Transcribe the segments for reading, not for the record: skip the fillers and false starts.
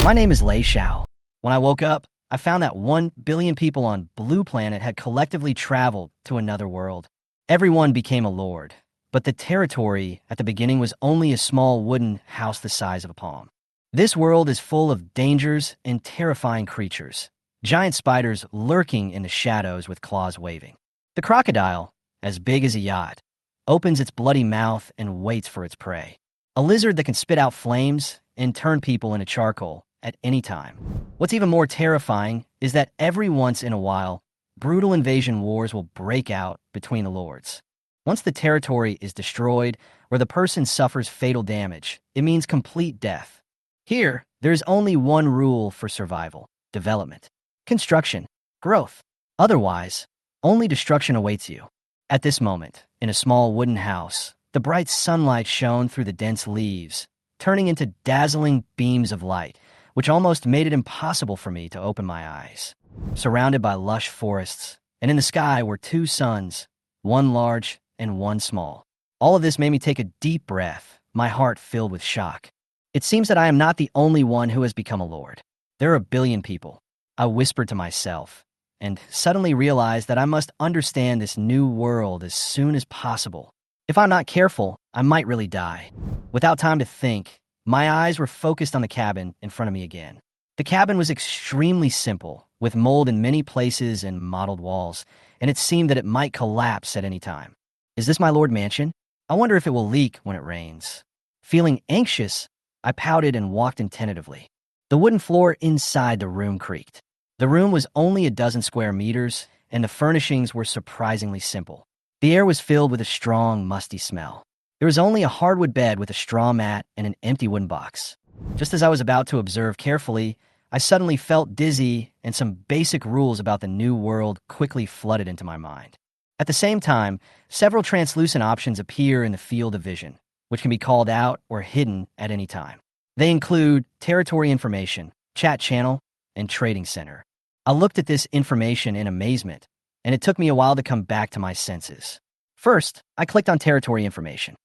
My name is Lei Xiao. When I woke up, I found that 1 billion people on Blue Planet had collectively traveled to another world. Everyone became a lord, but the territory at the beginning was only a small wooden house the size of a palm. This world is full of dangers and terrifying creatures, giant spiders lurking in the shadows with claws waving. The crocodile, as big as a yacht, opens its bloody mouth and waits for its prey. A lizard that can spit out flames and turn people into charcoal at any time. What's even more terrifying is that every once in a while, brutal invasion wars will break out between the lords. Once the territory is destroyed or the person suffers fatal damage, it means complete death. Here, there's only one rule for survival: development, construction, growth. Otherwise, only destruction awaits you. At this moment, in a small wooden house, the bright sunlight shone through the dense leaves, turning into dazzling beams of light, which almost made it impossible for me to open my eyes. Surrounded by lush forests, and in the sky were 2 suns, one large and one small. All of this made me take a deep breath, my heart filled with shock. It seems that I am not the only one who has become a lord. There are 1 billion people, I whispered to myself, and suddenly realized that I must understand this new world as soon as possible. If I'm not careful, I might really die. Without time to think, my eyes were focused on the cabin in front of me again. The cabin was extremely simple, with mold in many places and mottled walls, and it seemed that it might collapse at any time. Is this my lord mansion? I wonder if it will leak when it rains. Feeling anxious, I pouted and walked in tentatively. The wooden floor inside the room creaked. The room was only 12 square meters, and the furnishings were surprisingly simple. The air was filled with a strong, musty smell. There was only a hardwood bed with a straw mat and an empty wooden box. Just as I was about to observe carefully, I suddenly felt dizzy, and some basic rules about the new world quickly flooded into my mind. At the same time, several translucent options appear in the field of vision, which can be called out or hidden at any time. They include territory information, chat channel, and trading center. I looked at this information in amazement, and it took me a while to come back to my senses. First, I clicked on territory information.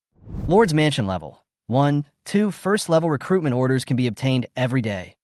Lord's Mansion level. 1, 2 first-level recruitment orders can be obtained every day.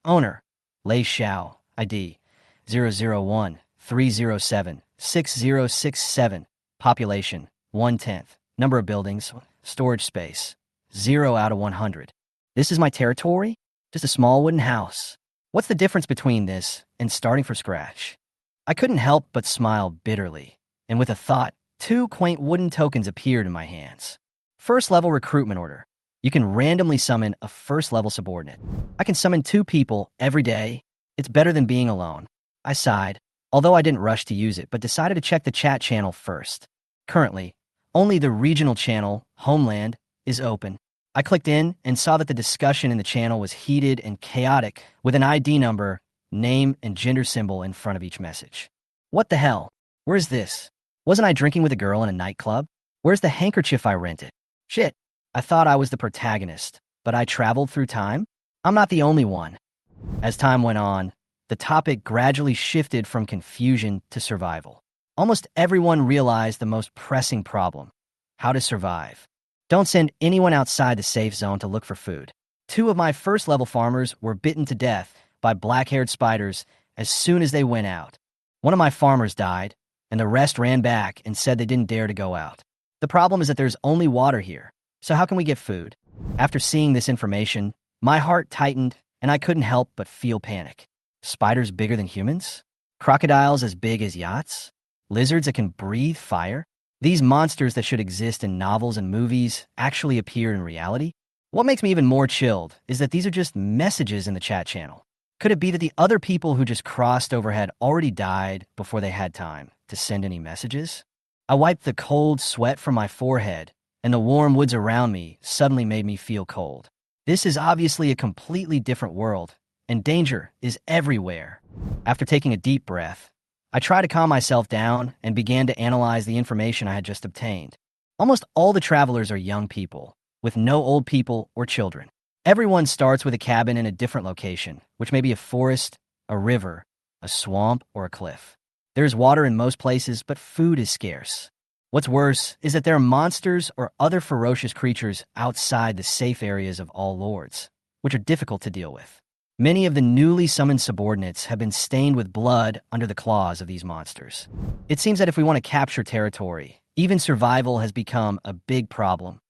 Owner, Lei Xiao, ID 001-307-6067. Population, 1/10. Number of buildings, storage space, 0 out of 100. This is my territory? Just a small wooden house. What's the difference between this and starting from scratch? I couldn't help but smile bitterly, and with a thought, 2 quaint wooden tokens appeared in my hands. First-level recruitment order. You can randomly summon a first-level subordinate. I can summon 2 people every day. It's better than being alone. I sighed, although I didn't rush to use it, but decided to check the chat channel first. Currently, only the regional channel, Homeland, is open. I clicked in and saw that the discussion in the channel was heated and chaotic, with an ID number, name, and gender symbol in front of each message. What the hell? Where's this? Wasn't I drinking with a girl in a nightclub? Where's the handkerchief I rented? Shit, I thought I was the protagonist, but I traveled through time? I'm not the only one. As time went on, the topic gradually shifted from confusion to survival. Almost everyone realized the most pressing problem: how to survive. Don't send anyone outside the safe zone to look for food. 2 of my first-level farmers were bitten to death by black-haired spiders as soon as they went out. One of my farmers died, and the rest ran back and said they didn't dare to go out. The problem is that there's only water here, so how can we get food? After seeing this information, my heart tightened, and I couldn't help but feel panic. Spiders bigger than humans? Crocodiles as big as yachts? Lizards that can breathe fire? These monsters that should exist in novels and movies actually appear in reality? What makes me even more chilled is that these are just messages in the chat channel. Could it be that the other people who just crossed over had already died before they had time to send any messages? I wiped the cold sweat from my forehead, and the warm woods around me suddenly made me feel cold. This is obviously a completely different world, and danger is everywhere. After taking a deep breath, I tried to calm myself down and began to analyze the information I had just obtained. Almost all the travelers are young people, with no old people or children. Everyone starts with a cabin in a different location, which may be a forest, a river, a swamp, or a cliff. There's water in most places, but food is scarce. What's worse is that there are monsters or other ferocious creatures outside the safe areas of all lords, which are difficult to deal with. Many of the newly summoned subordinates have been stained with blood under the claws of these monsters. It seems that if we want to capture territory, even survival has become a big problem.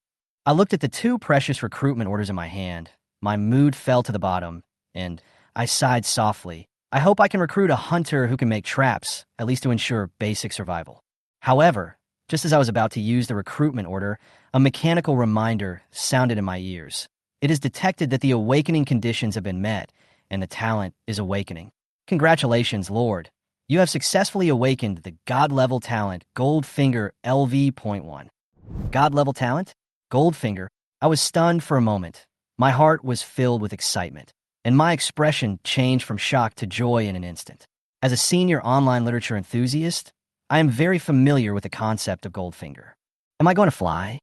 I looked at the two precious recruitment orders in my hand. My mood fell to the bottom, and I sighed softly. I hope I can recruit a hunter who can make traps, at least to ensure basic survival. However, just as I was about to use the recruitment order, a mechanical reminder sounded in my ears. It is detected that the awakening conditions have been met, and the talent is awakening. Congratulations, Lord. You have successfully awakened the God-level talent Goldfinger LV.1. God-level talent? Goldfinger. I was stunned for a moment. My heart was filled with excitement, and my expression changed from shock to joy in an instant. As a senior online literature enthusiast, I am very familiar with the concept of Goldfinger. Am I going to fly?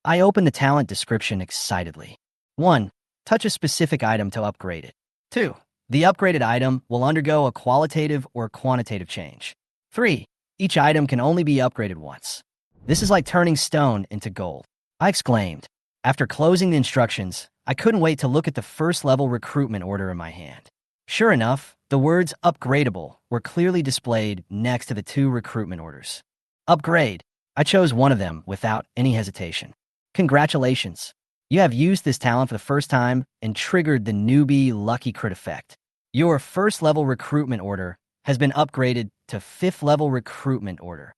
I opened the talent description excitedly. 1. Touch a specific item to upgrade it. 2. The upgraded item will undergo a qualitative or quantitative change. 3. Each item can only be upgraded once. This is like turning stone into gold, I exclaimed. After closing the instructions, I couldn't wait to look at the first-level recruitment order in my hand. Sure enough, the words upgradable were clearly displayed next to the two recruitment orders. Upgrade. I chose one of them without any hesitation. Congratulations. You have used this talent for the first time and triggered the newbie lucky crit effect. Your first-level recruitment order has been upgraded to fifth-level recruitment order.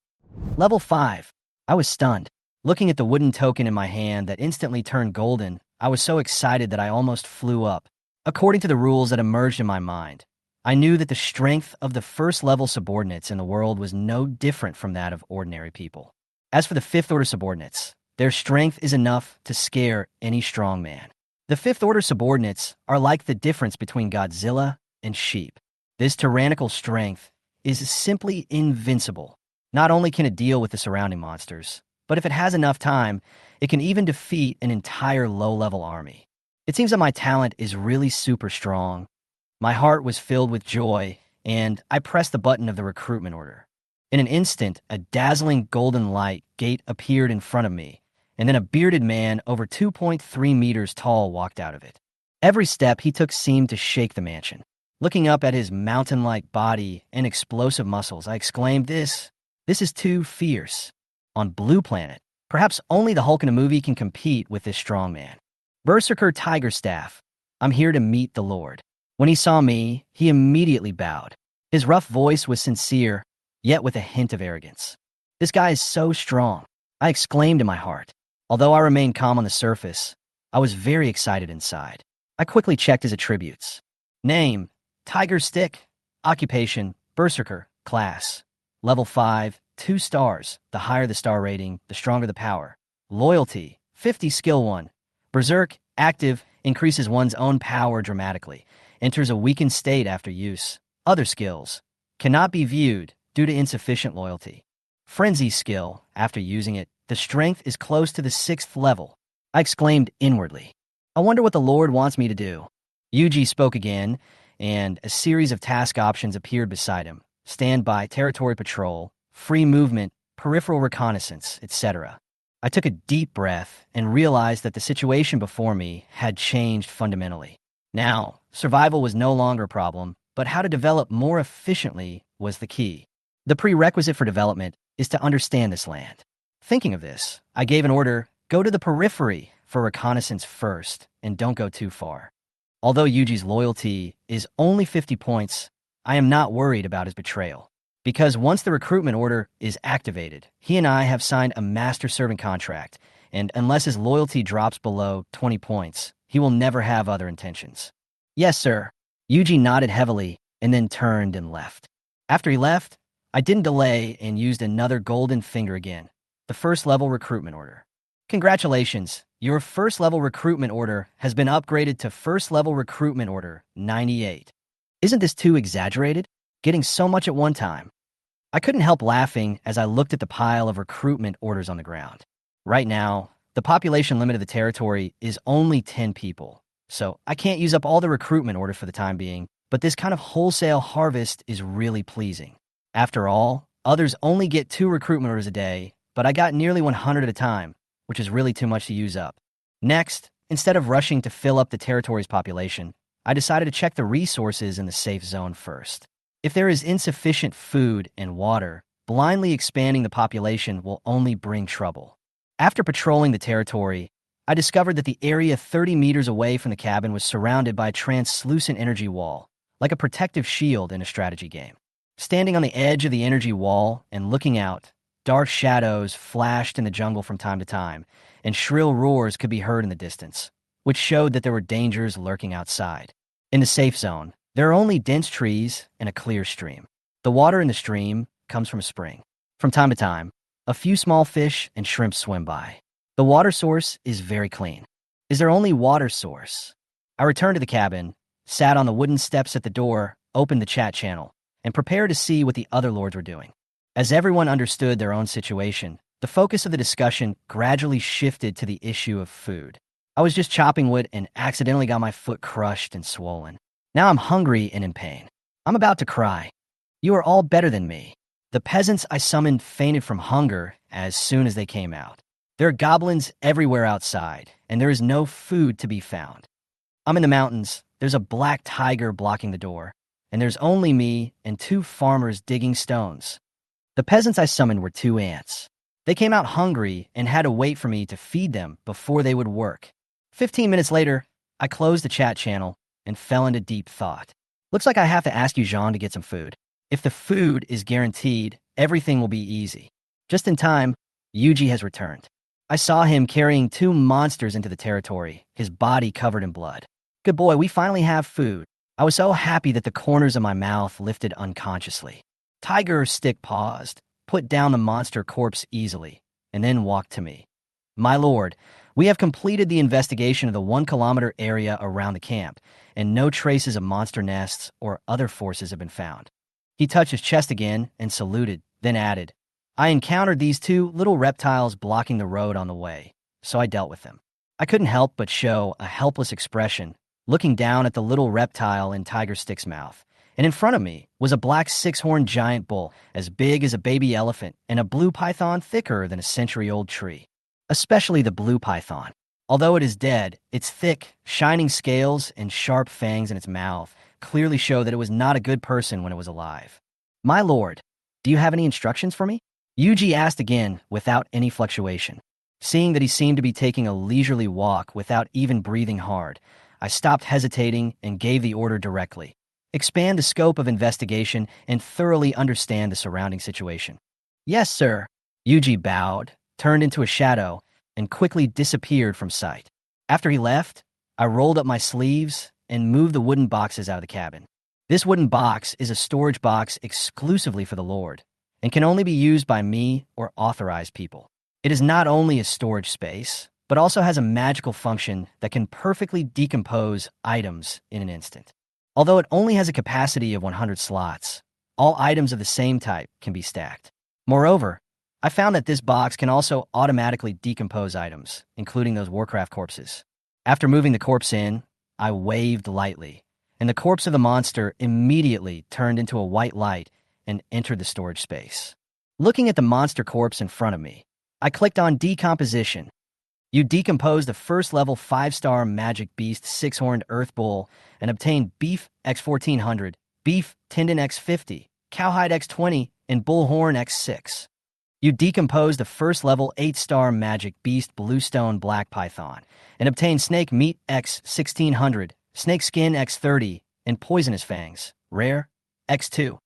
Level 5. I was stunned. Looking at the wooden token in my hand that instantly turned golden, I was so excited that I almost flew up. According to the rules that emerged in my mind, I knew that the strength of the first-level subordinates in the world was no different from that of ordinary people. As for the fifth-order subordinates, their strength is enough to scare any strong man. The fifth-order subordinates are like the difference between Godzilla and sheep. This tyrannical strength is simply invincible. Not only can it deal with the surrounding monsters, but if it has enough time, it can even defeat an entire low-level army. It seems that my talent is really super strong. My heart was filled with joy, and I pressed the button of the recruitment order. In an instant, a dazzling golden light gate appeared in front of me, and then a bearded man over 2.3 meters tall walked out of it. Every step he took seemed to shake the mansion. Looking up at his mountain-like body and explosive muscles, I exclaimed, This is too fierce. On Blue Planet, perhaps only the Hulk in a movie can compete with this strong man. Berserker Tiger Staff, I'm here to meet the Lord. When he saw me, he immediately bowed. His rough voice was sincere, yet with a hint of arrogance. This guy is so strong, I exclaimed in my heart. Although I remained calm on the surface, I was very excited inside. I quickly checked his attributes. Name, Tiger Stick. Occupation, Berserker. Class, Level 5, 2 stars. The higher the star rating, the stronger the power. Loyalty, 50 Skill 1. Berserk, active, increases one's own power dramatically. Enters a weakened state after use. Other skills, cannot be viewed due to insufficient loyalty. Frenzy skill, after using it, the strength is close to the 6th level. I exclaimed inwardly. I wonder what the Lord wants me to do. Yuji spoke again, and a series of task options appeared beside him. Standby, territory patrol, free movement, peripheral reconnaissance, etc. I took a deep breath and realized that the situation before me had changed fundamentally. Now, survival was no longer a problem, but how to develop more efficiently was the key. The prerequisite for development is to understand this land. Thinking of this, I gave an order, go to the periphery for reconnaissance first, and don't go too far. Although Yuji's loyalty is only 50 points, I am not worried about his betrayal. Because once the recruitment order is activated, he and I have signed a master servant contract, and unless his loyalty drops below 20 points, he will never have other intentions. Yes, sir. Yuji nodded heavily and then turned and left. After he left, I didn't delay and used another golden finger again, the first-level recruitment order. Congratulations, your first-level recruitment order has been upgraded to first-level recruitment order 98. Isn't this too exaggerated? Getting so much at one time. I couldn't help laughing as I looked at the pile of recruitment orders on the ground. Right now, the population limit of the territory is only 10 people, so I can't use up all the recruitment orders for the time being, but this kind of wholesale harvest is really pleasing. After all, others only get 2 recruitment orders a day, but I got nearly 100 at a time, which is really too much to use up. Next, instead of rushing to fill up the territory's population, I decided to check the resources in the safe zone first. If there is insufficient food and water, blindly expanding the population will only bring trouble. After patrolling the territory, I discovered that the area 30 meters away from the cabin was surrounded by a translucent energy wall, like a protective shield in a strategy game. Standing on the edge of the energy wall and looking out, dark shadows flashed in the jungle from time to time, and shrill roars could be heard in the distance, which showed that there were dangers lurking outside. In the safe zone, there are only dense trees and a clear stream. The water in the stream comes from a spring. From time to time, a few small fish and shrimp swim by. The water source is very clean. Is there only water source? I returned to the cabin, sat on the wooden steps at the door, opened the chat channel, and prepared to see what the other lords were doing. As everyone understood their own situation, the focus of the discussion gradually shifted to the issue of food. I was just chopping wood and accidentally got my foot crushed and swollen. Now I'm hungry and in pain. I'm about to cry. You are all better than me. The peasants I summoned fainted from hunger as soon as they came out. There are goblins everywhere outside, and there is no food to be found. I'm in the mountains. There's a black tiger blocking the door, and there's only me and 2 farmers digging stones. The peasants I summoned were 2 ants. They came out hungry and had to wait for me to feed them before they would work. 15 minutes later, I closed the chat channel and fell into deep thought. Looks like I have to ask you, Jean, to get some food. If the food is guaranteed, everything will be easy. Just in time, Yuji has returned. I saw him carrying 2 monsters into the territory, his body covered in blood. Good boy, we finally have food. I was so happy that the corners of my mouth lifted unconsciously. Tiger Stick paused, put down the monster corpse easily, and then walked to me. My lord, we have completed the investigation of the 1-kilometer area around the camp, and no traces of monster nests or other forces have been found. He touched his chest again and saluted, then added, I encountered these 2 little reptiles blocking the road on the way, so I dealt with them. I couldn't help but show a helpless expression, looking down at the little reptile in Tiger Stick's mouth, and in front of me was a black 6-horned giant bull as big as a baby elephant and a blue python thicker than a century-old tree. Especially the blue python. Although it is dead, its thick, shining scales and sharp fangs in its mouth clearly show that it was not a good person when it was alive. My lord, do you have any instructions for me? Yuji asked again without any fluctuation. Seeing that he seemed to be taking a leisurely walk without even breathing hard, I stopped hesitating and gave the order directly. Expand the scope of investigation and thoroughly understand the surrounding situation. Yes, sir. Yuji bowed, turned into a shadow, and quickly disappeared from sight. After he left, I rolled up my sleeves and moved the wooden boxes out of the cabin. This wooden box is a storage box exclusively for the Lord, and can only be used by me or authorized people. It is not only a storage space, but also has a magical function that can perfectly decompose items in an instant. Although it only has a capacity of 100 slots, all items of the same type can be stacked. Moreover, I found that this box can also automatically decompose items, including those Warcraft corpses. After moving the corpse in, I waved lightly, and the corpse of the monster immediately turned into a white light and entered the storage space. Looking at the monster corpse in front of me, I clicked on Decomposition. You decompose the first-level 5-star magic beast 6-horned earth bull and obtain beef X1400, beef tendon X50, cowhide X20, and bullhorn X6. You decompose the first-level 8-star magic beast bluestone black python and obtain snake meat X1600, snake skin X30, and poisonous fangs, rare, X2.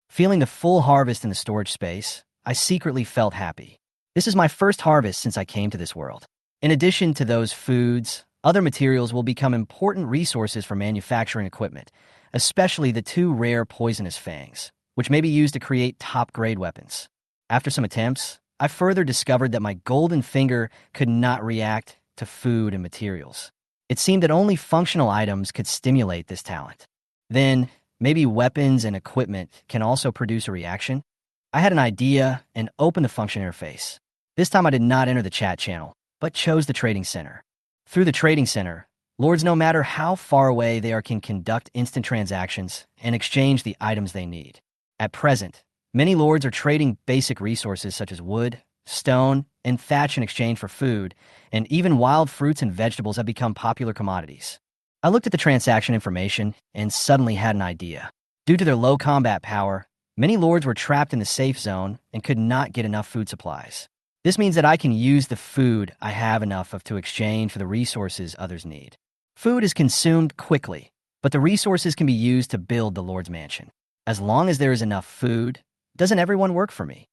Feeling the full harvest in the storage space, I secretly felt happy. This is my first harvest since I came to this world. In addition to those foods, other materials will become important resources for manufacturing equipment, especially the 2 rare poisonous fangs, which may be used to create top-grade weapons. After some attempts, I further discovered that my golden finger could not react to food and materials. It seemed that only functional items could stimulate this talent. Then, maybe weapons and equipment can also produce a reaction? I had an idea and opened the function interface. This time I did not enter the chat channel, but chose the trading center. Through the trading center, lords no matter how far away they are can conduct instant transactions and exchange the items they need. At present, many lords are trading basic resources such as wood, stone, and thatch in exchange for food, and even wild fruits and vegetables have become popular commodities. I looked at the transaction information and suddenly had an idea. Due to their low combat power, many lords were trapped in the safe zone and could not get enough food supplies. This means that I can use the food I have enough of to exchange for the resources others need. Food is consumed quickly, but the resources can be used to build the Lord's mansion. As long as there is enough food, doesn't everyone work for me?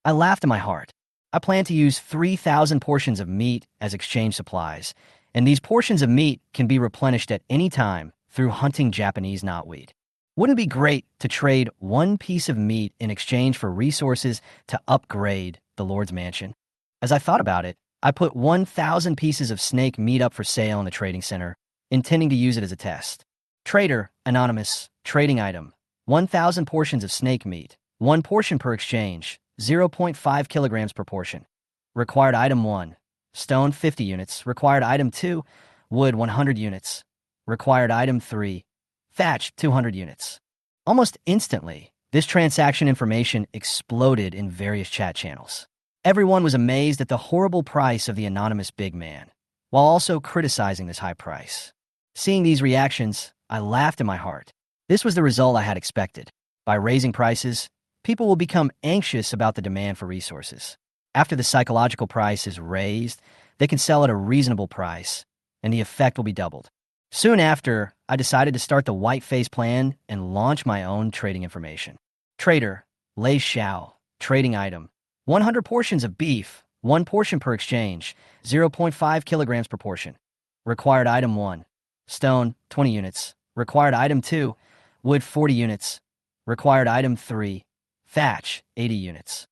I laughed in my heart. I plan to use 3,000 portions of meat as exchange supplies, and these portions of meat can be replenished at any time through hunting Japanese knotweed. Wouldn't it be great to trade one piece of meat in exchange for resources to upgrade the Lord's mansion? As I thought about it, I put 1,000 pieces of snake meat up for sale in the trading center, intending to use it as a test. Trader, anonymous, trading item, 1,000 portions of snake meat, 1 portion per exchange, 0.5 kilograms per portion. Required item 1, stone 50 units. Required item 2, wood 100 units. Required item 3, thatch 200 units. Almost instantly, this transaction information exploded in various chat channels. Everyone was amazed at the horrible price of the anonymous big man, while also criticizing this high price. Seeing these reactions, I laughed in my heart. This was the result I had expected. By raising prices, people will become anxious about the demand for resources. After the psychological price is raised, they can sell at a reasonable price, and the effect will be doubled. Soon after, I decided to start the white-face plan and launch my own trading information. Trader, Lei Xiao, trading item, 100 portions of beef, 1 portion per exchange, 0.5 kilograms per portion. Required item 1, stone 20 units. Required item 2, wood 40 units. Required item 3, thatch 80 units.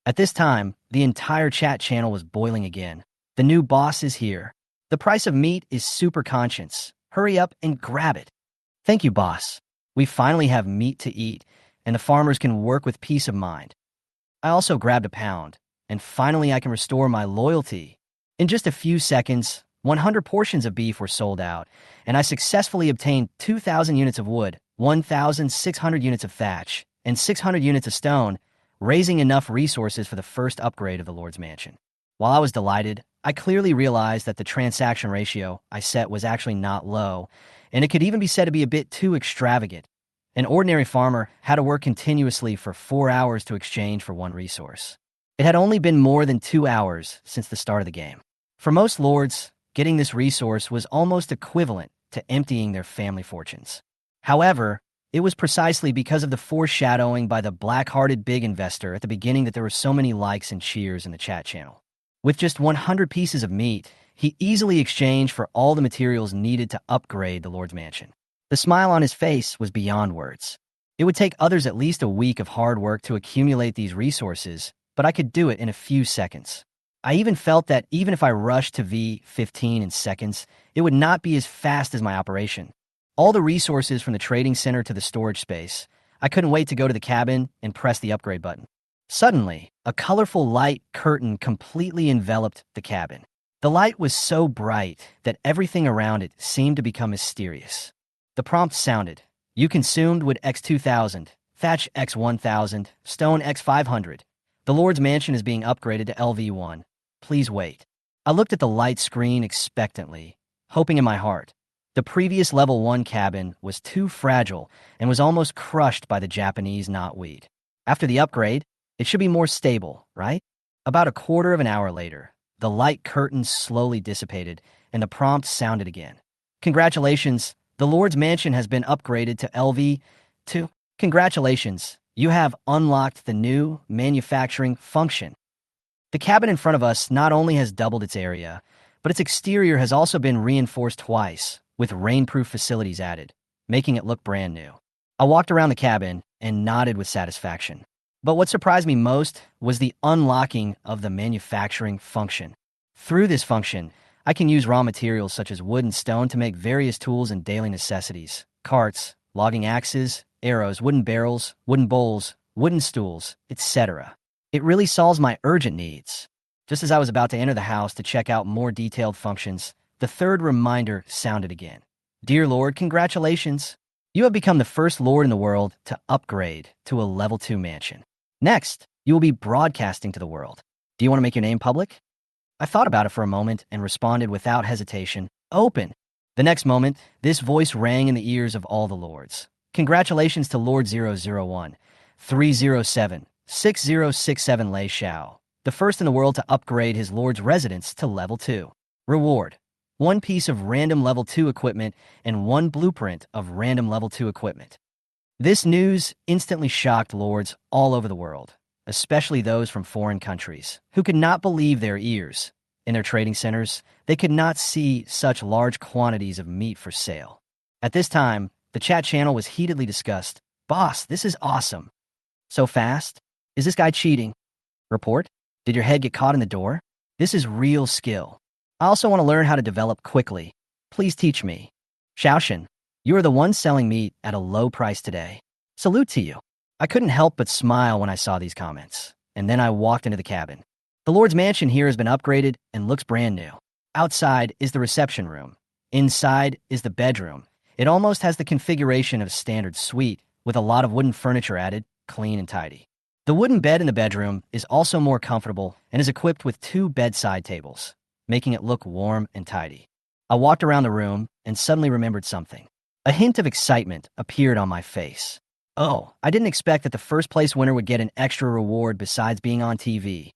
At this time, the entire chat channel was boiling again. The new boss is here. The price of meat is super conscious. Hurry up and grab it. Thank you, boss. We finally have meat to eat, and the farmers can work with peace of mind. I also grabbed a pound, and finally I can restore my loyalty. In just a few seconds, 100 portions of beef were sold out, and I successfully obtained 2,000 units of wood, 1,600 units of thatch, and 600 units of stone, raising enough resources for the first upgrade of the Lord's mansion. While I was delighted, I clearly realized that the transaction ratio I set was actually not low, and it could even be said to be a bit too extravagant. An ordinary farmer had to work continuously for 4 hours to exchange for 1 resource. It had only been more than 2 hours since the start of the game. For most lords, getting this resource was almost equivalent to emptying their family fortunes. However, it was precisely because of the foreshadowing by the black-hearted big investor at the beginning that there were so many likes and cheers in the chat channel. With just 100 pieces of meat, he easily exchanged for all the materials needed to upgrade the Lord's mansion. The smile on his face was beyond words. It would take others at least a week of hard work to accumulate these resources, but I could do it in a few seconds. I even felt that even if I rushed to V15 in seconds, it would not be as fast as my operation. All the resources from the trading center to the storage space, I couldn't wait to go to the cabin and press the upgrade button. Suddenly, a colorful light curtain completely enveloped the cabin. The light was so bright that everything around it seemed to become mysterious. The prompt sounded, "You consumed wood X2000, thatch X1000, stone X500. The Lord's mansion is being upgraded to LV1. Please wait." I looked at the light screen expectantly, hoping in my heart. The previous level 1 cabin was too fragile and was almost crushed by the Japanese knotweed. After the upgrade, it should be more stable, right? About a quarter of an hour later, the light curtain slowly dissipated and the prompt sounded again. "Congratulations, the Lord's mansion has been upgraded to LV2. Congratulations, you have unlocked the new manufacturing function." The cabin in front of us not only has doubled its area, but its exterior has also been reinforced twice, with rainproof facilities added, making it look brand new. I walked around the cabin and nodded with satisfaction. But what surprised me most was the unlocking of the manufacturing function. Through this function, I can use raw materials such as wood and stone to make various tools and daily necessities: carts, logging axes, arrows, wooden barrels, wooden bowls, wooden stools, etc. It really solves my urgent needs. Just as I was about to enter the house to check out more detailed functions, the third reminder sounded again. "Dear Lord, congratulations. You have become the first Lord in the world to upgrade to a level 2 mansion. Next, you will be broadcasting to the world. Do you want to make your name public?" I thought about it for a moment and responded without hesitation, "Open." The next moment, this voice rang in the ears of all the lords. Congratulations to Lord 001, 307, 6067 Lei Xiao, the first in the world to upgrade his lord's residence to level 2. Reward: one piece of random level 2 equipment and one blueprint of random level 2 equipment. This news instantly shocked lords all over the world, especially those from foreign countries, who could not believe their ears. In their trading centers, they could not see such large quantities of meat for sale. At this time, the chat channel was heatedly discussed. Boss, this is awesome. So fast? Is this guy cheating? Report? Did your head get caught in the door? This is real skill. I also want to learn how to develop quickly. Please teach me. Xiaoshan, you are the one selling meat at a low price today. Salute to you. I couldn't help but smile when I saw these comments, and then I walked into the cabin. The Lord's mansion here has been upgraded and looks brand new. Outside is the reception room. Inside is the bedroom. It almost has the configuration of a standard suite, with a lot of wooden furniture added, clean and tidy. The wooden bed in the bedroom is also more comfortable and is equipped with 2 bedside tables, making it look warm and tidy. I walked around the room and suddenly remembered something. A hint of excitement appeared on my face. Oh, I didn't expect that the first place winner would get an extra reward besides being on TV.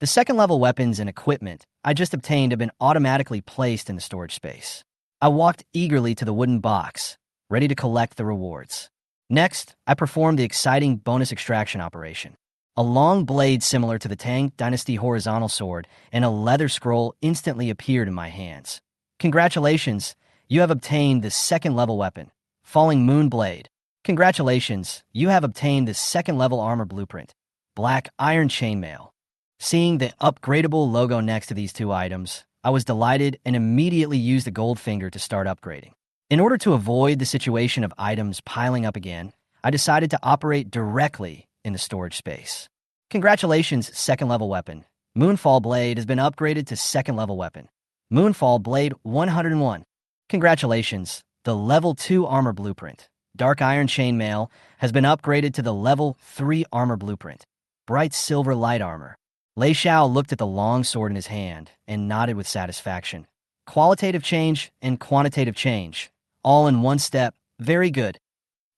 The second level weapons and equipment I just obtained have been automatically placed in the storage space. I walked eagerly to the wooden box, ready to collect the rewards. Next, I performed the exciting bonus extraction operation. A long blade similar to the Tang Dynasty horizontal sword and a leather scroll instantly appeared in my hands. Congratulations, you have obtained the second level weapon, Falling Moon Blade. Congratulations, you have obtained the second level armor blueprint, Black Iron Chainmail. Seeing the upgradable logo next to these 2 items, I was delighted and immediately used the gold finger to start upgrading. In order to avoid the situation of items piling up again, I decided to operate directly in the storage space. Congratulations, second level weapon. Moonfall Blade has been upgraded to second level weapon, Moonfall Blade 101. Congratulations, the level 2 armor blueprint, Dark Iron Chainmail, has been upgraded to the level 3 armor blueprint, Bright Silver Light Armor. Lei Xiao looked at the long sword in his hand and nodded with satisfaction. Qualitative change and quantitative change, all in one step. Very good.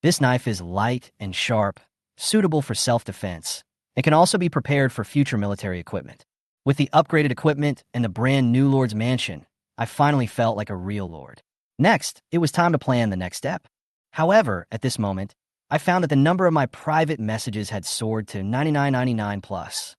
This knife is light and sharp, suitable for self-defense. It can also be prepared for future military equipment. With the upgraded equipment and the brand new Lord's mansion, I finally felt like a real lord. Next, it was time to plan the next step. However, at this moment, I found that the number of my private messages had soared to 9999 plus.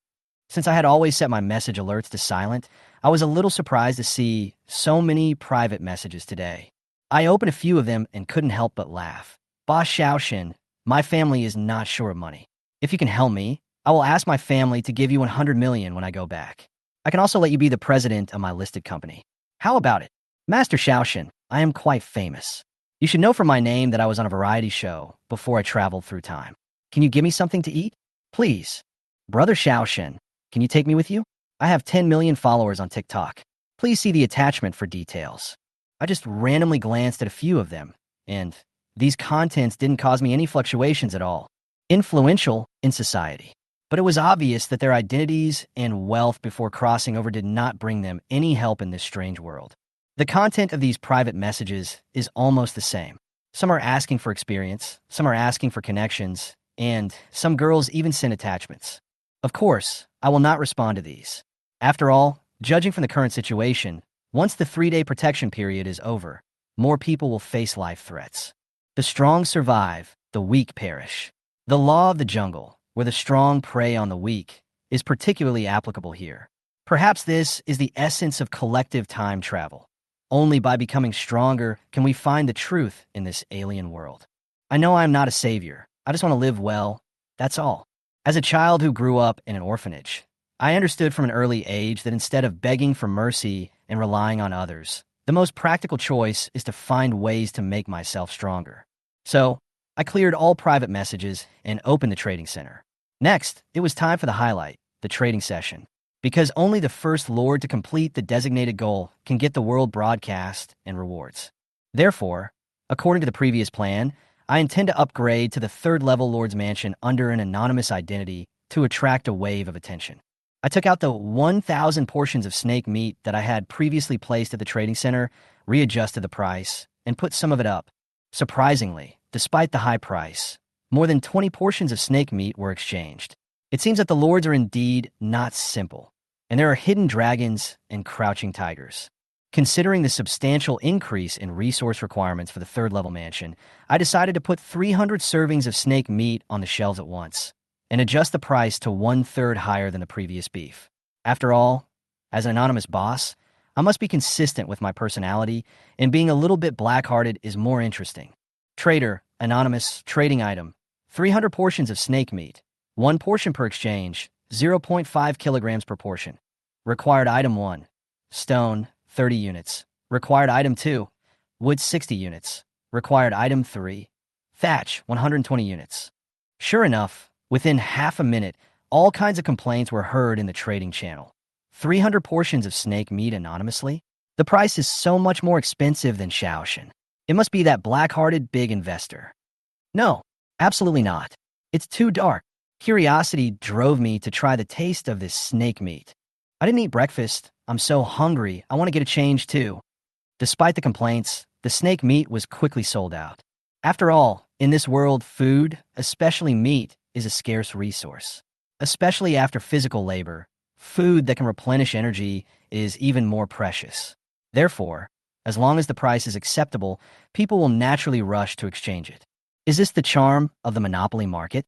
Since I had always set my message alerts to silent, I was a little surprised to see so many private messages today. I opened a few of them and couldn't help but laugh. Boss Xiaoshan, my family is not short of money. If you can help me, I will ask my family to give you 100 million when I go back. I can also let you be the president of my listed company. How about it? Master Xiaoshan, I am quite famous. You should know from my name that I was on a variety show before I traveled through time. Can you give me something to eat? Please. Brother Xiaoshan, can you take me with you? I have 10 million followers on TikTok. Please see the attachment for details. I just randomly glanced at a few of them, and these contents didn't cause me any fluctuations at all. Influential in society. But it was obvious that their identities and wealth before crossing over did not bring them any help in this strange world. The content of these private messages is almost the same. Some are asking for experience, some are asking for connections, and some girls even send attachments. Of course, I will not respond to these. After all, judging from the current situation, once the 3-day protection period is over, more people will face life threats. The strong survive, the weak perish. The law of the jungle, where the strong prey on the weak, is particularly applicable here. Perhaps this is the essence of collective time travel. Only by becoming stronger can we find the truth in this alien world. I know I am not a savior. I just want to live well. That's all. As a child who grew up in an orphanage, I understood from an early age that instead of begging for mercy and relying on others, the most practical choice is to find ways to make myself stronger. So, I cleared all private messages and opened the trading center. Next, it was time for the highlight, the trading session. Because only the first lord to complete the designated goal can get the world broadcast and rewards. Therefore, according to the previous plan, I intend to upgrade to the 3rd level Lord's Mansion under an anonymous identity to attract a wave of attention. I took out the 1,000 portions of snake meat that I had previously placed at the trading center readjusted the price, and put some of it up. Surprisingly, despite the high price, more than 20 portions of snake meat were exchanged. It seems that the lords are indeed not simple, and there are hidden dragons and crouching tigers. Considering the substantial increase in resource requirements for the third-level mansion, I decided to put 300 servings of snake meat on the shelves at once and adjust the price to 1/3 higher than the previous beef. After all, as an anonymous boss, I must be consistent with my personality, and being a little bit black-hearted is more interesting. Trader, anonymous, trading item, 300 portions of snake meat, 1 portion per exchange, 0.5 kilograms per portion. Required item 1, stone, 30 units. Required item 2, wood 60 units. Required item 3, thatch 120 units. Sure enough, within half a minute, all kinds of complaints were heard in the trading channel. 300 portions of snake meat anonymously? The price is so much more expensive than Xiao. It must be that black-hearted big investor. No, absolutely not. It's too dark. Curiosity drove me to try the taste of this snake meat. I didn't eat breakfast. I'm so hungry, I want to get a change too. Despite the complaints, the snake meat was quickly sold out. After all, in this world, food, especially meat, is a scarce resource. Especially after physical labor, food that can replenish energy is even more precious. Therefore, as long as the price is acceptable, people will naturally rush to exchange it. Is this the charm of the monopoly market?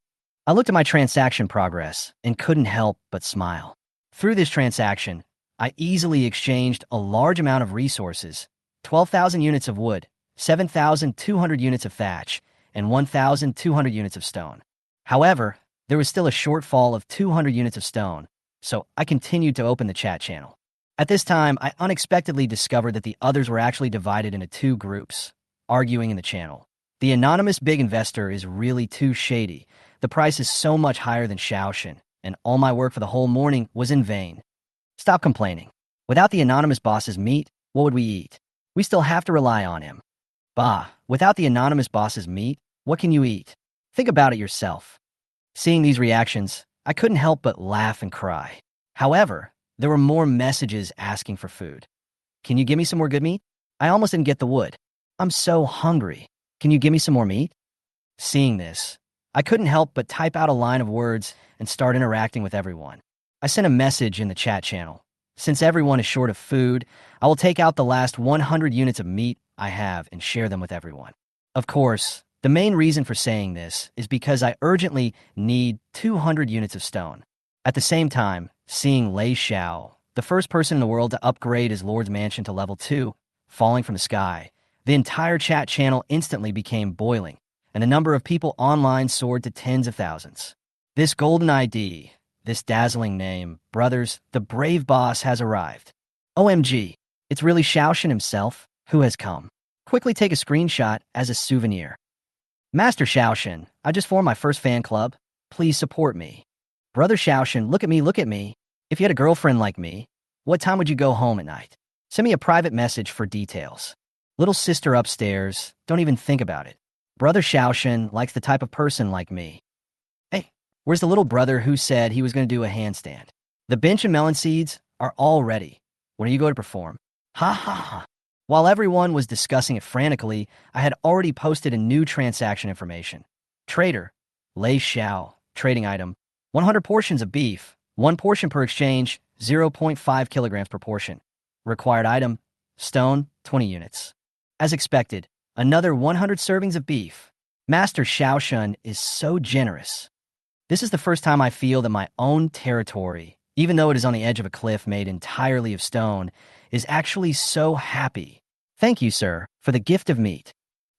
I looked at my transaction progress and couldn't help but smile. Through this transaction, I easily exchanged a large amount of resources, 12,000 units of wood, 7,200 units of thatch, and 1,200 units of stone. However, there was still a shortfall of 200 units of stone, so I continued to open the chat channel. At this time, I unexpectedly discovered that the others were actually divided into 2 groups, arguing in the channel. The anonymous big investor is really too shady. The price is so much higher than Xiao, and all my work for the whole morning was in vain. Stop complaining. Without the anonymous boss's meat, what would we eat? We still have to rely on him. Bah, without the anonymous boss's meat, what can you eat? Think about it yourself. Seeing these reactions, I couldn't help but laugh and cry. However, there were more messages asking for food. Can you give me some more good meat? I almost didn't get the wood. I'm so hungry. Can you give me some more meat? Seeing this, I couldn't help but type out a line of words and start interacting with everyone. I sent a message in the chat channel. Since everyone is short of food, I will take out the last 100 units of meat I have and share them with everyone. Of course, the main reason for saying this is because I urgently need 200 units of stone. At the same time, seeing Lei Xiao, the first person in the world to upgrade his lord's mansion to level 2, falling from the sky, the entire chat channel instantly became boiling, and the number of people online soared to tens of thousands. This golden ID, this dazzling name, brothers, the brave boss has arrived. OMG, it's really Xiao himself who has come. Quickly take a screenshot as a souvenir. Master Xiao, I just formed my first fan club. Please support me. Brother Xiao, look at me. If you had a girlfriend like me, what time would you go home at night? Send me a private message for details. Little sister upstairs, don't even think about it. Brother Xiao likes the type of person like me. Hey, where's the little brother who said he was going to do a handstand? The bench and melon seeds are all ready. When are you going to perform? Ha ha ha. While everyone was discussing it frantically, I had already posted a new transaction information. Trader, Lei Xiao, trading item, 100 portions of beef, 1 portion per exchange, 0.5 kilograms per portion. Required item, stone, 20 units. As expected, another 100 servings of beef. Master Xiao is so generous. This is the first time I feel that my own territory, even though it is on the edge of a cliff made entirely of stone, is actually so happy. Thank you, sir, for the gift of meat.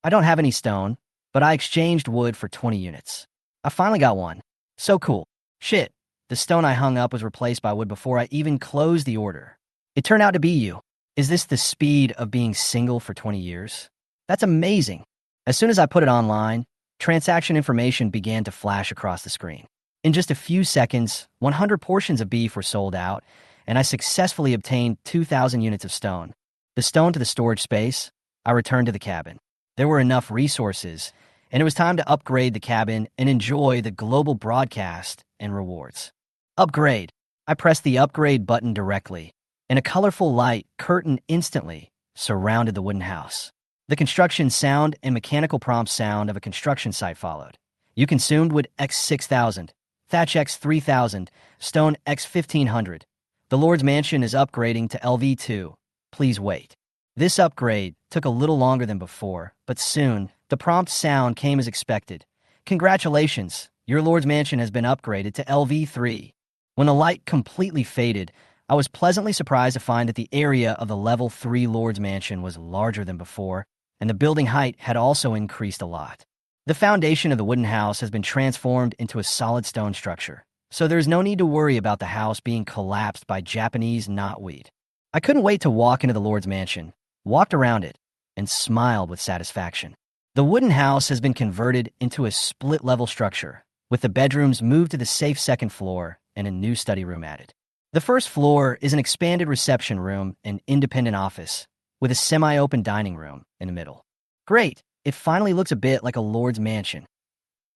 I don't have any stone, but I exchanged wood for 20 units. I finally got one. So cool. Shit, the stone I hung up was replaced by wood before I even closed the order. It turned out to be you. Is this the speed of being single for 20 years? That's amazing. As soon as I put it online, transaction information began to flash across the screen. In just a few seconds, 100 portions of beef were sold out, and I successfully obtained 2,000 units of stone. The stone to the storage space, I returned to the cabin. There were enough resources, and it was time to upgrade the cabin and enjoy the global broadcast and rewards. Upgrade. I pressed the upgrade button directly, and a colorful light curtain instantly surrounded the wooden house. The construction sound and mechanical prompt sound of a construction site followed. You consumed wood X 6,000, thatch X 3,000, stone X 1,500. The Lord's Mansion is upgrading to LV2. Please wait. This upgrade took a little longer than before, but soon, the prompt sound came as expected. Congratulations, your Lord's Mansion has been upgraded to LV3. When the light completely faded, I was pleasantly surprised to find that the area of the Level 3 Lord's Mansion was larger than before, and the building height had also increased a lot. The foundation of the wooden house has been transformed into a solid stone structure, so there's no need to worry about the house being collapsed by Japanese knotweed. I couldn't wait to walk into the Lord's Mansion, walked around it, and smiled with satisfaction. The wooden house has been converted into a split-level structure, with the bedrooms moved to the safe second floor and a new study room added. The first floor is an expanded reception room and independent office, with a semi-open dining room in the middle. Great! It finally looks a bit like a Lord's Mansion.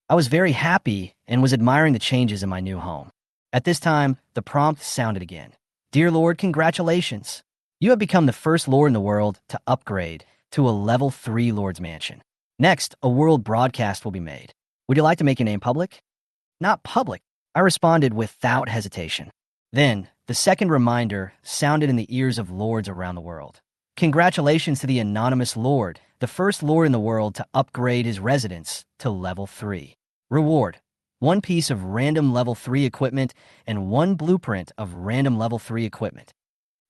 I was very happy and was admiring the changes in my new home. At this time, the prompt sounded again. Dear Lord, congratulations! You have become the first Lord in the world to upgrade to a Level 3 Lord's Mansion. Next, a world broadcast will be made. Would you like to make your name public? Not public, I responded without hesitation. Then, the second reminder sounded in the ears of lords around the world. Congratulations to the anonymous lord, the first lord in the world to upgrade his residence to Level 3. Reward: 1 piece of random Level 3 equipment and 1 blueprint of random Level 3 equipment.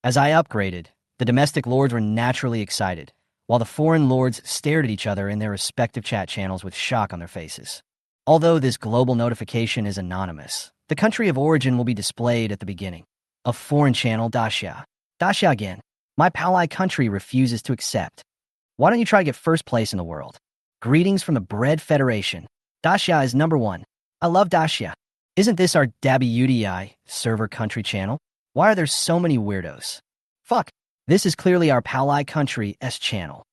As I upgraded, the domestic lords were naturally excited, while the foreign lords stared at each other in their respective chat channels with shock on their faces. Although this global notification is anonymous, the country of origin will be displayed at the beginning. A foreign channel, Daxia. Daxia again. My pally country refuses to accept. Why don't you try to get first place in the world? Greetings from the Bread Federation. Daxia is number 1. I love Daxia. Isn't this our WDI server country channel? Why are there so many weirdos? Fuck. This is clearly our pally country S channel.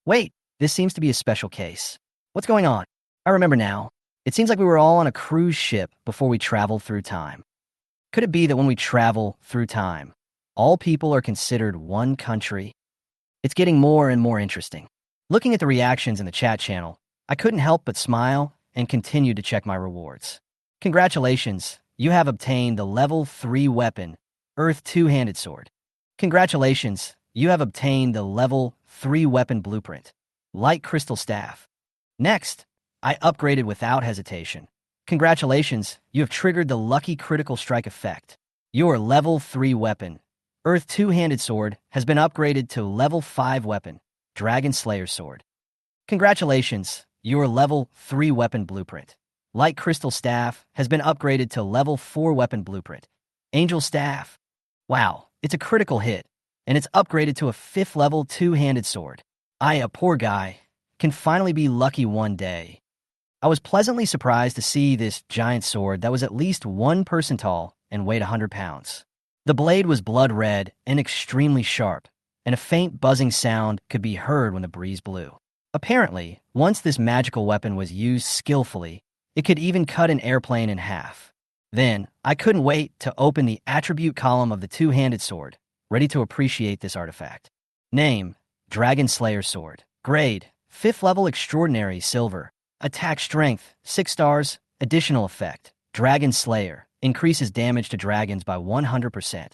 Wait, this seems to be a special case. What's going on? I remember now. It seems like we were all on a cruise ship before we traveled through time. Could it be that when we travel through time, all people are considered one country? It's getting more and more interesting. Looking at the reactions in the chat channel, I couldn't help but smile and continued to check my rewards. Congratulations, you have obtained the Level 3 weapon, Earth Two-Handed Sword. Congratulations, you have obtained the Level 3 weapon blueprint, Light Crystal Staff. Next, I upgraded without hesitation. Congratulations, you have triggered the Lucky Critical Strike effect. Your Level 3 weapon, Earth Two-Handed Sword, has been upgraded to Level 5 weapon, Dragon Slayer Sword. Congratulations, your Level 3 weapon blueprint, Light Crystal Staff, has been upgraded to Level 4 weapon blueprint, Angel Staff. Wow, it's a critical hit, and it's upgraded to a 5th level two-handed sword. I, a poor guy, can finally be lucky one day. I was pleasantly surprised to see this giant sword that was at least 1 person tall and weighed 100 pounds. The blade was blood red and extremely sharp, and a faint buzzing sound could be heard when the breeze blew. Apparently, once this magical weapon was used skillfully, it could even cut an airplane in half. Then, I couldn't wait to open the attribute column of the two-handed sword, ready to appreciate this artifact. Name: Dragon Slayer Sword. Grade: 5th level extraordinary silver. Attack strength: 6 stars. Additional effect: Dragon Slayer. Increases damage to dragons by 100%.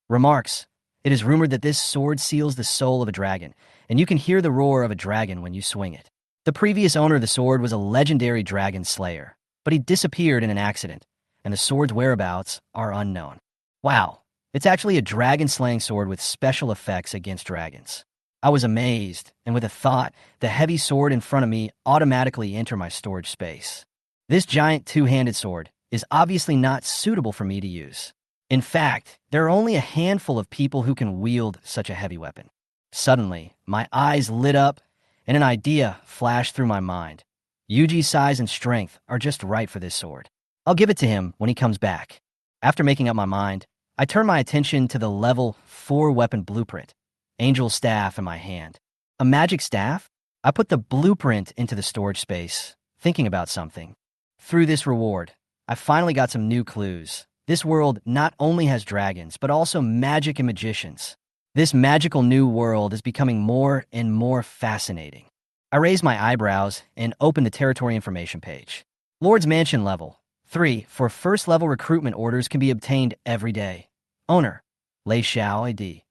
Remarks: it is rumored that this sword seals the soul of a dragon, and you can hear the roar of a dragon when you swing it. The previous owner of the sword was a legendary dragon slayer, but he disappeared in an accident, and the sword's whereabouts are unknown. Wow, it's actually a dragon-slaying sword with special effects against dragons. I was amazed, and with a thought, the heavy sword in front of me automatically entered my storage space. This giant two-handed sword is obviously not suitable for me to use. In fact, there are only a handful of people who can wield such a heavy weapon. Suddenly, my eyes lit up, and an idea flashed through my mind. Yuji's size and strength are just right for this sword. I'll give it to him when he comes back. After making up my mind, I turned my attention to the Level 4 weapon blueprint, Angel Staff, in my hand. A magic staff? I put the blueprint into the storage space, thinking about something. Through this reward, I finally got some new clues. This world not only has dragons, but also magic and magicians. This magical new world is becoming more and more fascinating. I raise my eyebrows and open the territory information page. Lord's Mansion Level 3 for first-level recruitment orders can be obtained every day. Owner, Lei Xiao ID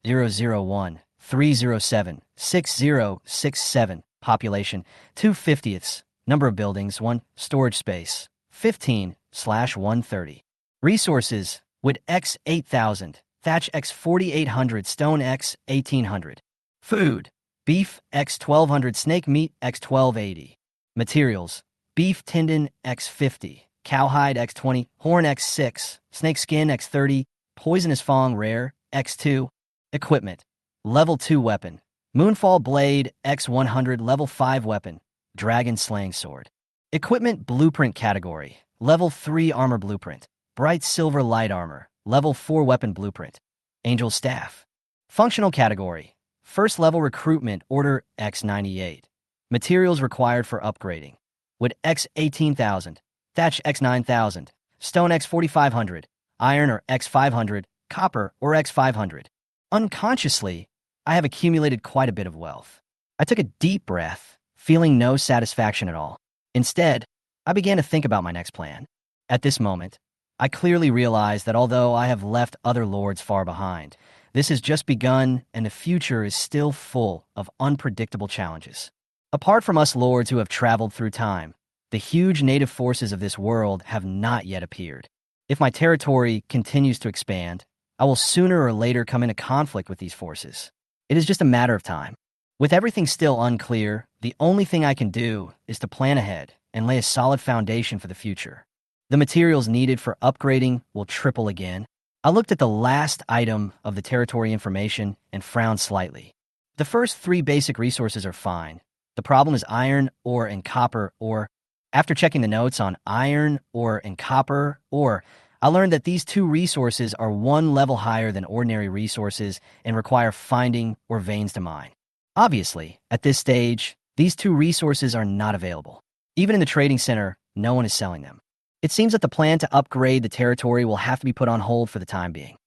001-307-6067. Population, 2/50ths. Number of buildings, 1. Storage space, 15/130. Resources, wood X 8,000, thatch X 4,800, stone X 1,800. Food, beef X 1,200, snake meat X 1,280. Materials, beef tendon X 50, cowhide X 20, horn X 6, snake skin X 30, poisonous fong rare X 2. Equipment, level 2 weapon, moonfall blade X 100, level 5 weapon, dragon slaying sword. Equipment blueprint category, level 3 armor blueprint, bright silver light armor, level 4 weapon blueprint, angel staff. Functional category, first level recruitment order X 98. Materials required for upgrading, wood X 18,000, thatch X 9,000, stone X 4,500, iron or X 500, copper or X 500. Unconsciously, I have accumulated quite a bit of wealth. I took a deep breath, feeling no satisfaction at all. Instead, I began to think about my next plan. At this moment, I clearly realized that although I have left other lords far behind, this has just begun and the future is still full of unpredictable challenges. Apart from us lords who have traveled through time, the huge native forces of this world have not yet appeared. If my territory continues to expand, I will sooner or later come into conflict with these forces. It is just a matter of time. With everything still unclear, the only thing I can do is to plan ahead and lay a solid foundation for the future. The materials needed for upgrading will triple again. I looked at the last item of the territory information and frowned slightly. The first 3 basic resources are fine. The problem is iron ore and copper ore. After checking the notes on iron ore and copper ore, I learned that these 2 resources are 1 level higher than ordinary resources and require finding or veins to mine. Obviously, at this stage, these 2 resources are not available. Even in the trading center, no one is selling them. It seems that the plan to upgrade the territory will have to be put on hold for the time being.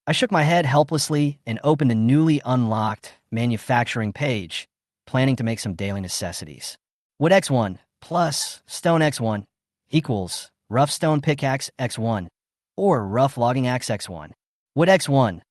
I shook my head helplessly and opened the newly unlocked manufacturing page, planning to make some daily necessities. Wood X1 plus stone X1 equals rough stone pickaxe X1 or rough logging axe X1. Wood X1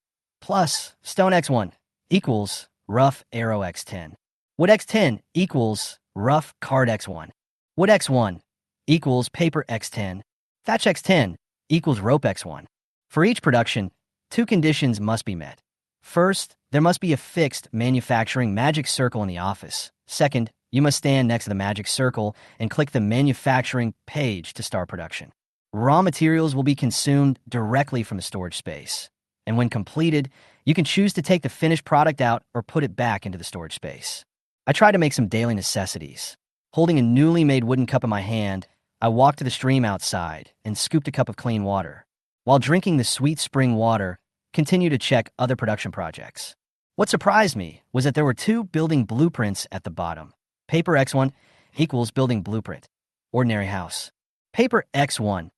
plus stone X1 equals rough arrow X10. Wood X10 equals rough card X1. Wood X1 equals paper X10. Thatch X10 equals rope X1. For each production, 2 conditions must be met. First, there must be a fixed manufacturing magic circle in the office. Second, you must stand next to the magic circle and click the manufacturing page to start production. Raw materials will be consumed directly from the storage space. And when completed, you can choose to take the finished product out or put it back into the storage space. I tried to make some daily necessities. Holding a newly made wooden cup in my hand, I walked to the stream outside and scooped a cup of clean water. While drinking the sweet spring water, continued to check other production projects. What surprised me was that there were 2 building blueprints at the bottom. Paper X1 equals building blueprint, ordinary house. Paper X1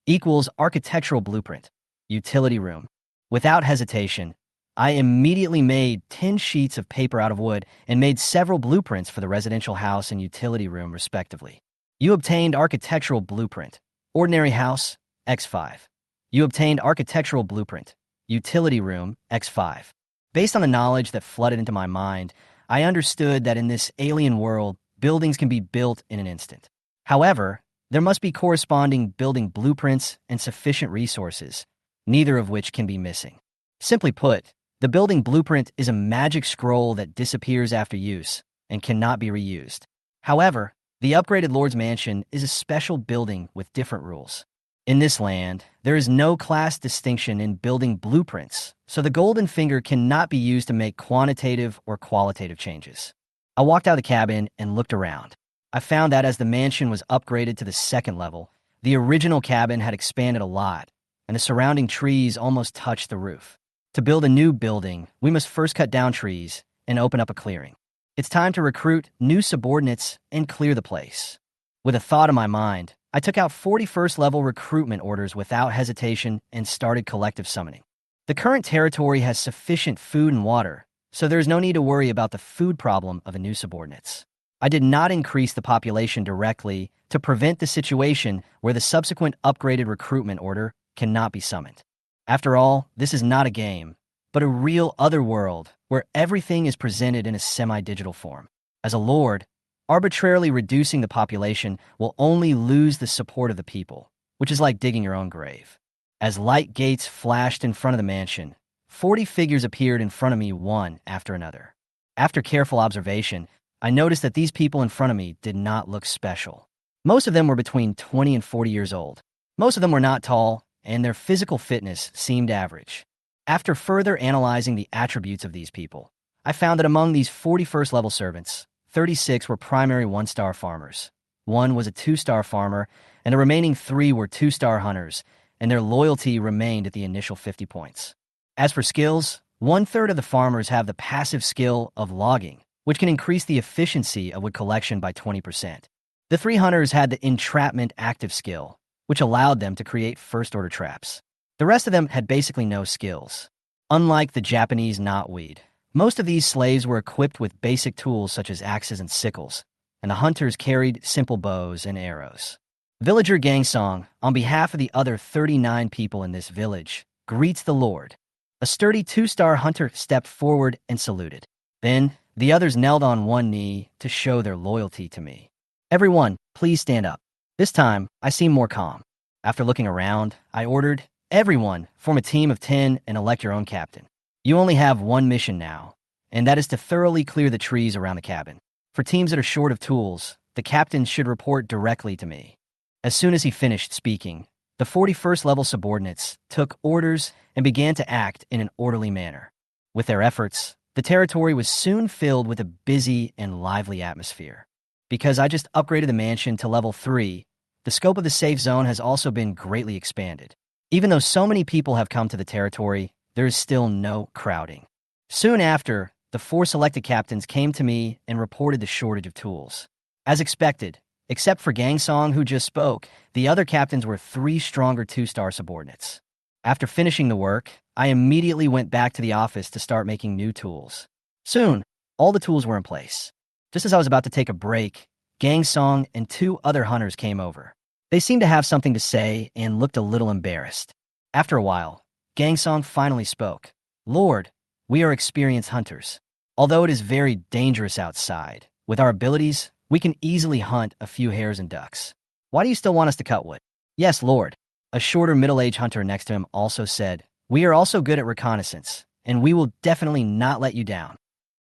equals architectural blueprint, utility room. Without hesitation, I immediately made 10 sheets of paper out of wood and made several blueprints for the residential house and utility room, respectively. You obtained architectural blueprint, ordinary house, X5. You obtained architectural blueprint, utility room, X5. Based on the knowledge that flooded into my mind, I understood that in this alien world, buildings can be built in an instant. However, there must be corresponding building blueprints and sufficient resources, neither of which can be missing. Simply put, the building blueprint is a magic scroll that disappears after use and cannot be reused. However, the upgraded Lord's Mansion is a special building with different rules. In this land, there is no class distinction in building blueprints, so the golden finger cannot be used to make quantitative or qualitative changes. I walked out of the cabin and looked around. I found that as the mansion was upgraded to the 2nd level, the original cabin had expanded a lot, and the surrounding trees almost touched the roof. To build a new building, we must first cut down trees and open up a clearing. It's time to recruit new subordinates and clear the place. With a thought in my mind, I took out 41st level recruitment orders without hesitation and started collective summoning. The current territory has sufficient food and water, so there is no need to worry about the food problem of the new subordinates. I did not increase the population directly to prevent the situation where the subsequent upgraded recruitment order cannot be summoned. After all, this is not a game, but a real other world where everything is presented in a semi-digital form. As a lord, arbitrarily reducing the population will only lose the support of the people, which is like digging your own grave. As light gates flashed in front of the mansion, 40 figures appeared in front of me one after another. After careful observation, I noticed that these people in front of me did not look special. Most of them were between 20 and 40 years old. Most of them were not tall, and their physical fitness seemed average. After further analyzing the attributes of these people, I found that among these 41st level servants, 36 were primary 1-star farmers. One was a 2-star farmer, and the remaining 3 were 2-star hunters, and their loyalty remained at the initial 50 points. As for skills, 1/3 of the farmers have the passive skill of logging, which can increase the efficiency of wood collection by 20%. The 3 hunters had the entrapment active skill, which allowed them to create first-order traps. The rest of them had basically no skills. Unlike the Japanese knotweed, most of these slaves were equipped with basic tools such as axes and sickles, and the hunters carried simple bows and arrows. Villager Gangsong, on behalf of the other 39 people in this village, greets the Lord. A sturdy 2-star hunter stepped forward and saluted. Then, the others knelt on one knee to show their loyalty to me. Everyone, please stand up. This time, I seem more calm. After looking around, I ordered, everyone, form a team of 10 and elect your own captain. You only have one mission now, and that is to thoroughly clear the trees around the cabin. For teams that are short of tools, the captain should report directly to me. As soon as he finished speaking, the 41st level subordinates took orders and began to act in an orderly manner. With their efforts, the territory was soon filled with a busy and lively atmosphere. Because I just upgraded the mansion to level 3, the scope of the safe zone has also been greatly expanded. Even though so many people have come to the territory, there is still no crowding. Soon after, the 4 selected captains came to me and reported the shortage of tools. As expected, except for Gangsong, who just spoke, the other captains were 3 stronger 2-star subordinates. After finishing the work, I immediately went back to the office to start making new tools. Soon, all the tools were in place. Just as I was about to take a break, Gangsong and 2 other hunters came over. They seemed to have something to say and looked a little embarrassed. After a while, Gangsong finally spoke. Lord, we are experienced hunters. Although it is very dangerous outside, with our abilities, we can easily hunt a few hares and ducks. Why do you still want us to cut wood? Yes, Lord. A shorter middle-aged hunter next to him also said, we are also good at reconnaissance, and we will definitely not let you down.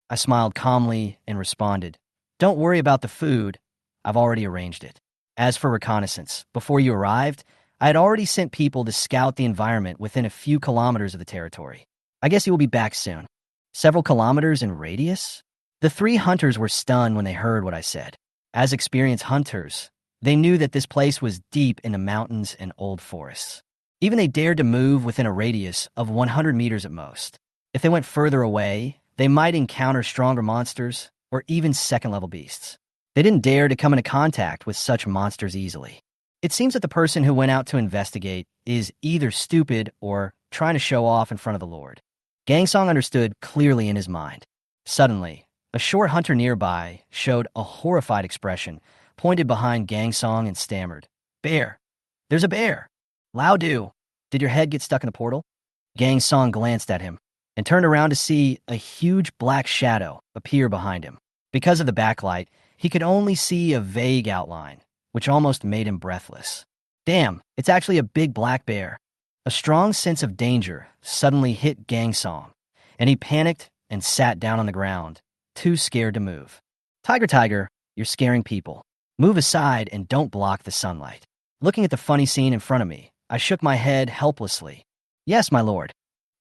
I smiled calmly and responded, don't worry about the food. I've already arranged it. As for reconnaissance, before you arrived, I had already sent people to scout the environment within a few kilometers of the territory. I guess you will be back soon. Several kilometers in radius? The 3 hunters were stunned when they heard what I said. As experienced hunters, they knew that this place was deep in the mountains and old forests. Even they dared to move within a radius of 100 meters at most. If they went further away, they might encounter stronger monsters or even second-level beasts. They didn't dare to come into contact with such monsters easily. It seems that the person who went out to investigate is either stupid or trying to show off in front of the Lord. Gangsong understood clearly in his mind. Suddenly, a short hunter nearby showed a horrified expression, pointed behind Gangsong and stammered, Bear! There's a bear! Lao Du! Did your head get stuck in the portal? Gangsong glanced at him and turned around to see a huge black shadow appear behind him. Because of the backlight, he could only see a vague outline, which almost made him breathless. Damn, it's actually a big black bear. A strong sense of danger suddenly hit Gangsong, and he panicked and sat down on the ground, too scared to move. Tiger, you're scaring people. Move aside and don't block the sunlight. Looking at the funny scene in front of me, I shook my head helplessly. Yes, my lord.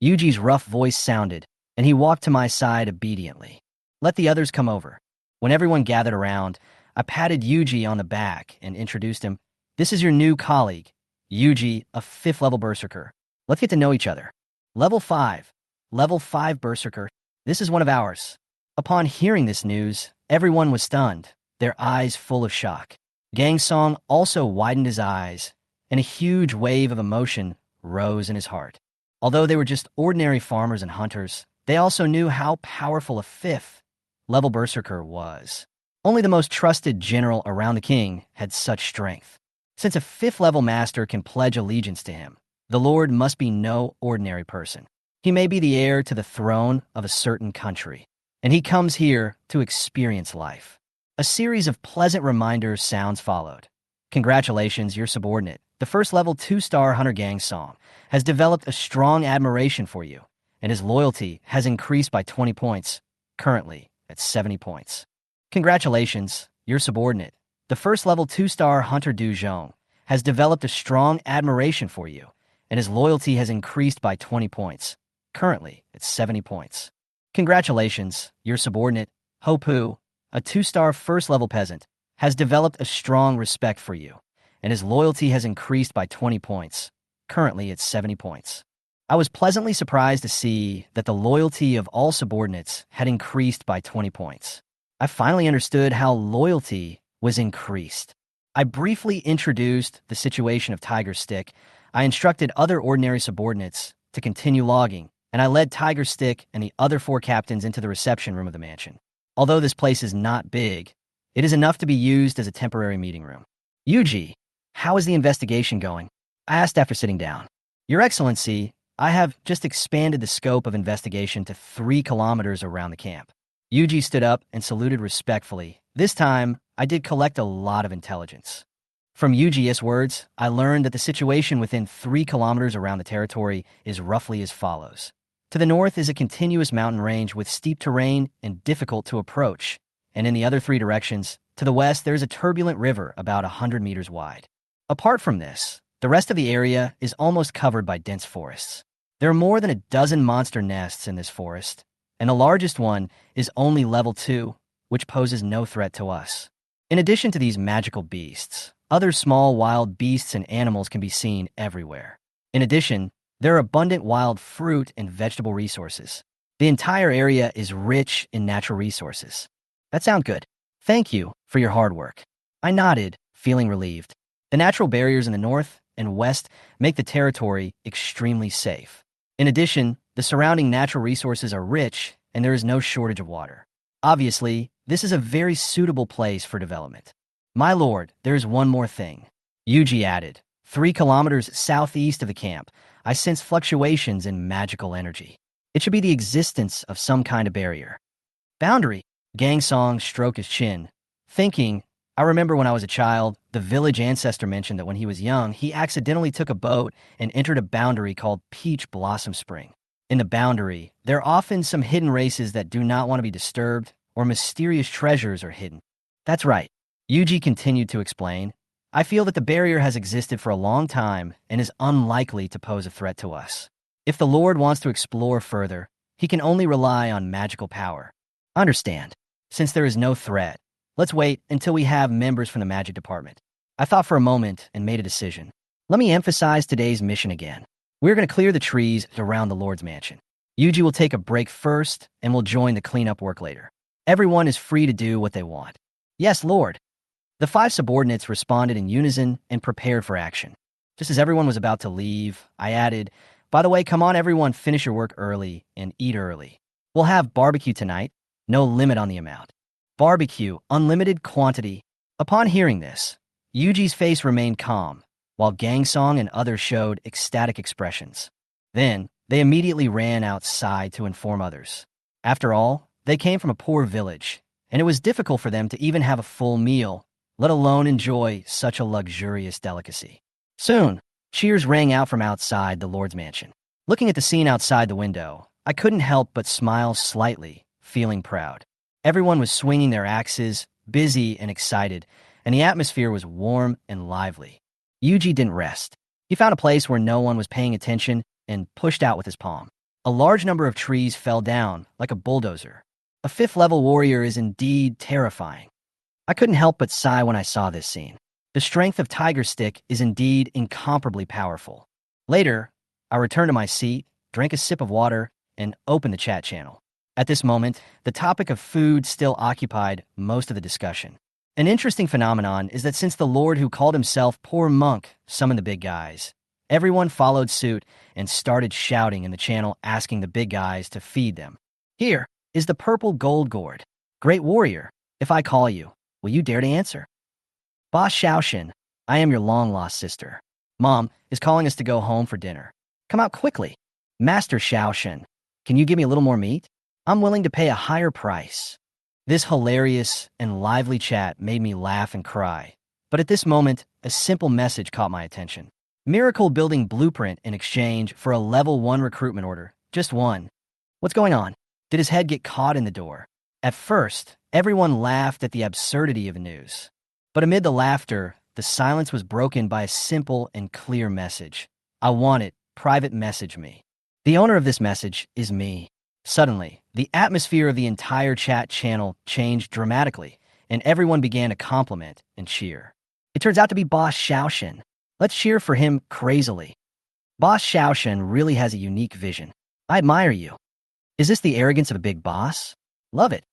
Yuji's rough voice sounded, and he walked to my side obediently. Let the others come over. When everyone gathered around, I patted Yuji on the back and introduced him. This is your new colleague, Yuji, a 5th level berserker. Let's get to know each other. Level 5. Level 5 berserker. This is one of ours. Upon hearing this news, everyone was stunned, their eyes full of shock. Gangsong also widened his eyes, and a huge wave of emotion rose in his heart. Although they were just ordinary farmers and hunters, they also knew how powerful a fifth-level berserker was. Only the most trusted general around the king had such strength. Since a fifth-level master can pledge allegiance to him, the Lord must be no ordinary person. He may be the heir to the throne of a certain country, and he comes here to experience life. A series of pleasant reminder sounds followed. Congratulations, your subordinate, the first-level 2-star Hunter Gang Song, has developed a strong admiration for you, and his loyalty has increased by 20 points, currently at 70 points. Congratulations, your subordinate, the first-level 2-star Hunter Du Zhong, has developed a strong admiration for you, and his loyalty has increased by 20 points, currently at 70 points. Congratulations, your subordinate, Ho Pu, a 2-star first-level peasant, has developed a strong respect for you, and his loyalty has increased by 20 points, currently at 70 points. I was pleasantly surprised to see that the loyalty of all subordinates had increased by 20 points. I finally understood how loyalty was increased. I briefly introduced the situation of Tiger Stick. I instructed other ordinary subordinates to continue logging, and I led Tiger Stick and the other 4 captains into the reception room of the mansion. Although this place is not big, it is enough to be used as a temporary meeting room. Yuji, how is the investigation going? I asked after sitting down. Your Excellency, I have just expanded the scope of investigation to 3 kilometers around the camp. Yuji stood up and saluted respectfully. This time, I did collect a lot of intelligence. From Yuji's words, I learned that the situation within 3 kilometers around the territory is roughly as follows. To the north is a continuous mountain range with steep terrain and difficult to approach, and in the other 3 directions, to the west there is a turbulent river about 100 meters wide. Apart from this, the rest of the area is almost covered by dense forests. There are more than a dozen monster nests in this forest, and the largest one is only level 2, which poses no threat to us. In addition to these magical beasts, other small wild beasts and animals can be seen everywhere. In addition, there are abundant wild fruit and vegetable resources. The entire area is rich in natural resources. That sounds good. Thank you for your hard work. I nodded, feeling relieved. The natural barriers in the north and west make the territory extremely safe. In addition, the surrounding natural resources are rich and there is no shortage of water. Obviously, this is a very suitable place for development. My lord, there is one more thing. Yuji added. 3 kilometers southeast of the camp, I sense fluctuations in magical energy. It should be the existence of some kind of barrier. Boundary. Gang Song stroked his chin, thinking, I remember when I was a child, the village ancestor mentioned that when he was young, he accidentally took a boat and entered a boundary called Peach Blossom Spring. In the boundary, there are often some hidden races that do not want to be disturbed, or mysterious treasures are hidden. That's right. Yuji continued to explain. I feel that the barrier has existed for a long time and is unlikely to pose a threat to us. If the Lord wants to explore further, he can only rely on magical power. Understand. Since there is no threat, let's wait until we have members from the magic department. I thought for a moment and made a decision. Let me emphasize today's mission again. We're going to clear the trees around the Lord's mansion. Yuji will take a break first and will join the cleanup work later. Everyone is free to do what they want. Yes, Lord. The 5 subordinates responded in unison and prepared for action. Just as everyone was about to leave, I added, by the way, come on everyone, finish your work early and eat early. We'll have barbecue tonight, no limit on the amount. Barbecue, unlimited quantity. Upon hearing this, Yuji's face remained calm, while Gang Song and others showed ecstatic expressions. Then, they immediately ran outside to inform others. After all, they came from a poor village, and it was difficult for them to even have a full meal, let alone enjoy such a luxurious delicacy. Soon, cheers rang out from outside the Lord's mansion. Looking at the scene outside the window, I couldn't help but smile slightly, feeling proud. Everyone was swinging their axes, busy and excited, and the atmosphere was warm and lively. Yuji didn't rest. He found a place where no one was paying attention and pushed out with his palm. A large number of trees fell down like a bulldozer. A 5th-level warrior is indeed terrifying. I couldn't help but sigh when I saw this scene. The strength of Tiger Stick is indeed incomparably powerful. Later, I returned to my seat, drank a sip of water, and opened the chat channel. At this moment, the topic of food still occupied most of the discussion. An interesting phenomenon is that since the Lord who called himself Poor Monk summoned the big guys, Everyone followed suit and started shouting in the channel, asking the big guys to feed them. Here is the purple gold gourd. Great warrior, if I call you, will you dare to answer? Boss Xiaoshan, I am your long-lost sister. Mom is calling us to go home for dinner. Come out quickly. Master Xiaoshan, can you give me a little more meat? I'm willing to pay a higher price. This hilarious and lively chat made me laugh and cry. But at this moment, a simple message caught my attention. Miracle building blueprint in exchange for a level 1 recruitment order. Just one. What's going on? Did his head get caught in the door? At first, everyone laughed at the absurdity of the news. But amid the laughter, the silence was broken by a simple and clear message. I want it. Private message me. The owner of this message is me. Suddenly, the atmosphere of the entire chat channel changed dramatically, and everyone began to compliment and cheer. It turns out to be Boss Xiaoshan. Let's cheer for him crazily. Boss Xiaoshan really has a unique vision. I admire you. Is this the arrogance of a big boss? Love it.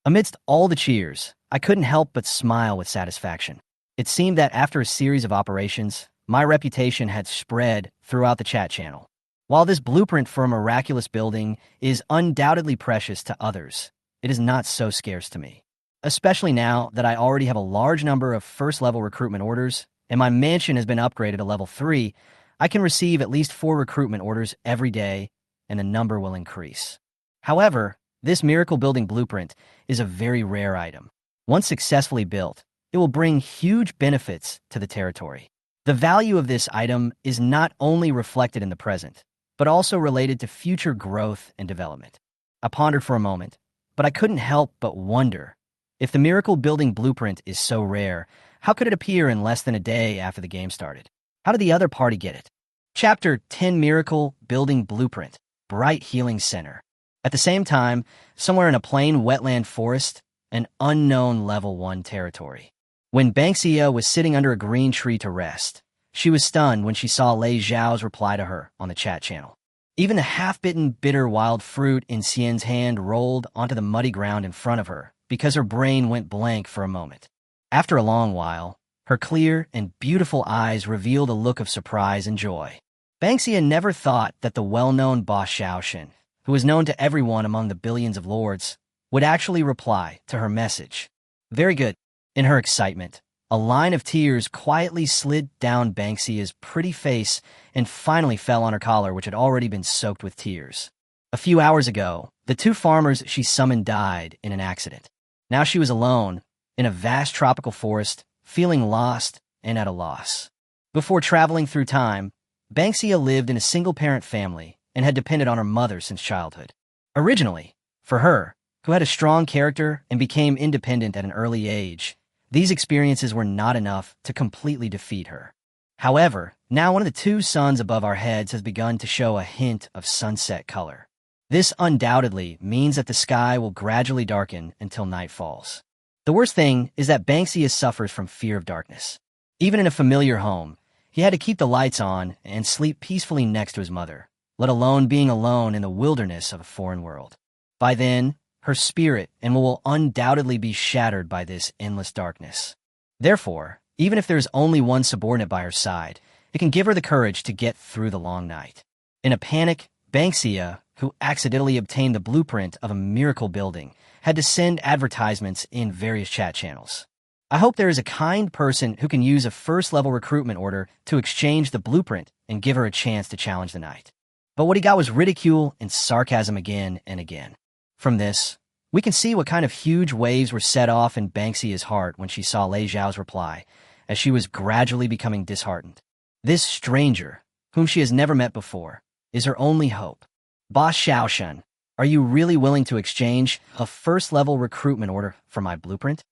Amidst all the cheers, I couldn't help but smile with satisfaction. It seemed that after a series of operations, my reputation had spread throughout the chat channel. While this blueprint for a miraculous building is undoubtedly precious to others, it is not so scarce to me. Especially now that I already have a large number of first-level recruitment orders, and my mansion has been upgraded to level 3, I can receive at least 4 recruitment orders every day, and the number will increase. However, this miracle building blueprint is a very rare item. Once successfully built, it will bring huge benefits to the territory. The value of this item is not only reflected in the present, but also related to future growth and development. I pondered for a moment, but I couldn't help but wonder, if the miracle building blueprint is so rare, how could it appear in less than a day after the game started? How did the other party get it? Chapter 10 Miracle Building Blueprint, Bright Healing Center. At the same time, somewhere in a plain wetland forest, an unknown level 1 territory. When Banksia was sitting under a green tree to rest, she was stunned when she saw Lei Xiao's reply to her on the chat channel. Even the half-bitten bitter wild fruit in Xian's hand rolled onto the muddy ground in front of her because her brain went blank for a moment. After a long while, her clear and beautiful eyes revealed a look of surprise and joy. Banksia never thought that the well-known Boss Xiaoshan, who was known to everyone among the billions of lords, would actually reply to her message. Very good. In her excitement, a line of tears quietly slid down Banksia's pretty face and finally fell on her collar, which had already been soaked with tears. A few hours ago, the 2 farmers she summoned died in an accident. Now she was alone, in a vast tropical forest, feeling lost and at a loss. Before traveling through time, Banksia lived in a single-parent family and had depended on her mother since childhood. Originally, for her, who had a strong character and became independent at an early age, these experiences were not enough to completely defeat her. However, now one of the 2 suns above our heads has begun to show a hint of sunset color. This undoubtedly means that the sky will gradually darken until night falls. The worst thing is that Banksia suffers from fear of darkness. Even in a familiar home, he had to keep the lights on and sleep peacefully next to his mother, let alone being alone in the wilderness of a foreign world. By then, her spirit and will undoubtedly be shattered by this endless darkness. Therefore, even if there's only one subordinate by her side, it can give her the courage to get through the long night. In a panic, Banksia, who accidentally obtained the blueprint of a miracle building, had to send advertisements in various chat channels. I hope there is a kind person who can use a first-level recruitment order to exchange the blueprint and give her a chance to challenge the knight. But what he got was ridicule and sarcasm again and again. From this, we can see what kind of huge waves were set off in Banksia's heart when she saw Lei Xiao's reply, as she was gradually becoming disheartened. This stranger, whom she has never met before, is her only hope. Boss Xiaoshan, are you really willing to exchange a first-level recruitment order for my blueprint?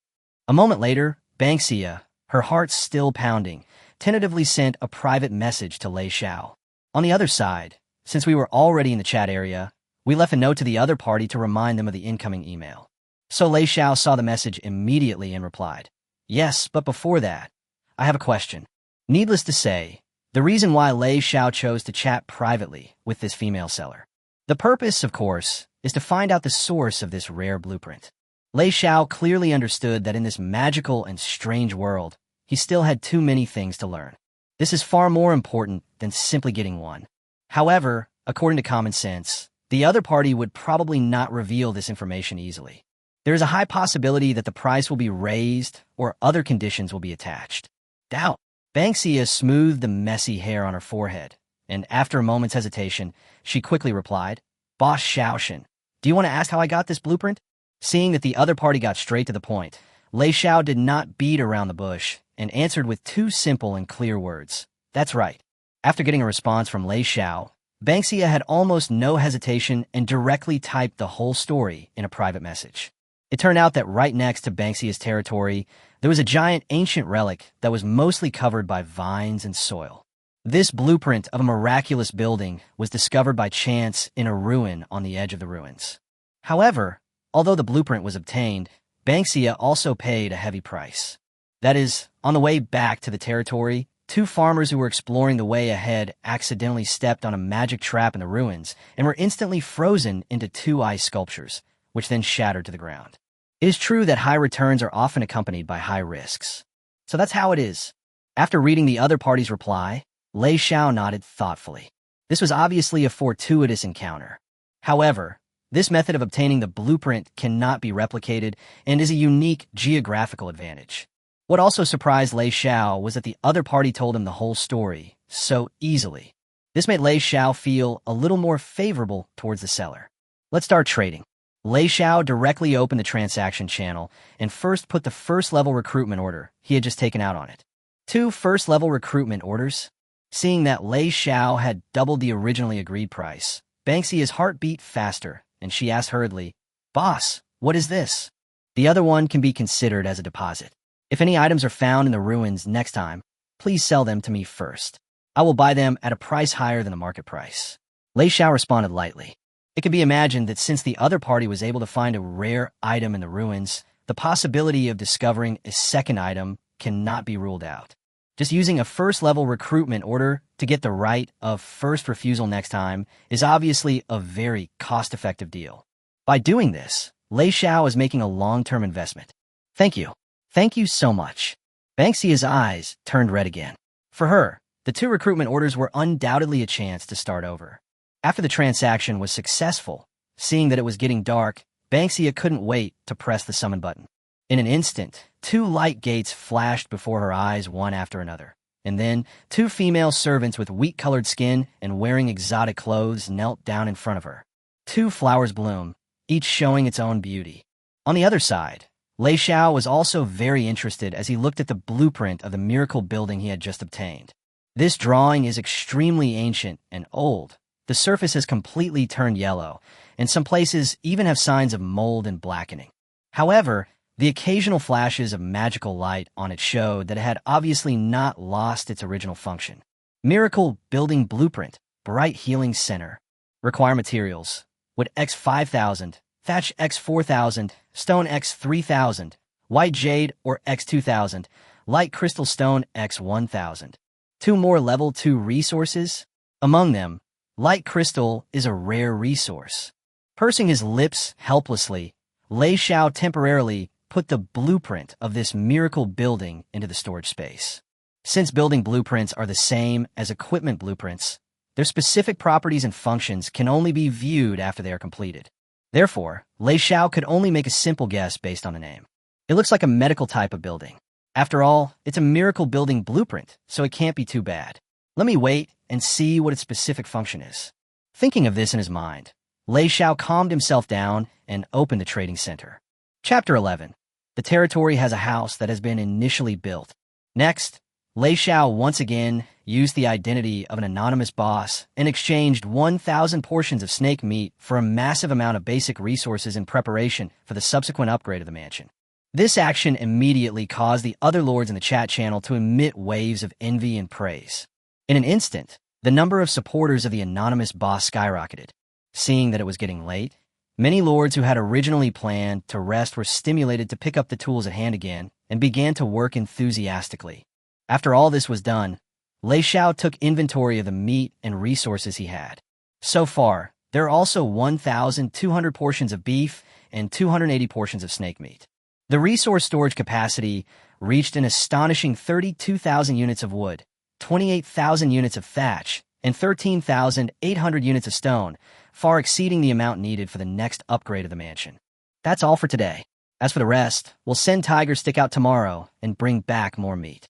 A moment later, Banksia, her heart still pounding, tentatively sent a private message to Lei Xiao. On the other side, since we were already in the chat area, we left a note to the other party to remind them of the incoming email. So Lei Xiao saw the message immediately and replied, "Yes, but before that, I have a question." Needless to say, the reason why Lei Xiao chose to chat privately with this female seller. The purpose, of course, is to find out the source of this rare blueprint. Lei Xiao clearly understood that in this magical and strange world, he still had too many things to learn. This is far more important than simply getting one. However, according to common sense, the other party would probably not reveal this information easily. There is a high possibility that the price will be raised or other conditions will be attached. Doubt. Banksia smoothed the messy hair on her forehead, and after a moment's hesitation, she quickly replied, Boss Xiaoshan, do you want to ask how I got this blueprint? Seeing that the other party got straight to the point, Lei Xiao did not beat around the bush and answered with two simple and clear words. That's right. After getting a response from Lei Xiao, Banksia had almost no hesitation and directly typed the whole story in a private message. It turned out that right next to Banksia's territory, there was a giant ancient relic that was mostly covered by vines and soil. This blueprint of a miraculous building was discovered by chance in a ruin on the edge of the ruins. However, although the blueprint was obtained, Banksia also paid a heavy price. That is, on the way back to the territory, two farmers who were exploring the way ahead accidentally stepped on a magic trap in the ruins and were instantly frozen into two ice sculptures, which then shattered to the ground. It is true that high returns are often accompanied by high risks. So that's how it is. After reading the other party's reply, Lei Xiao nodded thoughtfully. This was obviously a fortuitous encounter. However, this method of obtaining the blueprint cannot be replicated and is a unique geographical advantage. What also surprised Lei Xiao was that the other party told him the whole story so easily. This made Lei Xiao feel a little more favorable towards the seller. Let's start trading. Lei Xiao directly opened the transaction channel and first put the first-level recruitment order he had just taken out on it. 2 first-level recruitment orders? Seeing that Lei Xiao had doubled the originally agreed price, Banksia's heart beat faster, and she asked hurriedly, Boss, what is this? The other one can be considered as a deposit. If any items are found in the ruins next time, please sell them to me first. I will buy them at a price higher than the market price. Lei Xiao responded lightly. It can be imagined that since the other party was able to find a rare item in the ruins, the possibility of discovering a second item cannot be ruled out. Just using a first-level recruitment order to get the right of first refusal next time is obviously a very cost-effective deal. By doing this, Lei Xiao is making a long-term investment. Thank you. Thank you so much. Banksia's eyes turned red again. For her, the 2 recruitment orders were undoubtedly a chance to start over. After the transaction was successful, seeing that it was getting dark, Banksia couldn't wait to press the summon button. In an instant, 2 light gates flashed before her eyes one after another, and then 2 female servants with wheat-colored skin and wearing exotic clothes knelt down in front of her. 2 flowers bloomed, each showing its own beauty. On the other side, Lei Xiao was also very interested as he looked at the blueprint of the miracle building he had just obtained. This drawing is extremely ancient and old. The surface has completely turned yellow, and some places even have signs of mold and blackening. However, the occasional flashes of magical light on it showed that it had obviously not lost its original function. Miracle Building Blueprint, Bright Healing Center. Require materials. Wood X 5,000, Thatch X 4,000, Stone X 3,000, White Jade or X 2,000, Light Crystal Stone X 1,000. 2 more level 2 resources. Among them, Light Crystal is a rare resource. Pursing his lips helplessly, Lei Xiao temporarily put the blueprint of this miracle building into the storage space. Since building blueprints are the same as equipment blueprints, their specific properties and functions can only be viewed after they are completed. Therefore, Lei Xiao could only make a simple guess based on the name. It looks like a medical type of building. After all, it's a miracle building blueprint, so it can't be too bad. Let me wait and see what its specific function is. Thinking of this in his mind, Lei Xiao calmed himself down and opened the trading center. Chapter 11. The territory has a house that has been initially built. Next, Lei Xiao once again used the identity of an anonymous boss and exchanged 1,000 portions of snake meat for a massive amount of basic resources in preparation for the subsequent upgrade of the mansion. This action immediately caused the other lords in the chat channel to emit waves of envy and praise. In an instant, the number of supporters of the anonymous boss skyrocketed. Seeing that it was getting late, many lords who had originally planned to rest were stimulated to pick up the tools at hand again and began to work enthusiastically. After all this was done, Lei Xiao took inventory of the meat and resources he had. So far, there are also 1,200 portions of beef and 280 portions of snake meat. The resource storage capacity reached an astonishing 32,000 units of wood, 28,000 units of thatch and 13,800 units of stone, far exceeding the amount needed for the next upgrade of the mansion. That's all for today. As for the rest, we'll send Tiger Stick out tomorrow and bring back more meat.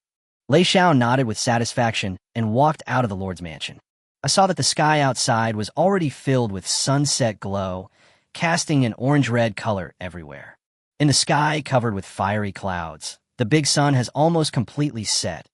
Lei Xiao nodded with satisfaction and walked out of the Lord's mansion. I saw that the sky outside was already filled with sunset glow, casting an orange-red color everywhere. In the sky covered with fiery clouds, the big sun has almost completely set,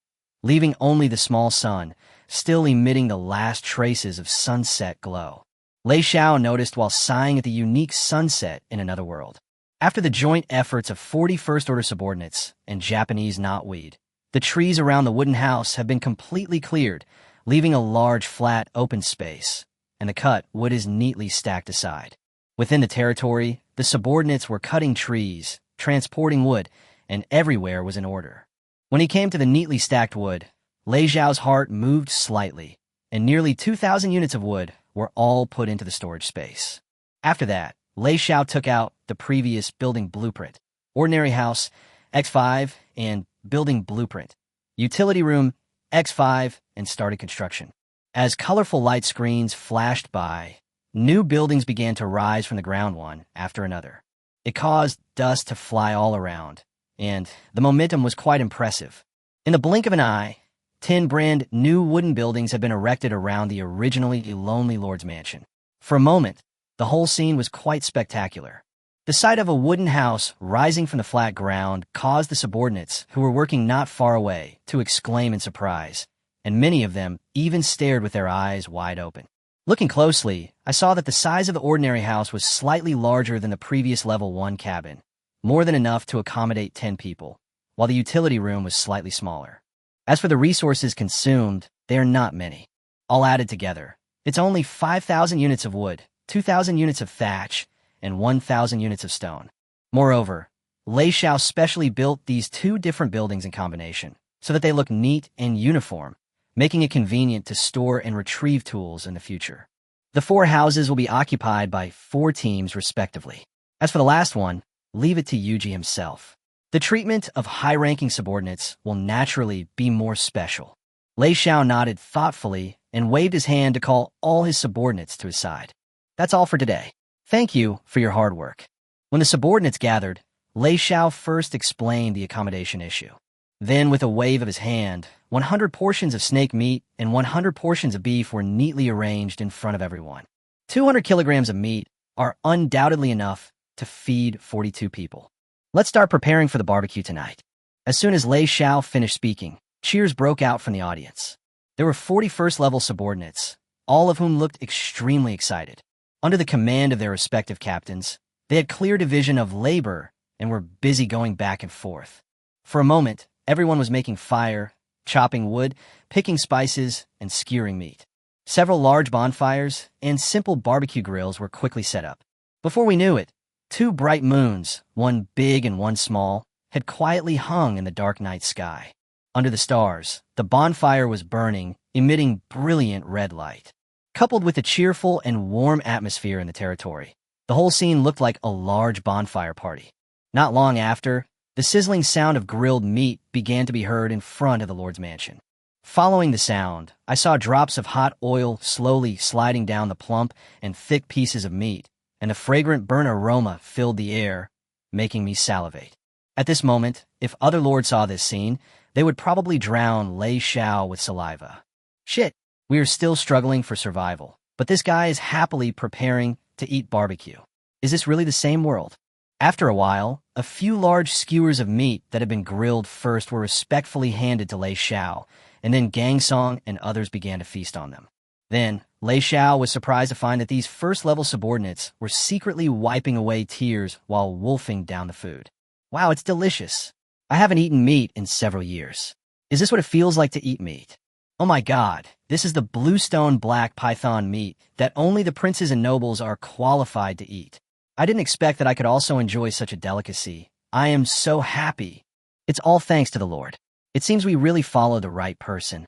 leaving only the small sun, still emitting the last traces of sunset glow. Lei Xiao noticed while sighing at the unique sunset in another world. After the joint efforts of 40 first-order subordinates and Japanese knotweed, the trees around the wooden house have been completely cleared, leaving a large, flat, open space, and the cut wood is neatly stacked aside. Within the territory, the subordinates were cutting trees, transporting wood, and everywhere was in order. When he came to the neatly stacked wood, Lei Xiao's heart moved slightly, and nearly 2,000 units of wood were all put into the storage space. After that, Lei Xiao took out the previous building blueprint, ordinary house X5 and building blueprint, utility room X5, and started construction. As colorful light screens flashed by, new buildings began to rise from the ground one after another. It caused dust to fly all around, and the momentum was quite impressive. In the blink of an eye, 10 brand new wooden buildings had been erected around the originally lonely Lord's mansion. For a moment, the whole scene was quite spectacular. The sight of a wooden house rising from the flat ground caused the subordinates, who were working not far away, to exclaim in surprise, and many of them even stared with their eyes wide open. Looking closely, I saw that the size of the ordinary house was slightly larger than the previous level 1 cabin, more than enough to accommodate 10 people, while the utility room was slightly smaller. As for the resources consumed, they are not many. All added together, it's only 5,000 units of wood, 2,000 units of thatch, and 1,000 units of stone. Moreover, Lei Xiao specially built these 2 different buildings in combination, so that they look neat and uniform, making it convenient to store and retrieve tools in the future. The 4 houses will be occupied by 4 teams respectively. As for the last one, leave it to Yuji himself. The treatment of high-ranking subordinates will naturally be more special. Lei Xiao nodded thoughtfully and waved his hand to call all his subordinates to his side. That's all for today. Thank you for your hard work. When the subordinates gathered, Lei Xiao first explained the accommodation issue. Then, with a wave of his hand, 100 portions of snake meat and 100 portions of beef were neatly arranged in front of everyone. 200 kilograms of meat are undoubtedly enough to feed 42 people. Let's start preparing for the barbecue tonight. As soon as Lei Xiao finished speaking, cheers broke out from the audience. There were 40 first-level subordinates, all of whom looked extremely excited. Under the command of their respective captains, they had clear division of labor and were busy going back and forth. For a moment, everyone was making fire, chopping wood, picking spices, and skewering meat. Several large bonfires and simple barbecue grills were quickly set up. Before we knew it, 2 bright moons, one big and one small, had quietly hung in the dark night sky. Under the stars, the bonfire was burning, emitting brilliant red light. Coupled with the cheerful and warm atmosphere in the territory, the whole scene looked like a large bonfire party. Not long after, the sizzling sound of grilled meat began to be heard in front of the Lord's mansion. Following the sound, I saw drops of hot oil slowly sliding down the plump and thick pieces of meat, and a fragrant burnt aroma filled the air, making me salivate. At this moment, if other lords saw this scene, they would probably drown Lei Xiao with saliva. Shit, we are still struggling for survival, but this guy is happily preparing to eat barbecue. Is this really the same world? After a while, a few large skewers of meat that had been grilled first were respectfully handed to Lei Xiao, and then Gang Song and others began to feast on them. Then, Lei Xiao was surprised to find that these first-level subordinates were secretly wiping away tears while wolfing down the food. Wow, it's delicious. I haven't eaten meat in several years. Is this what it feels like to eat meat? Oh my god, this is the bluestone black python meat that only the princes and nobles are qualified to eat. I didn't expect that I could also enjoy such a delicacy. I am so happy. It's all thanks to the Lord. It seems we really followed the right person.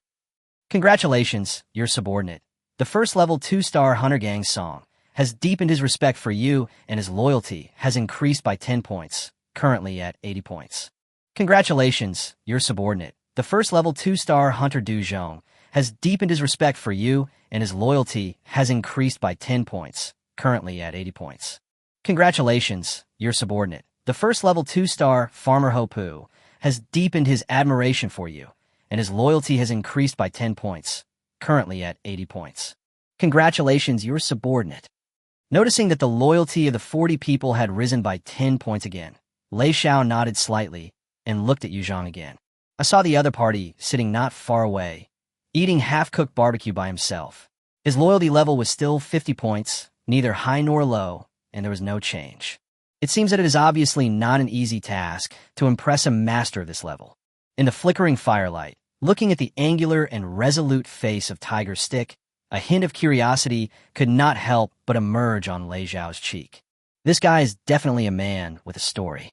Congratulations, your subordinate. The first-level 2-star Hunter Gang Song has deepened his respect for you, and his loyalty has increased by 10 points, currently at 80 points. Congratulations, your subordinate. the first level 2-star hunter Du Zhong has deepened his respect for you, and his loyalty has increased by 10 points, currently at 80 points. Congratulations, your subordinate. The first level 2-star farmer Hopu has deepened his admiration for you, and his loyalty has increased by 10 points, currently at 80 points. Congratulations, your subordinate. Noticing that the loyalty of the 40 people had risen by 10 points again, Lei Xiao nodded slightly and looked at Yu Zhang again. I saw the other party sitting not far away, eating half-cooked barbecue by himself. His loyalty level was still 50 points, neither high nor low, and there was no change. It seems that it is obviously not an easy task to impress a master of this level. In the flickering firelight, looking at the angular and resolute face of Tiger Stick, a hint of curiosity could not help but emerge on Lei Xiao's cheek. This guy is definitely a man with a story.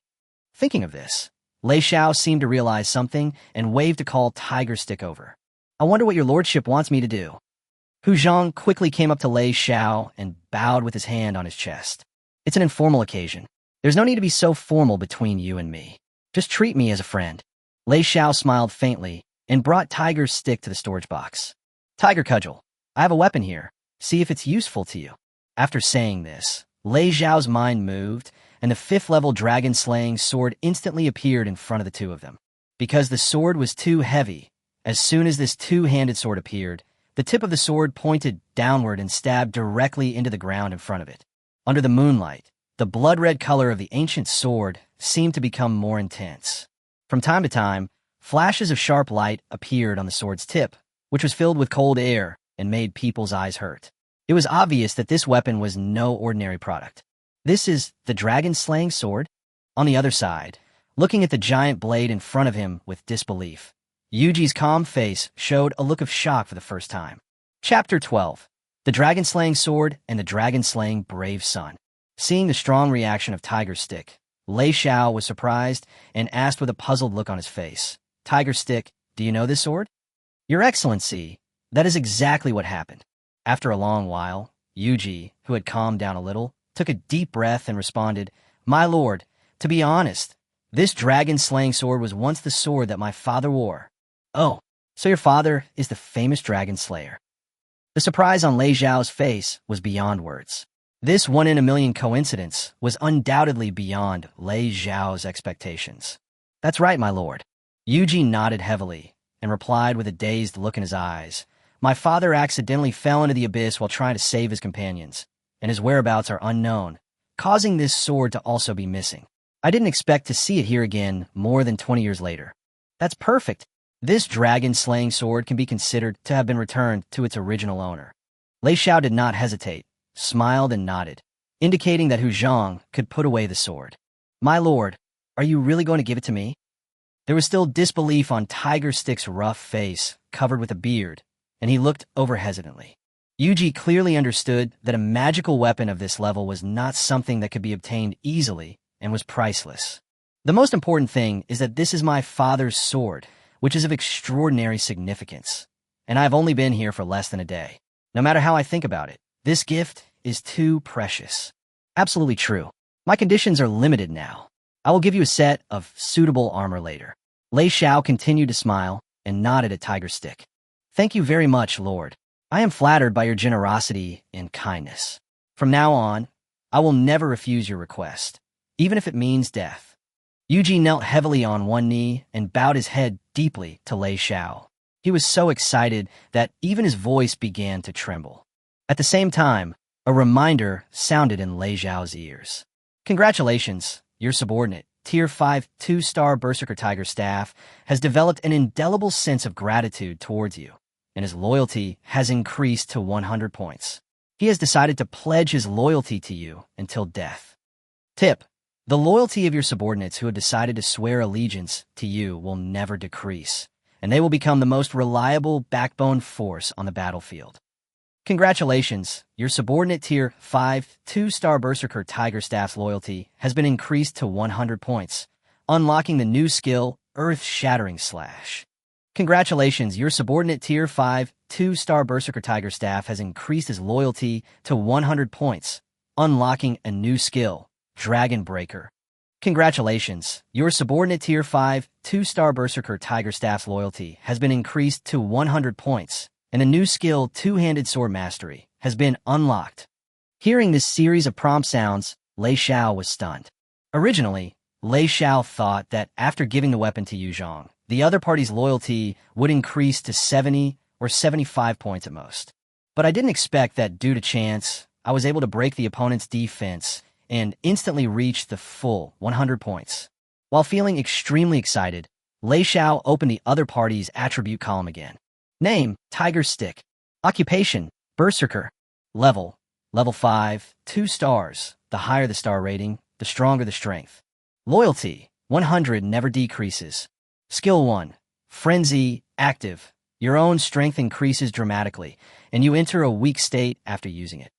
Thinking of this, Lei Xiao seemed to realize something and waved to call Tiger Stick over. I wonder what your lordship wants me to do. Hu Zhang quickly came up to Lei Xiao and bowed with his hand on his chest. It's an informal occasion. There's no need to be so formal between you and me. Just treat me as a friend. Lei Xiao smiled faintly and brought Tiger's Stick to the storage box. Tiger Cudgel, I have a weapon here. See if it's useful to you. After saying this, Lei Xiao's mind moved, and the 5th-level dragon-slaying sword instantly appeared in front of the two of them. Because the sword was too heavy, as soon as this two-handed sword appeared, the tip of the sword pointed downward and stabbed directly into the ground in front of it. Under the moonlight, the blood-red color of the ancient sword seemed to become more intense. From time to time, flashes of sharp light appeared on the sword's tip, which was filled with cold air and made people's eyes hurt. It was obvious that this weapon was no ordinary product. This is the dragon-slaying sword? On the other side, looking at the giant blade in front of him with disbelief, Yuji's calm face showed a look of shock for the first time. Chapter 12. The Dragon-Slaying Sword and the Dragon-Slaying Brave Son. Seeing the strong reaction of Tiger Stick, Lei Xiao was surprised and asked with a puzzled look on his face, Tiger Stick, do you know this sword? Your Excellency, that is exactly what happened. After a long while, Yuji, who had calmed down a little, took a deep breath and responded, My lord, to be honest, this dragon-slaying sword was once the sword that my father wore. Oh, so your father is the famous dragon slayer. The surprise on Lei Xiao's face was beyond words. This one-in-a-million coincidence was undoubtedly beyond Lei Xiao's expectations. That's right, my lord. Yuji nodded heavily and replied with a dazed look in his eyes. My father accidentally fell into the abyss while trying to save his companions, and his whereabouts are unknown, causing this sword to also be missing. I didn't expect to see it here again more than 20 years later. That's perfect. This dragon-slaying sword can be considered to have been returned to its original owner. Lei Xiao did not hesitate, smiled and nodded, indicating that Hu Zhang could put away the sword. My lord, are you really going to give it to me? There was still disbelief on Tiger Stick's rough face, covered with a beard, and he looked over hesitantly. Yuji clearly understood that a magical weapon of this level was not something that could be obtained easily and was priceless. The most important thing is that this is my father's sword, which is of extraordinary significance, and I've only been here for less than a day. No matter how I think about it, this gift is too precious. Absolutely true. My conditions are limited now. I will give you a set of suitable armor later. Lei Xiao continued to smile and nodded at Tiger Stick. Thank you very much, Lord. I am flattered by your generosity and kindness. From now on, I will never refuse your request, even if it means death. Yuji knelt heavily on one knee and bowed his head deeply to Lei Xiao. He was so excited that even his voice began to tremble. At the same time, a reminder sounded in Lei Xiao's ears. Congratulations, your subordinate, Tier 5 2-star Berserker Tiger Staff, has developed an indelible sense of gratitude towards you, and his loyalty has increased to 100 points. He has decided to pledge his loyalty to you until death. Tip: the loyalty of your subordinates who have decided to swear allegiance to you will never decrease, and they will become the most reliable backbone force on the battlefield. Congratulations, your subordinate Tier 5 2-star Berserker Tiger Staff's loyalty has been increased to 100 points, unlocking the new skill Earth-Shattering Slash. Congratulations, your subordinate Tier 5 2-star Berserker Tiger Staff has increased his loyalty to 100 points, unlocking a new skill, Dragon Breaker. Congratulations, your subordinate Tier 5 2-star Berserker Tiger Staff's loyalty has been increased to 100 points, and a new skill, Two-Handed Sword Mastery, has been unlocked. Hearing this series of prompt sounds, Lei Xiao was stunned. Originally, Lei Xiao thought that after giving the weapon to Yu Zhang, the other party's loyalty would increase to 70 or 75 points at most. But I didn't expect that due to chance, I was able to break the opponent's defense and instantly reach the full 100 points. While feeling extremely excited, Lei Xiao opened the other party's attribute column again. Name, Tiger Stick. Occupation, Berserker. Level 5, 2 stars. The higher the star rating, the stronger the strength. Loyalty, 100 never decreases. Skill 1, Frenzy, active. Your own strength increases dramatically, and you enter a weak state after using it.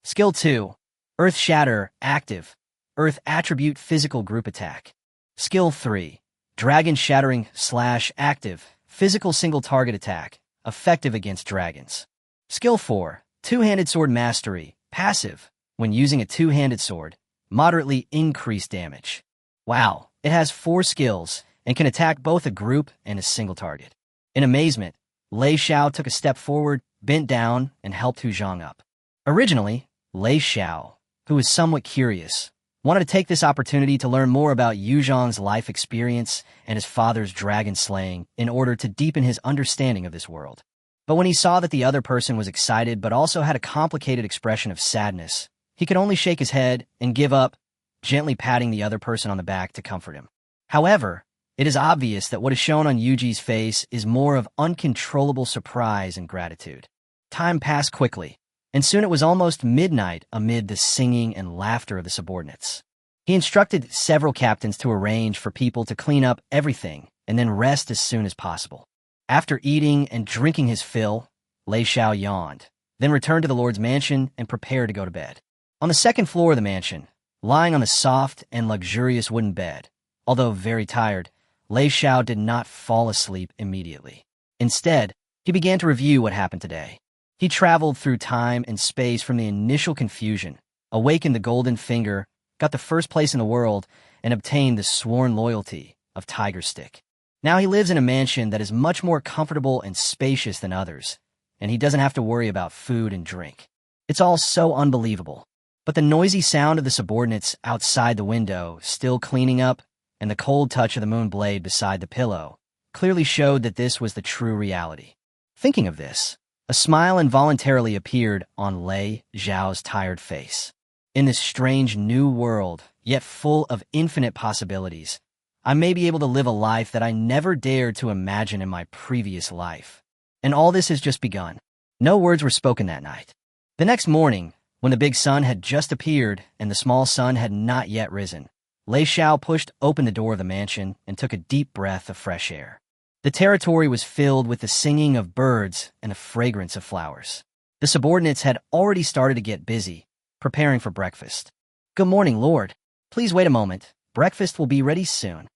Skill 2, Earth Shatter, active. Earth attribute physical group attack. Skill 3, Dragon Shattering / active. Physical single target attack, effective against dragons. Skill 4, Two-Handed Sword Mastery, passive. When using a two-handed sword, moderately increased damage. Wow, it has 4 skills and can attack both a group and a single target. In amazement, Lei Xiao took a step forward, bent down, and helped Hu Zhang up. Originally, Lei Xiao, who was somewhat curious, wanted to take this opportunity to learn more about Yu Zhang's life experience and his father's dragon slaying in order to deepen his understanding of this world. But when he saw that the other person was excited but also had a complicated expression of sadness, he could only shake his head and give up, gently patting the other person on the back to comfort him. However, it is obvious that what is shown on Yuji's face is more of uncontrollable surprise and gratitude. Time passed quickly, and soon it was almost midnight amid the singing and laughter of the subordinates. He instructed several captains to arrange for people to clean up everything and then rest as soon as possible. After eating and drinking his fill, Lei Xiao yawned, then returned to the Lord's mansion and prepared to go to bed. On the second floor of the mansion, lying on the soft and luxurious wooden bed, although very tired, Lei Xiao did not fall asleep immediately. Instead, he began to review what happened today. He traveled through time and space from the initial confusion, awakened the Golden Finger, got the first place in the world, and obtained the sworn loyalty of Tiger Stick. Now he lives in a mansion that is much more comfortable and spacious than others, and he doesn't have to worry about food and drink. It's all so unbelievable. But the noisy sound of the subordinates outside the window, still cleaning up, and the cold touch of the moon blade beside the pillow, clearly showed that this was the true reality. Thinking of this, a smile involuntarily appeared on Lei Xiao's tired face. In this strange new world, yet full of infinite possibilities, I may be able to live a life that I never dared to imagine in my previous life. And all this has just begun. No words were spoken that night. The next morning, when the big sun had just appeared and the small sun had not yet risen, Lei Xiao pushed open the door of the mansion and took a deep breath of fresh air. The territory was filled with the singing of birds and the fragrance of flowers. The subordinates had already started to get busy, preparing for breakfast. "Good morning, Lord. Please wait a moment. Breakfast will be ready soon."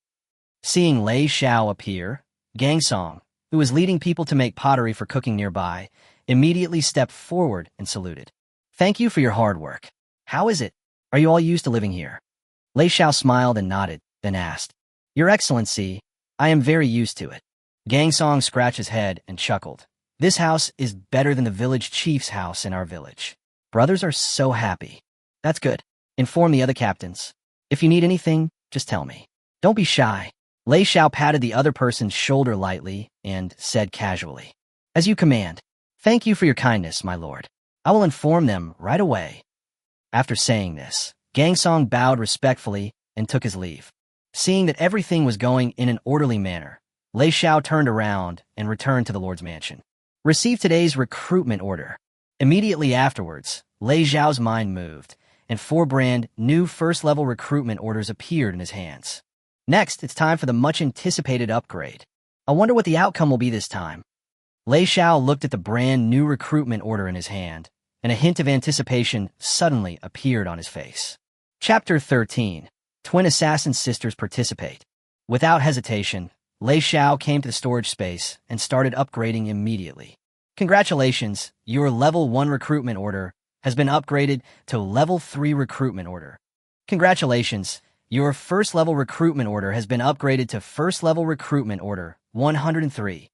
Seeing Lei Xiao appear, Gangsong, who was leading people to make pottery for cooking nearby, immediately stepped forward and saluted. "Thank you for your hard work. How is it? Are you all used to living here?" Lei Xiao smiled and nodded, then asked, "Your Excellency, I am very used to it." Gangsong scratched his head and chuckled. "This house is better than the village chief's house in our village. Brothers are so happy." "That's good. Inform the other captains. If you need anything, just tell me. Don't be shy." Lei Xiao patted the other person's shoulder lightly and said casually, "As you command. Thank you for your kindness, my lord. I will inform them right away." After saying this, Gangsong bowed respectfully and took his leave. Seeing that everything was going in an orderly manner, Lei Xiao turned around and returned to the Lord's mansion. Receive today's recruitment order. Immediately afterwards, Lei Xiao's mind moved, and 4 brand new first-level recruitment orders appeared in his hands. Next, it's time for the much-anticipated upgrade. I wonder what the outcome will be this time. Lei Xiao looked at the brand new recruitment order in his hand, and a hint of anticipation suddenly appeared on his face. Chapter 13. Twin Assassin Sisters Participate. Without hesitation, Lei Xiao came to the storage space and started upgrading immediately. Congratulations, your level 1 recruitment order has been upgraded to level 3 recruitment order. Congratulations, Your first-level recruitment order has been upgraded to first-level recruitment order 103.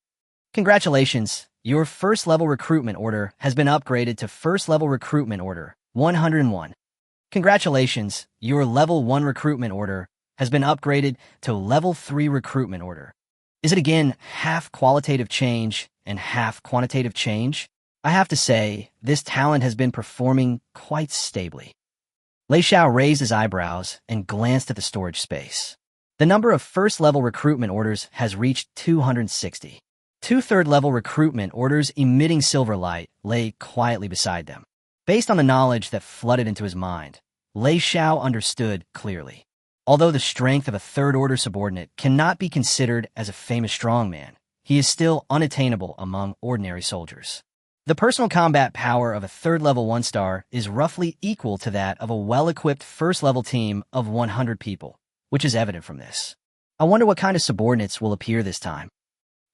Congratulations, your first-level recruitment order has been upgraded to first-level recruitment order 101. Congratulations, your level 1 recruitment order has been upgraded to level 3 recruitment order. Is it again half qualitative change and half quantitative change? I have to say, this talent has been performing quite stably. Lei Xiao raised his eyebrows and glanced at the storage space. The number of first-level recruitment orders has reached 260. Two third-level recruitment orders emitting silver light lay quietly beside them. Based on the knowledge that flooded into his mind, Lei Xiao understood clearly. Although the strength of a third-order subordinate cannot be considered as a famous strongman, he is still unattainable among ordinary soldiers. The personal combat power of a third-level 1-star is roughly equal to that of a well-equipped first-level team of 100 people, which is evident from this. I wonder what kind of subordinates will appear this time.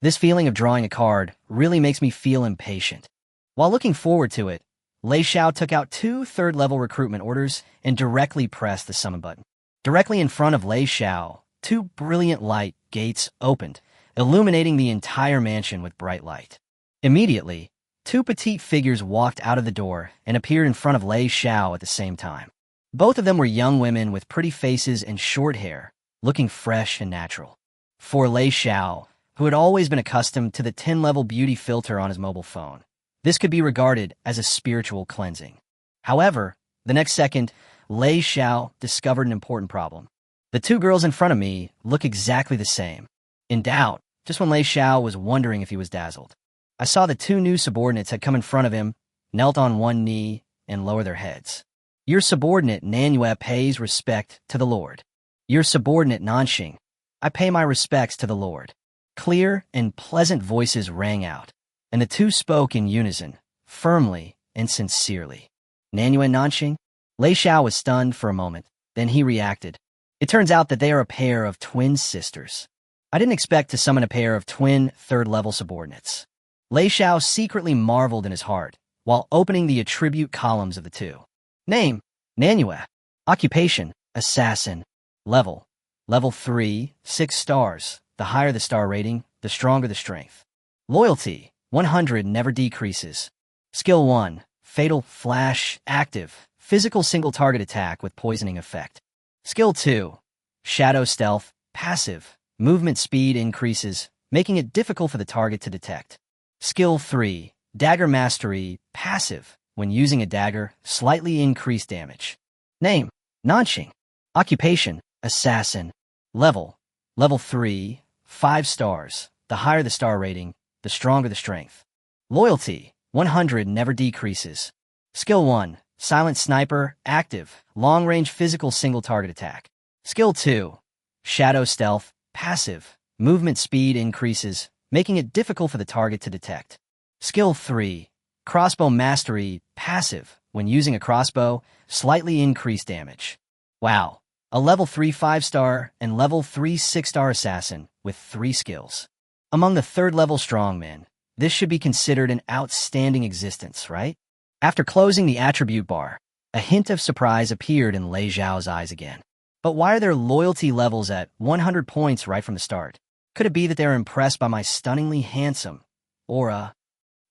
This feeling of drawing a card really makes me feel impatient. While looking forward to it, Lei Xiao took out two third-level recruitment orders and directly pressed the summon button. Directly in front of Lei Xiao, two brilliant light gates opened, illuminating the entire mansion with bright light. Immediately, two petite figures walked out of the door and appeared in front of Lei Xiao at the same time. Both of them were young women with pretty faces and short hair, looking fresh and natural. For Lei Xiao, who had always been accustomed to the 10-level beauty filter on his mobile phone, this could be regarded as a spiritual cleansing. However, the next second, Lei Xiao discovered an important problem. The two girls in front of me look exactly the same. In doubt, just when Lei Xiao was wondering if he was dazzled, I saw the two new subordinates had come in front of him, knelt on one knee, and lower their heads. Your subordinate Manhwa pays respect to the Lord. Your subordinate Nanxing, I pay my respects to the Lord. Clear and pleasant voices rang out, and the two spoke in unison, firmly and sincerely. Nanhwa and Nanxing? Lei Xiao was stunned for a moment, then he reacted. It turns out that they are a pair of twin sisters. I didn't expect to summon a pair of twin third-level subordinates. Lei Xiao secretly marveled in his heart, while opening the attribute columns of the two. Name, Nanhwa. Occupation, assassin. Level, level 3, 6 stars. The higher the star rating, the stronger the strength. Loyalty, 100 never decreases. Skill 1, fatal flash, active. Physical single target attack with poisoning effect. Skill 2, shadow stealth, passive. Movement speed increases, making it difficult for the target to detect. Skill 3, dagger mastery, passive. When using a dagger, slightly increased damage. Name, Nanxing. Occupation, assassin. Level, level 3, 5 stars. The higher the star rating, the stronger the strength. Loyalty, 100 never decreases. Skill 1, silent sniper, active. Long-range physical single target attack. Skill 2, shadow stealth, passive. Movement speed increases, making it difficult for the target to detect. Skill 3, crossbow mastery, passive. When using a crossbow, slightly increased damage. Wow, a level 3 5-star and level 3 6-star assassin with 3 skills. Among the third-level strongmen, this should be considered an outstanding existence, right? After closing the attribute bar, a hint of surprise appeared in Lei Xiao's eyes again. But why are their loyalty levels at 100 points right from the start? Could it be that they're impressed by my stunningly handsome aura?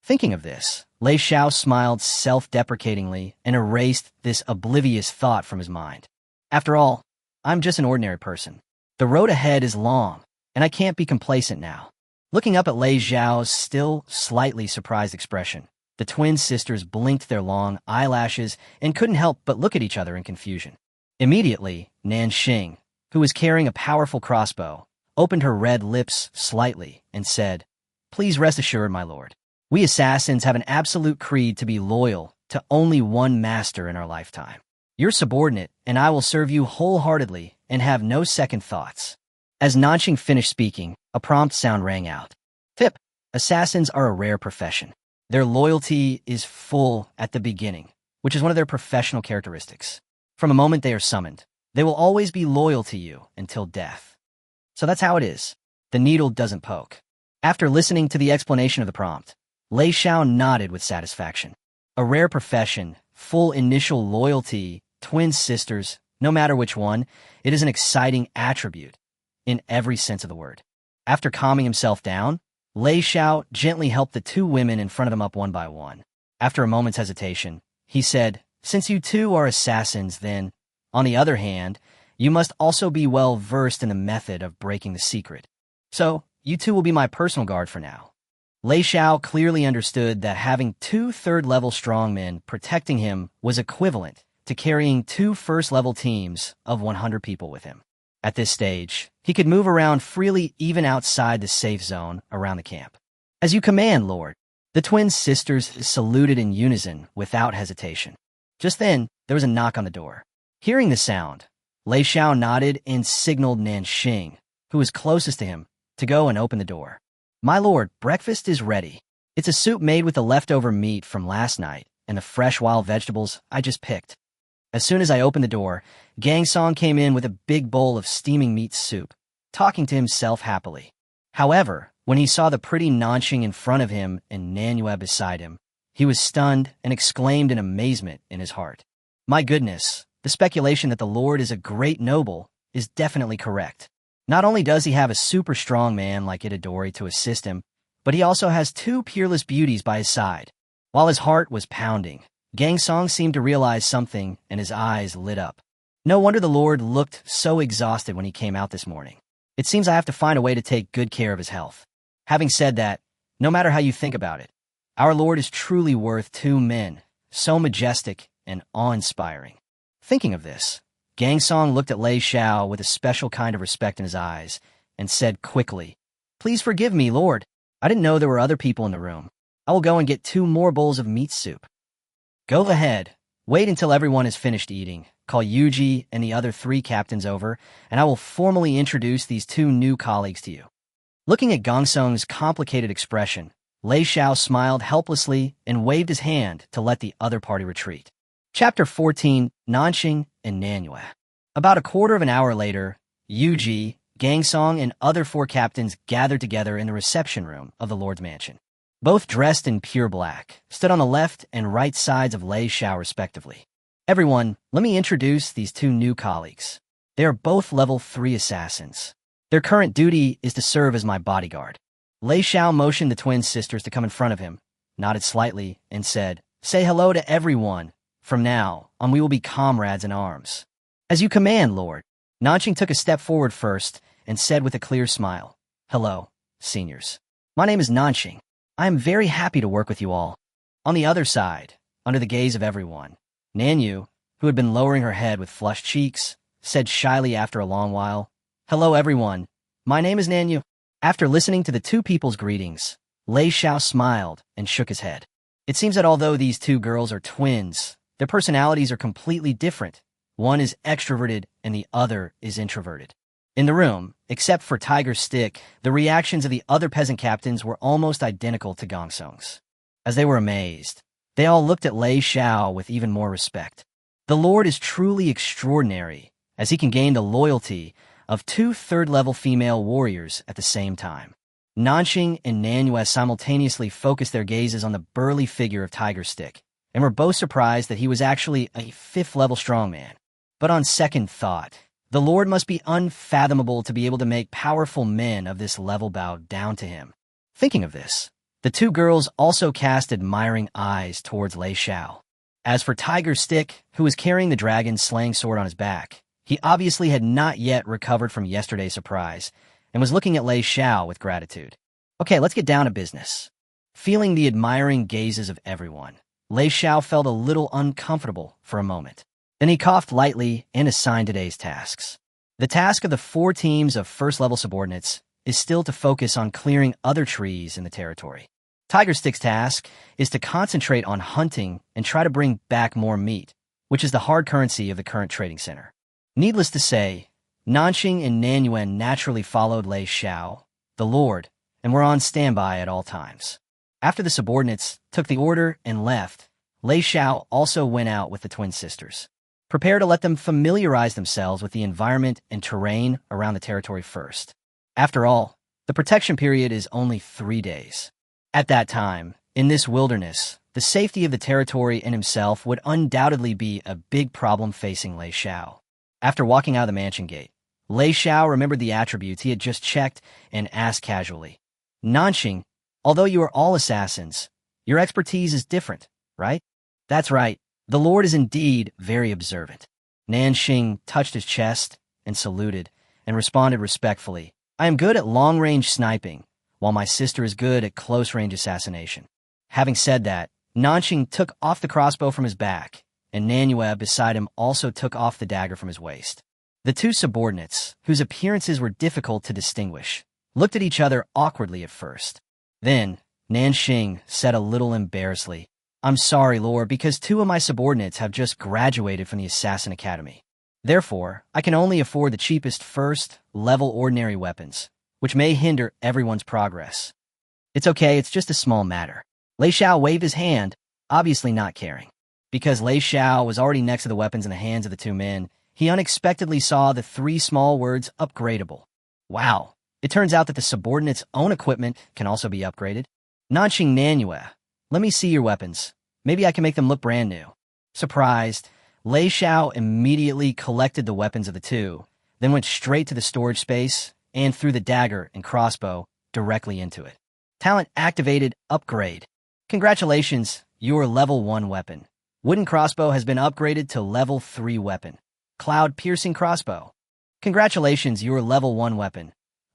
Thinking of this, Lei Xiao smiled self-deprecatingly and erased this oblivious thought from his mind. After all, I'm just an ordinary person. The road ahead is long, and I can't be complacent now. Looking up at Lei Xiao's still slightly surprised expression, the twin sisters blinked their long eyelashes and couldn't help but look at each other in confusion. Immediately, Nanxing, who was carrying a powerful crossbow, opened her red lips slightly and said, "Please rest assured, my lord. We assassins have an absolute creed to be loyal to only one master in our lifetime. Your subordinate and I will serve you wholeheartedly and have no second thoughts." As Nanxing finished speaking, a prompt sound rang out. Tip: assassins are a rare profession. Their loyalty is full at the beginning, which is one of their professional characteristics. From the moment they are summoned, they will always be loyal to you until death. So that's how it is. The needle doesn't poke. After listening to the explanation of the prompt, Lei Xiao nodded with satisfaction. A rare profession, full initial loyalty, twin sisters, No matter which one, it is an exciting attribute in every sense of the word. After calming himself down, Lei Xiao gently helped the two women in front of him up one by one. After a moment's hesitation, he said, "Since you two are assassins, then, on the other hand, you must also be well versed in the method of breaking the secret. So, you two will be my personal guard for now." Lei Xiao clearly understood that having two third-level strongmen protecting him was equivalent to carrying two first-level teams of 100 people with him. At this stage, he could move around freely even outside the safe zone around the camp. "As you command, Lord." The twin sisters saluted in unison without hesitation. Just then, there was a knock on the door. Hearing the sound, Lei Xiao nodded and signaled Nanxing, who was closest to him, to go and open the door. "My lord, breakfast is ready. It's a soup made with the leftover meat from last night and the fresh wild vegetables I just picked." As soon as I opened the door, Gangsong came in with a big bowl of steaming meat soup, talking to himself happily. However, when he saw the pretty Nanxing in front of him and manhwa beside him, he was stunned and exclaimed in amazement in his heart. "My goodness, the speculation that the Lord is a great noble is definitely correct. Not only does he have a super strong man like Itadori to assist him, but he also has two peerless beauties by his side." While his heart was pounding, Gangsong seemed to realize something and his eyes lit up. No wonder the Lord looked so exhausted when he came out this morning. It seems I have to find a way to take good care of his health. Having said that, no matter how you think about it, our Lord is truly worth two men, so majestic and awe-inspiring. Thinking of this, Gangsong looked at Lei Xiao with a special kind of respect in his eyes and said quickly, "Please forgive me, Lord. I didn't know there were other people in the room. I will go and get 2 more bowls of meat soup." "Go ahead. Wait until everyone is finished eating. Call Yuji and the other 3 captains over, and I will formally introduce these 2 new colleagues to you." Looking at Gangsong's complicated expression, Lei Xiao smiled helplessly and waved his hand to let the other party retreat. Chapter 14, Nanxing and Manhwa. About a quarter of an hour later, Yuji, Gangsong, and other 4 captains gathered together in the reception room of the Lord's mansion. Both dressed in pure black, stood on the left and right sides of Lei Xiao respectively. "Everyone, let me introduce these 2 new colleagues. They are both level 3 assassins. Their current duty is to serve as my bodyguard." Lei Xiao motioned the twin sisters to come in front of him, nodded slightly, and said, "Say hello to everyone. From now on, we will be comrades in arms." "As you command, Lord." Nanxing took a step forward first and said with a clear smile, "Hello, seniors. My name is Nanxing. I am very happy to work with you all." On the other side, under the gaze of everyone, Nanyu, who had been lowering her head with flushed cheeks, said shyly after a long while, "Hello, everyone. My name is Nanyu." After listening to the 2 people's greetings, Lei Xiao smiled and shook his head. It seems that although these 2 girls are twins, their personalities are completely different. One is extroverted and the other is introverted. In the room, except for Tiger Stick, the reactions of the other peasant captains were almost identical to Gangsong's. As they were amazed, they all looked at Lei Xiao with even more respect. The Lord is truly extraordinary, as he can gain the loyalty of 2 third-level female warriors at the same time. Nanxing and Nanhua simultaneously focused their gazes on the burly figure of Tiger Stick, and were both surprised that he was actually a 5th-level strongman. But on second thought, the Lord must be unfathomable to be able to make powerful men of this level bow down to him. Thinking of this, the 2 girls also cast admiring eyes towards Lei Xiao. As for Tiger Stick, who was carrying the dragon's slaying sword on his back, he obviously had not yet recovered from yesterday's surprise, and was looking at Lei Xiao with gratitude. "Okay, let's get down to business." Feeling the admiring gazes of everyone, Lei Xiao felt a little uncomfortable for a moment. Then he coughed lightly and assigned today's tasks. The task of the 4 teams of first-level subordinates is still to focus on clearing other trees in the territory. Tiger Stick's task is to concentrate on hunting and try to bring back more meat, which is the hard currency of the current trading center. Needless to say, Nanxing and Nanyuan naturally followed Lei Xiao, the Lord, and were on standby at all times. After the subordinates took the order and left, Lei Xiao also went out with the twin sisters. Prepare to let them familiarize themselves with the environment and terrain around the territory first. After all, the protection period is only 3 days. At that time, in this wilderness, the safety of the territory and himself would undoubtedly be a big problem facing Lei Xiao. After walking out of the mansion gate, Lei Xiao remembered the attributes he had just checked and asked casually. Nanxing, although you are all assassins, your expertise is different, right? That's right. The Lord is indeed very observant. Nanxing touched his chest and saluted and responded respectfully. I am good at long-range sniping, while my sister is good at close-range assassination. Having said that, Nanxing took off the crossbow from his back, and manhwa beside him also took off the dagger from his waist. The two subordinates, whose appearances were difficult to distinguish, looked at each other awkwardly at first. Then, Nanxing said a little embarrassedly, I'm sorry, Lord, because two of my subordinates have just graduated from the Assassin Academy. Therefore, I can only afford the cheapest first-level ordinary weapons, which may hinder everyone's progress. It's okay, it's just a small matter. Lei Xiao waved his hand, obviously not caring. Because Lei Xiao was already next to the weapons in the hands of the two men, he unexpectedly saw the three small words upgradable. Wow, it turns out that the subordinate's own equipment can also be upgraded. Nanxing manhwa, let me see your weapons. Maybe I can make them look brand new. Surprised, Lei Xiao immediately collected the weapons of the two, then went straight to the storage space and threw the dagger and crossbow directly into it. Talent activated upgrade. Congratulations, your level 1 weapon. Wooden crossbow has been upgraded to level 3 weapon. Cloud piercing crossbow. Congratulations, your level 1 weapon.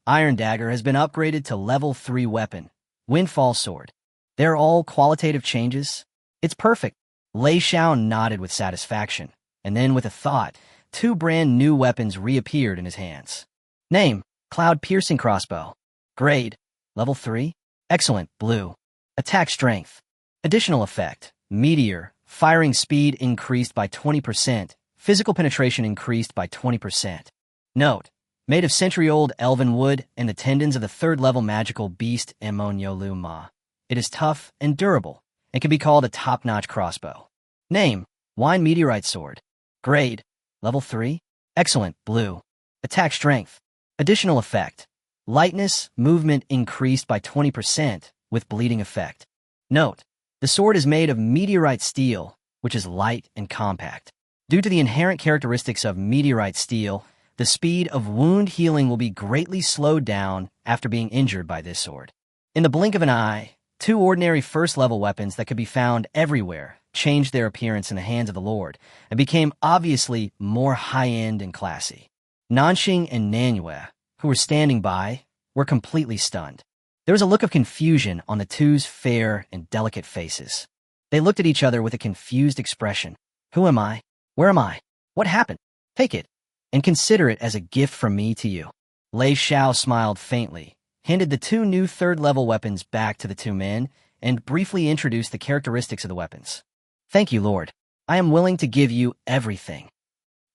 Iron dagger has been upgraded to level 3 weapon. Windfall sword. They're all qualitative changes. It's perfect. Lei Xiao nodded with satisfaction, and then with a thought, two brand new weapons reappeared in his hands. Name, Cloud Piercing Crossbow. Grade, level 3. Excellent, blue. Attack strength. Additional effect, meteor. Firing speed increased by 20%. Physical penetration increased by 20%. Note, made of century-old elven wood and the tendons of the third-level magical beast Emonyolu Ma. It is tough and durable, and can be called a top-notch crossbow. Name, Wine Meteorite Sword. Grade, level 3. Excellent, blue. Attack strength. Additional effect, lightness, movement increased by 20% with bleeding effect. Note, the sword is made of meteorite steel, which is light and compact. Due to the inherent characteristics of meteorite steel, the speed of wound healing will be greatly slowed down after being injured by this sword. In the blink of an eye, two ordinary first-level weapons that could be found everywhere changed their appearance in the hands of the Lord and became obviously more high-end and classy. Nanxing and manhwa, who were standing by, were completely stunned. There was a look of confusion on the two's fair and delicate faces. They looked at each other with a confused expression. Who am I? Where am I? What happened? Take it, and consider it as a gift from me to you. Lei Xiao smiled faintly, handed the two new third-level weapons back to the two men, and briefly introduced the characteristics of the weapons. Thank you, Lord. I am willing to give you everything.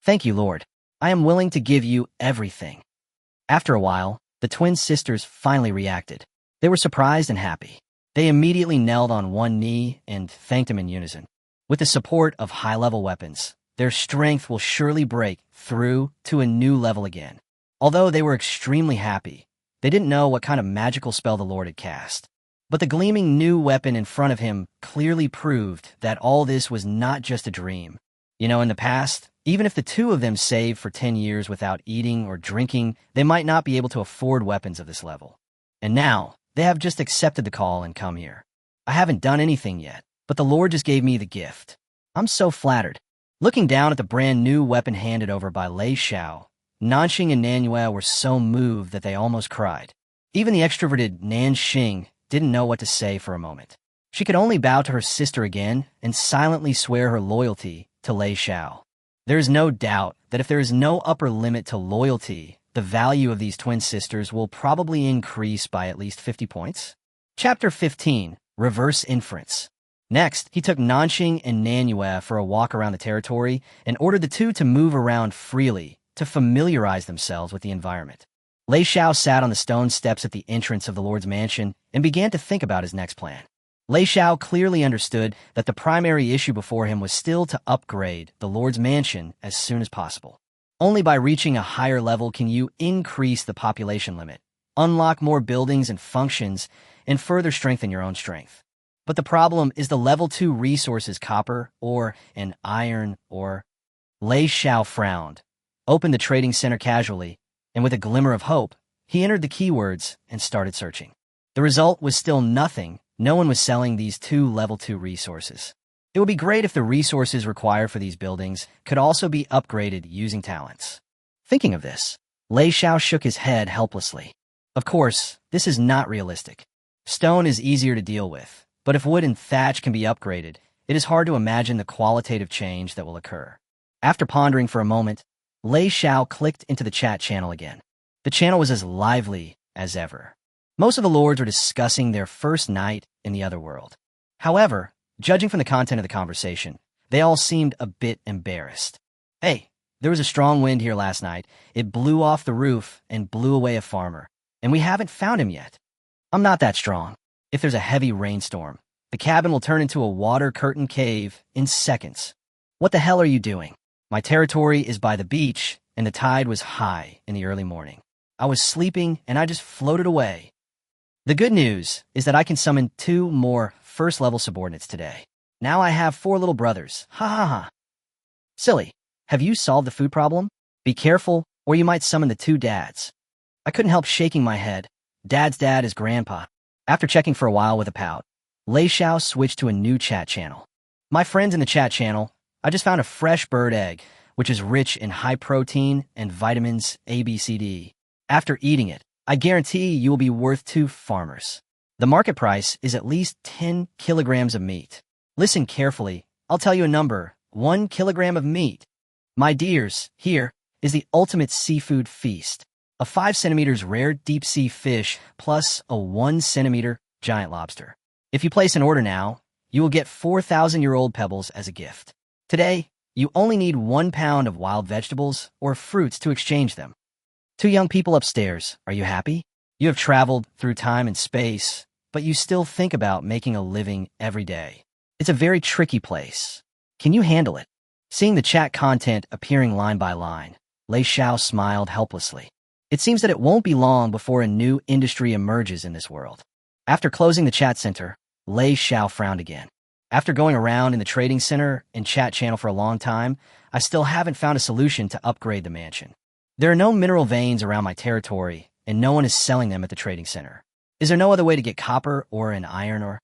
Thank you, Lord. I am willing to give you everything. After a while, the twin sisters finally reacted. They were surprised and happy. They immediately knelt on one knee and thanked him in unison. With the support of high-level weapons, their strength will surely break through to a new level again. Although they were extremely happy, they didn't know what kind of magical spell the Lord had cast. But the gleaming new weapon in front of him clearly proved that all this was not just a dream. You know, in the past, even if the two of them saved for 10 years without eating or drinking, they might not be able to afford weapons of this level. And now, they have just accepted the call and come here. I haven't done anything yet, but the Lord just gave me the gift. I'm so flattered. Looking down at the brand new weapon handed over by Lei Xiao, Nanxing and manhwa were so moved that they almost cried. Even the extroverted Nanxing didn't know what to say for a moment. She could only bow to her sister again and silently swear her loyalty to Lei Xiao. There is no doubt that if there is no upper limit to loyalty, the value of these twin sisters will probably increase by at least 50 points. Chapter 15, Reverse Inference. Next, he took Nanxing and manhwa for a walk around the territory and ordered the two to move around freely to familiarize themselves with the environment. Lei Xiao sat on the stone steps at the entrance of the Lord's mansion and began to think about his next plan. Lei Xiao clearly understood that the primary issue before him was still to upgrade the Lord's mansion as soon as possible. Only by reaching a higher level can you increase the population limit, unlock more buildings and functions, and further strengthen your own strength. But the problem is the level 2 resources copper, ore, and iron ore. Lei Xiao frowned. opened the trading center casually, and with a glimmer of hope, he entered the keywords and started searching. The result was still nothing. No one was selling these two level 2 resources. It would be great if the resources required for these buildings could also be upgraded using talents. Thinking of this, Lei Xiao shook his head helplessly. Of course, this is not realistic. Stone is easier to deal with, but if wood and thatch can be upgraded, it is hard to imagine the qualitative change that will occur. After pondering for a moment, Lei Xiao clicked into the chat channel again. The channel was as lively as ever. Most of the lords were discussing their first night in the other world. However, judging from the content of the conversation, they all seemed a bit embarrassed. Hey, there was a strong wind here last night. It blew off the roof and blew away a farmer, and we haven't found him yet. I'm not that strong. If there's a heavy rainstorm, the cabin will turn into a water curtain cave in seconds. What the hell are you doing? My territory is by the beach, and the tide was high in the early morning. I was sleeping, and I just floated away. The good news is that I can summon 2 more first-level subordinates today. Now I have 4 little brothers. Ha ha ha. Silly. Have you solved the food problem? Be careful, or you might summon the 2 dads. I couldn't help shaking my head. Dad's dad is grandpa. After checking for a while with a pout, Lei Xiao switched to a new chat channel. My friends in the chat channel, I just found a fresh bird egg, which is rich in high protein and vitamins A, B, C, D. After eating it, I guarantee you will be worth 2 farmers. The market price is at least 10 kilograms of meat. Listen carefully. I'll tell you a number. 1 kilogram of meat. My dears, here is the ultimate seafood feast. A 5 centimeters rare deep-sea fish plus a 1 centimeter giant lobster. If you place an order now, you will get 4,000-year-old pebbles as a gift. Today, you only need 1 pound of wild vegetables or fruits to exchange them. 2 young people upstairs, are you happy? You have traveled through time and space, but you still think about making a living every day. It's a very tricky place. Can you handle it? Seeing the chat content appearing line by line, Lei Xiao smiled helplessly. It seems that it won't be long before a new industry emerges in this world. After closing the chat center, Lei Xiao frowned again. After going around in the trading center and chat channel for a long time, I still haven't found a solution to upgrade the mansion. There are no mineral veins around my territory, and no one is selling them at the trading center. Is there no other way to get copper or an iron ore?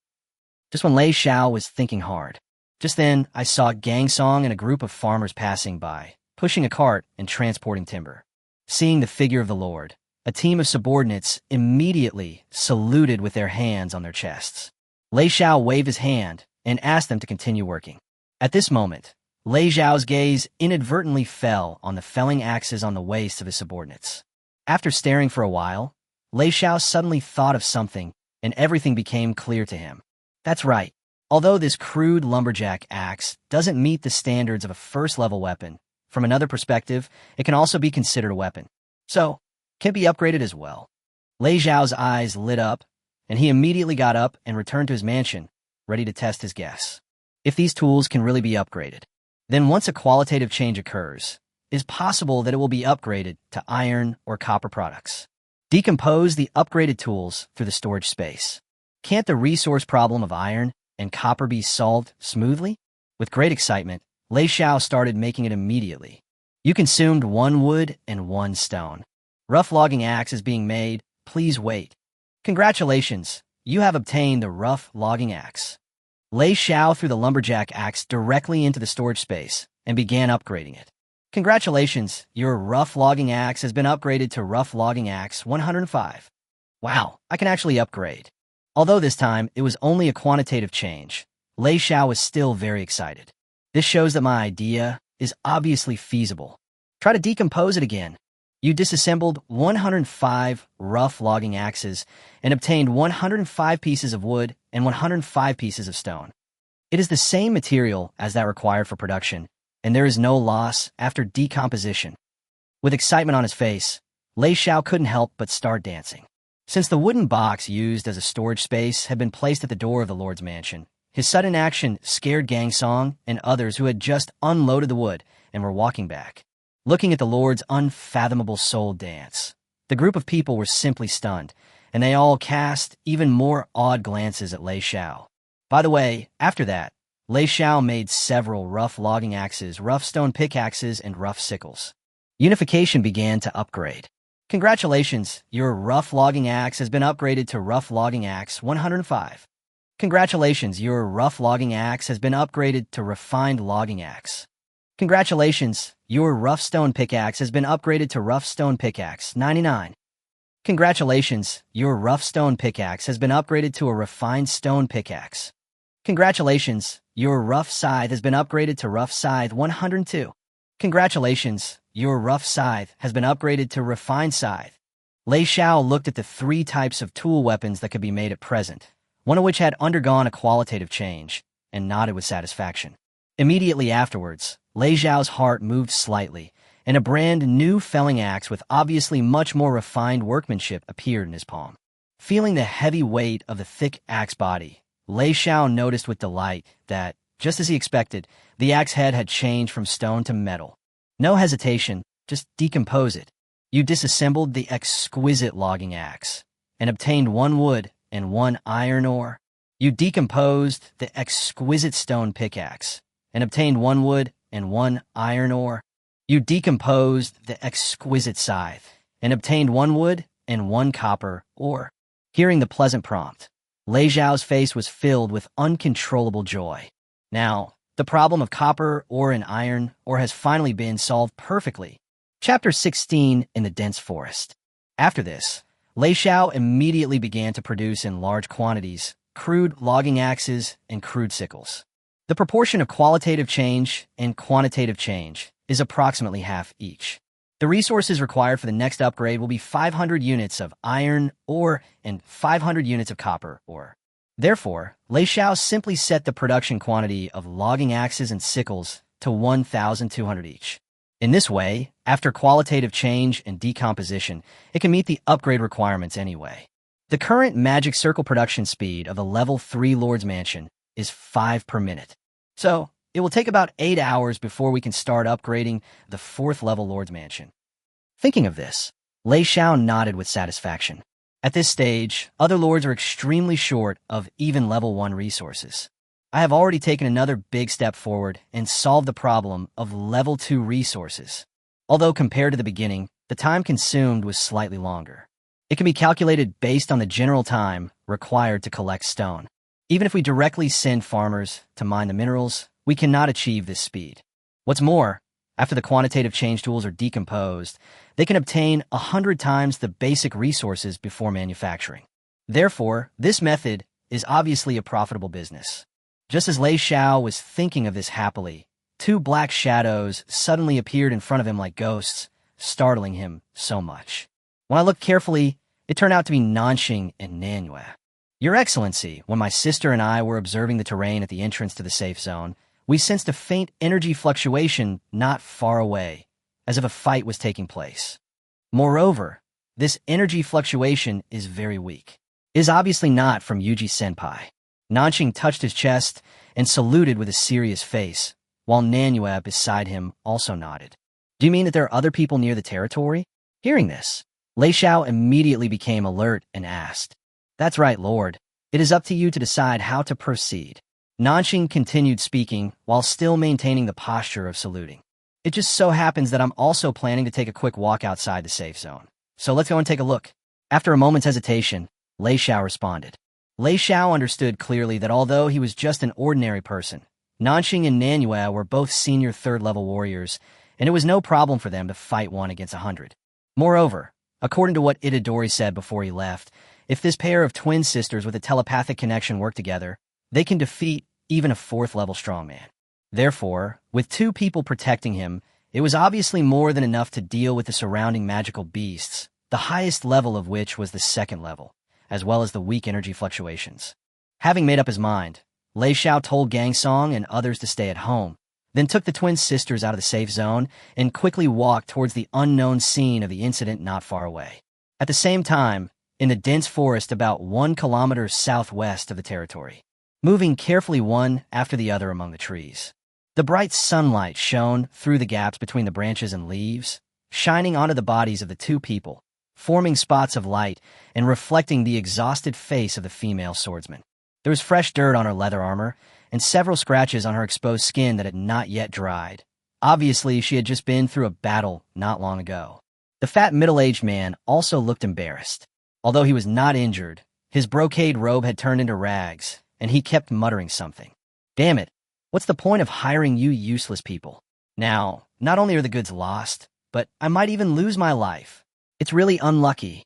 Just when Lei Xiao was thinking hard. Just then, I saw Gang Song and a group of farmers passing by, pushing a cart and transporting timber. Seeing the figure of the Lord, a team of subordinates immediately saluted with their hands on their chests. Lei Xiao waved his hand and asked them to continue working. At this moment, Lei Xiao's gaze inadvertently fell on the felling axes on the waist of his subordinates. After staring for a while, Lei Xiao suddenly thought of something, and everything became clear to him. That's right. Although this crude lumberjack axe doesn't meet the standards of a first-level weapon, from another perspective, it can also be considered a weapon. So, can be upgraded as well. Lei Xiao's eyes lit up, and he immediately got up and returned to his mansion, ready to test his guess. If these tools can really be upgraded, then once a qualitative change occurs, it is possible that it will be upgraded to iron or copper products. Decompose the upgraded tools through the storage space. Can't the resource problem of iron and copper be solved smoothly? With great excitement, Lei Xiao started making it immediately. You consumed 1 wood and 1 stone. Rough logging axe is being made. Please wait. Congratulations, you have obtained the rough logging axe. Lei Xiao threw the lumberjack axe directly into the storage space and began upgrading it. Congratulations, your rough logging axe has been upgraded to rough logging axe 105. Wow, I can actually upgrade. Although this time it was only a quantitative change, Lei Xiao was still very excited. This shows that my idea is obviously feasible. Try to decompose it again. You disassembled 105 rough logging axes and obtained 105 pieces of wood and 105 pieces of stone. It is the same material as that required for production, and there is no loss after decomposition. With excitement on his face, Lei Xiao couldn't help but start dancing. Since the wooden box used as a storage space had been placed at the door of the Lord's mansion, his sudden action scared Gang Song and others who had just unloaded the wood and were walking back. Looking at the Lord's unfathomable soul dance, the group of people were simply stunned, and they all cast even more awed glances at Lei Xiao. By the way, after that, Lei Xiao made several rough logging axes, rough stone pickaxes, and rough sickles. Unification began to upgrade. Congratulations, your rough logging axe has been upgraded to rough logging axe 105. Congratulations, your rough logging axe has been upgraded to refined logging axe. Congratulations, your rough stone pickaxe has been upgraded to rough stone pickaxe 99. Congratulations, your rough stone pickaxe has been upgraded to a refined stone pickaxe. Congratulations, your rough scythe has been upgraded to rough scythe 102. Congratulations, your rough scythe has been upgraded to refined scythe. Lei Xiao looked at the 3 types of tool weapons that could be made at present, one of which had undergone a qualitative change, and nodded with satisfaction. Immediately afterwards, Lei Xiao's heart moved slightly, and a brand new felling axe with obviously much more refined workmanship appeared in his palm. Feeling the heavy weight of the thick axe body, Lei Xiao noticed with delight that, just as he expected, the axe head had changed from stone to metal. No hesitation, just decompose it. You disassembled the exquisite logging axe, and obtained 1 wood and 1 iron ore. You decomposed the exquisite stone pickaxe, and obtained 1 wood and 1 iron ore. You decomposed the exquisite scythe, and obtained 1 wood and 1 copper ore. Hearing the pleasant prompt, Lei Xiao's face was filled with uncontrollable joy. Now, the problem of copper ore and iron ore has finally been solved perfectly. Chapter 16 in the Dense Forest. After this, Lei Xiao immediately began to produce in large quantities crude logging axes and crude sickles. The proportion of qualitative change and quantitative change is approximately half each. The resources required for the next upgrade will be 500 units of iron ore and 500 units of copper ore. Therefore, Lei Xiao simply set the production quantity of logging axes and sickles to 1,200 each. In this way, after qualitative change and decomposition, it can meet the upgrade requirements anyway. The current magic circle production speed of a level 3 Lord's Mansion is 5 per minute. So, it will take about 8 hours before we can start upgrading the 4th level Lord's Mansion. Thinking of this, Lei Xiao nodded with satisfaction. At this stage, other lords are extremely short of even level 1 resources. I have already taken another big step forward and solved the problem of level 2 resources. Although compared to the beginning, the time consumed was slightly longer. It can be calculated based on the general time required to collect stone. Even if we directly send farmers to mine the minerals, we cannot achieve this speed. What's more, after the quantitative change tools are decomposed, they can obtain 100 times the basic resources before manufacturing. Therefore, this method is obviously a profitable business. Just as Lei Xiao was thinking of this happily, 2 black shadows suddenly appeared in front of him like ghosts, startling him so much. When I looked carefully, it turned out to be Nanxing and Manhwa. Your Excellency, when my sister and I were observing the terrain at the entrance to the safe zone, we sensed a faint energy fluctuation not far away, as if a fight was taking place. Moreover, this energy fluctuation is very weak. It is obviously not from Yuji Senpai. Nanxing touched his chest and saluted with a serious face, while Manhwa beside him also nodded. Do you mean that there are other people near the territory? Hearing this, Lei Xiao immediately became alert and asked, That's right, Lord. It is up to you to decide how to proceed. Nanxing continued speaking while still maintaining the posture of saluting. It just so happens that I'm also planning to take a quick walk outside the safe zone. So let's go and take a look. After a moment's hesitation, Lei Xiao responded. Lei Xiao understood clearly that although he was just an ordinary person, Nanxing and Manhwa were both senior 3rd-level warriors, and it was no problem for them to fight 1 against 100. Moreover, according to what Itadori said before he left, if this pair of twin sisters with a telepathic connection work together, they can defeat even a 4th-level strongman. Therefore, with 2 people protecting him, it was obviously more than enough to deal with the surrounding magical beasts, the highest level of which was the 2nd level, as well as the weak energy fluctuations. Having made up his mind, Lei Xiao told Gang Song and others to stay at home, then took the twin sisters out of the safe zone and quickly walked towards the unknown scene of the incident not far away. At the same time, in the dense forest about 1 kilometer southwest of the territory, moving carefully one after the other among the trees. The bright sunlight shone through the gaps between the branches and leaves, shining onto the bodies of the 2 people, forming spots of light and reflecting the exhausted face of the female swordsman. There was fresh dirt on her leather armor and several scratches on her exposed skin that had not yet dried, Obviously, she had just been through a battle not long ago. The fat middle-aged man also looked embarrassed. Although he was not injured, his brocade robe had turned into rags, and he kept muttering something. Damn it, what's the point of hiring you useless people? Now, not only are the goods lost, but I might even lose my life. It's really unlucky.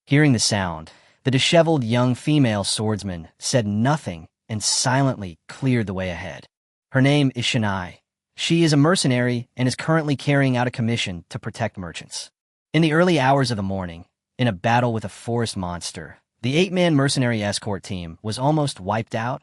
Hearing the sound, the disheveled young female swordsman said nothing and silently cleared the way ahead. Her name is Shania. She is a mercenary and is currently carrying out a commission to protect merchants. In the early hours of the morning, in a battle with a forest monster, the 8-man mercenary escort team was almost wiped out,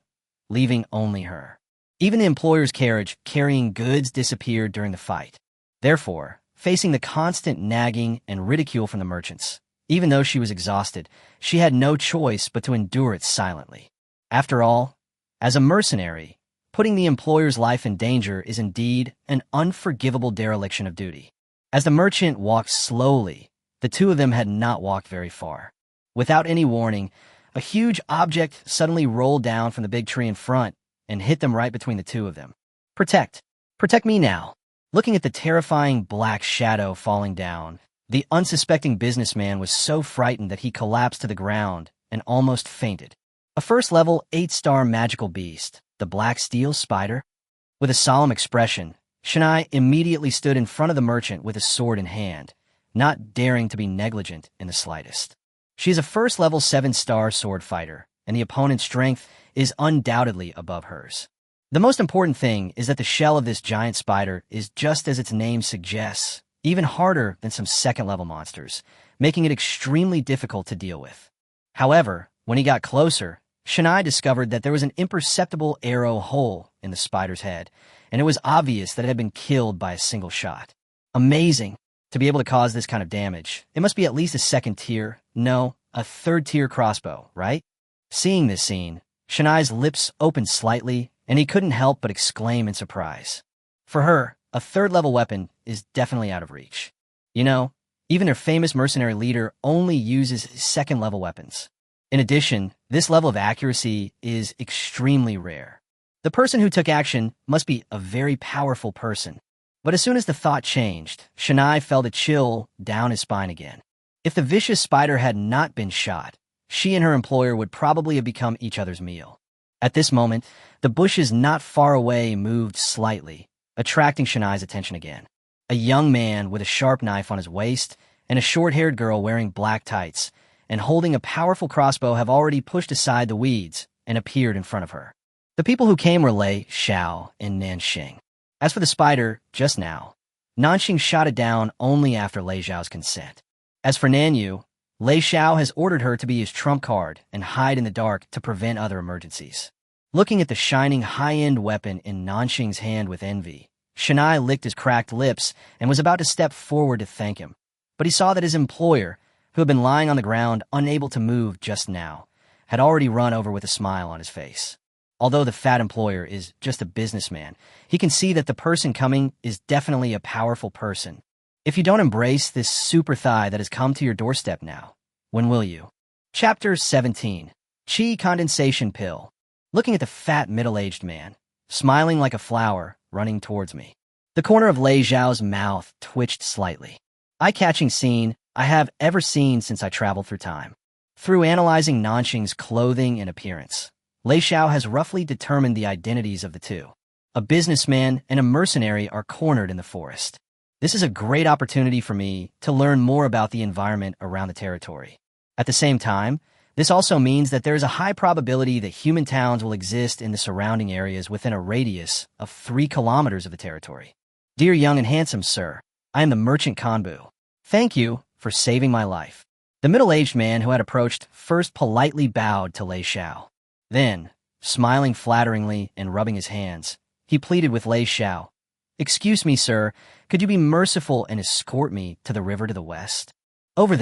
leaving only her. Even the employer's carriage carrying goods disappeared during the fight. Therefore, facing the constant nagging and ridicule from the merchants, even though she was exhausted, she had no choice but to endure it silently. After all, as a mercenary, putting the employer's life in danger is indeed an unforgivable dereliction of duty. As the merchant walked slowly, the two of them had not walked very far. Without any warning, a huge object suddenly rolled down from the big tree in front and hit them right between the two of them. Protect. Protect me now. Looking at the terrifying black shadow falling down, the unsuspecting businessman was so frightened that he collapsed to the ground and almost fainted. A first-level 8-star magical beast, the black steel spider. With a solemn expression, Shania immediately stood in front of the merchant with a sword in hand, not daring to be negligent in the slightest. She is a first-level 7-star sword fighter, and the opponent's strength is undoubtedly above hers. The most important thing is that the shell of this giant spider is just as its name suggests, even harder than some second-level monsters, making it extremely difficult to deal with. However, when he got closer, Shania discovered that there was an imperceptible arrow hole in the spider's head, and it was obvious that it had been killed by a single shot. Amazing! To be able to cause this kind of damage, it must be at least a second-tier, no, a third-tier crossbow, right? Seeing this scene, Shania's lips opened slightly, and he couldn't help but exclaim in surprise. For her, a third-level weapon is definitely out of reach. You know, even their famous mercenary leader only uses second-level weapons. In addition, this level of accuracy is extremely rare. The person who took action must be a very powerful person. But as soon as the thought changed, Shania felt a chill down his spine again. If the vicious spider had not been shot, she and her employer would probably have become each other's meal. At this moment, the bushes not far away moved slightly, attracting Shania's attention again. A young man with a sharp knife on his waist and a short-haired girl wearing black tights and holding a powerful crossbow have already pushed aside the weeds and appeared in front of her. The people who came were Lei Xiao and Nanxing. As for the spider, just now, Nanxing shot it down only after Lei Xiao's consent. As for Nanyu, Lei Xiao has ordered her to be his trump card and hide in the dark to prevent other emergencies. Looking at the shining high-end weapon in Nanxing's hand with envy, Shania licked his cracked lips and was about to step forward to thank him. But he saw that his employer, who had been lying on the ground unable to move just now, had already run over with a smile on his face. Although the fat employer is just a businessman, he can see that the person coming is definitely a powerful person. If you don't embrace this super thigh that has come to your doorstep now, when will you? Chapter 17. Qi Condensation Pill. Looking at the fat middle-aged man, smiling like a flower, running towards me. The corner of Lei Xiao's mouth twitched slightly. Eye-catching scene I have ever seen since I traveled through time. Through analyzing Nanxing's clothing and appearance, Lei Xiao has roughly determined the identities of the two. A businessman and a mercenary are cornered in the forest. This is a great opportunity for me to learn more about the environment around the territory. At the same time, this also means that there is a high probability that human towns will exist in the surrounding areas within a radius of 3 kilometers of the territory. Dear young and handsome sir, I am the merchant Kanbu. Thank you for saving my life. The middle-aged man who had approached first politely bowed to Lei Xiao. Then, smiling flatteringly and rubbing his hands, he pleaded with Lei Xiao. Excuse me, sir, could you be merciful and escort me to the river to the west? Over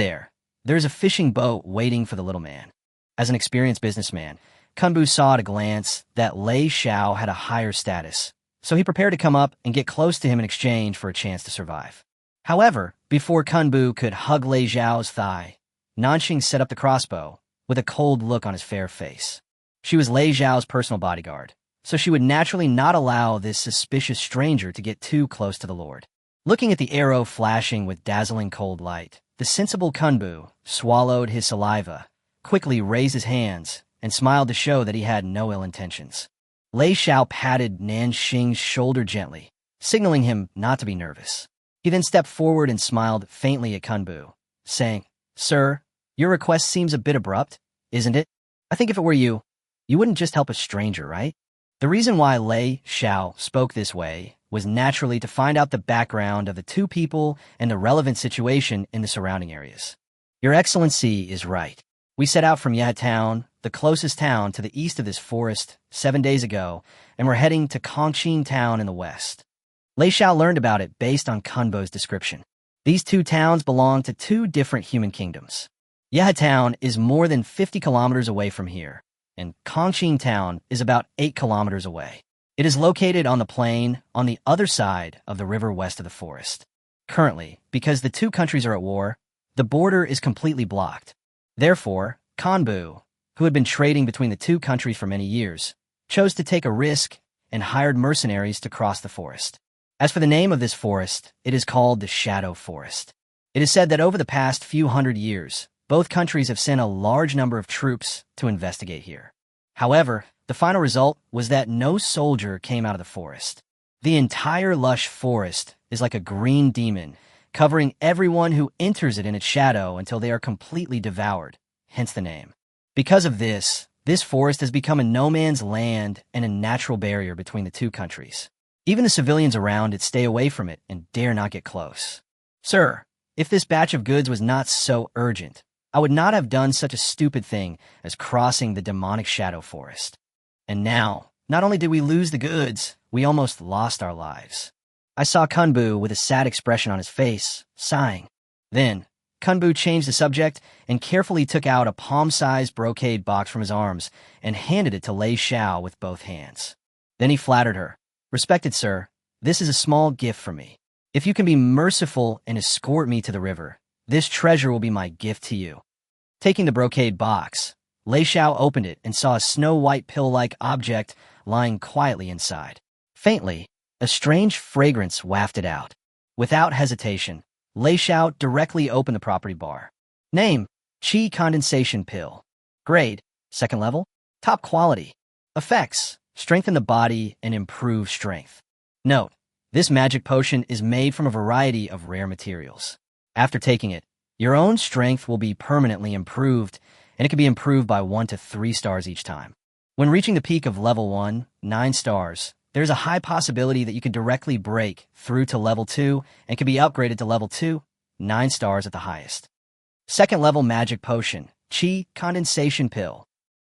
there's a fishing boat waiting for the little man. As an experienced businessman, Kanbu saw at a glance that Lei Xiao had a higher status, so he prepared to come up and get close to him in exchange for a chance to survive. However, before Kanbu could hug Lei Xiao's thigh, Nanxing set up the crossbow with a cold look on his fair face. She was Lei Xiao's personal bodyguard, so she would naturally not allow this suspicious stranger to get too close to the Lord. Looking at the arrow flashing with dazzling cold light, the sensible Kunbu swallowed his saliva, quickly raised his hands, and smiled to show that he had no ill intentions. Lei Xiao patted Nanxing's shoulder gently, signaling him not to be nervous. He then stepped forward and smiled faintly at Kunbu, saying, "Sir, your request seems a bit abrupt, isn't it? I think if it were you, you wouldn't just help a stranger, right?" The reason why Lei Xiao spoke this way was naturally to find out the background of the two people and the relevant situation in the surrounding areas. "Your Excellency is right. We set out from Yacht Town, the closest town to the east of this forest, 7 days ago, and we're heading to Confronting Town in the west." Lei Xiao learned about it based on Kunbu's description. These two towns belong to two different human kingdoms. Yacht Town is more than 50 kilometers away from here, and Confronting Town is about 8 kilometers away. It is located on the plain on the other side of the river west of the forest. Currently, because the two countries are at war, the border is completely blocked. Therefore, Kunbu, who had been trading between the two countries for many years, chose to take a risk and hired mercenaries to cross the forest. As for the name of this forest, it is called the Shadow Forest. It is said that over the past few hundred years, both countries have sent a large number of troops to investigate here. However, the final result was that no soldier came out of the forest. The entire lush forest is like a green demon, covering everyone who enters it in its shadow until they are completely devoured, hence the name. Because of this forest has become a no man's land and a natural barrier between the two countries. Even the civilians around it stay away from it and dare not get close. "Sir, if this batch of goods was not so urgent, I would not have done such a stupid thing as crossing the demonic Shadow Forest. And now, not only did we lose the goods, we almost lost our lives." I saw Kunbu with a sad expression on his face, sighing. Then, Kunbu changed the subject and carefully took out a palm-sized brocade box from his arms and handed it to Lei Xiao with both hands. Then he flattered her. "Respected sir, this is a small gift from me. If you can be merciful and escort me to the river, this treasure will be my gift to you." Taking the brocade box, Lei Xiao opened it and saw a snow-white pill-like object lying quietly inside. Faintly, a strange fragrance wafted out. Without hesitation, Lei Xiao directly opened the property bar. Name: Qi Condensation Pill. Grade: 2nd level. Top quality. Effects: strengthen the body and improve strength. Note: this magic potion is made from a variety of rare materials. After taking it, your own strength will be permanently improved, and it can be improved by 1 to 3 stars each time. When reaching the peak of level 1, 9 stars, there's a high possibility that you can directly break through to level 2 and can be upgraded to level 2, 9 stars at the highest. 2nd level magic potion, Qi Condensation Pill.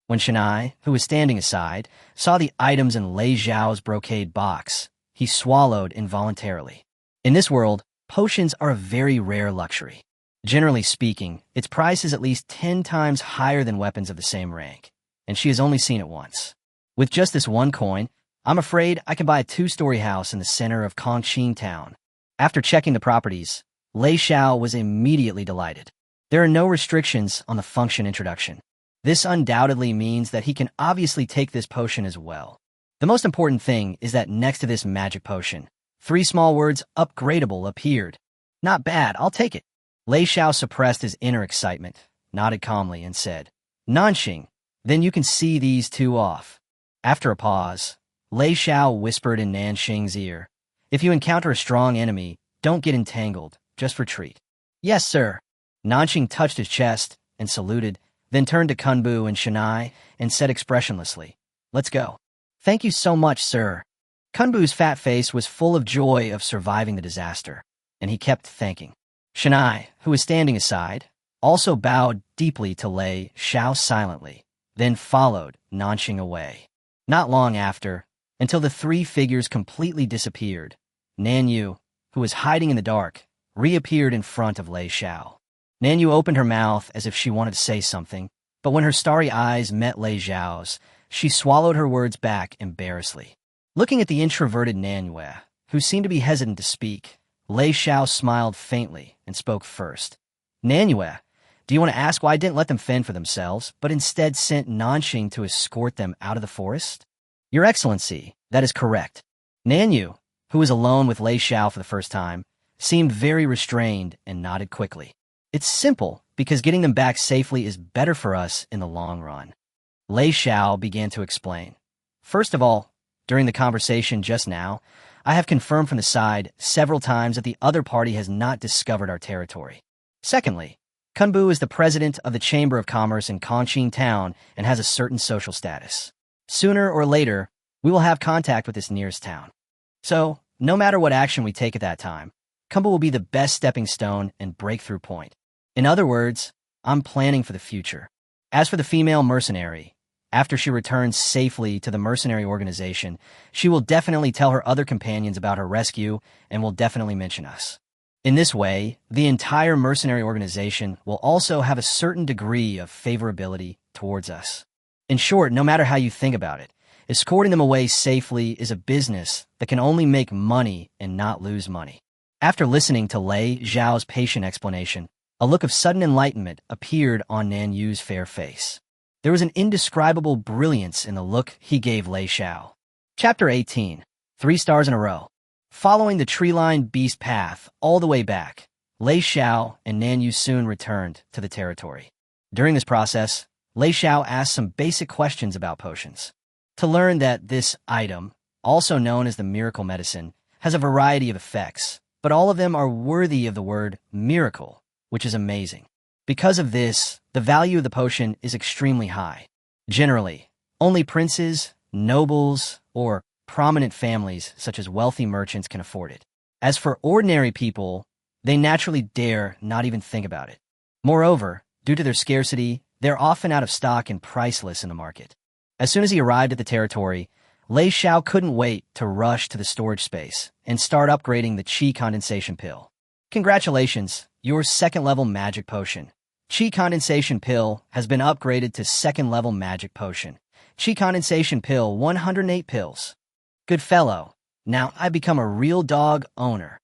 When Shanai, who was standing aside, saw the items in Lei Xiao's brocade box, he swallowed involuntarily. In this world, potions are a very rare luxury. Generally speaking, its price is at least 10 times higher than weapons of the same rank, and she has only seen it once. With just this one coin, I'm afraid I can buy a 2-story house in the center of Confronting Town. After checking the properties, Lei Xiao was immediately delighted. There are no restrictions on the function introduction. This undoubtedly means that he can obviously take this potion as well. The most important thing is that next to this magic potion, 3 small words upgradable appeared. Not bad, I'll take it. Lei Xiao suppressed his inner excitement, nodded calmly, and said, "Nanxing, then you can see these 2 off." After a pause, Lei Xiao whispered in Nanxing's ear, "If you encounter a strong enemy, don't get entangled, just retreat." "Yes, sir." Nanxing touched his chest and saluted, then turned to Kunbu and Shanai and said expressionlessly, "Let's go." "Thank you so much, sir." Kunbu's fat face was full of joy of surviving the disaster, and he kept thanking. Shanai, who was standing aside, also bowed deeply to Lei Xiao silently, then followed Nanxing away. Not long after, until the 3 figures completely disappeared, Nanyu, who was hiding in the dark, reappeared in front of Lei Xiao. Nanyu opened her mouth as if she wanted to say something, but when her starry eyes met Lei Xiao's, she swallowed her words back embarrassedly. Looking at the introverted Nanyu, who seemed to be hesitant to speak, Lei Xiao smiled faintly and spoke first. "Nanyu, do you want to ask why I didn't let them fend for themselves, but instead sent Nanxing to escort them out of the forest?" Your Excellency, that is correct. Nanyu, who was alone with Lei Xiao for the first time, seemed very restrained and nodded quickly. It's simple, because getting them back safely is better for us in the long run. Lei Xiao began to explain. First of all, during the conversation just now, I have confirmed from the side several times that the other party has not discovered our territory. Secondly, Kunbu is the president of the Chamber of Commerce in Kongqing Town and has a certain social status. Sooner or later, we will have contact with this nearest town. So, no matter what action we take at that time, Kunbu will be the best stepping stone and breakthrough point. In other words, I'm planning for the future. As for the female mercenary, after she returns safely to the mercenary organization, she will definitely tell her other companions about her rescue and will definitely mention us. In this way, the entire mercenary organization will also have a certain degree of favorability towards us. In short, no matter how you think about it, escorting them away safely is a business that can only make money and not lose money. After listening to Lei Xiao's patient explanation, a look of sudden enlightenment appeared on Nanyu's fair face. There was an indescribable brilliance in the look he gave Lei Xiao. Chapter 18. 3 stars in a row. Following the tree-lined beast path all the way back, Lei Xiao and Nanyu soon returned to the territory. During this process, Lei Xiao asked some basic questions about potions. To learn that this item, also known as the miracle medicine, has a variety of effects, but all of them are worthy of the word miracle, which is amazing. Because of this, the value of the potion is extremely high. Generally, only princes, nobles, or prominent families such as wealthy merchants can afford it. As for ordinary people, they naturally dare not even think about it. Moreover, due to their scarcity, they're often out of stock and priceless in the market. As soon as he arrived at the territory, Lei Xiao couldn't wait to rush to the storage space and start upgrading the Qi condensation pill. Congratulations, your second-level magic potion. Qi condensation pill has been upgraded to second-level magic potion. Qi condensation pill 108 pills. Good fellow, now I become a real dog owner.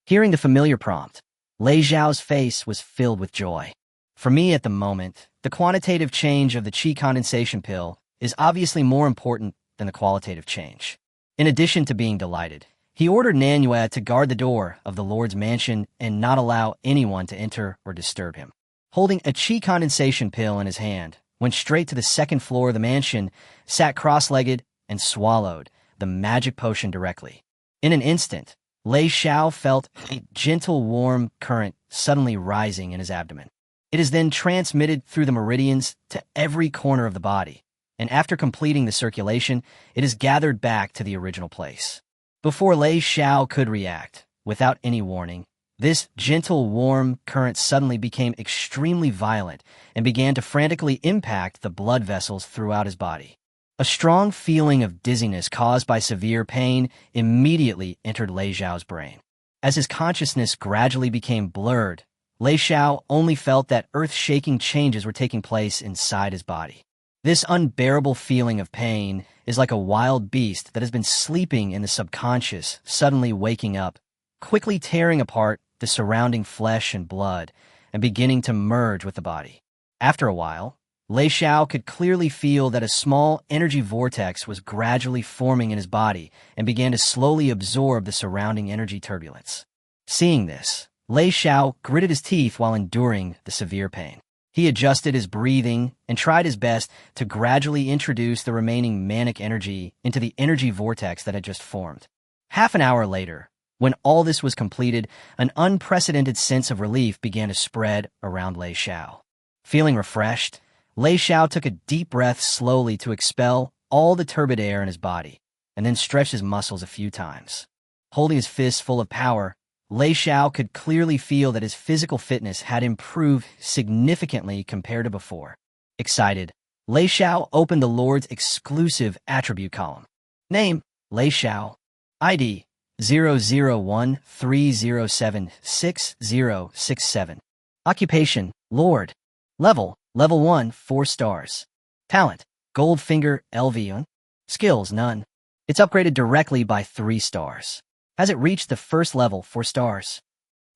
Hearing the familiar prompt, Lei Xiao's face was filled with joy. For me at the moment, the quantitative change of the Qi condensation pill is obviously more important than the qualitative change. In addition to being delighted, he ordered Nanyue to guard the door of the Lord's mansion and not allow anyone to enter or disturb him. Holding a Qi condensation pill in his hand, went straight to the second floor of the mansion, sat cross-legged, and swallowed the magic potion directly. In an instant, Lei Xiao felt a gentle, warm current suddenly rising in his abdomen. It is then transmitted through the meridians to every corner of the body, and after completing the circulation, it is gathered back to the original place. Before Lei Xiao could react, without any warning, this gentle, warm current suddenly became extremely violent and began to frantically impact the blood vessels throughout his body. A strong feeling of dizziness caused by severe pain immediately entered Lei Xiao's brain. As his consciousness gradually became blurred, Lei Xiao only felt that earth-shaking changes were taking place inside his body. This unbearable feeling of pain is like a wild beast that has been sleeping in the subconscious, suddenly waking up, quickly tearing apart the surrounding flesh and blood, and beginning to merge with the body. After a while, Lei Xiao could clearly feel that a small energy vortex was gradually forming in his body and began to slowly absorb the surrounding energy turbulence. Seeing this, Lei Xiao gritted his teeth while enduring the severe pain. He adjusted his breathing and tried his best to gradually introduce the remaining manic energy into the energy vortex that had just formed. Half an hour later, when all this was completed, an unprecedented sense of relief began to spread around Lei Xiao. Feeling refreshed, Lei Xiao took a deep breath slowly to expel all the turbid air in his body, and then stretched his muscles a few times. Holding his fists full of power, Lei Xiao could clearly feel that his physical fitness had improved significantly compared to before. Excited, Lei Xiao opened the Lord's exclusive attribute column. Name, Lei Xiao. ID, 001-307-6067. Occupation, Lord. Level 1, 4 stars. Talent, Goldfinger LV1. Skills, none. It's upgraded directly by 3 stars. Has it reached the first level, 4 stars?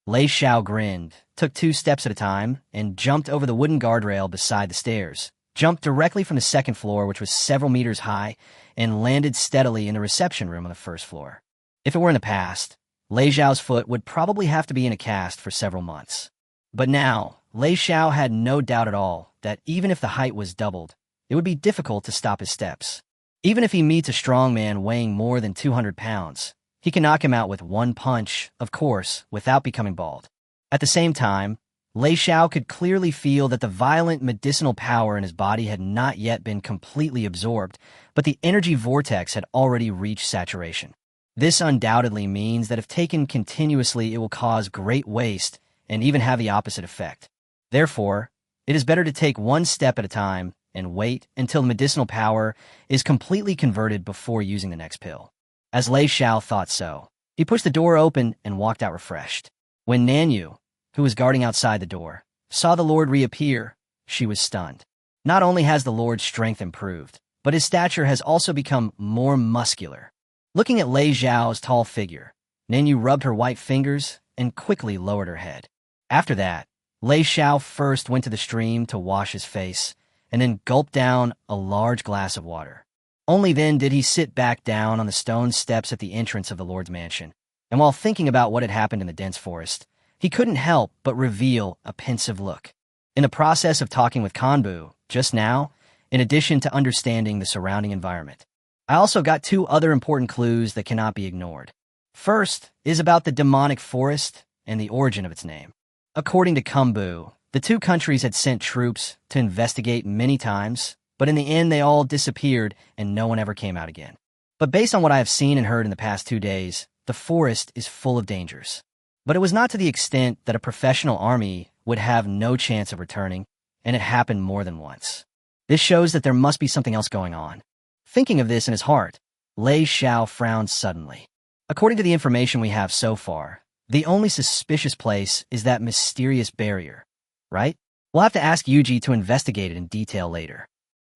Lei Xiao grinned, took 2 steps at a time, and jumped over the wooden guardrail beside the stairs, jumped directly from the second floor, which was several meters high, and landed steadily in the reception room on the first floor. If it were in the past, Lei Xiao's foot would probably have to be in a cast for several months. But now, Lei Xiao had no doubt at all that even if the height was doubled, it would be difficult to stop his steps. Even if he meets a strong man weighing more than 200 pounds, he can knock him out with one punch, of course, without becoming bald. At the same time, Lei Xiao could clearly feel that the violent medicinal power in his body had not yet been completely absorbed, but the energy vortex had already reached saturation. This undoubtedly means that if taken continuously, it will cause great waste and even have the opposite effect. Therefore, it is better to take one step at a time and wait until the medicinal power is completely converted before using the next pill. As Lei Xiao thought so, he pushed the door open and walked out refreshed. When Nanyu, who was guarding outside the door, saw the Lord reappear, she was stunned. Not only has the Lord's strength improved, but his stature has also become more muscular. Looking at Lei Xiao's tall figure, Nanyu rubbed her white fingers and quickly lowered her head. After that, Lei Xiao first went to the stream to wash his face, and then gulped down a large glass of water. Only then did he sit back down on the stone steps at the entrance of the Lord's mansion, and while thinking about what had happened in the dense forest, he couldn't help but reveal a pensive look. In the process of talking with Kanbu just now, in addition to understanding the surrounding environment, I also got two other important clues that cannot be ignored. First is about the demonic forest and the origin of its name. According to Kanbu, the two countries had sent troops to investigate many times, but in the end they all disappeared and no one ever came out again. But based on what I have seen and heard in the past 2 days, the forest is full of dangers. But it was not to the extent that a professional army would have no chance of returning, and it happened more than once. This shows that there must be something else going on. Thinking of this in his heart, Lei Xiao frowned suddenly. According to the information we have so far, the only suspicious place is that mysterious barrier, right? We'll have to ask Yuji to investigate it in detail later.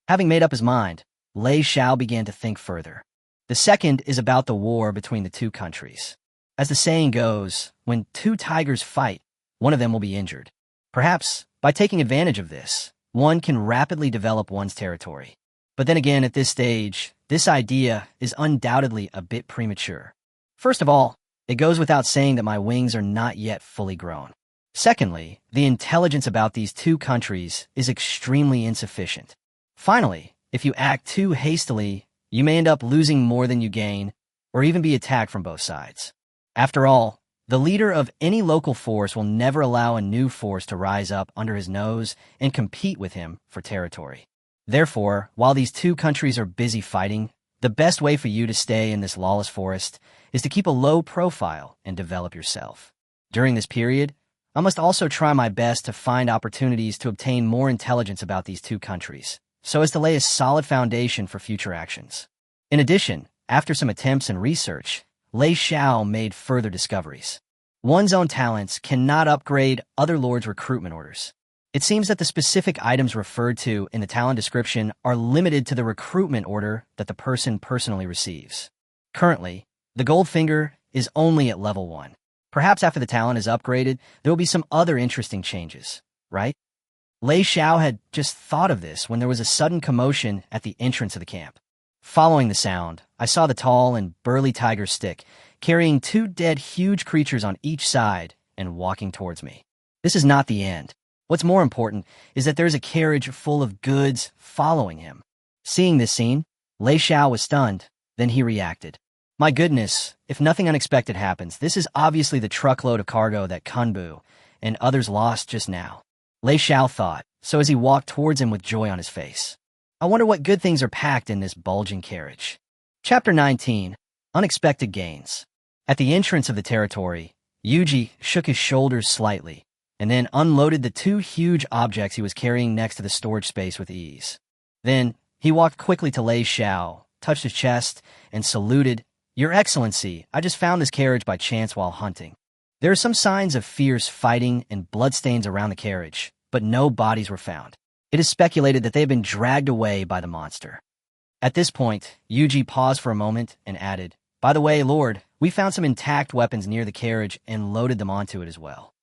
Having made up his mind, Lei Xiao began to think further. The second is about the war between the two countries. As the saying goes, when two tigers fight, one of them will be injured. Perhaps, by taking advantage of this, one can rapidly develop one's territory. But then again, at this stage, this idea is undoubtedly a bit premature. First of all, it goes without saying that my wings are not yet fully grown. Secondly, the intelligence about these two countries is extremely insufficient. Finally, if you act too hastily, you may end up losing more than you gain, or even be attacked from both sides. After all, the leader of any local force will never allow a new force to rise up under his nose and compete with him for territory. Therefore, while these two countries are busy fighting, the best way for you to stay in this lawless forest is to keep a low profile and develop yourself. During this period, I must also try my best to find opportunities to obtain more intelligence about these two countries, so as to lay a solid foundation for future actions. In addition, after some attempts and research, Lei Xiao made further discoveries. One's own talents cannot upgrade other lords' recruitment orders. It seems that the specific items referred to in the talent description are limited to the recruitment order that the person personally receives. Currently, the Goldfinger is only at level 1. Perhaps after the talent is upgraded, there will be some other interesting changes, right? Lei Xiao had just thought of this when there was a sudden commotion at the entrance of the camp. Following the sound, I saw the tall and burly tiger stick, carrying 2 dead huge creatures on each side and walking towards me. This is not the end. What's more important is that there's a carriage full of goods following him. Seeing this scene, Lei Xiao was stunned, then he reacted. My goodness, if nothing unexpected happens, this is obviously the truckload of cargo that Kanbu and others lost just now. Lei Xiao thought, so as he walked towards him with joy on his face. I wonder what good things are packed in this bulging carriage. Chapter 19, Unexpected Gains. At the entrance of the territory, Yuji shook his shoulders slightly, and then unloaded the 2 huge objects he was carrying next to the storage space with ease. Then, he walked quickly to Lei Xiao, touched his chest, and saluted, "Your Excellency, I just found this carriage by chance while hunting." There are some signs of fierce fighting and bloodstains around the carriage, but no bodies were found. It is speculated that they have been dragged away by the monster. At this point, Yuji paused for a moment and added, "By the way, Lord, we found some intact weapons near the carriage and loaded them onto it as well."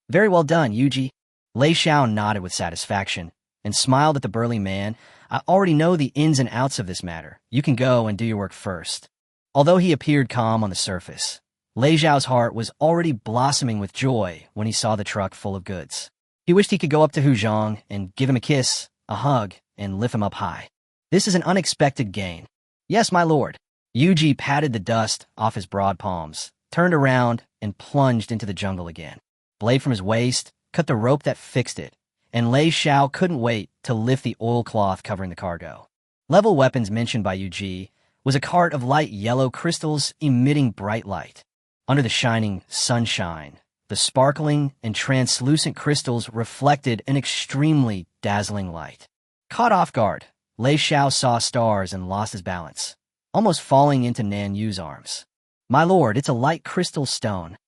"Very well done, Yuji." Lei Xiao nodded with satisfaction, and smiled at the burly man. I already know the ins and outs of this matter. You can go and do your work first. Although he appeared calm on the surface, Lei Xiao's heart was already blossoming with joy when he saw the truck full of goods. He wished he could go up to Hu Zhang and give him a kiss, a hug, and lift him up high. This is an unexpected gain. Yes, my lord. Yuji patted the dust off his broad palms, turned around, and plunged into the jungle again. Blade from his waist, cut the rope that fixed it, and Lei Xiao couldn't wait to lift the oilcloth covering the cargo. Level weapons mentioned by Yuji was a cart of light yellow crystals emitting bright light. Under the shining sunshine, the sparkling and translucent crystals reflected an extremely dazzling light. Caught off guard, Lei Xiao saw stars and lost his balance, almost falling into Nan Yu's arms. My lord, it's a light crystal stone.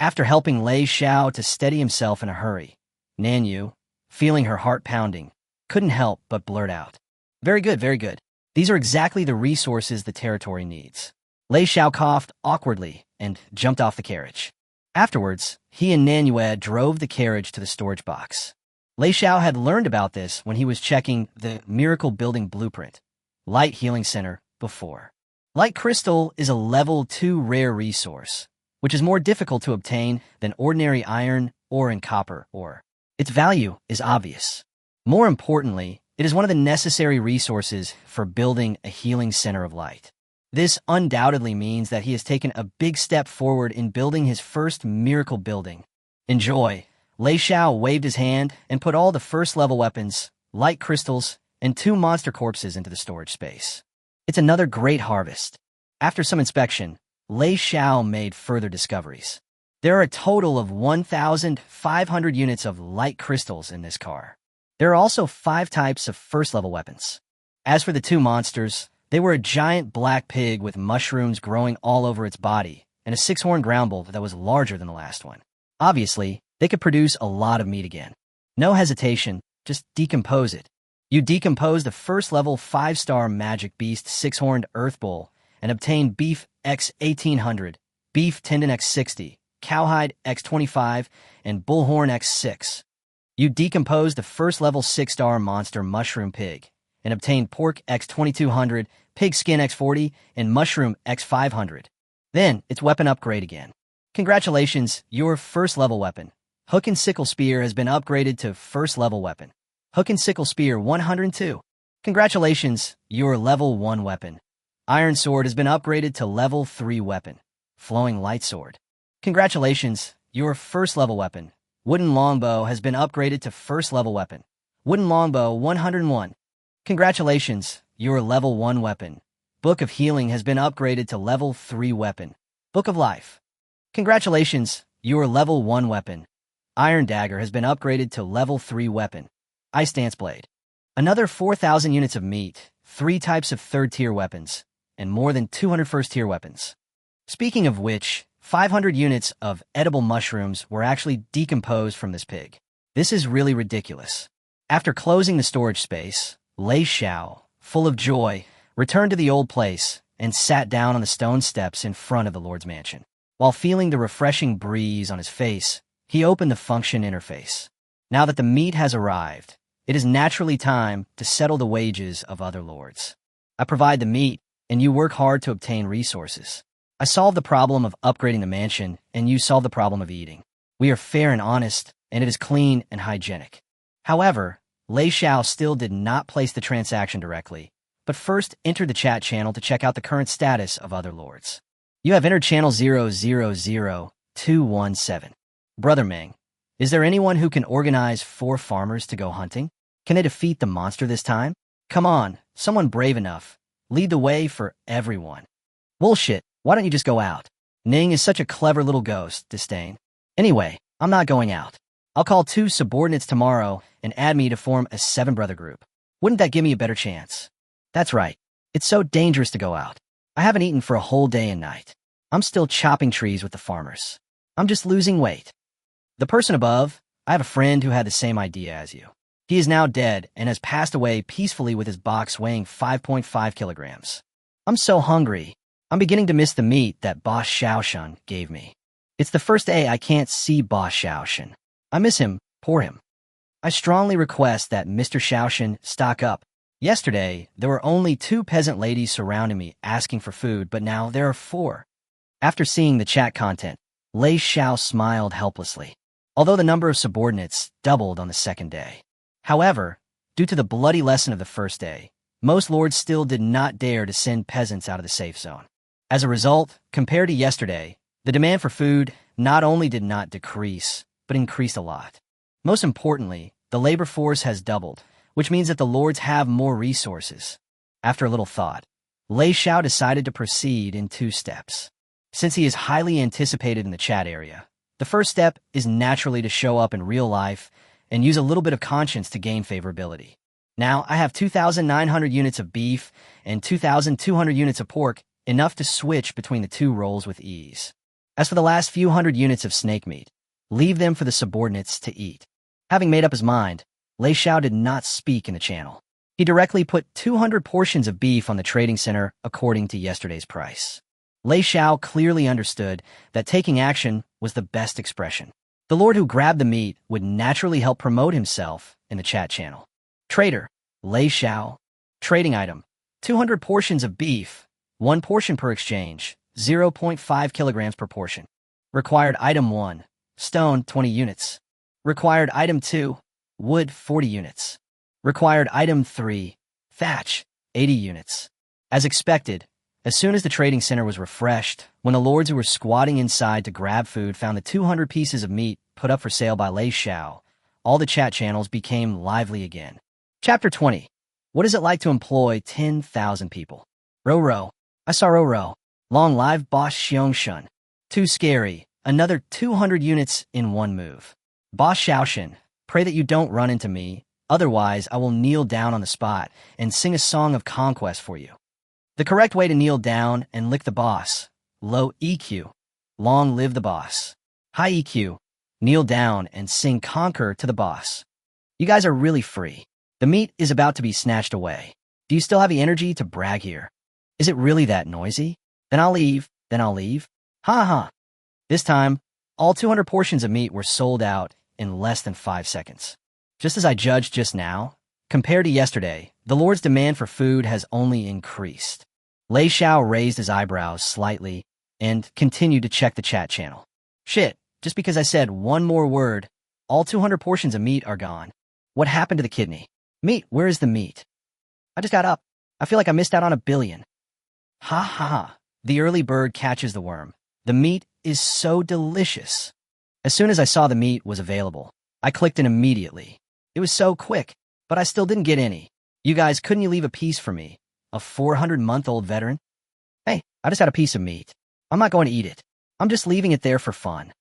After helping Lei Xiao to steady himself in a hurry, Nan Yu, feeling her heart pounding, couldn't help but blurt out. Very good, very good. These are exactly the resources the territory needs. Lei Xiao coughed awkwardly and jumped off the carriage. Afterwards, he and Nanuad drove the carriage to the storage box. Lei Xiao had learned about this when he was checking the Miracle Building Blueprint, Light Healing Center, before. Light Crystal is a level 2 rare resource, which is more difficult to obtain than ordinary iron ore and copper ore. Its value is obvious. More importantly, it is one of the necessary resources for building a healing center of light. This undoubtedly means that he has taken a big step forward in building his first miracle building. Enjoy. Lei Xiao waved his hand and put all the first-level weapons, light crystals, and 2 monster corpses into the storage space. It's another great harvest. After some inspection, Lei Xiao made further discoveries. There are a total of 1,500 units of light crystals in this car. There are also 5 types of first-level weapons. As for the 2 monsters, they were a giant black pig with mushrooms growing all over its body and a 6-horned ground bull that was larger than the last one. Obviously, they could produce a lot of meat again. No hesitation, just decompose it. You decompose the first-level 5-star magic beast 6-horned earth bull and obtain beef X 1800, beef tendon X 60, cowhide X 25, and bullhorn X 6. You decompose the first-level 6-star monster mushroom pig and obtain pork X 2200, pig skin X 40, and mushroom X 500. Then, it's weapon upgrade again. Congratulations, your first-level weapon. Hook and Sickle Spear has been upgraded to first-level weapon. Hook and Sickle Spear 102. Congratulations, your level 1 weapon. Iron Sword has been upgraded to level 3 weapon. Flowing Light Sword. Congratulations, your first-level weapon. Wooden Longbow has been upgraded to first-level weapon. Wooden Longbow 101. Congratulations, your level 1 weapon. Book of Healing has been upgraded to level 3 weapon. Book of Life. Congratulations, your level 1 weapon. Iron Dagger has been upgraded to level 3 weapon. Ice Dance Blade. Another 4,000 units of meat, 3 types of 3rd-tier weapons, and more than 200 1st-tier weapons. Speaking of which, 500 units of edible mushrooms were actually decomposed from this pig. This is really ridiculous. After closing the storage space, Lei Xiao, full of joy, returned to the old place and sat down on the stone steps in front of the Lord's mansion. While feeling the refreshing breeze on his face, he opened the function interface. Now that the meat has arrived, it is naturally time to settle the wages of other lords. I provide the meat, and you work hard to obtain resources. I solve the problem of upgrading the mansion, and you solve the problem of eating. We are fair and honest, and it is clean and hygienic. However, Lei Xiao still did not place the transaction directly, but first entered the chat channel to check out the current status of other lords. You have entered channel 000217. Brother Meng, is there anyone who can organize 4 farmers to go hunting? Can they defeat the monster this time? Come on, someone brave enough. Lead the way for everyone. Bullshit, why don't you just go out? Ning is such a clever little ghost, disdain. Anyway, I'm not going out. I'll call 2 subordinates tomorrow and add me to form a 7-brother group. Wouldn't that give me a better chance? That's right. It's so dangerous to go out. I haven't eaten for a whole day and night. I'm still chopping trees with the farmers. I'm just losing weight. The person above, I have a friend who had the same idea as you. He is now dead and has passed away peacefully with his box weighing 5.5 kilograms. I'm so hungry. I'm beginning to miss the meat that Boss Xiaoshan gave me. It's the first day I can't see Boss Xiaoshan. I miss him, poor him. I strongly request that Mr. Xiaoshan stock up. Yesterday, there were only 2 peasant ladies surrounding me asking for food, but now there are 4. After seeing the chat content, Lei Xiao smiled helplessly, although the number of subordinates doubled on the second day. However, due to the bloody lesson of the first day, most lords still did not dare to send peasants out of the safe zone. As a result, compared to yesterday, the demand for food not only did not decrease, but increased a lot. Most importantly, the labor force has doubled, which means that the lords have more resources. After a little thought, Lei Xiao decided to proceed in 2 steps. Since he is highly anticipated in the chat area, the first step is naturally to show up in real life and use a little bit of conscience to gain favorability. Now, I have 2,900 units of beef and 2,200 units of pork, enough to switch between the 2 roles with ease. As for the last few hundred units of snake meat, leave them for the subordinates to eat. Having made up his mind, Lei Xiao did not speak in the channel. He directly put 200 portions of beef on the trading center according to yesterday's price. Lei Xiao clearly understood that taking action was the best expression. The lord who grabbed the meat would naturally help promote himself in the chat channel. Trader, Lei Xiao. Trading item, 200 portions of beef, 1 portion per exchange, 0.5 kilograms per portion. Required item 1, stone 20 units. Required item 2, wood 40 units. Required item 3, thatch 80 units. As expected, as soon as the trading center was refreshed, when the lords who were squatting inside to grab food found the 200 pieces of meat put up for sale by Lei Xiao, all the chat channels became lively again. Chapter 20. What is it like to employ 10,000 people? Ro. I saw Ro. Long live Boss Xiongshun. Too scary. Another 200 units in 1 move. Boss Xiaoshan, pray that you don't run into me, otherwise I will kneel down on the spot and sing a song of conquest for you. The correct way to kneel down and lick the boss. Low EQ. Long live the boss. High EQ. Kneel down and sing conquer to the boss. You guys are really free. The meat is about to be snatched away. Do you still have the energy to brag here? Is it really that noisy? Then I'll leave. Ha ha. This time, all 200 portions of meat were sold out in less than 5 seconds. Just as I judged just now, compared to yesterday, the lord's demand for food has only increased. Lei Xiao raised his eyebrows slightly and continued to check the chat channel. Shit, just because I said one more word, all 200 portions of meat are gone. What happened to the kidney? Meat, where is the meat? I just got up. I feel like I missed out on 1 billion. Ha ha. The early bird catches the worm. The meat is so delicious. As soon as I saw the meat was available, I clicked in immediately. It was so quick, but I still didn't get any. You guys, couldn't you leave a piece for me? A 400-month-old veteran? Hey, I just had a piece of meat. I'm not going to eat it. I'm just leaving it there for fun.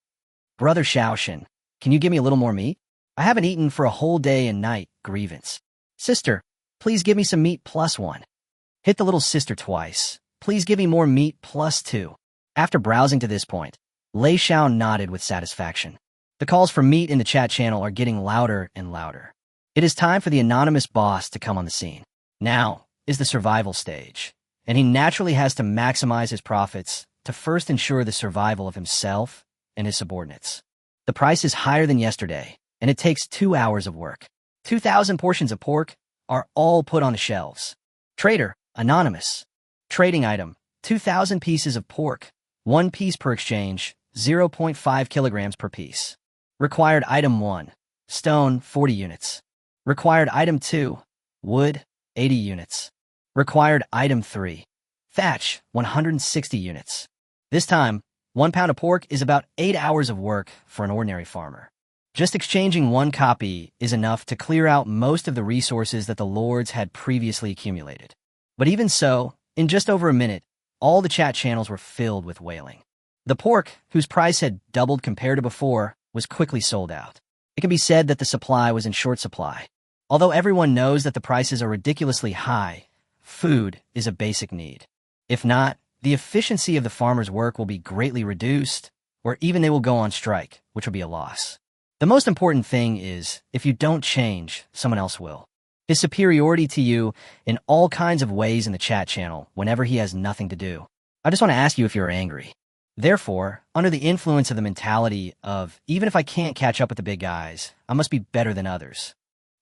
Brother Xiaoshan, can you give me a little more meat? I haven't eaten for a whole day and night. Grievance. Sister, please give me some meat +1. Hit the little sister twice. Please give me more meat +2. After browsing to this point, Lei Xiao nodded with satisfaction. The calls for meat in the chat channel are getting louder and louder. It is time for the anonymous boss to come on the scene. Now is the survival stage, and he naturally has to maximize his profits to first ensure the survival of himself and his subordinates. The price is higher than yesterday, and it takes 2 hours of work. 2,000 portions of pork are all put on the shelves. Trader, anonymous. Trading item, 2,000 pieces of pork, 1 piece per exchange, 0.5 kilograms per piece. Required item 1, stone 40 units. Required item 2, wood 80 units. Required item 3, thatch 160 units. This time, 1 pound of pork is about 8 hours of work for an ordinary farmer. Just exchanging 1 copy is enough to clear out most of the resources that the lords had previously accumulated. But even so, in just over a minute, all the chat channels were filled with wailing. The pork, whose price had doubled compared to before, was quickly sold out. It can be said that the supply was in short supply. Although everyone knows that the prices are ridiculously high, food is a basic need. If not, the efficiency of the farmer's work will be greatly reduced, or even they will go on strike, which will be a loss. The most important thing is, if you don't change, someone else will. His superiority to you in all kinds of ways in the chat channel whenever he has nothing to do. I just want to ask you if you're angry. Therefore, under the influence of the mentality of, even if I can't catch up with the big guys, I must be better than others.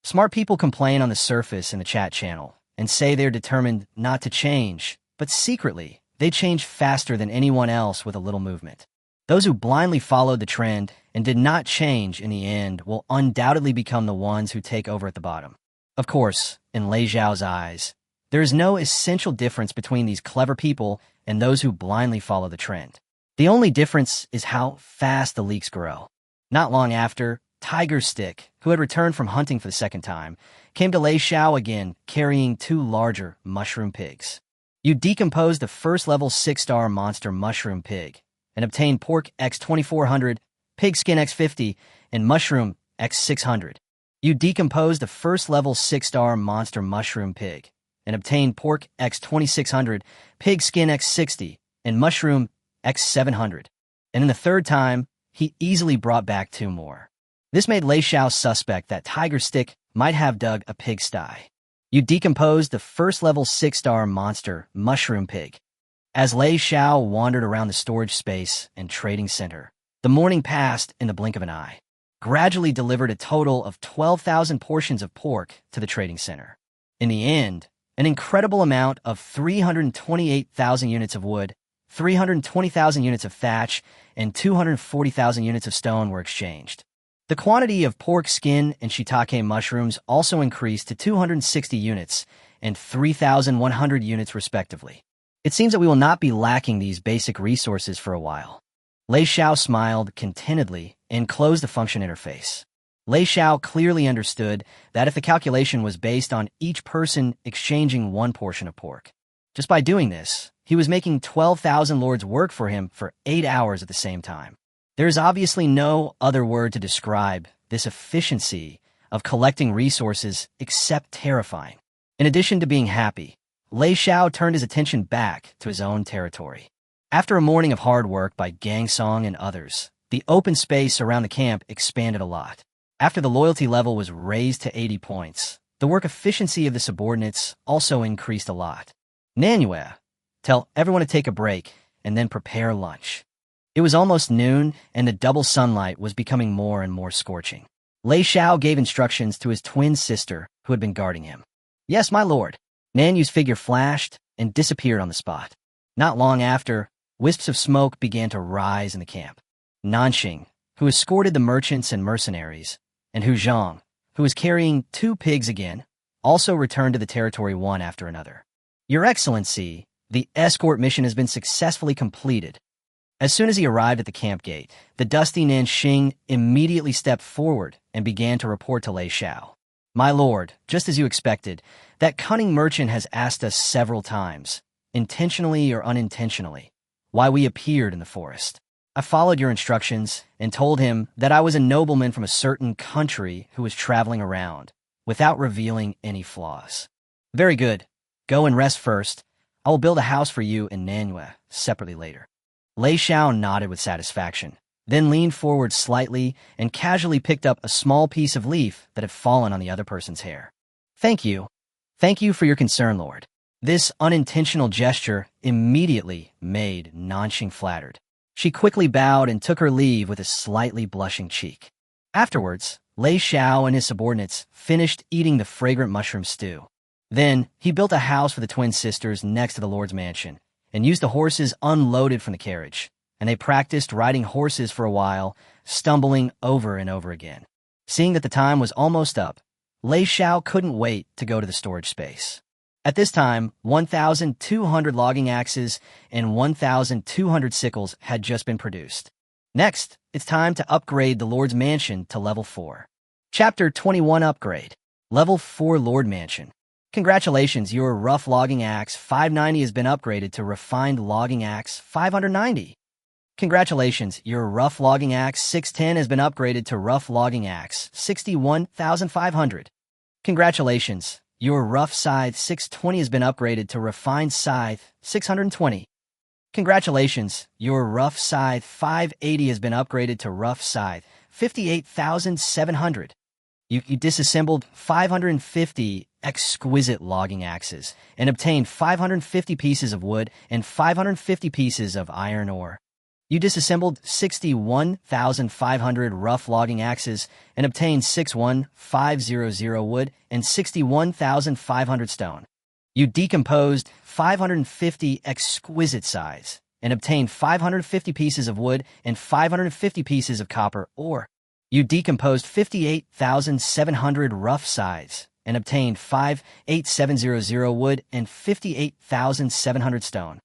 Smart people complain on the surface in the chat channel and say they're determined not to change, but secretly, they change faster than anyone else with a little movement. Those who blindly followed the trend and did not change in the end will undoubtedly become the ones who take over at the bottom. Of course, in Lei Xiao's eyes, there is no essential difference between these clever people and those who blindly follow the trend. The only difference is how fast the leaks grow. Not long after, Tiger Stick, who had returned from hunting for the second time, came to Lei Xiao again, carrying 2 larger mushroom pigs. You decompose the first-level 6-star monster mushroom pig and obtain pork x 2400, pig skin x 50, and mushroom x 600. You decompose the first-level 6-star monster mushroom pig and obtain pork x 2600, pig skin x 60, and mushroom x 700. And in the third time, he easily brought back 2 more. This made Lei Xiao suspect that Tiger Stick might have dug a pigsty. You decomposed the first-level 6-star monster mushroom pig. As Lei Xiao wandered around the storage space and trading center, the morning passed in the blink of an eye. Gradually delivered a total of 12,000 portions of pork to the trading center. In the end, an incredible amount of 328,000 units of wood, 320,000 units of thatch, and 240,000 units of stone were exchanged. The quantity of pork skin and shiitake mushrooms also increased to 260 units and 3,100 units respectively. It seems that we will not be lacking these basic resources for a while. Lei Xiao smiled contentedly and closed the function interface. Lei Xiao clearly understood that if the calculation was based on each person exchanging 1 portion of pork, just by doing this, he was making 12,000 lords work for him for 8 hours at the same time. There is obviously no other word to describe this efficiency of collecting resources except terrifying. In addition to being happy, Lei Xiao turned his attention back to his own territory. After a morning of hard work by Gang Song and others, the open space around the camp expanded a lot. After the loyalty level was raised to 80 points, the work efficiency of the subordinates also increased a lot. Manhwa, tell everyone to take a break and then prepare lunch. It was almost noon, and the double sunlight was becoming more and more scorching. Lei Xiao gave instructions to his twin sister, who had been guarding him. Yes, my lord. Nanyu's figure flashed and disappeared on the spot. Not long after, wisps of smoke began to rise in the camp. Nanxing, who escorted the merchants and mercenaries, and Hu Zhang, who was carrying 2 pigs again, also returned to the territory one after another. Your Excellency, the escort mission has been successfully completed. As soon as he arrived at the camp gate, the dusty Nanxing immediately stepped forward and began to report to Lei Xiao. My lord, just as you expected, that cunning merchant has asked us several times, intentionally or unintentionally, why we appeared in the forest. I followed your instructions and told him that I was a nobleman from a certain country who was traveling around, without revealing any flaws. Very good. Go and rest first. I will build a house for you in Manhwa separately later. Lei Xiao nodded with satisfaction, then leaned forward slightly and casually picked up a small piece of leaf that had fallen on the other person's hair. Thank you. Thank you for your concern, Lord. This unintentional gesture immediately made Nanxing flattered. She quickly bowed and took her leave with a slightly blushing cheek. Afterwards, Lei Xiao and his subordinates finished eating the fragrant mushroom stew. Then, he built a house for the twin sisters next to the Lord's mansion, and used the horses unloaded from the carriage, and they practiced riding horses for a while, stumbling over and over again. Seeing that the time was almost up, Lei Xiao couldn't wait to go to the storage space. At this time, 1,200 logging axes and 1,200 sickles had just been produced. Next, it's time to upgrade the Lord's Mansion to Level 4. Chapter 21 Upgrade. Level 4 Lord Mansion. Congratulations, your rough logging axe 590 has been upgraded to refined logging axe 590. Congratulations, your rough logging axe 610 has been upgraded to rough logging axe 61,500. Congratulations, your rough scythe 620 has been upgraded to refined scythe 620. Congratulations, your rough scythe 580 has been upgraded to rough scythe 58,700. You disassembled 550 exquisite logging axes and obtained 550 pieces of wood and 550 pieces of iron ore. You disassembled 61,500 rough logging axes and obtained 61,500 wood and 61,500 stone. You decomposed 550 exquisite size and obtained 550 pieces of wood and 550 pieces of copper ore. You decomposed 58,700 rough size and obtained 58,700 wood and 58,700 stone.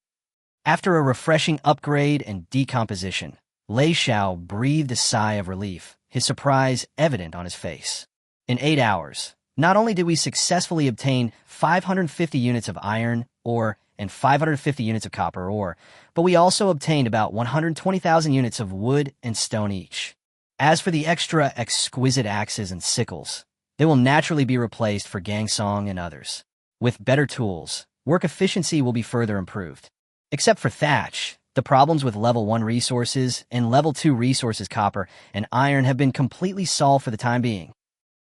After a refreshing upgrade and decomposition, Lei Xiao breathed a sigh of relief, his surprise evident on his face. In 8 hours, not only did we successfully obtain 550 units of iron ore and 550 units of copper ore, but we also obtained about 120,000 units of wood and stone each. As for the extra exquisite axes and sickles, they will naturally be replaced for Gangsong and others. With better tools, work efficiency will be further improved. Except for thatch, the problems with level 1 resources and level 2 resources copper and iron have been completely solved for the time being.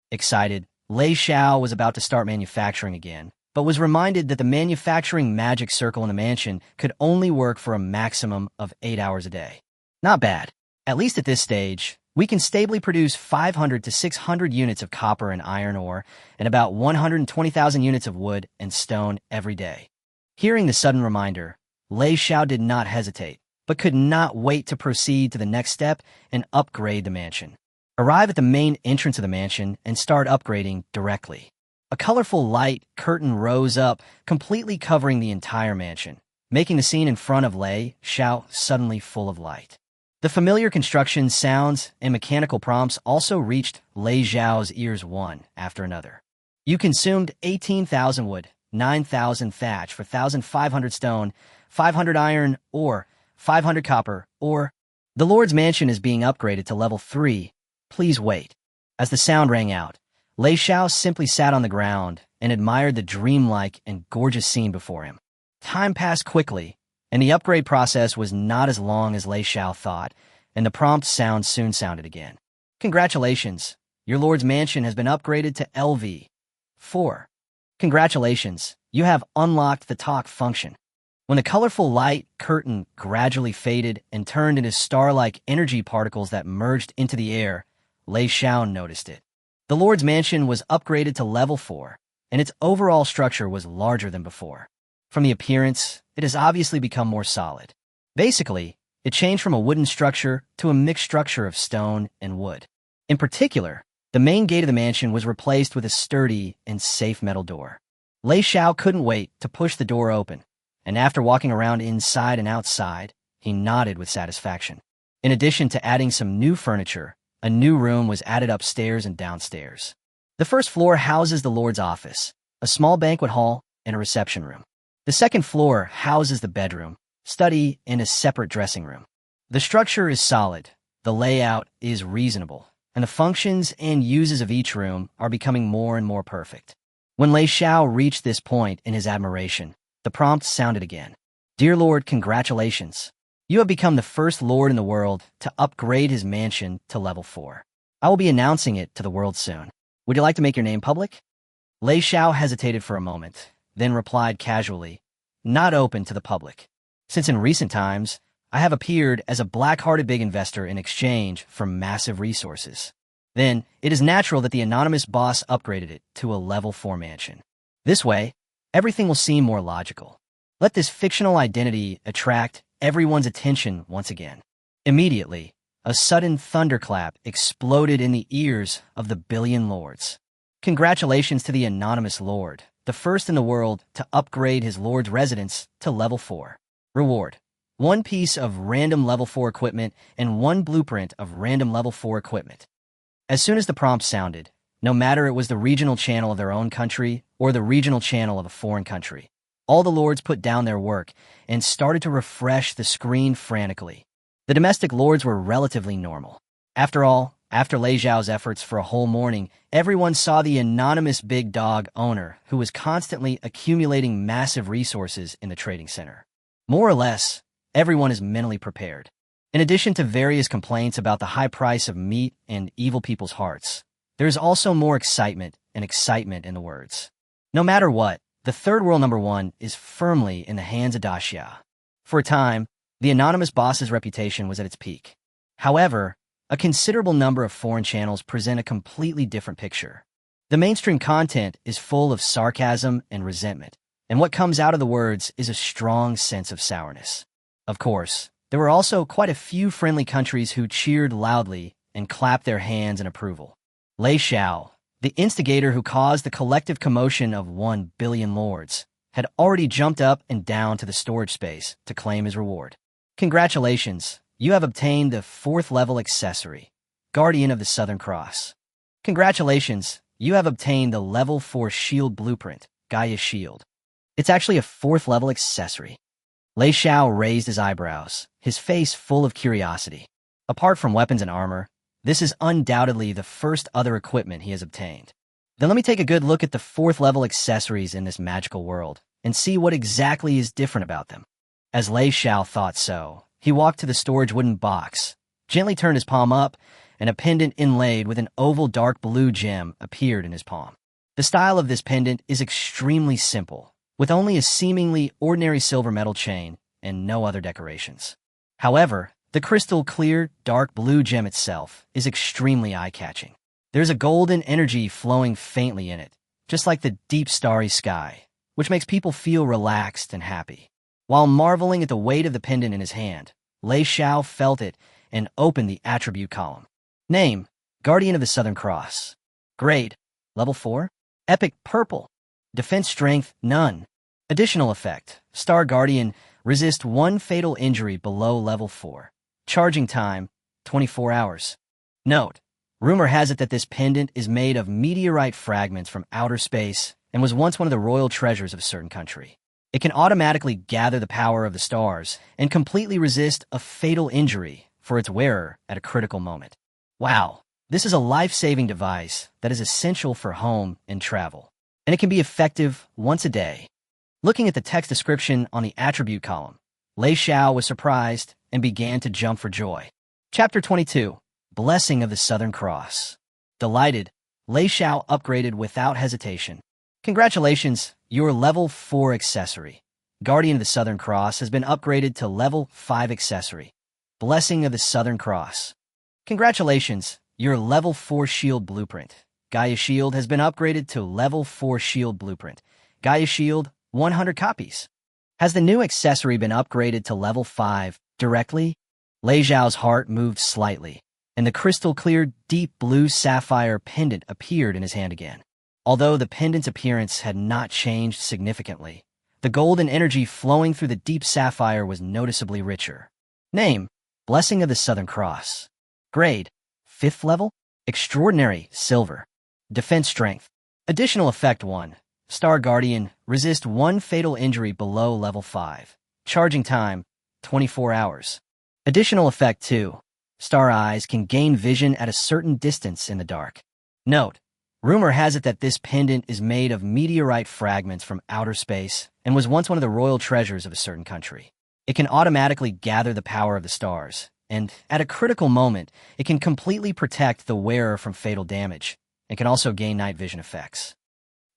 Excited, Lei Xiao was about to start manufacturing again, but was reminded that the manufacturing magic circle in the mansion could only work for a maximum of 8 hours a day. Not bad. At least at this stage, we can stably produce 500 to 600 units of copper and iron ore and about 120,000 units of wood and stone every day. Hearing the sudden reminder, Lei Xiao did not hesitate, but could not wait to proceed to the next step and upgrade the mansion. Arrive at the main entrance of the mansion and start upgrading directly. A colorful light curtain rose up, completely covering the entire mansion, making the scene in front of Lei Xiao suddenly full of light. The familiar construction sounds and mechanical prompts also reached Lei Xiao's ears one after another. You consumed 18,000 wood, 9,000 thatch for 1,500 stone, 500 iron ore, 500 copper ore. The Lord's mansion is being upgraded to level 3. Please wait. As the sound rang out, Lei Xiao simply sat on the ground and admired the dreamlike and gorgeous scene before him. Time passed quickly, and the upgrade process was not as long as Lei Xiao thought, and the prompt sound soon sounded again. Congratulations, your Lord's mansion has been upgraded to LV4. Congratulations, you have unlocked the talk function. When the colorful light curtain gradually faded and turned into star-like energy particles that merged into the air, Lei Xiao noticed it. The Lord's mansion was upgraded to level 4, and its overall structure was larger than before. From the appearance, it has obviously become more solid. Basically, it changed from a wooden structure to a mixed structure of stone and wood. In particular, the main gate of the mansion was replaced with a sturdy and safe metal door. Lei Xiao couldn't wait to push the door open, and after walking around inside and outside, he nodded with satisfaction. In addition to adding some new furniture, a new room was added upstairs and downstairs. The first floor houses the Lord's office, a small banquet hall, and a reception room. The second floor houses the bedroom, study, and a separate dressing room. The structure is solid, the layout is reasonable, and the functions and uses of each room are becoming more and more perfect. When Lei Xiao reached this point in his admiration, the prompt sounded again. Dear Lord, congratulations. You have become the first Lord in the world to upgrade his mansion to level 4. I will be announcing it to the world soon. Would you like to make your name public? Lei Xiao hesitated for a moment, then replied casually, not open to the public. Since in recent times, I have appeared as a black-hearted big investor in exchange for massive resources. Then, it is natural that the anonymous boss upgraded it to a level 4 mansion. This way, everything will seem more logical. Let this fictional identity attract everyone's attention once again. Immediately, a sudden thunderclap exploded in the ears of the billion lords. Congratulations to the anonymous lord, the first in the world to upgrade his lord's residence to level 4. Reward: 1 piece of random level 4 equipment and 1 blueprint of random level 4 equipment. As soon as the prompt sounded, no matter it was the regional channel of their own country or the regional channel of a foreign country, all the lords put down their work and started to refresh the screen frantically. The domestic lords were relatively normal. After all, after Lei Xiao's efforts for a whole morning, everyone saw the anonymous big dog owner who was constantly accumulating massive resources in the trading center. More or less, everyone is mentally prepared. In addition to various complaints about the high price of meat and evil people's hearts, there is also more excitement and excitement in the words. No matter what, the third world number 1 is firmly in the hands of Daxia. For a time, The anonymous boss's reputation was at its peak. However, a considerable number of foreign channels present a completely different picture. The mainstream content is full of sarcasm and resentment, and what comes out of the words is a strong sense of sourness. Of course, there were also quite a few friendly countries who cheered loudly and clapped their hands in approval. Lei Xiao, the instigator who caused the collective commotion of 1 billion lords, had already jumped up and down to the storage space to claim his reward. Congratulations, you have obtained the 4th level accessory, Guardian of the Southern Cross. Congratulations, you have obtained the level 4 shield blueprint, Gaia Shield. It's actually a 4th level accessory. Lei Xiao raised his eyebrows, his face full of curiosity. Apart from weapons and armor, this is undoubtedly the first other equipment he has obtained. Then let me take a good look at the 4th level accessories in this magical world and see what exactly is different about them. As Lei Xiao thought so, he walked to the storage wooden box, gently turned his palm up, and a pendant inlaid with an oval dark blue gem appeared in his palm. The style of this pendant is extremely simple, with only a seemingly ordinary silver metal chain and no other decorations. However, the crystal clear, dark blue gem itself is extremely eye-catching. There's a golden energy flowing faintly in it, just like the deep starry sky, which makes people feel relaxed and happy. While marveling at the weight of the pendant in his hand, Lei Xiao felt it and opened the attribute column. Name, Guardian of the Southern Cross. Grade, Level 4. Epic Purple. Defense Strength, none. Additional effect, Star Guardian, resist 1 fatal injury below Level 4. Charging time, 24 hours. Note, rumor has it that this pendant is made of meteorite fragments from outer space and was once one of the royal treasures of a certain country. It can automatically gather the power of the stars and completely resist a fatal injury for its wearer at a critical moment. Wow, this is a life-saving device that is essential for home and travel, and it can be effective once a day. Looking at the text description on the attribute column, Lei Xiao was surprised and began to jump for joy. Chapter 22, Blessing of the Southern Cross. Delighted, Lei Xiao upgraded without hesitation. Congratulations, your Level 4 accessory, Guardian of the Southern Cross, has been upgraded to Level 5 accessory, Blessing of the Southern Cross. Congratulations, your Level 4 shield blueprint, Gaia Shield, has been upgraded to Level 4 shield blueprint, Gaia Shield, 100 copies. Has the new accessory been upgraded to Level 5 directly? Lei Xiao's heart moved slightly, and the crystal-clear, deep blue sapphire pendant appeared in his hand again. Although the pendant's appearance had not changed significantly, the golden energy flowing through the deep sapphire was noticeably richer. Name, Blessing of the Southern Cross. Grade, 5th level. Extraordinary, silver. Defense Strength. Additional effect 1. Star Guardian, resist 1 fatal injury below Level 5. Charging time, 24 hours. Additional effect 2. Star Eyes can gain vision at a certain distance in the dark. Note, rumor has it that this pendant is made of meteorite fragments from outer space and was once one of the royal treasures of a certain country. It can automatically gather the power of the stars, and at a critical moment, it can completely protect the wearer from fatal damage. It can also gain night vision effects.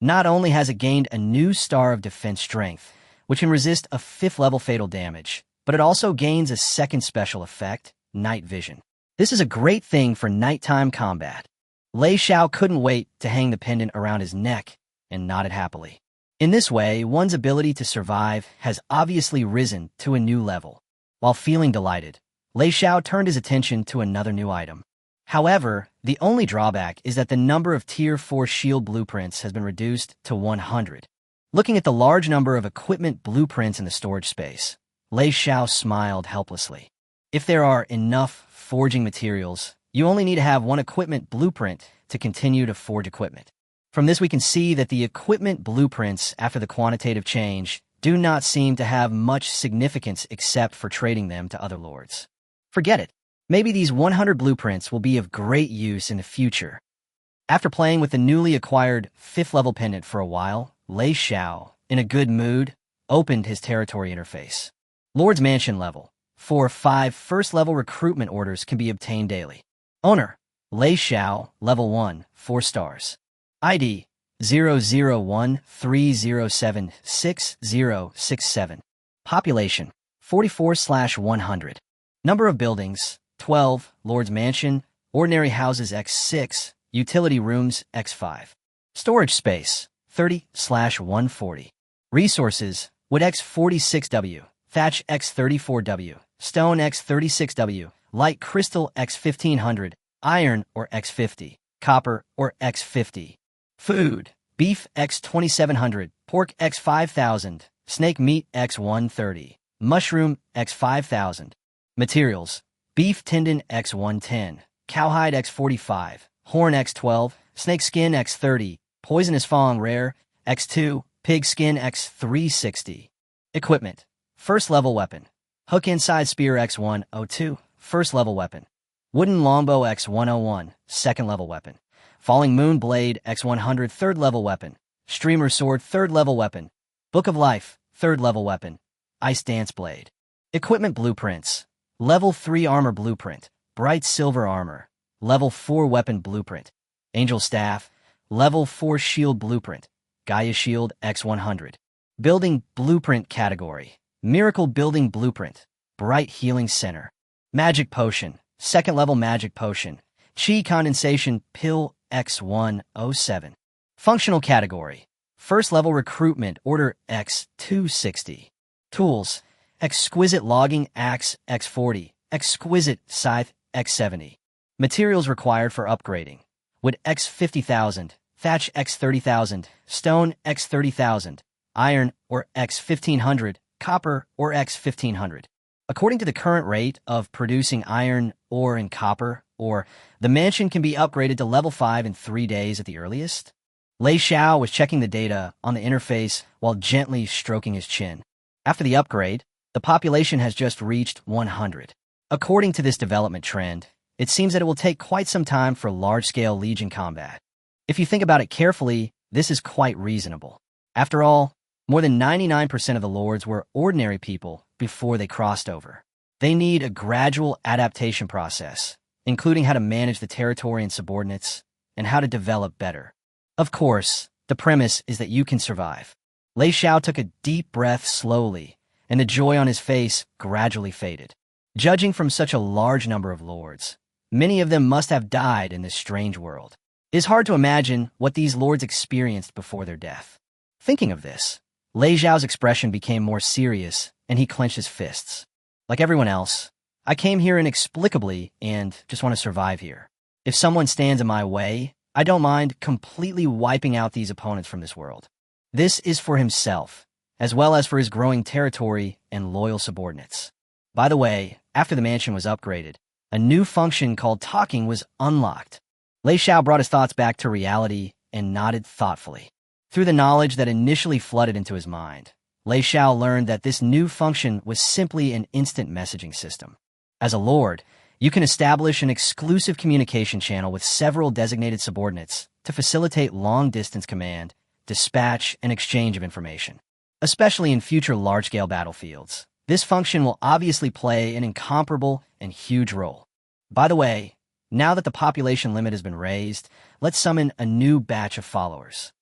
Not only has it gained a new star of defense strength, which can resist a 5th level fatal damage, but it also gains a second special effect, night vision. This is a great thing for nighttime combat. Lei Xiao couldn't wait to hang the pendant around his neck and nodded happily. In this way, one's ability to survive has obviously risen to a new level. While feeling delighted, Lei Xiao turned his attention to another new item. However, the only drawback is that the number of Tier 4 shield blueprints has been reduced to 100. Looking at the large number of equipment blueprints in the storage space, Lei Xiao smiled helplessly. If there are enough forging materials, you only need to have 1 equipment blueprint to continue to forge equipment. From this we can see that the equipment blueprints after the quantitative change do not seem to have much significance except for trading them to other lords. Forget it. Maybe these 100 blueprints will be of great use in the future. After playing with the newly acquired 5th level pendant for a while, Lei Xiao, in a good mood, opened his territory interface. Lord's Mansion level. 4-5 first level recruitment orders can be obtained daily. Owner, Lei Xiao, level 1, 4 stars. ID, 001307667. Population, 44/100. Number of buildings, 12, Lord's Mansion, ordinary houses x6, utility rooms x5. Storage space, 30/140. Resources, wood x46W, thatch x34W, stone x36W, light crystal x1500, iron or x50, copper or x50. Food, beef x2700, pork x5000, snake meat x130, mushroom x5000. Materials, beef tendon x110, cowhide x45, horn x12, snake skin x30, poisonous fong rare x2, pig skin x360. Equipment, first level weapon, hook inside spear x102, first level weapon, wooden longbow x101, second level weapon, falling moon blade x100, third level weapon, streamer sword, third level weapon, book of life, third level weapon, ice dance blade. Equipment blueprints, level 3 armor blueprint, bright silver armor, level 4 weapon blueprint, angel staff, level 4 shield blueprint, Gaia shield x100. Building blueprint category, miracle building blueprint, bright healing center. Magic potion, second level magic potion, chi condensation pill x107. Functional category, first level recruitment order x260. Tools, exquisite logging axe x40, exquisite scythe x70. Materials required for upgrading, wood x50,000, thatch x30,000, stone x30,000, iron or x1500, copper or x1500. According to the current rate of producing iron ore and copper ore, the mansion can be upgraded to level 5 in 3 days at the earliest. Lei Xiao was checking the data on the interface while gently stroking his chin. After the upgrade, the population has just reached 100. According to this development trend, it seems that it will take quite some time for large-scale Legion combat. If you think about it carefully, this is quite reasonable. After all, more than 99% of the lords were ordinary people before they crossed over. They need a gradual adaptation process, including how to manage the territory and subordinates, and how to develop better. Of course, the premise is that you can survive. Lei Xiao took a deep breath slowly, and the joy on his face gradually faded. Judging from such a large number of lords, many of them must have died in this strange world. It is hard to imagine what these lords experienced before their death. Thinking of this, Lei Xiao's expression became more serious, and he clenched his fists. Like everyone else, I came here inexplicably and just want to survive here. If someone stands in my way, I don't mind completely wiping out these opponents from this world. This is for himself, as well as for his growing territory and loyal subordinates. By the way, after the mansion was upgraded, a new function called talking was unlocked. Lei Xiao brought his thoughts back to reality and nodded thoughtfully. Through the knowledge that initially flooded into his mind, Lei Xiao learned that this new function was simply an instant messaging system. As a lord, you can establish an exclusive communication channel with several designated subordinates to facilitate long-distance command, dispatch, and exchange of information. Especially in future large-scale battlefields, this function will obviously play an incomparable and huge role. By the way, now that the population limit has been raised, let's summon a new batch of followers.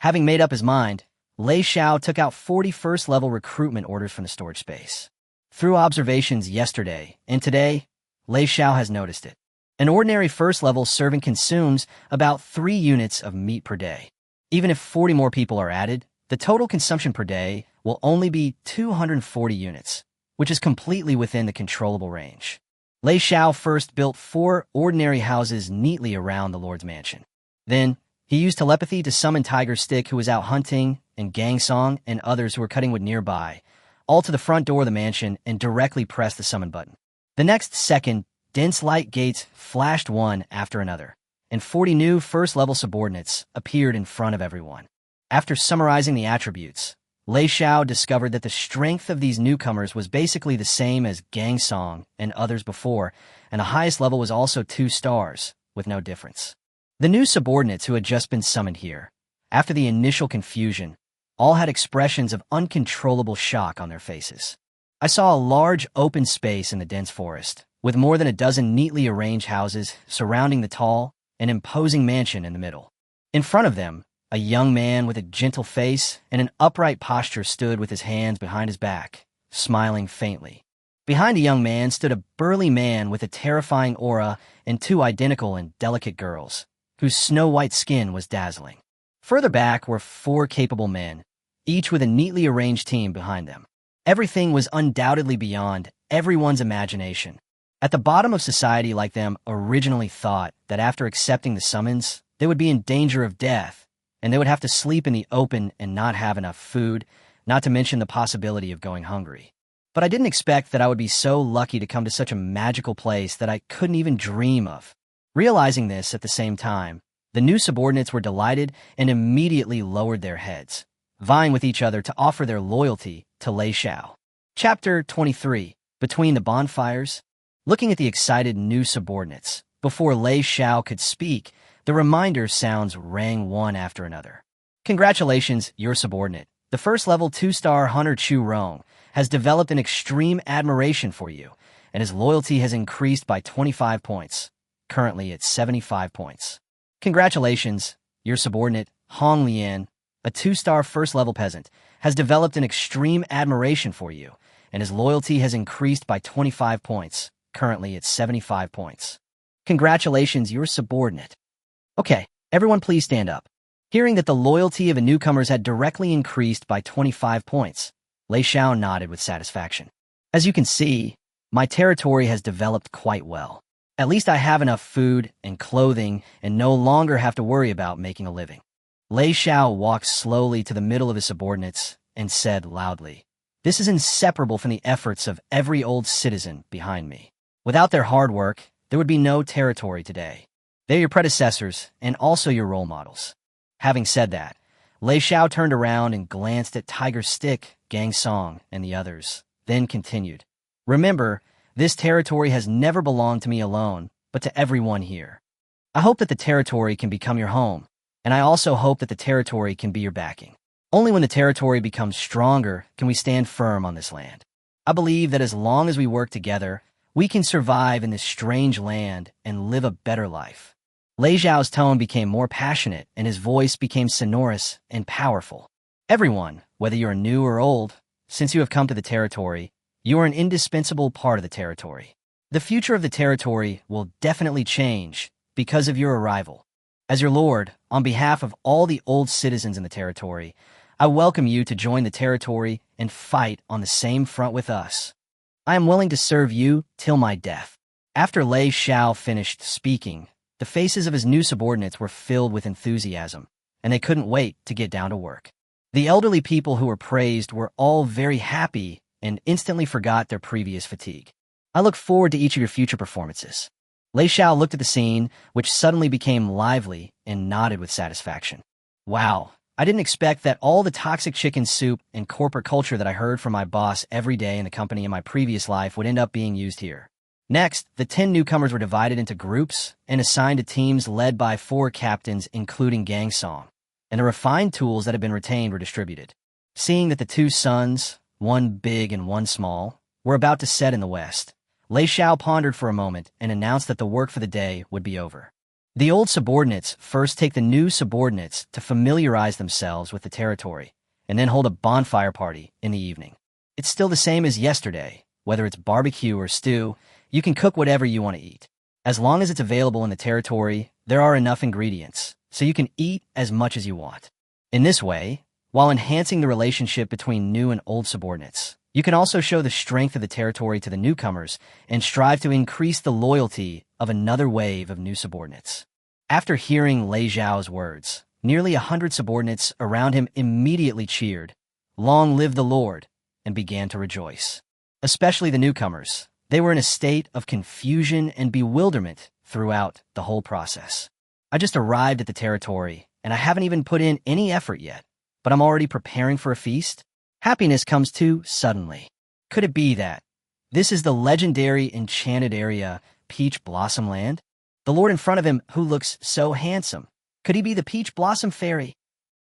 Having made up his mind, Lei Xiao took out 40 first-level recruitment orders from the storage space. Through observations yesterday and today, Lei Xiao has noticed it. An ordinary first-level servant consumes about 3 units of meat per day. Even if 40 more people are added, the total consumption per day will only be 240 units, which is completely within the controllable range. Lei Xiao first built 4 ordinary houses neatly around the Lord's mansion. Then, he used telepathy to summon Tiger Stick, who was out hunting, and Gang Song and others who were cutting wood nearby, all to the front door of the mansion and directly pressed the summon button. The next second, dense light gates flashed one after another, and 40 new first-level subordinates appeared in front of everyone. After summarizing the attributes, Lei Xiao discovered that the strength of these newcomers was basically the same as Gang Song and others before, and the highest level was also 2 stars, with no difference. The new subordinates who had just been summoned here, after the initial confusion, all had expressions of uncontrollable shock on their faces. I saw a large open space in the dense forest, with more than a dozen neatly arranged houses surrounding the tall and imposing mansion in the middle. In front of them, a young man with a gentle face and an upright posture stood with his hands behind his back, smiling faintly. Behind a young man stood a burly man with a terrifying aura and two identical and delicate girls, whose snow-white skin was dazzling. Further back were four capable men, each with a neatly arranged team behind them. Everything was undoubtedly beyond everyone's imagination. At the bottom of society like them originally thought that after accepting the summons, they would be in danger of death, and they would have to sleep in the open and not have enough food, not to mention the possibility of going hungry. But I didn't expect that I would be so lucky to come to such a magical place that I couldn't even dream of. Realizing this at the same time, the new subordinates were delighted and immediately lowered their heads, vying with each other to offer their loyalty to Lei Xiao. Chapter 23. Between the Bonfires. Looking at the excited new subordinates, before Lei Xiao could speak, the reminder sounds rang one after another. Congratulations, your subordinate. The first-level 2-star Hunter Chu Rong has developed an extreme admiration for you, and his loyalty has increased by 25 points. Currently, it's 75 points. Congratulations, your subordinate, Hong Lian, a 2-star first-level peasant, has developed an extreme admiration for you, and his loyalty has increased by 25 points. Currently, it's 75 points. Congratulations, your subordinate. Okay, everyone please stand up. Hearing that the loyalty of the newcomers had directly increased by 25 points, Lei Xiao nodded with satisfaction. As you can see, my territory has developed quite well. At least I have enough food and clothing and no longer have to worry about making a living. Lei Xiao walked slowly to the middle of his subordinates and said loudly, "This is inseparable from the efforts of every old citizen behind me. Without their hard work, there would be no territory today. They're your predecessors and also your role models." Having said that, Lei Xiao turned around and glanced at Tiger Stick, Gang Song, and the others, then continued, "Remember, this territory has never belonged to me alone, but to everyone here. I hope that the territory can become your home, and I also hope that the territory can be your backing. Only when the territory becomes stronger can we stand firm on this land. I believe that as long as we work together, we can survive in this strange land and live a better life." Lei Xiao's tone became more passionate and his voice became sonorous and powerful. "Everyone, whether you're new or old, since you have come to the territory, you are an indispensable part of the territory. The future of the territory will definitely change because of your arrival. As your lord, on behalf of all the old citizens in the territory, I welcome you to join the territory and fight on the same front with us. I am willing to serve you till my death." After Lei Xiao finished speaking, the faces of his new subordinates were filled with enthusiasm, and they couldn't wait to get down to work. The elderly people who were praised were all very happy and instantly forgot their previous fatigue. "I look forward to each of your future performances." Lei Xiao looked at the scene, which suddenly became lively, and nodded with satisfaction. "Wow, I didn't expect that all the toxic chicken soup and corporate culture that I heard from my boss every day in the company in my previous life would end up being used here." Next, the 10 newcomers were divided into groups and assigned to teams led by 4 captains, including Gang Song, and the refined tools that had been retained were distributed. Seeing that the 2 suns, one big and one small, were about to set in the west, Lei Xiao pondered for a moment and announced that the work for the day would be over. The old subordinates first take the new subordinates to familiarize themselves with the territory, and then hold a bonfire party in the evening. It's still the same as yesterday. Whether it's barbecue or stew, you can cook whatever you want to eat. As long as it's available in the territory, there are enough ingredients, so you can eat as much as you want. In this way, while enhancing the relationship between new and old subordinates, you can also show the strength of the territory to the newcomers and strive to increase the loyalty of another wave of new subordinates. After hearing Lei Xiao's words, nearly 100 subordinates around him immediately cheered, "Long live the Lord," and began to rejoice. Especially the newcomers. They were in a state of confusion and bewilderment throughout the whole process. "I just arrived at the territory, and I haven't even put in any effort yet, but I'm already preparing for a feast? Happiness comes too suddenly. Could it be that this is the legendary enchanted area, Peach Blossom Land? The lord in front of him who looks so handsome. Could he be the Peach Blossom Fairy?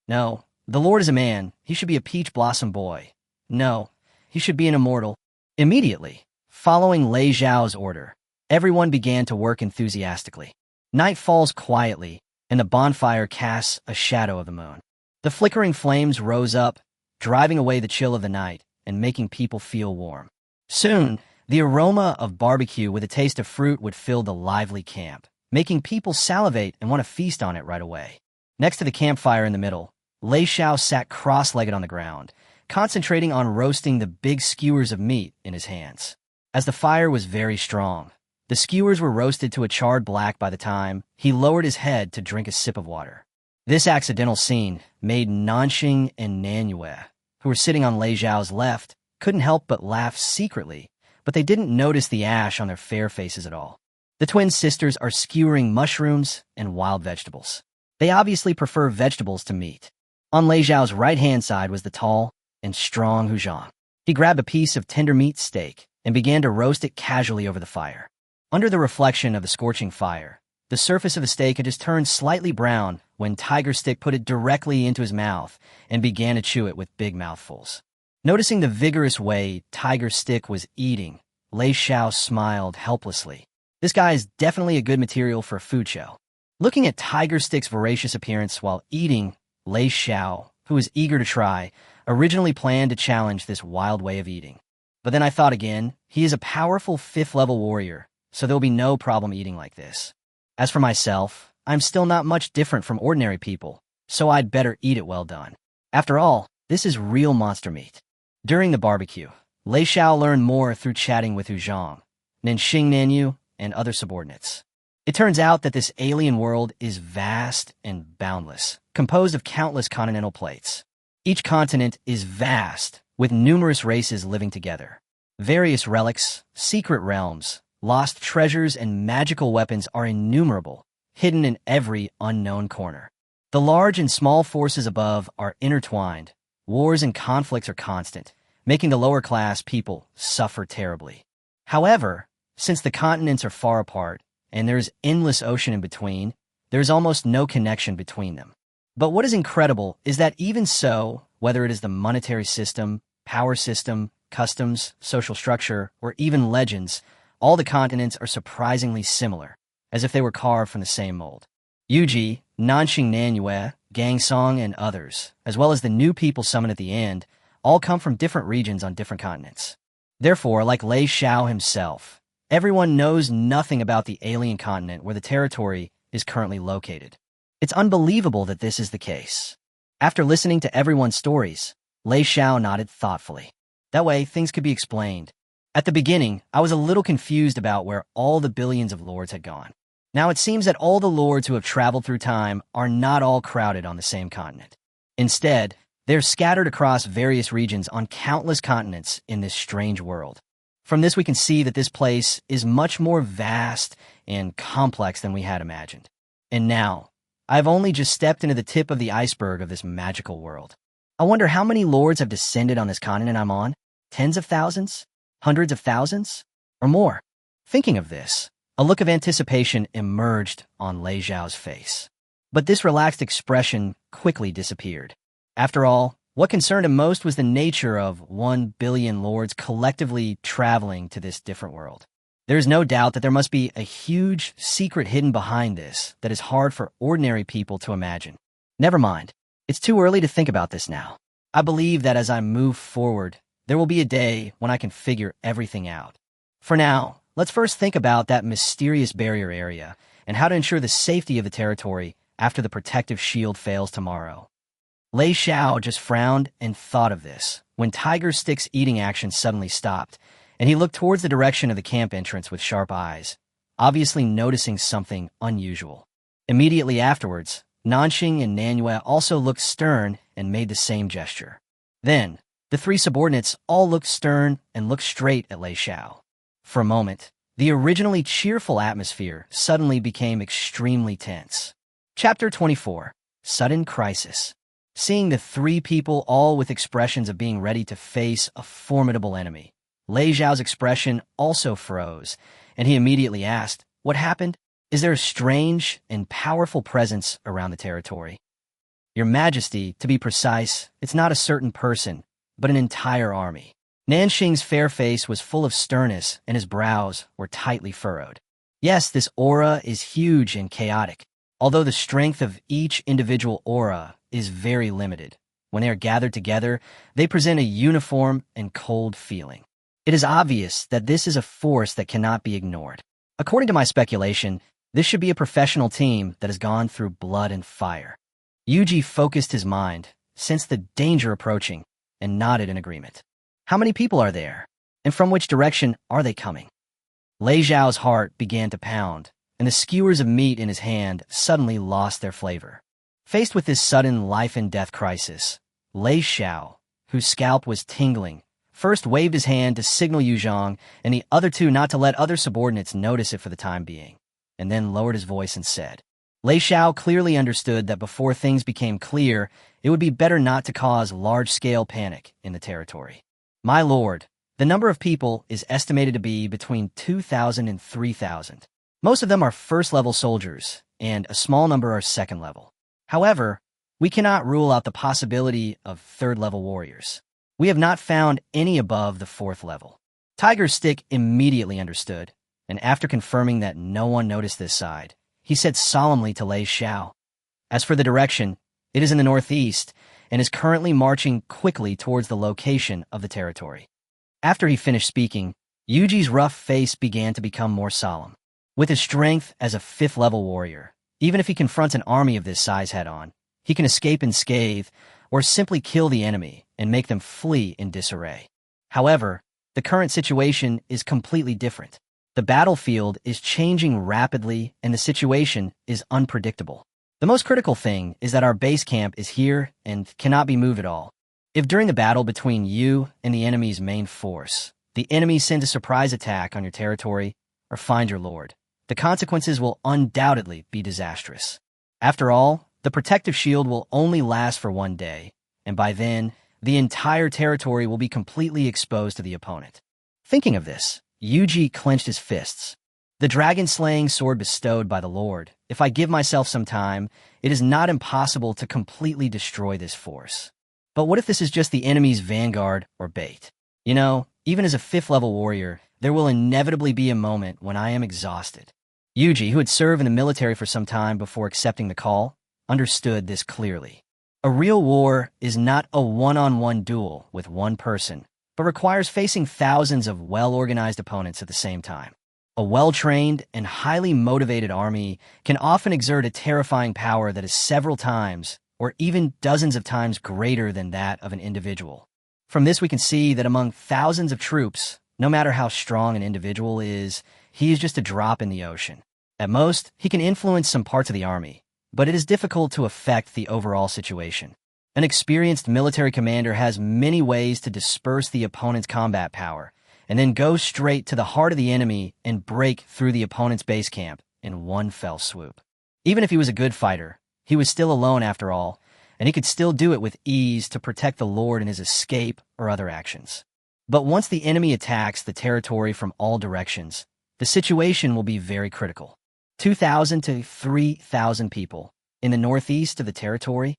No, the lord is a man. He should be a Peach Blossom boy. No, he should be an immortal." Immediately, following Lei Xiao's order, everyone began to work enthusiastically. Night falls quietly, and the bonfire casts a shadow of the moon. The flickering flames rose up, driving away the chill of the night, and making people feel warm. Soon, the aroma of barbecue with a taste of fruit would fill the lively camp, making people salivate and want to feast on it right away. Next to the campfire in the middle, Lei Xiao sat cross-legged on the ground, concentrating on roasting the big skewers of meat in his hands. As the fire was very strong, the skewers were roasted to a charred black by the time he lowered his head to drink a sip of water. This accidental scene made Nanxing and Nanyue, who were sitting on Lei Xiao's left, couldn't help but laugh secretly, but they didn't notice the ash on their fair faces at all. The twin sisters are skewering mushrooms and wild vegetables. They obviously prefer vegetables to meat. On Lei Xiao's right-hand side was the tall and strong Hu Zhang. He grabbed a piece of tender meat steak and began to roast it casually over the fire. Under the reflection of the scorching fire, the surface of the steak had just turned slightly brown when Tiger Stick put it directly into his mouth and began to chew it with big mouthfuls. Noticing the vigorous way Tiger Stick was eating, Lei Xiao smiled helplessly. This guy is definitely a good material for a food show. Looking at Tiger Stick's voracious appearance while eating, Lei Xiao, who was eager to try, originally planned to challenge this wild way of eating. But then I thought again, he is a powerful 5th-level warrior, so there'll be no problem eating like this. As for myself, I'm still not much different from ordinary people, so I'd better eat it well done. After all, this is real monster meat. During the barbecue, Lei Xiao learned more through chatting with Hu Zhang, Nanxing Nanyu, and other subordinates. It turns out that this alien world is vast and boundless, composed of countless continental plates. Each continent is vast, with numerous races living together. Various relics, secret realms, lost treasures, and magical weapons are innumerable, hidden in every unknown corner. The large and small forces above are intertwined. Wars and conflicts are constant, making the lower-class people suffer terribly. However, since the continents are far apart, and there is endless ocean in between, there is almost no connection between them. But what is incredible is that even so, whether it is the monetary system, power system, customs, social structure, or even legends, all the continents are surprisingly similar, as if they were carved from the same mold. Yuji, Nanxing Nanyue, Gangsong, and others, as well as the new people summoned at the end, all come from different regions on different continents. Therefore, like Lei Xiao himself, everyone knows nothing about the alien continent where the territory is currently located. It's unbelievable that this is the case. After listening to everyone's stories, Lei Xiao nodded thoughtfully. That way, things could be explained. At the beginning, I was a little confused about where all the billions of lords had gone. Now it seems that all the lords who have traveled through time are not all crowded on the same continent. Instead, they're scattered across various regions on countless continents in this strange world. From this, we can see that this place is much more vast and complex than we had imagined. And now, I've only just stepped into the tip of the iceberg of this magical world. I wonder how many lords have descended on this continent I'm on? Tens of thousands? Hundreds of thousands? Or more? Thinking of this, a look of anticipation emerged on Lei Xiao's face. But this relaxed expression quickly disappeared. After all, what concerned him most was the nature of 1 billion lords collectively traveling to this different world. There is no doubt that there must be a huge secret hidden behind this that is hard for ordinary people to imagine. Never mind. It's too early to think about this now. I believe that as I move forward, there will be a day when I can figure everything out. For now, let's first think about that mysterious barrier area and how to ensure the safety of the territory after the protective shield fails tomorrow. Lei Xiao just frowned and thought of this when Tiger Stick's eating action suddenly stopped, and he looked towards the direction of the camp entrance with sharp eyes, obviously noticing something unusual. Immediately afterwards, Nanxing and Nanyue also looked stern and made the same gesture. Then, the three subordinates all looked stern and looked straight at Lei Xiao. For a moment, the originally cheerful atmosphere suddenly became extremely tense. Chapter 24. Sudden Crisis. Seeing the three people all with expressions of being ready to face a formidable enemy, Lei Xiao's expression also froze, and he immediately asked, "What happened? Is there a strange and powerful presence around the territory?" "Your Majesty, to be precise, it's not a certain person, but an entire army." Nanxing's fair face was full of sternness, and his brows were tightly furrowed. Yes, this aura is huge and chaotic, although the strength of each individual aura is very limited. When they are gathered together, they present a uniform and cold feeling. It is obvious that this is a force that cannot be ignored. According to my speculation, this should be a professional team that has gone through blood and fire. Yuji focused his mind, sensed the danger approaching, and nodded in agreement. How many people are there? And from which direction are they coming? Lei Xiao's heart began to pound, and the skewers of meat in his hand suddenly lost their flavor. Faced with this sudden life-and-death crisis, Lei Xiao, whose scalp was tingling, first waved his hand to signal Yu Zhang and the other two not to let other subordinates notice it for the time being, and then lowered his voice and said, Lei Xiao clearly understood that before things became clear, it would be better not to cause large-scale panic in the territory. My lord, the number of people is estimated to be between 2,000 and 3,000. Most of them are first-level soldiers, and a small number are second-level. However, we cannot rule out the possibility of third-level warriors. We have not found any above the fourth level. Tiger Stick immediately understood, and after confirming that no one noticed this side, he said solemnly to Lei Xiao, As for the direction, it is in the northeast and is currently marching quickly towards the location of the territory. After he finished speaking, Yuji's rough face began to become more solemn. With his strength as a fifth-level warrior, even if he confronts an army of this size head-on, he can escape unscathed or simply kill the enemy and make them flee in disarray. However, the current situation is completely different. The battlefield is changing rapidly and the situation is unpredictable. The most critical thing is that our base camp is here and cannot be moved at all. If during the battle between you and the enemy's main force, the enemy sends a surprise attack on your territory or find your lord, the consequences will undoubtedly be disastrous. After all, the protective shield will only last for one day, and by then, the entire territory will be completely exposed to the opponent. Thinking of this, Yuji clenched his fists. The dragon-slaying sword bestowed by the Lord, if I give myself some time, it is not impossible to completely destroy this force. But what if this is just the enemy's vanguard or bait? You know, even as a fifth-level warrior, there will inevitably be a moment when I am exhausted. Yuji, who had served in the military for some time before accepting the call, understood this clearly. A real war is not a one-on-one duel with one person, but requires facing thousands of well-organized opponents at the same time. A well-trained and highly motivated army can often exert a terrifying power that is several times or even dozens of times greater than that of an individual. From this we can see that among thousands of troops, no matter how strong an individual is, he is just a drop in the ocean. At most, he can influence some parts of the army, but it is difficult to affect the overall situation. An experienced military commander has many ways to disperse the opponent's combat power, and then go straight to the heart of the enemy and break through the opponent's base camp in one fell swoop. Even if he was a good fighter, he was still alone after all, and he could still do it with ease to protect the Lord in his escape or other actions. But once the enemy attacks the territory from all directions, the situation will be very critical. 2,000 to 3,000 people in the northeast of the territory.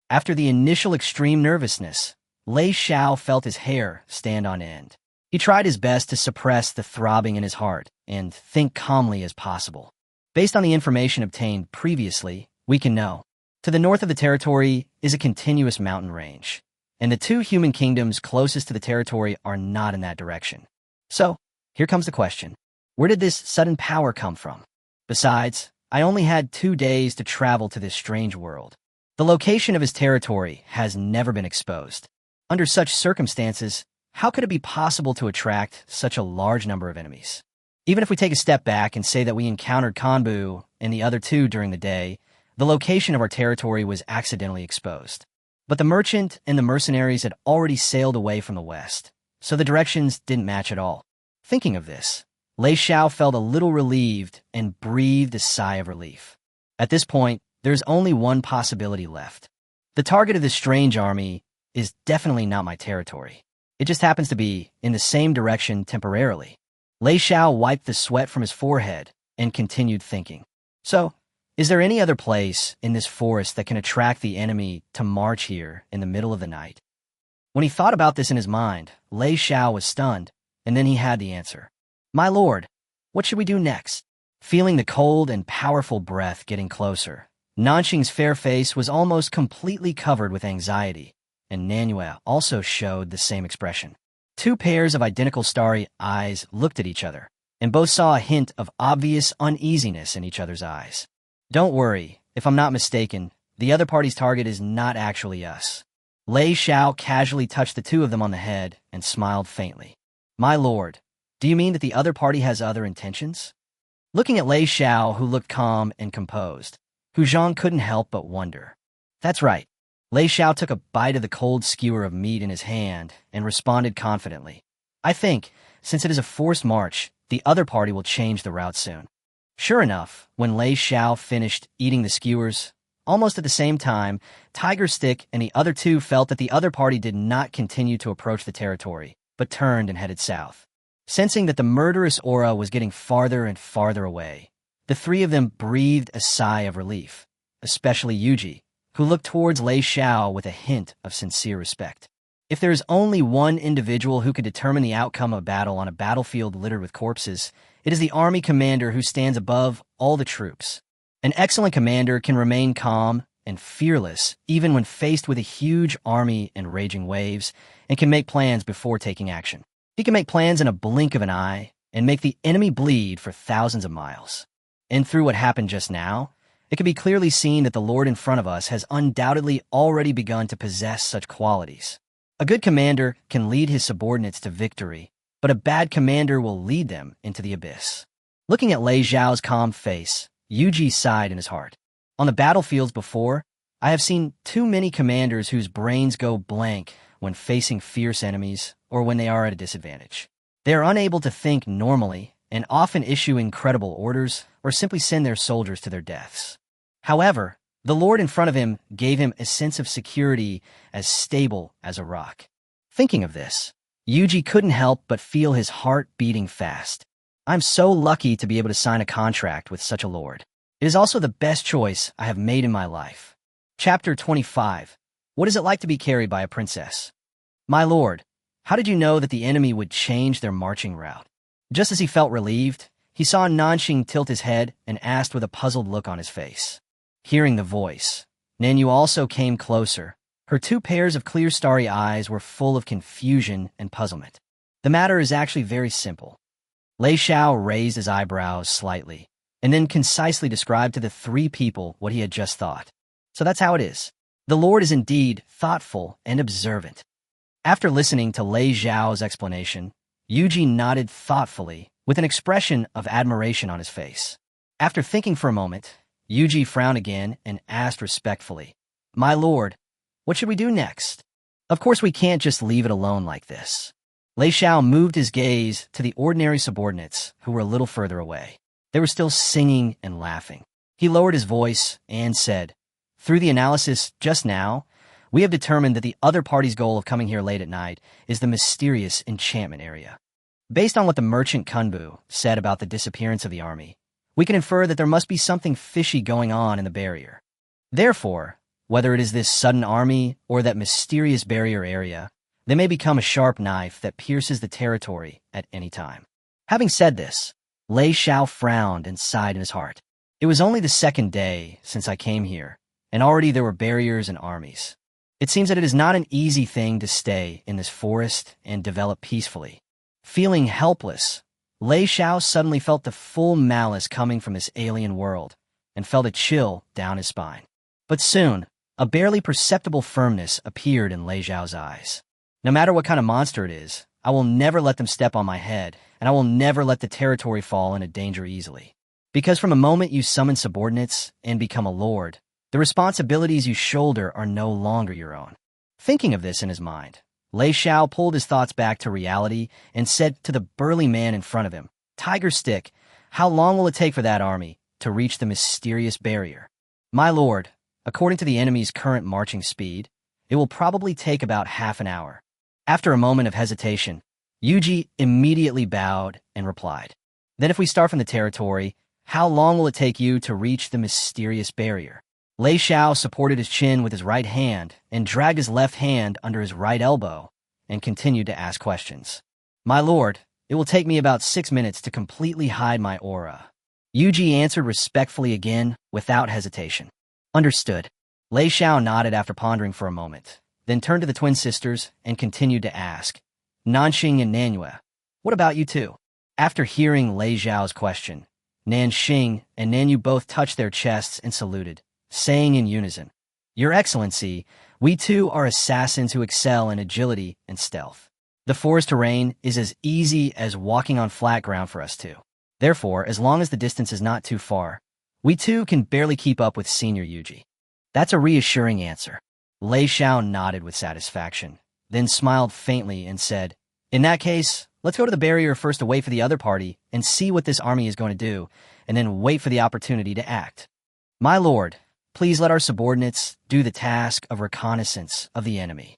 After the initial extreme nervousness, Lei Xiao felt his hair stand on end. He tried his best to suppress the throbbing in his heart and think calmly as possible. Based on the information obtained previously, we can know. To the north of the territory is a continuous mountain range, and the two human kingdoms closest to the territory are not in that direction. So, here comes the question. Where did this sudden power come from? Besides, I only had 2 days to travel to this strange world. The location of his territory has never been exposed. Under such circumstances, how could it be possible to attract such a large number of enemies? Even if we take a step back and say that we encountered Kanbu and the other two during the day, the location of our territory was accidentally exposed. But the merchant and the mercenaries had already sailed away from the west, so the directions didn't match at all. Thinking of this, Lei Xiao felt a little relieved and breathed a sigh of relief. At this point, there's only one possibility left. The target of this strange army is definitely not my territory. It just happens to be in the same direction temporarily. Lei Xiao wiped the sweat from his forehead and continued thinking. So, is there any other place in this forest that can attract the enemy to march here in the middle of the night? When he thought about this in his mind, Lei Xiao was stunned, and then he had the answer. My lord, what should we do next? Feeling the cold and powerful breath getting closer, Nanxing's fair face was almost completely covered with anxiety, and manhwa also showed the same expression. Two pairs of identical starry eyes looked at each other, and both saw a hint of obvious uneasiness in each other's eyes. Don't worry, if I'm not mistaken, the other party's target is not actually us. Lei Xiao casually touched the two of them on the head and smiled faintly. My lord, do you mean that the other party has other intentions? Looking at Lei Xiao, who looked calm and composed, Hu Zhang couldn't help but wonder. That's right. Lei Xiao took a bite of the cold skewer of meat in his hand and responded confidently. I think, since it is a forced march, the other party will change the route soon. Sure enough, when Lei Xiao finished eating the skewers, almost at the same time, Tiger Stick and the other two felt that the other party did not continue to approach the territory, but turned and headed south. Sensing that the murderous aura was getting farther and farther away, the three of them breathed a sigh of relief, especially Yuji, who looked towards Lei Xiao with a hint of sincere respect. If there is only one individual who could determine the outcome of a battle on a battlefield littered with corpses, it is the army commander who stands above all the troops. An excellent commander can remain calm and fearless even when faced with a huge army and raging waves, and can make plans before taking action. He can make plans in a blink of an eye and make the enemy bleed for thousands of miles. And through what happened just now, it can be clearly seen that the Lord in front of us has undoubtedly already begun to possess such qualities. A good commander can lead his subordinates to victory, but a bad commander will lead them into the abyss. Looking at Lei Xiao's calm face, Yuji sighed in his heart. On the battlefields before, I have seen too many commanders whose brains go blank when facing fierce enemies or when they are at a disadvantage. They are unable to think normally and often issue incredible orders or simply send their soldiers to their deaths. However, the Lord in front of him gave him a sense of security as stable as a rock. Thinking of this, Yuji couldn't help but feel his heart beating fast. I'm so lucky to be able to sign a contract with such a lord. It is also the best choice I have made in my life. Chapter 25. What is it like to be carried by a princess? My lord, how did you know that the enemy would change their marching route? Just as he felt relieved, he saw Nanxing tilt his head and asked with a puzzled look on his face. Hearing the voice, Nanyu also came closer. Her two pairs of clear starry eyes were full of confusion and puzzlement. The matter is actually very simple. Lei Xiao raised his eyebrows slightly, and then concisely described to the three people what he had just thought. So that's how it is. The Lord is indeed thoughtful and observant. After listening to Lei Xiao's explanation, Yuji nodded thoughtfully with an expression of admiration on his face. After thinking for a moment, Yuji frowned again and asked respectfully, My lord, what should we do next? Of course we can't just leave it alone like this. Lei Xiao moved his gaze to the ordinary subordinates who were a little further away. They were still singing and laughing. He lowered his voice and said, Through the analysis just now, we have determined that the other party's goal of coming here late at night is the mysterious enchantment area. Based on what the merchant Kunbu said about the disappearance of the army, we can infer that there must be something fishy going on in the barrier. Therefore, whether it is this sudden army or that mysterious barrier area, they may become a sharp knife that pierces the territory at any time. Having said this, Lei Xiao frowned and sighed in his heart. It was only the second day since I came here, and already there were barriers and armies. It seems that it is not an easy thing to stay in this forest and develop peacefully. Feeling helpless, Lei Xiao suddenly felt the full malice coming from this alien world and felt a chill down his spine. But soon, a barely perceptible firmness appeared in Lei Xiao's eyes. No matter what kind of monster it is, I will never let them step on my head, and I will never let the territory fall into danger easily. Because from the moment you summon subordinates and become a lord, the responsibilities you shoulder are no longer your own. Thinking of this in his mind, Lei Xiao pulled his thoughts back to reality and said to the burly man in front of him, Tiger Stick, how long will it take for that army to reach the mysterious barrier? My lord, according to the enemy's current marching speed, it will probably take about half an hour. After a moment of hesitation, Yuji immediately bowed and replied, Then if we start from the territory, how long will it take you to reach the mysterious barrier? Lei Xiao supported his chin with his right hand and dragged his left hand under his right elbow and continued to ask questions. My lord, it will take me about 6 minutes to completely hide my aura. Yuji answered respectfully again without hesitation. Understood. Lei Xiao nodded after pondering for a moment, then turned to the twin sisters and continued to ask, Nanxing and Nanhua, what about you two? After hearing Lei Xiao's question, Nanxing and Nanyu both touched their chests and saluted, saying in unison, Your Excellency, we too are assassins who excel in agility and stealth. The forest terrain is as easy as walking on flat ground for us two. Therefore, as long as the distance is not too far, we too can barely keep up with Senior Yuji. That's a reassuring answer. Lei Xiao nodded with satisfaction, then smiled faintly and said, In that case, let's go to the barrier first to wait for the other party and see what this army is going to do, and then wait for the opportunity to act. My lord, please let our subordinates do the task of reconnaissance of the enemy.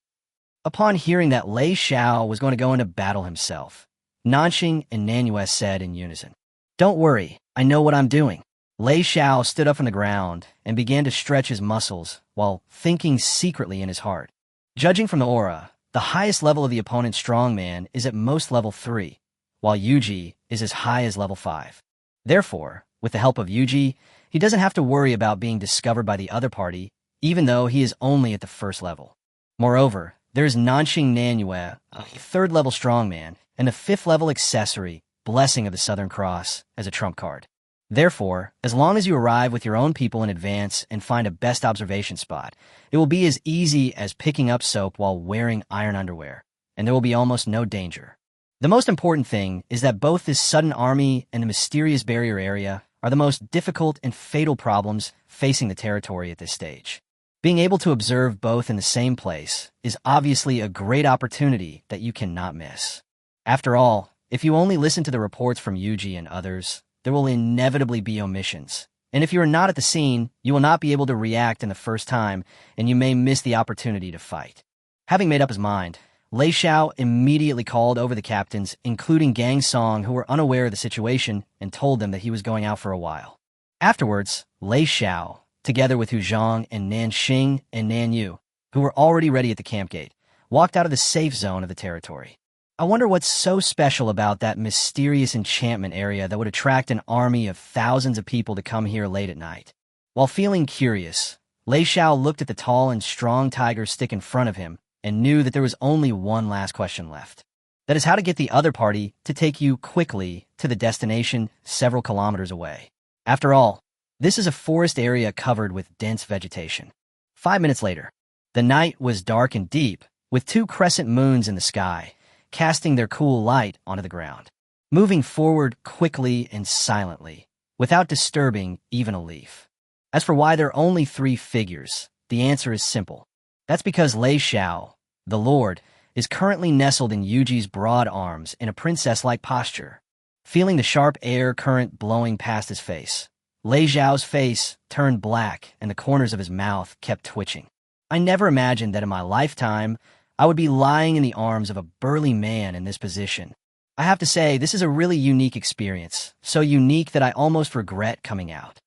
Upon hearing that Lei Xiao was going to go into battle himself, Nanxing and Nanhua said in unison, Don't worry, I know what I'm doing. Lei Xiao stood up from the ground and began to stretch his muscles while thinking secretly in his heart. Judging from the aura, the highest level of the opponent's strongman is at most level 3, while Yuji is as high as level 5. Therefore, with the help of Yuji, he doesn't have to worry about being discovered by the other party, even though he is only at the first level. Moreover, there's Nanxing Nanhua, a 3rd level strongman, and a 5th level accessory, Blessing of the Southern Cross, as a trump card. Therefore, as long as you arrive with your own people in advance and find a best observation spot, it will be as easy as picking up soap while wearing iron underwear, and there will be almost no danger. The most important thing is that both this sudden army and the mysterious barrier area are the most difficult and fatal problems facing the territory at this stage. Being able to observe both in the same place is obviously a great opportunity that you cannot miss. After all, if you only listen to the reports from Yuji and others, there will inevitably be omissions. And if you are not at the scene, you will not be able to react in the first time, and you may miss the opportunity to fight. Having made up his mind, Lei Xiao immediately called over the captains, including Gang Song, who were unaware of the situation, and told them that he was going out for a while. Afterwards, Lei Xiao, together with Hu Zhang and Nanxing and Nanyu, who were already ready at the camp gate, walked out of the safe zone of the territory. I wonder what's so special about that mysterious enchantment area that would attract an army of thousands of people to come here late at night. While feeling curious, Lei Xiao looked at the tall and strong tiger stick in front of him and knew that there was only one last question left. That is how to get the other party to take you quickly to the destination several kilometers away. After all, this is a forest area covered with dense vegetation. 5 minutes later, the night was dark and deep, with 2 crescent moons in the sky, casting their cool light onto the ground, moving forward quickly and silently, without disturbing even a leaf. As for why there are only 3 figures, the answer is simple. That's because Lei Xiao, the Lord, is currently nestled in Yuji's broad arms in a princess-like posture. Feeling the sharp air current blowing past his face, Lei Xiao's face turned black and the corners of his mouth kept twitching. I never imagined that in my lifetime I would be lying in the arms of a burly man in this position. I have to say, this is a really unique experience, so unique that I almost regret coming out.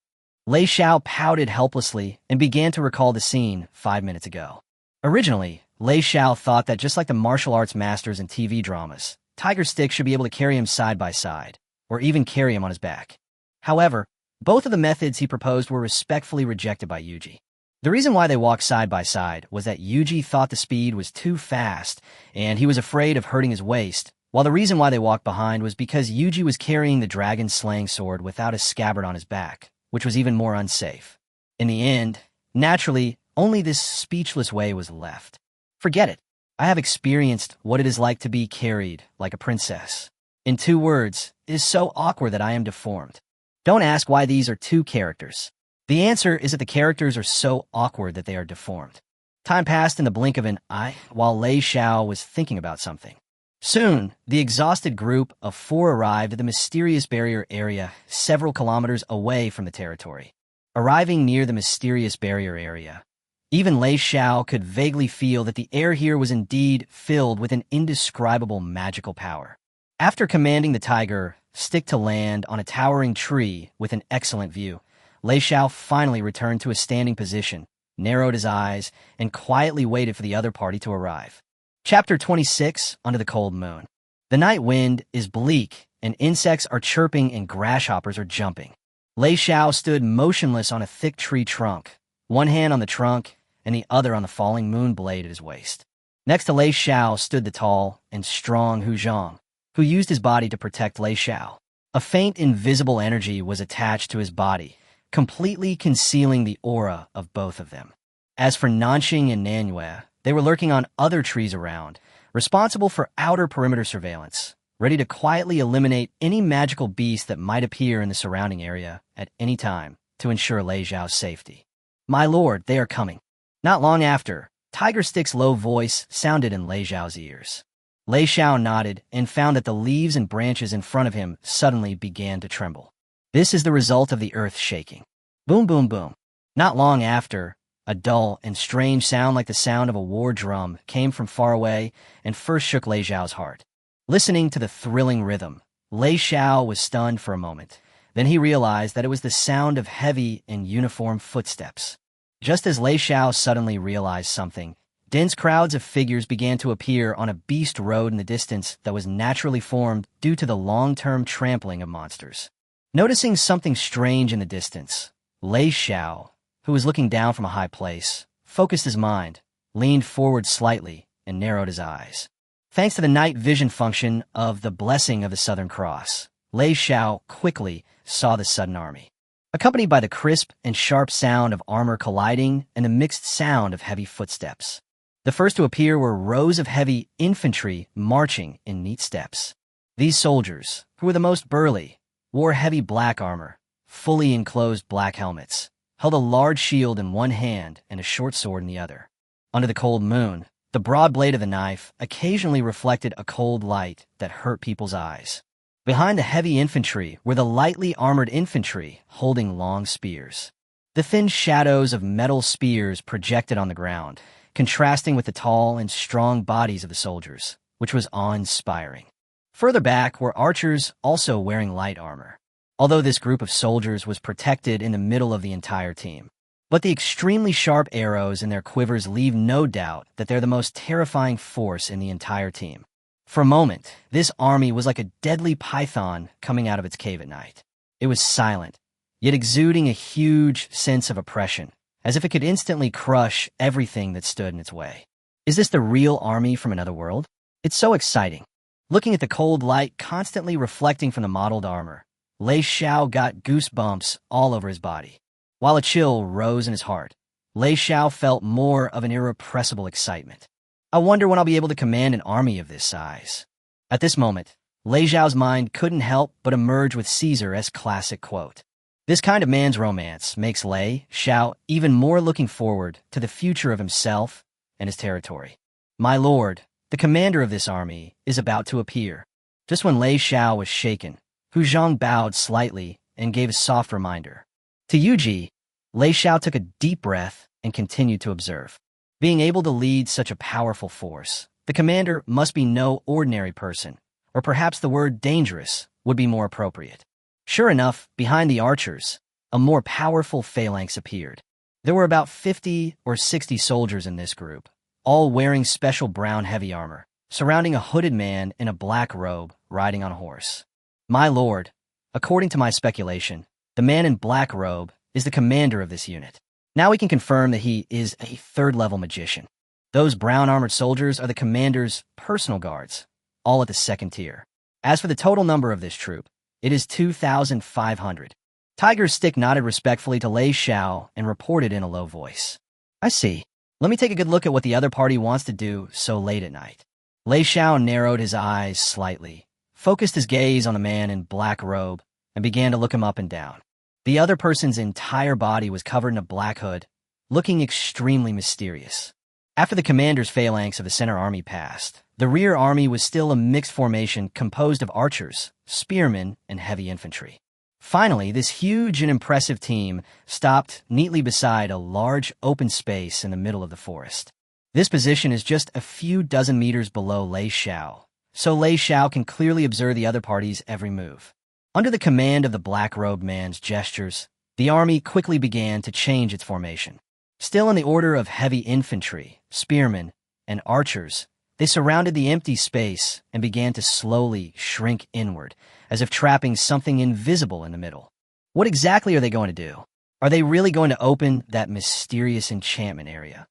Lei Xiao pouted helplessly and began to recall the scene 5 minutes ago. Originally, Lei Xiao thought that just like the martial arts masters in TV dramas, Tiger Stick should be able to carry him side by side, or even carry him on his back. However, both of the methods he proposed were respectfully rejected by Yuji. The reason why they walked side by side was that Yuji thought the speed was too fast, and he was afraid of hurting his waist, while the reason why they walked behind was because Yuji was carrying the dragon-slaying sword without a scabbard on his back, which was even more unsafe. In the end, naturally, only this speechless way was left. Forget it. I have experienced what it is like to be carried like a princess. In 2 words, it is so awkward that I am deformed. Don't ask why these are 2 characters. The answer is that the characters are so awkward that they are deformed. Time passed in the blink of an eye while Lei Xiao was thinking about something. Soon, the exhausted group of 4 arrived at the mysterious barrier area several kilometers away from the territory. Arriving near the mysterious barrier area, even Lei Xiao could vaguely feel that the air here was indeed filled with an indescribable magical power. After commanding the tiger stick to land on a towering tree with an excellent view, Lei Xiao finally returned to a standing position, narrowed his eyes, and quietly waited for the other party to arrive. Chapter 26, Under the Cold Moon. The night wind is bleak, and insects are chirping and grasshoppers are jumping. Lei Xiao stood motionless on a thick tree trunk, one hand on the trunk and the other on the falling moon blade at his waist. Next to Lei Xiao stood the tall and strong Hu Zhang, who used his body to protect Lei Xiao. A faint invisible energy was attached to his body, completely concealing the aura of both of them. As for Nanxing and Manhwa, they were lurking on other trees around, responsible for outer perimeter surveillance, ready to quietly eliminate any magical beast that might appear in the surrounding area at any time to ensure Lei Xiao's safety. "My lord, they are coming." Not long after, Tiger Stick's low voice sounded in Lei Xiao's ears. Lei Xiao nodded and found that the leaves and branches in front of him suddenly began to tremble. This is the result of the earth shaking. Boom, boom, boom. Not long after, a dull and strange sound like the sound of a war drum came from far away and first shook Lei Xiao's heart. Listening to the thrilling rhythm, Lei Xiao was stunned for a moment. Then he realized that it was the sound of heavy and uniform footsteps. Just as Lei Xiao suddenly realized something, dense crowds of figures began to appear on a beast road in the distance that was naturally formed due to the long-term trampling of monsters. Noticing something strange in the distance, Lei Xiao, who was looking down from a high place, focused his mind, leaned forward slightly, and narrowed his eyes. Thanks to the night vision function of the Blessing of the Southern Cross, Lei Xiao quickly saw the sudden army. Accompanied by the crisp and sharp sound of armor colliding and the mixed sound of heavy footsteps. The first to appear were rows of heavy infantry marching in neat steps. These soldiers, who were the most burly, wore heavy black armor, fully enclosed black helmets, held a large shield in one hand and a short sword in the other. Under the cold moon, the broad blade of the knife occasionally reflected a cold light that hurt people's eyes. Behind the heavy infantry were the lightly armored infantry holding long spears. The thin shadows of metal spears projected on the ground, contrasting with the tall and strong bodies of the soldiers, which was awe-inspiring. Further back were archers also wearing light armor, although this group of soldiers was protected in the middle of the entire team. But the extremely sharp arrows in their quivers leave no doubt that they're the most terrifying force in the entire team. For a moment, this army was like a deadly python coming out of its cave at night. It was silent, yet exuding a huge sense of oppression, as if it could instantly crush everything that stood in its way. Is this the real army from another world? It's so exciting. Looking at the cold light constantly reflecting from the mottled armor, Lei Xiao got goosebumps all over his body. While a chill rose in his heart, Lei Xiao felt more of an irrepressible excitement. I wonder when I'll be able to command an army of this size. At this moment, Lei Xiao's mind couldn't help but emerge with Caesar's classic quote. This kind of man's romance makes Lei Xiao even more looking forward to the future of himself and his territory. "My lord, the commander of this army is about to appear." Just when Lei Xiao was shaken, Hu Zhang bowed slightly and gave a soft reminder. To Yuji, Lei Xiao took a deep breath and continued to observe. Being able to lead such a powerful force, the commander must be no ordinary person, or perhaps the word dangerous would be more appropriate. Sure enough, behind the archers, a more powerful phalanx appeared. There were about 50 or 60 soldiers in this group, all wearing special brown heavy armor, surrounding a hooded man in a black robe riding on a horse. "My lord, according to my speculation, the man in black robe is the commander of this unit. Now we can confirm that he is a third-level magician. Those brown-armored soldiers are the commander's personal guards, all at the second tier. As for the total number of this troop, it is 2,500. Tiger Stick nodded respectfully to Lei Xiao and reported in a low voice. "I see. Let me take a good look at what the other party wants to do so late at night." Lei Xiao narrowed his eyes slightly, focused his gaze on the man in black robe, and began to look him up and down. The other person's entire body was covered in a black hood, looking extremely mysterious. After the commander's phalanx of the center army passed, the rear army was still a mixed formation composed of archers, spearmen, and heavy infantry. Finally, this huge and impressive team stopped neatly beside a large open space in the middle of the forest. This position is just a few dozen meters below Lei Xiao, so Lei Xiao can clearly observe the other party's every move. Under the command of the black-robed man's gestures, the army quickly began to change its formation. Still in the order of heavy infantry, spearmen, and archers, they surrounded the empty space and began to slowly shrink inward, as if trapping something invisible in the middle. What exactly are they going to do? Are they really going to open that mysterious enchantment area?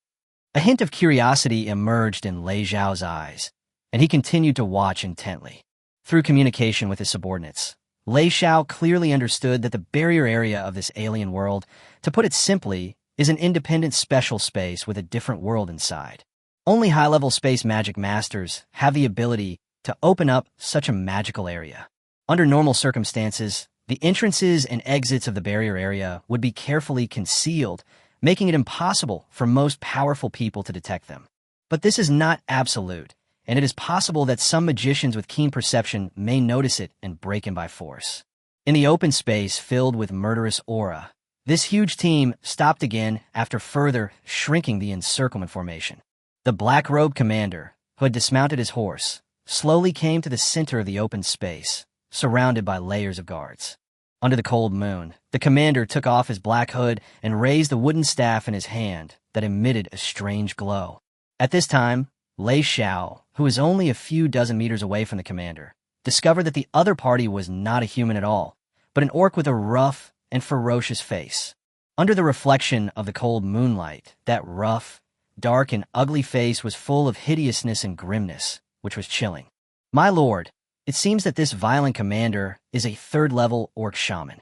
A hint of curiosity emerged in Lei Xiao's eyes, and he continued to watch intently. Through communication with his subordinates, Lei Xiao clearly understood that the barrier area of this alien world, to put it simply, is an independent special space with a different world inside. Only high-level space magic masters have the ability to open up such a magical area. Under normal circumstances, the entrances and exits of the barrier area would be carefully concealed, making it impossible for most powerful people to detect them. But this is not absolute, and it is possible that some magicians with keen perception may notice it and break in by force. In the open space filled with murderous aura, this huge team stopped again after further shrinking the encirclement formation. The black-robed commander, who had dismounted his horse, slowly came to the center of the open space, surrounded by layers of guards. Under the cold moon, the commander took off his black hood and raised the wooden staff in his hand that emitted a strange glow. At this time, Lei Xiao, who was only a few dozen meters away from the commander, discovered that the other party was not a human at all, but an orc with a rough and ferocious face. Under the reflection of the cold moonlight, that rough, dark, and ugly face was full of hideousness and grimness, which was chilling. "My lord, it seems that this violent commander is a third-level orc shaman."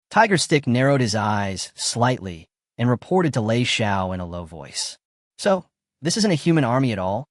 Tiger Stick narrowed his eyes slightly and reported to Lei Xiao in a low voice. "So, this isn't a human army at all?"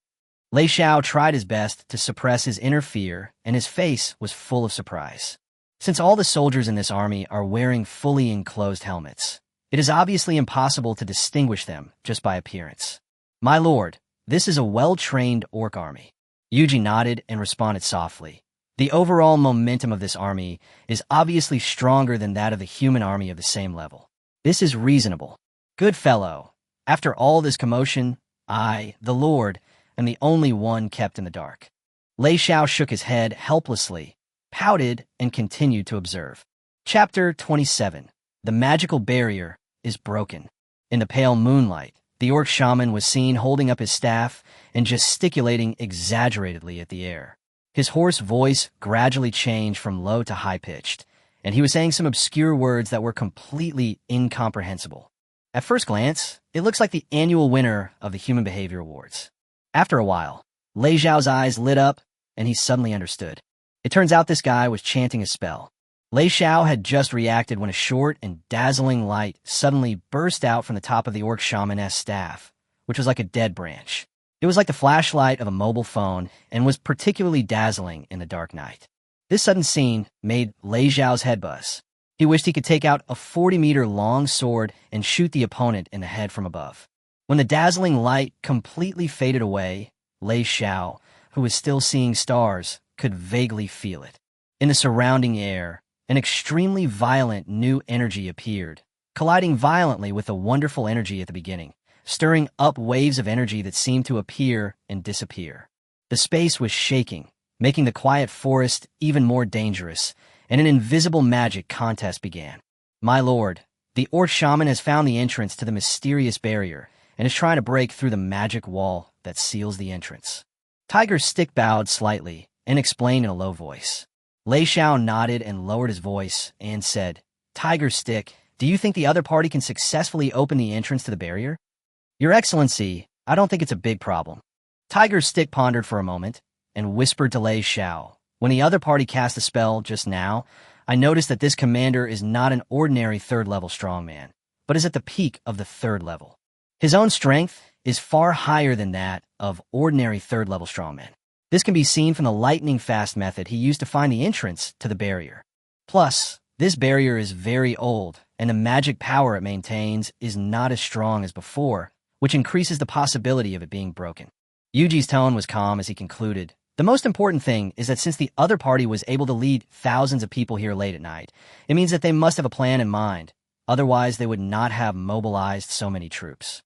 Lei Xiao tried his best to suppress his inner fear, and his face was full of surprise. Since all the soldiers in this army are wearing fully enclosed helmets, it is obviously impossible to distinguish them just by appearance. "My lord, this is a well-trained orc army." Yuji nodded and responded softly. "The overall momentum of this army is obviously stronger than that of the human army of the same level. This is reasonable. Good fellow, after all this commotion, I, the lord, am the only one kept in the dark." Lei Xiao shook his head helplessly, pouted, and continued to observe. Chapter 27. The magical barrier is broken. In the pale moonlight, the orc shaman was seen holding up his staff and gesticulating exaggeratedly at the air. His hoarse voice gradually changed from low to high-pitched, and he was saying some obscure words that were completely incomprehensible. At first glance, it looks like the annual winner of the Human Behavior Awards. After a while, Lei Xiao's eyes lit up, and he suddenly understood. It turns out this guy was chanting a spell. Lei Xiao had just reacted when a short and dazzling light suddenly burst out from the top of the orc shaman's staff, which was like a dead branch. It was like the flashlight of a mobile phone and was particularly dazzling in the dark night. This sudden scene made Lei Xiao's head buzz. He wished he could take out a 40-meter-long sword and shoot the opponent in the head from above. When the dazzling light completely faded away, Lei Xiao, who was still seeing stars, could vaguely feel it. In the surrounding air, an extremely violent new energy appeared, colliding violently with the wonderful energy at the beginning, stirring up waves of energy that seemed to appear and disappear. The space was shaking, making the quiet forest even more dangerous, and an invisible magic contest began. "My lord, the orc shaman has found the entrance to the mysterious barrier and is trying to break through the magic wall that seals the entrance." Tiger Stick bowed slightly and explained in a low voice. Lei Xiao nodded and lowered his voice and said, "Tiger Stick, do you think the other party can successfully open the entrance to the barrier?" "Your Excellency, I don't think it's a big problem." Tiger Stick pondered for a moment and whispered to Lei Xiao, "When the other party cast a spell just now, I noticed that this commander is not an ordinary third-level strongman, but is at the peak of the third level. His own strength is far higher than that of ordinary third-level strongmen. This can be seen from the lightning-fast method he used to find the entrance to the barrier. Plus, this barrier is very old, and the magic power it maintains is not as strong as before, which increases the possibility of it being broken." Yuji's tone was calm as he concluded, "The most important thing is that since the other party was able to lead thousands of people here late at night, it means that they must have a plan in mind. Otherwise, they would not have mobilized so many troops."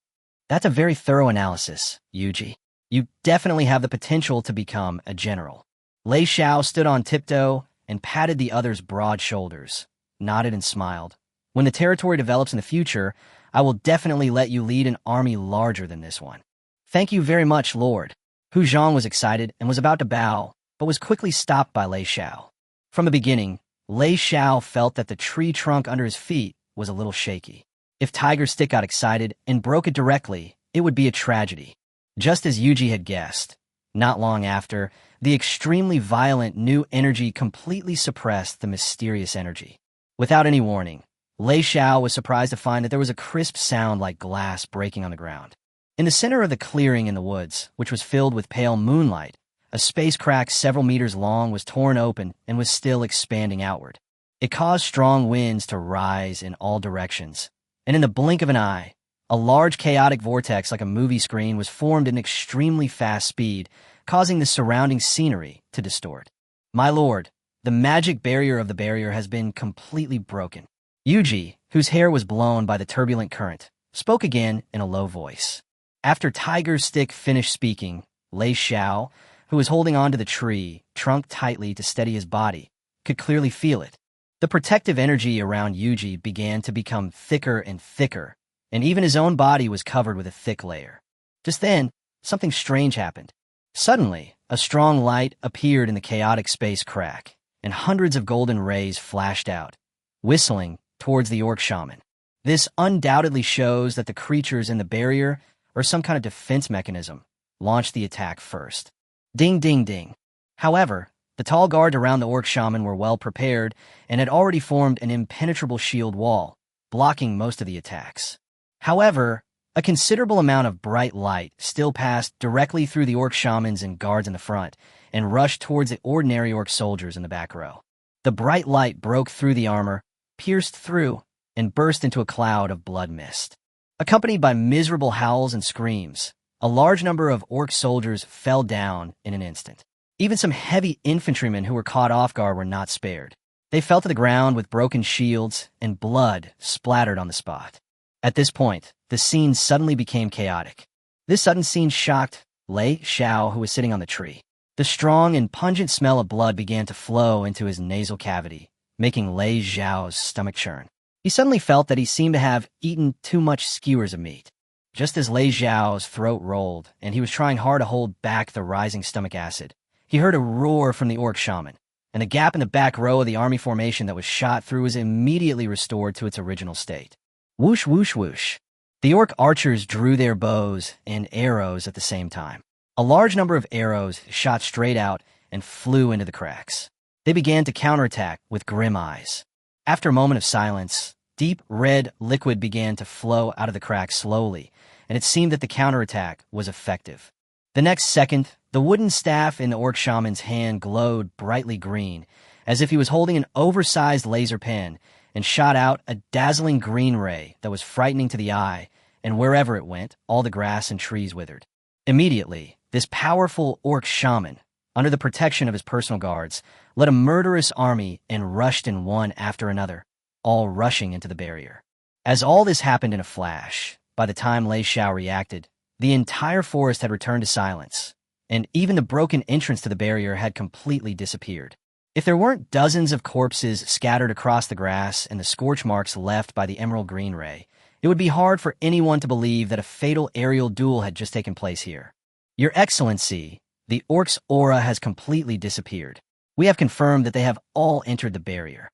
"That's a very thorough analysis, Yuji. You definitely have the potential to become a general." Lei Xiao stood on tiptoe and patted the other's broad shoulders, nodded and smiled. "When the territory develops in the future, I will definitely let you lead an army larger than this one." "Thank you very much, Lord." Hu Zhang was excited and was about to bow, but was quickly stopped by Lei Xiao. From the beginning, Lei Xiao felt that the tree trunk under his feet was a little shaky. If Tiger Stick got excited and broke it directly, it would be a tragedy. Just as Yuji had guessed, not long after, the extremely violent new energy completely suppressed the mysterious energy. Without any warning, Lei Xiao was surprised to find that there was a crisp sound like glass breaking on the ground. In the center of the clearing in the woods, which was filled with pale moonlight, a space crack several meters long was torn open and was still expanding outward. It caused strong winds to rise in all directions, and in the blink of an eye, a large chaotic vortex like a movie screen was formed at an extremely fast speed, causing the surrounding scenery to distort. My lord, the magic barrier of the barrier has been completely broken. Yuji, whose hair was blown by the turbulent current, spoke again in a low voice. After Tiger's Stick finished speaking, Lei Xiao, who was holding onto the tree, trunk tightly to steady his body, could clearly feel it. The protective energy around Yuji began to become thicker and thicker, and even his own body was covered with a thick layer. Just then, something strange happened. Suddenly, a strong light appeared in the chaotic space crack, and hundreds of golden rays flashed out, whistling towards the orc shaman. This undoubtedly shows that the creatures in the barrier, or some kind of defense mechanism, launched the attack first. Ding, ding, ding. However, the tall guards around the orc shaman were well prepared and had already formed an impenetrable shield wall, blocking most of the attacks. However, a considerable amount of bright light still passed directly through the orc shamans and guards in the front and rushed towards the ordinary orc soldiers in the back row. The bright light broke through the armor, pierced through, and burst into a cloud of blood mist. Accompanied by miserable howls and screams, a large number of orc soldiers fell down in an instant. Even some heavy infantrymen who were caught off guard were not spared. They fell to the ground with broken shields, and blood splattered on the spot. At this point, the scene suddenly became chaotic. This sudden scene shocked Lei Xiao, who was sitting on the tree. The strong and pungent smell of blood began to flow into his nasal cavity, making Lei Xiao's stomach churn. He suddenly felt that he seemed to have eaten too much skewers of meat. Just as Lei Xiao's throat rolled, and he was trying hard to hold back the rising stomach acid, he heard a roar from the orc shaman, and the gap in the back row of the army formation that was shot through was immediately restored to its original state. Whoosh, whoosh, whoosh. The orc archers drew their bows and arrows at the same time. A large number of arrows shot straight out and flew into the cracks. They began to counterattack with grim eyes. After a moment of silence, deep red liquid began to flow out of the cracks slowly, and it seemed that the counterattack was effective. The next second, the wooden staff in the orc shaman's hand glowed brightly green, as if he was holding an oversized laser pen, and shot out a dazzling green ray that was frightening to the eye, and wherever it went, all the grass and trees withered. Immediately, this powerful orc shaman, under the protection of his personal guards, led a murderous army and rushed in one after another, all rushing into the barrier. As all this happened in a flash, by the time Lei Xiao reacted, the entire forest had returned to silence, and even the broken entrance to the barrier had completely disappeared. If there weren't dozens of corpses scattered across the grass and the scorch marks left by the emerald green ray, it would be hard for anyone to believe that a fatal aerial duel had just taken place here. Your Excellency, the orc's aura has completely disappeared. We have confirmed that they have all entered the barrier.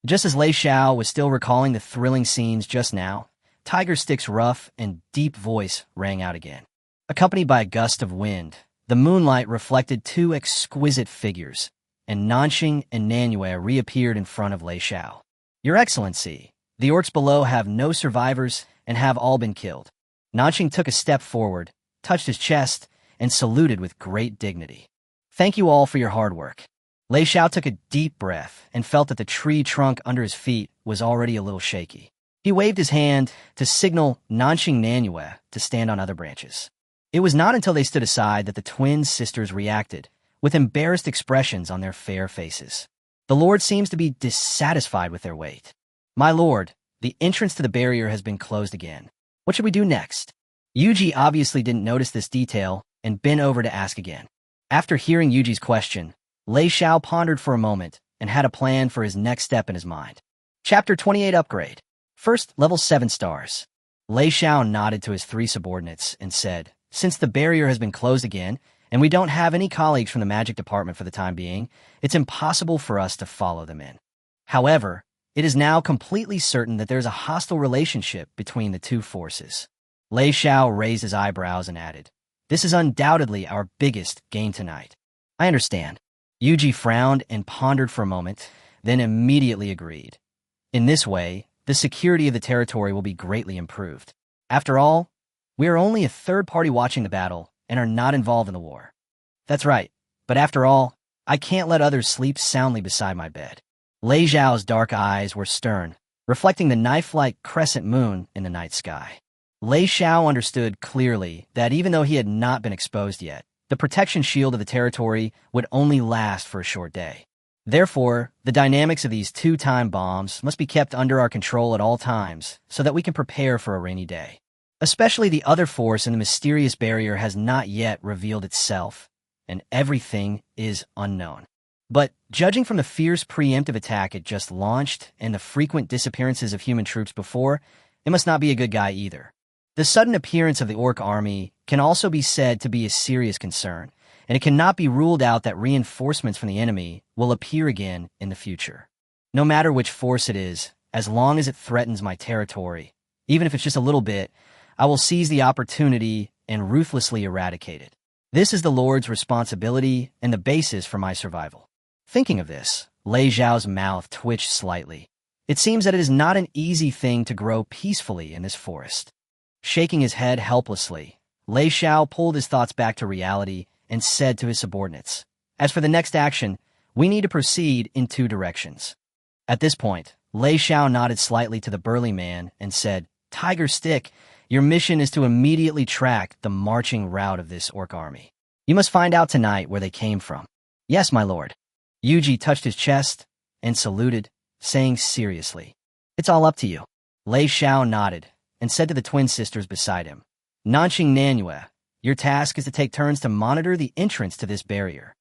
Just as Lei Xiao was still recalling the thrilling scenes just now, Tiger Stick's rough and deep voice rang out again. Accompanied by a gust of wind, the moonlight reflected two exquisite figures, and Nanxing and Nanhua reappeared in front of Lei Xiao. Your Excellency, the orcs below have no survivors and have all been killed. Nanxing took a step forward, touched his chest, and saluted with great dignity. Thank you all for your hard work. Lei Xiao took a deep breath and felt that the tree trunk under his feet was already a little shaky. He waved his hand to signal Nanxing Nanhua to stand on other branches. It was not until they stood aside that the twin sisters reacted, with embarrassed expressions on their fair faces. The Lord seems to be dissatisfied with their weight. My lord, the entrance to the barrier has been closed again. What should we do next? Yuji obviously didn't notice this detail and bent over to ask again. After hearing Yuji's question, Lei Xiao pondered for a moment and had a plan for his next step in his mind. Chapter 28 Upgrade. First, level 7 stars. Lei Xiao nodded to his three subordinates and said, since the barrier has been closed again, and we don't have any colleagues from the magic department for the time being, it's impossible for us to follow them in. However, it is now completely certain that there's a hostile relationship between the two forces. Lei Xiao raised his eyebrows and added, "This is undoubtedly our biggest gain tonight." "I understand." Yuji frowned and pondered for a moment, then immediately agreed. In this way, the security of the territory will be greatly improved. After all, we are only a third party watching the battle and are not involved in the war. That's right, but after all, I can't let others sleep soundly beside my bed. Lei Xiao's dark eyes were stern, reflecting the knife-like crescent moon in the night sky. Lei Xiao understood clearly that even though he had not been exposed yet, the protection shield of the territory would only last for a short day. Therefore, the dynamics of these two-time bombs must be kept under our control at all times so that we can prepare for a rainy day. Especially the other force in the mysterious barrier has not yet revealed itself, and everything is unknown. But judging from the fierce preemptive attack it just launched and the frequent disappearances of human troops before, it must not be a good guy either. The sudden appearance of the orc army can also be said to be a serious concern, and it cannot be ruled out that reinforcements from the enemy will appear again in the future. No matter which force it is, as long as it threatens my territory, even if it's just a little bit, I will seize the opportunity and ruthlessly eradicate it. This is the Lord's responsibility and the basis for my survival. Thinking of this, Lei Xiao's mouth twitched slightly. It seems that it is not an easy thing to grow peacefully in this forest. Shaking his head helplessly, Lei Xiao pulled his thoughts back to reality and said to his subordinates, "As for the next action, we need to proceed in two directions." At this point, Lei Xiao nodded slightly to the burly man and said, "Tiger Stick, your mission is to immediately track the marching route of this orc army. You must find out tonight where they came from." "Yes, my lord." Yuji touched his chest and saluted, saying seriously, "It's all up to you." Lei Xiao nodded and said to the twin sisters beside him, "Nanxing Nanhua, your task is to take turns to monitor the entrance to this barrier.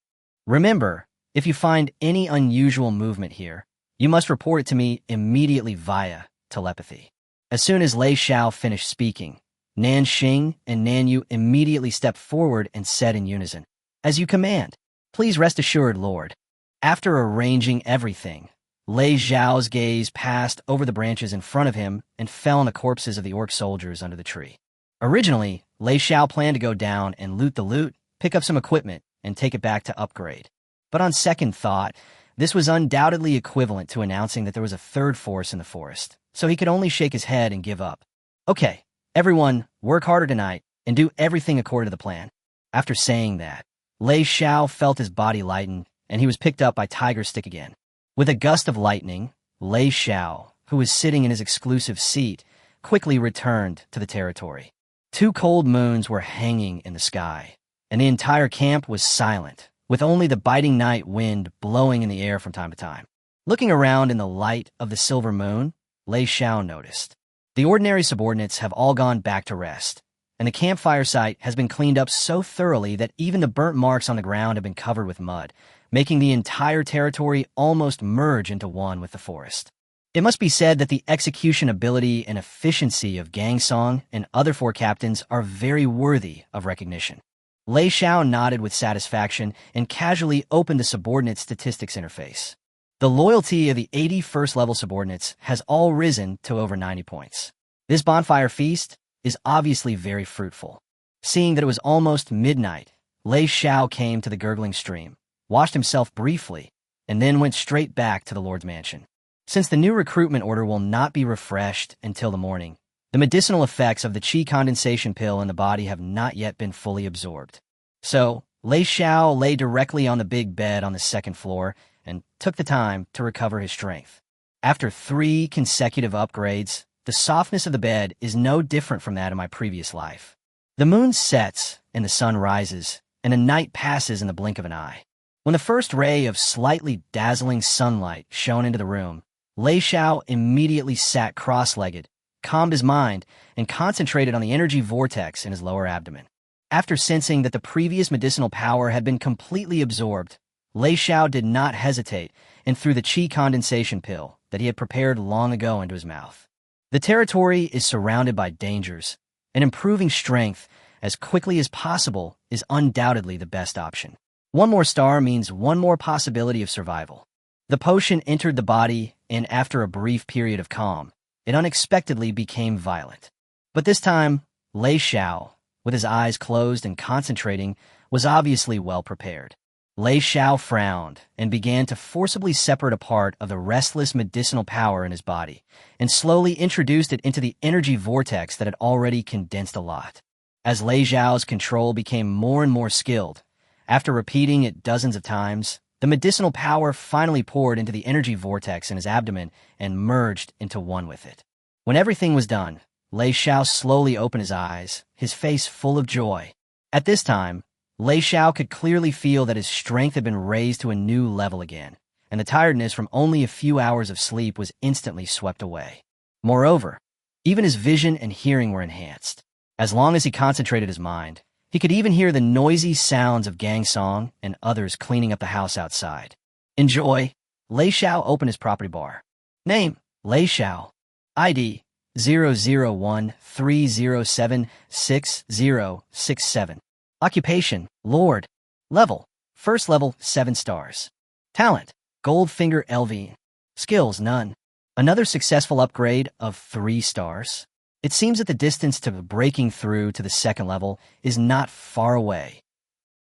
Remember, if you find any unusual movement here, you must report it to me immediately via telepathy." As soon as Lei Xiao finished speaking, Nanxing and Nanyu immediately stepped forward and said in unison, "As you command. Please rest assured, Lord." After arranging everything, Lei Xiao's gaze passed over the branches in front of him and fell on the corpses of the orc soldiers under the tree. Originally, Lei Xiao planned to go down and loot the loot, pick up some equipment, and take it back to upgrade. But on second thought, this was undoubtedly equivalent to announcing that there was a third force in the forest, so he could only shake his head and give up. "Okay, everyone, work harder tonight and do everything according to the plan." After saying that, Lei Xiao felt his body lighten, and he was picked up by Tiger Stick again. With a gust of lightning, Lei Xiao, who was sitting in his exclusive seat, quickly returned to the territory. Two cold moons were hanging in the sky, and the entire camp was silent, with only the biting night wind blowing in the air from time to time. Looking around in the light of the silver moon, Lei Xiao noticed. The ordinary subordinates have all gone back to rest, and the campfire site has been cleaned up so thoroughly that even the burnt marks on the ground have been covered with mud, making the entire territory almost merge into one with the forest. It must be said that the execution ability and efficiency of Gang Song and other four captains are very worthy of recognition. Lei Xiao nodded with satisfaction and casually opened the subordinate statistics interface. The loyalty of the 80 first-level subordinates has all risen to over 90 points. This bonfire feast is obviously very fruitful. Seeing that it was almost midnight, Lei Xiao came to the gurgling stream, washed himself briefly, and then went straight back to the Lord's mansion. Since the new recruitment order will not be refreshed until the morning, the medicinal effects of the qi condensation pill in the body have not yet been fully absorbed. So, Lei Xiao lay directly on the big bed on the second floor and took the time to recover his strength. After 3 consecutive upgrades, the softness of the bed is no different from that of my previous life. The moon sets and the sun rises, and a night passes in the blink of an eye. When the first ray of slightly dazzling sunlight shone into the room, Lei Xiao immediately sat cross-legged, calmed his mind, and concentrated on the energy vortex in his lower abdomen. After sensing that the previous medicinal power had been completely absorbed, Lei Xiao did not hesitate and threw the qi condensation pill that he had prepared long ago into his mouth. The territory is surrounded by dangers, and improving strength as quickly as possible is undoubtedly the best option. 1 more star means 1 more possibility of survival. The potion entered the body, and after a brief period of calm, it unexpectedly became violent. But this time, Lei Xiao, with his eyes closed and concentrating, was obviously well prepared. Lei Xiao frowned and began to forcibly separate a part of the restless medicinal power in his body, and slowly introduced it into the energy vortex that had already condensed a lot. As Lei Xiao's control became more and more skilled, after repeating it dozens of times, the medicinal power finally poured into the energy vortex in his abdomen and merged into one with it. When everything was done, Lei Xiao slowly opened his eyes, his face full of joy. At this time, Lei Xiao could clearly feel that his strength had been raised to a new level again, and the tiredness from only a few hours of sleep was instantly swept away. Moreover, even his vision and hearing were enhanced. As long as he concentrated his mind, he could even hear the noisy sounds of gang song and others cleaning up the house outside. Enjoy. Lei Xiao opened his property bar. Name, Lei Xiao. ID, 001-307-6067. Occupation, Lord. Level, first level, 7 stars. Talent, Goldfinger LV. Skills, none. Another successful upgrade of 3 stars. It seems that the distance to breaking through to the second level is not far away.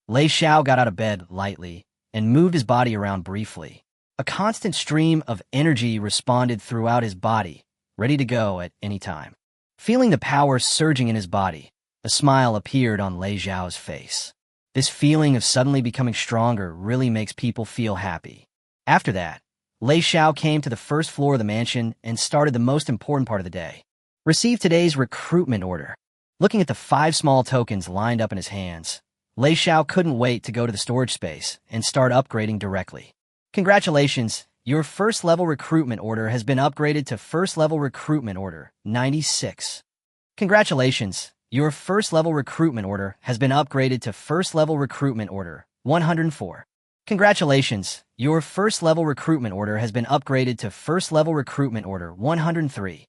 Lei Xiao got out of bed lightly and moved his body around briefly. A constant stream of energy responded throughout his body, ready to go at any time. Feeling the power surging in his body, a smile appeared on Lei Xiao's face. This feeling of suddenly becoming stronger really makes people feel happy. After that, Lei Xiao came to the first floor of the mansion and started the most important part of the day. Receive today's recruitment order. Looking at the 5 small tokens lined up in his hands, Lei Xiao couldn't wait to go to the storage space and start upgrading directly. Congratulations, your first level recruitment order has been upgraded to first level recruitment order 96. Congratulations, your first level recruitment order has been upgraded to first level recruitment order 104. Congratulations, your first level recruitment order has been upgraded to first level recruitment order 103.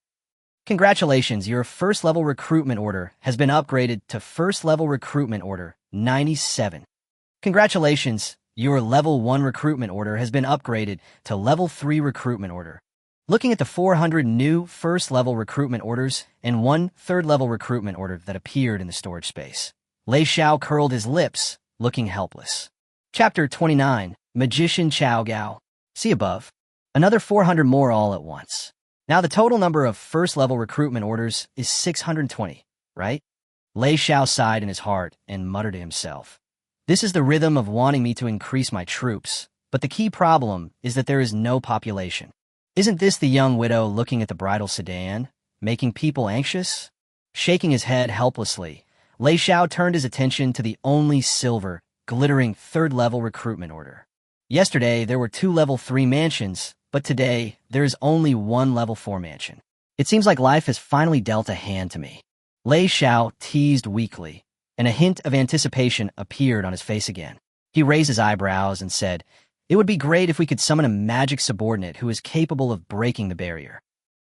Congratulations, your first level recruitment order has been upgraded to first level recruitment order 97. Congratulations, your level 1 recruitment order has been upgraded to level 3 recruitment order. Looking at the 400 new first level recruitment orders and 1 third-level recruitment order that appeared in the storage space, Lei Xiao curled his lips, looking helpless. Chapter 29, Magician Chao Gao. See above. Another 400 more all at once. Now the total number of first-level recruitment orders is 620, right? Lei Xiao sighed in his heart and muttered to himself. This is the rhythm of wanting me to increase my troops, but the key problem is that there is no population. Isn't this the young widow looking at the bridal sedan, making people anxious? Shaking his head helplessly, Lei Xiao turned his attention to the only silver, glittering third-level recruitment order. Yesterday, there were 2 level 3 mansions, but today, there is only 1 level 4 mansion. It seems like life has finally dealt a hand to me. Lei Xiao teased weakly, and a hint of anticipation appeared on his face again. He raised his eyebrows and said, "It would be great if we could summon a magic subordinate who is capable of breaking the barrier."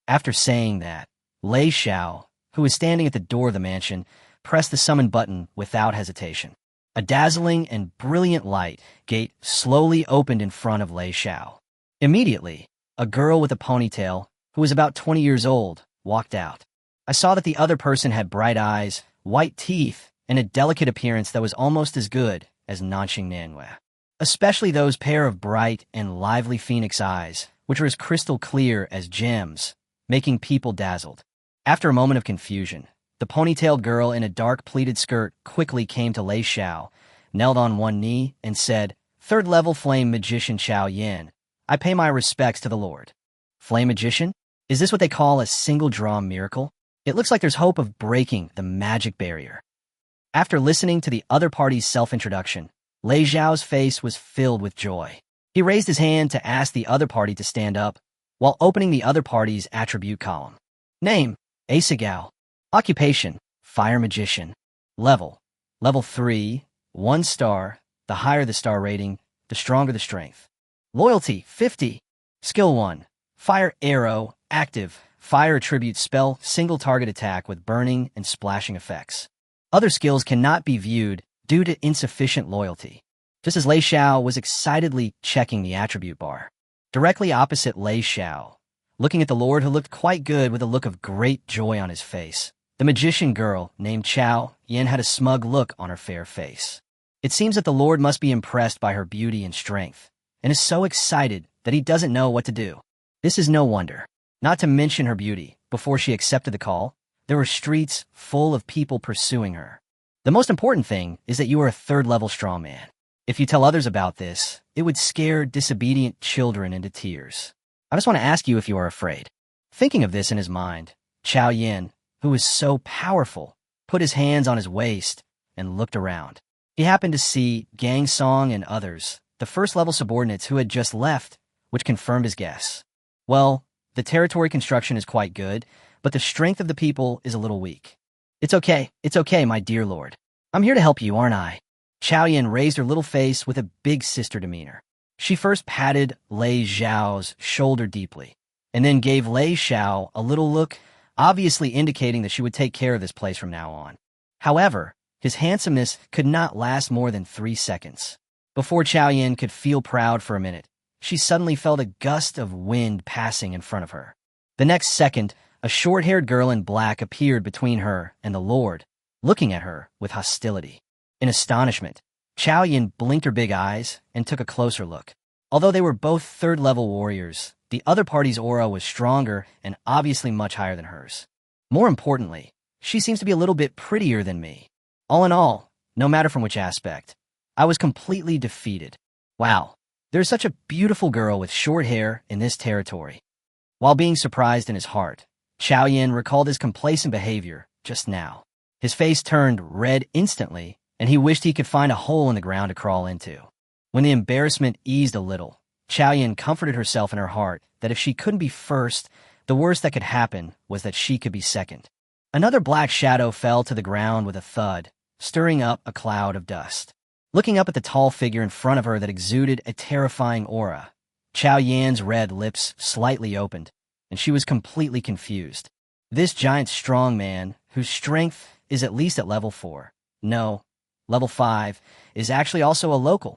After saying that, Lei Xiao, who was standing at the door of the mansion, pressed the summon button without hesitation. A dazzling and brilliant light gate slowly opened in front of Lei Xiao. Immediately, a girl with a ponytail, who was about 20 years old, walked out. I saw that the other person had bright eyes, white teeth, and a delicate appearance that was almost as good as Nanxing Manhwa. Especially those pair of bright and lively phoenix eyes, which were as crystal clear as gems, making people dazzled. After a moment of confusion, the ponytailed girl in a dark pleated skirt quickly came to Lei Xiao, knelt on one knee, and said, "Third-level flame magician Xiao Yan, I pay my respects to the Lord." Flame magician? Is this what they call a single-draw miracle? It looks like there's hope of breaking the magic barrier. After listening to the other party's self-introduction, Lei Xiao's face was filled with joy. He raised his hand to ask the other party to stand up, while opening the other party's attribute column. Name, Asagao. Occupation, Fire Magician. Level, Level 3, 1 star. The higher the star rating, the stronger the strength. Loyalty, 50. Skill 1, Fire Arrow, active. Fire attribute spell, single target attack with burning and splashing effects. Other skills cannot be viewed due to insufficient loyalty. Just as Lei Xiao was excitedly checking the attribute bar. Directly opposite Lei Xiao, looking at the Lord who looked quite good with a look of great joy on his face, The magician girl, named Xiao Yin, had a smug look on her fair face. It seems that the Lord must be impressed by her beauty and strength, and is so excited that he doesn't know what to do. This is no wonder. Not to mention her beauty, before she accepted the call, there were streets full of people pursuing her. The most important thing is that you are a third-level strongman. If you tell others about this, it would scare disobedient children into tears. I just want to ask you if you are afraid. Thinking of this in his mind, Xiao Yin, who was so powerful, put his hands on his waist and looked around. He happened to see Gang Song and others, the first-level subordinates who had just left, which confirmed his guess. Well, the territory construction is quite good, but the strength of the people is a little weak. It's okay, my dear lord. I'm here to help you, aren't I? Xiao Yin raised her little face with a big sister demeanor. She first patted Lei Xiao's shoulder deeply, and then gave Lei Xiao a little look, obviously indicating that she would take care of this place from now on. However, his handsomeness could not last more than 3 seconds. Before Xiao Yin could feel proud for a minute, she suddenly felt a gust of wind passing in front of her. The next second, a short-haired girl in black appeared between her and the Lord, looking at her with hostility. In astonishment, Xiao Yin blinked her big eyes and took a closer look. Although they were both third-level warriors, the other party's aura was stronger and obviously much higher than hers. More importantly, she seems to be a little bit prettier than me. All in all, no matter from which aspect, I was completely defeated. Wow, there's such a beautiful girl with short hair in this territory. While being surprised in his heart, Xiao Yin recalled his complacent behavior just now. His face turned red instantly, and he wished he could find a hole in the ground to crawl into. When the embarrassment eased a little, Xiao Yin comforted herself in her heart that if she couldn't be first, the worst that could happen was that she could be second. Another black shadow fell to the ground with a thud, stirring up a cloud of dust. Looking up at the tall figure in front of her that exuded a terrifying aura, Xiao Yan's red lips slightly opened, and she was completely confused. This giant strong man, whose strength is at least at level 4, no, level 5, is actually also a local.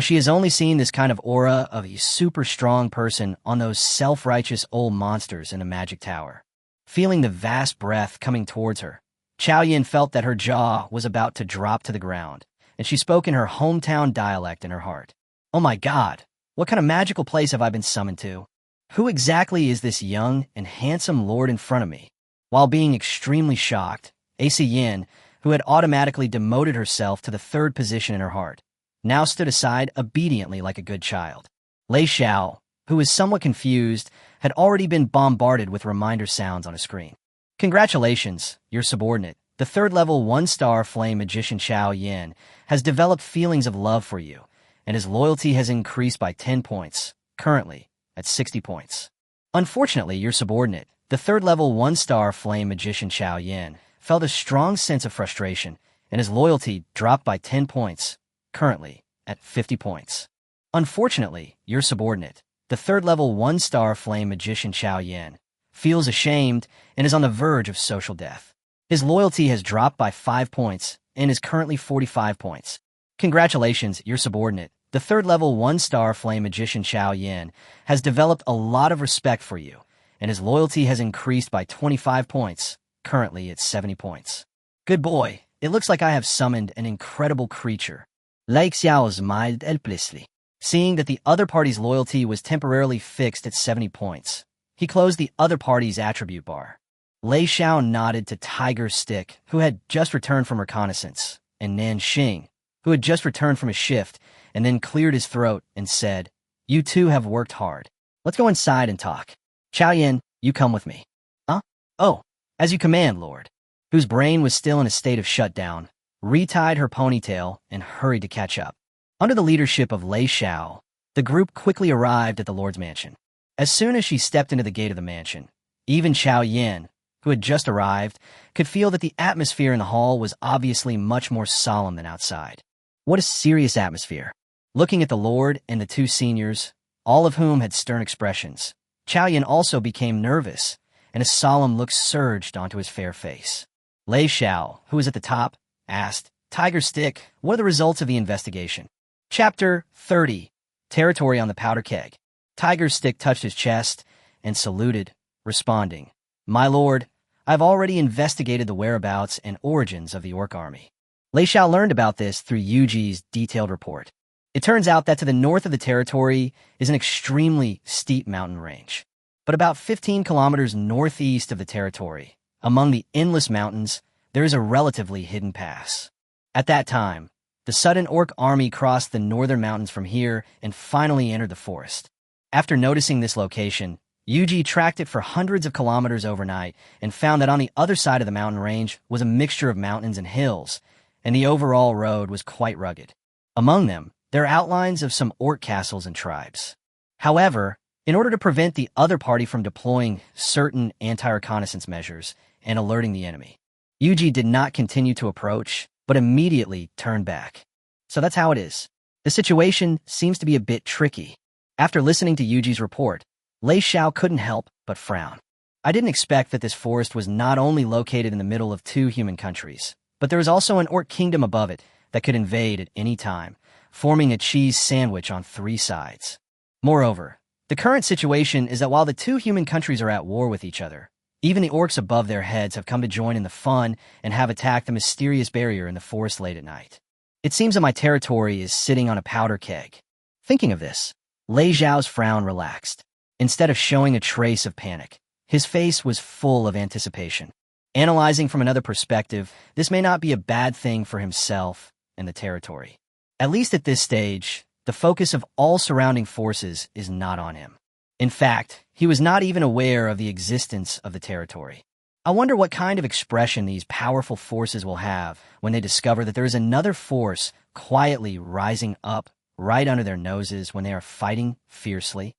She has only seen this kind of aura of a super strong person on those self-righteous old monsters in a magic tower. Feeling the vast breath coming towards her, Xiao Yin felt that her jaw was about to drop to the ground, and she spoke in her hometown dialect in her heart. Oh my God, what kind of magical place have I been summoned to? Who exactly is this young and handsome lord in front of me? While being extremely shocked, AC Yin, who had automatically demoted herself to the 3rd position in her heart, now stood aside obediently like a good child. Lei Xiao, who was somewhat confused, had already been bombarded with reminder sounds on a screen. Congratulations, your subordinate, the 3rd-level 1-star flame magician Xiao Yin, has developed feelings of love for you, and his loyalty has increased by 10 points, currently at 60 points. Unfortunately, your subordinate, the 3rd-level 1-star flame magician Xiao Yin, felt a strong sense of frustration, and his loyalty dropped by 10 points, currently at 50 points. Unfortunately, your subordinate, the 3rd-level 1-star flame magician Xiao Yin, feels ashamed and is on the verge of social death. His loyalty has dropped by 5 points and is currently 45 points. Congratulations, your subordinate, the 3rd-level 1-star flame magician Xiao Yin, has developed a lot of respect for you, and his loyalty has increased by 25 points, currently at 70 points. Good boy, it looks like I have summoned an incredible creature. Lei Xiao smiled helplessly. Seeing that the other party's loyalty was temporarily fixed at 70 points, he closed the other party's attribute bar. Lei Xiao nodded to Tiger Stick, who had just returned from reconnaissance, and Nan Xing, who had just returned from a shift, and then cleared his throat and said, "You two have worked hard. Let's go inside and talk. Xiao Yin, you come with me." Huh? Oh, as you command, Lord, whose brain was still in a state of shutdown, retied her ponytail and hurried to catch up. Under the leadership of Lei Xiao, the group quickly arrived at the Lord's mansion. As soon as she stepped into the gate of the mansion, even Xiao Yin, who had just arrived, could feel that the atmosphere in the hall was obviously much more solemn than outside. What a serious atmosphere. Looking at the Lord and the 2 seniors, all of whom had stern expressions, Xiao Yin also became nervous, and a solemn look surged onto his fair face. Lei Xiao, who was at the top, asked, "Tiger Stick, what are the results of the investigation?" Chapter 30, Territory on the Powder Keg. Tiger Stick touched his chest and saluted, responding, "My lord, I've already investigated the whereabouts and origins of the orc army. Lei Xiao learned about this through Yuji's detailed report. It turns out that to the north of the territory is an extremely steep mountain range. But about 15 kilometers northeast of the territory, among the endless mountains, there is a relatively hidden pass. At that time, the sudden orc army crossed the northern mountains from here and finally entered the forest. After noticing this location, Yuji tracked it for hundreds of kilometers overnight and found that on the other side of the mountain range was a mixture of mountains and hills, and the overall road was quite rugged. Among them, there are outlines of some orc castles and tribes. However, in order to prevent the other party from deploying certain anti-reconnaissance measures and alerting the enemy, Yuji did not continue to approach, but immediately turned back. So that's how it is. The situation seems to be a bit tricky. After listening to Yuji's report, Lei Xiao couldn't help but frown. I didn't expect that this forest was not only located in the middle of two human countries, but there was also an orc kingdom above it that could invade at any time, forming a cheese sandwich on three sides. Moreover, the current situation is that while the two human countries are at war with each other, even the orcs above their heads have come to join in the fun and have attacked the mysterious barrier in the forest late at night. It seems that my territory is sitting on a powder keg. Thinking of this, Lei Xiao's frown relaxed. Instead of showing a trace of panic, his face was full of anticipation. Analyzing from another perspective, this may not be a bad thing for himself and the territory. At least at this stage, the focus of all surrounding forces is not on him. In fact, he was not even aware of the existence of the territory. I wonder what kind of expression these powerful forces will have when they discover that there is another force quietly rising up right under their noses when they are fighting fiercely.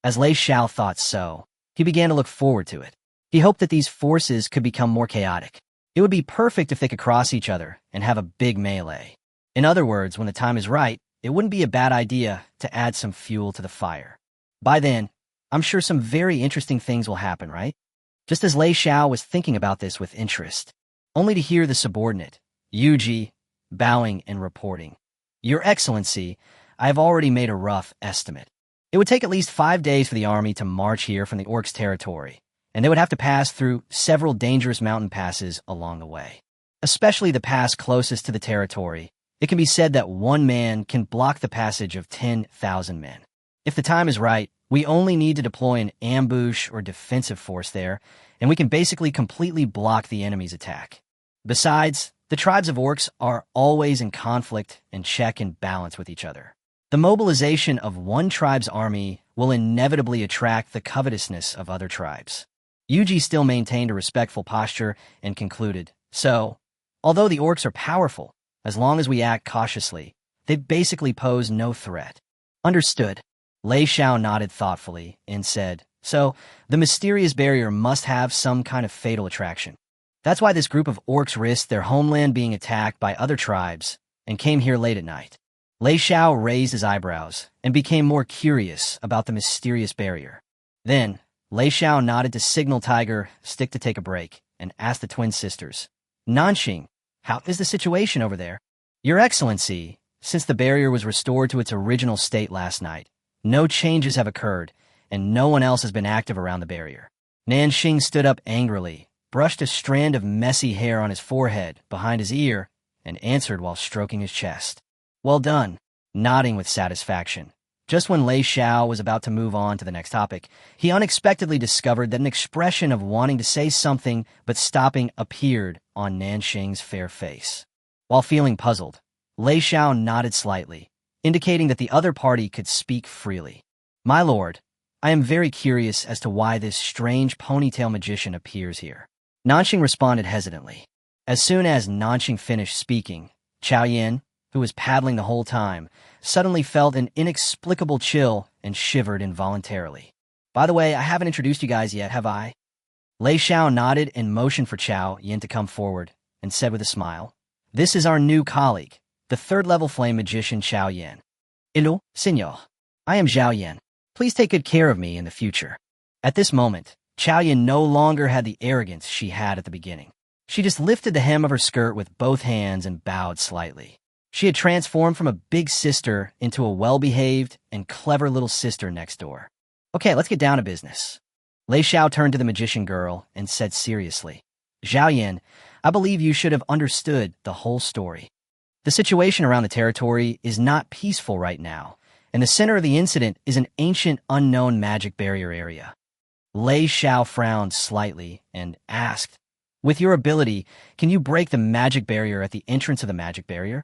As Lei Xiao thought so, he began to look forward to it. He hoped that these forces could become more chaotic. It would be perfect if they could cross each other and have a big melee. In other words, when the time is right, it wouldn't be a bad idea to add some fuel to the fire. By then, I'm sure some very interesting things will happen, right? Just as Lei Xiao was thinking about this with interest, only to hear the subordinate, Yuji, bowing and reporting. Your Excellency, I have already made a rough estimate. It would take at least 5 days for the army to march here from the orcs' territory, and they would have to pass through several dangerous mountain passes along the way. Especially the pass closest to the territory, it can be said that one man can block the passage of 10,000 men. If the time is right, we only need to deploy an ambush or defensive force there, and we can basically completely block the enemy's attack. Besides, the tribes of orcs are always in conflict and check and balance with each other. The mobilization of one tribe's army will inevitably attract the covetousness of other tribes. Yuji still maintained a respectful posture and concluded, so, although the orcs are powerful, as long as we act cautiously, they basically pose no threat. Understood. Lei Xiao nodded thoughtfully and said, so, the mysterious barrier must have some kind of fatal attraction. That's why this group of orcs risked their homeland being attacked by other tribes and came here late at night. Lei Xiao raised his eyebrows and became more curious about the mysterious barrier. Then, Lei Xiao nodded to signal Tiger Stick to take a break and asked the twin sisters, Nanxing, how is the situation over there? Your Excellency, since the barrier was restored to its original state last night, no changes have occurred, and no one else has been active around the barrier. Nanxing stood up angrily, brushed a strand of messy hair on his forehead behind his ear, and answered while stroking his chest. Well done, nodding with satisfaction. Just when Lei Xiao was about to move on to the next topic, he unexpectedly discovered that an expression of wanting to say something but stopping appeared on Nanxing's fair face. While feeling puzzled, Lei Xiao nodded slightly, indicating that the other party could speak freely. My lord, I am very curious as to why this strange ponytail magician appears here. Nanxing responded hesitantly. As soon as Nanxing finished speaking, Chao Yan, who was paddling the whole time, suddenly felt an inexplicable chill and shivered involuntarily. By the way, I haven't introduced you guys yet, have I? Lei Xiao nodded and motioned for Chao Yan to come forward, and said with a smile, This is our new colleague, the third-level flame magician Chao Yan. Hello, senor. I am Zhao Yan. Please take good care of me in the future. At this moment, Chao Yan no longer had the arrogance she had at the beginning. She just lifted the hem of her skirt with both hands and bowed slightly. She had transformed from a big sister into a well-behaved and clever little sister next door. Okay, let's get down to business. Lei Xiao turned to the magician girl and said seriously, Zhao Yan, I believe you should have understood the whole story. The situation around the territory is not peaceful right now, and the center of the incident is an ancient unknown magic barrier area. Lei Xiao frowned slightly and asked, with your ability, can you break the magic barrier at the entrance of the magic barrier?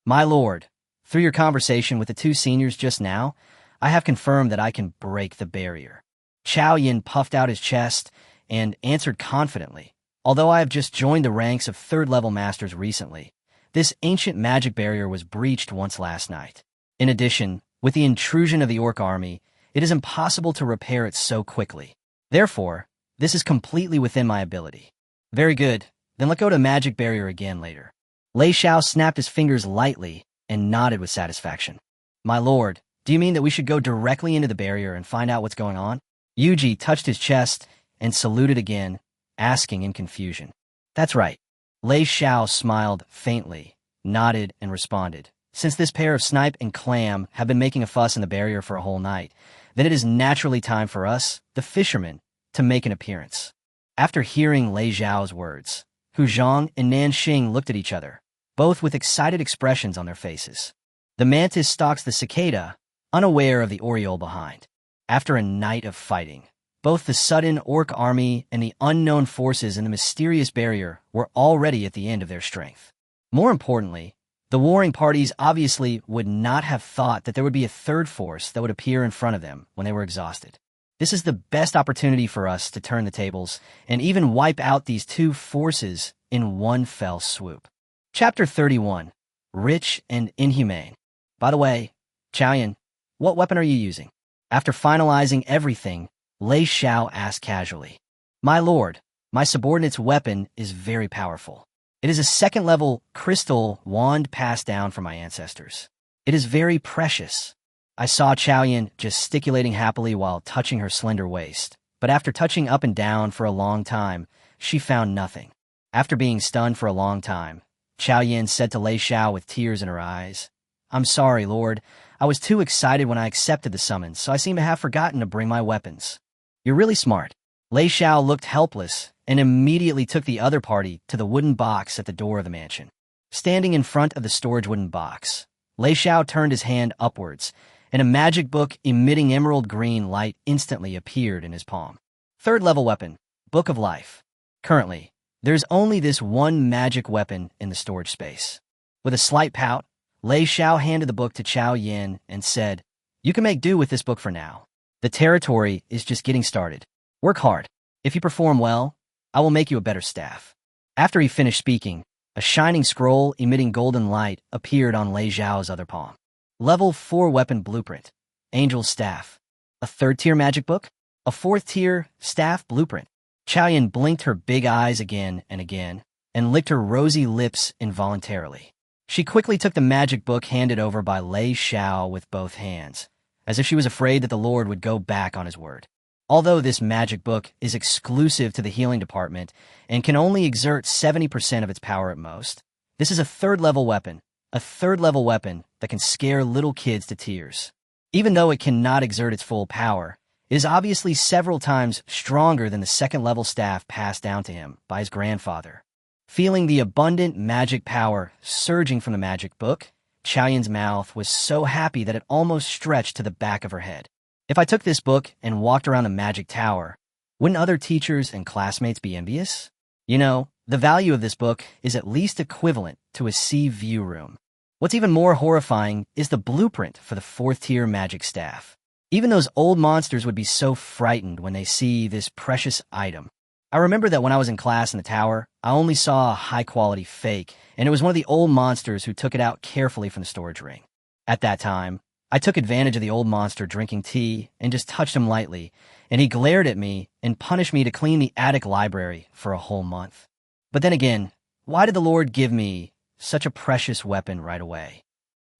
My lord, through your conversation with the two seniors just now, I have confirmed that I can break the barrier. Chao Yin puffed out his chest and answered confidently, although I have just joined the ranks of third-level masters recently, this ancient magic barrier was breached once last night. In addition, with the intrusion of the orc army, it is impossible to repair it so quickly. Therefore, this is completely within my ability. Very good, then let's go to the magic barrier again later. Lei Xiao snapped his fingers lightly and nodded with satisfaction. My lord, do you mean that we should go directly into the barrier and find out what's going on? Yuji touched his chest and saluted again, asking in confusion. That's right. Lei Xiao smiled faintly, nodded, and responded. Since this pair of Snipe and Clam have been making a fuss in the barrier for a whole night, then it is naturally time for us, the fishermen, to make an appearance. After hearing Lei Xiao's words, Hu Zhang and Nanxing looked at each other, both with excited expressions on their faces. The mantis stalks the cicada, unaware of the oriole behind. After a night of fighting, both the sudden orc army and the unknown forces in the mysterious barrier were already at the end of their strength. More importantly, the warring parties obviously would not have thought that there would be a third force that would appear in front of them when they were exhausted. This is the best opportunity for us to turn the tables and even wipe out these two forces in one fell swoop. Chapter 31, Rich and Inhumane. By the way, Chaoyan, what weapon are you using? After finalizing everything, Lei Xiao asked casually. My lord, my subordinate's weapon is very powerful. It is a second-level crystal wand passed down from my ancestors. It is very precious. I saw Chaoyan gesticulating happily while touching her slender waist, but after touching up and down for a long time, she found nothing. After being stunned for a long time, Chaoyan said to Lei Xiao with tears in her eyes, I'm sorry, Lord. I was too excited when I accepted the summons, so I seem to have forgotten to bring my weapons. You're really smart. Lei Xiao looked helpless and immediately took the other party to the wooden box at the door of the mansion. Standing in front of the storage wooden box, Lei Xiao turned his hand upwards, and a magic book emitting emerald green light instantly appeared in his palm. Third-level weapon, Book of Life. Currently, there's only this one magic weapon in the storage space. With a slight pout, Lei Xiao handed the book to Chao Yin and said, You can make do with this book for now. The territory is just getting started. Work hard. If you perform well, I will make you a better staff. After he finished speaking, a shining scroll emitting golden light appeared on Lei Xiao's other palm. Level 4 Weapon Blueprint, Angel's Staff. A third-tier magic book? A fourth-tier staff blueprint. Chaoyan blinked her big eyes again and licked her rosy lips involuntarily. She quickly took the magic book handed over by Lei Xiao with both hands, as if she was afraid that the Lord would go back on his word. Although this magic book is exclusive to the healing department and can only exert 70% of its power at most, this is a third-level weapon that can scare little kids to tears. Even though it cannot exert its full power, it is obviously several times stronger than the second-level staff passed down to him by his grandfather. Feeling the abundant magic power surging from the magic book, Chaoyan's mouth was so happy that it almost stretched to the back of her head. If I took this book and walked around the magic tower, wouldn't other teachers and classmates be envious? You know, the value of this book is at least equivalent to a sea view room. What's even more horrifying is the blueprint for the fourth-tier magic staff. Even those old monsters would be so frightened when they see this precious item. I remember that when I was in class in the tower, I only saw a high-quality fake, and it was one of the old monsters who took it out carefully from the storage ring. At that time, I took advantage of the old monster drinking tea and just touched him lightly, and he glared at me and punished me to clean the attic library for a whole month. But then again, why did the Lord give me such a precious weapon right away?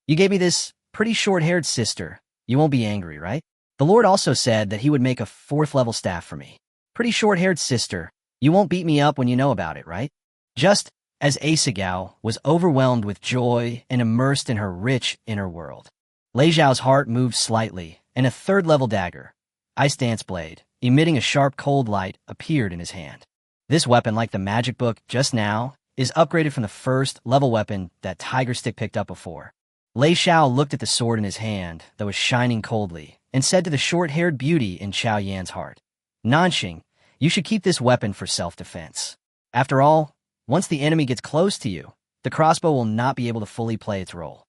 You gave me this pretty short-haired sister. You won't be angry, right? The Lord also said that he would make a fourth-level staff for me. Pretty short-haired sister, you won't beat me up when you know about it, right? Just as Asagao was overwhelmed with joy and immersed in her rich inner world. Lei Xiao's heart moved slightly, and a third-level dagger, Ice Dance Blade, emitting a sharp cold light, appeared in his hand. This weapon, like the magic book just now, is upgraded from the first-level weapon that Tiger Stick picked up before. Lei Xiao looked at the sword in his hand that was shining coldly and said to the short-haired beauty in Chao Yan's heart, "Nanxing, you should keep this weapon for self-defense. After all, once the enemy gets close to you, the crossbow will not be able to fully play its role."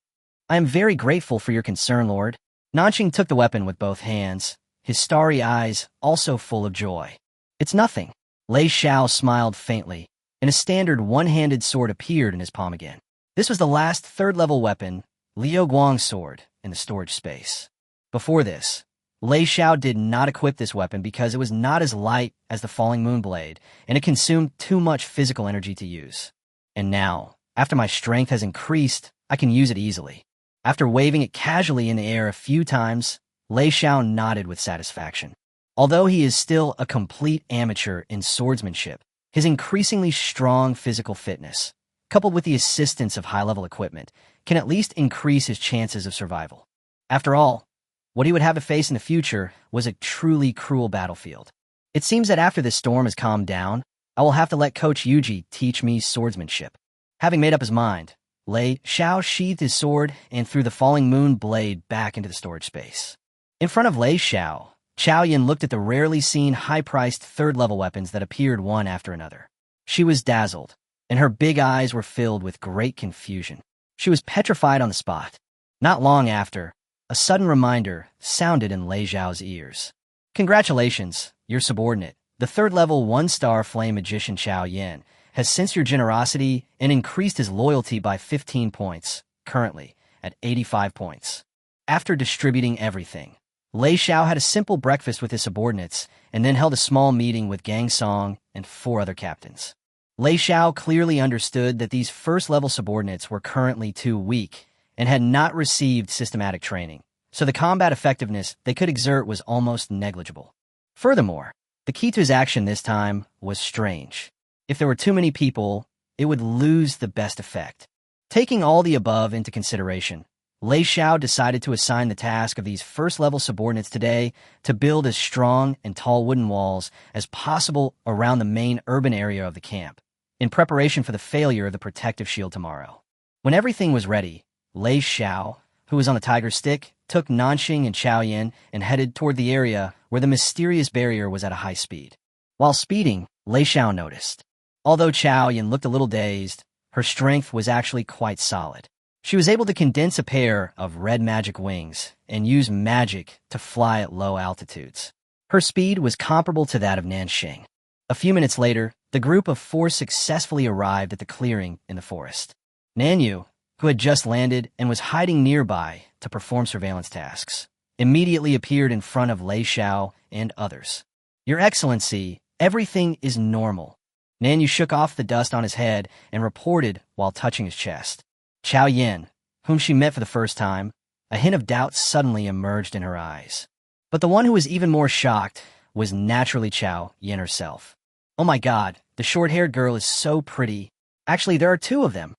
"I am very grateful for your concern, Lord." Nanxing took the weapon with both hands, his starry eyes also full of joy. "It's nothing." Lei Xiao smiled faintly, and a standard one-handed sword appeared in his palm again. This was the last third-level weapon, Liu Guang's sword, in the storage space. Before this, Lei Xiao did not equip this weapon because it was not as light as the Falling Moon blade, and it consumed too much physical energy to use. And now, after my strength has increased, I can use it easily. After waving it casually in the air a few times, Lei Xiao nodded with satisfaction. Although he is still a complete amateur in swordsmanship, his increasingly strong physical fitness, coupled with the assistance of high-level equipment, can at least increase his chances of survival. After all, what he would have to face in the future was a truly cruel battlefield. It seems that after this storm has calmed down, I will have to let Coach Yuji teach me swordsmanship. Having made up his mind, Lei Xiao sheathed his sword and threw the Falling Moon blade back into the storage space. In front of Lei Xiao, Chao Yan looked at the rarely seen high-priced third-level weapons that appeared one after another. She was dazzled, and her big eyes were filled with great confusion. She was petrified on the spot. Not long after, a sudden reminder sounded in Lei Xiao's ears. "Congratulations, your subordinate, the third-level one-star flame magician Chao Yan, has sensed your generosity and increased his loyalty by 15 points, currently at 85 points. After distributing everything, Lei Xiao had a simple breakfast with his subordinates and then held a small meeting with Gang Song and 4 other captains. Lei Xiao clearly understood that these first-level subordinates were currently too weak and had not received systematic training, so the combat effectiveness they could exert was almost negligible. Furthermore, the key to his action this time was strange. If there were too many people, it would lose the best effect. Taking all the above into consideration, Lei Xiao decided to assign the task of these first-level subordinates today to build as strong and tall wooden walls as possible around the main urban area of the camp, in preparation for the failure of the protective shield tomorrow. When everything was ready, Lei Xiao, who was on the Tiger Stick, took Nanxing and Chao Yan and headed toward the area where the mysterious barrier was at a high speed. While speeding, Lei Xiao noticed. Although Chao Yan looked a little dazed, her strength was actually quite solid. She was able to condense a pair of red magic wings and use magic to fly at low altitudes. Her speed was comparable to that of Nanxing. A few minutes later, the group of 4 successfully arrived at the clearing in the forest. Nanyu, who had just landed and was hiding nearby to perform surveillance tasks, immediately appeared in front of Lei Xiao and others. "Your Excellency, everything is normal." Nanyu shook off the dust on his head and reported while touching his chest. Chao Yan, whom she met for the first time, a hint of doubt suddenly emerged in her eyes. But the one who was even more shocked was naturally Chao Yan herself. "Oh my god, the short-haired girl is so pretty. Actually, there are 2 of them."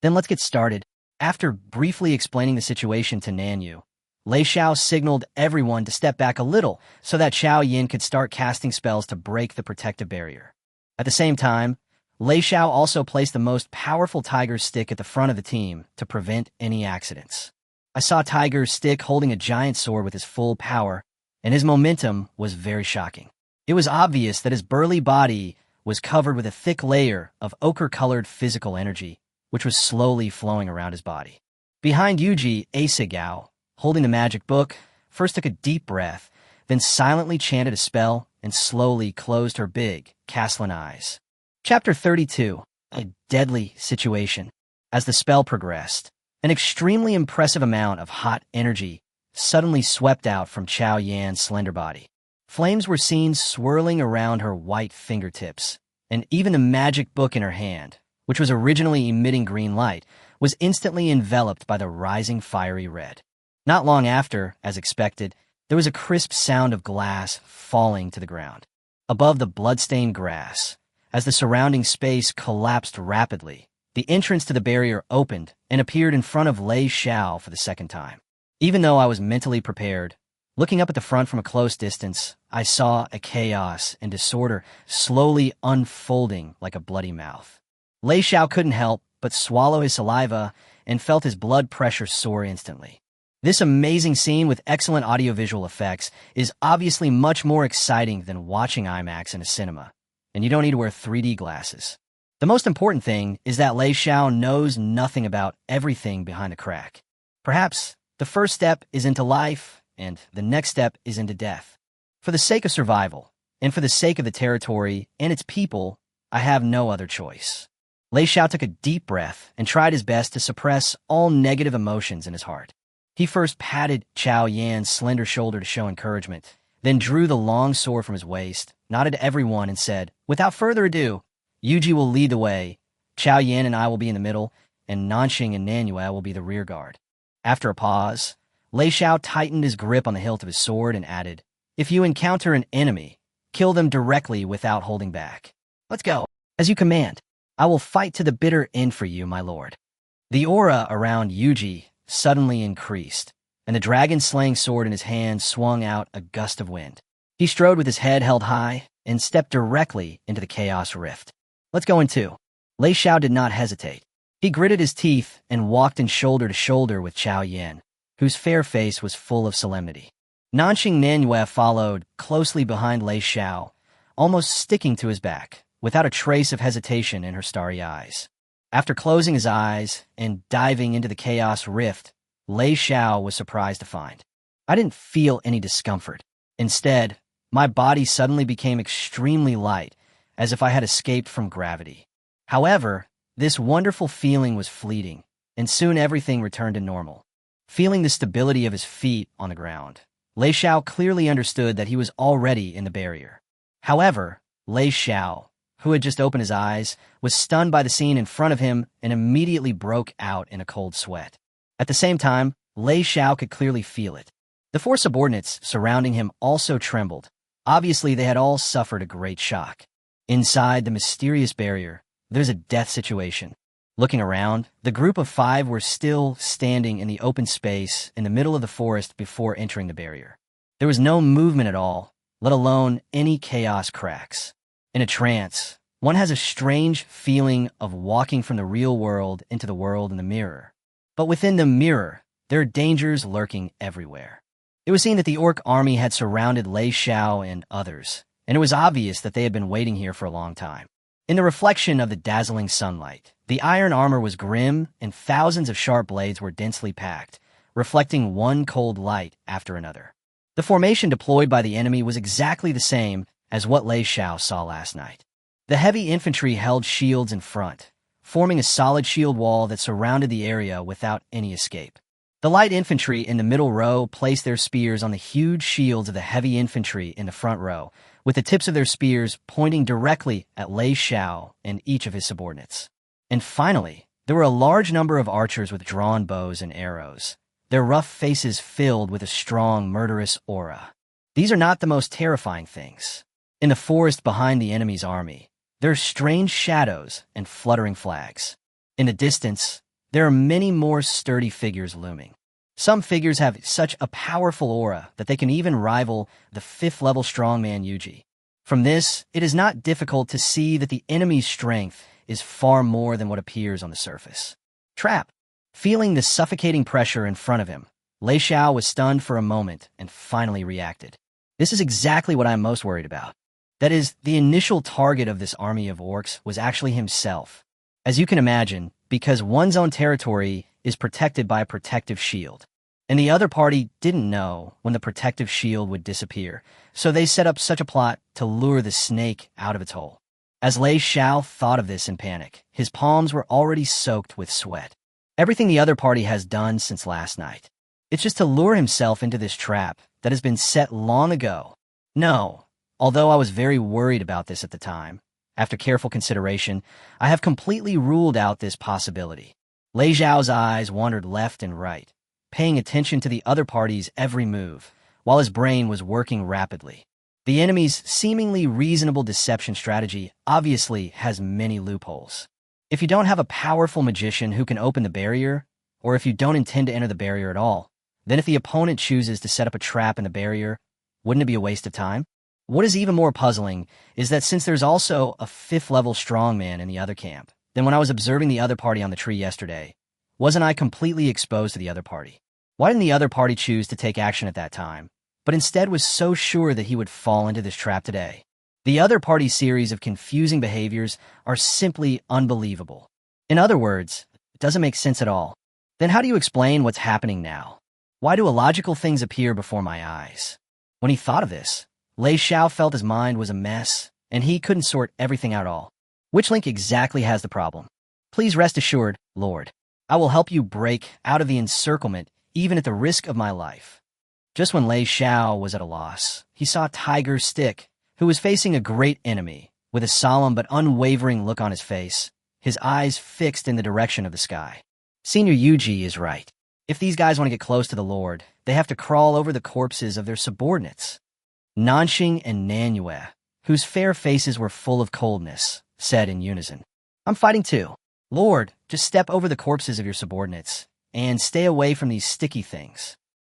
"Then let's get started." After briefly explaining the situation to Nanyu, Lei Xiao signaled everyone to step back a little so that Chao Yan could start casting spells to break the protective barrier. At the same time, Lei Xiao also placed the most powerful Tiger's Stick at the front of the team to prevent any accidents. I saw Tiger's Stick holding a giant sword with his full power, and his momentum was very shocking. It was obvious that his burly body was covered with a thick layer of ochre-colored physical energy, which was slowly flowing around his body. Behind Yuji, Asigao, holding the magic book, first took a deep breath, then silently chanted a spell and slowly closed her big, Caslin eyes. Chapter 32, A Deadly Situation. As the spell progressed, an extremely impressive amount of hot energy suddenly swept out from Chao Yan's slender body. Flames were seen swirling around her white fingertips, and even the magic book in her hand, which was originally emitting green light, was instantly enveloped by the rising fiery red. Not long after, as expected, there was a crisp sound of glass falling to the ground. Above the blood-stained grass, as the surrounding space collapsed rapidly, the entrance to the barrier opened and appeared in front of Lei Xiao for the second time. Even though I was mentally prepared, Looking up at the front from a close distance, I saw a chaos and disorder slowly unfolding like a bloody mouth. Lei Xiao couldn't help but swallow his saliva and felt his blood pressure soar instantly. This amazing scene with excellent audiovisual effects is obviously much more exciting than watching IMAX in a cinema, and you don't need to wear 3D glasses. The most important thing is that Lei Xiao knows nothing about everything behind the crack. Perhaps the first step is into life, and the next step is into death. For the sake of survival, and for the sake of the territory and its people, I have no other choice. Lei Xiao took a deep breath and tried his best to suppress all negative emotions in his heart. He first patted Chao Yan's slender shoulder to show encouragement, then drew the long sword from his waist, nodded to everyone, and said, "Without further ado, Yuji will lead the way, Chao Yan and I will be in the middle, and Nanxing and Manhwa will be the rear guard." After a pause, Lei Xiao tightened his grip on the hilt of his sword and added, "If you encounter an enemy, kill them directly without holding back. Let's go. As you command. I will fight to the bitter end for you, my lord." The aura around Yuji suddenly increased, and the dragon-slaying sword in his hand swung out a gust of wind. He strode with his head held high and stepped directly into the chaos rift. "Let's go in too." Lei Xiao did not hesitate. He gritted his teeth and walked in shoulder to shoulder with Chao Yan, whose fair face was full of solemnity. Nanxing Manhwa followed closely behind Lei Xiao, almost sticking to his back, without a trace of hesitation in her starry eyes. After closing his eyes and diving into the chaos rift, Lei Xiao was surprised to find I didn't feel any discomfort. Instead, my body suddenly became extremely light, as if I had escaped from gravity. However, this wonderful feeling was fleeting, and soon everything returned to normal. Feeling the stability of his feet on the ground, Lei Xiao clearly understood that he was already in the barrier. However, Lei Xiao, who had just opened his eyes, was stunned by the scene in front of him and immediately broke out in a cold sweat. At the same time, Lei Xiao could clearly feel it. The four subordinates surrounding him also trembled. Obviously, they had all suffered a great shock. Inside the mysterious barrier, there's a death situation. Looking around, the group of 5 were still standing in the open space in the middle of the forest before entering the barrier. There was no movement at all, let alone any chaos cracks. In a trance, one has a strange feeling of walking from the real world into the world in the mirror. But within the mirror, there are dangers lurking everywhere. It was seen that the orc army had surrounded Lei Xiao and others, and it was obvious that they had been waiting here for a long time. In the reflection of the dazzling sunlight, the iron armor was grim and thousands of sharp blades were densely packed, reflecting one cold light after another. The formation deployed by the enemy was exactly the same as what Lei Xiao saw last night. The heavy infantry held shields in front, forming a solid shield wall that surrounded the area without any escape. The light infantry in the middle row placed their spears on the huge shields of the heavy infantry in the front row, with the tips of their spears pointing directly at Lei Xiao and each of his subordinates. And finally, there were a large number of archers with drawn bows and arrows, their rough faces filled with a strong, murderous aura. These are not the most terrifying things. In the forest behind the enemy's army, there are strange shadows and fluttering flags. In the distance, there are many more sturdy figures looming. Some figures have such a powerful aura that they can even rival the 5th-level strongman Yuji. From this, it is not difficult to see that the enemy's strength is far more than what appears on the surface. Trap. Feeling the suffocating pressure in front of him, Lei Xiao was stunned for a moment and finally reacted. This is exactly what I'm most worried about. That is, the initial target of this army of orcs was actually himself. As you can imagine, because one's own territory is protected by a protective shield. And the other party didn't know when the protective shield would disappear, so they set up such a plot to lure the snake out of its hole. As Lei Xiao thought of this in panic, his palms were already soaked with sweat. Everything the other party has done since last night. It's just to lure himself into this trap that has been set long ago. No, although I was very worried about this at the time, after careful consideration, I have completely ruled out this possibility. Lei Xiao's eyes wandered left and right, paying attention to the other party's every move, while his brain was working rapidly. The enemy's seemingly reasonable deception strategy obviously has many loopholes. If you don't have a powerful magician who can open the barrier, or if you don't intend to enter the barrier at all, Then if the opponent chooses to set up a trap in the barrier, wouldn't it be a waste of time? What is even more puzzling is that since there's also a 5th-level strongman in the other camp, then when I was observing the other party on the tree yesterday, wasn't I completely exposed to the other party? Why didn't the other party choose to take action at that time, but instead was so sure that he would fall into this trap today? The other party's series of confusing behaviors are simply unbelievable. In other words, it doesn't make sense at all. Then how do you explain what's happening now? Why do illogical things appear before my eyes? When he thought of this, Lei Xiao felt his mind was a mess, and he couldn't sort everything out at all. Which link exactly has the problem? Please rest assured, Lord. I will help you break out of the encirclement, even at the risk of my life. Just when Lei Xiao was at a loss, he saw Tiger Stick, who was facing a great enemy, with a solemn but unwavering look on his face, his eyes fixed in the direction of the sky. Senior Yuji is right. If these guys want to get close to the Lord, they have to crawl over the corpses of their subordinates. Nanxing and Manhwa, whose fair faces were full of coldness, said in unison, I'm fighting too. Lord, just step over the corpses of your subordinates, and stay away from these sticky things.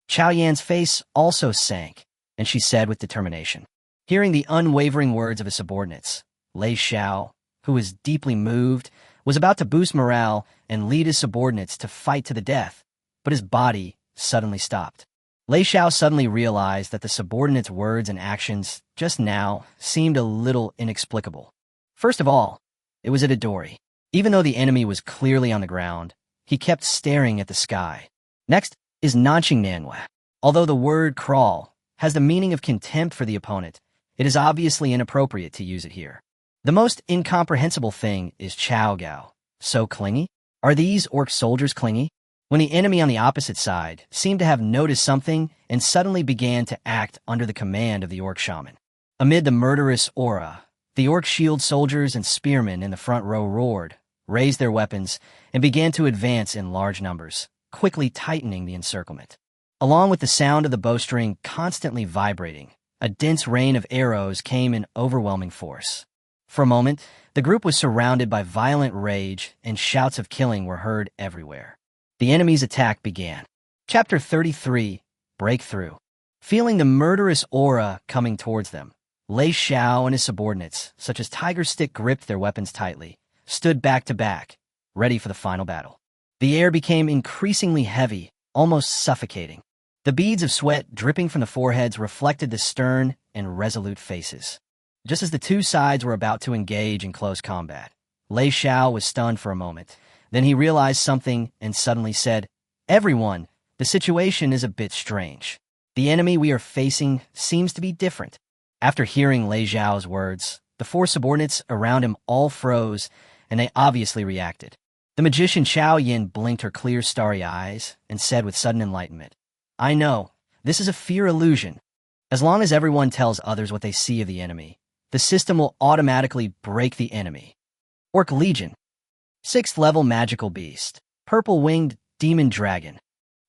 Chao Yan's face also sank, and she said with determination. Hearing the unwavering words of his subordinates, Lei Xiao, who was deeply moved, was about to boost morale and lead his subordinates to fight to the death, but his body suddenly stopped. Lei Xiao suddenly realized that the subordinates' words and actions just now seemed a little inexplicable. First of all, it was Itadori. Even though the enemy was clearly on the ground, he kept staring at the sky. Next is Nanxing Nanhwa. Although the word crawl has the meaning of contempt for the opponent, it is obviously inappropriate to use it here. The most incomprehensible thing is Chao Gao. So clingy? Are these orc soldiers clingy? When the enemy on the opposite side seemed to have noticed something and suddenly began to act under the command of the orc shaman. Amid the murderous aura, the orc shield soldiers and spearmen in the front row roared, raised their weapons, and began to advance in large numbers, quickly tightening the encirclement. Along with the sound of the bowstring constantly vibrating, a dense rain of arrows came in overwhelming force. For a moment, the group was surrounded by violent rage, and shouts of killing were heard everywhere. The enemy's attack began. Chapter 33, Breakthrough. Feeling the murderous aura coming towards them, Lei Xiao and his subordinates, such as Tiger Stick, gripped their weapons tightly, stood back to back, ready for the final battle. The air became increasingly heavy, almost suffocating. The beads of sweat dripping from the foreheads reflected the stern and resolute faces. Just as the two sides were about to engage in close combat, Lei Xiao was stunned for a moment. Then he realized something and suddenly said, Everyone, the situation is a bit strange. The enemy we are facing seems to be different. After hearing Lei Xiao's words, the 4 subordinates around him all froze, and they obviously reacted. The magician Chao Yan blinked her clear, starry eyes and said with sudden enlightenment, I know, this is a fear illusion. As long as everyone tells others what they see of the enemy, the system will automatically break the enemy. Orc Legion. 6th level magical beast, purple-winged demon dragon.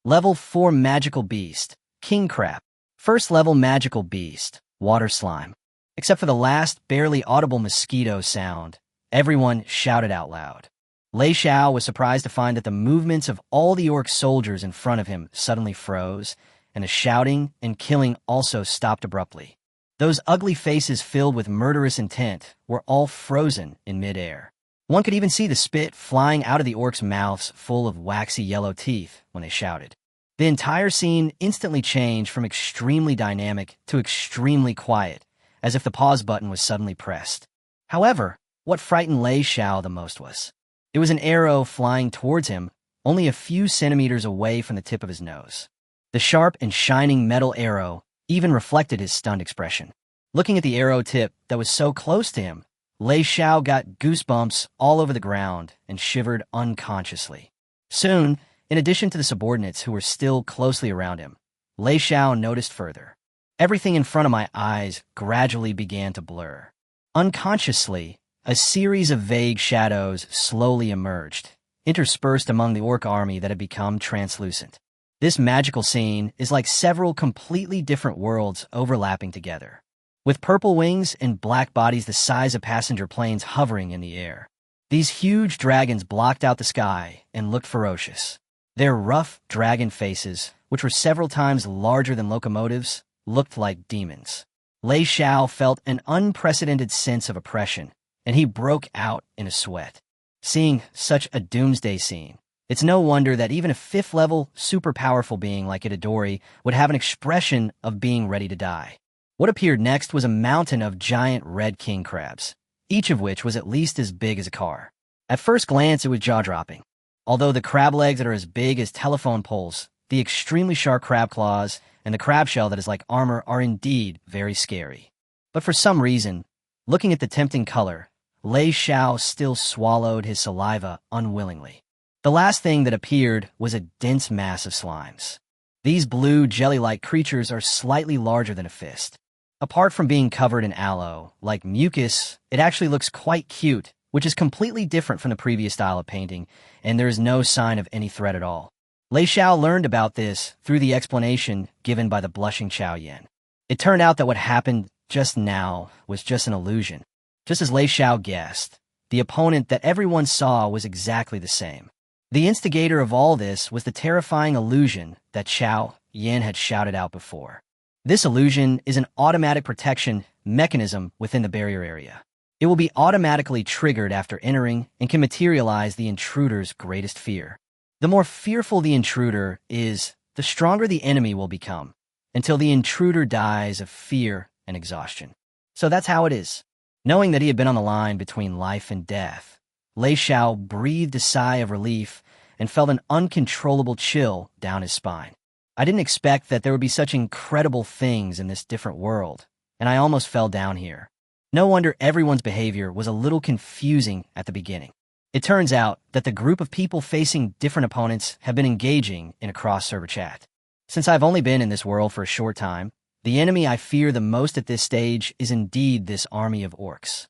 Level 4 magical beast, king crab. 1st level magical beast, water slime. Except for the last barely audible mosquito sound, everyone shouted out loud. Lei Xiao was surprised to find that the movements of all the orc soldiers in front of him suddenly froze, and the shouting and killing also stopped abruptly. Those ugly faces filled with murderous intent were all frozen in midair. One could even see the spit flying out of the orcs' mouths full of waxy yellow teeth when they shouted. The entire scene instantly changed from extremely dynamic to extremely quiet, as if the pause button was suddenly pressed. However, what frightened Lei Xiao the most was, it was an arrow flying towards him, only a few centimeters away from the tip of his nose. The sharp and shining metal arrow even reflected his stunned expression. Looking at the arrow tip that was so close to him, Lei Xiao got goosebumps all over the ground and shivered unconsciously. Soon, in addition to the subordinates who were still closely around him, Lei Xiao noticed further. Everything in front of my eyes gradually began to blur. Unconsciously, a series of vague shadows slowly emerged, interspersed among the orc army that had become translucent. This magical scene is like several completely different worlds overlapping together, with purple wings and black bodies the size of passenger planes hovering in the air. These huge dragons blocked out the sky and looked ferocious. Their rough dragon faces which were several times larger than locomotives, looked like demons. Lei Xiao felt an unprecedented sense of oppression, and he broke out in a sweat. Seeing such a doomsday scene, it's no wonder that even a fifth-level, super-powerful being like Itadori would have an expression of being ready to die. What appeared next was a mountain of giant red king crabs, each of which was at least as big as a car. At first glance, it was jaw-dropping. Although the crab legs that are as big as telephone poles, the extremely sharp crab claws, and the crab shell that is like armor are indeed very scary. But for some reason, looking at the tempting color, Lei Xiao still swallowed his saliva unwillingly. The last thing that appeared was a dense mass of slimes. These blue, jelly-like creatures are slightly larger than a fist. Apart from being covered in aloe, like mucus, it actually looks quite cute, which is completely different from the previous style of painting, and there is no sign of any threat at all. Lei Xiao learned about this through the explanation given by the blushing Xiao Yan. It turned out that what happened just now was just an illusion. Just as Lei Xiao guessed, the opponent that everyone saw was exactly the same. The instigator of all this was the terrifying illusion that Xiao Yan had shouted out before. This illusion is an automatic protection mechanism within the barrier area. It will be automatically triggered after entering and can materialize the intruder's greatest fear. The more fearful the intruder is, the stronger the enemy will become, until the intruder dies of fear and exhaustion. So that's how it is. Knowing that he had been on the line between life and death, Lei Xiao breathed a sigh of relief and felt an uncontrollable chill down his spine. I didn't expect that there would be such incredible things in this different world, and I almost fell down here. No wonder everyone's behavior was a little confusing at the beginning. It turns out that the group of people facing different opponents have been engaging in a cross-server chat. Since I've only been in this world for a short time, the enemy I fear the most at this stage is indeed this army of orcs.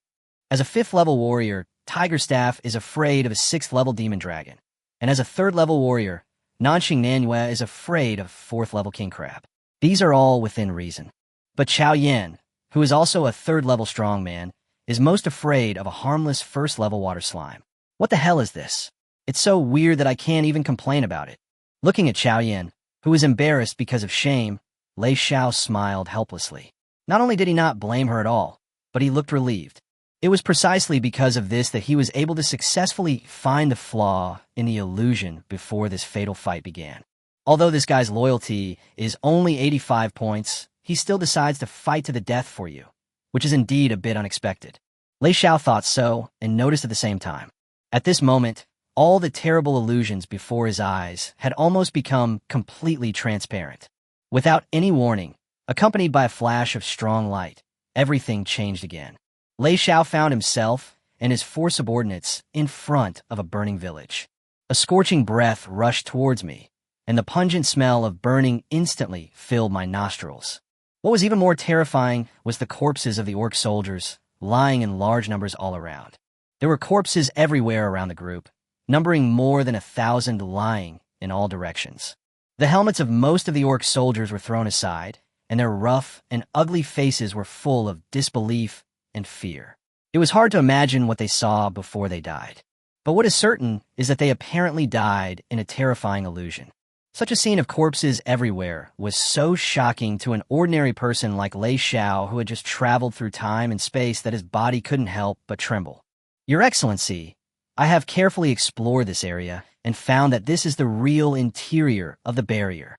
As a 5th-level warrior, Tiger Staff is afraid of a 6th-level demon dragon, and as a 3rd-level warrior, Nanxing Manhwa is afraid of 4th-level king crab. These are all within reason. But Xiao Yan, who is also a 3rd-level strongman, is most afraid of a harmless 1st-level water slime. What the hell is this? It's so weird that I can't even complain about it. Looking at Xiao Yan, who is embarrassed because of shame, Lei Xiao smiled helplessly. Not only did he not blame her at all, but he looked relieved. It was precisely because of this that he was able to successfully find the flaw in the illusion before this fatal fight began. Although this guy's loyalty is only 85 points, he still decides to fight to the death for you, which is indeed a bit unexpected. Lei Xiao thought so and noticed at the same time. At this moment, all the terrible illusions before his eyes had almost become completely transparent. Without any warning, accompanied by a flash of strong light, everything changed again. Lei Xiao found himself and his 4 subordinates in front of a burning village. A scorching breath rushed towards me, and the pungent smell of burning instantly filled my nostrils. What was even more terrifying was the corpses of the orc soldiers lying in large numbers all around. There were corpses everywhere around the group, numbering more than 1,000 lying in all directions. The helmets of most of the orc soldiers were thrown aside, and their rough and ugly faces were full of disbelief and fear. It was hard to imagine what they saw before they died. But what is certain is that they apparently died in a terrifying illusion. Such a scene of corpses everywhere was so shocking to an ordinary person like Lei Xiao, who had just traveled through time and space, that his body couldn't help but tremble. Your Excellency, I have carefully explored this area and found that this is the real interior of the barrier.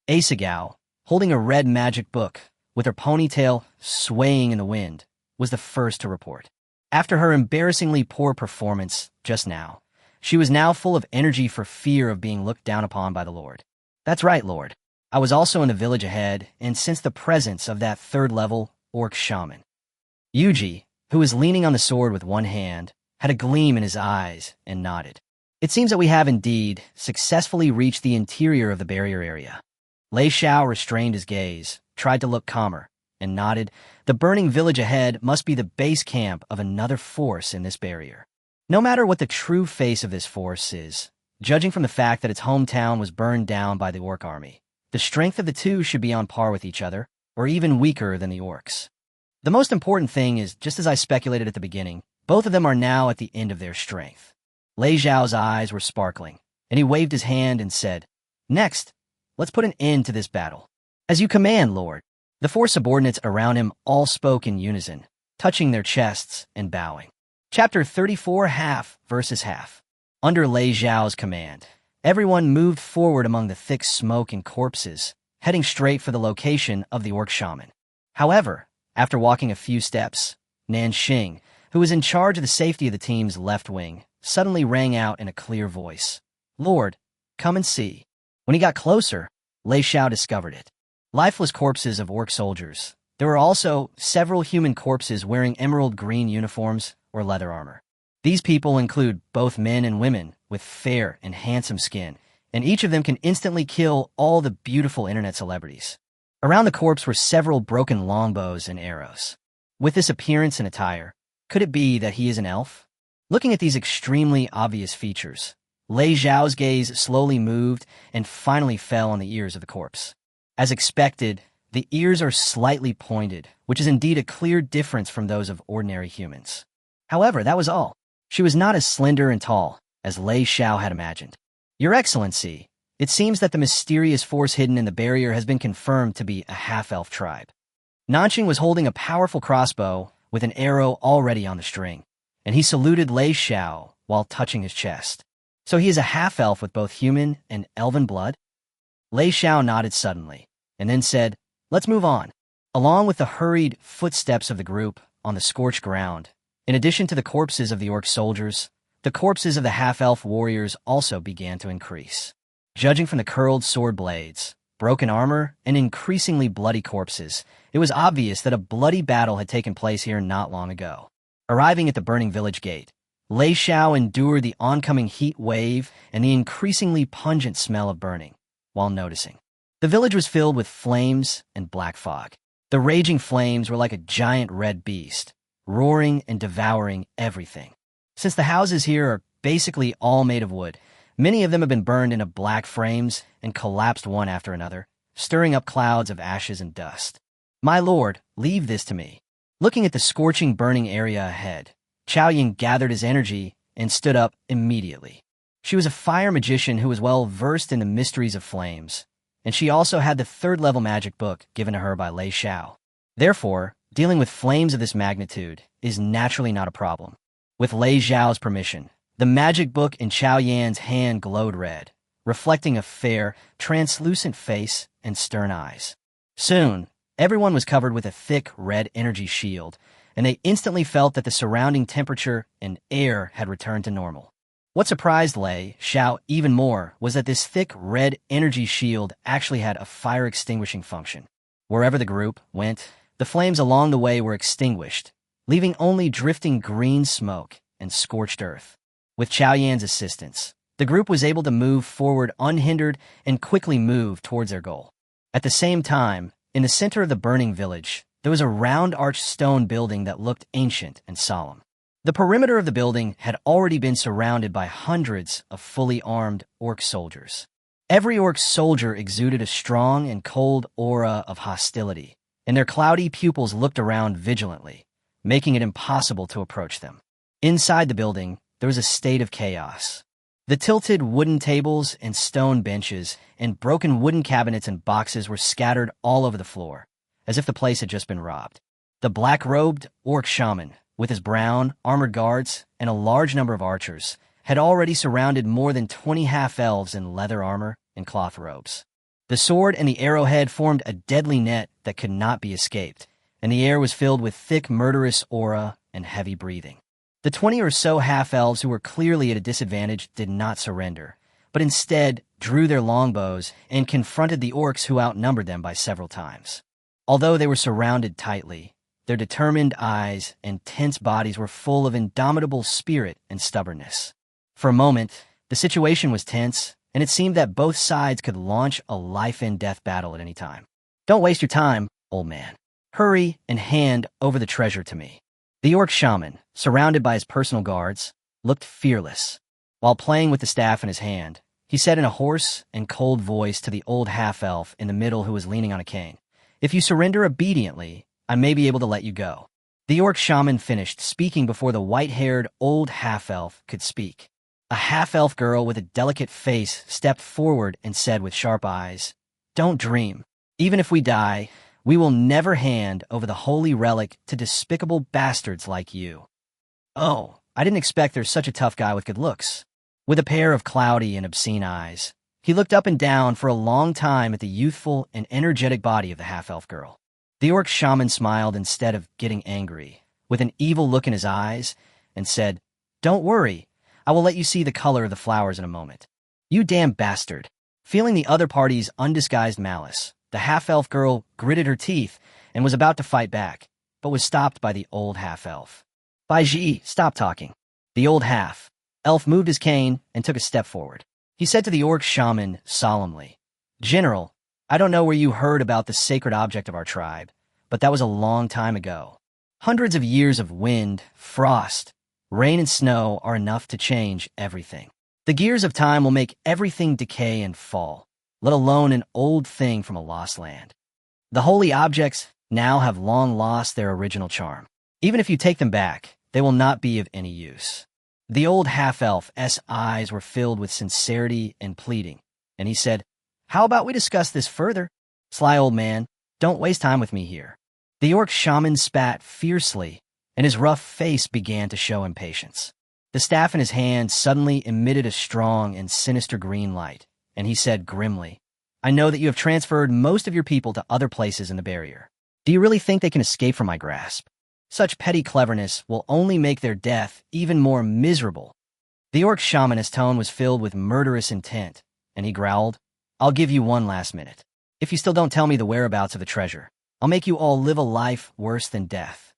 Asagao, holding a red magic book, with her ponytail swaying in the wind, was the first to report. After her embarrassingly poor performance just now, she was now full of energy for fear of being looked down upon by the Lord. That's right, Lord. I was also in the village ahead and sensed the presence of that 3rd-level orc shaman. Yuji, who was leaning on the sword with one hand, had a gleam in his eyes and nodded. It seems that we have indeed successfully reached the interior of the barrier area. Lei Xiao restrained his gaze, tried to look calmer, and nodded. The burning village ahead must be the base camp of another force in this barrier. No matter what the true face of this force is, judging from the fact that its hometown was burned down by the orc army, the strength of the two should be on par with each other, or even weaker than the orcs. The most important thing is, just as I speculated at the beginning, both of them are now at the end of their strength. Lei Xiao's eyes were sparkling, and he waved his hand and said, "Next, let's put an end to this battle. As you command, Lord. The four subordinates around him all spoke in unison, touching their chests and bowing. Chapter 34, Half versus Half. Under Lei Xiao's command, everyone moved forward among the thick smoke and corpses, heading straight for the location of the orc shaman. However, after walking a few steps, Nanxing, who was in charge of the safety of the team's left wing, suddenly rang out in a clear voice, "Lord, come and see." When he got closer, Lei Xiao discovered it. Lifeless corpses of orc soldiers. There were also several human corpses wearing emerald green uniforms or leather armor. These people include both men and women with fair and handsome skin, and each of them can instantly kill all the beautiful internet celebrities. Around the corpse were several broken longbows and arrows. With this appearance and attire, could it be that he is an elf? Looking at these extremely obvious features, Lei Xiao's gaze slowly moved and finally fell on the ears of the corpse. As expected, the ears are slightly pointed, which is indeed a clear difference from those of ordinary humans. However, that was all. She was not as slender and tall as Lei Xiao had imagined. "Your Excellency, it seems that the mysterious force hidden in the barrier has been confirmed to be a half-elf tribe." Nanxing was holding a powerful crossbow with an arrow already on the string, and he saluted Lei Xiao while touching his chest. "So he is a half-elf with both human and elven blood?" Lei Xiao nodded suddenly, and then said, "Let's move on." Along with the hurried footsteps of the group on the scorched ground, in addition to the corpses of the orc soldiers, the corpses of the half-elf warriors also began to increase. Judging from the curled sword blades, broken armor, and increasingly bloody corpses, it was obvious that a bloody battle had taken place here not long ago. Arriving at the burning village gate, Lei Xiao endured the oncoming heat wave and the increasingly pungent smell of burning, while noticing. The village was filled with flames and black fog. The raging flames were like a giant red beast, roaring and devouring everything. Since the houses here are basically all made of wood, many of them have been burned into black frames and collapsed one after another, stirring up clouds of ashes and dust. "My lord, leave this to me." Looking at the scorching burning area ahead, Chao Ying gathered his energy and stood up immediately. She was a fire magician who was well versed in the mysteries of flames, and she also had the third-level magic book given to her by Lei Xiao. Therefore, dealing with flames of this magnitude is naturally not a problem. With Lei Xiao's permission, the magic book in Chao Yan's hand glowed red, reflecting a fair, translucent face and stern eyes. Soon, everyone was covered with a thick red energy shield, and they instantly felt that the surrounding temperature and air had returned to normal. What surprised Lei Xiao even more was that this thick red energy shield actually had a fire-extinguishing function. Wherever the group went, the flames along the way were extinguished, leaving only drifting green smoke and scorched earth. With Chao Yan's assistance, the group was able to move forward unhindered and quickly move towards their goal. At the same time, in the center of the burning village, there was a round-arched stone building that looked ancient and solemn. The perimeter of the building had already been surrounded by hundreds of fully armed orc soldiers. Every orc soldier exuded a strong and cold aura of hostility, and their cloudy pupils looked around vigilantly, making it impossible to approach them. Inside the building, there was a state of chaos. The tilted wooden tables and stone benches and broken wooden cabinets and boxes were scattered all over the floor, as if the place had just been robbed. The black-robed orc shaman, with his brown, armored guards and a large number of archers, had already surrounded more than 20 half-elves in leather armor and cloth robes. The sword and the arrowhead formed a deadly net that could not be escaped, and the air was filled with thick, murderous aura and heavy breathing. The 20 or so half-elves who were clearly at a disadvantage did not surrender, but instead drew their longbows and confronted the orcs who outnumbered them by several times. Although they were surrounded tightly, their determined eyes and tense bodies were full of indomitable spirit and stubbornness. For a moment, the situation was tense, and it seemed that both sides could launch a life-and-death battle at any time. "Don't waste your time, old man. Hurry and hand over the treasure to me." The orc shaman, surrounded by his personal guards, looked fearless. While playing with the staff in his hand, he said in a hoarse and cold voice to the old half-elf in the middle who was leaning on a cane, "If you surrender obediently, I may be able to let you go." The orc shaman finished speaking before the white-haired old half-elf could speak. A half-elf girl with a delicate face stepped forward and said with sharp eyes, Don't dream. Even if we die, we will never hand over the holy relic to despicable bastards like you. Oh, I didn't expect there's such a tough guy with good looks. With a pair of cloudy and obscene eyes, he looked up and down for a long time at the youthful and energetic body of the half-elf girl. The orc shaman smiled instead of getting angry, with an evil look in his eyes, and said, "Don't worry, I will let you see the color of the flowers in a moment." "You damn bastard." Feeling the other party's undisguised malice, the half-elf girl gritted her teeth and was about to fight back, but was stopped by the old half-elf. "Baiji, stop talking." The old half-elf moved his cane and took a step forward. He said to the orc shaman solemnly, "General, I don't know where you heard about the sacred object of our tribe, but that was a long time ago. Hundreds of years of wind, frost, rain, and snow are enough to change everything. The gears of time will make everything decay and fall, let alone an old thing from a lost land. The holy objects now have long lost their original charm. Even if you take them back, they will not be of any use." The old half-elf's eyes were filled with sincerity and pleading, and he said, "How about we discuss this further? Sly old man, don't waste time with me here." The orc shaman spat fiercely, and his rough face began to show impatience. The staff in his hand suddenly emitted a strong and sinister green light, and he said grimly, "I know that you have transferred most of your people to other places in the barrier. Do you really think they can escape from my grasp? Such petty cleverness will only make their death even more miserable." The orc shaman's tone was filled with murderous intent, and he growled, "I'll give you one last minute. If you still don't tell me the whereabouts of the treasure, I'll make you all live a life worse than death."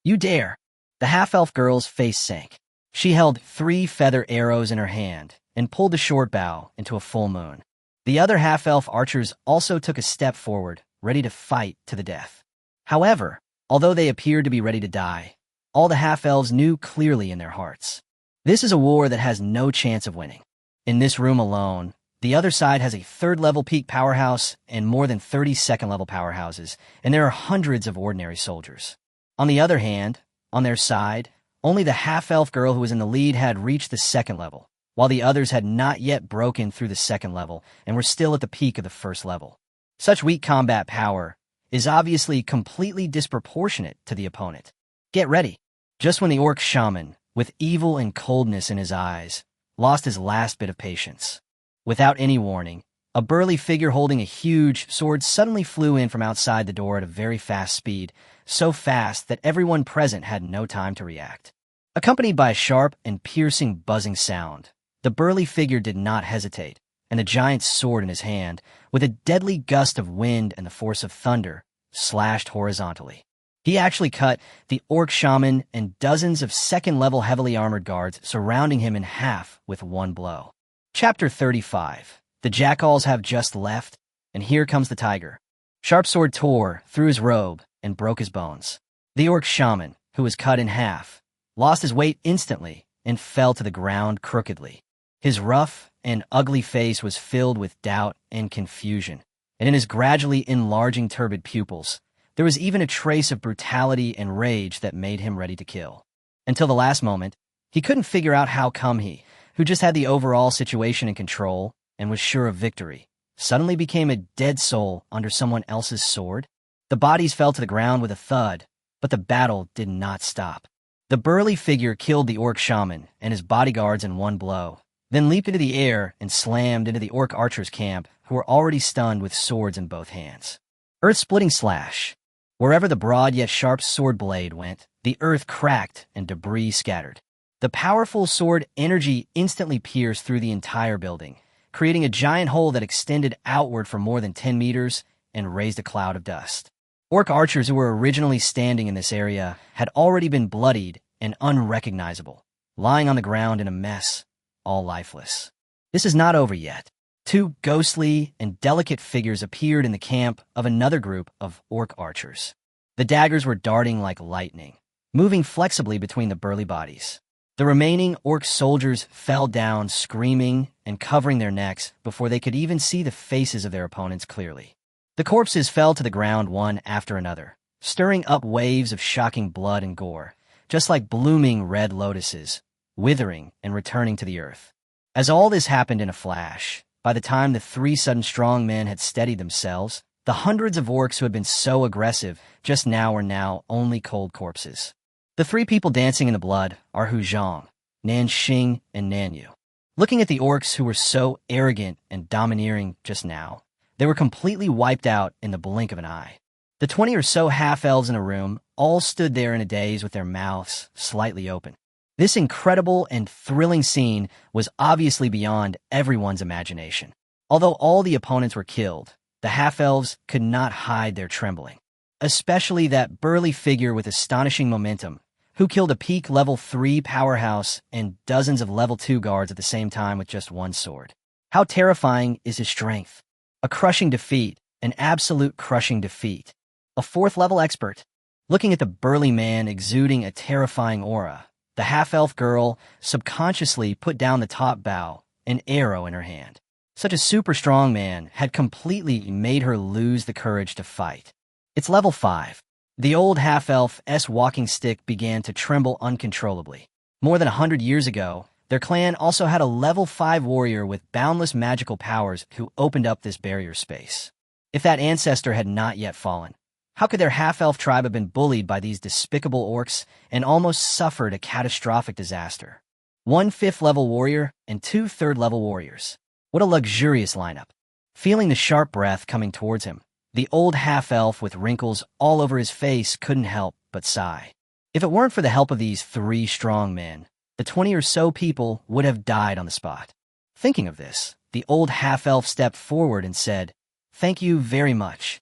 "You dare!" The half-elf girl's face sank. She held 3 feather arrows in her hand and pulled the short bow into a full moon. The other half-elf archers also took a step forward, ready to fight to the death. However, although they appeared to be ready to die, all the half-elves knew clearly in their hearts, this is a war that has no chance of winning. In this room alone, the other side has a 3rd-level peak powerhouse and more than 30 second-level powerhouses, and there are hundreds of ordinary soldiers. On the other hand, on their side, only the half-elf girl who was in the lead had reached the 2nd level, while the others had not yet broken through the 2nd level and were still at the peak of the 1st level. Such weak combat power is obviously completely disproportionate to the opponent. Get ready. Just when the orc shaman, with evil and coldness in his eyes, lost his last bit of patience, without any warning, a burly figure holding a huge sword suddenly flew in from outside the door at a very fast speed, so fast that everyone present had no time to react. Accompanied by a sharp and piercing buzzing sound, the burly figure did not hesitate, and the giant's sword in his hand, with a deadly gust of wind and the force of thunder, slashed horizontally. He actually cut the orc shaman and dozens of 2nd-level heavily armored guards surrounding him in half with one blow. Chapter 35. The jackals have just left, and here comes the tiger. Sharp sword tore through his robe and broke his bones. The orc shaman, who was cut in half, lost his weight instantly and fell to the ground crookedly. His rough and ugly face was filled with doubt and confusion, and in his gradually enlarging turbid pupils, there was even a trace of brutality and rage that made him ready to kill. Until the last moment, he couldn't figure out how come he, who just had the overall situation in control and was sure of victory, suddenly became a dead soul under someone else's sword. The bodies fell to the ground with a thud, but the battle did not stop. The burly figure killed the orc shaman and his bodyguards in one blow, then leaped into the air and slammed into the orc archers' camp, who were already stunned with swords in both hands. Earth-splitting slash. Wherever the broad yet sharp sword blade went, the earth cracked and debris scattered. The powerful sword energy instantly pierced through the entire building, creating a giant hole that extended outward for more than 10 meters and raised a cloud of dust. Orc archers who were originally standing in this area had already been bloodied and unrecognizable, lying on the ground in a mess, all lifeless. This is not over yet. 2 ghostly and delicate figures appeared in the camp of another group of orc archers. The daggers were darting like lightning, moving flexibly between the burly bodies. The remaining orc soldiers fell down screaming and covering their necks before they could even see the faces of their opponents clearly. The corpses fell to the ground one after another, stirring up waves of shocking blood and gore, just like blooming red lotuses, withering and returning to the earth. As all this happened in a flash, by the time the three sudden strong men had steadied themselves, the hundreds of orcs who had been so aggressive just now were now only cold corpses. The three people dancing in the blood are Hu Zhang, Nan Xing, and Nan Yu. Looking at the orcs who were so arrogant and domineering just now, they were completely wiped out in the blink of an eye. The 20 or so half-elves in a room all stood there in a daze with their mouths slightly open. This incredible and thrilling scene was obviously beyond everyone's imagination. Although all the opponents were killed, the half-elves could not hide their trembling. Especially that burly figure with astonishing momentum, who killed a peak level 3 powerhouse and dozens of level 2 guards at the same time with just one sword. How terrifying is his strength? A crushing defeat, an absolute crushing defeat. A 4th level expert. Looking at the burly man exuding a terrifying aura, the half-elf girl subconsciously put down the top bow, an arrow in her hand. Such a super strong man had completely made her lose the courage to fight. It's level 5. The old half-elf's walking stick began to tremble uncontrollably. More than 100 years ago, their clan also had a level 5 warrior with boundless magical powers who opened up this barrier space. If that ancestor had not yet fallen, how could their half-elf tribe have been bullied by these despicable orcs and almost suffered a catastrophic disaster? 1 5th level warrior and 2 3rd level warriors. What a luxurious lineup. Feeling the sharp breath coming towards him, the old half-elf with wrinkles all over his face couldn't help but sigh. If it weren't for the help of these 3 strong men, the 20 or so people would have died on the spot. Thinking of this, the old half-elf stepped forward and said, "Thank you very much."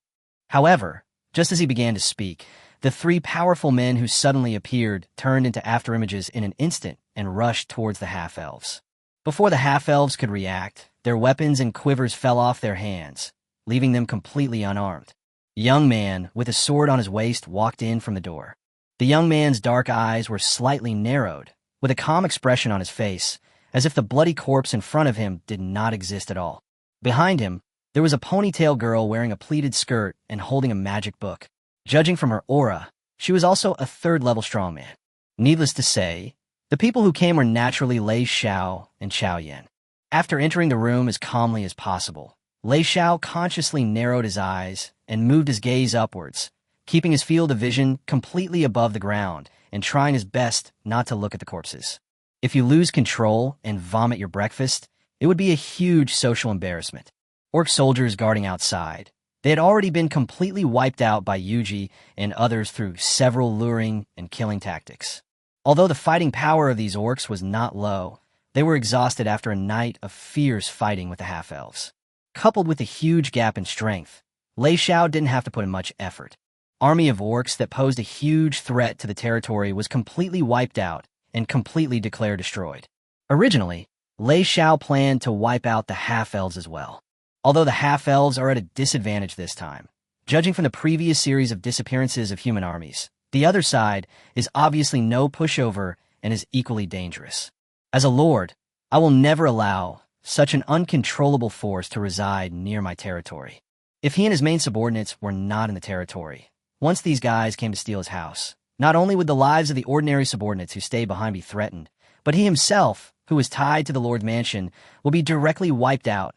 However, just as he began to speak, the 3 powerful men who suddenly appeared turned into afterimages in an instant and rushed towards the half-elves. Before the half-elves could react, their weapons and quivers fell off their hands, leaving them completely unarmed. A young man with a sword on his waist walked in from the door. The young man's dark eyes were slightly narrowed, with a calm expression on his face, as if the bloody corpse in front of him did not exist at all. Behind him, there was a ponytail girl wearing a pleated skirt and holding a magic book. Judging from her aura, she was also a 3rd level strongman. Needless to say, the people who came were naturally Lei Xiao and Xiao Yan. After entering the room as calmly as possible, Lei Xiao consciously narrowed his eyes and moved his gaze upwards, keeping his field of vision completely above the ground and trying his best not to look at the corpses. If you lose control and vomit your breakfast, it would be a huge social embarrassment. Orc soldiers guarding outside, they had already been completely wiped out by Yuji and others through several luring and killing tactics. Although the fighting power of these orcs was not low, they were exhausted after a night of fierce fighting with the half-elves. Coupled with a huge gap in strength, Lei Xiao didn't have to put in much effort. Army of orcs that posed a huge threat to the territory was completely wiped out and completely declared destroyed. Originally, Lei Xiao planned to wipe out the half-elves as well. Although the half-elves are at a disadvantage this time, judging from the previous series of disappearances of human armies, the other side is obviously no pushover and is equally dangerous. As a lord, I will never allow such an uncontrollable force to reside near my territory. If he and his main subordinates were not in the territory, once these guys came to steal his house, not only would the lives of the ordinary subordinates who stayed behind be threatened, but he himself, who was tied to the Lord's mansion, will be directly wiped out.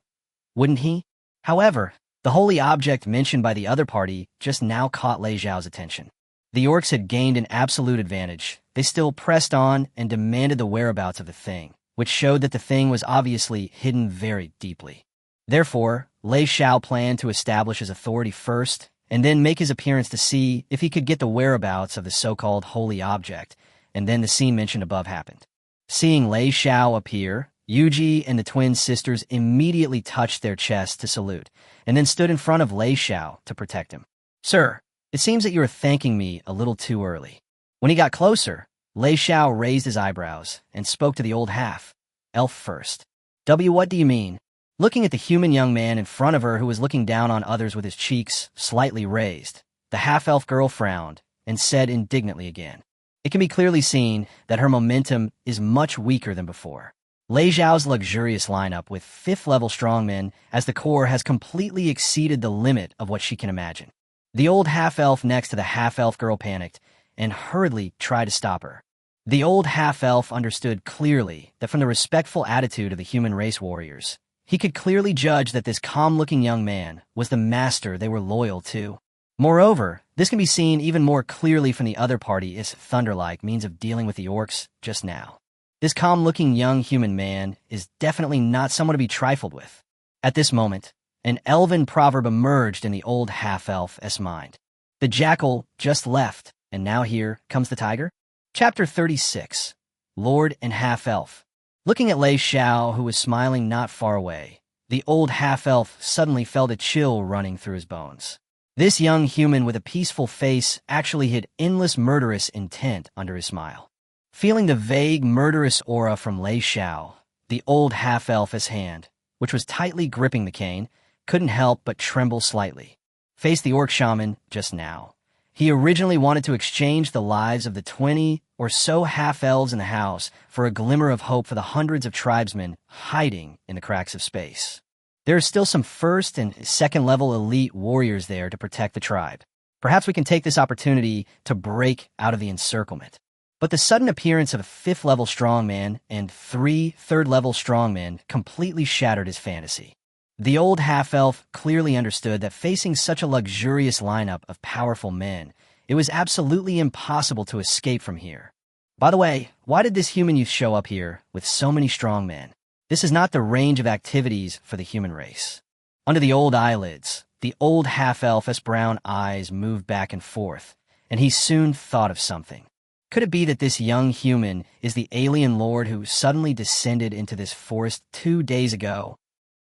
Wouldn't he? However, the holy object mentioned by the other party just now caught Lei Xiao's attention. The orcs had gained an absolute advantage. They still pressed on and demanded the whereabouts of the thing, which showed that the thing was obviously hidden very deeply. Therefore, Lei Xiao planned to establish his authority first and then make his appearance to see if he could get the whereabouts of the so-called holy object, and then the scene mentioned above happened. Seeing Lei Xiao appear, Yuji and the twin sisters immediately touched their chests to salute, and then stood in front of Lei Xiao to protect him. "Sir, it seems that you are thanking me a little too early." When he got closer, Lei Xiao raised his eyebrows and spoke to the old half-elf first. What do you mean?" Looking at the human young man in front of her who was looking down on others with his cheeks slightly raised, the half-elf girl frowned and said indignantly again. It can be clearly seen that her momentum is much weaker than before. Lei Xiao's luxurious lineup with 5th level strongmen as the core has completely exceeded the limit of what she can imagine. The old half-elf next to the half-elf girl panicked and hurriedly tried to stop her. The old half-elf understood clearly that from the respectful attitude of the human race warriors, He could clearly judge that this calm-looking young man was the master they were loyal to. Moreover, this can be seen even more clearly from the other party as thunder-like means of dealing with the orcs just now. This calm-looking young human man is definitely not someone to be trifled with. At this moment, an elven proverb emerged in the old half-elf's mind. The jackal just left, and now here comes the tiger. Chapter 36. Lord and Half-Elf. Looking at Lei Xiao, who was smiling not far away, the old half-elf suddenly felt a chill running through his bones. This young human with a peaceful face actually hid endless murderous intent under his smile. Feeling the vague murderous aura from Lei Xiao, the old half-elf's hand, which was tightly gripping the cane, couldn't help but tremble slightly. Faced the orc shaman just now. He originally wanted to exchange the lives of the 20 or so half-elves in the house for a glimmer of hope for the hundreds of tribesmen hiding in the cracks of space. There are still some first and second level elite warriors there to protect the tribe. Perhaps we can take this opportunity to break out of the encirclement. But the sudden appearance of a 5th level strongman and 3 3rd level strongmen completely shattered his fantasy. The old half-elf clearly understood that facing such a luxurious lineup of powerful men, it was absolutely impossible to escape from here. By the way, why did this human youth show up here with so many strong men? This is not the range of activities for the human race. Under the old eyelids, the old half-elf's brown eyes moved back and forth, and he soon thought of something. Could it be that this young human is the alien lord who suddenly descended into this forest 2 days ago?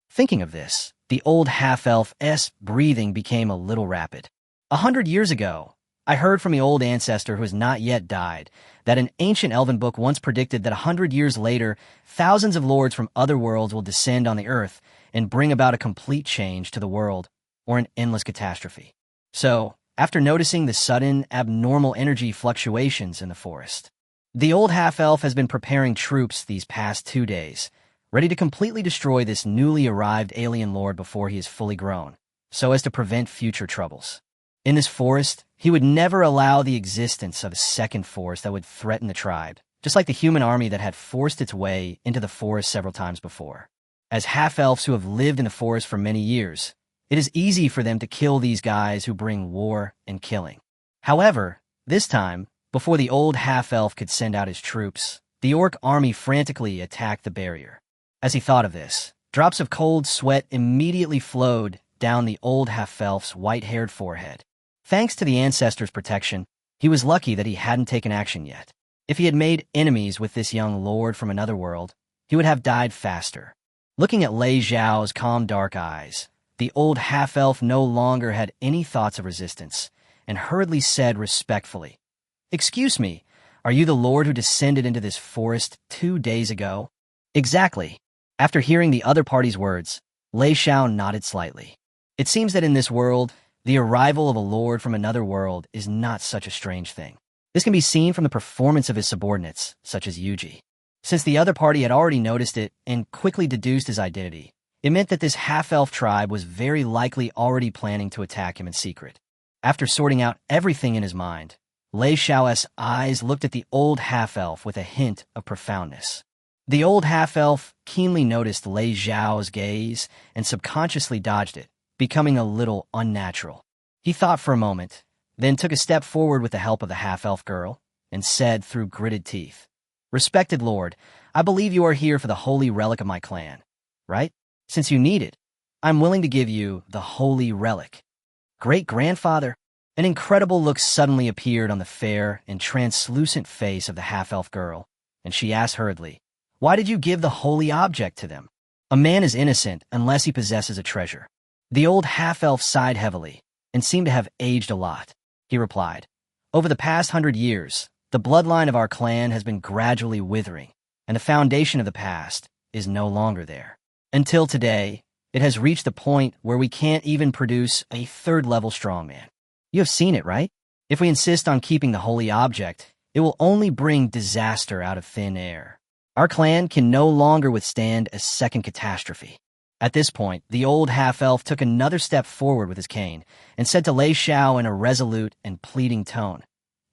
Thinking of this, the old half-elf's breathing became a little rapid. 100 years ago, I heard from the old ancestor who has not yet died that an ancient elven book once predicted that 100 years later, thousands of lords from other worlds will descend on the earth and bring about a complete change to the world or an endless catastrophe. So, after noticing the sudden, abnormal energy fluctuations in the forest, the old half-elf has been preparing troops these past 2 days, ready to completely destroy this newly arrived alien lord before he is fully grown, so as to prevent future troubles. In this forest, he would never allow the existence of a second force that would threaten the tribe, just like the human army that had forced its way into the forest several times before. As half-elves who have lived in the forest for many years, it is easy for them to kill these guys who bring war and killing. However, this time, before the old half-elf could send out his troops, the orc army frantically attacked the barrier. As he thought of this, drops of cold sweat immediately flowed down the old half-elf's white-haired forehead. Thanks to the ancestors' protection, he was lucky that he hadn't taken action yet. If he had made enemies with this young lord from another world, he would have died faster. Looking at Lei Xiao's calm dark eyes, the old half-elf no longer had any thoughts of resistance, and hurriedly said respectfully, "Excuse me, are you the lord who descended into this forest 2 days ago?" "Exactly." After hearing the other party's words, Lei Xiao nodded slightly. It seems that in this world, the arrival of a lord from another world is not such a strange thing. This can be seen from the performance of his subordinates, such as Yuji. Since the other party had already noticed it and quickly deduced his identity, it meant that this half-elf tribe was very likely already planning to attack him in secret. After sorting out everything in his mind, Lei Xiao's eyes looked at the old half-elf with a hint of profoundness. The old half-elf keenly noticed Lei Xiao's gaze and subconsciously dodged it, becoming a little unnatural. He thought for a moment, then took a step forward with the help of the half-elf girl, and said through gritted teeth, "Respected lord, I believe you are here for the holy relic of my clan, right? Since you need it, I'm willing to give you the holy relic." Great-grandfather? An incredible look suddenly appeared on the fair and translucent face of the half-elf girl, and she asked hurriedly, "Why did you give the holy object to them? A man is innocent unless he possesses a treasure." The old half-elf sighed heavily and seemed to have aged a lot. He replied, "Over the past 100 years, the bloodline of our clan has been gradually withering, and the foundation of the past is no longer there. Until today, it has reached the point where we can't even produce a 3rd-level strongman. You have seen it, right? If we insist on keeping the holy object, it will only bring disaster out of thin air. Our clan can no longer withstand a second catastrophe." At this point, the old half-elf took another step forward with his cane and said to Lei Xiao in a resolute and pleading tone,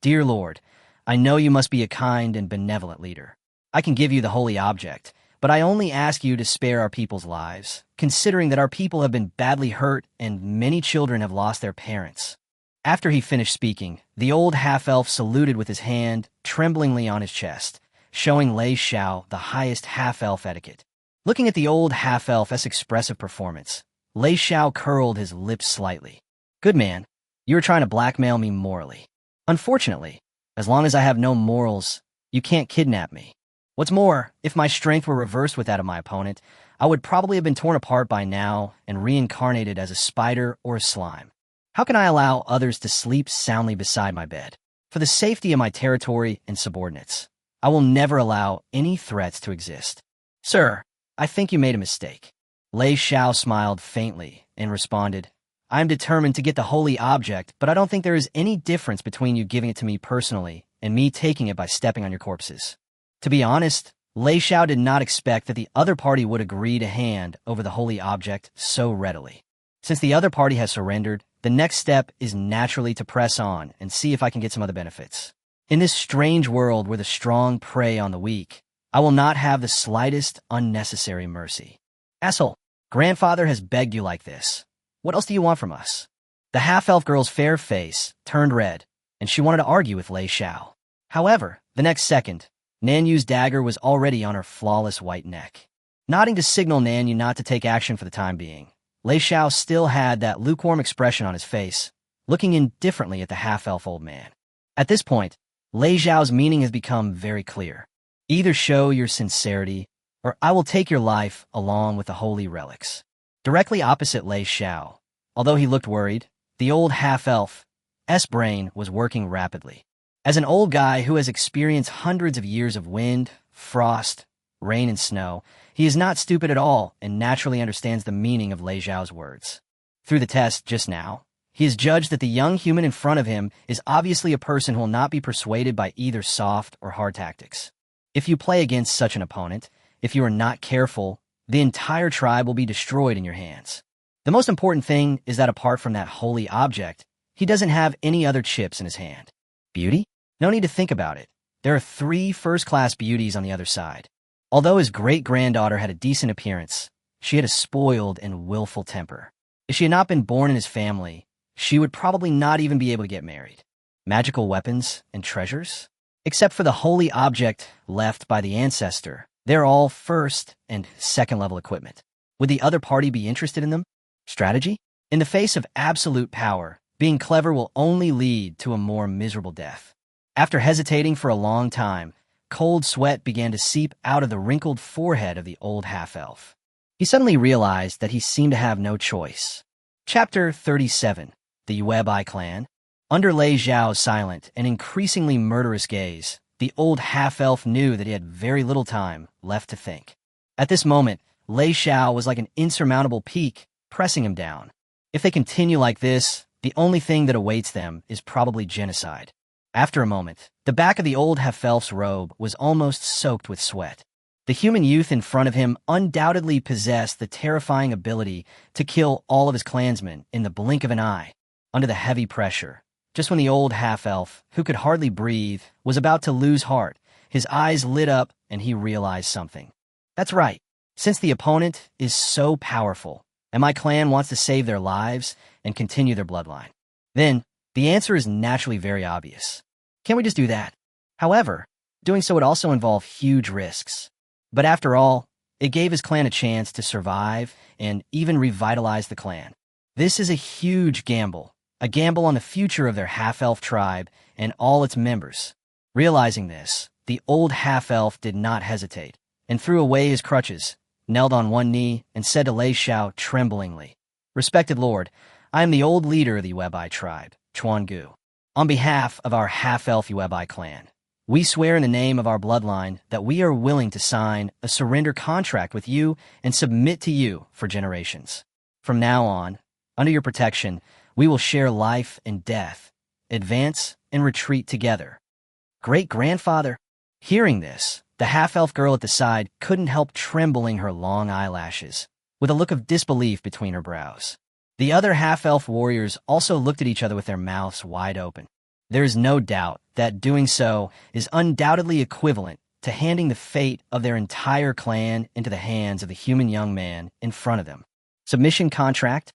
"Dear lord, I know you must be a kind and benevolent leader. I can give you the holy object, but I only ask you to spare our people's lives, considering that our people have been badly hurt and many children have lost their parents." After he finished speaking, the old half-elf saluted with his hand tremblingly on his chest, showing Lei Xiao the highest half-elf etiquette. Looking at the old half-elf's expressive performance, Lei Xiao curled his lips slightly. "Good man, you were trying to blackmail me morally. Unfortunately, as long as I have no morals, you can't kidnap me. What's more, if my strength were reversed with that of my opponent, I would probably have been torn apart by now and reincarnated as a spider or a slime. How can I allow others to sleep soundly beside my bed? For the safety of my territory and subordinates, I will never allow any threats to exist. Sir, I think you made a mistake." Lei Xiao smiled faintly and responded, "I am determined to get the holy object, but I don't think there is any difference between you giving it to me personally and me taking it by stepping on your corpses." To be honest, Lei Xiao did not expect that the other party would agree to hand over the holy object so readily. Since the other party has surrendered, the next step is naturally to press on and see if I can get some other benefits. In this strange world where the strong prey on the weak, I will not have the slightest unnecessary mercy. "Asshole, grandfather has begged you like this. What else do you want from us?" The half-elf girl's fair face turned red, and she wanted to argue with Lei Xiao. However, the next second, Nanyu's dagger was already on her flawless white neck. Nodding to signal Nanyu not to take action for the time being, Lei Xiao still had that lukewarm expression on his face, looking indifferently at the half-elf old man. At this point, Lei Xiao's meaning has become very clear. Either show your sincerity, or I will take your life along with the holy relics. Directly opposite Lei Xiao, although he looked worried, the old half-elf's brain was working rapidly. As an old guy who has experienced hundreds of years of wind, frost, rain, and snow, he is not stupid at all and naturally understands the meaning of Lei Xiao's words. Through the test just now, he has judged that the young human in front of him is obviously a person who will not be persuaded by either soft or hard tactics. If you play against such an opponent, if you are not careful, the entire tribe will be destroyed in your hands. The most important thing is that apart from that holy object, he doesn't have any other chips in his hand. Beauty? No need to think about it. There are 3 first-class beauties on the other side. Although his great-granddaughter had a decent appearance, she had a spoiled and willful temper. If she had not been born in his family, she would probably not even be able to get married. Magical weapons and treasures? Except for the holy object left by the ancestor, they're all first and second-level equipment. Would the other party be interested in them? Strategy? In the face of absolute power, being clever will only lead to a more miserable death. After hesitating for a long time, cold sweat began to seep out of the wrinkled forehead of the old half-elf. He suddenly realized that he seemed to have no choice. Chapter 37. The Yuebai Clan. Under Lei Xiao's silent and increasingly murderous gaze, the old half-elf knew that he had very little time left to think. At this moment, Lei Xiao was like an insurmountable peak, pressing him down. If they continue like this, the only thing that awaits them is probably genocide. After a moment, the back of the old half-elf's robe was almost soaked with sweat. The human youth in front of him undoubtedly possessed the terrifying ability to kill all of his clansmen in the blink of an eye. Under the heavy pressure, just when the old half-elf, who could hardly breathe, was about to lose heart, his eyes lit up and he realized something. That's right. Since the opponent is so powerful, and my clan wants to save their lives and continue their bloodline, then the answer is naturally very obvious. Can't we just do that? However, doing so would also involve huge risks. But after all, it gave his clan a chance to survive and even revitalize the clan. This is a huge gamble, a gamble on the future of their half-elf tribe and all its members. Realizing this, the old half-elf did not hesitate and threw away his crutches, knelt on one knee, and said to Lei Xiao tremblingly, "Respected Lord, I am the old leader of the Yuebai tribe, Chuangu. On behalf of our half-elf Yuebai clan, we swear in the name of our bloodline that we are willing to sign a surrender contract with you and submit to you for generations. From now on, under your protection, we will share life and death, advance and retreat together." Great-grandfather? Hearing this, the half-elf girl at the side couldn't help trembling her long eyelashes, with a look of disbelief between her brows. The other half-elf warriors also looked at each other with their mouths wide open. There is no doubt that doing so is undoubtedly equivalent to handing the fate of their entire clan into the hands of the human young man in front of them. Submission contract?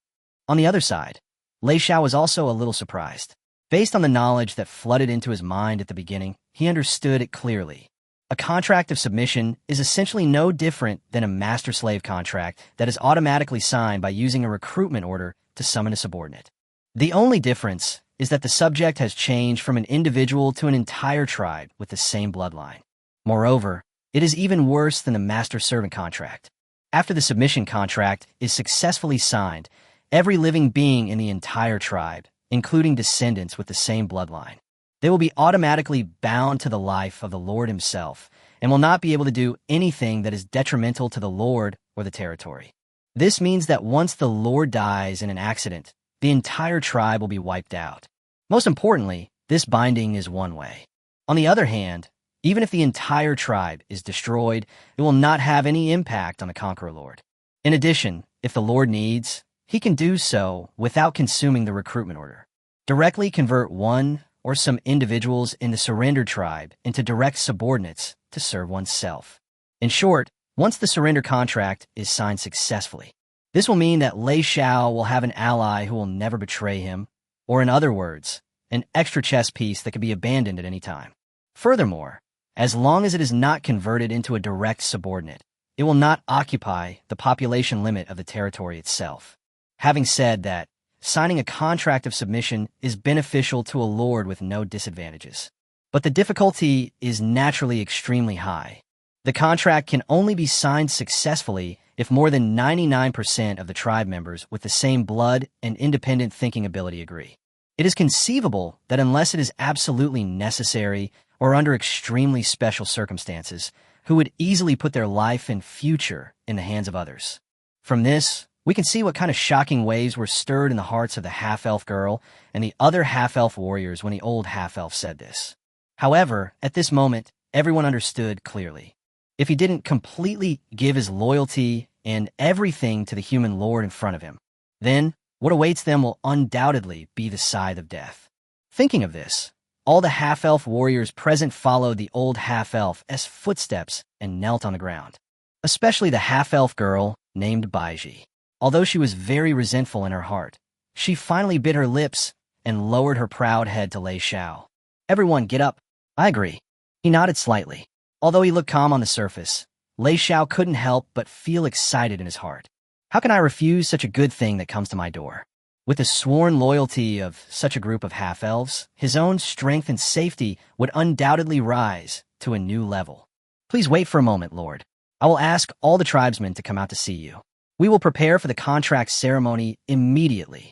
On the other side, Lei Xiao was also a little surprised. Based on the knowledge that flooded into his mind at the beginning, he understood it clearly. A contract of submission is essentially no different than a master-slave contract that is automatically signed by using a recruitment order to summon a subordinate. The only difference is that the subject has changed from an individual to an entire tribe with the same bloodline. Moreover, it is even worse than the master-servant contract. After the submission contract is successfully signed, every living being in the entire tribe, including descendants with the same bloodline, they will be automatically bound to the life of the Lord himself and will not be able to do anything that is detrimental to the Lord or the territory. This means that once the Lord dies in an accident, the entire tribe will be wiped out. Most importantly, this binding is one way. On the other hand, even if the entire tribe is destroyed, it will not have any impact on the Conqueror Lord. In addition, if the Lord needs, he can do so without consuming the recruitment order. Directly convert one or some individuals in the surrender tribe into direct subordinates to serve oneself. In short, once the surrender contract is signed successfully, this will mean that Lei Xiao will have an ally who will never betray him, or in other words, an extra chess piece that can be abandoned at any time. Furthermore, as long as it is not converted into a direct subordinate, it will not occupy the population limit of the territory itself. Having said that, signing a contract of submission is beneficial to a lord with no disadvantages. But the difficulty is naturally extremely high. The contract can only be signed successfully if more than 99% of the tribe members with the same blood and independent thinking ability agree. It is conceivable that unless it is absolutely necessary or under extremely special circumstances, who would easily put their life and future in the hands of others. From this, we can see what kind of shocking waves were stirred in the hearts of the half-elf girl and the other half-elf warriors when the old half-elf said this. However, at this moment, everyone understood clearly. If he didn't completely give his loyalty and everything to the human lord in front of him, then what awaits them will undoubtedly be the scythe of death. Thinking of this, all the half-elf warriors present followed the old half-elf's footsteps and knelt on the ground. Especially the half-elf girl named Baiji. Although she was very resentful in her heart, she finally bit her lips and lowered her proud head to Lei Xiao. Everyone, get up. I agree. He nodded slightly. Although he looked calm on the surface, Lei Xiao couldn't help but feel excited in his heart. How can I refuse such a good thing that comes to my door? With the sworn loyalty of such a group of half-elves, his own strength and safety would undoubtedly rise to a new level. Please wait for a moment, Lord. I will ask all the tribesmen to come out to see you. We will prepare for the contract ceremony immediately.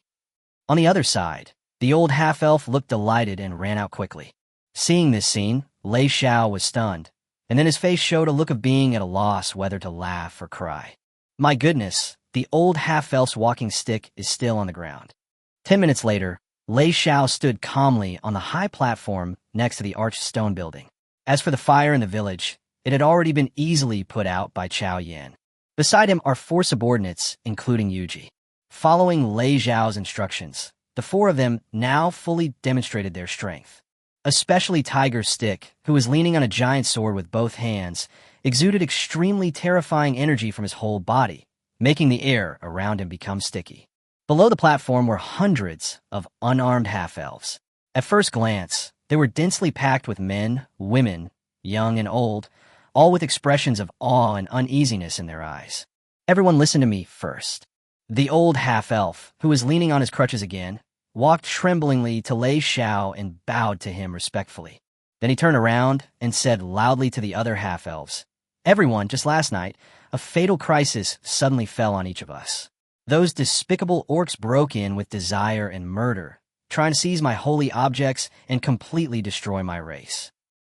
On the other side, the old half-elf looked delighted and ran out quickly. Seeing this scene, Lei Xiao was stunned, and then his face showed a look of being at a loss whether to laugh or cry. My goodness, the old half-elf's walking stick is still on the ground. 10 minutes later, Lei Xiao stood calmly on the high platform next to the arched stone building. As for the fire in the village, it had already been easily put out by Chao Yan. Beside him are 4 subordinates, including Yuji. Following Lei Xiao's instructions, the 4 of them now fully demonstrated their strength. Especially Tiger Stick, who was leaning on a giant sword with both hands, exuded extremely terrifying energy from his whole body, making the air around him become sticky. Below the platform were hundreds of unarmed half-elves. At first glance, they were densely packed with men, women, young and old, all with expressions of awe and uneasiness in their eyes. Everyone listen to me first. The old half-elf, who was leaning on his crutches again, walked tremblingly to Lei Xiao and bowed to him respectfully. Then he turned around and said loudly to the other half-elves, Everyone, just last night, a fatal crisis suddenly fell on each of us. Those despicable orcs broke in with desire and murder, trying to seize my holy objects and completely destroy my race.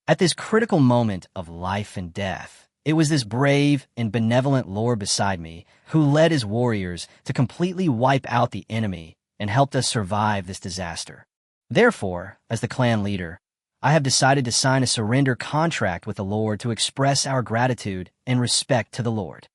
At this critical moment of life and death, it was this brave and benevolent lord beside me who led his warriors to completely wipe out the enemy and helped us survive this disaster. Therefore, as the clan leader, I have decided to sign a surrender contract with the Lord to express our gratitude and respect to the Lord.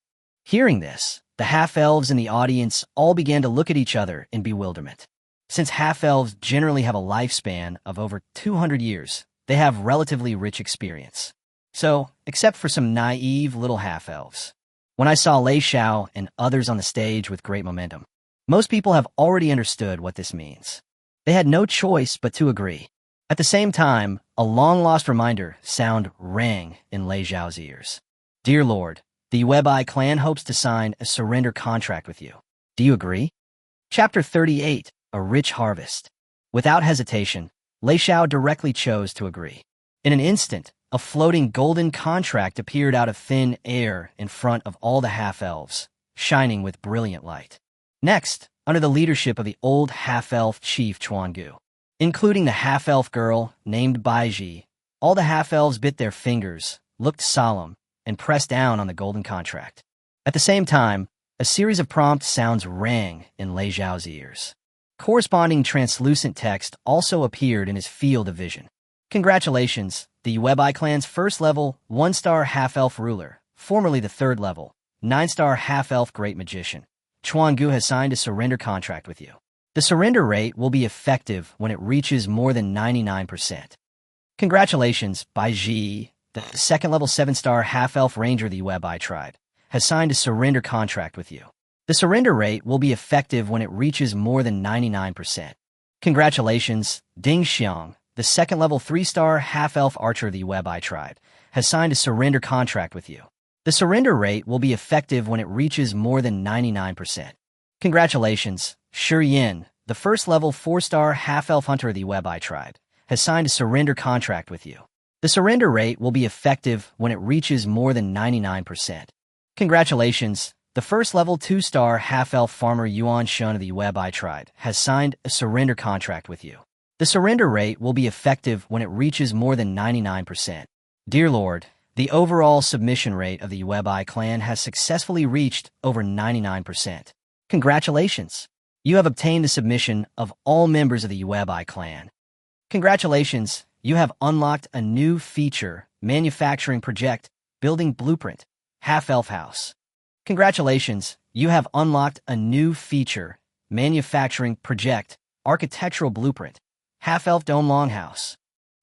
Hearing this, the half-elves in the audience all began to look at each other in bewilderment. Since half-elves generally have a lifespan of over 200 years, they have relatively rich experience. So, except for some naive little half-elves. When I saw Lei Xiao and others on the stage with great momentum, most people have already understood what this means. They had no choice but to agree. At the same time, a long-lost reminder sound rang in Lei Xiao's ears. Dear Lord, the Webai clan hopes to sign a surrender contract with you. Do you agree? Chapter 38, A Rich Harvest. Without hesitation, Lei Xiao directly chose to agree. In an instant, a floating golden contract appeared out of thin air in front of all the half-elves, shining with brilliant light. Next, under the leadership of the old half-elf chief Chuangu, including the half-elf girl named Baiji, all the half-elves bit their fingers, looked solemn, and pressed down on the golden contract. At the same time, a series of prompt sounds rang in Lei Xiao's ears. Corresponding translucent text also appeared in his field of vision. Congratulations, the Webai clan's first-level, 1-star half-elf ruler, formerly the 3rd level, 9-star half-elf great magician. Chuangu has signed a surrender contract with you. The surrender rate will be effective when it reaches more than 99%. Congratulations, Baiji, the 2nd-level 7-star half-elf ranger of the Webai tribe, has signed a surrender contract with you. The surrender rate will be effective when it reaches more than 99%. Congratulations, Ding Xiang, the 2nd-level 3-star half-elf archer of the Webai tribe, has signed a surrender contract with you. The surrender rate will be effective when it reaches more than 99%. Congratulations, Shi Yin, the 1st-level 4-star half-elf hunter of the Webai tribe, has signed a surrender contract with you. The surrender rate will be effective when it reaches more than 99%. Congratulations, the 1st-level 2-star half-elf farmer Yuan Shun of the Webai tribe has signed a surrender contract with you. The surrender rate will be effective when it reaches more than 99%. Dear Lord, the overall submission rate of the Webai clan has successfully reached over 99%. Congratulations! You have obtained the submission of all members of the Webai clan. Congratulations! You have unlocked a new feature, manufacturing project, building blueprint, half-elf house. Congratulations! You have unlocked a new feature, manufacturing project, architectural blueprint, half-elf dome longhouse.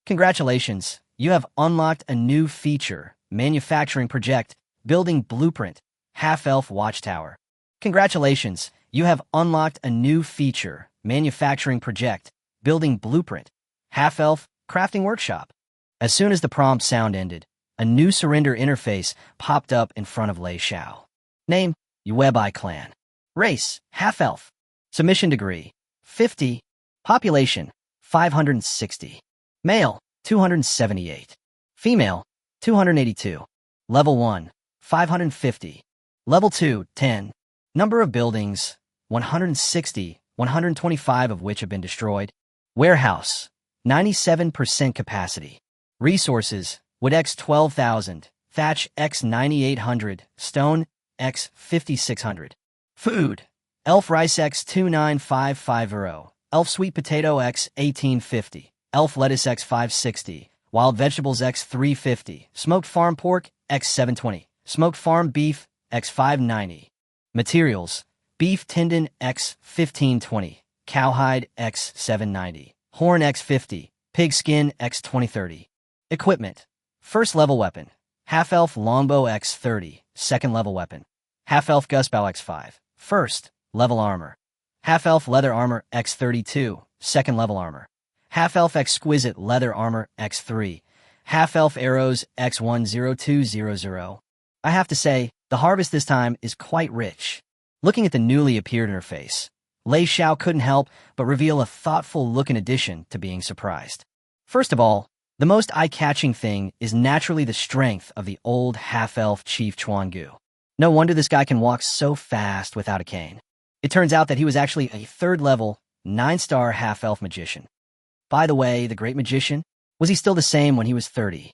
Congratulations! You have unlocked a new feature, manufacturing project, building blueprint, half-elf watchtower. Congratulations! You have unlocked a new feature, manufacturing project, building blueprint, half-elf crafting workshop. As soon as the prompt sound ended, a new surrender interface popped up in front of Lei Xiao. Name, Webai clan. Race, half-elf. Submission degree, 50. Population, 560. Male, 278. Female, 282. Level 1, 550. Level 2, 10. Number of buildings, 160, 125 of which have been destroyed. Warehouse, 97% capacity. Resources, wood x 12,000, thatch x 9,800, stone x 5,600. Food, elf rice x 29550, elf sweet potato x 1850, elf lettuce x 560, wild vegetables x 350, smoked farm pork x 720, smoked farm beef x 590. Materials, beef tendon x 1520, cowhide x 790, horn x 50, pig skin x 2030. Equipment, 1st level weapon, half-elf longbow x 30, 2nd level weapon, half-elf gusbow x 5, 1st level armor, half-elf leather armor x 32, 2nd level armor, half-elf exquisite leather armor x 3, half-elf arrows x 10200. I have to say, the harvest this time is quite rich. Looking at the newly appeared interface, Lei Xiao couldn't help but reveal a thoughtful look in addition to being surprised. First of all, the most eye-catching thing is naturally the strength of the old half-elf chief Chuangu. No wonder this guy can walk so fast without a cane. It turns out that he was actually a 3rd-level, 9-star half-elf magician. By the way, the great magician, was he still the same when he was 30?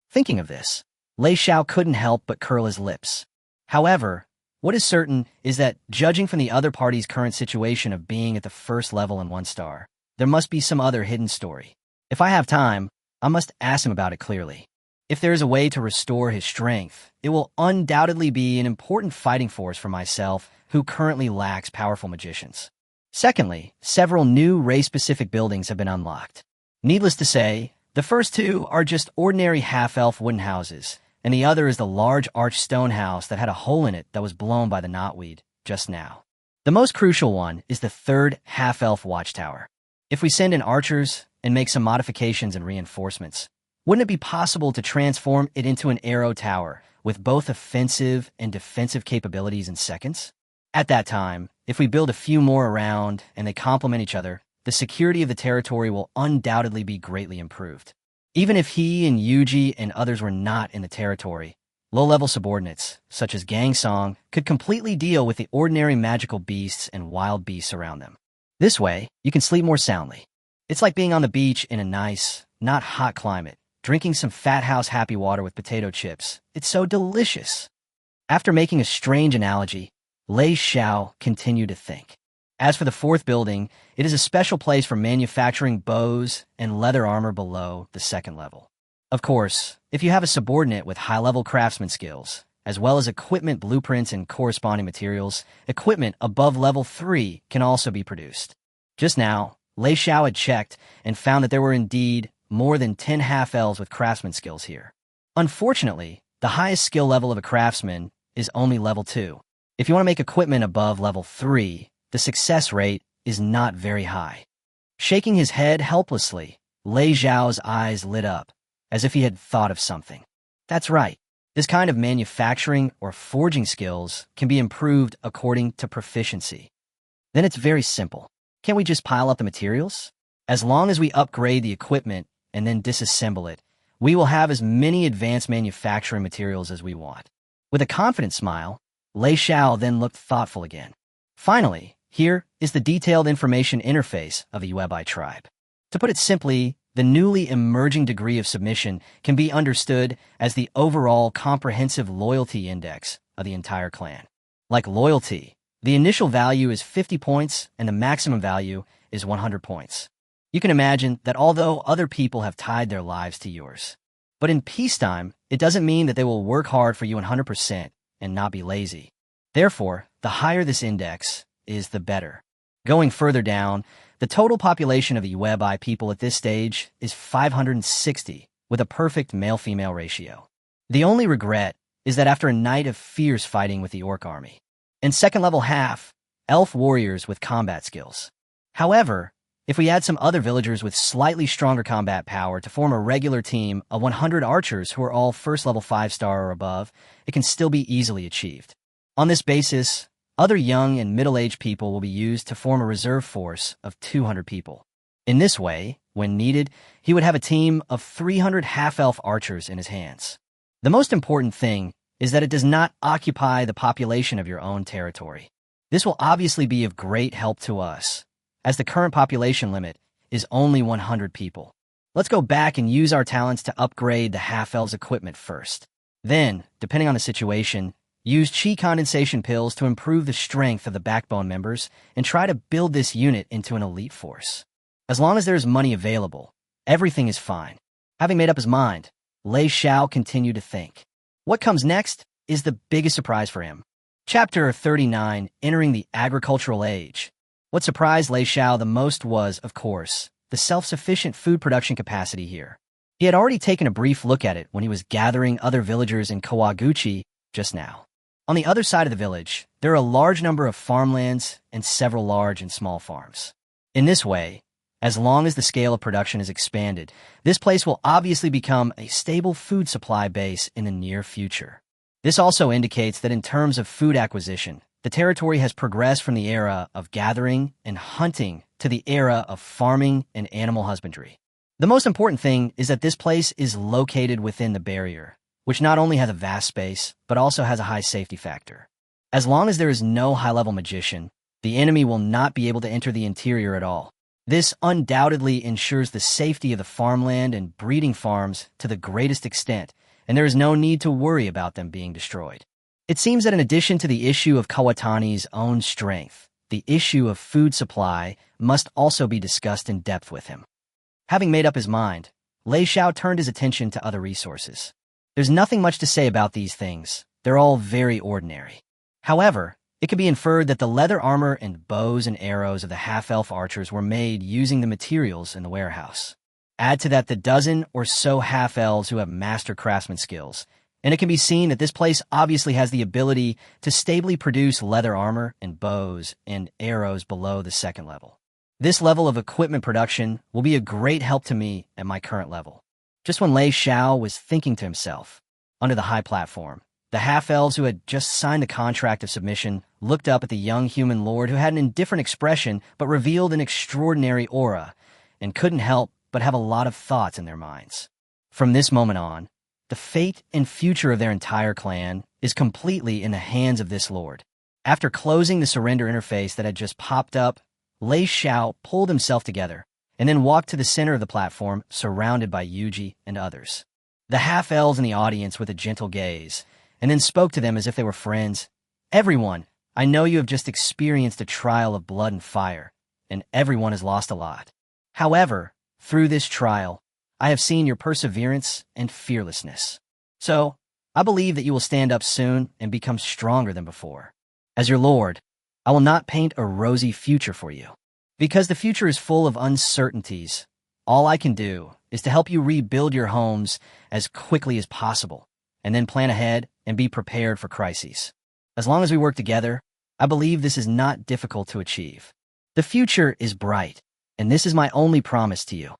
Thinking of this, Lei Xiao couldn't help but curl his lips. However, what is certain is that, judging from the other party's current situation of being at the 1st level and 1-star, there must be some other hidden story. If I have time, I must ask him about it clearly. If there is a way to restore his strength, it will undoubtedly be an important fighting force for myself, who currently lacks powerful magicians. Secondly, several new race-specific buildings have been unlocked. Needless to say, The first two are just ordinary half-elf wooden houses, and the other is the large arched stone house that had a hole in it that was blown by the knotweed just now. The most crucial one is the third half-elf watchtower. If we send in archers and make some modifications and reinforcements, wouldn't it be possible to transform it into an arrow tower with both offensive and defensive capabilities in seconds? At that time, if we build a few more around and they complement each other, the security of the territory will undoubtedly be greatly improved. Even if he and Yuji and others were not in the territory, low-level subordinates, such as Gang Song, could completely deal with the ordinary magical beasts and wild beasts around them. This way, you can sleep more soundly. It's like being on the beach in a nice, not hot climate, drinking some Fat House happy water with potato chips. It's so delicious. After making a strange analogy, Lei Xiao continued to think. As for the fourth building, it is a special place for manufacturing bows and leather armor below the second level. Of course, if you have a subordinate with high-level craftsman skills, as well as equipment blueprints and corresponding materials, equipment above level 3 can also be produced. Just now, Lei Xiao had checked and found that there were indeed more than 10 half-elves with craftsman skills here. Unfortunately, the highest skill level of a craftsman is only level 2. If you want to make equipment above level 3, the success rate is not very high. Shaking his head helplessly, Lei Xiao's eyes lit up, as if he had thought of something. That's right. This kind of manufacturing or forging skills can be improved according to proficiency. Then it's very simple. Can't we just pile up the materials? As long as we upgrade the equipment and then disassemble it, we will have as many advanced manufacturing materials as we want. With a confident smile, Lei Xiao then looked thoughtful again. Finally, here is the detailed information interface of the Yuebai tribe. To put it simply, the newly emerging degree of submission can be understood as the overall comprehensive loyalty index of the entire clan. Like loyalty, the initial value is 50 points and the maximum value is 100 points. You can imagine that although other people have tied their lives to yours, but in peacetime, it doesn't mean that they will work hard for you 100% and not be lazy. Therefore, the higher this index is, the better. Going further down, the total population of the Yuebai people at this stage is 560, with a perfect male-female ratio. The only regret is that after a night of fierce fighting with the orc army, and second-level half-elf warriors with combat skills. However, if we add some other villagers with slightly stronger combat power to form a regular team of 100 archers who are all first-level 5-star or above, it can still be easily achieved. On this basis, other young and middle-aged people will be used to form a reserve force of 200 people. In this way, when needed, he would have a team of 300 half-elf archers in his hands. The most important thing is that it does not occupy the population of your own territory. This will obviously be of great help to us, as the current population limit is only 100 people. Let's go back and use our talents to upgrade the half-elves' equipment first. Then, depending on the situation, use chi condensation pills to improve the strength of the backbone members and try to build this unit into an elite force. As long as there is money available, everything is fine. Having made up his mind, Lei Xiao continued to think. What comes next is the biggest surprise for him. Chapter 39, Entering the Agricultural Age. What surprised Lei Xiao the most was, of course, the self-sufficient food production capacity here. He had already taken a brief look at it when he was gathering other villagers in Kawaguchi just now. On the other side of the village, there are a large number of farmlands and several large and small farms. In this way, as long as the scale of production is expanded, this place will obviously become a stable food supply base in the near future. This also indicates that in terms of food acquisition, the territory has progressed from the era of gathering and hunting to the era of farming and animal husbandry. The most important thing is that this place is located within the barrier, which not only has a vast space, but also has a high safety factor. As long as there is no high-level magician, the enemy will not be able to enter the interior at all. This undoubtedly ensures the safety of the farmland and breeding farms to the greatest extent, and there is no need to worry about them being destroyed. It seems that in addition to the issue of Kawatani's own strength, the issue of food supply must also be discussed in depth with him. Having made up his mind, Lei Xiao turned his attention to other resources. There's nothing much to say about these things. They're all very ordinary. However, it can be inferred that the leather armor and bows and arrows of the half-elf archers were made using the materials in the warehouse. Add to that the dozen or so half-elves who have master craftsman skills, and it can be seen that this place obviously has the ability to stably produce leather armor and bows and arrows below the second level. This level of equipment production will be a great help to me at my current level. Just when Lei Xiao was thinking to himself, under the high platform, the half-elves who had just signed the contract of submission looked up at the young human lord who had an indifferent expression but revealed an extraordinary aura and couldn't help but have a lot of thoughts in their minds. From this moment on, the fate and future of their entire clan is completely in the hands of this lord. After closing the surrender interface that had just popped up, Lei Xiao pulled himself together and then walked to the center of the platform, surrounded by Yuji and others. The half-elves in the audience with a gentle gaze, and then spoke to them as if they were friends. Everyone, I know you have just experienced a trial of blood and fire, and everyone has lost a lot. However, through this trial, I have seen your perseverance and fearlessness. So, I believe that you will stand up soon and become stronger than before. As your lord, I will not paint a rosy future for you. Because the future is full of uncertainties, all I can do is to help you rebuild your homes as quickly as possible, and then plan ahead and be prepared for crises. As long as we work together, I believe this is not difficult to achieve. The future is bright, and this is my only promise to you.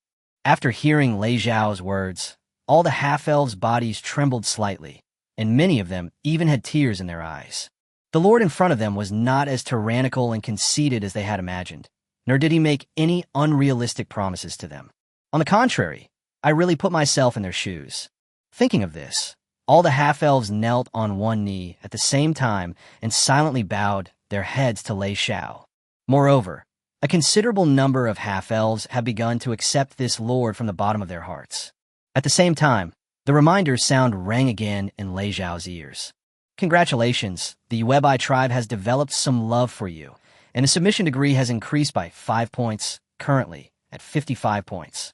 After hearing Lei Xiao's words, all the half-elves' bodies trembled slightly, and many of them even had tears in their eyes. The lord in front of them was not as tyrannical and conceited as they had imagined, nor did he make any unrealistic promises to them. On the contrary, I really put myself in their shoes. Thinking of this, all the half-elves knelt on one knee at the same time and silently bowed their heads to Lei Xiao. Moreover, a considerable number of half-elves have begun to accept this lord from the bottom of their hearts. At the same time, the reminder sound rang again in Lei Xiao's ears. Congratulations, the Webai tribe has developed some love for you, and the submission degree has increased by 5 points, currently at 55 points.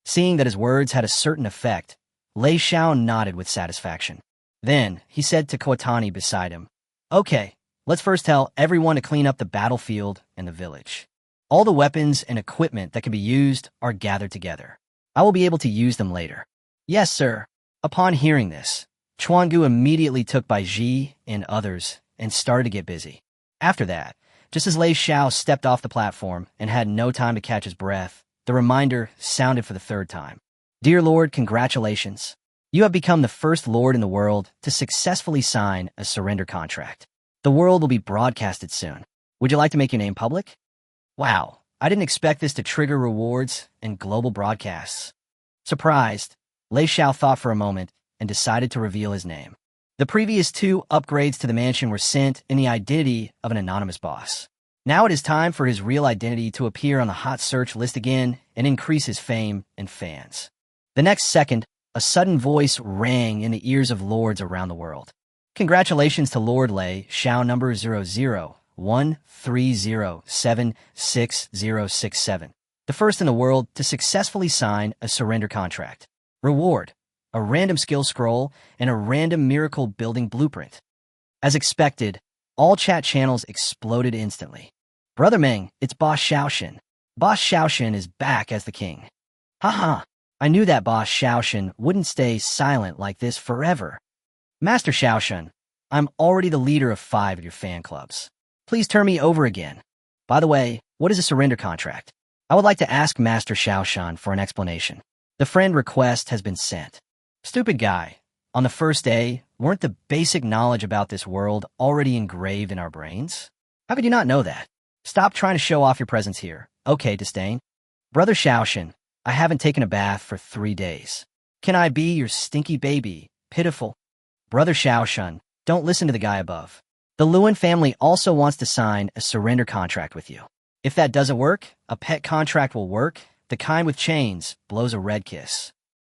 Seeing that his words had a certain effect, Lei Xiao nodded with satisfaction. Then, he said to Kawatani beside him, "Okay, let's first tell everyone to clean up the battlefield and the village. All the weapons and equipment that can be used are gathered together. I will be able to use them later." "Yes, sir." Upon hearing this, Chuangu immediately took by Ji and others and started to get busy. After that, just as Lei Xiao stepped off the platform and had no time to catch his breath, the reminder sounded for the third time. "Dear Lord, congratulations. You have become the first lord in the world to successfully sign a surrender contract. The world will be broadcasted soon. Would you like to make your name public?" Wow, I didn't expect this to trigger rewards and global broadcasts. Surprised, Lei Xiao thought for a moment and decided to reveal his name. The previous 2 upgrades to the mansion were sent in the identity of an anonymous boss. Now it is time for his real identity to appear on the hot search list again and increase his fame and fans. The next second, a sudden voice rang in the ears of lords around the world. "Congratulations to Lord Lei Xiao number 0013076067, the first in the world to successfully sign a surrender contract. Reward: a random skill scroll and a random miracle building blueprint." As expected, all chat channels exploded instantly. "Brother Meng, it's Boss Xiaoshan. Boss Xiaoshan is back as the king. Haha, I knew that Boss Xiaoshan wouldn't stay silent like this forever. Master Xiaoshan, I'm already the leader of 5 of your fan clubs. Please turn me over again. By the way, what is a surrender contract? I would like to ask Master Xiaoshan for an explanation. The friend request has been sent." Stupid guy. On the first day, weren't the basic knowledge about this world already engraved in our brains? How could you not know that? Stop trying to show off your presence here. Okay, disdain. "Brother Xiaoshan, I haven't taken a bath for 3 days. Can I be your stinky baby? Pitiful." "Brother Xiaoshan, don't listen to the guy above. The Lewin family also wants to sign a surrender contract with you. If that doesn't work, a pet contract will work. The kind with chains blows a red kiss."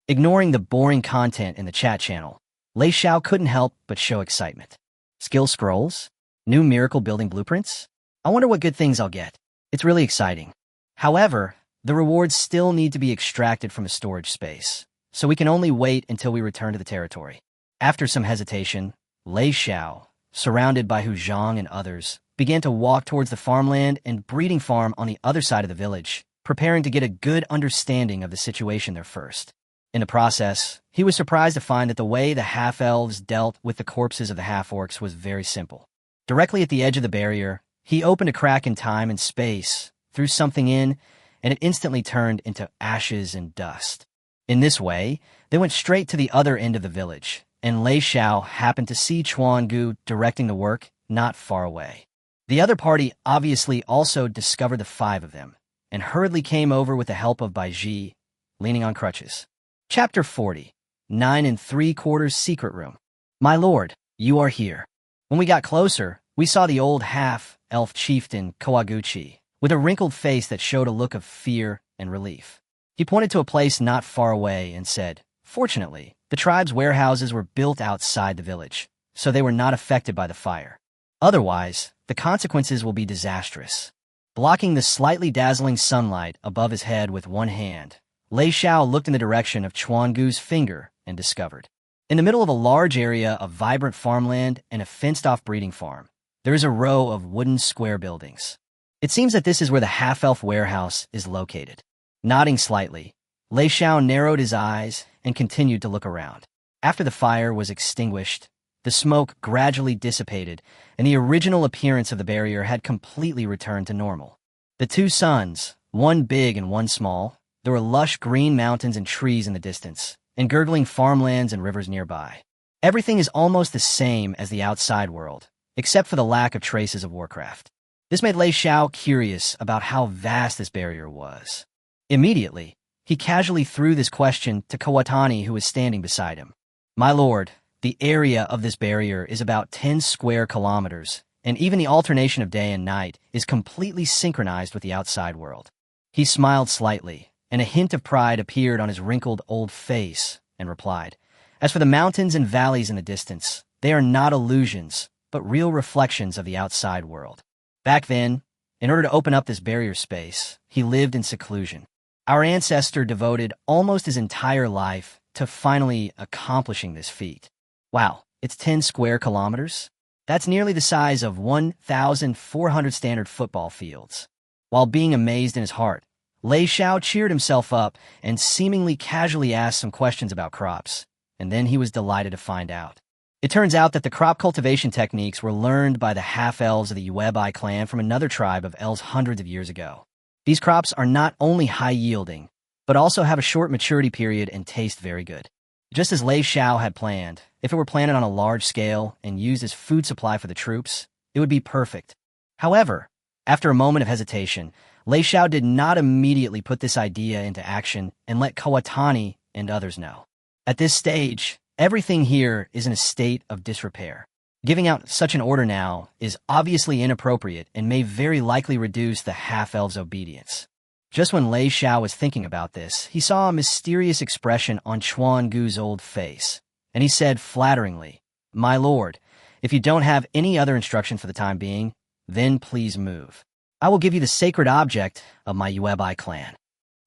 Ignoring the boring content in the chat channel, Lei Xiao couldn't help but show excitement. "Skill scrolls? New miracle building blueprints? I wonder what good things I'll get. It's really exciting. However, the rewards still need to be extracted from the storage space, so we can only wait until we return to the territory." After some hesitation, Lei Xiao, surrounded by Hu Zhang and others, began to walk towards the farmland and breeding farm on the other side of the village, preparing to get a good understanding of the situation there first. In the process, he was surprised to find that the way the half-elves dealt with the corpses of the half-orcs was very simple. Directly at the edge of the barrier, he opened a crack in time and space, threw something in, and it instantly turned into ashes and dust. In this way, they went straight to the other end of the village, and Lei Xiao happened to see Chuan Gu directing the work not far away. The other party obviously also discovered the five of them, and hurriedly came over with the help of Baiji, leaning on crutches. Chapter 40, 9 3/4 Secret Room. My lord, you are here. When we got closer, we saw the old half-elf chieftain Kawaguchi, with a wrinkled face that showed a look of fear and relief. He pointed to a place not far away and said, "Fortunately, the tribe's warehouses were built outside the village, so they were not affected by the fire. Otherwise, the consequences will be disastrous." Blocking the slightly dazzling sunlight above his head with one hand, Lei Xiao looked in the direction of Chuan Gu's finger and discovered. In the middle of a large area of vibrant farmland and a fenced-off breeding farm, there is a row of wooden square buildings. It seems that this is where the half-elf warehouse is located. Nodding slightly, Lei Xiao narrowed his eyes and continued to look around. After the fire was extinguished, the smoke gradually dissipated, and the original appearance of the barrier had completely returned to normal. The two suns, one big and one small, there were lush green mountains and trees in the distance, and gurgling farmlands and rivers nearby. Everything is almost the same as the outside world, except for the lack of traces of warcraft. This made Lei Xiao curious about how vast this barrier was. Immediately, he casually threw this question to Kawatani, who was standing beside him. "My lord, the area of this barrier is about 10 square kilometers, and even the alternation of day and night is completely synchronized with the outside world." He smiled slightly, and a hint of pride appeared on his wrinkled old face, and replied, "As for the mountains and valleys in the distance, they are not illusions, but real reflections of the outside world. Back then, in order to open up this barrier space, he lived in seclusion. Our ancestor devoted almost his entire life to finally accomplishing this feat. Wow, it's 10 square kilometers? That's nearly the size of 1,400 standard football fields." While being amazed in his heart, Lei Xiao cheered himself up and seemingly casually asked some questions about crops, and then he was delighted to find out. It turns out that the crop cultivation techniques were learned by the half-elves of the Yuebai clan from another tribe of elves hundreds of years ago. These crops are not only high-yielding, but also have a short maturity period and taste very good. Just as Lei Xiao had planned, if it were planted on a large scale and used as food supply for the troops, it would be perfect. However, after a moment of hesitation, Lei Xiao did not immediately put this idea into action and let Kawatani and others know. At this stage, everything here is in a state of disrepair. Giving out such an order now is obviously inappropriate and may very likely reduce the half-elves' obedience. Just when Lei Xiao was thinking about this, he saw a mysterious expression on Chuan Gu's old face, and he said flatteringly, "My lord, if you don't have any other instruction for the time being, then please move. I will give you the sacred object of my Yuebai clan."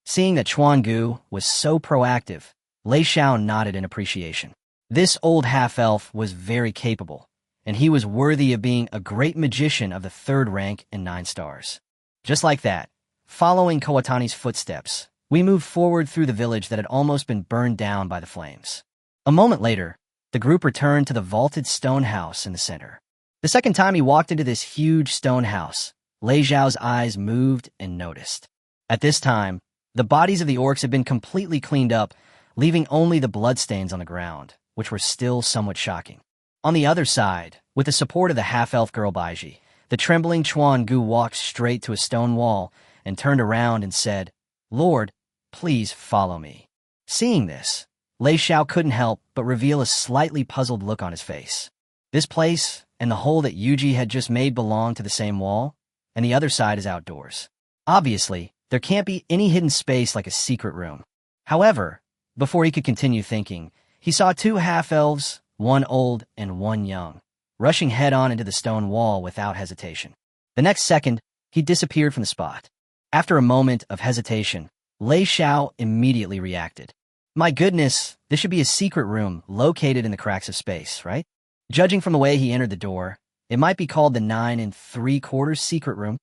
Seeing that Chuan Gu was so proactive, Lei Xiao nodded in appreciation. This old half-elf was very capable, and he was worthy of being a great magician of the 3rd rank and 9 stars. Just like that, following Kawatani's footsteps, we moved forward through the village that had almost been burned down by the flames. A moment later, the group returned to the vaulted stone house in the center. The second time he walked into this huge stone house, Lei Xiao's eyes moved and noticed. At this time, the bodies of the orcs had been completely cleaned up, leaving only the bloodstains on the ground, which were still somewhat shocking. On the other side, with the support of the half-elf girl Baiji, the trembling Chuan Gu walked straight to a stone wall and turned around and said, "Lord, please follow me." Seeing this, Lei Xiao couldn't help but reveal a slightly puzzled look on his face. This place and the hole that Yuji had just made belong to the same wall, and the other side is outdoors. Obviously, there can't be any hidden space like a secret room. However, before he could continue thinking, he saw 2 half-elves, one old and one young, rushing head-on into the stone wall without hesitation. The next second, he disappeared from the spot. After a moment of hesitation, Lei Xiao immediately reacted. "My goodness, this should be a secret room located in the cracks of space, right? Judging from the way he entered the door, it might be called the 9 3/4 secret room."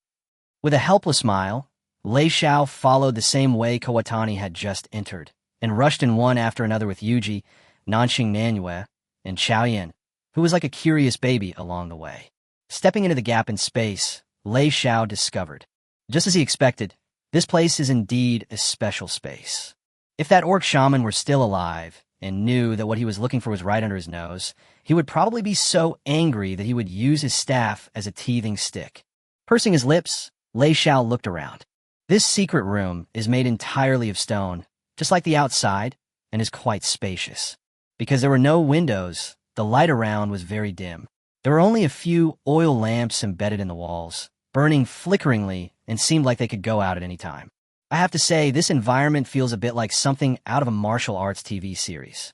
With a helpless smile, Lei Xiao followed the same way Kawatani had just entered, and rushed in one after another with Yuji, Nanxing Manhwa, and Xiaoyan, who was like a curious baby along the way. Stepping into the gap in space, Lei Xiao discovered, just as he expected, this place is indeed a special space. If that orc shaman were still alive, and knew that what he was looking for was right under his nose, he would probably be so angry that he would use his staff as a teething stick. Pursing his lips, Lei Xiao looked around. This secret room is made entirely of stone, just like the outside, and is quite spacious. Because there were no windows, the light around was very dim. There were only a few oil lamps embedded in the walls, burning flickeringly and seemed like they could go out at any time. I have to say, this environment feels a bit like something out of a martial arts TV series.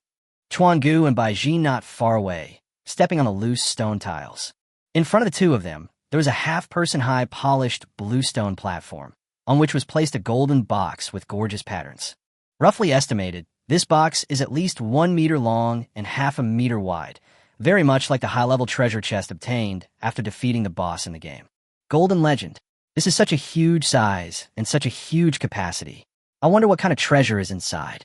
Chuangu and Baiji not far away, stepping on the loose stone tiles. In front of the two of them, there was a half-person-high polished blue stone platform, on which was placed a golden box with gorgeous patterns. Roughly estimated, this box is at least 1 meter long and half a meter wide, very much like the high-level treasure chest obtained after defeating the boss in the game. Golden Legend. This is such a huge size and such a huge capacity. I wonder what kind of treasure is inside.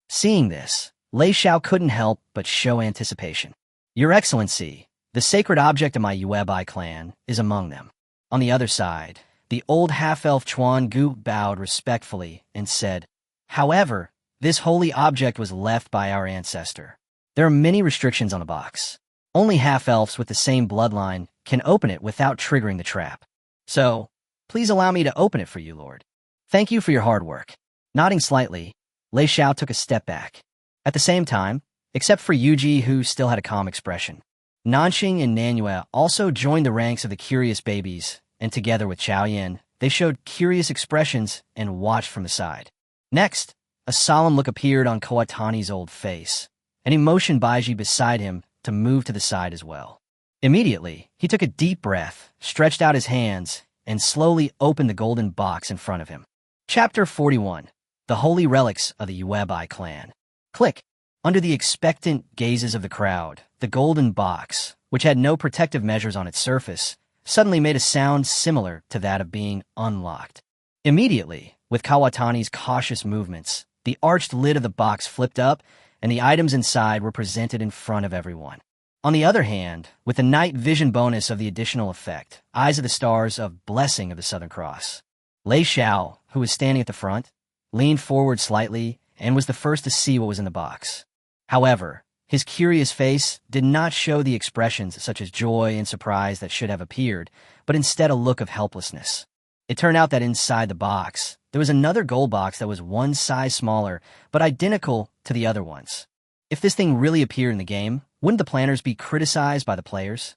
Seeing this, Lei Xiao couldn't help but show anticipation. Your Excellency, the sacred object of my Yuebai clan is among them. On the other side, the old half-elf Chuan Gu bowed respectfully and said, however, this holy object was left by our ancestor. There are many restrictions on the box. Only half-elves with the same bloodline can open it without triggering the trap. So, please allow me to open it for you, Lord. Thank you for your hard work. Nodding slightly, Lei Xiao took a step back. At the same time, except for Yuji, who still had a calm expression, Nanxing and Nanhua also joined the ranks of the curious babies, and together with Xiaoyan, they showed curious expressions and watched from the side. Next, a solemn look appeared on Kawatani's old face, and he motioned Baiji beside him to move to the side as well. Immediately, he took a deep breath, stretched out his hands, and slowly opened the golden box in front of him. Chapter 41. The Holy Relics of the Yuebai Clan. Click. Under the expectant gazes of the crowd, the golden box, which had no protective measures on its surface, suddenly made a sound similar to that of being unlocked. Immediately, with Kawatani's cautious movements, the arched lid of the box flipped up, and the items inside were presented in front of everyone. On the other hand, with the night vision bonus of the additional effect, Eyes of the Stars of Blessing of the Southern Cross, Lei Xiao, who was standing at the front, leaned forward slightly and was the first to see what was in the box. However, his curious face did not show the expressions such as joy and surprise that should have appeared, but instead a look of helplessness. It turned out that inside the box, there was another gold box that was one size smaller, but identical to the other ones. If this thing really appeared in the game, wouldn't the planners be criticized by the players?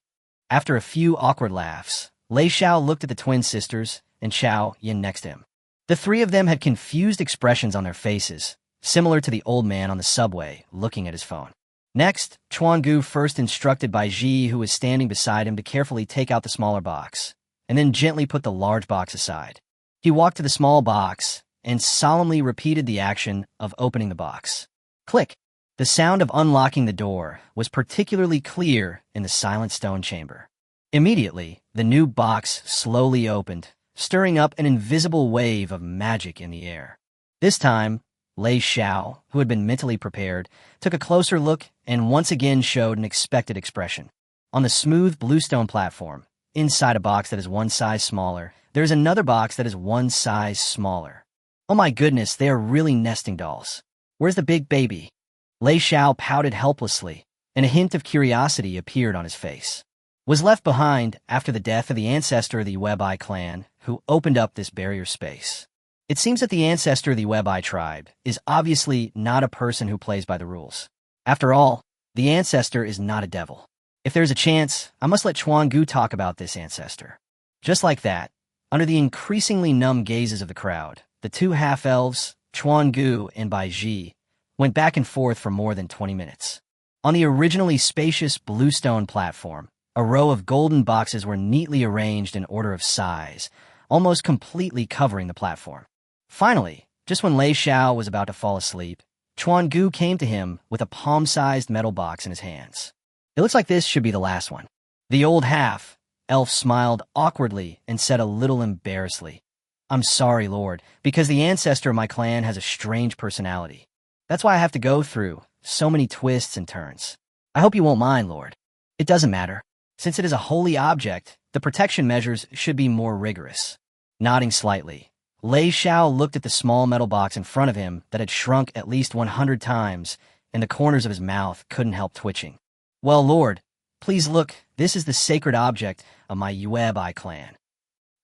After a few awkward laughs, Lei Xiao looked at the twin sisters and Xiaoyan next to him. The three of them had confused expressions on their faces, similar to the old man on the subway looking at his phone. Next, Chuangu first instructed Baiji, who was standing beside him, to carefully take out the smaller box, and then gently put the large box aside. He walked to the small box and solemnly repeated the action of opening the box. Click! The sound of unlocking the door was particularly clear in the silent stone chamber. Immediately, the new box slowly opened, stirring up an invisible wave of magic in the air. This time, Lei Xiao, who had been mentally prepared, took a closer look and once again showed an expected expression. On the smooth bluestone platform, inside a box that is one size smaller, there is another box that is one size smaller. Oh my goodness, they are really nesting dolls. Where's the big baby? Lei Xiao pouted helplessly, and a hint of curiosity appeared on his face. Was left behind after the death of the ancestor of the Yuebai clan, who opened up this barrier space. It seems that the ancestor of the Yuebai tribe is obviously not a person who plays by the rules. After all, the ancestor is not a devil. If there's a chance, I must let Chuangu talk about this ancestor. Just like that, under the increasingly numb gazes of the crowd, the two half-elves, Chuangu and Baiji, went back and forth for more than 20 minutes. On the originally spacious bluestone platform, a row of golden boxes were neatly arranged in order of size, almost completely covering the platform. Finally, just when Lei Xiao was about to fall asleep, Chuangu came to him with a palm-sized metal box in his hands. It looks like this should be the last one. The old half-elf smiled awkwardly and said a little embarrassedly, I'm sorry, Lord, because the ancestor of my clan has a strange personality. That's why I have to go through so many twists and turns. I hope you won't mind, Lord. It doesn't matter. Since it is a holy object, the protection measures should be more rigorous. Nodding slightly, Lei Xiao looked at the small metal box in front of him that had shrunk at least 100 times, and the corners of his mouth couldn't help twitching. Well, Lord, please look, this is the sacred object of my Yuebai clan.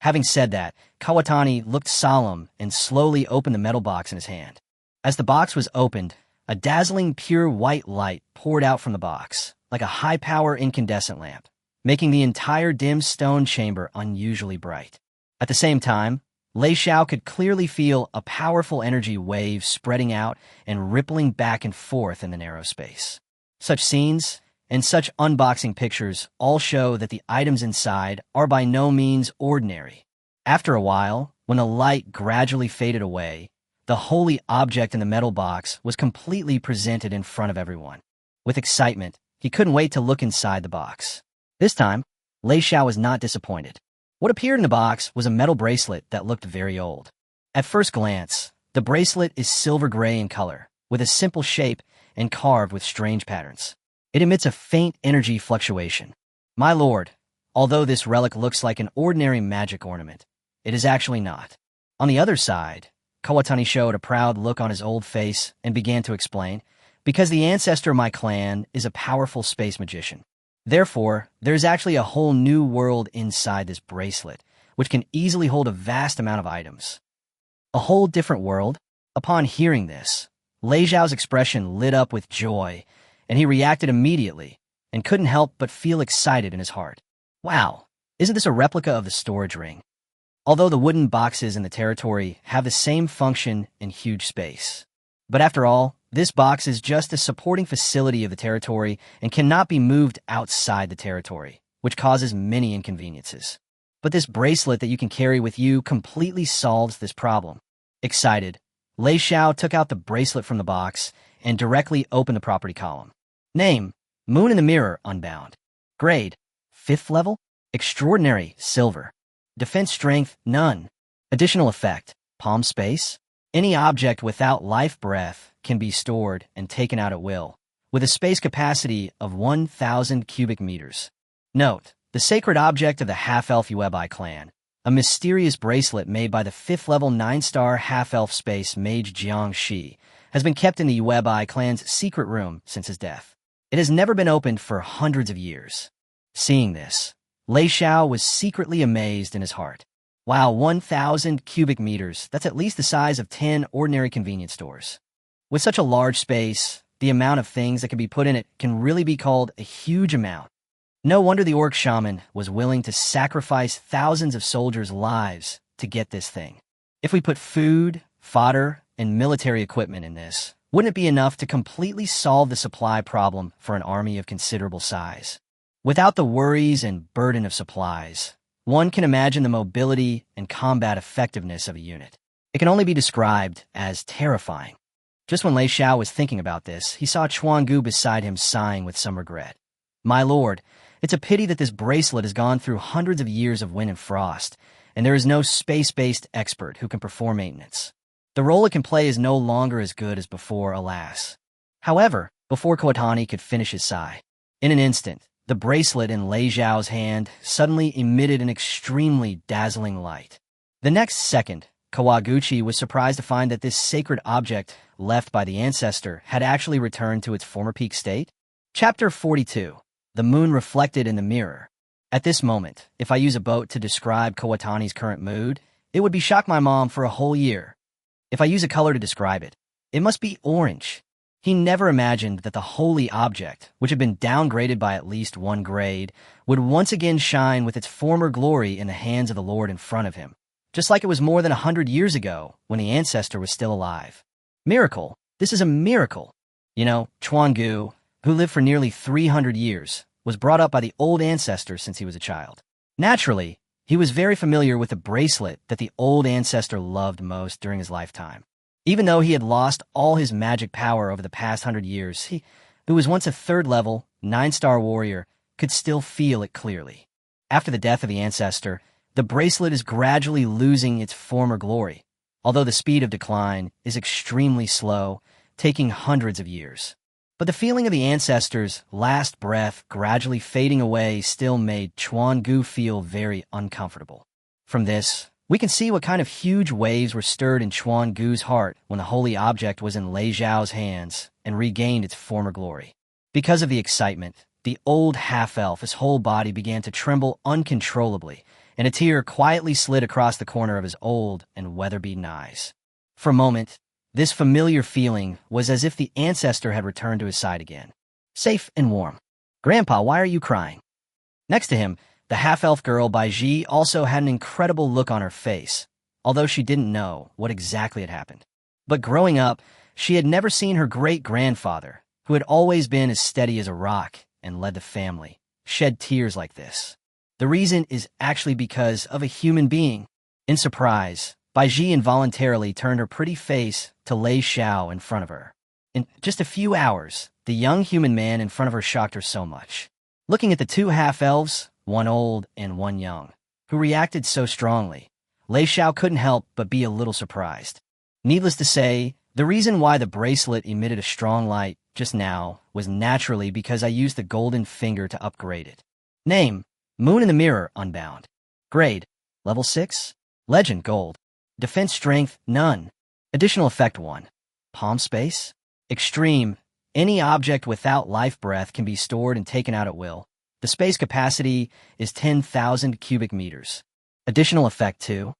Having said that, Kawatani looked solemn and slowly opened the metal box in his hand. As the box was opened, a dazzling pure white light poured out from the box, like a high-power incandescent lamp, making the entire dim stone chamber unusually bright. At the same time, Lei Xiao could clearly feel a powerful energy wave spreading out and rippling back and forth in the narrow space. Such scenes and such unboxing pictures all show that the items inside are by no means ordinary. After a while, when the light gradually faded away, the holy object in the metal box was completely presented in front of everyone. With excitement, he couldn't wait to look inside the box. This time, Lei Xiao was not disappointed. What appeared in the box was a metal bracelet that looked very old. At first glance, the bracelet is silver gray in color, with a simple shape and carved with strange patterns. It emits a faint energy fluctuation. My lord, although this relic looks like an ordinary magic ornament, it is actually not. On the other side, Kawatani showed a proud look on his old face and began to explain, because the ancestor of my clan is a powerful space magician. Therefore, there's actually a whole new world inside this bracelet, which can easily hold a vast amount of items. A whole different world? Upon hearing this, Lei Xiao's expression lit up with joy, and he reacted immediately and couldn't help but feel excited in his heart. Wow, isn't this a replica of the storage ring? Although the wooden boxes in the territory have the same function in huge space. But after all, this box is just a supporting facility of the territory and cannot be moved outside the territory, which causes many inconveniences. But this bracelet that you can carry with you completely solves this problem. Excited, Lei Xiao took out the bracelet from the box and directly opened the property column. Name, Moon in the Mirror, Unbound. Grade, 5th level. Extraordinary, Silver. Defense strength, none. Additional effect, palm space. Any object without life breath can be stored and taken out at will, with a space capacity of 1,000 cubic meters. Note, the sacred object of the half-elf Yuebai clan, a mysterious bracelet made by the 5th level 9-star half-elf space mage Jiang Shi, has been kept in the Yuebai clan's secret room since his death. It has never been opened for hundreds of years. Seeing this, Lei Xiao was secretly amazed in his heart. Wow, 1,000 cubic meters, that's at least the size of 10 ordinary convenience stores. With such a large space, the amount of things that can be put in it can really be called a huge amount. No wonder the orc shaman was willing to sacrifice thousands of soldiers' lives to get this thing. If we put food, fodder, and military equipment in this, wouldn't it be enough to completely solve the supply problem for an army of considerable size? Without the worries and burden of supplies, one can imagine the mobility and combat effectiveness of a unit. It can only be described as terrifying. Just when Lei Xiao was thinking about this, he saw Chuanggu beside him sighing with some regret. My lord, it's a pity that this bracelet has gone through hundreds of years of wind and frost, and there is no space-based expert who can perform maintenance. The role it can play is no longer as good as before, alas. However, before Kawatani could finish his sigh, in an instant, the bracelet in Lei Xiao's hand suddenly emitted an extremely dazzling light. The next second, Kawaguchi was surprised to find that this sacred object left by the ancestor had actually returned to its former peak state. Chapter 42. The Moon Reflected in the Mirror. At this moment, if I use a boat to describe Kawatani's current mood, it would be shock my mom for a whole year. If I use a color to describe it, it must be orange. He never imagined that the holy object, which had been downgraded by at least one grade, would once again shine with its former glory in the hands of the Lord in front of him, just like it was more than 100 years ago when the ancestor was still alive. Miracle. This is a miracle. You know, Chuanggu, who lived for nearly 300 years, was brought up by the old ancestor since he was a child. Naturally, he was very familiar with the bracelet that the old ancestor loved most during his lifetime. Even though he had lost all his magic power over the past 100 years, he, who was once a 3rd-level, 9-star warrior, could still feel it clearly. After the death of the ancestor, The bracelet is gradually losing its former glory, although the speed of decline is extremely slow, taking hundreds of years. But the feeling of the ancestors' last breath gradually fading away still made Chuan Gu feel very uncomfortable. From this, we can see what kind of huge waves were stirred in Chuan Gu's heart when the holy object was in Lei Xiao's hands and regained its former glory. Because of the excitement, the old half-elf's whole body began to tremble uncontrollably, and a tear quietly slid across the corner of his old and weather-beaten eyes. For a moment, this familiar feeling was as if the ancestor had returned to his side again. Safe and warm. "Grandpa, why are you crying?" Next to him, the half-elf girl Baiji also had an incredible look on her face, although she didn't know what exactly had happened. But growing up, she had never seen her great-grandfather, who had always been as steady as a rock and led the family, shed tears like this. The reason is actually because of a human being. In surprise, Baiji involuntarily turned her pretty face to Lei Xiao in front of her. In just a few hours, the young human man in front of her shocked her so much. Looking at the two half-elves, one old and one young, who reacted so strongly, Lei Xiao couldn't help but be a little surprised. Needless to say, the reason why the bracelet emitted a strong light just now was naturally because I used the golden finger to upgrade it. Name: Moon in the Mirror Unbound. Grade: Level 6. Legend: Gold. Defense Strength: None. Additional Effect 1. Palm Space. Extreme: any object without life breath can be stored and taken out at will. The space capacity is 10,000 cubic meters. Additional Effect 2.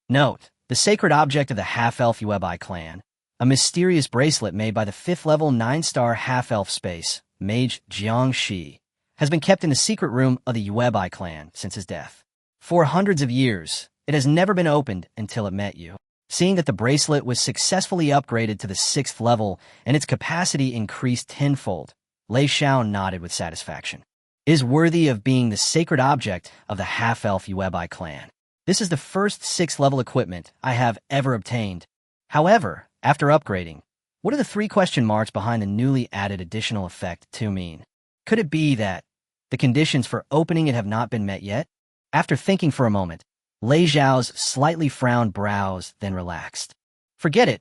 Note: the sacred object of the half-elf Yuebai clan, a mysterious bracelet made by the 5th level 9-star half-elf space, mage Jiang Shi, has been kept in the secret room of the Yuebai clan since his death. For hundreds of years, it has never been opened until it met you. Seeing that the bracelet was successfully upgraded to the 6th level and its capacity increased tenfold, Lei Xiao nodded with satisfaction. It is worthy of being the sacred object of the half-elf Yuebai clan. This is the first 6th level equipment I have ever obtained. However, after upgrading, what do the 3 question marks behind the newly added additional effect 2 mean? Could it be that the conditions for opening it have not been met yet? After thinking for a moment, Lei Xiao's slightly frowned brows then relaxed. Forget it.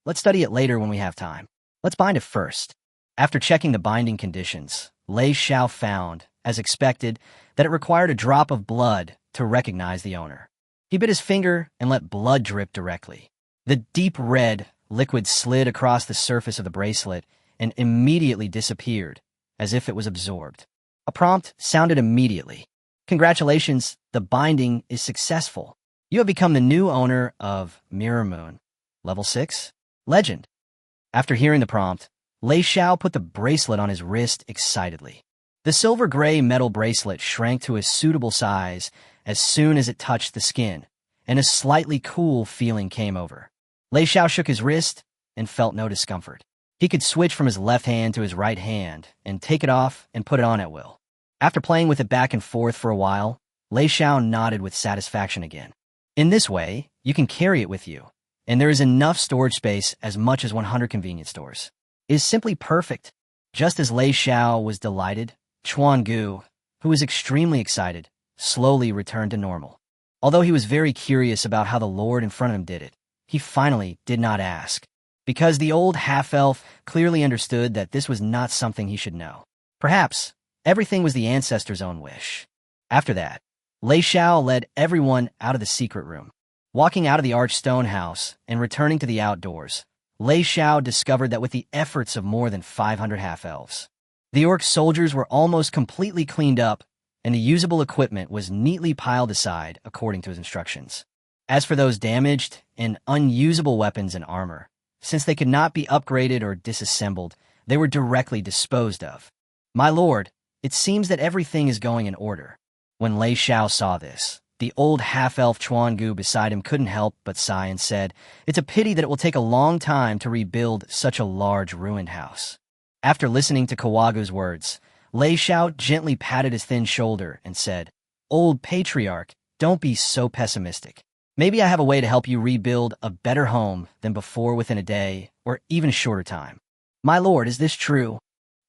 Let's study it later when we have time. Let's bind it first. After checking the binding conditions, Lei Xiao found, as expected, that it required a drop of blood to recognize the owner. He bit his finger and let blood drip directly. The deep red liquid slid across the surface of the bracelet and immediately disappeared, as if it was absorbed. A prompt sounded immediately. Congratulations, the binding is successful. You have become the new owner of Mirror Moon. Level 6. Legend. After hearing the prompt, Lei Xiao put the bracelet on his wrist excitedly. The silver-gray metal bracelet shrank to a suitable size as soon as it touched the skin, and a slightly cool feeling came over. Lei Xiao shook his wrist and felt no discomfort. He could switch from his left hand to his right hand and take it off and put it on at will. After playing with it back and forth for a while, Lei Xiao nodded with satisfaction again. In this way, you can carry it with you, and there is enough storage space as much as 100 convenience stores. It is simply perfect. Just as Lei Xiao was delighted, Chuan Gu, who was extremely excited, slowly returned to normal. Although he was very curious about how the Lord in front of him did it, he finally did not ask, because the old half-elf clearly understood that this was not something he should know. Perhaps everything was the ancestor's own wish. After that, Lei Xiao led everyone out of the secret room. Walking out of the arched stone house and returning to the outdoors, Lei Xiao discovered that with the efforts of more than 500 half-elves, the orc soldiers were almost completely cleaned up, and the usable equipment was neatly piled aside according to his instructions. As for those damaged and unusable weapons and armor, since they could not be upgraded or disassembled, they were directly disposed of. My lord, it seems that everything is going in order. When Lei Xiao saw this, the old half-elf Chuan Gu beside him couldn't help but sigh and said, "It's a pity that it will take a long time to rebuild such a large ruined house." After listening to Kawagu's words, Lei Xiao gently patted his thin shoulder and said, "Old patriarch, don't be so pessimistic. Maybe I have a way to help you rebuild a better home than before within a day or even a shorter time." "My lord, is this true?"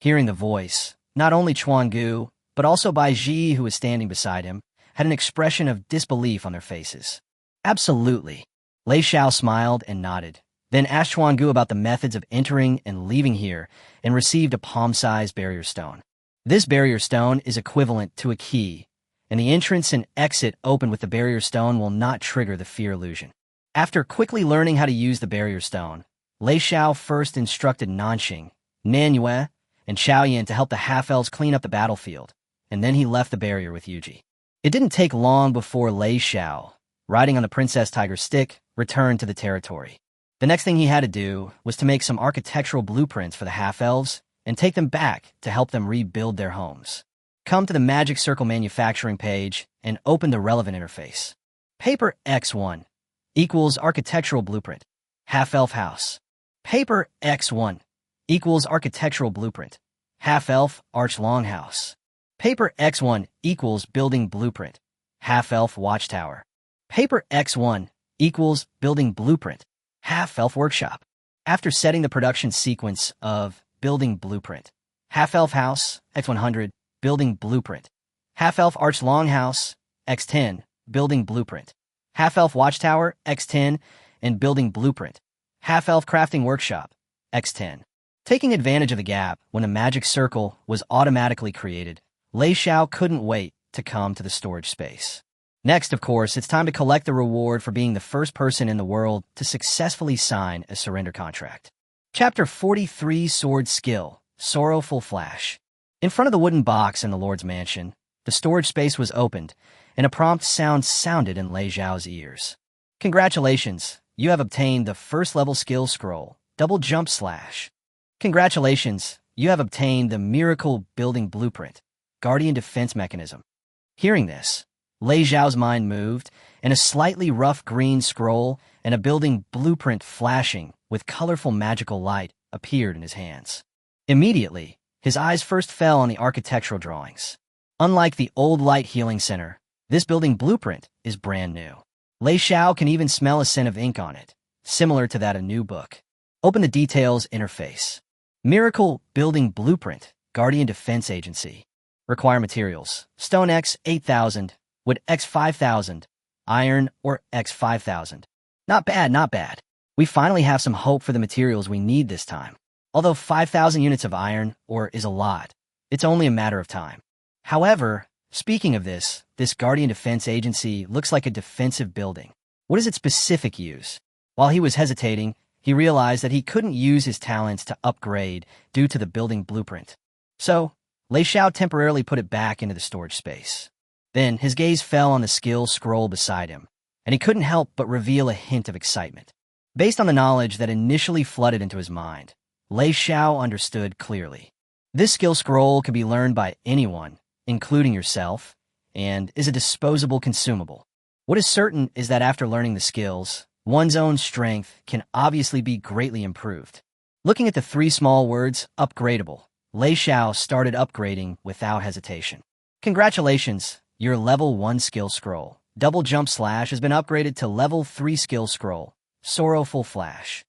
Hearing the voice, not only Chuan Gu, but also Bai Ji, who was standing beside him, had an expression of disbelief on their faces. Absolutely. Lei Xiao smiled and nodded, then asked Chuan Gu about the methods of entering and leaving here and received a palm-sized barrier stone. This barrier stone is equivalent to a key, and the entrance and exit open with the barrier stone will not trigger the fear illusion. After quickly learning how to use the barrier stone, Lei Xiao first instructed Nanxing, Manhwa, and Xiaoyan to help the half-elves clean up the battlefield, and then he left the barrier with Yuji. It didn't take long before Lei Xiao, riding on the Princess Tiger's stick, returned to the territory. The next thing he had to do was to make some architectural blueprints for the half-elves and take them back to help them rebuild their homes. Come to the Magic Circle manufacturing page and open the relevant interface. Paper X1 equals architectural blueprint, half-elf house. Paper X1 equals architectural blueprint, half-elf arch longhouse. Paper X1 equals building blueprint, half-elf watchtower. Paper X1 equals building blueprint, half-elf workshop. After setting the production sequence of building blueprint, half-elf house, X100, building blueprint, half-elf arch longhouse, X10, building blueprint, half-elf watchtower, X10, and building blueprint, half-elf crafting workshop, X10. Taking advantage of the gap when a magic circle was automatically created, Lei Xiao couldn't wait to come to the storage space. Next, of course, it's time to collect the reward for being the first person in the world to successfully sign a surrender contract. Chapter 43, Sword Skill, Sorrowful Flash. In front of the wooden box in the Lord's mansion, the storage space was opened, and a prompt sound sounded in Lei Xiao's ears. Congratulations, you have obtained the first-level skill scroll, double jump slash. Congratulations, you have obtained the Miracle Building Blueprint, Guardian Defense Mechanism. Hearing this, Lei Xiao's mind moved, and a slightly rough green scroll and a building blueprint flashing with colorful magical light appeared in his hands. Immediately, his eyes first fell on the architectural drawings. Unlike the old Light Healing Center, this building blueprint is brand new. Lei Xiao can even smell a scent of ink on it, similar to that of a new book. Open the Details interface. Miracle Building Blueprint, Guardian Defense Agency. Require materials: stone X 8,000, wood X 5,000, iron or X 5,000. Not bad, not bad. We finally have some hope for the materials we need this time. Although 5,000 units of iron ore is a lot, it's only a matter of time. However, speaking of this Guardian Defense Agency looks like a defensive building. What is its specific use? While he was hesitating, he realized that he couldn't use his talents to upgrade due to the building blueprint. So, Lei Xiao temporarily put it back into the storage space. Then, his gaze fell on the skill scroll beside him, and he couldn't help but reveal a hint of excitement. Based on the knowledge that initially flooded into his mind, Lei Xiao understood clearly. This skill scroll can be learned by anyone, including yourself, and is a disposable consumable. What is certain is that after learning the skills, one's own strength can obviously be greatly improved. Looking at the three small words, upgradable, Lei Xiao started upgrading without hesitation. Congratulations, your level 1 skill scroll, double jump slash, has been upgraded to level 3 skill scroll, sorrowful flash.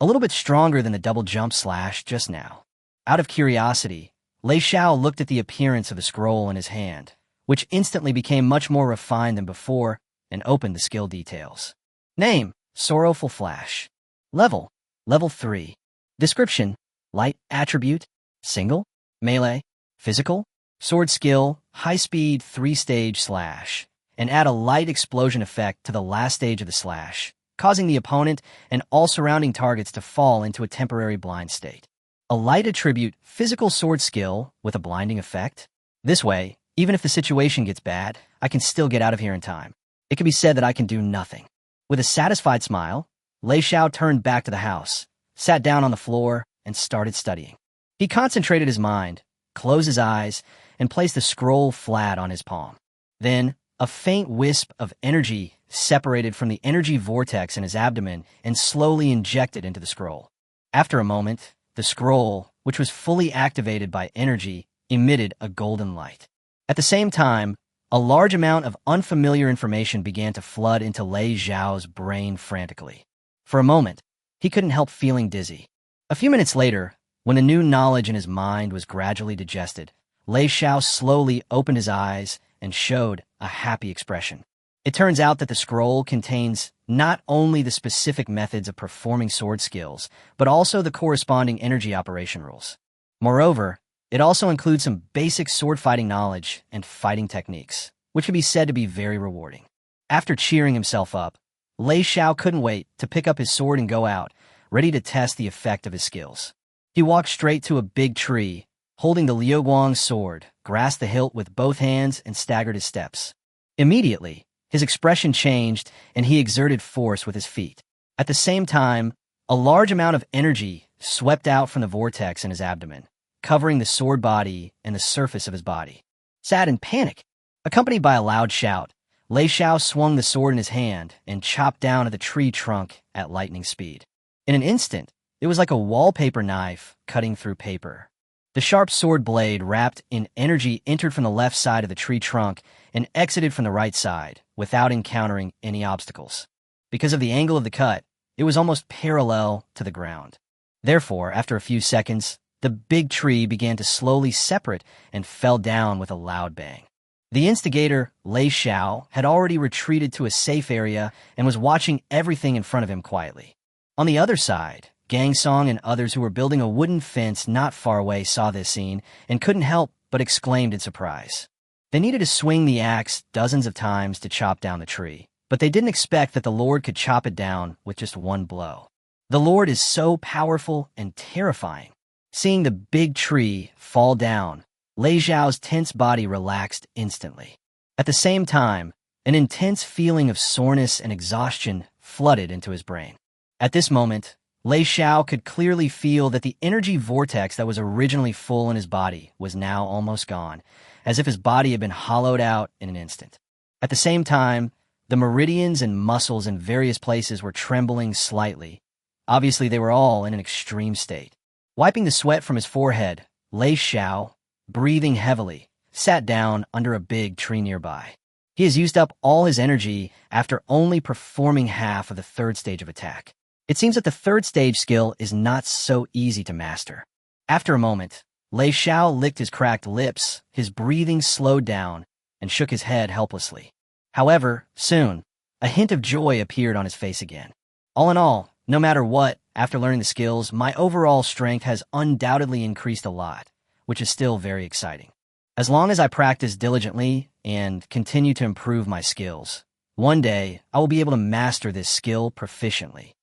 A little bit stronger than the double jump slash just now. Out of curiosity, Lei Xiao looked at the appearance of the scroll in his hand, which instantly became much more refined than before, and opened the skill details. Name: Sorrowful Flash. Level: Level 3. Description: Light attribute: Single, Melee, Physical, Sword skill: High speed 3-stage slash, and add a light explosion effect to the last stage of the slash, causing the opponent and all surrounding targets to fall into a temporary blind state. A light attribute: Physical sword skill with a blinding effect. This way, even if the situation gets bad, I can still get out of here in time. It can be said that I can do nothing. With a satisfied smile, Lei Xiao turned back to the house, sat down on the floor, and started studying. He concentrated his mind, closed his eyes, and placed the scroll flat on his palm. Then, a faint wisp of energy separated from the energy vortex in his abdomen and slowly injected into the scroll. After a moment, the scroll, which was fully activated by energy, emitted a golden light. At the same time, a large amount of unfamiliar information began to flood into Lei Xiao's brain frantically. For a moment, he couldn't help feeling dizzy. A few minutes later, when the new knowledge in his mind was gradually digested, Lei Xiao slowly opened his eyes and showed a happy expression. It turns out that the scroll contains not only the specific methods of performing sword skills, but also the corresponding energy operation rules. Moreover, it also includes some basic sword fighting knowledge and fighting techniques, which can be said to be very rewarding. After cheering himself up, Lei Xiao couldn't wait to pick up his sword and go out, ready to test the effect of his skills. He walked straight to a big tree, holding the Liu Guang's sword, grasped the hilt with both hands, and staggered his steps. Immediately, his expression changed, and he exerted force with his feet. At the same time, a large amount of energy swept out from the vortex in his abdomen, covering the sword body and the surface of his body. Sad in panic, accompanied by a loud shout, Lei Xiao swung the sword in his hand and chopped down at the tree trunk at lightning speed. In an instant, it was like a wallpaper knife cutting through paper. The sharp sword blade wrapped in energy entered from the left side of the tree trunk and exited from the right side without encountering any obstacles. Because of the angle of the cut, it was almost parallel to the ground. Therefore, after a few seconds, the big tree began to slowly separate and fell down with a loud bang. The instigator, Lei Xiao, had already retreated to a safe area and was watching everything in front of him quietly. On the other side, Gang Song and others who were building a wooden fence not far away saw this scene and couldn't help but exclaimed in surprise. They needed to swing the axe dozens of times to chop down the tree, but they didn't expect that the Lord could chop it down with just one blow. The Lord is so powerful and terrifying. Seeing the big tree fall down, Lei Xiao's tense body relaxed instantly. At the same time, an intense feeling of soreness and exhaustion flooded into his brain. At this moment, Lei Xiao could clearly feel that the energy vortex that was originally full in his body was now almost gone, as if his body had been hollowed out in an instant. At the same time, the meridians and muscles in various places were trembling slightly. Obviously, they were all in an extreme state. Wiping the sweat from his forehead, Lei Xiao, breathing heavily, sat down under a big tree nearby. He has used up all his energy after only performing half of the third stage of attack. It seems that the third stage skill is not so easy to master. After a moment, Lei Xiao licked his cracked lips, his breathing slowed down, and shook his head helplessly. However, soon, a hint of joy appeared on his face again. All in all, no matter what, after learning the skills, my overall strength has undoubtedly increased a lot, which is still very exciting. As long as I practice diligently and continue to improve my skills, one day I will be able to master this skill proficiently.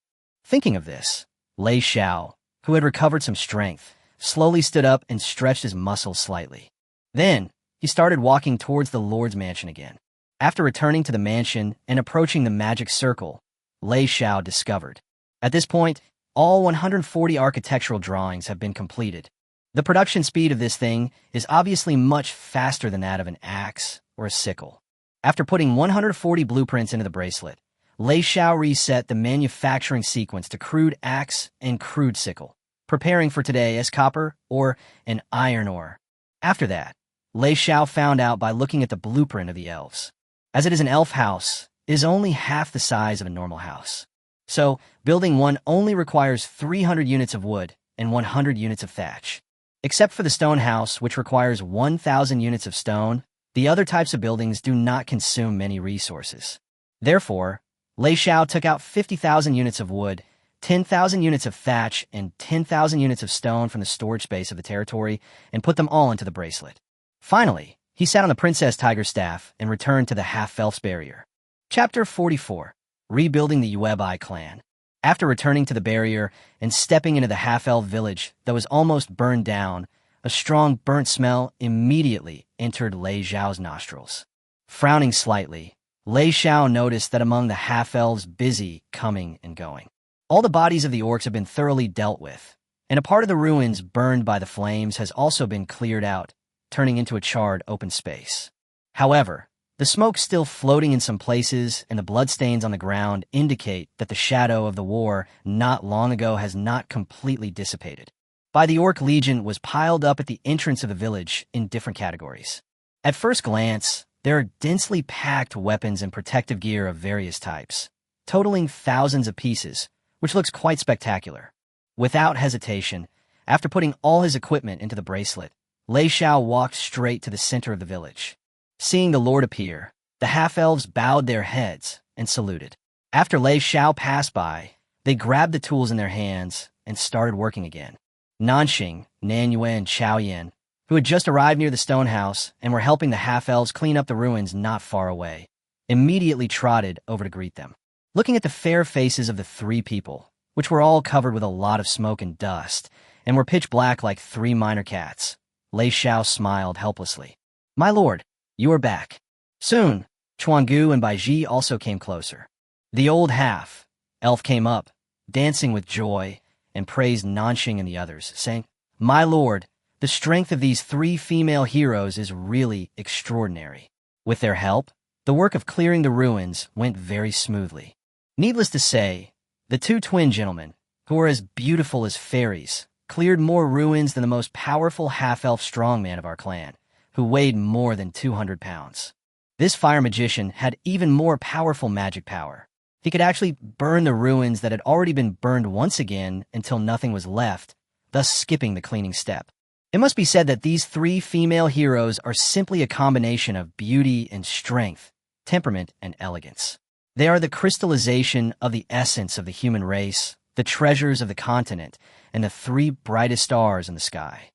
Thinking of this, Lei Xiao, who had recovered some strength, slowly stood up and stretched his muscles slightly. Then, he started walking towards the Lord's mansion again. After returning to the mansion and approaching the magic circle, Lei Xiao discovered. At this point, all 140 architectural drawings have been completed. The production speed of this thing is obviously much faster than that of an axe or a sickle. After putting 140 blueprints into the bracelet, Lei Xiao reset the manufacturing sequence to crude axe and crude sickle, preparing for today as copper or an iron ore. After that, Lei Xiao found out by looking at the blueprint of the elves. As it is an elf house, it is only half the size of a normal house. So, building one only requires 300 units of wood and 100 units of thatch. Except for the stone house, which requires 1,000 units of stone, the other types of buildings do not consume many resources. Therefore, Lei Xiao took out 50,000 units of wood, 10,000 units of thatch, and 10,000 units of stone from the storage space of the territory and put them all into the bracelet. Finally, he sat on the Princess Tiger staff and returned to the half-elves barrier. Chapter 44. Rebuilding the Yuebai clan. After returning to the barrier and stepping into the half-elf village that was almost burned down, a strong burnt smell immediately entered Lei Xiao's nostrils. Frowning slightly, Lei Xiao noticed that among the half-elves busy coming and going, all the bodies of the orcs have been thoroughly dealt with, and a part of the ruins burned by the flames has also been cleared out, turning into a charred open space. However, the smoke still floating in some places and the bloodstains on the ground indicate that the shadow of the war not long ago has not completely dissipated. By the Orc Legion was piled up at the entrance of the village in different categories. At first glance, there are densely packed weapons and protective gear of various types, totaling thousands of pieces, which looks quite spectacular. Without hesitation, after putting all his equipment into the bracelet, Lei Xiao walked straight to the center of the village. Seeing the Lord appear, the half-elves bowed their heads and saluted. After Lei Xiao passed by, they grabbed the tools in their hands and started working again. Nanxing, Nanyue, and Chaoyan, who had just arrived near the stone house and were helping the half-elves clean up the ruins not far away, immediately trotted over to greet them. Looking at the fair faces of the three people, which were all covered with a lot of smoke and dust, and were pitch black like three minor cats, Lei Xiao smiled helplessly. "My lord, you are back." Soon, Chuangu and Baiji also came closer. The old half-elf came up, dancing with joy, and praised Nanxing and the others, saying, "My lord, the strength of these three female heroes is really extraordinary." With their help, the work of clearing the ruins went very smoothly. Needless to say, the two twin gentlemen, who were as beautiful as fairies, cleared more ruins than the most powerful half-elf strongman of our clan, who weighed more than 200 pounds. This fire magician had even more powerful magic power. He could actually burn the ruins that had already been burned once again until nothing was left, thus skipping the cleaning step. It must be said that these three female heroes are simply a combination of beauty and strength, temperament and elegance. They are the crystallization of the essence of the human race, the treasures of the continent, and the three brightest stars in the sky.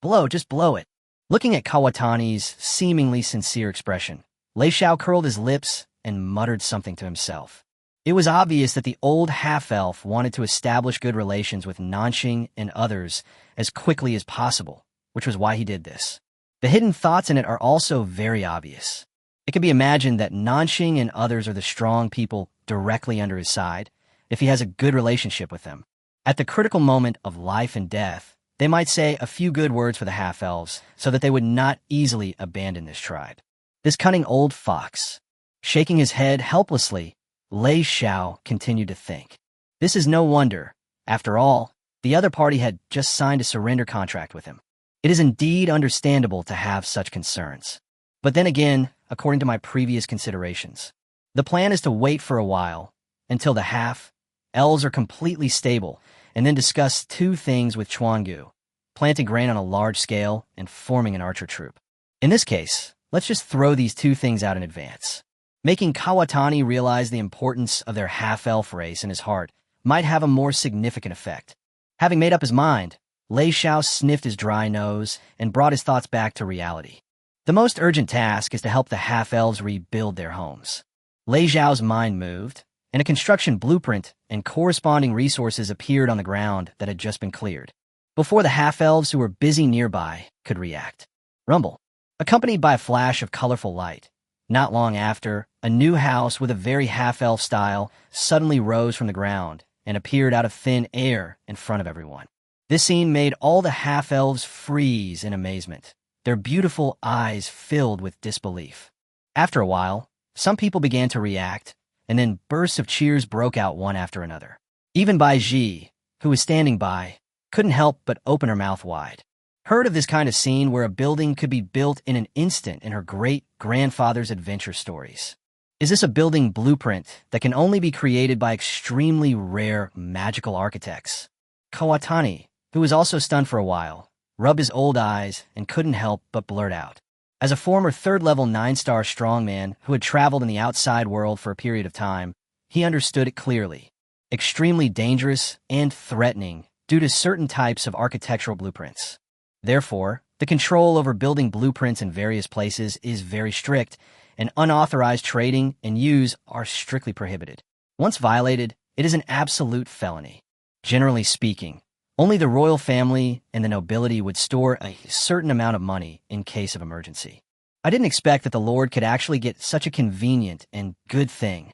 Blow, just blow it. Looking at Kawatani's seemingly sincere expression, Lei Xiao curled his lips and muttered something to himself. It was obvious that the old half-elf wanted to establish good relations with Nanxing and others as quickly as possible, which was why he did this. The hidden thoughts in it are also very obvious. It can be imagined that Nanxing and others are the strong people directly under his side, if he has a good relationship with them. At the critical moment of life and death, they might say a few good words for the half-elves so that they would not easily abandon this tribe. This cunning old fox. Shaking his head helplessly, Lei Xiao continued to think. This is no wonder. After all, the other party had just signed a surrender contract with him. It is indeed understandable to have such concerns. But then again, according to my previous considerations, the plan is to wait for a while until the half-elves are completely stable and then discuss two things with Chuangu: planting grain on a large scale and forming an archer troop. In this case, let's just throw these two things out in advance. Making Kawatani realize the importance of their half-elf race in his heart might have a more significant effect. Having made up his mind, Lei Xiao sniffed his dry nose and brought his thoughts back to reality. The most urgent task is to help the half-elves rebuild their homes. Lei Xiao's mind moved, and a construction blueprint and corresponding resources appeared on the ground that had just been cleared, before the half-elves who were busy nearby could react. Rumble, accompanied by a flash of colorful light. Not long after, a new house with a very half-elf style suddenly rose from the ground and appeared out of thin air in front of everyone. This scene made all the half-elves freeze in amazement, their beautiful eyes filled with disbelief. After a while, some people began to react, and then bursts of cheers broke out one after another. Even Baiji, who was standing by, couldn't help but open her mouth wide. Heard of this kind of scene where a building could be built in an instant in her great-grandfather's adventure stories. Is this a building blueprint that can only be created by extremely rare magical architects? Kawatani, who was also stunned for a while, rubbed his old eyes and couldn't help but blurt out. As a former third-level 9-star strongman who had traveled in the outside world for a period of time, he understood it clearly. Extremely dangerous and threatening due to certain types of architectural blueprints. Therefore, the control over building blueprints in various places is very strict, and unauthorized trading and use are strictly prohibited. Once violated, it is an absolute felony. Generally speaking, only the royal family and the nobility would store a certain amount of money in case of emergency. I didn't expect that the Lord could actually get such a convenient and good thing.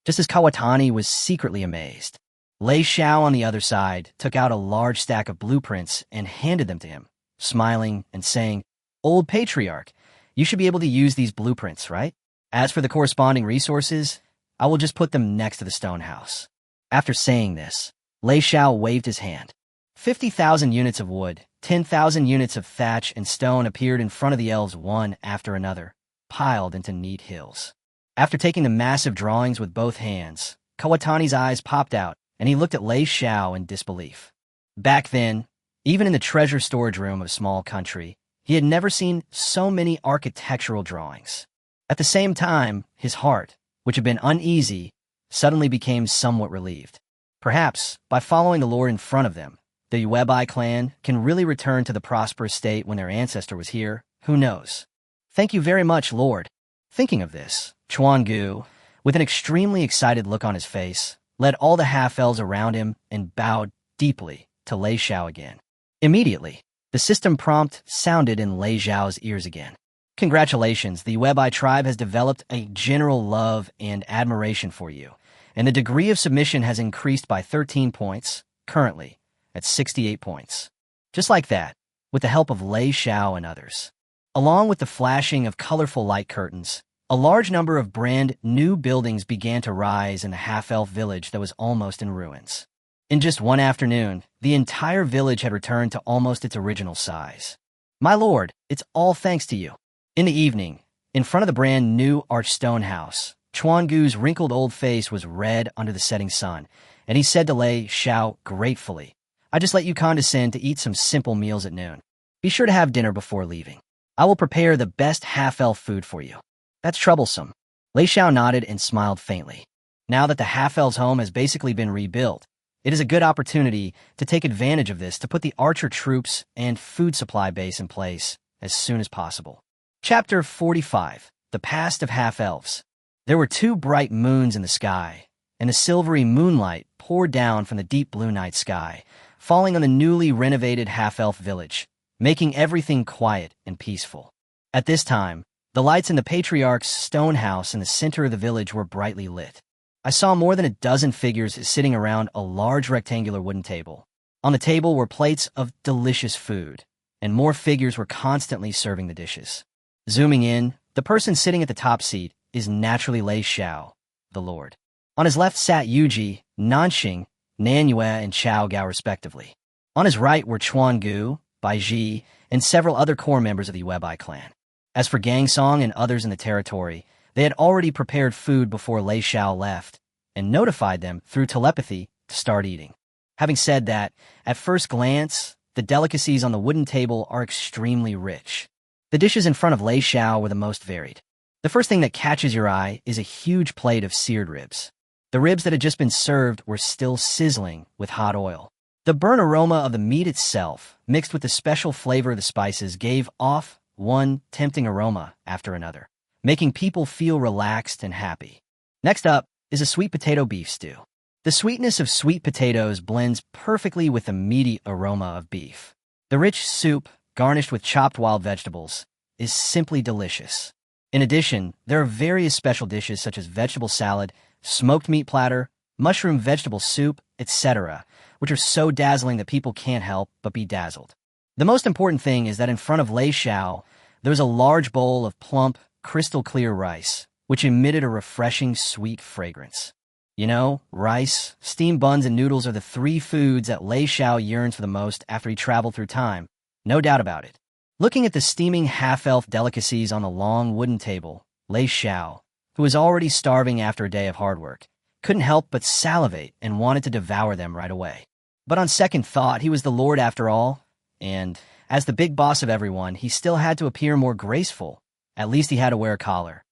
Just as Kawatani was secretly amazed, Lei Xiao on the other side took out a large stack of blueprints and handed them to him, smiling and saying, "Old patriarch, you should be able to use these blueprints, right? As for the corresponding resources, I will just put them next to the stone house." After saying this, Lei Xiao waved his hand. 50,000 units of wood, 10,000 units of thatch and stone appeared in front of the elves one after another, piled into neat hills. After taking the massive drawings with both hands, Kawatani's eyes popped out, and he looked at Lei Xiao in disbelief. Back then, even in the treasure storage room of a small country, He had never seen so many architectural drawings. At the same time, his heart, which had been uneasy, suddenly became somewhat relieved. Perhaps, by following the Lord in front of them, the Yuebai clan can really return to the prosperous state when their ancestor was here. Who knows? Thank you very much, Lord. Thinking of this, Chuan Gu, with an extremely excited look on his face, led all the half-elves around him and bowed deeply to Lei Xiao again. Immediately, the system prompt sounded in Lei Xiao's ears again. Congratulations, the Yuebai tribe has developed a general love and admiration for you, and the degree of submission has increased by 13 points, currently at 68 points. Just like that, with the help of Lei Xiao and others. Along with the flashing of colorful light curtains, a large number of brand new buildings began to rise in the half-elf village that was almost in ruins. In just one afternoon, the entire village had returned to almost its original size. My lord, it's all thanks to you. In the evening, in front of the brand new arched stone house, Chuan Gu's wrinkled old face was red under the setting sun, and he said to Lei Xiao gratefully, I just let you condescend to eat some simple meals at noon. Be sure to have dinner before leaving. I will prepare the best half-elf food for you. That's troublesome. Lei Xiao nodded and smiled faintly. Now that the half-elves' home has basically been rebuilt, it is a good opportunity to take advantage of this to put the archer troops and food supply base in place as soon as possible. Chapter 45. The Past of Half-Elves. There were 2 bright moons in the sky, and the silvery moonlight poured down from the deep blue night sky, falling on the newly renovated half-elf village, making everything quiet and peaceful. At this time, the lights in the patriarch's stone house in the center of the village were brightly lit. I saw more than a dozen figures sitting around a large rectangular wooden table. On the table were plates of delicious food, and more figures were constantly serving the dishes. Zooming in, the person sitting at the top seat is naturally Lei Xiao, the Lord. On his left sat Yuji, Nanxing, Nanyue, and Chao Gao respectively. On his right were Chuan Gu, Baiji, and several other core members of the Yuebai clan. As for Gang Song and others in the territory, they had already prepared food before Lei Xiao left, and notified them through telepathy to start eating. Having said that, at first glance, the delicacies on the wooden table are extremely rich. The dishes in front of Lei Xiao were the most varied. The first thing that catches your eye is a huge plate of seared ribs. The ribs that had just been served were still sizzling with hot oil. The burnt aroma of the meat itself, mixed with the special flavor of the spices, gave off one tempting aroma after another, making people feel relaxed and happy. Next up is a sweet potato beef stew. The sweetness of sweet potatoes blends perfectly with the meaty aroma of beef. The rich soup, garnished with chopped wild vegetables, is simply delicious. In addition, there are various special dishes such as vegetable salad, smoked meat platter, mushroom vegetable soup, etc., which are so dazzling that people can't help but be dazzled. The most important thing is that in front of Lei Xiao, there was a large bowl of plump, crystal-clear rice, which emitted a refreshing sweet fragrance. You know, rice, steamed buns, and noodles are the 3 foods that Lei Xiao yearns for the most after he traveled through time. No doubt about it. Looking at the steaming half-elf delicacies on the long wooden table, Lei Xiao, who was already starving after a day of hard work, couldn't help but salivate and wanted to devour them right away. But on second thought, he was the Lord after all, and as the big boss of everyone, he still had to appear more graceful. At least he had to wear a collar.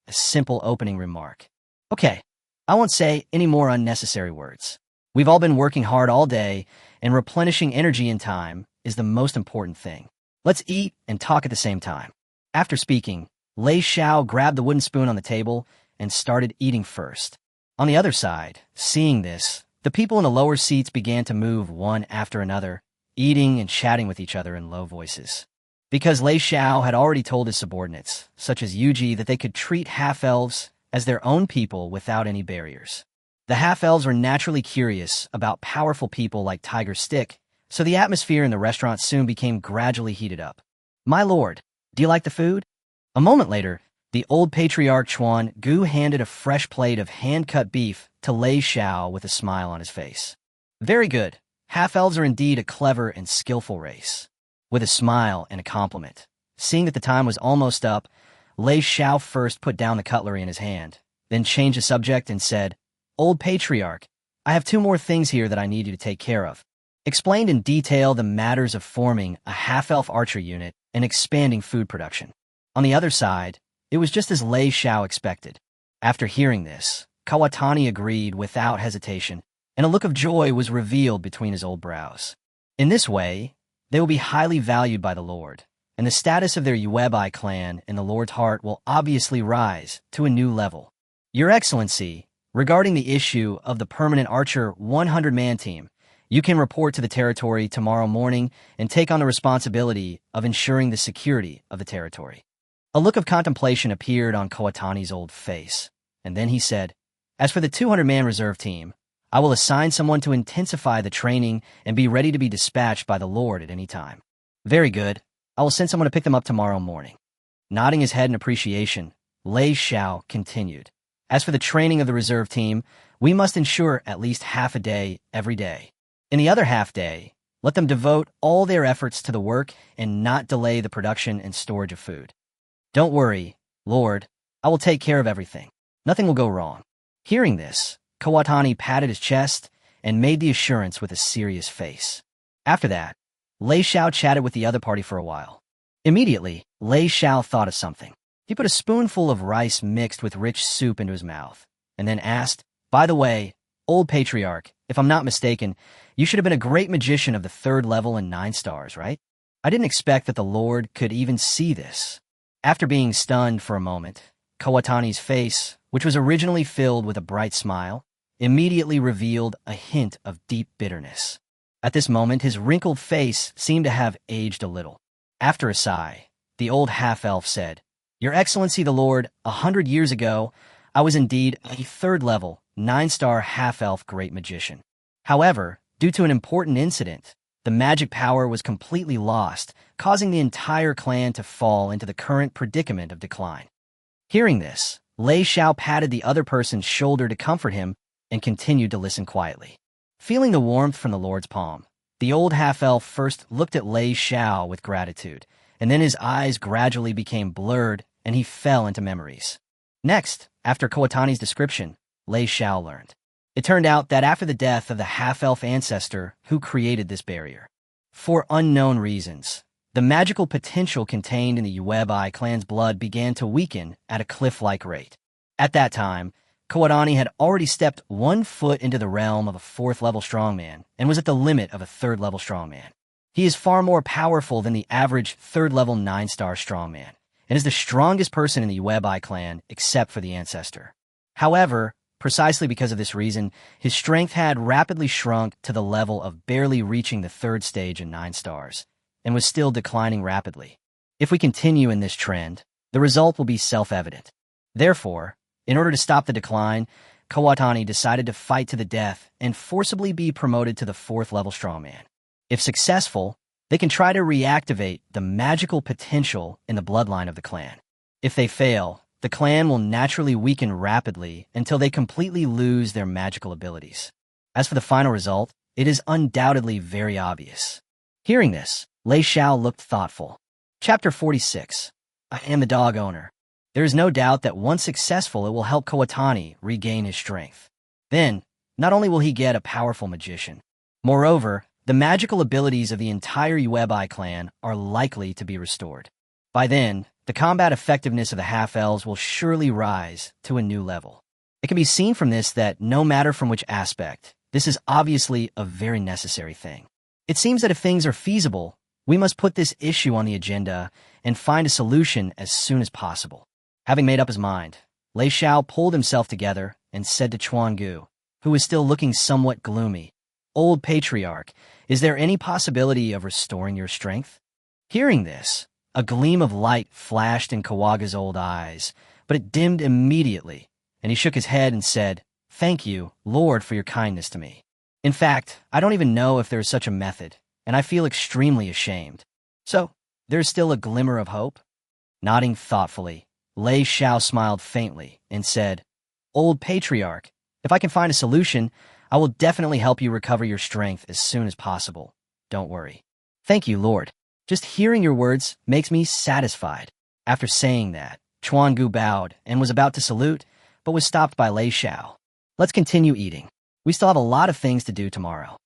A simple opening remark. Okay, I won't say any more unnecessary words. We've all been working hard all day, and replenishing energy in time is the most important thing. Let's eat and talk at the same time. After speaking, Lei Xiao grabbed the wooden spoon on the table and started eating first. On the other side, seeing this, the people in the lower seats began to move one after another, eating and chatting with each other in low voices. Because Lei Xiao had already told his subordinates, such as Yuji, that they could treat half-elves as their own people without any barriers. The half-elves were naturally curious about powerful people like Tiger Stick, so the atmosphere in the restaurant soon became gradually heated up. My lord, do you like the food? A moment later, the old patriarch Chuan Gu handed a fresh plate of hand-cut beef to Lei Xiao with a smile on his face. Very good. Half-elves are indeed a clever and skillful race. With a smile and a compliment. Seeing that the time was almost up, Lei Xiao first put down the cutlery in his hand, then changed the subject and said, Old Patriarch, I have 2 more things here that I need you to take care of. Explained in detail the matters of forming a half-elf archer unit and expanding food production. On the other side, it was just as Lei Xiao expected. After hearing this, Kawatani agreed without hesitation, and a look of joy was revealed between his old brows. In this way, they will be highly valued by the Lord, and the status of their Yuebai clan in the Lord's heart will obviously rise to a new level. Your Excellency, regarding the issue of the permanent Archer 100-man team, you can report to the territory tomorrow morning and take on the responsibility of ensuring the security of the territory. A look of contemplation appeared on Kawatani's old face, and then he said, as for the 200-man reserve team, I will assign someone to intensify the training and be ready to be dispatched by the Lord at any time. Very good. I will send someone to pick them up tomorrow morning. Nodding his head in appreciation, Lei Xiao continued. As for the training of the reserve team, we must ensure at least half a day every day. In the other half day, let them devote all their efforts to the work and not delay the production and storage of food. Don't worry, Lord, I will take care of everything. Nothing will go wrong. Hearing this, Kawatani patted his chest and made the assurance with a serious face. After that, Lei Xiao chatted with the other party for a while. Immediately, Lei Xiao thought of something. He put a spoonful of rice mixed with rich soup into his mouth, and then asked, by the way, old patriarch, if I'm not mistaken, you should have been a great magician of the 3rd level and 9 stars, right? I didn't expect that the Lord could even see this. After being stunned for a moment, Kawatani's face, which was originally filled with a bright smile, immediately revealed a hint of deep bitterness. At this moment, his wrinkled face seemed to have aged a little. After a sigh, the old half-elf said, Your Excellency the Lord, 100 years ago, I was indeed a 3rd level, 9-star half-elf great magician. However, due to an important incident, the magic power was completely lost, causing the entire clan to fall into the current predicament of decline. Hearing this, Lei Xiao patted the other person's shoulder to comfort him and continued to listen quietly. Feeling the warmth from the Lord's palm, the old half-elf first looked at Lei Xiao with gratitude, and then his eyes gradually became blurred and he fell into memories. Next, after Kawatani's description, Lei Xiao learned. It turned out that after the death of the half-elf ancestor who created this barrier, for unknown reasons, the magical potential contained in the Yuebai clan's blood began to weaken at a cliff-like rate. At that time, Kawatani had already stepped 1 foot into the realm of a 4th-level strongman and was at the limit of a 3rd-level strongman. He is far more powerful than the average 3rd-level 9-star strongman and is the strongest person in the Yuebai clan except for the ancestor. However, precisely because of this reason, his strength had rapidly shrunk to the level of barely reaching the 3rd stage in 9 stars, and was still declining rapidly. If we continue in this trend, the result will be self-evident. Therefore, in order to stop the decline, Kawatani decided to fight to the death and forcibly be promoted to the 4th-level strongman. If successful, they can try to reactivate the magical potential in the bloodline of the clan. If they fail, the clan will naturally weaken rapidly until they completely lose their magical abilities. As for the final result, it is undoubtedly very obvious. Hearing this, Lei Xiao looked thoughtful. Chapter 46. I am the dog owner. There is no doubt that once successful, it will help Kawatani regain his strength. Then, not only will he get a powerful magician, moreover, the magical abilities of the entire Yuebai clan are likely to be restored. By then, the combat effectiveness of the half-elves will surely rise to a new level. It can be seen from this that no matter from which aspect, this is obviously a very necessary thing. It seems that if things are feasible, we must put this issue on the agenda and find a solution as soon as possible. Having made up his mind, Lei Xiao pulled himself together and said to Chuan Gu, who was still looking somewhat gloomy, Old patriarch, is there any possibility of restoring your strength? Hearing this, a gleam of light flashed in Kawaga's old eyes, but it dimmed immediately, and he shook his head and said, Thank you, Lord, for your kindness to me. In fact, I don't even know if there is such a method, and I feel extremely ashamed. So, there's still a glimmer of hope? Nodding thoughtfully, Lei Xiao smiled faintly and said, Old patriarch, if I can find a solution, I will definitely help you recover your strength as soon as possible. Don't worry. Thank you, Lord. Just hearing your words makes me satisfied. After saying that, Chuan Gu bowed and was about to salute, but was stopped by Lei Xiao. Let's continue eating. We still have a lot of things to do tomorrow.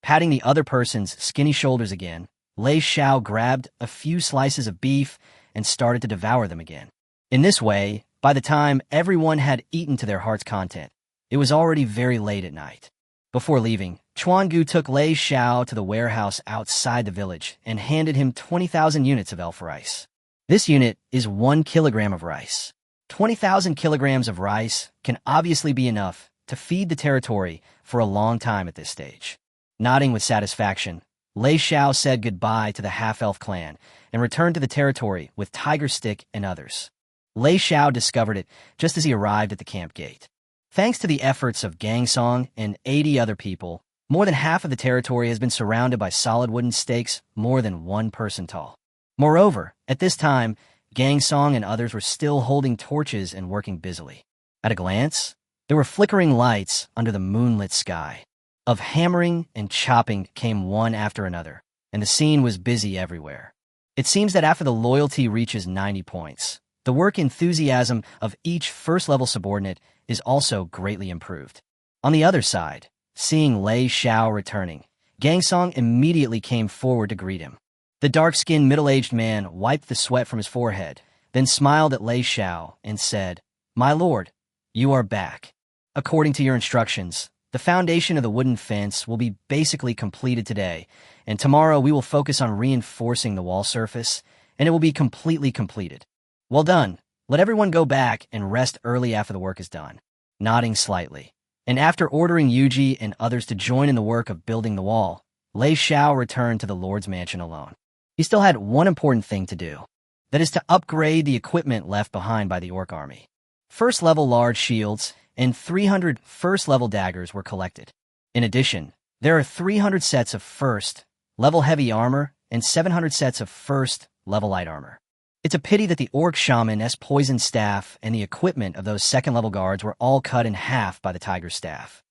Patting the other person's skinny shoulders again, Lei Xiao grabbed a few slices of beef and started to devour them again. In this way, by the time everyone had eaten to their heart's content, it was already very late at night. Before leaving, Chuangu took Lei Xiao to the warehouse outside the village and handed him 20,000 units of elf rice. This unit is 1 kilogram of rice. 20,000 kilograms of rice can obviously be enough to feed the territory for a long time at this stage. Nodding with satisfaction, Lei Xiao said goodbye to the half-elf clan and returned to the territory with Tiger Stick and others. Lei Xiao discovered it just as he arrived at the camp gate. Thanks to the efforts of Gang Song and 80 other people, more than half of the territory has been surrounded by solid wooden stakes more than 1 person tall. Moreover, at this time, Gang Song and others were still holding torches and working busily. At a glance, there were flickering lights under the moonlit sky. Of hammering and chopping came one after another, and the scene was busy everywhere. It seems that after the loyalty reaches 90 points, the work enthusiasm of each first-level subordinate is also greatly improved. On the other side, seeing Lei Xiao returning, Gang Song immediately came forward to greet him. The dark-skinned middle-aged man wiped the sweat from his forehead, then smiled at Lei Xiao and said, "My lord, you are back. According to your instructions, the foundation of the wooden fence will be basically completed today, and tomorrow we will focus on reinforcing the wall surface, and it will be completely completed. Well done. Let everyone go back and rest early after the work is done." Nodding slightly, and after ordering Yuji and others to join in the work of building the wall, Lei Xiao returned to the Lord's mansion alone. He still had one important thing to do. That is to upgrade the equipment left behind by the orc army. First-level large shields and 300 first-level daggers were collected. In addition, there are 300 sets of first-level heavy armor and 700 sets of first-level light armor. It's a pity that the orc shaman's poison staff and the equipment of those second-level guards were all cut in half by the tiger staff.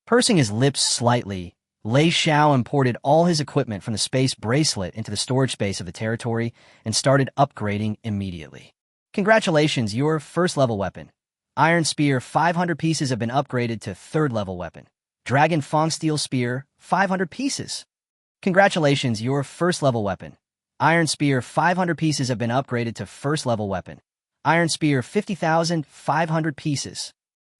Pursing his lips slightly, Lei Xiao imported all his equipment from the space bracelet into the storage space of the territory and started upgrading immediately. Congratulations, your first-level weapon. Iron Spear 500 pieces have been upgraded to third-level weapon. Dragon Fang Steel Spear 500 pieces. Congratulations, your first-level weapon. Iron Spear 500 pieces have been upgraded to first-level weapon. Iron Spear 50,500 pieces.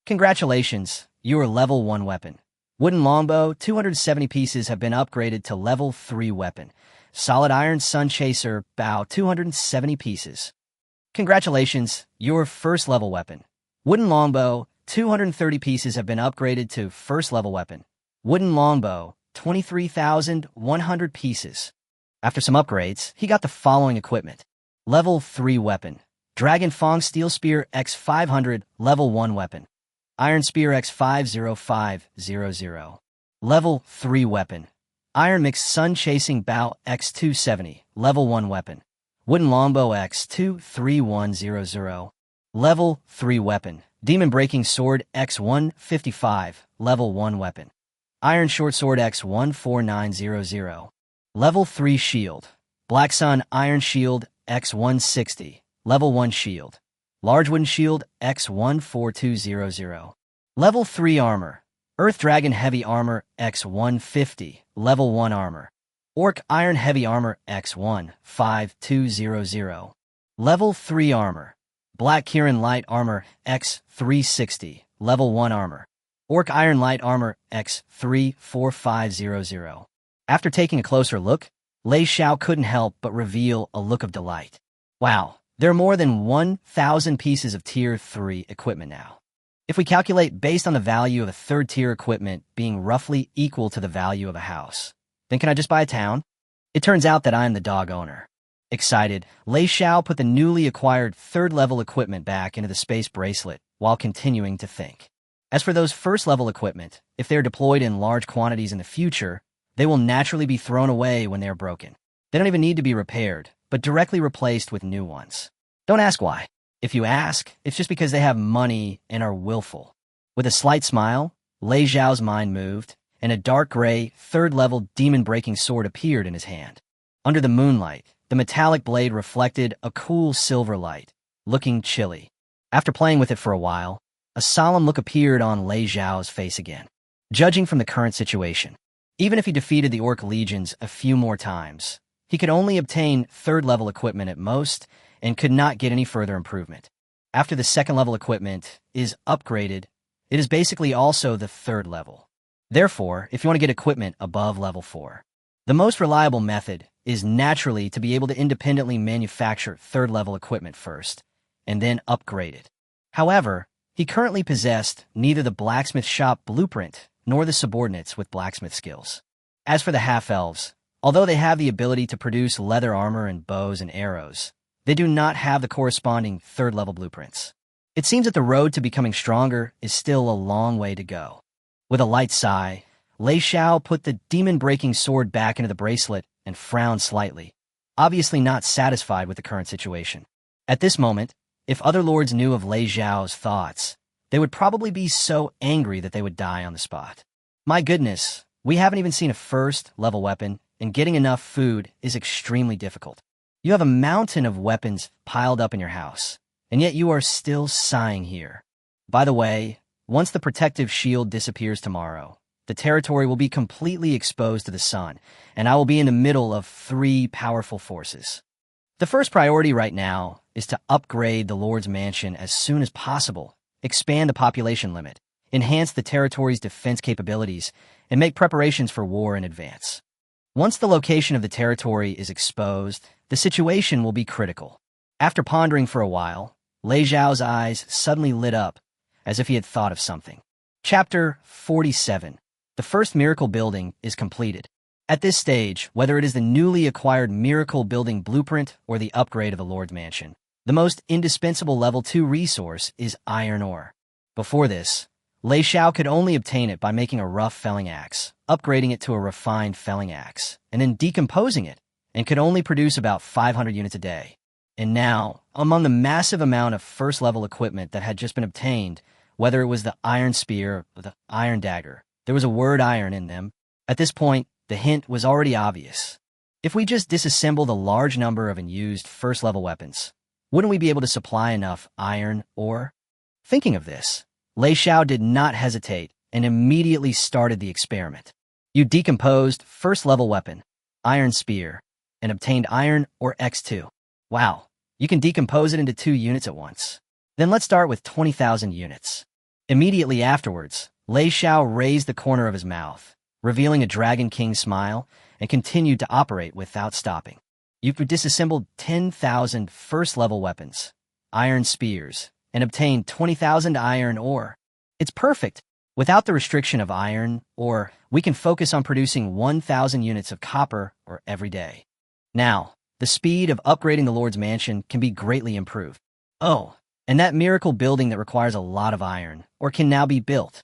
Congratulations, your level 1 weapon. Wooden Longbow 270 pieces have been upgraded to level 3 weapon. Solid Iron Sun Chaser Bow 270 pieces. Congratulations, your first-level weapon. Wooden Longbow 230 pieces have been upgraded to first-level weapon. Wooden Longbow 23,100 pieces. After some upgrades, he got the following equipment. Level 3 weapon. Dragon Fang Steel Spear X500, level 1 weapon. Iron Spear X50500. Level 3 weapon. Iron Mix Sun Chasing Bow X270, level 1 weapon. Wooden Longbow X23100. Level 3 weapon. Demon Breaking Sword X155, level 1 weapon. Iron Short Sword X14900. Level 3 shield. Black Sun Iron Shield X160, level 1 shield. Large Wooden Shield X14200. Level 3 armor. Earth Dragon Heavy Armor X150, level 1 armor. Orc Iron Heavy Armor X15200. Level 3 armor. Black Kirin Light Armor X360, level 1 armor. Orc Iron Light Armor X34500. After taking a closer look, Lei Xiao couldn't help but reveal a look of delight. Wow, there are more than 1,000 pieces of Tier 3 equipment now. If we calculate based on the value of a third-tier equipment being roughly equal to the value of a house, then can I just buy a town? It turns out that I am the dog owner. Excited, Lei Xiao put the newly acquired third-level equipment back into the space bracelet while continuing to think. As for those first-level equipment, if they are deployed in large quantities in the future, they will naturally be thrown away when they are broken. They don't even need to be repaired, but directly replaced with new ones. Don't ask why. If you ask, it's just because they have money and are willful. With a slight smile, Lei Xiao's mind moved, and a dark gray, third-level demon-breaking sword appeared in his hand. Under the moonlight, the metallic blade reflected a cool silver light, looking chilly. After playing with it for a while, a solemn look appeared on Lei Xiao's face again. Judging from the current situation, even if he defeated the Orc legions a few more times, he could only obtain third-level equipment at most and could not get any further improvement. After the second-level equipment is upgraded, it is basically also the third level. Therefore, if you want to get equipment above level 4, the most reliable method is naturally to be able to independently manufacture third-level equipment first, and then upgrade it. However, he currently possessed neither the blacksmith shop blueprint nor the subordinates with blacksmith skills. As for the half-elves, although they have the ability to produce leather armor and bows and arrows, they do not have the corresponding third-level blueprints. It seems that the road to becoming stronger is still a long way to go. With a light sigh, Lei Xiao put the demon-breaking sword back into the bracelet and frowned slightly, obviously not satisfied with the current situation. At this moment, if other lords knew of Lei Xiao's thoughts, they would probably be so angry that they would die on the spot. My goodness, we haven't even seen a first-level weapon, and getting enough food is extremely difficult. You have a mountain of weapons piled up in your house, and yet you are still sighing here. By the way, once the protective shield disappears tomorrow, the territory will be completely exposed to the sun, and I will be in the middle of 3 powerful forces. The first priority right now is to upgrade the Lord's Mansion as soon as possible, expand the population limit, enhance the territory's defense capabilities, and make preparations for war in advance. Once the location of the territory is exposed, the situation will be critical. After pondering for a while, Lei Xiao's eyes suddenly lit up, as if he had thought of something. Chapter 47. The first miracle building is completed. At this stage, whether it is the newly acquired miracle building blueprint or the upgrade of the Lord's Mansion, the most indispensable level 2 resource is iron ore. Before this, Lei Xiao could only obtain it by making a rough felling axe, upgrading it to a refined felling axe, and then decomposing it, and could only produce about 500 units a day. And now, among the massive amount of first-level equipment that had just been obtained, whether it was the iron spear or the iron dagger, there was a word iron in them. At this point, the hint was already obvious. If we just disassembled a large number of unused first-level weapons, wouldn't we be able to supply enough iron ore? Thinking of this, Lei Xiao did not hesitate and immediately started the experiment. You decomposed first-level weapon, iron spear, and obtained iron ore X2. Wow, you can decompose it into 2 units at once. Then let's start with 20,000 units. Immediately afterwards, Lei Xiao raised the corner of his mouth, revealing a Dragon King smile, and continued to operate without stopping. You could disassemble 10,000 first-level weapons, iron spears, and obtain 20,000 iron ore. It's perfect. Without the restriction of iron ore, we can focus on producing 1,000 units of copper ore every day. Now, the speed of upgrading the Lord's Mansion can be greatly improved. Oh, and that miracle building that requires a lot of iron ore can now be built.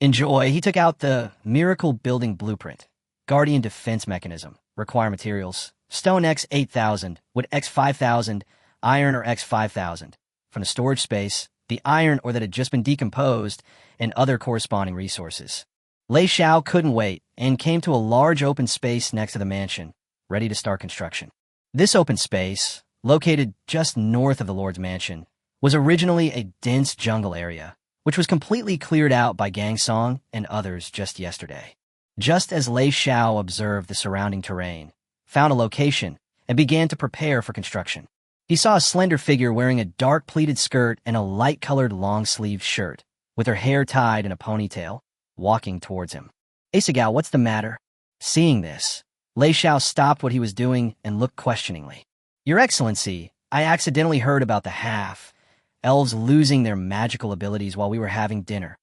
Enjoy. He took out the miracle building blueprint. Guardian defense mechanism. Require materials. Stone X 8,000, wood X 5,000, iron ore X 5,000. From the storage space, the iron ore that had just been decomposed, and other corresponding resources. Lei Xiao couldn't wait and came to a large open space next to the mansion, ready to start construction. This open space, located just north of the Lord's Mansion, was originally a dense jungle area, which was completely cleared out by Gangsong and others just yesterday. Just as Lei Xiao observed the surrounding terrain, found a location, and began to prepare for construction, he saw a slender figure wearing a dark pleated skirt and a light-colored long-sleeved shirt, with her hair tied in a ponytail, walking towards him. "Asagao, what's the matter?" Seeing this, Lei Xiao stopped what he was doing and looked questioningly. "Your Excellency, I accidentally heard about the half-elves losing their magical abilities while we were having dinner."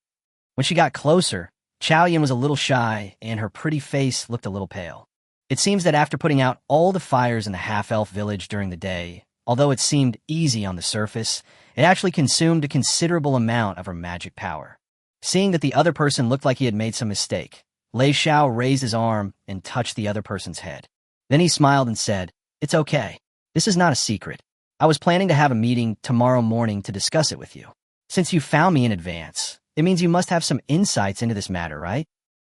When she got closer, Chaoyan was a little shy and her pretty face looked a little pale. It seems that after putting out all the fires in the half-elf village during the day, although it seemed easy on the surface, it actually consumed a considerable amount of her magic power. Seeing that the other person looked like he had made some mistake, Lei Xiao raised his arm and touched the other person's head. Then he smiled and said, "It's okay. This is not a secret. I was planning to have a meeting tomorrow morning to discuss it with you. Since you found me in advance, it means you must have some insights into this matter, right?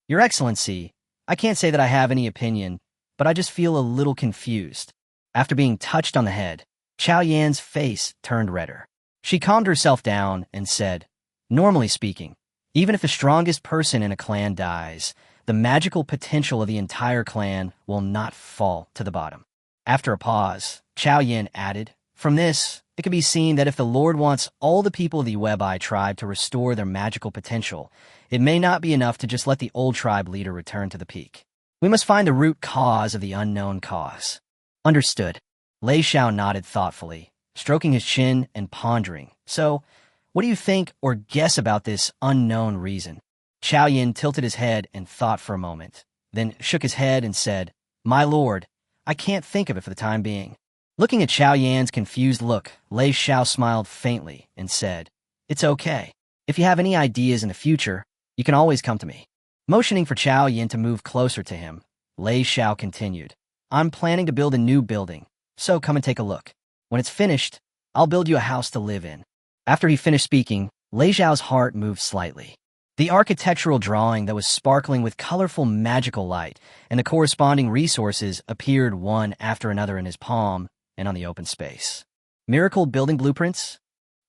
Your Excellency, I can't say that I have any opinion, but I just feel a little confused." After being touched on the head, Chao Yan's face turned redder. She calmed herself down and said, "Normally speaking, even if the strongest person in a clan dies, the magical potential of the entire clan will not fall to the bottom. After a pause, Chao Yin added, "From this, it can be seen that if the Lord wants all the people of the Webai tribe to restore their magical potential, it may not be enough to just let the old tribe leader return to the peak. We must find the root cause of the unknown cause." Understood. Lei Xiao nodded thoughtfully, stroking his chin and pondering. "So, what do you think or guess about this unknown reason?" Chao Yin tilted his head and thought for a moment, then shook his head and said, "My lord, I can't think of it for the time being." Looking at Chao Yan's confused look, Lei Xiao smiled faintly and said, "It's okay. If you have any ideas in the future, you can always come to me." Motioning for Chao Yin to move closer to him, Lei Xiao continued, "I'm planning to build a new building, so come and take a look. When it's finished, I'll build you a house to live in." After he finished speaking, Lei Xiao's heart moved slightly. The architectural drawing that was sparkling with colorful magical light and the corresponding resources appeared one after another in his palm and on the open space. Miracle building blueprints?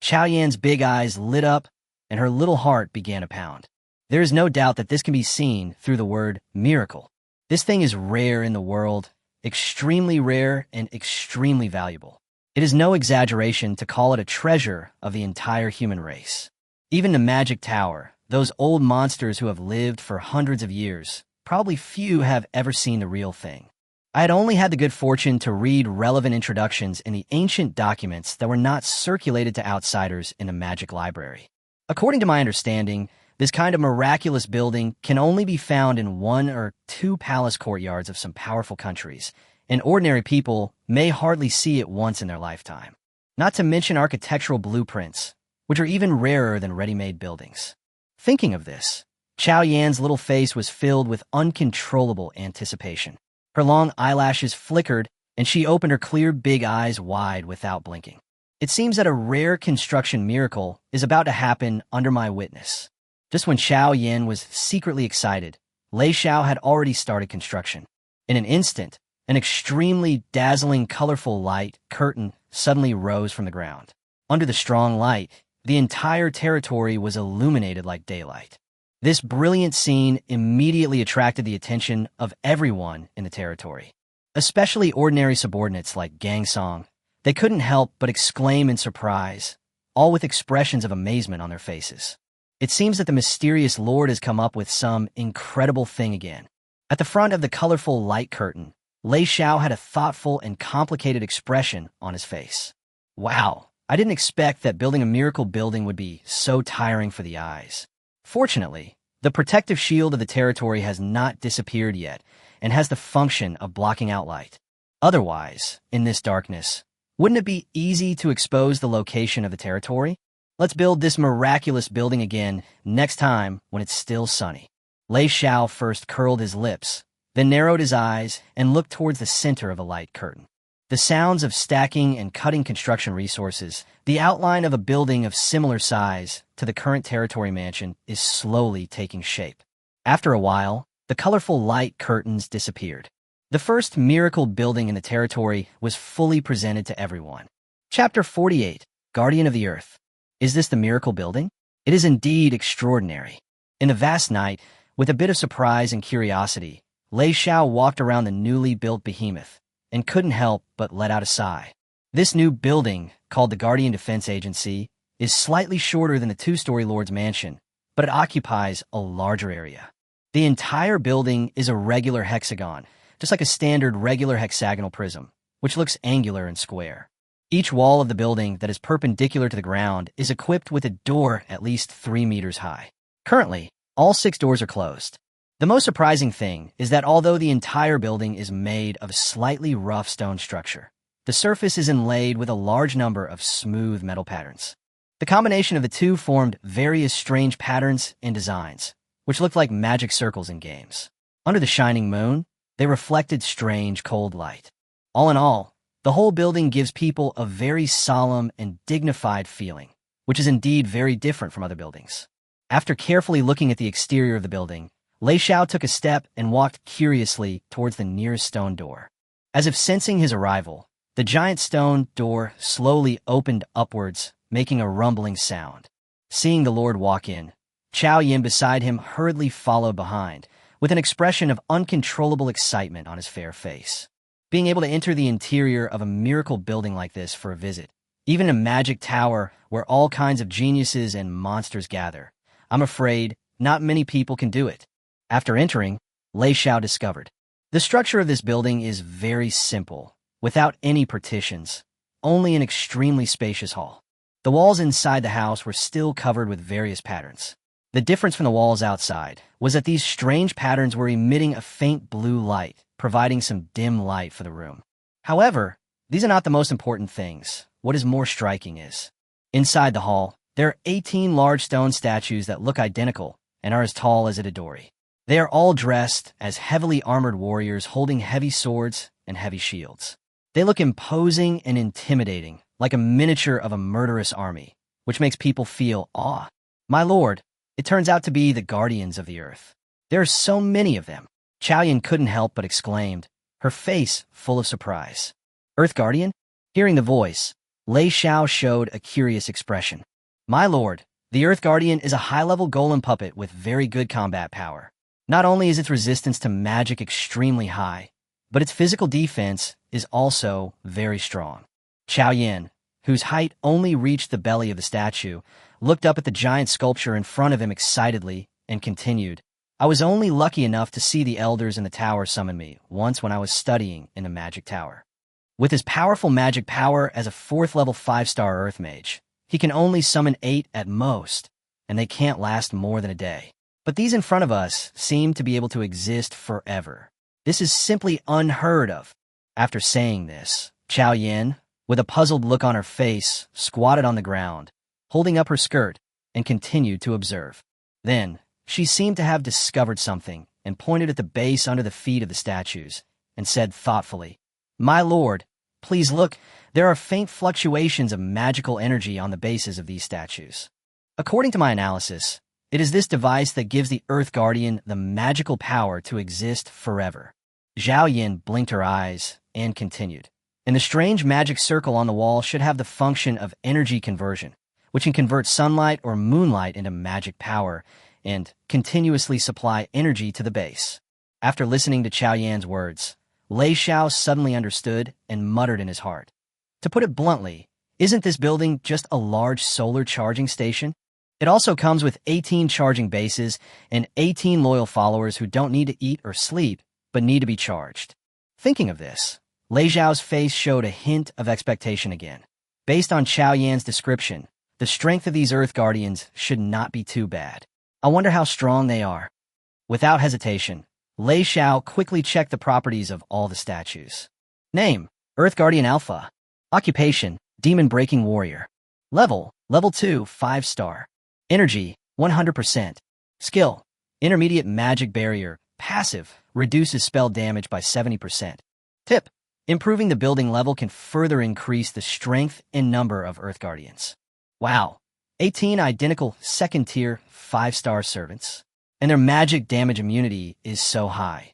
Chao Yan's big eyes lit up and her little heart began to pound. There is no doubt that this can be seen through the word miracle. This thing is rare in the world, extremely rare and extremely valuable. It is no exaggeration to call it a treasure of the entire human race. Even the Magic Tower, those old monsters who have lived for hundreds of years, probably few have ever seen the real thing. I had only had the good fortune to read relevant introductions in the ancient documents that were not circulated to outsiders in the Magic Library. According to my understanding, this kind of miraculous building can only be found in one or two palace courtyards of some powerful countries, and ordinary people may hardly see it once in their lifetime. Not to mention architectural blueprints, which are even rarer than ready-made buildings. Thinking of this, Chao Yan's little face was filled with uncontrollable anticipation. Her long eyelashes flickered, and she opened her clear big eyes wide without blinking. It seems that a rare construction miracle is about to happen under my witness. Just when Chao Yan was secretly excited, Lei Xiao had already started construction. In an instant, an extremely dazzling, colorful light curtain suddenly rose from the ground. Under the strong light, the entire territory was illuminated like daylight. This brilliant scene immediately attracted the attention of everyone in the territory, especially ordinary subordinates like Gang Song. They couldn't help but exclaim in surprise, all with expressions of amazement on their faces. It seems that the mysterious lord has come up with some incredible thing again. At the front of the colorful light curtain, Lei Xiao had a thoughtful and complicated expression on his face. Wow, I didn't expect that building a miracle building would be so tiring for the eyes. Fortunately, the protective shield of the territory has not disappeared yet and has the function of blocking out light. Otherwise, in this darkness, wouldn't it be easy to expose the location of the territory? Let's build this miraculous building again next time when it's still sunny. Lei Xiao first curled his lips, then narrowed his eyes and looked towards the center of a light curtain. The sounds of stacking and cutting construction resources, the outline of a building of similar size to the current territory mansion is slowly taking shape. After a while, the colorful light curtains disappeared. The first miracle building in the territory was fully presented to everyone. Chapter 48, Guardian of the Earth. Is this the miracle building? It is indeed extraordinary. In the vast night, with a bit of surprise and curiosity, Lei Xiao walked around the newly built behemoth and couldn't help but let out a sigh. This new building, called the Guardian Defense Agency, is slightly shorter than the two-story Lord's Mansion, but it occupies a larger area. The entire building is a regular hexagon, just like a standard regular hexagonal prism, which looks angular and square. Each wall of the building that is perpendicular to the ground is equipped with a door at least 3 meters high. Currently, all 6 doors are closed. The most surprising thing is that although the entire building is made of a slightly rough stone structure, the surface is inlaid with a large number of smooth metal patterns. The combination of the two formed various strange patterns and designs, which looked like magic circles in games. Under the shining moon, they reflected strange cold light. All in all, the whole building gives people a very solemn and dignified feeling, which is indeed very different from other buildings. After carefully looking at the exterior of the building, Lei Xiao took a step and walked curiously towards the nearest stone door. As if sensing his arrival, the giant stone door slowly opened upwards, making a rumbling sound. Seeing the Lord walk in, Chao Yin beside him hurriedly followed behind, with an expression of uncontrollable excitement on his fair face. being able to enter the interior of a miracle building like this for a visit, even a magic tower where all kinds of geniuses and monsters gather. I'm afraid not many people can do it. After entering, Lei Xiao discovered. The structure of this building is very simple, without any partitions, only an extremely spacious hall. The walls inside the house were still covered with various patterns. The difference from the walls outside was that these strange patterns were emitting a faint blue light, providing some dim light for the room. However, these are not the most important things. What is more striking is, inside the hall, there are 18 large stone statues that look identical and are as tall as a Dodori. They are all dressed as heavily armored warriors holding heavy swords and heavy shields. They look imposing and intimidating, like a miniature of a murderous army, which makes people feel awe. My lord, it turns out to be the guardians of the earth. There are so many of them. Xiaoyan couldn't help but exclaimed, her face full of surprise. Earth Guardian? Hearing the voice, Lei Xiao showed a curious expression. My lord, the Earth Guardian is a high-level golem puppet with very good combat power. Not only is its resistance to magic extremely high, but its physical defense is also very strong. Xiaoyan, whose height only reached the belly of the statue, looked up at the giant sculpture in front of him excitedly and continued, I was only lucky enough to see the elders in the tower summon me once when I was studying in the magic tower. With his powerful magic power as a 4th-level 5-star Earth Mage, he can only summon 8 at most, and they can't last more than a day. But these in front of us seem to be able to exist forever. This is simply unheard of. After saying this, Xiaoyan, with a puzzled look on her face, squatted on the ground, holding up her skirt, and continued to observe. Then, she seemed to have discovered something and pointed at the base under the feet of the statues and said thoughtfully, My lord, please look, there are faint fluctuations of magical energy on the bases of these statues. According to my analysis, it is this device that gives the Earth Guardian the magical power to exist forever. Zhao Yin blinked her eyes and continued. And the strange magic circle on the wall should have the function of energy conversion, which can convert sunlight or moonlight into magic power and continuously supply energy to the base. After listening to Xiaoyan's words, Lei Xiao suddenly understood and muttered in his heart. To put it bluntly, isn't this building just a large solar charging station? It also comes with 18 charging bases and 18 loyal followers who don't need to eat or sleep, but need to be charged. Thinking of this, Lei Xiao's face showed a hint of expectation again. Based on Xiaoyan's description, the strength of these Earth Guardians should not be too bad. I wonder how strong they are. Without hesitation, Lei Xiao quickly checked the properties of all the statues. Name, Earth Guardian Alpha. Occupation, Demon-Breaking Warrior. Level 2, 5-star. Energy, 100%. Skill, Intermediate Magic Barrier. Passive, reduces spell damage by 70%. Tip, improving the building level can further increase the strength and number of Earth Guardians. Wow, 18 identical 2nd-tier 5-star servants. And their magic damage immunity is so high.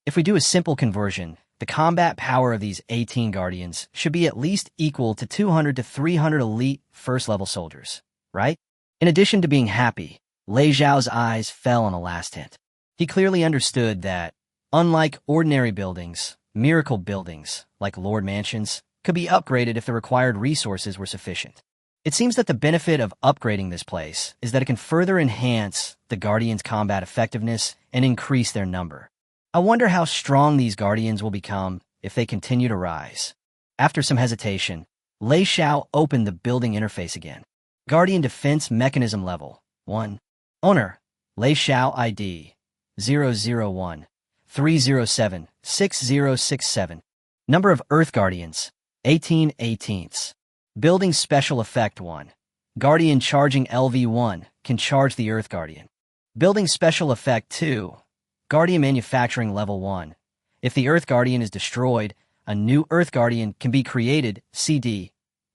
If we do a simple conversion, the combat power of these 18 Guardians should be at least equal to 200 to 300 elite 1st-level soldiers, right? In addition to being happy, Lei Xiao's eyes fell on a last hint. He clearly understood that, unlike ordinary buildings, miracle buildings, like Lord Mansions, could be upgraded if the required resources were sufficient. It seems that the benefit of upgrading this place is that it can further enhance the Guardians' combat effectiveness and increase their number. I wonder how strong these Guardians will become if they continue to rise. After some hesitation, Lei Xiao opened the building interface again. Guardian Defense Mechanism Level 1. Owner, Lei Xiao ID 001 307 6067. Number of Earth Guardians, 18/18. Building Special Effect 1. Guardian Charging LV1 can charge the Earth Guardian. Building Special Effect 2. Guardian Manufacturing Level 1. If the Earth Guardian is destroyed, a new Earth Guardian can be created. CD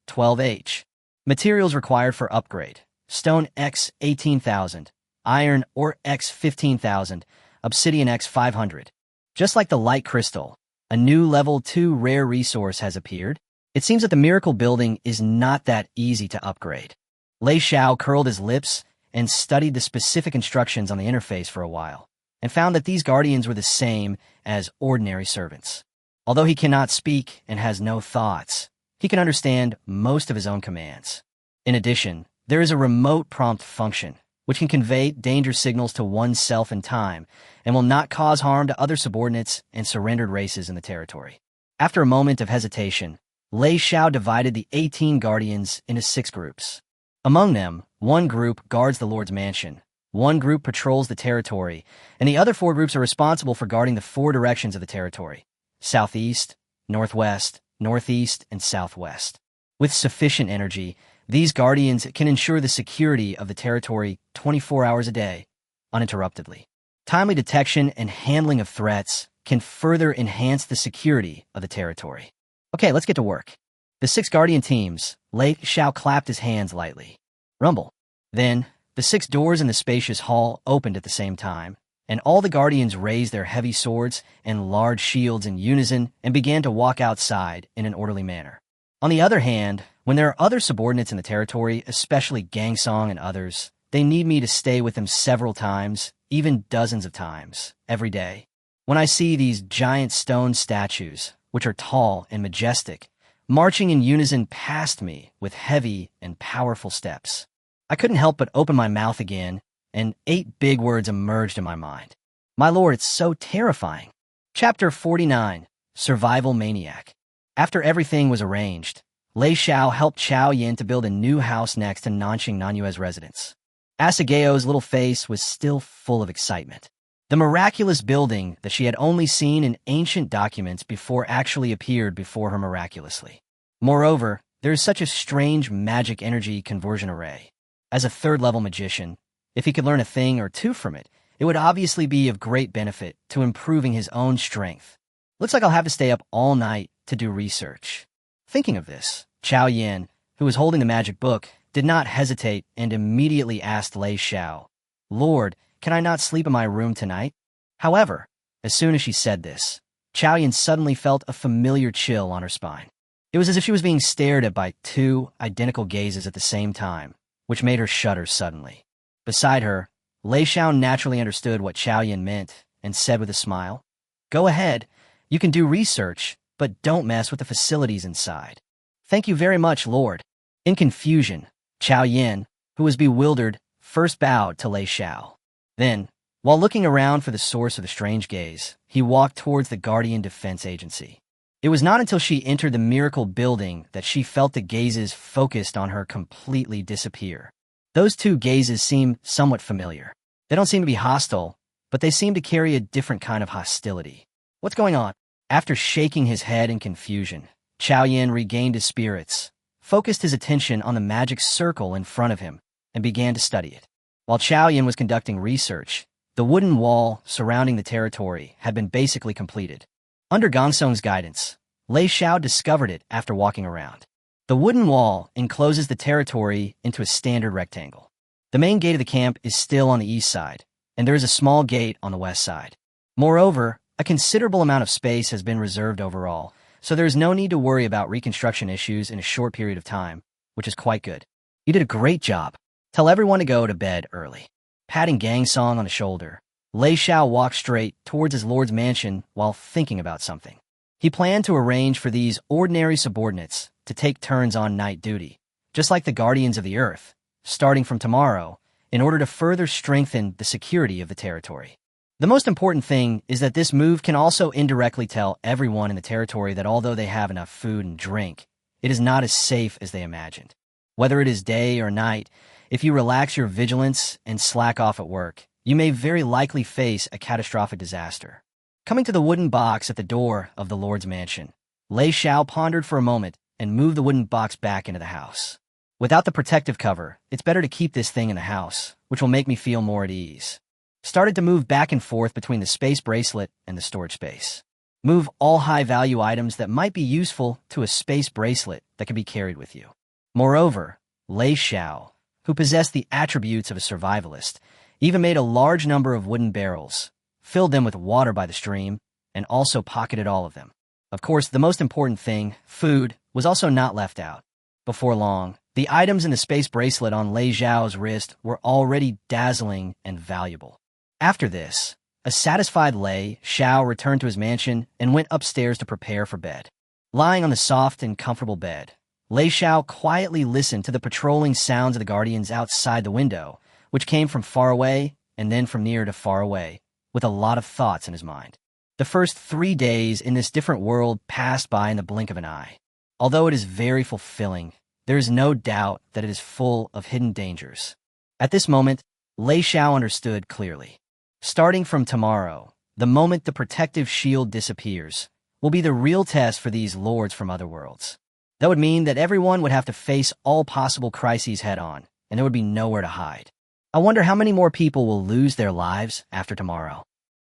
12H. Materials required for upgrade. Stone X 18,000. Iron or X 15,000. Obsidian X 500. Just like the light crystal, a new Level 2 rare resource has appeared. It seems that the miracle building is not that easy to upgrade. Lei Xiao curled his lips and studied the specific instructions on the interface for a while, and found that these guardians were the same as ordinary servants. Although he cannot speak and has no thoughts, he can understand most of his own commands. In addition, there is a remote prompt function, which can convey danger signals to oneself in time and will not cause harm to other subordinates and surrendered races in the territory. After a moment of hesitation, Lei Xiao divided the 18 guardians into 6 groups. Among them, one group guards the Lord's mansion, one group patrols the territory, and the other 4 groups are responsible for guarding the 4 directions of the territory: southeast, northwest, northeast, and southwest. With sufficient energy, these guardians can ensure the security of the territory 24 hours a day, uninterruptedly. Timely detection and handling of threats can further enhance the security of the territory. Okay, let's get to work. The 6 guardian teams, Lei Xiao clapped his hands lightly. Rumble. Then, the 6 doors in the spacious hall opened at the same time, and all the guardians raised their heavy swords and large shields in unison and began to walk outside in an orderly manner. On the other hand, when there are other subordinates in the territory, especially Gangsong and others, they need me to stay with them several times, even dozens of times, every day. When I see these giant stone statues, which are tall and majestic, marching in unison past me with heavy and powerful steps, I couldn't help but open my mouth again, and 8 big words emerged in my mind. My lord, it's so terrifying. Chapter 49, Survival Maniac. After everything was arranged, Lei Xiao helped Chao Yin to build a new house next to Nanxing Nanyue's residence. Asageo's little face was still full of excitement. The miraculous building that she had only seen in ancient documents before actually appeared before her miraculously. Moreover, there is such a strange magic energy conversion array. As a 3rd-level magician, if he could learn a thing or 2 from it, it would obviously be of great benefit to improving his own strength. Looks like I'll have to stay up all night to do research. Thinking of this, Chao Yin, who was holding the magic book, did not hesitate and immediately asked Lei Xiao, "Lord, can I not sleep in my room tonight?" However, as soon as she said this, Chao Yin suddenly felt a familiar chill on her spine. It was as if she was being stared at by 2 identical gazes at the same time, which made her shudder suddenly. Beside her, Lei Xiao naturally understood what Chao Yin meant and said with a smile, "Go ahead, you can do research, but don't mess with the facilities inside." "Thank you very much, Lord." In confusion, Chao Yin, who was bewildered, first bowed to Lei Xiao. Then, while looking around for the source of the strange gaze, he walked towards the Guardian Defense Agency. It was not until she entered the miracle building that she felt the gazes focused on her completely disappear. Those 2 gazes seem somewhat familiar. They don't seem to be hostile, but they seem to carry a different kind of hostility. What's going on? After shaking his head in confusion, Chao Yin regained his spirits, focused his attention on the magic circle in front of him, and began to study it. While Chao Yin was conducting research, the wooden wall surrounding the territory had been basically completed. Under Gangsong's guidance, Lei Xiao discovered it after walking around. The wooden wall encloses the territory into a standard rectangle. The main gate of the camp is still on the east side, and there is a small gate on the west side. Moreover, a considerable amount of space has been reserved overall, so there is no need to worry about reconstruction issues in a short period of time, which is quite good. You did a great job. Tell everyone to go to bed early. Patting Gangsong on the shoulder, Lei Xiao walked straight towards his lord's mansion while thinking about something. He planned to arrange for these ordinary subordinates to take turns on night duty, just like the Guardians of the Earth, starting from tomorrow, in order to further strengthen the security of the territory. The most important thing is that this move can also indirectly tell everyone in the territory that although they have enough food and drink, it is not as safe as they imagined. Whether it is day or night, if you relax your vigilance and slack off at work, you may very likely face a catastrophic disaster. Coming to the wooden box at the door of the Lord's mansion, Lei Xiao pondered for a moment and moved the wooden box back into the house. Without the protective cover, it's better to keep this thing in the house, which will make me feel more at ease. Started to move back and forth between the space bracelet and the storage space. Move all high-value items that might be useful to a space bracelet that can be carried with you. Moreover, Lei Xiao, who possessed the attributes of a survivalist, even made a large number of wooden barrels, filled them with water by the stream, and also pocketed all of them. Of course, the most important thing, food, was also not left out. Before long, the items in the space bracelet on Lei Xiao's wrist were already dazzling and valuable. After this, A satisfied Lei Xiao returned to his mansion and went upstairs to prepare for bed. Lying on the soft and comfortable bed, Lei Xiao quietly listened to the patrolling sounds of the guardians outside the window, which came from far away and then from near to far away, with a lot of thoughts in his mind. The first 3 days in this different world passed by in the blink of an eye. Although it is very fulfilling, there is no doubt that it is full of hidden dangers. At this moment, Lei Xiao understood clearly. Starting from tomorrow, the moment the protective shield disappears, will be the real test for these lords from other worlds. That would mean that everyone would have to face all possible crises head-on, and there would be nowhere to hide. I wonder how many more people will lose their lives after tomorrow.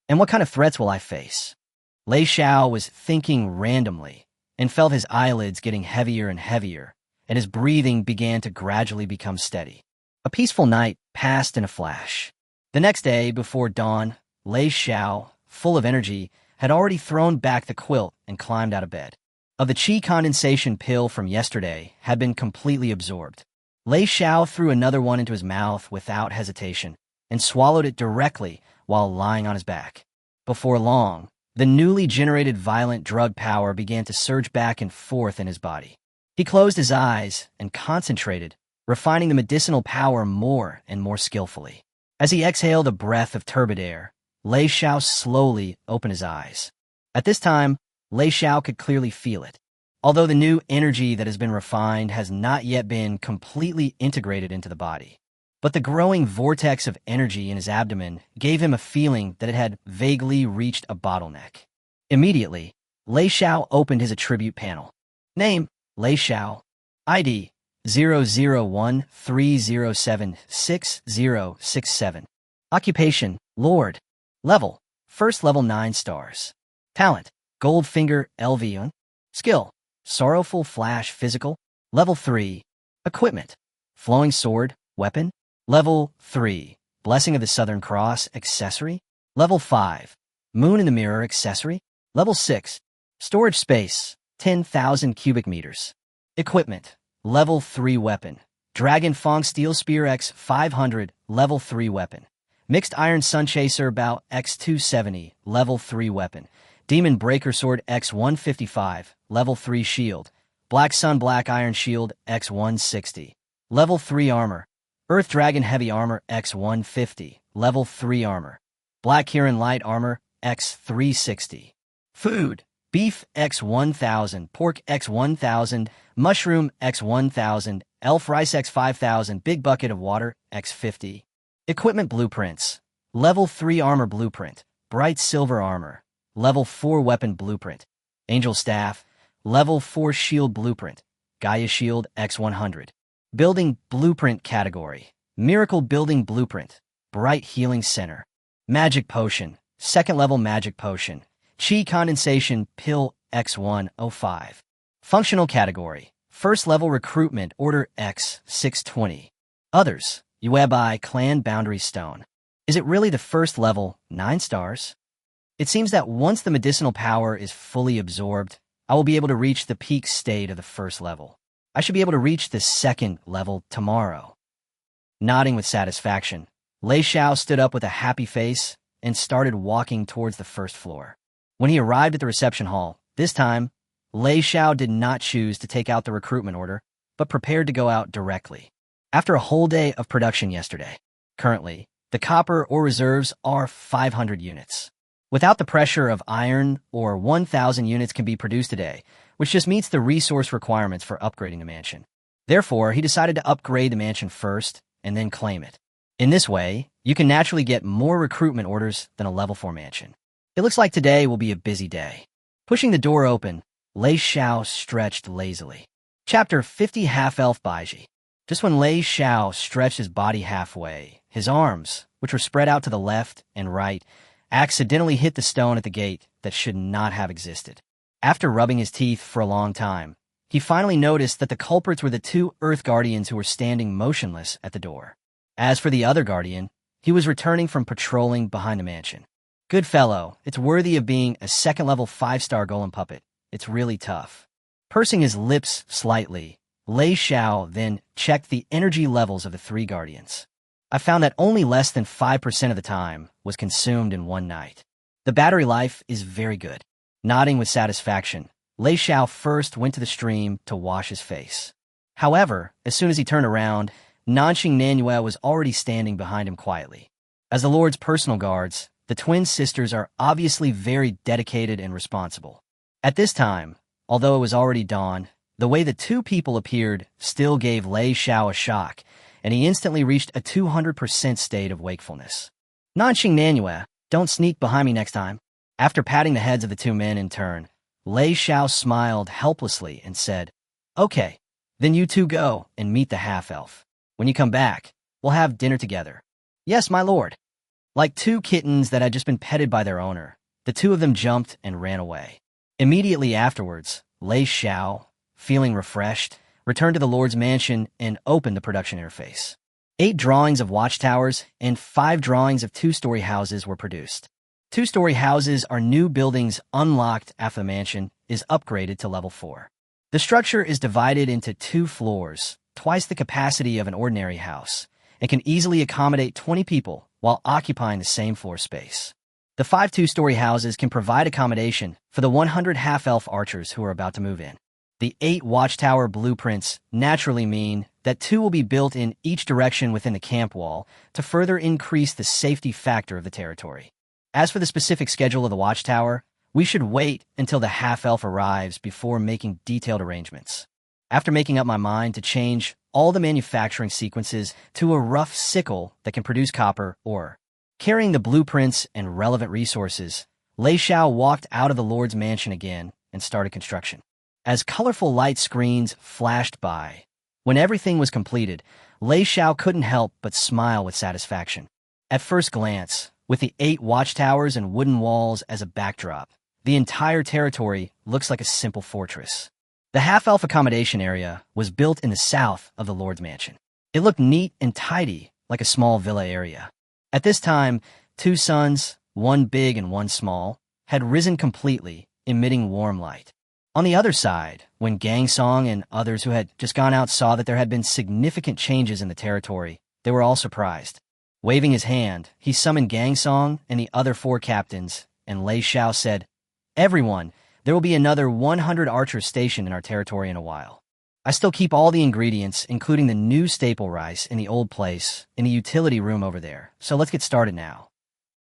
And what kind of threats will I face? Lei Xiao was thinking randomly and felt his eyelids getting heavier and heavier, and his breathing began to gradually become steady. A peaceful night passed in a flash. The next day, before dawn, Lei Xiao, full of energy, had already thrown back the quilt and climbed out of bed. Of the qi condensation pill from yesterday had been completely absorbed. Lei Xiao threw another one into his mouth without hesitation and swallowed it directly while lying on his back. Before long, the newly generated violent drug power began to surge back and forth in his body. He closed his eyes and concentrated, refining the medicinal power more and more skillfully. As he exhaled a breath of turbid air, Lei Xiao slowly opened his eyes. At this time, Lei Xiao could clearly feel it. Although the new energy that has been refined has not yet been completely integrated into the body. But the growing vortex of energy in his abdomen gave him a feeling that it had vaguely reached a bottleneck. Immediately, Lei Xiao opened his attribute panel. Name, Lei Xiao. ID, 00130766067. Occupation, Lord. Level, first level 9 stars. Talent, Goldfinger LV1. Skill, Sorrowful Flash Physical. Level 3. Equipment, Flowing Sword, Weapon. Level 3. Blessing of the Southern Cross Accessory. Level 5. Moon in the Mirror Accessory. Level 6. Storage Space, 10,000 cubic meters. Equipment, Level 3 Weapon. Dragon Fong Steel Spear X500, Level 3 Weapon. Mixed Iron Sun Chaser Bow X270, Level 3 Weapon. Demon Breaker Sword X155, Level 3 Shield. Black Sun Black Iron Shield X160, Level 3 Armor. Earth Dragon Heavy Armor X150, Level 3 Armor. Black Kirin Light Armor X360. Food, Beef X1000, Pork X1000, Mushroom X1000, Elf Rice X5000, Big Bucket of Water X50. Equipment Blueprints, Level 3 Armor Blueprint, Bright Silver Armor, Level 4 Weapon Blueprint, Angel Staff, Level 4 Shield Blueprint, Gaia Shield X100. Building Blueprint Category, Miracle Building Blueprint, Bright Healing Center. Magic Potion, Second Level Magic Potion, Qi Condensation Pill X105. Functional Category, First Level Recruitment Order X620. Others, Yuebai Clan Boundary Stone. Is it really the first level, 9 stars? It seems that once the medicinal power is fully absorbed, I will be able to reach the peak state of the first level. I should be able to reach the second level tomorrow. Nodding with satisfaction, Lei Xiao stood up with a happy face and started walking towards the first floor. When he arrived at the reception hall, this time, Lei Xiao did not choose to take out the recruitment order, but prepared to go out directly. After a whole day of production yesterday, currently, the copper ore reserves are 500 units. Without the pressure of iron, or 1,000 units can be produced today, which just meets the resource requirements for upgrading the mansion. Therefore, he decided to upgrade the mansion first and then claim it. In this way, you can naturally get more recruitment orders than a level 4 mansion. It looks like today will be a busy day. Pushing the door open, Lei Xiao stretched lazily. Chapter 50 Half-Elf Baiji. Just when Lei Xiao stretched his body halfway, his arms, which were spread out to the left and right, accidentally hit the stone at the gate that should not have existed. After rubbing his teeth for a long time, he finally noticed that the culprits were the 2 Earth Guardians who were standing motionless at the door. As for the other Guardian, he was returning from patrolling behind the mansion. Good fellow, it's worthy of being a second-level 5-star golem puppet. It's really tough. Pursing his lips slightly, Lei Xiao then checked the energy levels of the 3 Guardians. I found that only less than 5% of the time was consumed in one night. The battery life is very good. Nodding with satisfaction, Lei Xiao first went to the stream to wash his face. However, as soon as he turned around, Nanxing Nanhua was already standing behind him quietly. As the Lord's personal guards, the twin sisters are obviously very dedicated and responsible. At this time, although it was already dawn, the way the two people appeared still gave Lei Xiao a shock, and he instantly reached a 200% state of wakefulness. Nanxing Nanhua, don't sneak behind me next time. After patting the heads of the two men in turn, Lei Xiao smiled helplessly and said, "Okay, then you two go and meet the half-elf. When you come back, we'll have dinner together." "Yes, my lord." Like two kittens that had just been petted by their owner, the two of them jumped and ran away. Immediately afterwards, Lei Xiao, feeling refreshed, returned to the Lord's mansion and opened the production interface. 8 drawings of watchtowers and 5 drawings of 2-story houses were produced. 2-story houses are new buildings unlocked after the mansion is upgraded to level 4. The structure is divided into 2 floors, twice the capacity of an ordinary house, and can easily accommodate 20 people while occupying the same floor space. The 5 2-story houses can provide accommodation for the 100 half-elf archers who are about to move in. The 8 watchtower blueprints naturally mean that 2 will be built in each direction within the camp wall to further increase the safety factor of the territory. As for the specific schedule of the watchtower, we should wait until the half-elf arrives before making detailed arrangements. After making up my mind to change all the manufacturing sequences to a rough sickle that can produce copper ore, carrying the blueprints and relevant resources, Lei Xiao walked out of the Lord's mansion again and started construction. As colorful light screens flashed by, when everything was completed, Lei Xiao couldn't help but smile with satisfaction. At first glance, with the 8 watchtowers and wooden walls as a backdrop, the entire territory looks like a simple fortress. The half-elf accommodation area was built in the south of the Lord's mansion. It looked neat and tidy, like a small villa area. At this time, 2 suns, one big and one small, had risen completely, emitting warm light. On the other side, when Gangsong and others who had just gone out saw that there had been significant changes in the territory, they were all surprised. Waving his hand, he summoned Gangsong and the other 4 captains, and Lei Xiao said, "Everyone, there will be another 100 archers stationed in our territory in a while. I still keep all the ingredients, including the new staple rice in the old place, in the utility room over there, so let's get started now."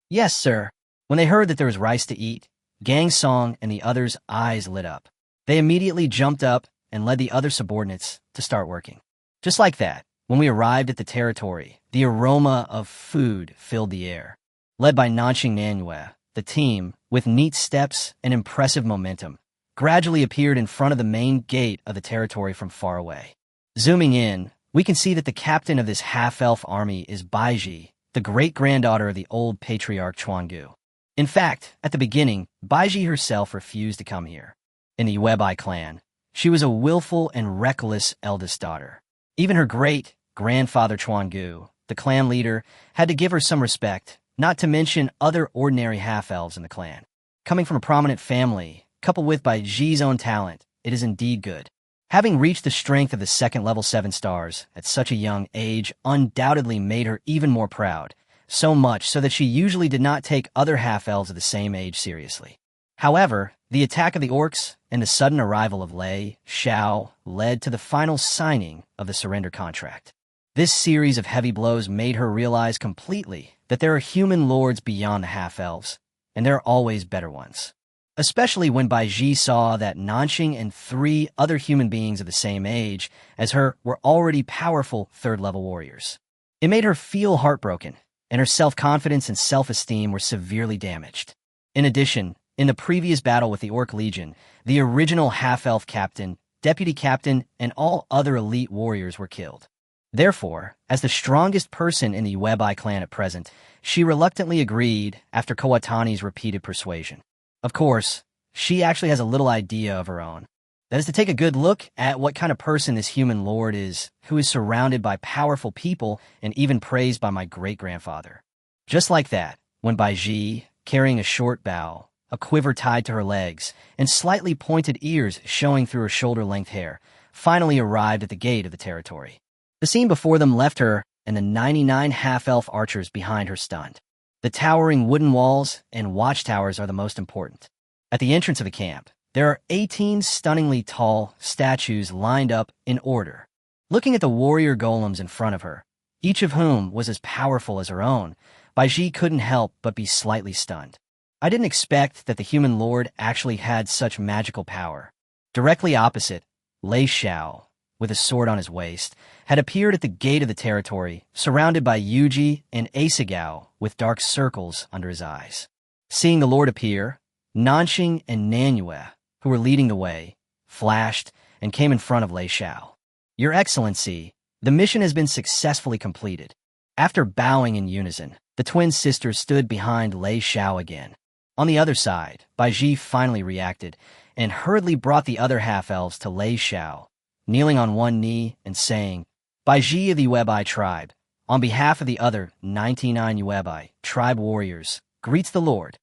"Yes, sir." When they heard that there was rice to eat, Gangsong and the others' eyes lit up. They immediately jumped up and led the other subordinates to start working. Just like that, when we arrived at the territory, the aroma of food filled the air. Led by Nanxing Nanhua, the team, with neat steps and impressive momentum, gradually appeared in front of the main gate of the territory from far away. Zooming in, we can see that the captain of this half-elf army is Baiji, the great-granddaughter of the old patriarch Chuangu. In fact, at the beginning, Baiji herself refused to come here. In the Webai clan, she was a willful and reckless eldest daughter. Even her great-grandfather Chuangu, the clan leader, had to give her some respect, not to mention other ordinary half-elves in the clan. Coming from a prominent family, coupled with Baiji's own talent, it is indeed good. Having reached the strength of the second level 7 stars at such a young age undoubtedly made her even more proud, so much so that she usually did not take other half-elves of the same age seriously. However, the attack of the orcs and the sudden arrival of Lei Xiao led to the final signing of the surrender contract. This series of heavy blows made her realize completely that there are human lords beyond the half-elves, and there are always better ones. Especially when Baiji saw that Nanxing and 3 other human beings of the same age as her were already powerful 3rd-level warriors. It made her feel heartbroken, and her self-confidence and self-esteem were severely damaged. In addition, in the previous battle with the Orc Legion, the original half-elf captain, deputy captain, and all other elite warriors were killed. Therefore, as the strongest person in the Webai clan at present, she reluctantly agreed after Kawatani's repeated persuasion. Of course, she actually has a little idea of her own. That is to take a good look at what kind of person this human lord is, who is surrounded by powerful people and even praised by my great-grandfather. Just like that, when Baiji, carrying a short bow, a quiver tied to her legs, and slightly pointed ears showing through her shoulder-length hair, finally arrived at the gate of the territory. The scene before them left her and the 99 half-elf archers behind her stunned. The towering wooden walls and watchtowers are the most important. At the entrance of the camp, there are 18 stunningly tall statues lined up in order. Looking at the warrior golems in front of her, each of whom was as powerful as her own, Baiji couldn't help but be slightly stunned. I didn't expect that the human lord actually had such magical power. Directly opposite, Lei Xiao, with a sword on his waist, had appeared at the gate of the territory, surrounded by Yuji and Asagao with dark circles under his eyes. Seeing the lord appear, Nanxing and Manhwa, who were leading the way, flashed and came in front of Lei Xiao. "Your Excellency, the mission has been successfully completed." After bowing in unison, the twin sisters stood behind Lei Xiao again. On the other side, Baiji finally reacted and hurriedly brought the other half-elves to Lei Xiao, kneeling on one knee and saying, "Baiji of the Yuebai tribe, on behalf of the other 99 Yuebai tribe warriors, greets the Lord."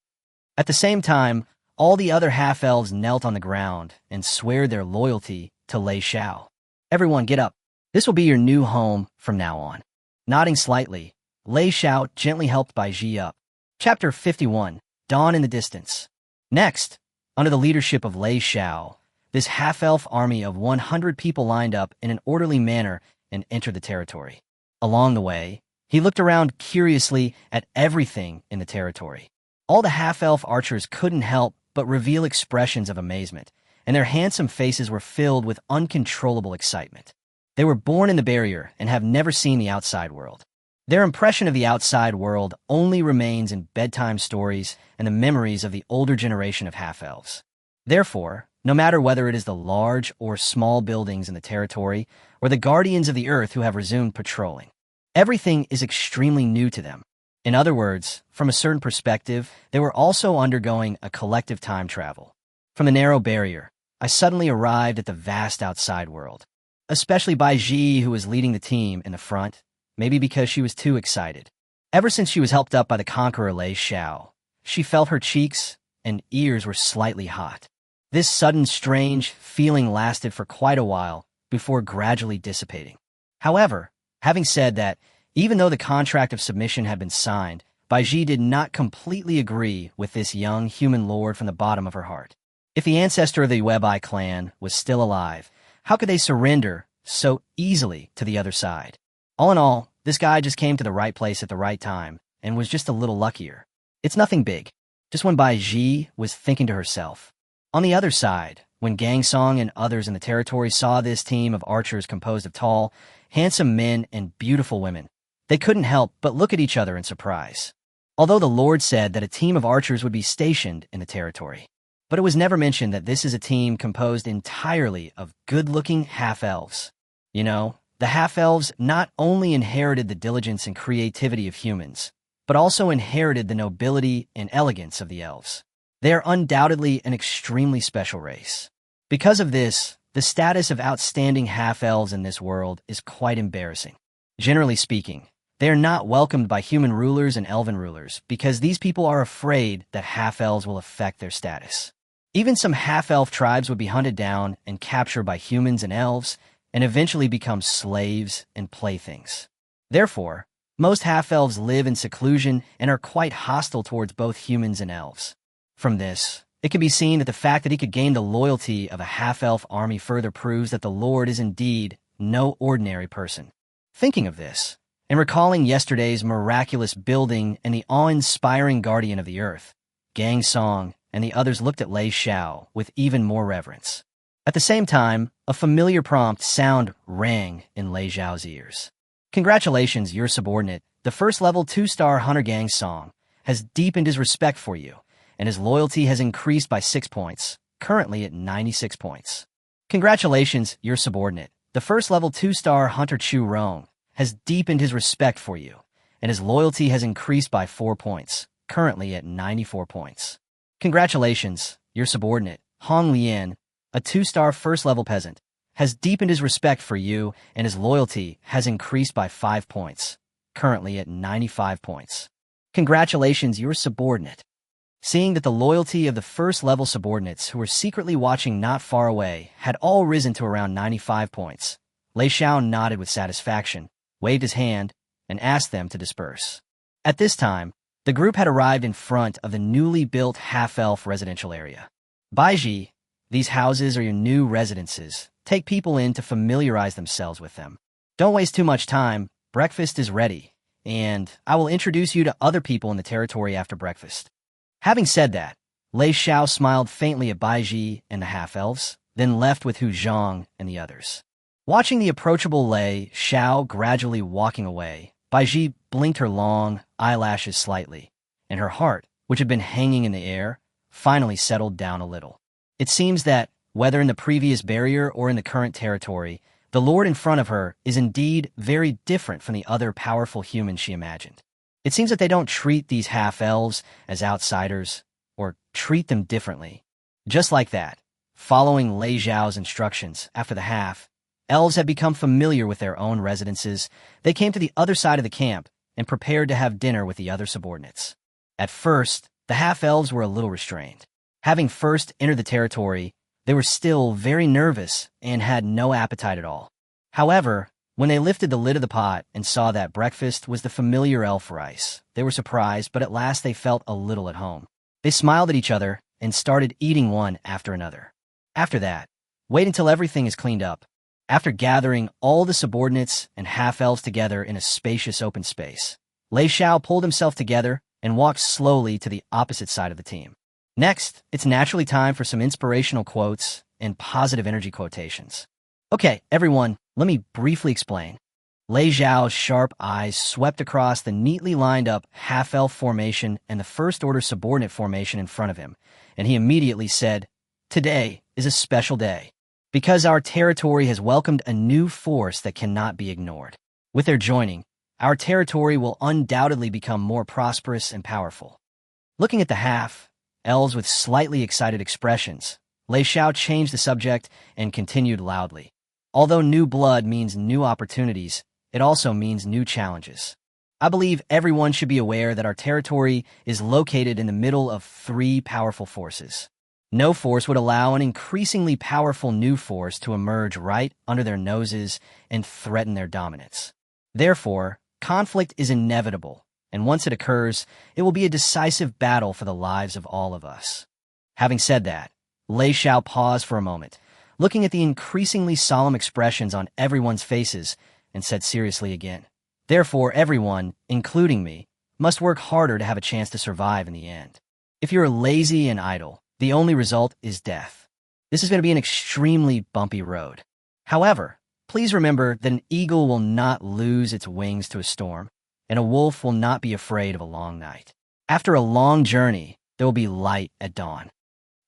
At the same time, all the other half-elves knelt on the ground and swore their loyalty to Lei Xiao. "Everyone get up. This will be your new home from now on." Nodding slightly, Lei Xiao gently helped Baiji up. Chapter 51, Dawn in the Distance. Next, under the leadership of Lei Xiao, this half-elf army of 100 people lined up in an orderly manner and entered the territory. Along the way, he looked around curiously at everything in the territory. All the half-elf archers couldn't help but reveal expressions of amazement, and their handsome faces were filled with uncontrollable excitement. They were born in the barrier and have never seen the outside world. Their impression of the outside world only remains in bedtime stories and the memories of the older generation of half-elves. Therefore, no matter whether it is the large or small buildings in the territory or the guardians of the earth who have resumed patrolling, everything is extremely new to them. In other words, from a certain perspective, they were also undergoing a collective time travel. From the narrow barrier, I suddenly arrived at the vast outside world. Especially Baiji, who was leading the team in the front, maybe because she was too excited. Ever since she was helped up by the conqueror Lei Xiao, she felt her cheeks and ears were slightly hot. This sudden strange feeling lasted for quite a while before gradually dissipating. However, having said that, even though the contract of submission had been signed, Baiji did not completely agree with this young human lord from the bottom of her heart. If the ancestor of the Yuebai clan was still alive, how could they surrender so easily to the other side? All in all, this guy just came to the right place at the right time and was just a little luckier. It's nothing big, just when Baiji was thinking to herself. On the other side, when Gangsong and others in the territory saw this team of archers composed of tall, handsome men and beautiful women, they couldn't help but look at each other in surprise. Although the Lord said that a team of archers would be stationed in the territory, but it was never mentioned that this is a team composed entirely of good-looking half-elves. You know, the half-elves not only inherited the diligence and creativity of humans, but also inherited the nobility and elegance of the elves. They are undoubtedly an extremely special race. Because of this, the status of outstanding half-elves in this world is quite embarrassing. Generally speaking, they are not welcomed by human rulers and elven rulers because these people are afraid that half-elves will affect their status. Even some half-elf tribes would be hunted down and captured by humans and elves and eventually become slaves and playthings. Therefore, most half-elves live in seclusion and are quite hostile towards both humans and elves. From this, it can be seen that the fact that he could gain the loyalty of a half-elf army further proves that the Lord is indeed no ordinary person. Thinking of this, and recalling yesterday's miraculous building and the awe-inspiring guardian of the earth, Gangsong and the others looked at Lei Xiao with even more reverence. At the same time, a familiar prompt sound rang in Lei Xiao's ears. "Congratulations, your subordinate, the first-level 2-star hunter Gangsong, has deepened his respect for you, and his loyalty has increased by 6 points, currently at 96 points. Congratulations, your subordinate, the first-level 2-star hunter Chu Rong, has deepened his respect for you, and his loyalty has increased by 4 points, currently at 94 points. Congratulations, your subordinate, Hong Lian, a 2-star first-level peasant, has deepened his respect for you, and his loyalty has increased by 5 points, currently at 95 points. Congratulations, your subordinate." Seeing that the loyalty of the first-level subordinates who were secretly watching not far away had all risen to around 95 points, Lei Xiao nodded with satisfaction, waved his hand, and asked them to disperse. At this time, the group had arrived in front of the newly built half-elf residential area. Baiji, these houses are your new residences. Take people in to familiarize themselves with them. Don't waste too much time. Breakfast is ready, and I will introduce you to other people in the territory after breakfast. Having said that, Lei Xiao smiled faintly at Baiji and the half-elves, then left with Hu Zhang and the others. Watching the approachable Lei Xiao gradually walking away, Baiji blinked her long eyelashes slightly, and her heart, which had been hanging in the air, finally settled down a little. It seems that, whether in the previous barrier or in the current territory, the lord in front of her is indeed very different from the other powerful humans she imagined. It seems that they don't treat these half-elves as outsiders, or treat them differently. Just like that, following Lei Xiao's instructions after the half-elves had become familiar with their own residences, they came to the other side of the camp and prepared to have dinner with the other subordinates. At first, the half-elves were a little restrained. Having first entered the territory, they were still very nervous and had no appetite at all. However, when they lifted the lid of the pot and saw that breakfast was the familiar elf rice, they were surprised, but at last they felt a little at home. They smiled at each other and started eating one after another. After that, wait until everything is cleaned up. After gathering all the subordinates and half-elves together in a spacious open space, Lei Xiao pulled himself together and walked slowly to the opposite side of the team. Next, it's naturally time for some inspirational quotes and positive energy quotations. Okay, everyone, let me briefly explain. Lei Xiao's sharp eyes swept across the neatly lined up half-elf formation and the first-order subordinate formation in front of him, and he immediately said, "Today is a special day, because our territory has welcomed a new force that cannot be ignored. With their joining, our territory will undoubtedly become more prosperous and powerful." Looking at the half-elves with slightly excited expressions, Lei Xiao changed the subject and continued loudly. Although new blood means new opportunities, it also means new challenges. I believe everyone should be aware that our territory is located in the middle of three powerful forces. No force would allow an increasingly powerful new force to emerge right under their noses and threaten their dominance. Therefore, conflict is inevitable, and once it occurs, it will be a decisive battle for the lives of all of us. Having said that, Lei Xiao paused for a moment, looking at the increasingly solemn expressions on everyone's faces, and said seriously again, "Therefore, everyone, including me, must work harder to have a chance to survive in the end. If you're lazy and idle, the only result is death. This is going to be an extremely bumpy road. However, please remember that an eagle will not lose its wings to a storm, and a wolf will not be afraid of a long night. After a long journey, there will be light at dawn."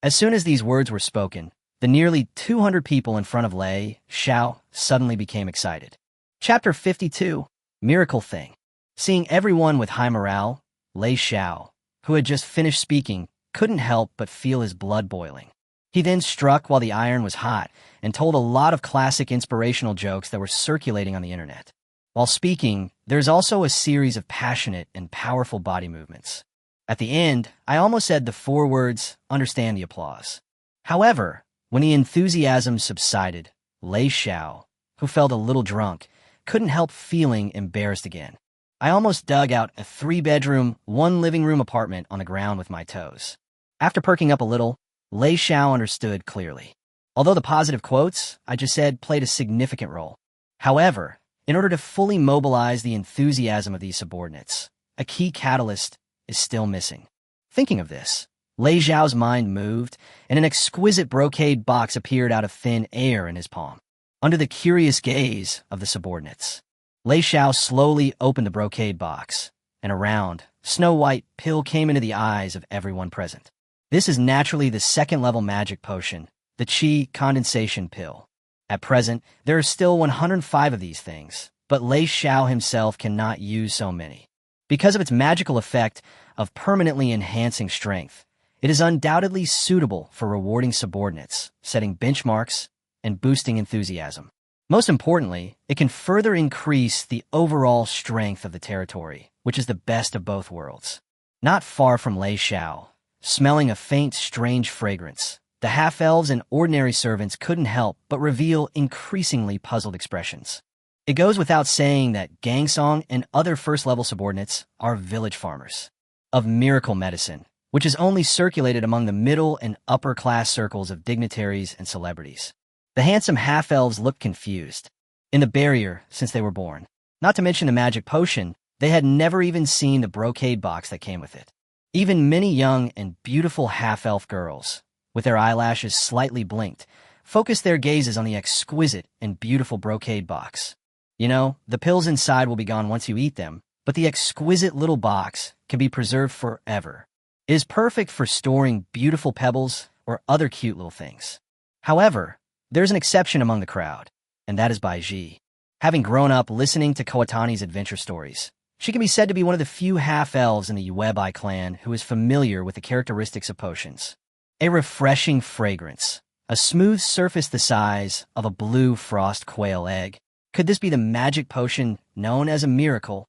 As soon as these words were spoken, the nearly 200 people in front of Lei Xiao suddenly became excited. Chapter 52, Miracle Thing. Seeing everyone with high morale, Lei Xiao, who had just finished speaking, couldn't help but feel his blood boiling. He then struck while the iron was hot and told a lot of classic inspirational jokes that were circulating on the internet. While speaking, there's also a series of passionate and powerful body movements. At the end, I almost said the 4 words, "Understand the applause." However, when the enthusiasm subsided, Lei Xiao, who felt a little drunk, couldn't help feeling embarrassed again. I almost dug out a 3-bedroom, 1-living-room apartment on the ground with my toes. After perking up a little, Lei Xiao understood clearly. Although the positive quotes I just said played a significant role. However, in order to fully mobilize the enthusiasm of these subordinates, a key catalyst is still missing. Thinking of this, Lei Xiao's mind moved, and an exquisite brocade box appeared out of thin air in his palm. Under the curious gaze of the subordinates, Lei Xiao slowly opened the brocade box, and a round, snow-white pill came into the eyes of everyone present. This is naturally the 2nd-level magic potion, the Qi condensation pill. At present, there are still 105 of these things, but Lei Xiao himself cannot use so many. Because of its magical effect of permanently enhancing strength, it is undoubtedly suitable for rewarding subordinates, setting benchmarks, and boosting enthusiasm. Most importantly, it can further increase the overall strength of the territory, which is the best of both worlds. Not far from Lei Xiao, smelling a faint, strange fragrance, the half-elves and ordinary servants couldn't help but reveal increasingly puzzled expressions. It goes without saying that Gangsong and other first-level subordinates are village farmers of miracle medicine, which is only circulated among the middle and upper-class circles of dignitaries and celebrities. The handsome half-elves looked confused in the barrier since they were born. Not to mention the magic potion, they had never even seen the brocade box that came with it. Even many young and beautiful half-elf girls, with their eyelashes slightly blinked, focused their gazes on the exquisite and beautiful brocade box. You know, the pills inside will be gone once you eat them, but the exquisite little box can be preserved forever. It is perfect for storing beautiful pebbles or other cute little things. However, there's an exception among the crowd, and that is Baiji. Having grown up listening to Kawatani's adventure stories, she can be said to be one of the few half-elves in the Yuebai clan who is familiar with the characteristics of potions. A refreshing fragrance, a smooth surface the size of a blue frost quail egg. Could this be the magic potion known as a miracle?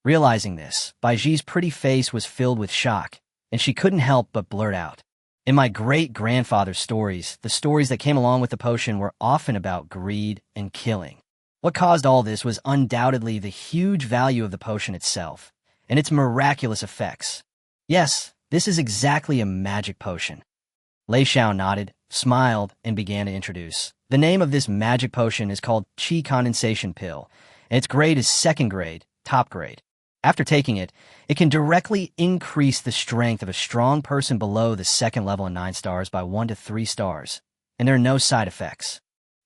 Realizing this, Baiji's pretty face was filled with shock, and she couldn't help but blurt out. In my great-grandfather's stories, the stories that came along with the potion were often about greed and killing. What caused all this was undoubtedly the huge value of the potion itself, and its miraculous effects. Yes, this is exactly a magic potion. Lei Xiao nodded, smiled, and began to introduce. The name of this magic potion is called Qi Condensation Pill, and its grade is second grade, top grade. After taking it, it can directly increase the strength of a strong person below the second level in 9 stars by 1 to 3 stars, and there are no side effects.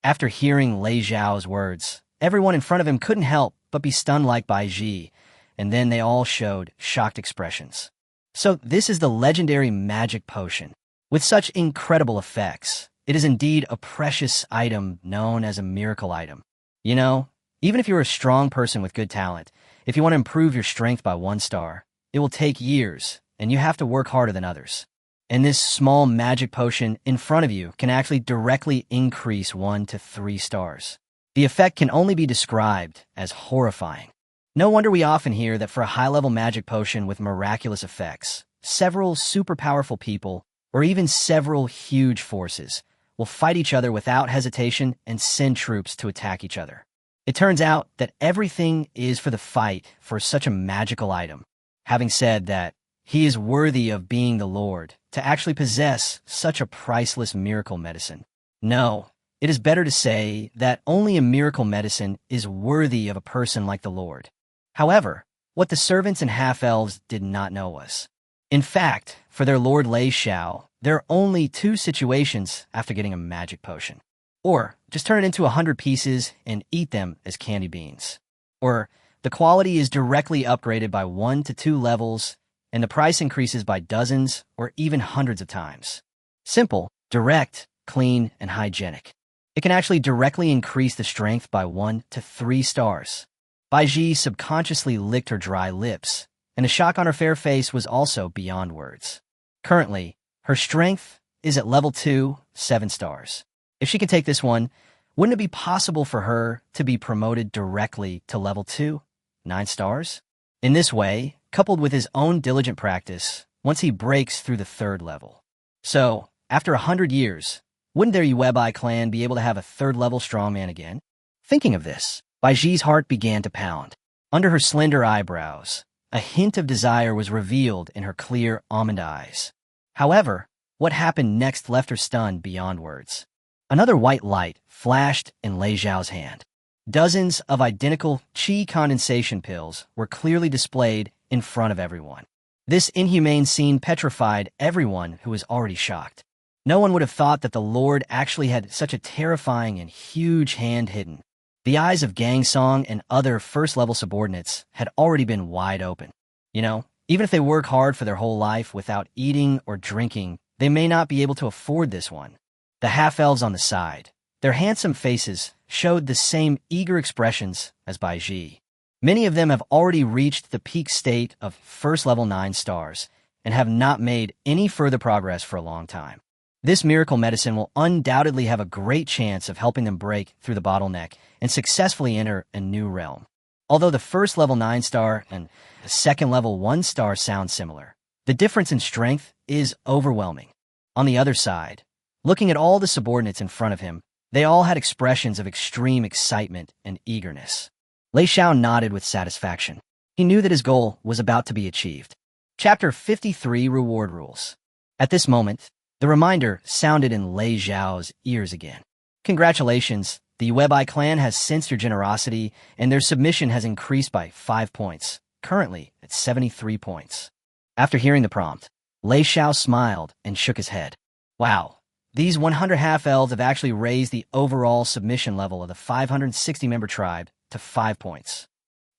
After hearing Lei Xiao's words, everyone in front of him couldn't help but be stunned like Baiji, and then they all showed shocked expressions. So this is the legendary magic potion. With such incredible effects, it is indeed a precious item known as a miracle item. You know, even if you're a strong person with good talent, if you want to improve your strength by 1 star, it will take years, and you have to work harder than others. And this small magic potion in front of you can actually directly increase 1 to 3 stars. The effect can only be described as horrifying. No wonder we often hear that for a high-level magic potion with miraculous effects, several super powerful people, or even several huge forces, will fight each other without hesitation and send troops to attack each other. It turns out that everything is for the fight for such a magical item. Having said that, he is worthy of being the Lord to actually possess such a priceless miracle medicine. No, it is better to say that only a miracle medicine is worthy of a person like the Lord. However, what the servants and half-elves did not know was, in fact, for their Lord Lei Xiao, there are only 2 situations after getting a magic potion. Or just turn it into 100 pieces and eat them as candy beans. Or the quality is directly upgraded by 1 to 2 levels, and the price increases by dozens or even hundreds of times. Simple, direct, clean, and hygienic. It can actually directly increase the strength by 1 to 3 stars. Baiji subconsciously licked her dry lips, and the shock on her fair face was also beyond words. Currently, her strength is at level 2, 7 stars. If she can take this one, wouldn't it be possible for her to be promoted directly to level 2, 9 stars? In this way, coupled with his own diligent practice, once he breaks through the 3rd level. So, after 100 years, wouldn't their Yuebai clan be able to have a 3rd level strongman again? Thinking of this, Baiji's heart began to pound. Under her slender eyebrows, a hint of desire was revealed in her clear almond eyes. However, what happened next left her stunned beyond words. Another white light flashed in Lei Xiao's hand. Dozens of identical Qi condensation pills were clearly displayed in front of everyone. This inhumane scene petrified everyone who was already shocked. No one would have thought that the Lord actually had such a terrifying and huge hand hidden. The eyes of Gangsong and other first-level subordinates had already been wide open. You know, even if they work hard for their whole life without eating or drinking, they may not be able to afford this one. The half-elves on the side, their handsome faces showed the same eager expressions as Baiji. Many of them have already reached the peak state of first level 9 stars and have not made any further progress for a long time. This miracle medicine will undoubtedly have a great chance of helping them break through the bottleneck and successfully enter a new realm. Although the first level 9 star and the second level 1 star sound similar, the difference in strength is overwhelming. On the other side, looking at all the subordinates in front of him, They all had expressions of extreme excitement and eagerness. Lei Xiao nodded with satisfaction. He knew that his goal was about to be achieved. Chapter 53, Reward Rules. At this moment, the reminder sounded in Lei Xiao's ears again. Congratulations, the Webai clan has sensed your generosity, and their submission has increased by 5 points, currently at 73 points. After hearing the prompt, Lei Xiao smiled and shook his head. Wow, these 100 half-elves have actually raised the overall submission level of the 560-member tribe to 5 points.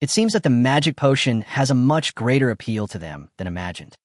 It seems that the magic potion has a much greater appeal to them than imagined.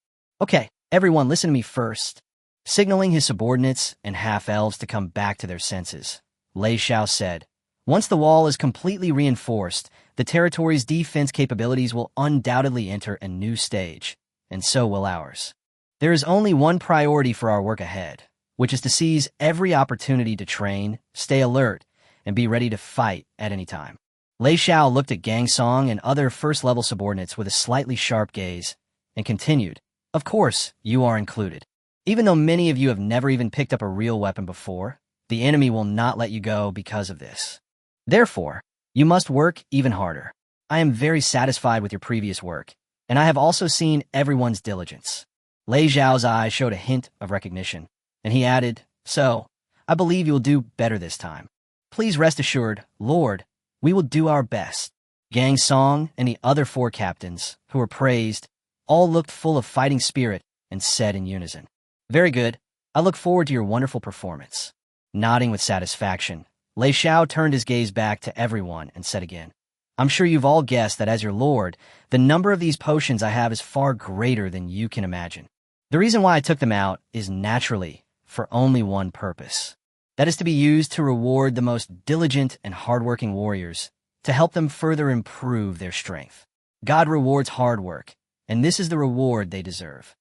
Okay, everyone listen to me first. Signaling his subordinates and half-elves to come back to their senses, Lei Xiao said, once the wall is completely reinforced, the territory's defense capabilities will undoubtedly enter a new stage, and so will ours. There is only one priority for our work ahead, which is to seize every opportunity to train, stay alert, and be ready to fight at any time. Lei Xiao looked at Gang Song and other first-level subordinates with a slightly sharp gaze, and continued, of course, you are included. Even though many of you have never even picked up a real weapon before, the enemy will not let you go because of this. Therefore, you must work even harder. I am very satisfied with your previous work, and I have also seen everyone's diligence. Lei Xiao's eyes showed a hint of recognition, and he added, so, I believe you will do better this time. Please rest assured, Lord, we will do our best. Gang Song and the other 4 captains, who were praised, all looked full of fighting spirit and said in unison, very good. I look forward to your wonderful performance. Nodding with satisfaction, Lei Xiao turned his gaze back to everyone and said again, I'm sure you've all guessed that as your lord, the number of these potions I have is far greater than you can imagine. The reason why I took them out is naturally for only one purpose. That is to be used to reward the most diligent and hardworking warriors, to help them further improve their strength. God rewards hard work, and this is the reward they deserve.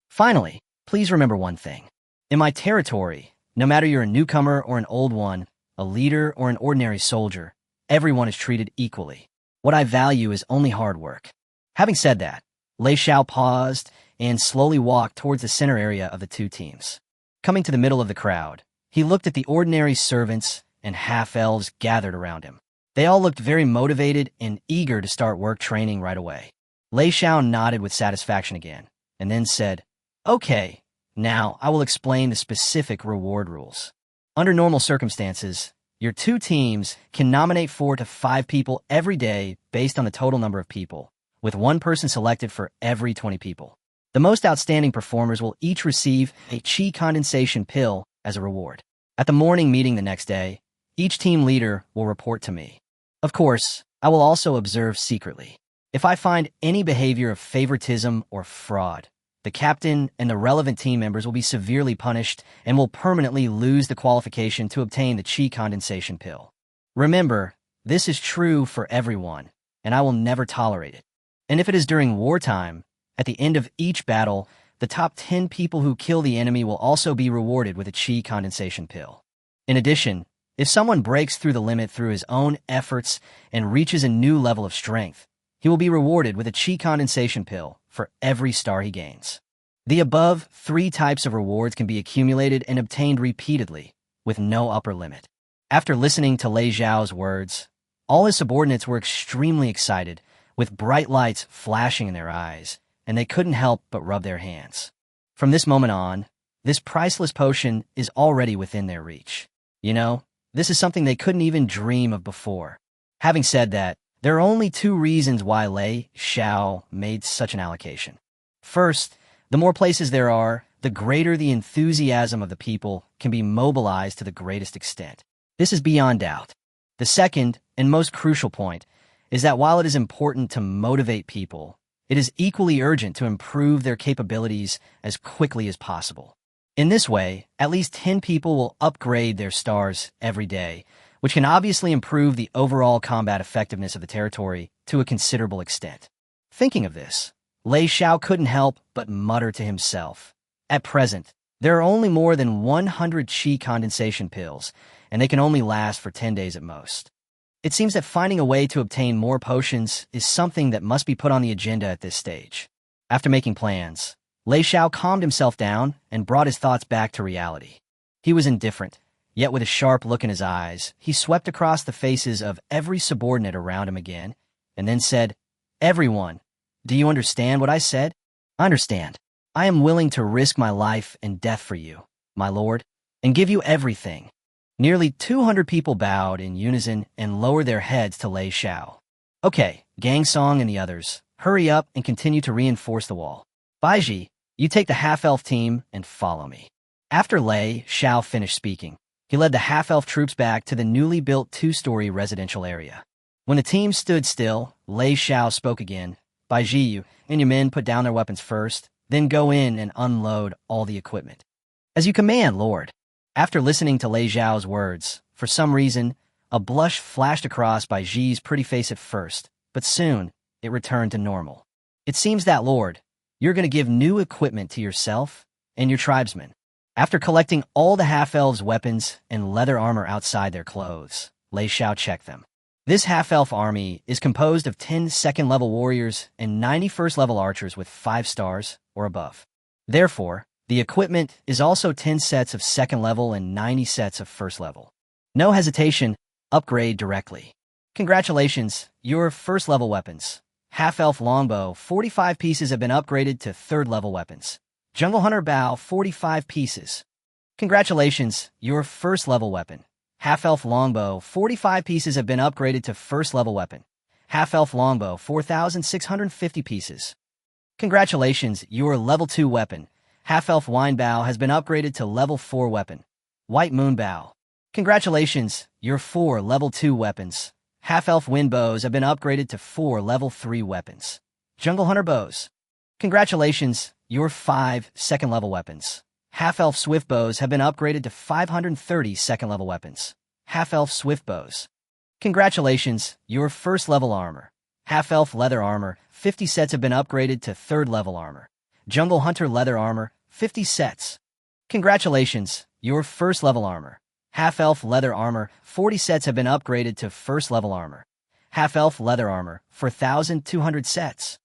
Finally, please remember one thing. In my territory, no matter you're a newcomer or an old one, a leader or an ordinary soldier, everyone is treated equally. What I value is only hard work. Having said that, Lei Xiao paused and slowly walked towards the center area of the 2 teams. Coming to the middle of the crowd, he looked at the ordinary servants and half-elves gathered around him. They all looked very motivated and eager to start work training right away. Lei Xiao nodded with satisfaction again, and then said, okay, now I will explain the specific reward rules. Under normal circumstances, your 2 teams can nominate 4 to 5 people every day based on the total number of people, with 1 person selected for every 20 people. The most outstanding performers will each receive a chi condensation pill as a reward. At the morning meeting the next day, each team leader will report to me. Of course, I will also observe secretly. If I find any behavior of favoritism or fraud, the captain and the relevant team members will be severely punished and will permanently lose the qualification to obtain the chi condensation pill. Remember, this is true for everyone, and I will never tolerate it. And if it is during wartime, at the end of each battle, the top 10 people who kill the enemy will also be rewarded with a chi condensation pill. In addition, if someone breaks through the limit through his own efforts and reaches a new level of strength, he will be rewarded with a chi condensation pill for every star he gains. The above 3 types of rewards can be accumulated and obtained repeatedly, with no upper limit. After listening to Lei Xiao's words, all his subordinates were extremely excited, with bright lights flashing in their eyes, and they couldn't help but rub their hands. From this moment on, this priceless potion is already within their reach. You know, this is something they couldn't even dream of before. Having said that, there are only 2 reasons why Lei Xiao made such an allocation. First, the more places there are, the greater the enthusiasm of the people can be mobilized to the greatest extent. This is beyond doubt. The second, and most crucial point, is that while it is important to motivate people, it is equally urgent to improve their capabilities as quickly as possible. In this way, at least 10 people will upgrade their stars every day, which can obviously improve the overall combat effectiveness of the territory to a considerable extent. Thinking of this, Lei Xiao couldn't help but mutter to himself. At present, there are only more than 100 chi condensation pills, and they can only last for 10 days at most. It seems that finding a way to obtain more potions is something that must be put on the agenda at this stage. After making plans, Lei Xiao calmed himself down and brought his thoughts back to reality. He was indifferent, Yet with a sharp look in his eyes, he swept across the faces of every subordinate around him again, and then said, "Everyone, do you understand what I said?" "I understand. I am willing to risk my life and death for you, my lord, and give you everything." Nearly 200 people bowed in unison and lowered their heads to Lei Xiao. "Okay, Gang Song and the others, hurry up and continue to reinforce the wall. Baiji, you take the half-elf team and follow me." After Lei Xiao finished speaking, he led the half-elf troops back to the newly built two-story residential area. When the team stood still, Lei Xiao spoke again. "Baiji, you and your men put down their weapons first, then go in and unload all the equipment." "As you command, Lord." After listening to Lei Xiao's words, for some reason, a blush flashed across Baiji's pretty face at first, but soon it returned to normal. "It seems that, Lord, you're going to give new equipment to yourself and your tribesmen." After collecting all the half-elves' weapons and leather armor outside their clothes, Lei Xiao checked them. This half-elf army is composed of 10 second-level warriors and 90 first-level archers with 5 stars or above. Therefore, the equipment is also 10 sets of second-level and 90 sets of first-level. No hesitation, upgrade directly. Congratulations, your first-level weapons. Half-elf longbow, 45 pieces have been upgraded to third-level weapons. Jungle Hunter bow, 45 pieces. Congratulations, your first-level weapon. Half-elf longbow, 45 pieces have been upgraded to first-level weapon. Half-elf longbow, 4,650 pieces. Congratulations, your level 2 weapon. Half-elf wine bow has been upgraded to level 4 weapon. White moon bow. Congratulations, your 4 level 2 weapons. Half-elf wind bows have been upgraded to 4 level 3 weapons. Jungle Hunter bows. Congratulations, your 5 second-level weapons. Half-elf swift bows have been upgraded to 530 second-level weapons. Half-elf swift bows. Congratulations, your first-level armor. Half-elf leather armor, 50 sets have been upgraded to third-level armor. Jungle Hunter leather armor, 50 sets. Congratulations, your first-level armor. Half-elf leather armor, 40 sets have been upgraded to first-level armor. Half-elf leather armor, 4,200 sets.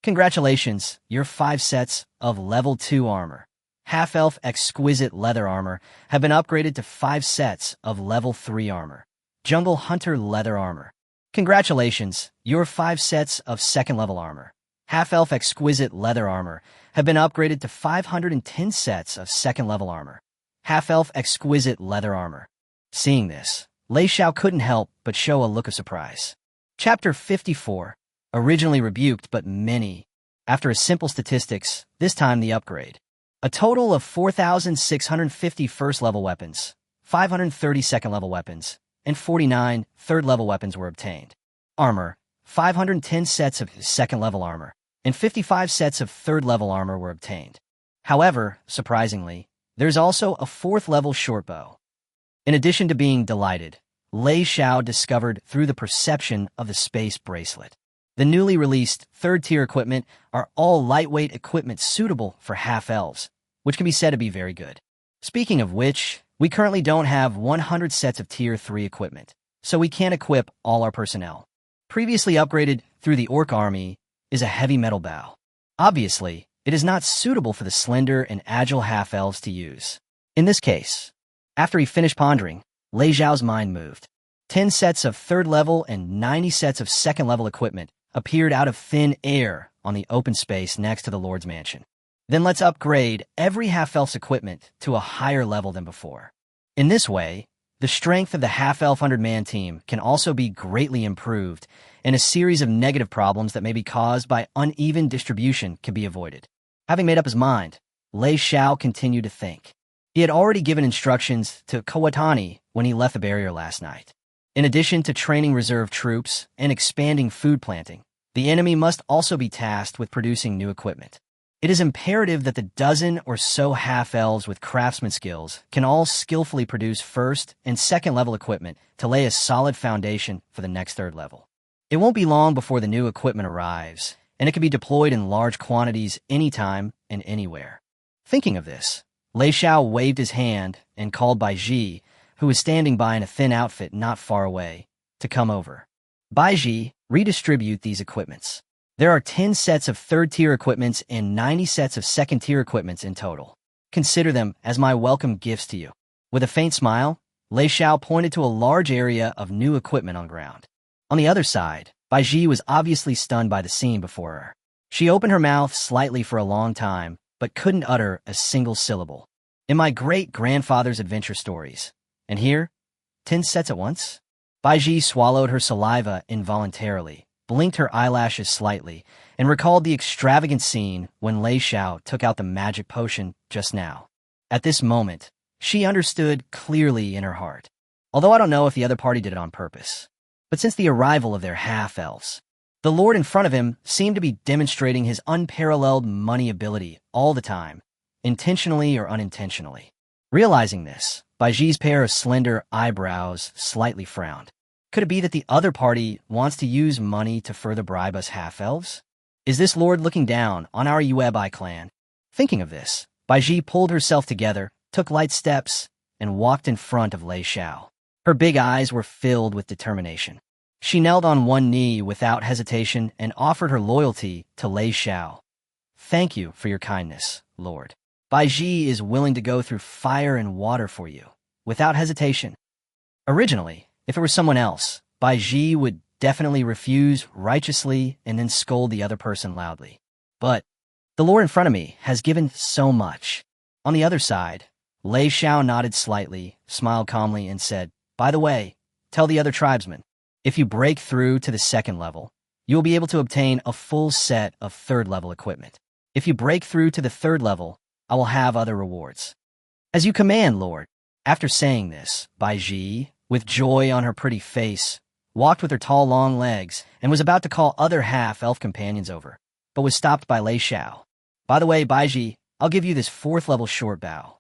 Congratulations, your 5 sets of level 2 armor. Half-elf exquisite leather armor have been upgraded to 5 sets of level 3 armor. Jungle Hunter leather armor. Congratulations, your 5 sets of second-level armor. Half-elf exquisite leather armor have been upgraded to 510 sets of second-level armor. Half-elf exquisite leather armor. Seeing this, Lei Xiao couldn't help but show a look of surprise. Chapter 54. Originally rebuked, but many. After a simple statistics, this time the upgrade. A total of 4,650 first-level weapons, 530 second-level weapons, and 49 third-level weapons were obtained. Armor. 510 sets of second-level armor, and 55 sets of third-level armor were obtained. However, surprisingly, there's also a 4th-level short bow. In addition to being delighted, Lei Xiao discovered through the perception of the space bracelet. The newly released 3rd-tier equipment are all lightweight equipment suitable for half-elves, which can be said to be very good. Speaking of which, we currently don't have 100 sets of Tier 3 equipment, so we can't equip all our personnel. Previously upgraded through the Orc Army is a heavy metal bow. Obviously, it is not suitable for the slender and agile half-elves to use. In this case, after he finished pondering, Lei Xiao's mind moved. 10 sets of 3rd level and 90 sets of 2nd level equipment appeared out of thin air on the open space next to the Lord's mansion. Then let's upgrade every half-elf's equipment to a higher level than before. In this way, the strength of the half-elf 100-man team can also be greatly improved, and a series of negative problems that may be caused by uneven distribution can be avoided. Having made up his mind, Lei Xiao continued to think. He had already given instructions to Kawatani when he left the barrier last night. In addition to training reserve troops and expanding food planting, the enemy must also be tasked with producing new equipment. It is imperative that the dozen or so half-elves with craftsman skills can all skillfully produce 1st and 2nd level equipment to lay a solid foundation for the next 3rd level. It won't be long before the new equipment arrives, and it can be deployed in large quantities anytime and anywhere. Thinking of this, Lei Xiao waved his hand and called Baiji, who was standing by in a thin outfit not far away, to come over. Baiji, redistribute these equipments. There are 10 sets of 3rd-tier equipments and 90 sets of 2nd-tier equipments in total. Consider them as my welcome gifts to you. With a faint smile, Lei Xiao pointed to a large area of new equipment on ground. On the other side, Bai Ji was obviously stunned by the scene before her. She opened her mouth slightly for a long time, but couldn't utter a single syllable. In my great-grandfather's adventure stories. And here, 10 sets at once? Bai Ji swallowed her saliva involuntarily, blinked her eyelashes slightly, and recalled the extravagant scene when Lei Xiao took out the magic potion just now. At this moment, she understood clearly in her heart. Although I don't know if the other party did it on purpose. But since the arrival of their half-elves, the lord in front of him seemed to be demonstrating his unparalleled money ability all the time, intentionally or unintentionally. Realizing this, Bai Ji's pair of slender eyebrows slightly frowned. Could it be that the other party wants to use money to further bribe us half-elves? Is this lord looking down on our Yuebai clan? Thinking of this, Bai Ji pulled herself together, took light steps, and walked in front of Lei Xiao. Her big eyes were filled with determination. She knelt on one knee without hesitation and offered her loyalty to Lei Xiao. Thank you for your kindness, Lord. Bai Ji is willing to go through fire and water for you, without hesitation. Originally, if it were someone else, Bai Ji would definitely refuse righteously and then scold the other person loudly. But the lord in front of me has given so much. On the other side, Lei Xiao nodded slightly, smiled calmly, and said, By the way, tell the other tribesmen, if you break through to the second level, you will be able to obtain a full set of third-level equipment. If you break through to the third level, I will have other rewards. As you command, Lord. After saying this, Bai Ji, with joy on her pretty face, walked with her tall, long legs and was about to call other half-elf companions over, but was stopped by Lei Xiao. By the way, Bai Ji, I'll give you this fourth-level short bow.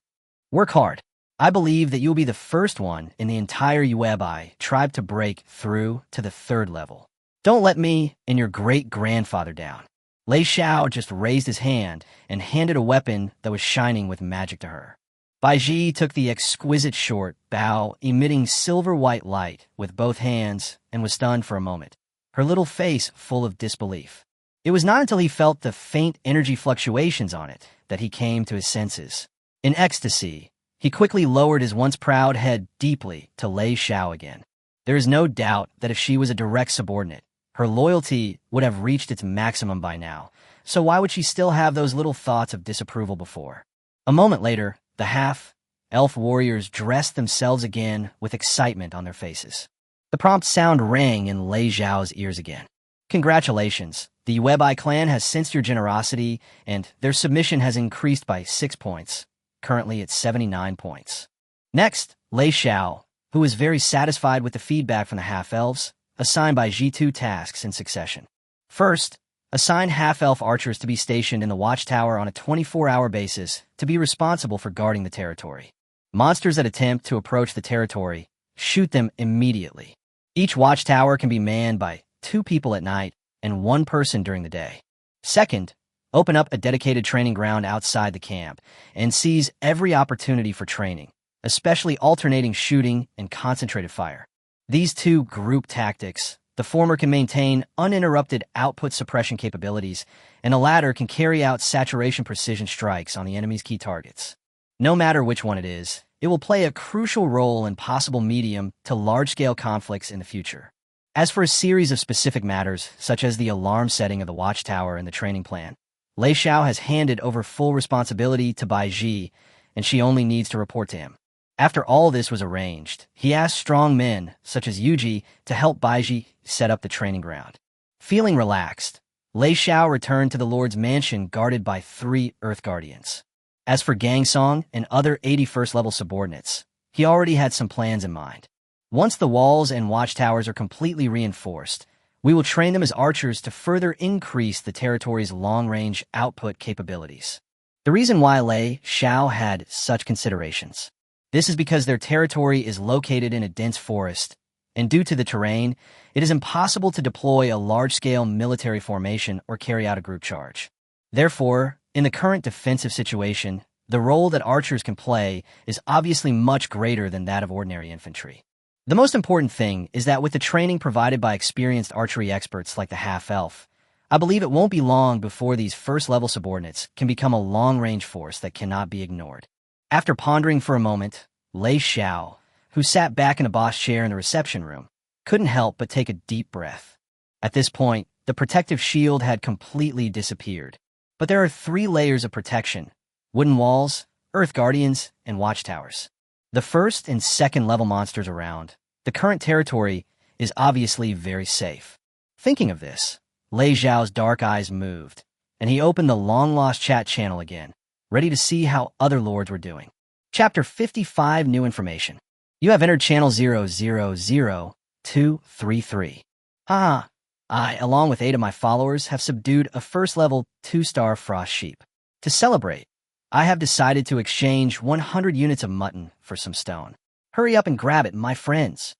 Work hard. I believe that you'll be the first one in the entire Yuebai tribe to break through to the third level. Don't let me and your great-grandfather down. Lei Xiao just raised his hand and handed a weapon that was shining with magic to her. Bai Ji took the exquisite short bow, emitting silver-white light with both hands, and was stunned for a moment, her little face full of disbelief. It was not until he felt the faint energy fluctuations on it that he came to his senses. In ecstasy, he quickly lowered his once proud head deeply to Lei Xiao again. There is no doubt that if she was a direct subordinate, her loyalty would have reached its maximum by now, so why would she still have those little thoughts of disapproval before? A moment later, the half-elf warriors dressed themselves again with excitement on their faces. The prompt sound rang in Lei Xiao's ears again. Congratulations, the Yuebai clan has sensed your generosity, and their submission has increased by 6 points, currently at 79 points. Next, Lei Xiao, who was very satisfied with the feedback from the half-elves, assigned Bai Ji 2 tasks in succession. First, assign half-elf archers to be stationed in the watchtower on a 24-hour basis to be responsible for guarding the territory. Monsters that attempt to approach the territory, shoot them immediately. Each watchtower can be manned by 2 people at night and 1 person during the day. Second, open up a dedicated training ground outside the camp and seize every opportunity for training, especially alternating shooting and concentrated fire. These 2 group tactics, the former can maintain uninterrupted output suppression capabilities, and the latter can carry out saturation precision strikes on the enemy's key targets. No matter which one it is, it will play a crucial role in possible medium to large-scale conflicts in the future. As for a series of specific matters, such as the alarm setting of the watchtower and the training plan, Lei Xiao has handed over full responsibility to Bai Ji, and she only needs to report to him. After all this was arranged, he asked strong men, such as Yuji, to help Bai Ji set up the training ground. Feeling relaxed, Lei Xiao returned to the Lord's mansion guarded by 3 Earth Guardians. As for Gangsong and other 81st-level subordinates, he already had some plans in mind. Once the walls and watchtowers are completely reinforced, we will train them as archers to further increase the territory's long-range output capabilities. The reason why Lei Xiao had such considerations. This is because their territory is located in a dense forest, and due to the terrain, it is impossible to deploy a large-scale military formation or carry out a group charge. Therefore, in the current defensive situation, the role that archers can play is obviously much greater than that of ordinary infantry. The most important thing is that with the training provided by experienced archery experts like the half-elf, I believe it won't be long before these first-level subordinates can become a long-range force that cannot be ignored. After pondering for a moment, Lei Xiao who sat back in a boss chair in the reception room, couldn't help but take a deep breath. At this point, the protective shield had completely disappeared. But there are 3 layers of protection: wooden walls, earth guardians, and watchtowers. The first and second level monsters around. The current territory is obviously very safe. Thinking of this, Lei Xiao's dark eyes moved, and he opened the long-lost chat channel again, ready to see how other lords were doing. Chapter 55, New Information. You have entered channel 000233. Haha, I, along with 8 of my followers, have subdued a first-level 2-star frost sheep. To celebrate, I have decided to exchange 100 units of mutton for some stone. Hurry up and grab it, my friends.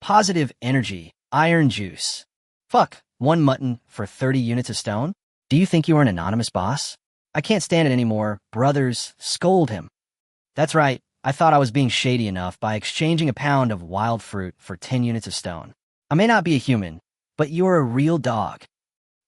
Positive energy, iron juice. Fuck, 1 mutton for 30 units of stone? Do you think you are an anonymous boss? I can't stand it anymore. Brothers, scold him. That's right, I thought I was being shady enough by exchanging a pound of wild fruit for 10 units of stone. I may not be a human, but you're a real dog.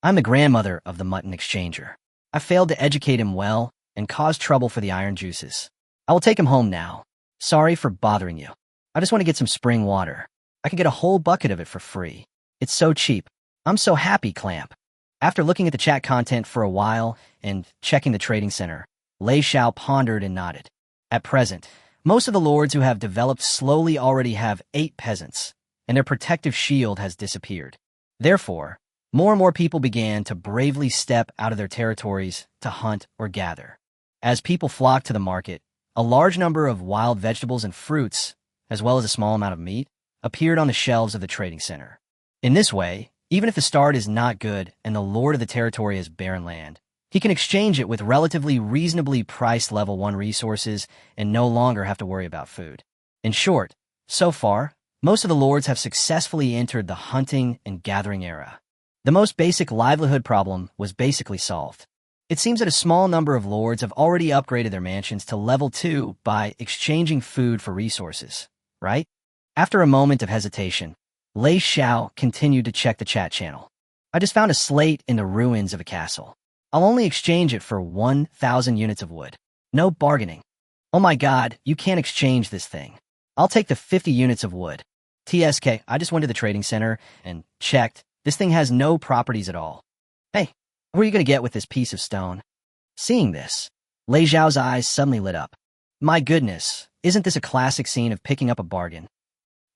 I'm the grandmother of the mutton exchanger. I failed to educate him well and caused trouble for the iron juices. I will take him home now. Sorry for bothering you. I just want to get some spring water. I can get a whole bucket of it for free. It's so cheap. I'm so happy, Clamp. After looking at the chat content for a while and checking the trading center, Lei Xiao pondered and nodded. At present, most of the lords who have developed slowly already have 8 peasants, and their protective shield has disappeared. Therefore, more and more people began to bravely step out of their territories to hunt or gather. As people flocked to the market, a large number of wild vegetables and fruits, as well as a small amount of meat, appeared on the shelves of the trading center. In this way, even if the start is not good and the lord of the territory is barren land, he can exchange it with relatively reasonably priced level 1 resources and no longer have to worry about food. In short, so far, most of the lords have successfully entered the hunting and gathering era. The most basic livelihood problem was basically solved. It seems that a small number of lords have already upgraded their mansions to level 2 by exchanging food for resources, right? After a moment of hesitation, Lei Xiao continued to check the chat channel. I just found a slate in the ruins of a castle. I'll only exchange it for 1,000 units of wood. No bargaining. Oh my god, you can't exchange this thing. I'll take the 50 units of wood. TSK, I just went to the trading center and checked. This thing has no properties at all. Hey, what are you going to get with this piece of stone? Seeing this, Lei Xiao's eyes suddenly lit up. My goodness, isn't this a classic scene of picking up a bargain?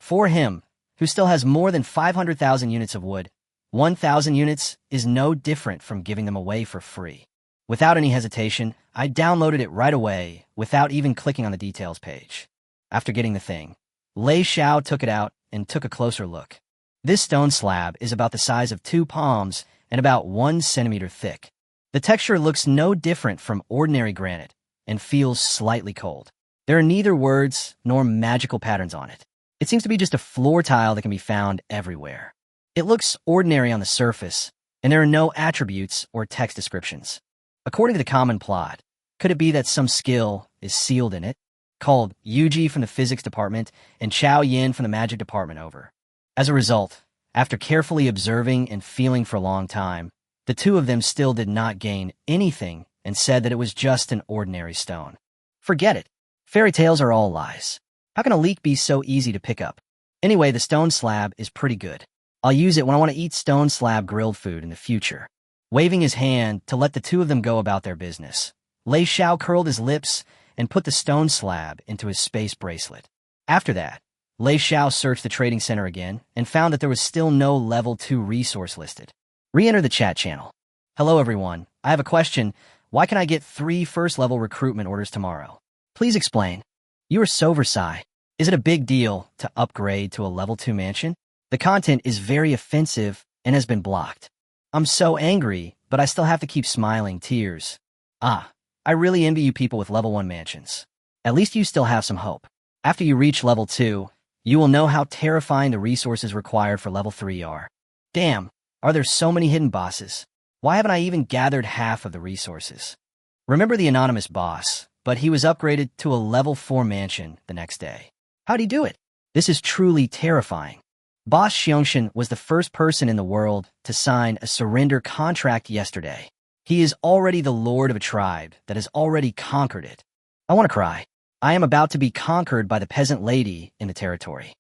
For him, who still has more than 500,000 units of wood, 1,000 units is no different from giving them away for free. Without any hesitation, I downloaded it right away without even clicking on the details page. After getting the thing, Lei Xiao took it out and took a closer look. This stone slab is about the size of 2 palms and about 1 centimeter thick. The texture looks no different from ordinary granite and feels slightly cold. There are neither words nor magical patterns on it. It seems to be just a floor tile that can be found everywhere. It looks ordinary on the surface, and there are no attributes or text descriptions. According to the common plot, could it be that some skill is sealed in it, called Yuji from the physics department and Chao Yin from the magic department over? As a result, after carefully observing and feeling for a long time, the 2 of them still did not gain anything and said that it was just an ordinary stone. Forget it. Fairy tales are all lies. How can a leak be so easy to pick up? Anyway, the stone slab is pretty good. I'll use it when I want to eat stone slab grilled food in the future. Waving his hand to let the 2 of them go about their business, Lei Xiao curled his lips and put the stone slab into his space bracelet. After that, Lei Xiao searched the trading center again and found that there was still no level 2 resource listed. Re-enter the chat channel. Hello everyone, I have a question. Why can I get 3 first-level recruitment orders tomorrow? Please explain. You are so Versailles. Is it a big deal to upgrade to a level 2 mansion? The content is very offensive and has been blocked. I'm so angry, but I still have to keep smiling tears. I really envy you people with level 1 mansions. At least you still have some hope. After you reach level 2, you will know how terrifying the resources required for level 3 are. Damn, are there so many hidden bosses? Why haven't I even gathered half of the resources? Remember the anonymous boss, but he was upgraded to a level 4 mansion the next day. How'd he do it? This is truly terrifying. Boss Xiongxian was the first person in the world to sign a surrender contract yesterday. He is already the lord of a tribe that has already conquered it. I want to cry. I am about to be conquered by the peasant lady in the territory.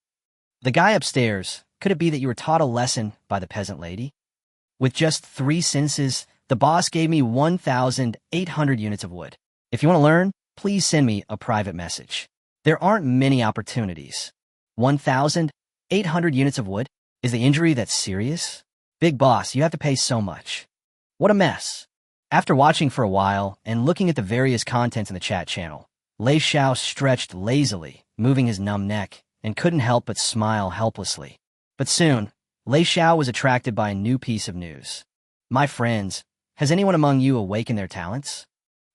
The guy upstairs, could it be that you were taught a lesson by the peasant lady? With just 3 sentences, the boss gave me 1,800 units of wood. If you want to learn, please send me a private message. There aren't many opportunities. 1,800 units of wood? Is the injury that serious? Big boss, you have to pay so much. What a mess. After watching for a while and looking at the various contents in the chat channel, Lei Xiao stretched lazily, moving his numb neck, and couldn't help but smile helplessly. But soon, Lei Xiao was attracted by a new piece of news. My friends, has anyone among you awakened their talents?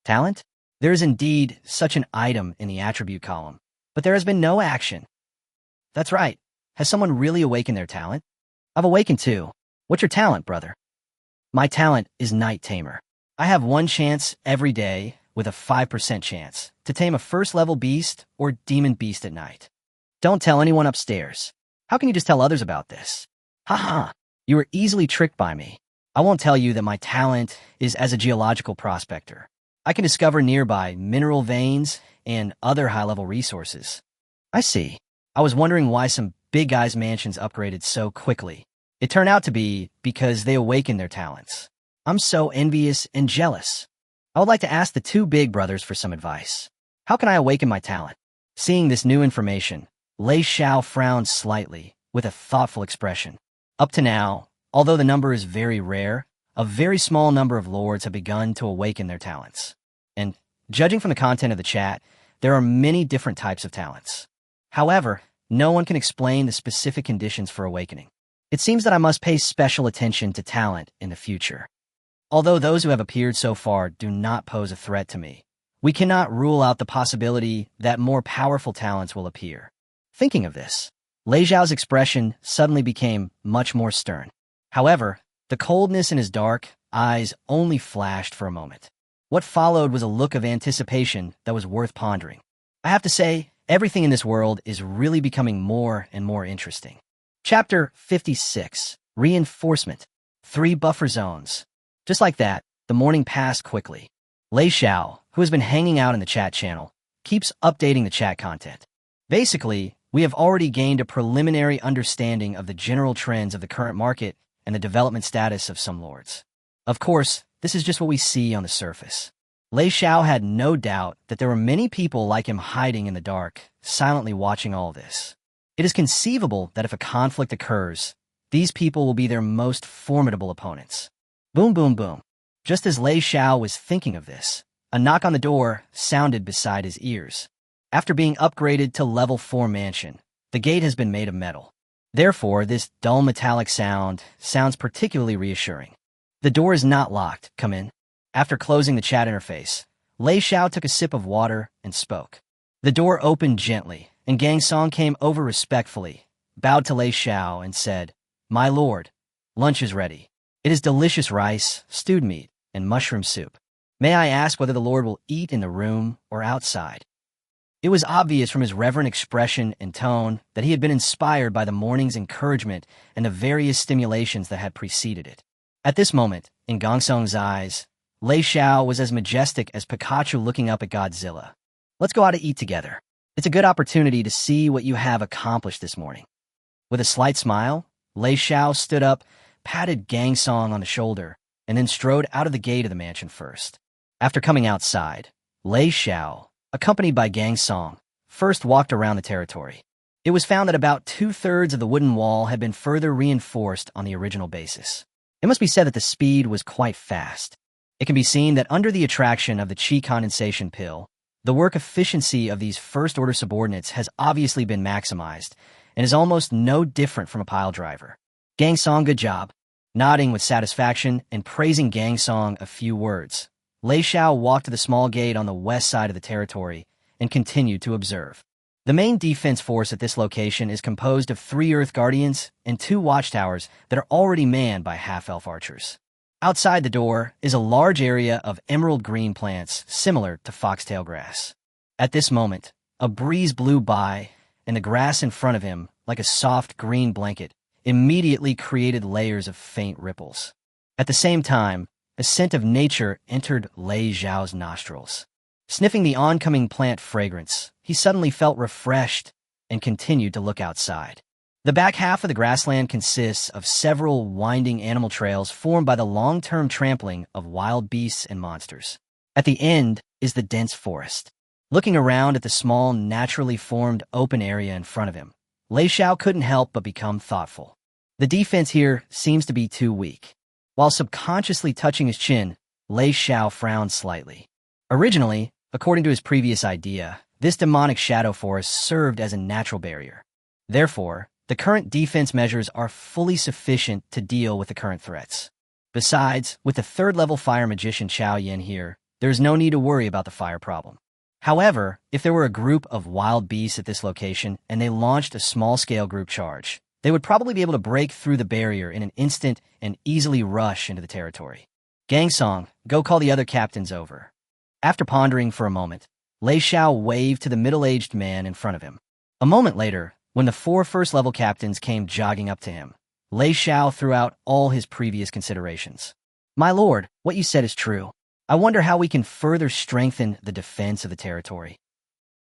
Talent? There is indeed such an item in the attribute column, but there has been no action. That's right. Has someone really awakened their talent? I've awakened too. What's your talent, brother? My talent is Night Tamer. I have 1 chance every day with a 5% chance to tame a first-level beast or demon beast at night. Don't tell anyone upstairs. How can you just tell others about this? Haha, you were easily tricked by me. I won't tell you that my talent is as a geological prospector. I can discover nearby mineral veins and other high-level resources. I see. I was wondering why some big guys' mansions upgraded so quickly. It turned out to be because they awakened their talents. I'm so envious and jealous. I would like to ask the 2 big brothers for some advice. How can I awaken my talent? Seeing this new information, Lei Xiao frowned slightly with a thoughtful expression. Up to now, although the number is very rare, a very small number of lords have begun to awaken their talents. And, judging from the content of the chat, there are many different types of talents. However, no one can explain the specific conditions for awakening. It seems that I must pay special attention to talent in the future. Although those who have appeared so far do not pose a threat to me, we cannot rule out the possibility that more powerful talents will appear. Thinking of this, Lei Xiao's expression suddenly became much more stern. However, the coldness in his dark eyes only flashed for a moment. What followed was a look of anticipation that was worth pondering. I have to say, everything in this world is really becoming more and more interesting. Chapter 56, Reinforcement, 3 buffer zones. Just like that, the morning passed quickly. Lei Xiao, who has been hanging out in the chat channel, keeps updating the chat content. Basically, we have already gained a preliminary understanding of the general trends of the current market and the development status of some lords. Of course, this is just what we see on the surface. Lei Xiao had no doubt that there were many people like him hiding in the dark, silently watching all this. It is conceivable that if a conflict occurs, these people will be their most formidable opponents. Boom, boom, boom. Just as Lei Xiao was thinking of this, a knock on the door sounded beside his ears. After being upgraded to level 4 mansion, the gate has been made of metal. Therefore, this dull metallic sound sounds particularly reassuring. The door is not locked. Come in. After closing the chat interface, Lei Xiao took a sip of water and spoke. The door opened gently, and Gang Song came over respectfully, bowed to Lei Xiao, and said, "My lord, lunch is ready. It is delicious rice, stewed meat, and mushroom soup. May I ask whether the lord will eat in the room or outside?" It was obvious from his reverent expression and tone that he had been inspired by the morning's encouragement and the various stimulations that had preceded it. At this moment, in Gang Song's eyes, Lei Xiao was as majestic as Pikachu looking up at Godzilla. "Let's go out to eat together. It's a good opportunity to see what you have accomplished this morning." With a slight smile, Lei Xiao stood up, patted Gang Song on the shoulder, and then strode out of the gate of the mansion first. After coming outside, Lei Xiao, accompanied by Gang Song, first walked around the territory. It was found that about 2/3 of the wooden wall had been further reinforced on the original basis. It must be said that the speed was quite fast. It can be seen that under the attraction of the chi condensation pill, the work efficiency of these first-order subordinates has obviously been maximized and is almost no different from a pile driver. "Gang Song, good job." Nodding with satisfaction and praising Gang Song a few words, Lei Xiao walked to the small gate on the west side of the territory and continued to observe. The main defense force at this location is composed of 3 Earth Guardians and 2 watchtowers that are already manned by half-elf archers. Outside the door is a large area of emerald green plants similar to foxtail grass. At this moment, a breeze blew by, and the grass in front of him, like a soft green blanket, immediately created layers of faint ripples. At the same time, a scent of nature entered Lei Xiao's nostrils. Sniffing the oncoming plant fragrance, he suddenly felt refreshed and continued to look outside. The back half of the grassland consists of several winding animal trails formed by the long-term trampling of wild beasts and monsters. At the end is the dense forest. Looking around at the small, naturally formed open area in front of him, Lei Xiao couldn't help but become thoughtful. The defense here seems to be too weak. While subconsciously touching his chin, Lei Xiao frowned slightly. Originally, according to his previous idea, this demonic shadow forest served as a natural barrier. Therefore, the current defense measures are fully sufficient to deal with the current threats. Besides, with the third-level fire magician Chao Yin here, there is no need to worry about the fire problem. However, if there were a group of wild beasts at this location and they launched a small-scale group charge, they would probably be able to break through the barrier in an instant and easily rush into the territory. Gang Song, go call the other captains over. After pondering for a moment, Lei Xiao waved to the middle-aged man in front of him. A moment later, when the 4 first-level captains came jogging up to him, Lei Xiao threw out all his previous considerations. My lord, what you said is true. I wonder how we can further strengthen the defense of the territory.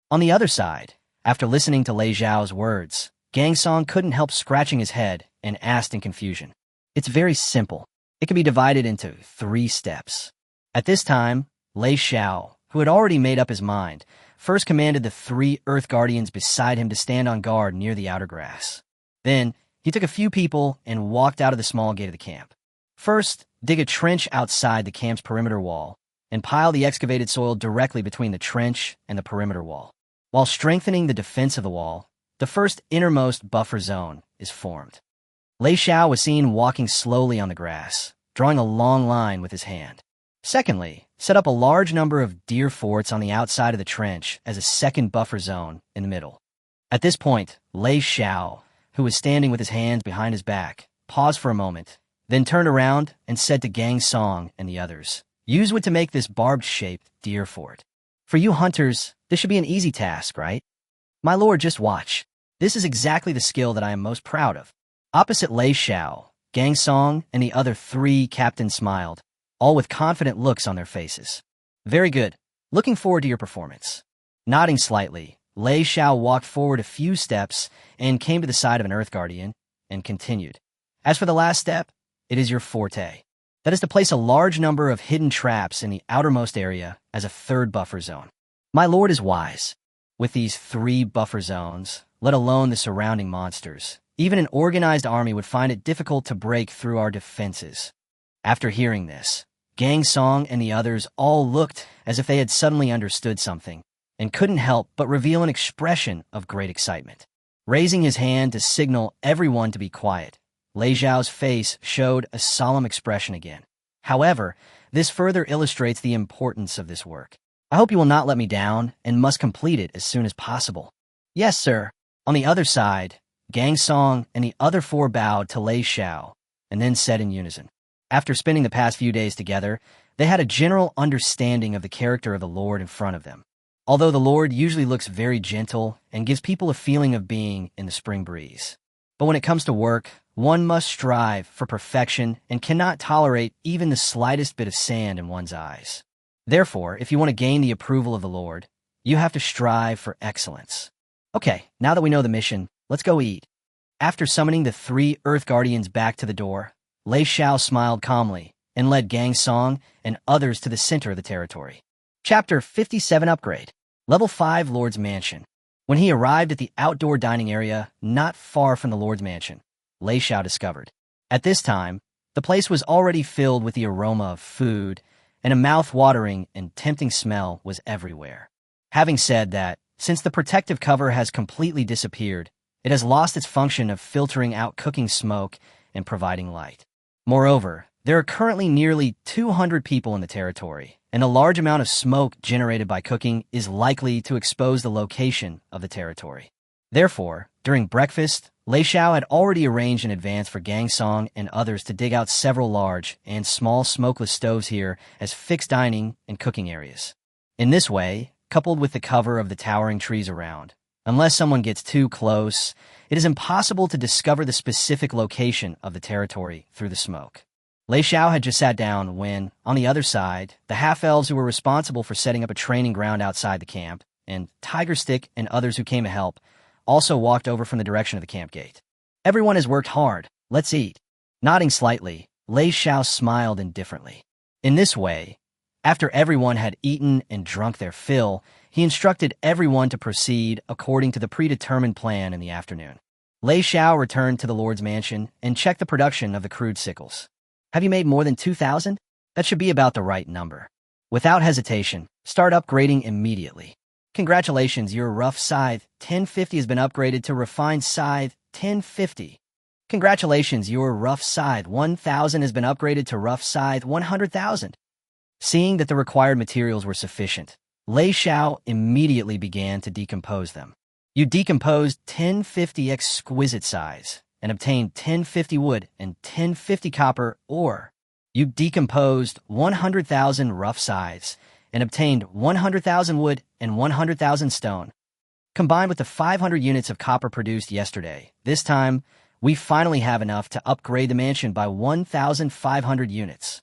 On the other side, after listening to Lei Xiao's words, Gang Song couldn't help scratching his head and asked in confusion. It's very simple. It can be divided into 3 steps. At this time, Lei Xiao, who had already made up his mind, first commanded the 3 Earth Guardians beside him to stand on guard near the outer grass. Then, he took a few people and walked out of the small gate of the camp. First, dig a trench outside the camp's perimeter wall and pile the excavated soil directly between the trench and the perimeter wall. While strengthening the defense of the wall, the first innermost buffer zone is formed. Lei Xiao was seen walking slowly on the grass, drawing a long line with his hand. Secondly, set up a large number of deer forts on the outside of the trench as a second buffer zone in the middle. At this point, Lei Xiao, who was standing with his hands behind his back, paused for a moment, then turned around and said to Gang Song and the others, use wood to make this barbed-shaped deer fort. For you hunters, this should be an easy task, right? My lord, just watch. This is exactly the skill that I am most proud of. Opposite Lei Xiao, Gang Song and the other 3 captains smiled, all with confident looks on their faces. Very good. Looking forward to your performance. Nodding slightly, Lei Xiao walked forward a few steps and came to the side of an Earth Guardian and continued. As for the last step, it is your forte. That is to place a large number of hidden traps in the outermost area as a third buffer zone. My lord is wise. With these 3 buffer zones, let alone the surrounding monsters, even an organized army would find it difficult to break through our defenses. After hearing this, Gang Song and the others all looked as if they had suddenly understood something and couldn't help but reveal an expression of great excitement. Raising his hand to signal everyone to be quiet, Lei Xiao's face showed a solemn expression again. However, this further illustrates the importance of this work. I hope you will not let me down and must complete it as soon as possible. Yes, sir. On the other side, Gang Song and the other 4 bowed to Lei Xiao and then said in unison. After spending the past few days together, they had a general understanding of the character of the Lord in front of them. Although the Lord usually looks very gentle and gives people a feeling of being in the spring breeze. But when it comes to work, one must strive for perfection and cannot tolerate even the slightest bit of sand in one's eyes. Therefore, if you want to gain the approval of the Lord, you have to strive for excellence. Okay, now that we know the mission, let's go eat. After summoning the 3 Earth Guardians back to the door, Lei Xiao smiled calmly and led Gang Song and others to the center of the territory. Chapter 57 Upgrade. Level 5 Lord's Mansion. When he arrived at the outdoor dining area not far from the Lord's Mansion, Lei Xiao discovered. At this time, the place was already filled with the aroma of food, and a mouth-watering and tempting smell was everywhere. Having said that, since the protective cover has completely disappeared, it has lost its function of filtering out cooking smoke and providing light. Moreover, there are currently nearly 200 people in the territory, and a large amount of smoke generated by cooking is likely to expose the location of the territory. Therefore, during breakfast, Lei Xiao had already arranged in advance for Gang Song and others to dig out several large and small smokeless stoves here as fixed dining and cooking areas. In this way, coupled with the cover of the towering trees around, unless someone gets too close, it is impossible to discover the specific location of the territory through the smoke. Lei Xiao had just sat down when, on the other side, the half-elves who were responsible for setting up a training ground outside the camp and Tiger Stick and others who came to help also walked over from the direction of the camp gate. Everyone has worked hard. Let's eat. Nodding slightly, Lei Xiao smiled indifferently. In this way, after everyone had eaten and drunk their fill, he instructed everyone to proceed according to the predetermined plan in the afternoon. Lei Xiao returned to the Lord's mansion and checked the production of the crude sickles. Have you made more than 2,000? That should be about the right number. Without hesitation, start upgrading immediately. Congratulations, your rough scythe 1050 has been upgraded to refined scythe 1050. Congratulations, your rough scythe 1000 has been upgraded to rough scythe 100,000. Seeing that the required materials were sufficient, Lei Xiao immediately began to decompose them. You decomposed 1050 exquisite size and obtained 1050 wood and 1050 copper ore. You decomposed 100,000 rough size and obtained 100,000 wood and 100,000 stone. Combined with the 500 units of copper produced yesterday, this time, we finally have enough to upgrade the mansion by 1,500 units.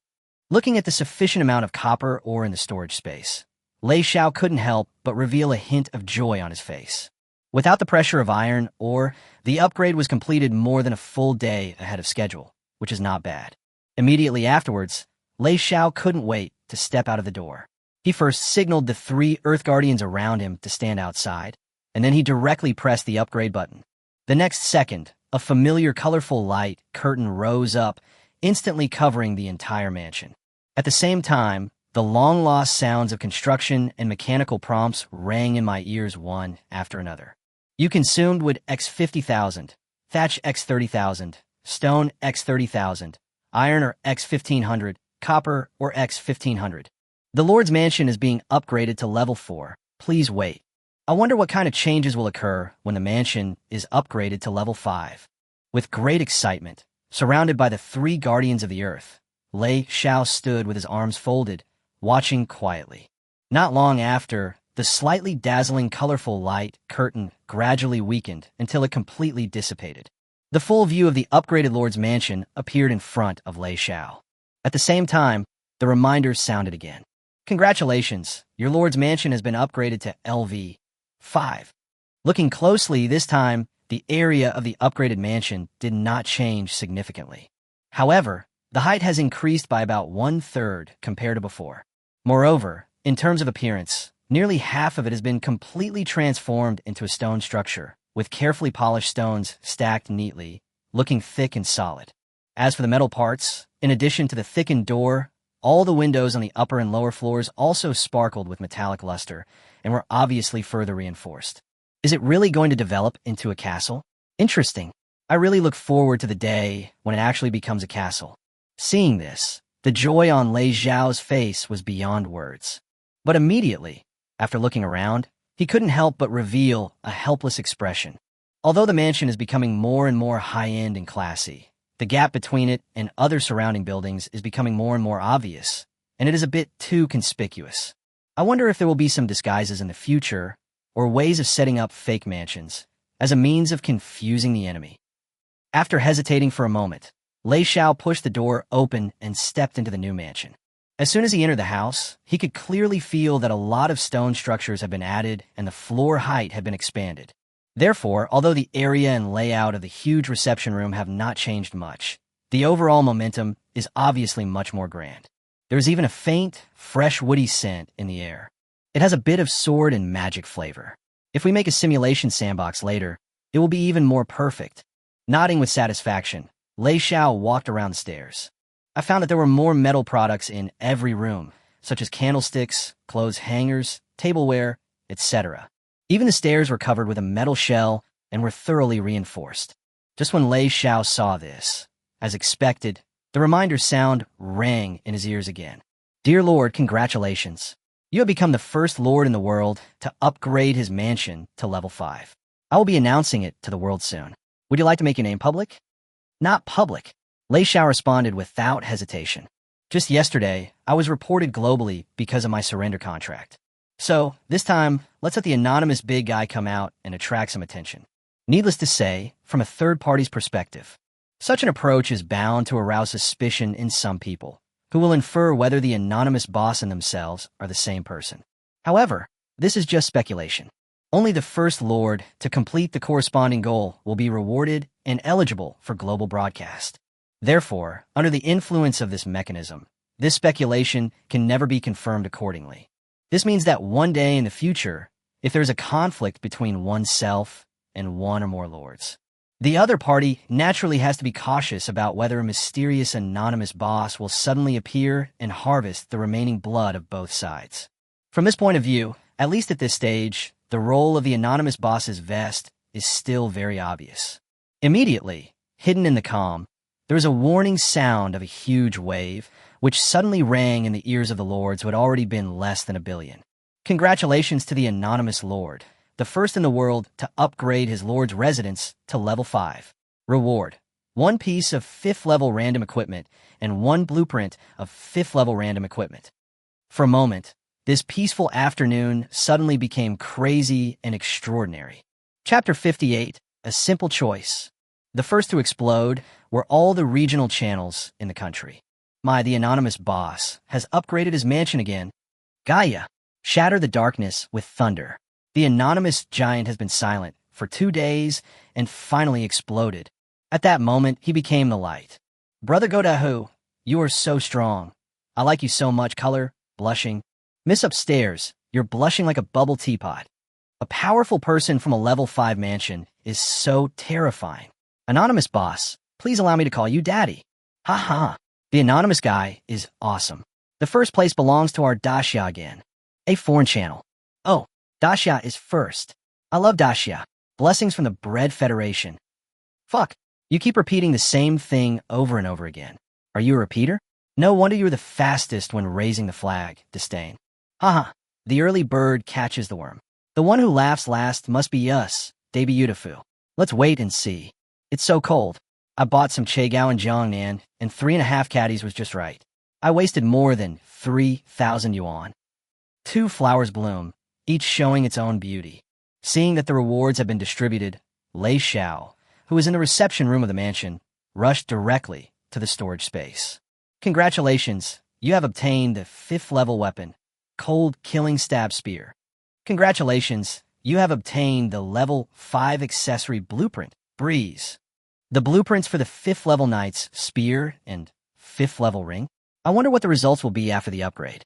Looking at the sufficient amount of copper ore in the storage space, Lei Xiao couldn't help but reveal a hint of joy on his face. Without the pressure of iron ore, the upgrade was completed more than a full day ahead of schedule, which is not bad. Immediately afterwards, Lei Xiao couldn't wait to step out of the door. He first signaled the 3 Earth Guardians around him to stand outside, and then he directly pressed the upgrade button. The next second, a familiar colorful light curtain rose up, instantly covering the entire mansion. At the same time, the long-lost sounds of construction and mechanical prompts rang in my ears one after another. You consumed wood x 50,000, thatch x 30,000, stone x 30,000, iron or x 1,500, copper or x 1,500. The Lord's mansion is being upgraded to level 4. Please wait. I wonder what kind of changes will occur when the mansion is upgraded to level 5. With great excitement, surrounded by the 3 guardians of the earth, Lei Xiao stood with his arms folded, watching quietly. Not long after, the slightly dazzling colorful light curtain gradually weakened until it completely dissipated. The full view of the upgraded Lord's mansion appeared in front of Lei Xiao. At the same time, the reminders sounded again. Congratulations, your Lord's mansion has been upgraded to LV5. Looking closely this time, the area of the upgraded mansion did not change significantly. However, the height has increased by about 1/3 compared to before. Moreover, in terms of appearance, nearly half of it has been completely transformed into a stone structure, with carefully polished stones stacked neatly, looking thick and solid. As for the metal parts, in addition to the thickened door, all the windows on the upper and lower floors also sparkled with metallic luster and were obviously further reinforced. Is it really going to develop into a castle? Interesting. I really look forward to the day when it actually becomes a castle. Seeing this, the joy on Lei Xiao's face was beyond words. But immediately, after looking around, he couldn't help but reveal a helpless expression. Although the mansion is becoming more and more high-end and classy, the gap between it and other surrounding buildings is becoming more and more obvious, and it is a bit too conspicuous. I wonder if there will be some disguises in the future, or ways of setting up fake mansions, as a means of confusing the enemy. After hesitating for a moment, Lei Xiao pushed the door open and stepped into the new mansion. As soon as he entered the house, he could clearly feel that a lot of stone structures had been added and the floor height had been expanded. Therefore, although the area and layout of the huge reception room have not changed much, the overall momentum is obviously much more grand. There is even a faint, fresh woody scent in the air. It has a bit of sword and magic flavor. If we make a simulation sandbox later, it will be even more perfect. Nodding with satisfaction, Lei Xiao walked around the stairs. I found that there were more metal products in every room, such as candlesticks, clothes hangers, tableware, etc. Even the stairs were covered with a metal shell and were thoroughly reinforced. Just when Lei Xiao saw this, as expected, the reminder sound rang in his ears again. Dear Lord, congratulations. You have become the first Lord in the world to upgrade his mansion to level 5. I will be announcing it to the world soon. Would you like to make your name public? Not public. Lei Xiao responded without hesitation. Just yesterday, I was reported globally because of my surrender contract. So, this time, let's let the anonymous big guy come out and attract some attention. Needless to say, from a third party's perspective, such an approach is bound to arouse suspicion in some people, who will infer whether the anonymous boss and themselves are the same person. However, This is just speculation. Only the first lord to complete the corresponding goal will be rewarded and eligible for global broadcast. Therefore, under the influence of this mechanism, this speculation can never be confirmed accordingly. This means that one day in the future, if there is a conflict between oneself and one or more lords, the other party naturally has to be cautious about whether a mysterious anonymous boss will suddenly appear and harvest the remaining blood of both sides. From this point of view, at least at this stage, the role of the anonymous boss's vest is still very obvious. Immediately, hidden in the calm, there is a warning sound of a huge wave, which suddenly rang in the ears of the lords who had already been less than a billion. Congratulations to the anonymous lord, the first in the world to upgrade his lord's residence to level 5. Reward: 1 piece of 5th level random equipment and 1 blueprint of 5th level random equipment. For a moment, this peaceful afternoon suddenly became crazy and extraordinary. Chapter 58, A Simple Choice. The first to explode were all the regional channels in the country. The anonymous boss has upgraded his mansion again. Gaia, shatter the darkness with thunder. The anonymous giant has been silent for 2 days and finally exploded. At that moment, he became the light. Brother Godahu, you are so strong. I like you so much, color, blushing. Miss upstairs, you're blushing like a bubble teapot. A powerful person from a level 5 mansion is so terrifying. Anonymous boss, please allow me to call you daddy. Haha, the anonymous guy is awesome. The first place belongs to our Daxia again. A foreign channel. Oh, Daxia is first. I love Daxia. Blessings from the Bread Federation. Fuck, you keep repeating the same thing over and over again. Are you a repeater? No wonder you were the fastest when raising the flag, disdain. Haha, the early bird catches the worm. The one who laughs last must be us, de beautiful. Let's wait and see. It's so cold. I bought some Chagao and Jiangnan, and 3.5 caddies was just right. I wasted more than 3,000 yuan. 2 flowers bloom, each showing its own beauty. Seeing that the rewards had been distributed, Lei Xiao, who was in the reception room of the mansion, rushed directly to the storage space. Congratulations, you have obtained the 5th level weapon, Cold Killing Stab Spear. Congratulations, you have obtained the level 5 accessory blueprint, Breeze. The blueprints for the 5th level knight's spear and 5th level ring. I wonder what the results will be after the upgrade.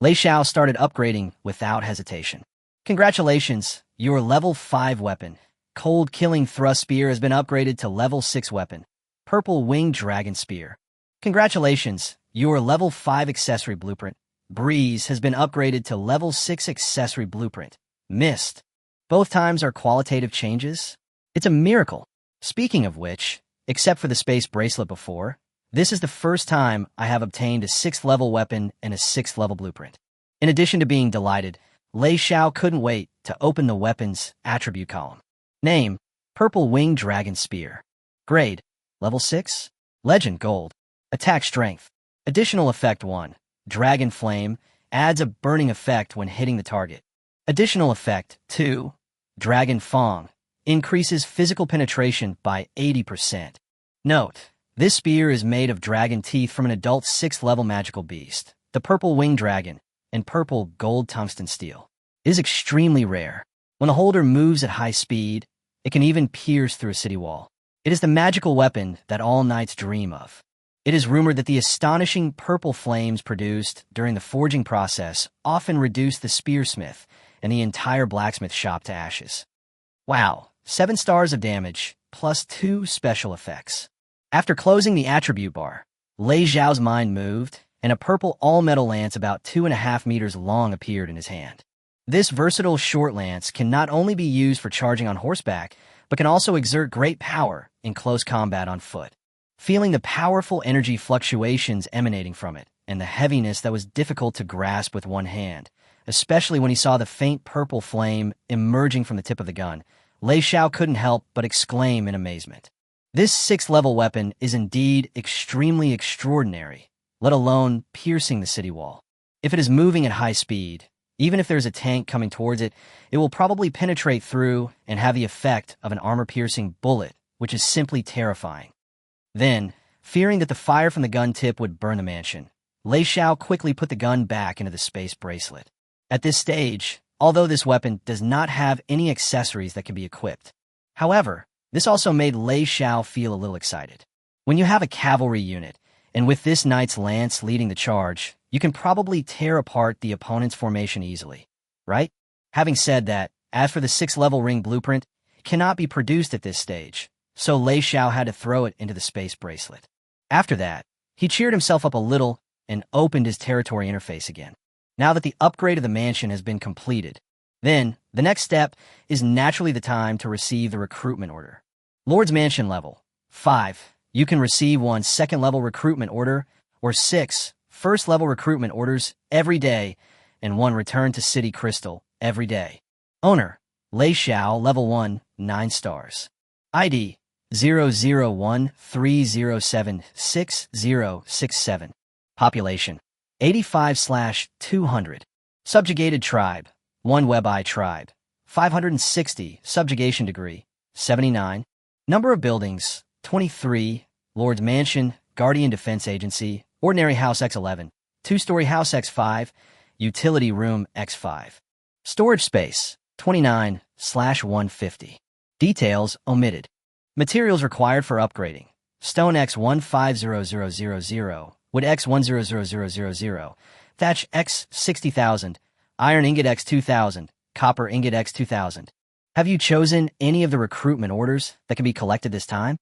Lei Xiao started upgrading without hesitation. Congratulations, your level 5 weapon, Cold Killing Thrust Spear, has been upgraded to level 6 weapon, Purple Winged Dragon Spear. Congratulations, your level 5 accessory blueprint, Breeze, has been upgraded to level 6 accessory blueprint, Mist. Both times are qualitative changes. It's a miracle. Speaking of which, except for the space bracelet before, this is the first time I have obtained a 6th level weapon and a 6th level blueprint. In addition to being delighted, Lei Xiao couldn't wait to open the weapon's attribute column. Name: Purple Winged Dragon Spear. Grade: Level 6. Legend: Gold. Attack Strength. Additional Effect 1. Dragon Flame adds a burning effect when hitting the target. Additional Effect 2. Dragon Fong increases physical penetration by 80%. Note: this spear is made of dragon teeth from an adult 6th level magical beast, the Purple Winged Dragon, and purple gold tungsten steel. It is extremely rare. When the holder moves at high speed, it can even pierce through a city wall. It is the magical weapon that all knights dream of. It is rumored that the astonishing purple flames produced during the forging process often reduce the spearsmith and the entire blacksmith shop to ashes. Wow, 7 stars of damage, plus 2 special effects. After closing the attribute bar, Lei Xiao's mind moved, and a purple all-metal lance about 2.5 meters long appeared in his hand. This versatile short lance can not only be used for charging on horseback, but can also exert great power in close combat on foot. Feeling the powerful energy fluctuations emanating from it, and the heaviness that was difficult to grasp with one hand, especially when he saw the faint purple flame emerging from the tip of the gun, Lei Xiao couldn't help but exclaim in amazement. This 6th level weapon is indeed extremely extraordinary, let alone piercing the city wall. If it is moving at high speed, even if there's a tank coming towards it, it will probably penetrate through and have the effect of an armor-piercing bullet, which is simply terrifying. Then, fearing that the fire from the gun tip would burn the mansion, Lei Xiao quickly put the gun back into the space bracelet. At this stage, although this weapon does not have any accessories that can be equipped. However, this also made Lei Xiao feel a little excited. When you have a cavalry unit, and with this knight's lance leading the charge, you can probably tear apart the opponent's formation easily, right? Having said that, as for the 6th-level ring blueprint, it cannot be produced at this stage, so Lei Xiao had to throw it into the space bracelet. After that, he cheered himself up a little and opened his territory interface again. Now that the upgrade of the mansion has been completed, then the next step is naturally the time to receive the recruitment order. Lord's Mansion level 5. You can receive 1 second-level recruitment order or 6 first-level recruitment orders every day and 1 return to City Crystal every day. Owner, Lei Xiao, level 1, 9 stars. ID, 001307667. Population, 85/200. Subjugated tribe, 1 Webai tribe. 560. Subjugation degree, 79. Number of buildings, 23. Lord's Mansion, Guardian Defense Agency, Ordinary House X11, 2-story House X5, Utility Room X5. Storage space, 29/150. Details omitted. Materials required for upgrading. Stone X150000, wood X100000, thatch X60,000, iron ingot X2000, copper ingot X2000. Have you chosen any of the recruitment orders that can be collected this time?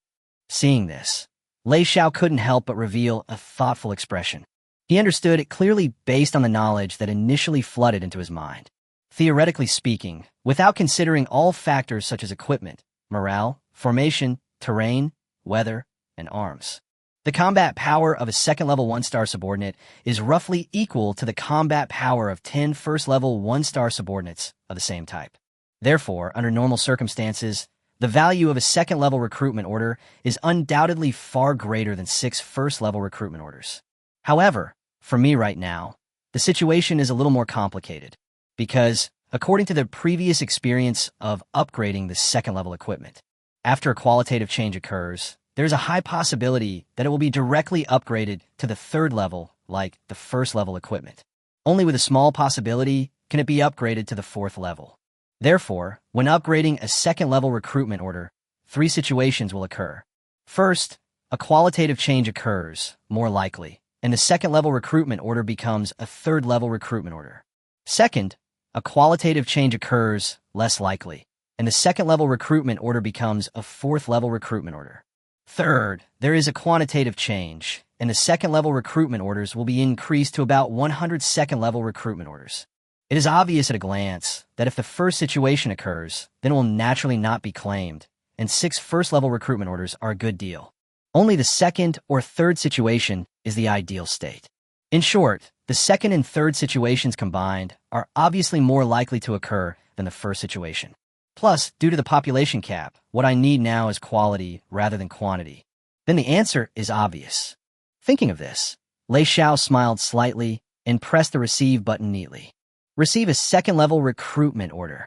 Seeing this, Lei Xiao couldn't help but reveal a thoughtful expression. He understood it clearly based on the knowledge that initially flooded into his mind. Theoretically speaking, without considering all factors such as equipment, morale, formation, terrain, weather, and arms. The combat power of a second-level 1-star subordinate is roughly equal to the combat power of 10 first-level 1-star subordinates of the same type. Therefore, under normal circumstances, the value of a second-level recruitment order is undoubtedly far greater than 6 first-level recruitment orders. However, for me right now, the situation is a little more complicated, because, according to the previous experience of upgrading the second-level equipment, after a qualitative change occurs, there is a high possibility that it will be directly upgraded to the 3rd level, like the 1st-level equipment. Only with a small possibility can it be upgraded to the 4th level. Therefore, when upgrading a second-level recruitment order, 3 situations will occur. First, a qualitative change occurs, more likely, and the second-level recruitment order becomes a 3rd-level recruitment order. Second, a qualitative change occurs, less likely, and the second-level recruitment order becomes a 4th-level recruitment order. Third, there is a quantitative change, and the second-level recruitment orders will be increased to about 100 second-level recruitment orders. It is obvious at a glance that if the first situation occurs, then it will naturally not be claimed, and 6 first-level recruitment orders are a good deal. Only the second or third situation is the ideal state. In short, the second and third situations combined are obviously more likely to occur than the first situation. Plus, due to the population cap, what I need now is quality rather than quantity. Then the answer is obvious. Thinking of this, Lei Xiao smiled slightly and pressed the receive button neatly. Receive a second-level recruitment order.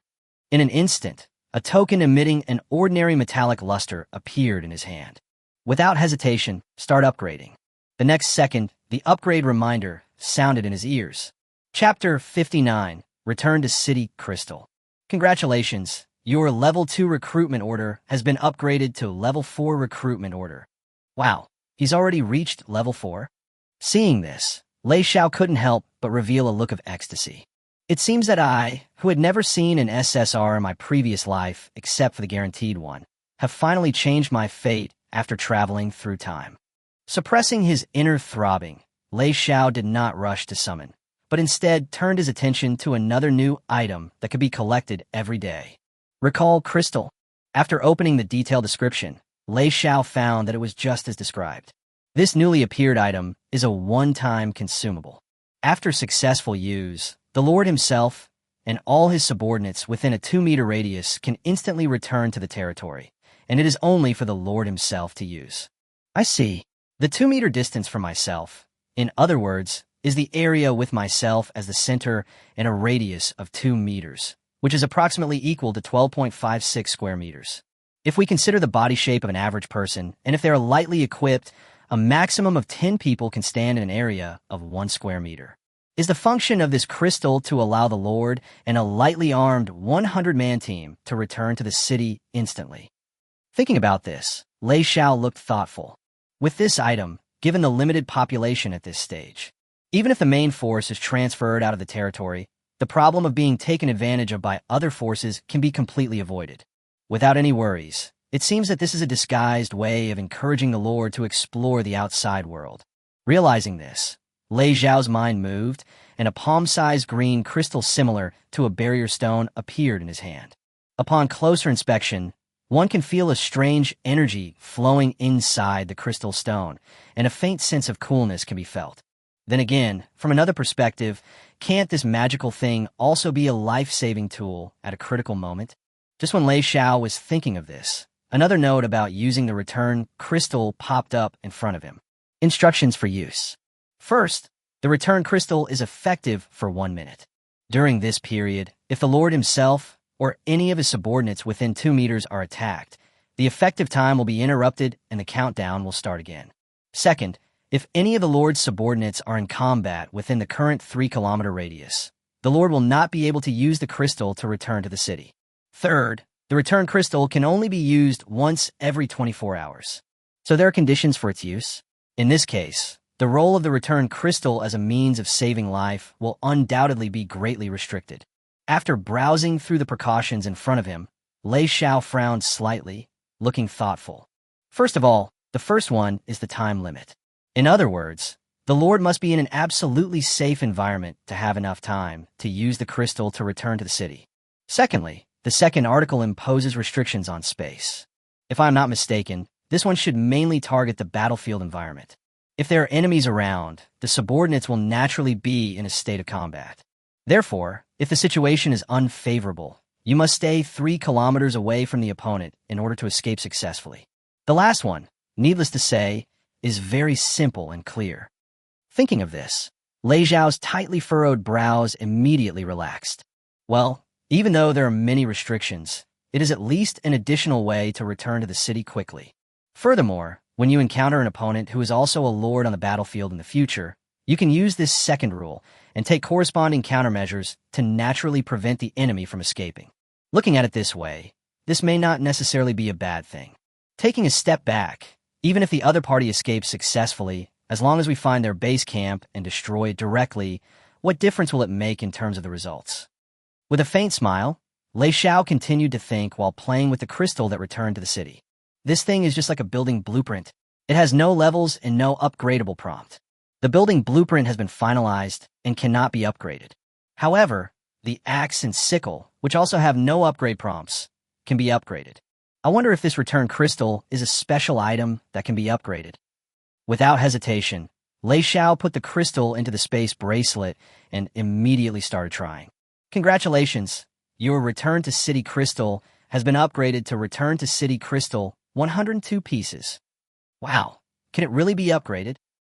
In an instant, a token emitting an ordinary metallic luster appeared in his hand. Without hesitation, start upgrading. The next second, the upgrade reminder sounded in his ears. Chapter 59, Return to City Crystal. Congratulations, your level 2 recruitment order has been upgraded to level 4 recruitment order. Wow, he's already reached level 4? Seeing this, Lei Xiao couldn't help but reveal a look of ecstasy. It seems that I, who had never seen an SSR in my previous life except for the guaranteed one, have finally changed my fate after traveling through time. Suppressing his inner throbbing, Lei Xiao did not rush to summon, but instead turned his attention to another new item that could be collected every day. Recall Crystal. After opening the detailed description, Lei Xiao found that it was just as described. This newly appeared item is a one-time consumable. After successful use, the Lord himself and all his subordinates within a 2-meter radius can instantly return to the territory, and it is only for the Lord himself to use. I see. The 2-meter distance from myself, in other words, is the area with myself as the center and a radius of 2 meters, which is approximately equal to 12.56 square meters. If we consider the body shape of an average person, and if they are lightly equipped, a maximum of 10 people can stand in an area of 1 square meter. Is the function of this crystal to allow the Lord and a lightly armed 100-man team to return to the city instantly. Thinking about this, Lei Xiao looked thoughtful. With this item, given the limited population at this stage, even if the main force is transferred out of the territory, the problem of being taken advantage of by other forces can be completely avoided. Without any worries, it seems that this is a disguised way of encouraging the Lord to explore the outside world. Realizing this, Lei Xiao's mind moved, and a palm-sized green crystal similar to a barrier stone appeared in his hand. Upon closer inspection, one can feel a strange energy flowing inside the crystal stone, and a faint sense of coolness can be felt. Then again, from another perspective, can't this magical thing also be a life-saving tool at a critical moment? Just when Lei Xiao was thinking of this, another note about using the return crystal popped up in front of him. Instructions for use. First, the return crystal is effective for 1 minute. During this period, if the Lord himself or any of his subordinates within 2 meters are attacked, the effective time will be interrupted and the countdown will start again. Second, if any of the Lord's subordinates are in combat within the current 3-kilometer radius, the Lord will not be able to use the crystal to return to the city. Third, the return crystal can only be used once every 24 hours. So there are conditions for its use. In this case, the role of the return crystal as a means of saving life will undoubtedly be greatly restricted. After browsing through the precautions in front of him, Lei Xiao frowned slightly, looking thoughtful. First of all, the first one is the time limit. In other words, the Lord must be in an absolutely safe environment to have enough time to use the crystal to return to the city. Secondly, the second article imposes restrictions on space. If I'm not mistaken, this one should mainly target the battlefield environment. If there are enemies around, the subordinates will naturally be in a state of combat. Therefore, if the situation is unfavorable, you must stay 3 kilometers away from the opponent in order to escape successfully. The last one, needless to say, is very simple and clear. Thinking of this, Lei Xiao's tightly furrowed brows immediately relaxed. Well, even though there are many restrictions, it is at least an additional way to return to the city quickly. Furthermore, when you encounter an opponent who is also a lord on the battlefield in the future, you can use this second rule and take corresponding countermeasures to naturally prevent the enemy from escaping. Looking at it this way, this may not necessarily be a bad thing. Taking a step back, even if the other party escapes successfully, as long as we find their base camp and destroy it directly, what difference will it make in terms of the results? With a faint smile, Lei Xiao continued to think while playing with the crystal that returned to the city. This thing is just like a building blueprint. It has no levels and no upgradable prompt. The building blueprint has been finalized and cannot be upgraded. However, the axe and sickle, which also have no upgrade prompts, can be upgraded. I wonder if this return crystal is a special item that can be upgraded. Without hesitation, Lei Xiao put the crystal into the space bracelet and immediately started trying. Congratulations! Your Return to City Crystal has been upgraded to Return to City Crystal 102 pieces. Wow, can it really be upgraded?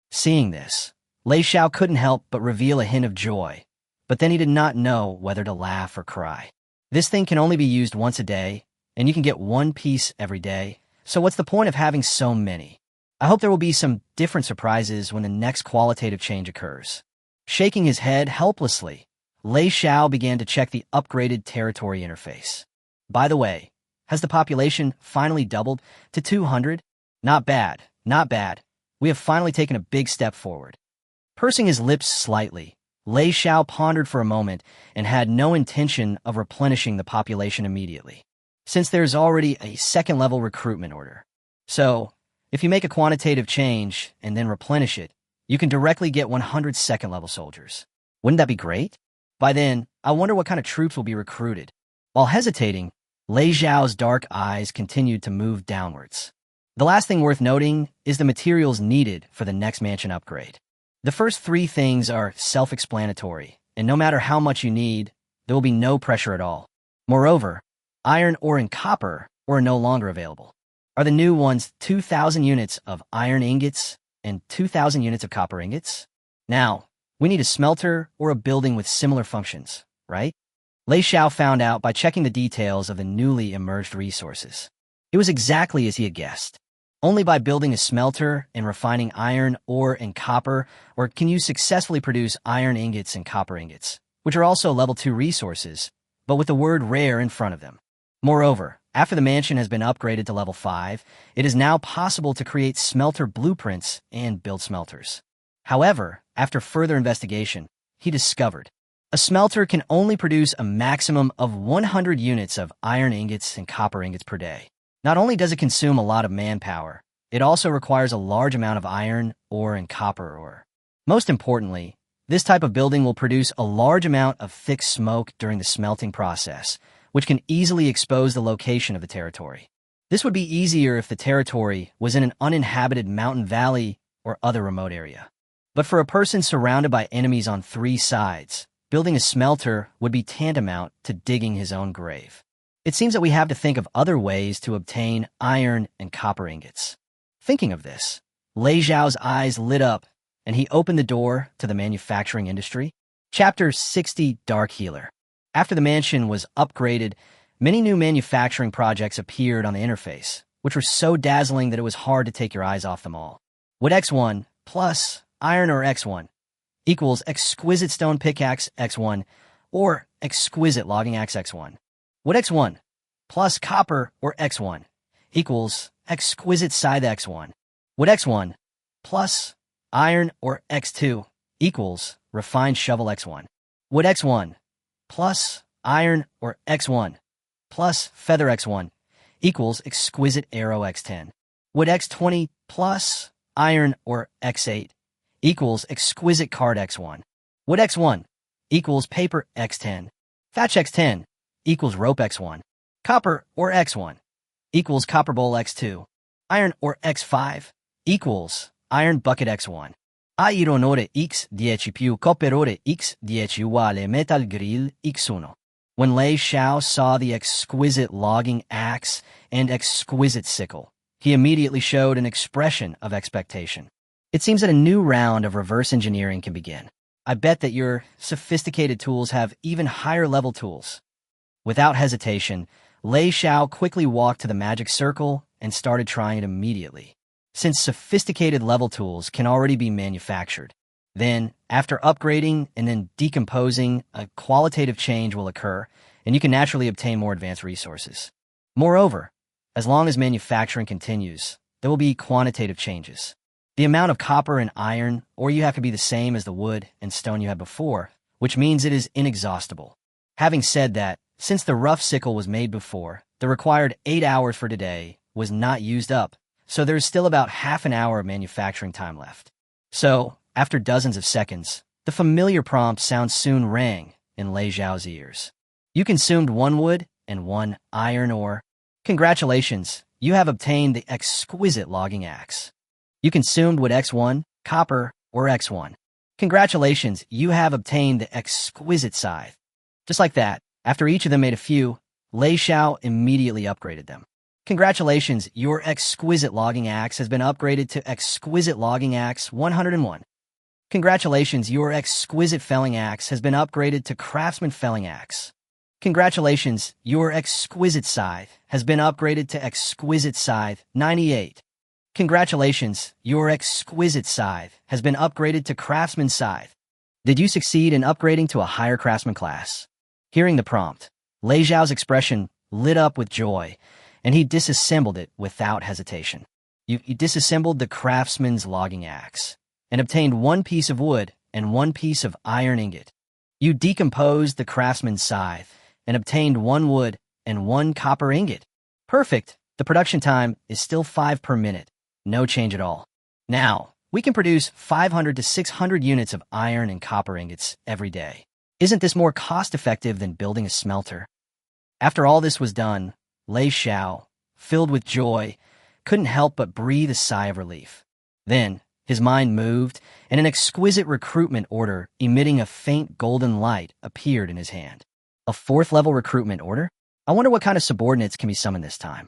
Seeing this, Lei Xiao couldn't help but reveal a hint of joy, but then he did not know whether to laugh or cry. This thing can only be used once a day, and you can get 1 piece every day, so what's the point of having so many? I hope there will be some different surprises when the next qualitative change occurs. Shaking his head helplessly, Lei Xiao began to check the upgraded territory interface. By the way, has the population finally doubled to 200? Not bad, not bad. We have finally taken a big step forward. Pursing his lips slightly, Lei Xiao pondered for a moment and had no intention of replenishing the population immediately, since there's already a second-level recruitment order. So, if you make a quantitative change and then replenish it, you can directly get 100 second-level soldiers. Wouldn't that be great? By then, I wonder what kind of troops will be recruited. While hesitating, Lei Xiao's dark eyes continued to move downwards. The last thing worth noting is the materials needed for the next mansion upgrade. The first 3 things are self-explanatory, and no matter how much you need, there will be no pressure at all. Moreover, iron ore and copper are no longer available. Are the new ones 2,000 units of iron ingots and 2,000 units of copper ingots? Now, we need a smelter or a building with similar functions, right? Lei Xiao found out by checking the details of the newly emerged resources. It was exactly as he had guessed. Only by building a smelter and refining iron, ore, and copper, or can you successfully produce iron ingots and copper ingots, which are also level 2 resources, but with the word rare in front of them. Moreover, after the mansion has been upgraded to level 5, it is now possible to create smelter blueprints and build smelters. However, after further investigation, he discovered a smelter can only produce a maximum of 100 units of iron ingots and copper ingots per day. Not only does it consume a lot of manpower, it also requires a large amount of iron, ore, and copper ore. Most importantly, this type of building will produce a large amount of thick smoke during the smelting process, which can easily expose the location of the territory. This would be easier if the territory was in an uninhabited mountain valley or other remote area. But for a person surrounded by enemies on 3 sides, building a smelter would be tantamount to digging his own grave. It seems that we have to think of other ways to obtain iron and copper ingots. Thinking of this, Lei Xiao's eyes lit up, and he opened the door to the manufacturing industry. Chapter 60, Dark Healer. After the mansion was upgraded, many new manufacturing projects appeared on the interface, which were so dazzling that it was hard to take your eyes off them all. Would X1 plus iron or X1 equals exquisite stone pickaxe X1 or exquisite logging axe X1? Would X1 plus copper or X1 equals exquisite scythe X1? Would X1 plus iron or X2 equals refined shovel X1? Would X1 plus iron or X1 plus feather X1 equals exquisite arrow X10? Would X20 plus iron or X8 equals exquisite card X1? Would X1 equals paper X10? Thatch X10 equals rope X1. Copper or X1 equals copper bowl X2. Iron or X5 equals iron bucket X1. Ironore X10 più copperore X10 uguale metal grill X1. When Lei Xiao saw the exquisite logging axe and exquisite sickle, he immediately showed an expression of expectation. It seems that a new round of reverse engineering can begin. I bet that your sophisticated tools have even higher level tools. Without hesitation, Lei Xiao quickly walked to the magic circle and started trying it immediately, since sophisticated level tools can already be manufactured. Then, after upgrading and then decomposing, a qualitative change will occur, and you can naturally obtain more advanced resources. Moreover, as long as manufacturing continues, there will be quantitative changes. The amount of copper and iron, or you have to be the same as the wood and stone you had before, which means it is inexhaustible. Having said that, since the rough sickle was made before, the required 8 hours for today was not used up, so there is still about half an hour of manufacturing time left. So, after dozens of seconds, the familiar prompt sound soon rang in Lei Xiao's ears. You consumed 1 wood and 1 iron ore. Congratulations, you have obtained the exquisite logging axe. You consumed wood X1, copper, or X1. Congratulations, you have obtained the exquisite scythe. Just like that, after each of them made a few, Lei Xiao immediately upgraded them. Congratulations, your exquisite logging axe has been upgraded to exquisite logging axe 101. Congratulations, your exquisite felling axe has been upgraded to craftsman felling axe. Congratulations, your exquisite scythe has been upgraded to exquisite scythe 98. Congratulations, your exquisite scythe has been upgraded to craftsman scythe. Did you succeed in upgrading to a higher craftsman class? Hearing the prompt, Lei Xiao's expression lit up with joy, and he disassembled it without hesitation. You disassembled the craftsman's logging axe and obtained 1 piece of wood and 1 piece of iron ingot. You decomposed the craftsman's scythe and obtained 1 wood and 1 copper ingot. Perfect. The production time is still 5 per minute. No change at all. Now, we can produce 500 to 600 units of iron and copper ingots every day. Isn't this more cost-effective than building a smelter? After all this was done, Lei Xiao, filled with joy, couldn't help but breathe a sigh of relief. Then, his mind moved, and an exquisite recruitment order emitting a faint golden light appeared in his hand. A 4th-level recruitment order? I wonder what kind of subordinates can be summoned this time.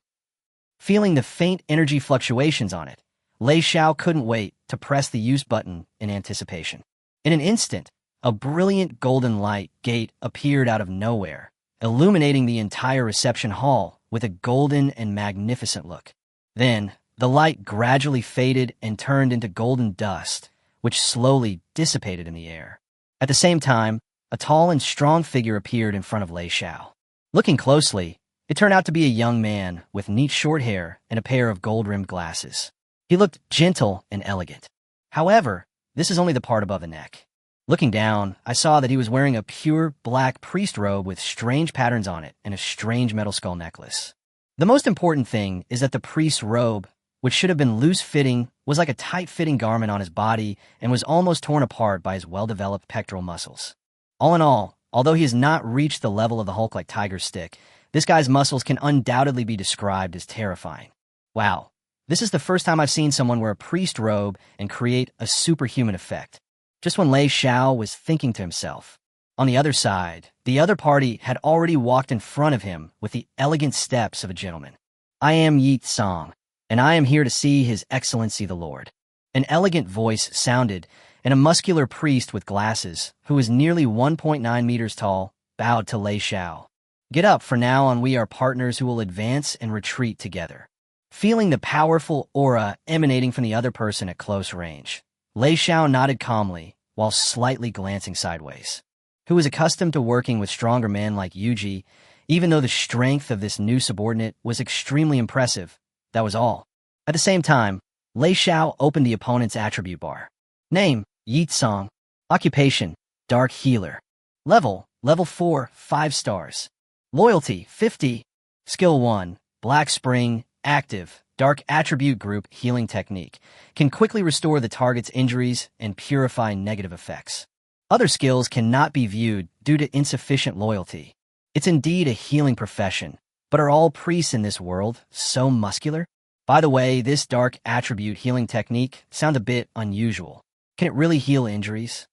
Feeling the faint energy fluctuations on it, Lei Xiao couldn't wait to press the use button in anticipation. In an instant, a brilliant golden light gate appeared out of nowhere, illuminating the entire reception hall with a golden and magnificent look. Then, The light gradually faded and turned into golden dust, which slowly dissipated in the air. At the same time, a tall and strong figure appeared in front of Lei Xiao. Looking closely, it turned out to be a young man with neat short hair and a pair of gold-rimmed glasses. He looked gentle and elegant. However, this is only the part above the neck. Looking down, I saw that he was wearing a pure black priest robe with strange patterns on it and a strange metal skull necklace. The most important thing is that the priest's robe, which should have been loose-fitting, was like a tight-fitting garment on his body and was almost torn apart by his well-developed pectoral muscles. All in all, although he has not reached the level of the Hulk like Tiger's stick, this guy's muscles can undoubtedly be described as terrifying. Wow, this is the first time I've seen someone wear a priest robe and create a superhuman effect. Just when Lei Xiao was thinking to himself. On the other side, the other party had already walked in front of him with the elegant steps of a gentleman. I am Yi Song, and I am here to see His Excellency the Lord. An elegant voice sounded, and a muscular priest with glasses, who was nearly 1.9 meters tall, bowed to Lei Xiao. Get up, for now on we are partners who will advance and retreat together. Feeling the powerful aura emanating from the other person at close range, Lei Xiao nodded calmly, while slightly glancing sideways. Who was accustomed to working with stronger men like Yuji, even though the strength of this new subordinate was extremely impressive, that was all. At the same time, Lei Xiao opened the opponent's attribute bar. Name, Yi Song. Occupation, Dark Healer. Level 4, 5 stars. Loyalty, 50. Skill 1, Black Spring, active, Dark Attribute Group Healing Technique. Can quickly restore the target's injuries and purify negative effects. Other skills cannot be viewed due to insufficient loyalty. It's indeed a healing profession, but are all priests in this world so muscular? By the way, this Dark Attribute Healing Technique sounds a bit unusual. Can it really heal injuries?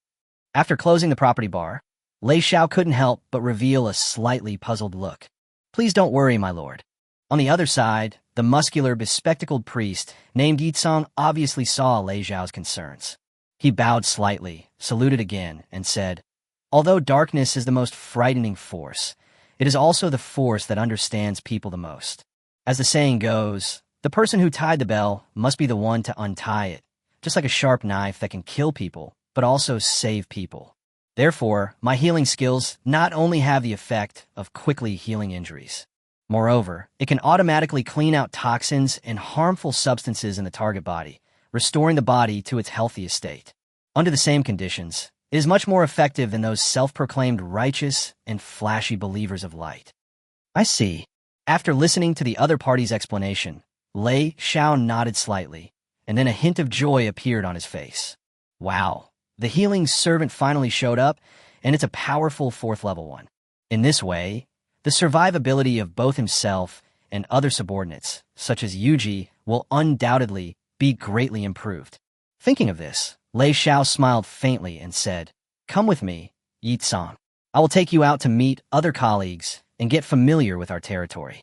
After closing the property bar, Lei Xiao couldn't help but reveal a slightly puzzled look. Please don't worry, my lord. On the other side, the muscular, bespectacled priest named Yi Song obviously saw Lei Xiao's concerns. He bowed slightly, saluted again, and said, although darkness is the most frightening force, it is also the force that understands people the most. As the saying goes, the person who tied the bell must be the one to untie it, just like a sharp knife that can kill people, but also save people. Therefore, my healing skills not only have the effect of quickly healing injuries. Moreover, it can automatically clean out toxins and harmful substances in the target body, restoring the body to its healthiest state. Under the same conditions, it is much more effective than those self-proclaimed righteous and flashy believers of light. I see. After listening to the other party's explanation, Lei Xiao nodded slightly, and then a hint of joy appeared on his face. Wow, the healing servant finally showed up, and it's a powerful 4th level one. In this way, the survivability of both himself and other subordinates, such as Yuji, will undoubtedly be greatly improved. Thinking of this, Lei Xiao smiled faintly and said, come with me, Yi Song. I will take you out to meet other colleagues and get familiar with our territory.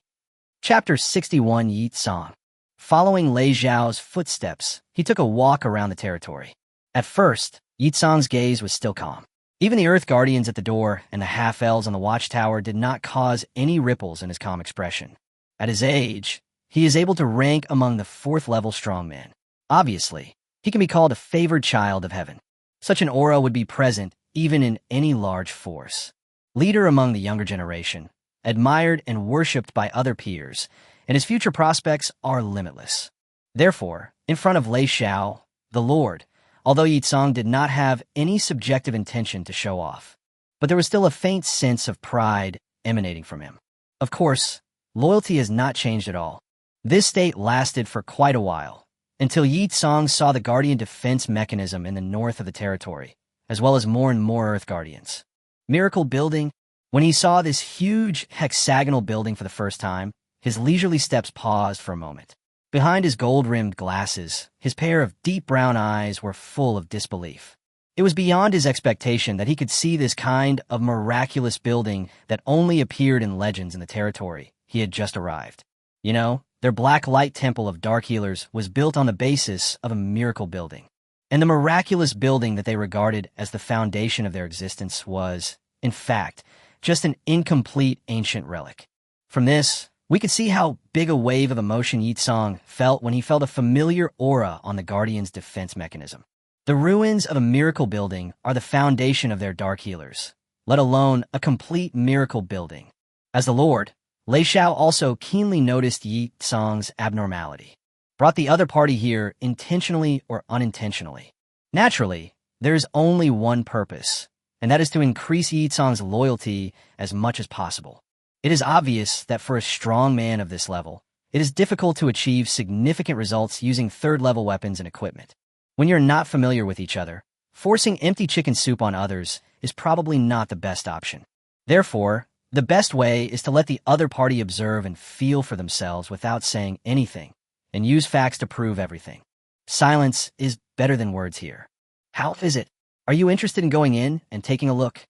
Chapter 61 Yi Song. Following Lei Xiao's footsteps, he took a walk around the territory. At first, Yi Song's gaze was still calm. Even the Earth Guardians at the door and the half-elves on the watchtower did not cause any ripples in his calm expression. At his age, he is able to rank among the 4th level strongmen. Obviously, he can be called a favored child of heaven. Such an aura would be present even in any large force. Leader among the younger generation, admired and worshipped by other peers, and his future prospects are limitless. Therefore, in front of Lei Xiao, the Lord, although Yi Song did not have any subjective intention to show off, but there was still a faint sense of pride emanating from him. Of course, loyalty has not changed at all. This state lasted for quite a while, until Yi Song saw the Guardian defense mechanism in the north of the territory, as well as more and more Earth Guardians. Miracle Building. When he saw this huge hexagonal building for the first time, his leisurely steps paused for a moment. Behind his gold-rimmed glasses, his pair of deep brown eyes were full of disbelief. It was beyond his expectation that he could see this kind of miraculous building that only appeared in legends in the territory he had just arrived. You know, their black light temple of dark healers was built on the basis of a miracle building. And the miraculous building that they regarded as the foundation of their existence was, in fact, just an incomplete ancient relic. From this, We could see how big a wave of emotion Yi Song felt when he felt a familiar aura on the Guardian's defense mechanism. The ruins of a miracle building are the foundation of their dark healers, let alone a complete miracle building. As the Lord, Lei Xiao also keenly noticed Yi Song's abnormality, brought the other party here intentionally or unintentionally. Naturally, there is only one purpose, and that is to increase Yi Song's loyalty as much as possible. It is obvious that for a strong man of this level, it is difficult to achieve significant results using third-level weapons and equipment. When you're not familiar with each other, forcing empty chicken soup on others is probably not the best option. Therefore, the best way is to let the other party observe and feel for themselves without saying anything, and use facts to prove everything. Silence is better than words here. How is it? Are you interested in going in and taking a look?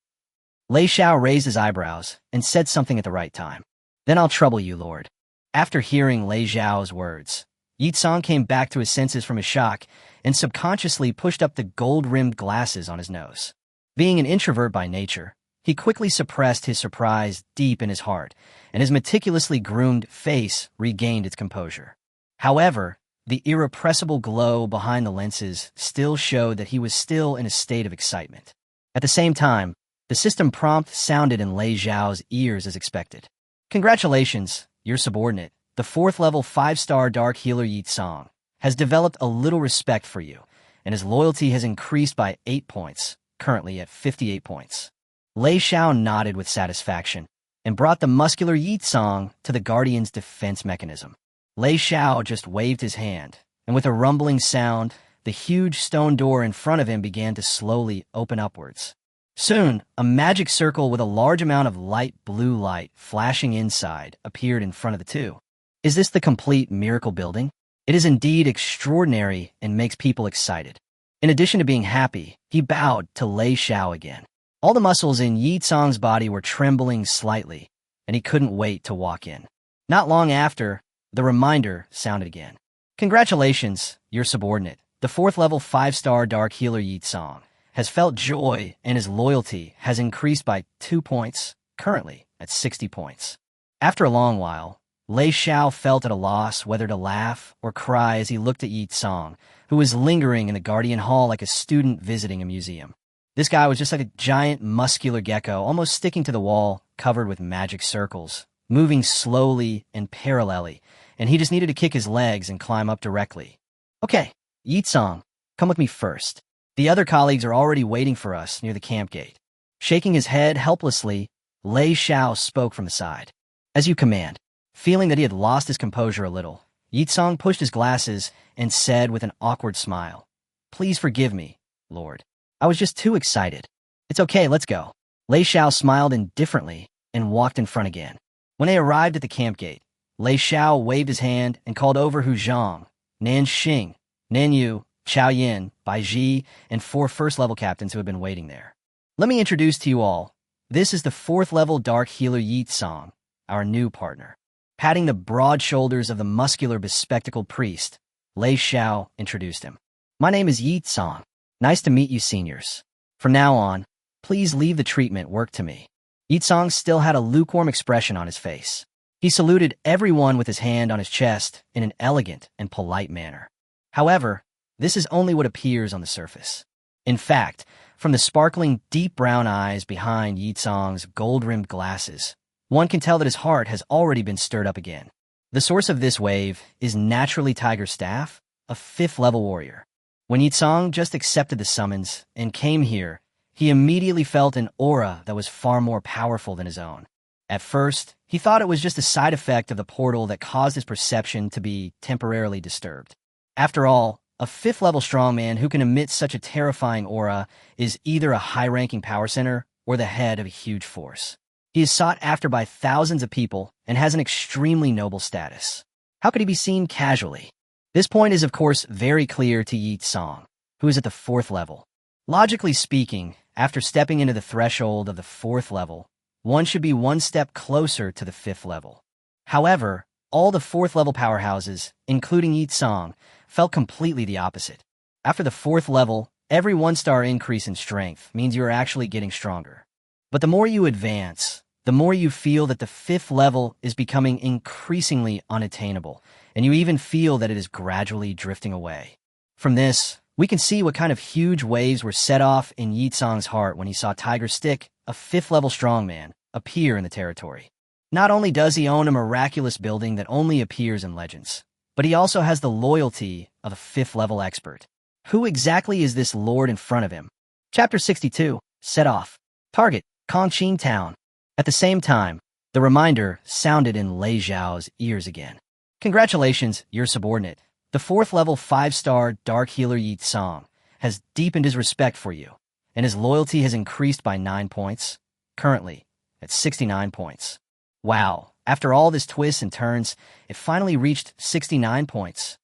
Lei Xiao raised his eyebrows and said something at the right time. Then I'll trouble you, Lord. After hearing Lei Xiao's words, Yi Song came back to his senses from his shock and subconsciously pushed up the gold-rimmed glasses on his nose. Being an introvert by nature, he quickly suppressed his surprise deep in his heart, and his meticulously groomed face regained its composure. However, the irrepressible glow behind the lenses still showed that he was still in a state of excitement. At the same time, the system prompt sounded in Lei Xiao's ears as expected. Congratulations, your subordinate, the 4th-level 5-star dark healer Yi Song, has developed a little respect for you, and his loyalty has increased by 8 points, currently at 58 points. Lei Xiao nodded with satisfaction and brought the muscular Yi Song to the Guardian's defense mechanism. Lei Xiao just waved his hand, and with a rumbling sound, the huge stone door in front of him began to slowly open upwards. Soon, a magic circle with a large amount of light blue light flashing inside appeared in front of the two. Is this the complete miracle building? It is indeed extraordinary and makes people excited. In addition to being happy, he bowed to Lei Xiao again. All the muscles in Yi Song's body were trembling slightly, and he couldn't wait to walk in. Not long after, the reminder sounded again. Congratulations, your subordinate, the 4th-level 5-star dark healer Yi Song, has felt joy and his loyalty has increased by 2 points, currently at 60 points. After a long while, Lei Xiao felt at a loss whether to laugh or cry as he looked at Yi Song, who was lingering in the Guardian Hall like a student visiting a museum. This guy was just like a giant muscular gecko, almost sticking to the wall, covered with magic circles, moving slowly and parallelly, and he just needed to kick his legs and climb up directly. Okay, Yi Song, come with me first. The other colleagues are already waiting for us near the camp gate. Shaking his head helplessly, Lei Xiao spoke from the side. As you command. Feeling that he had lost his composure a little, Yi Song pushed his glasses and said with an awkward smile, Please forgive me, Lord. I was just too excited. It's okay, let's go. Lei Xiao smiled indifferently and walked in front again. When they arrived at the camp gate, Lei Xiao waved his hand and called over Hu Zhang, Nan Xing, Nan Yu, Chao Yin, Bai Ji, and 4 first-level captains who had been waiting there. Let me introduce to you all. This is the 4th-level dark healer Yi Song, our new partner. Patting the broad shoulders of the muscular bespectacled priest, Lei Xiao introduced him. My name is Yi Song. Nice to meet you, seniors. From now on, please leave the treatment work to me. Yi Song still had a lukewarm expression on his face. He saluted everyone with his hand on his chest in an elegant and polite manner. However, this is only what appears on the surface. In fact, from the sparkling deep brown eyes behind Yi Song's gold-rimmed glasses, one can tell that his heart has already been stirred up again. The source of this wave is naturally Tiger Staff, a 5th-level warrior. When Yi Song just accepted the summons and came here, he immediately felt an aura that was far more powerful than his own. At first, he thought it was just a side effect of the portal that caused his perception to be temporarily disturbed. After all, a 5th-level strongman who can emit such a terrifying aura is either a high-ranking power center or the head of a huge force. He is sought after by thousands of people and has an extremely noble status. How could he be seen casually? This point is, of course, very clear to Yi Song, who is at the 4th level. Logically speaking, after stepping into the threshold of the 4th level, one should be one step closer to the 5th level. However, all the 4th-level powerhouses, including Yi Song, felt completely the opposite. After the 4th level, every 1-star increase in strength means you are actually getting stronger. But the more you advance, the more you feel that the fifth level is becoming increasingly unattainable, and you even feel that it is gradually drifting away. From this, we can see what kind of huge waves were set off in Yitsong's heart when he saw Tiger Stick, a fifth-level strongman, appear in the territory. Not only does he own a miraculous building that only appears in legends, but he also has the loyalty of a fifth-level expert. Who exactly is this lord in front of him? Chapter 62. Set off. Target, Kongqing Town. At the same time, the reminder sounded in Lei Xiao's ears again. Congratulations, your subordinate. The fourth-level 5-star Dark Healer Yi Tsong has deepened his respect for you, and his loyalty has increased by 9 points, currently at 69 points. Wow, after all this twists and turns, it finally reached 69 points.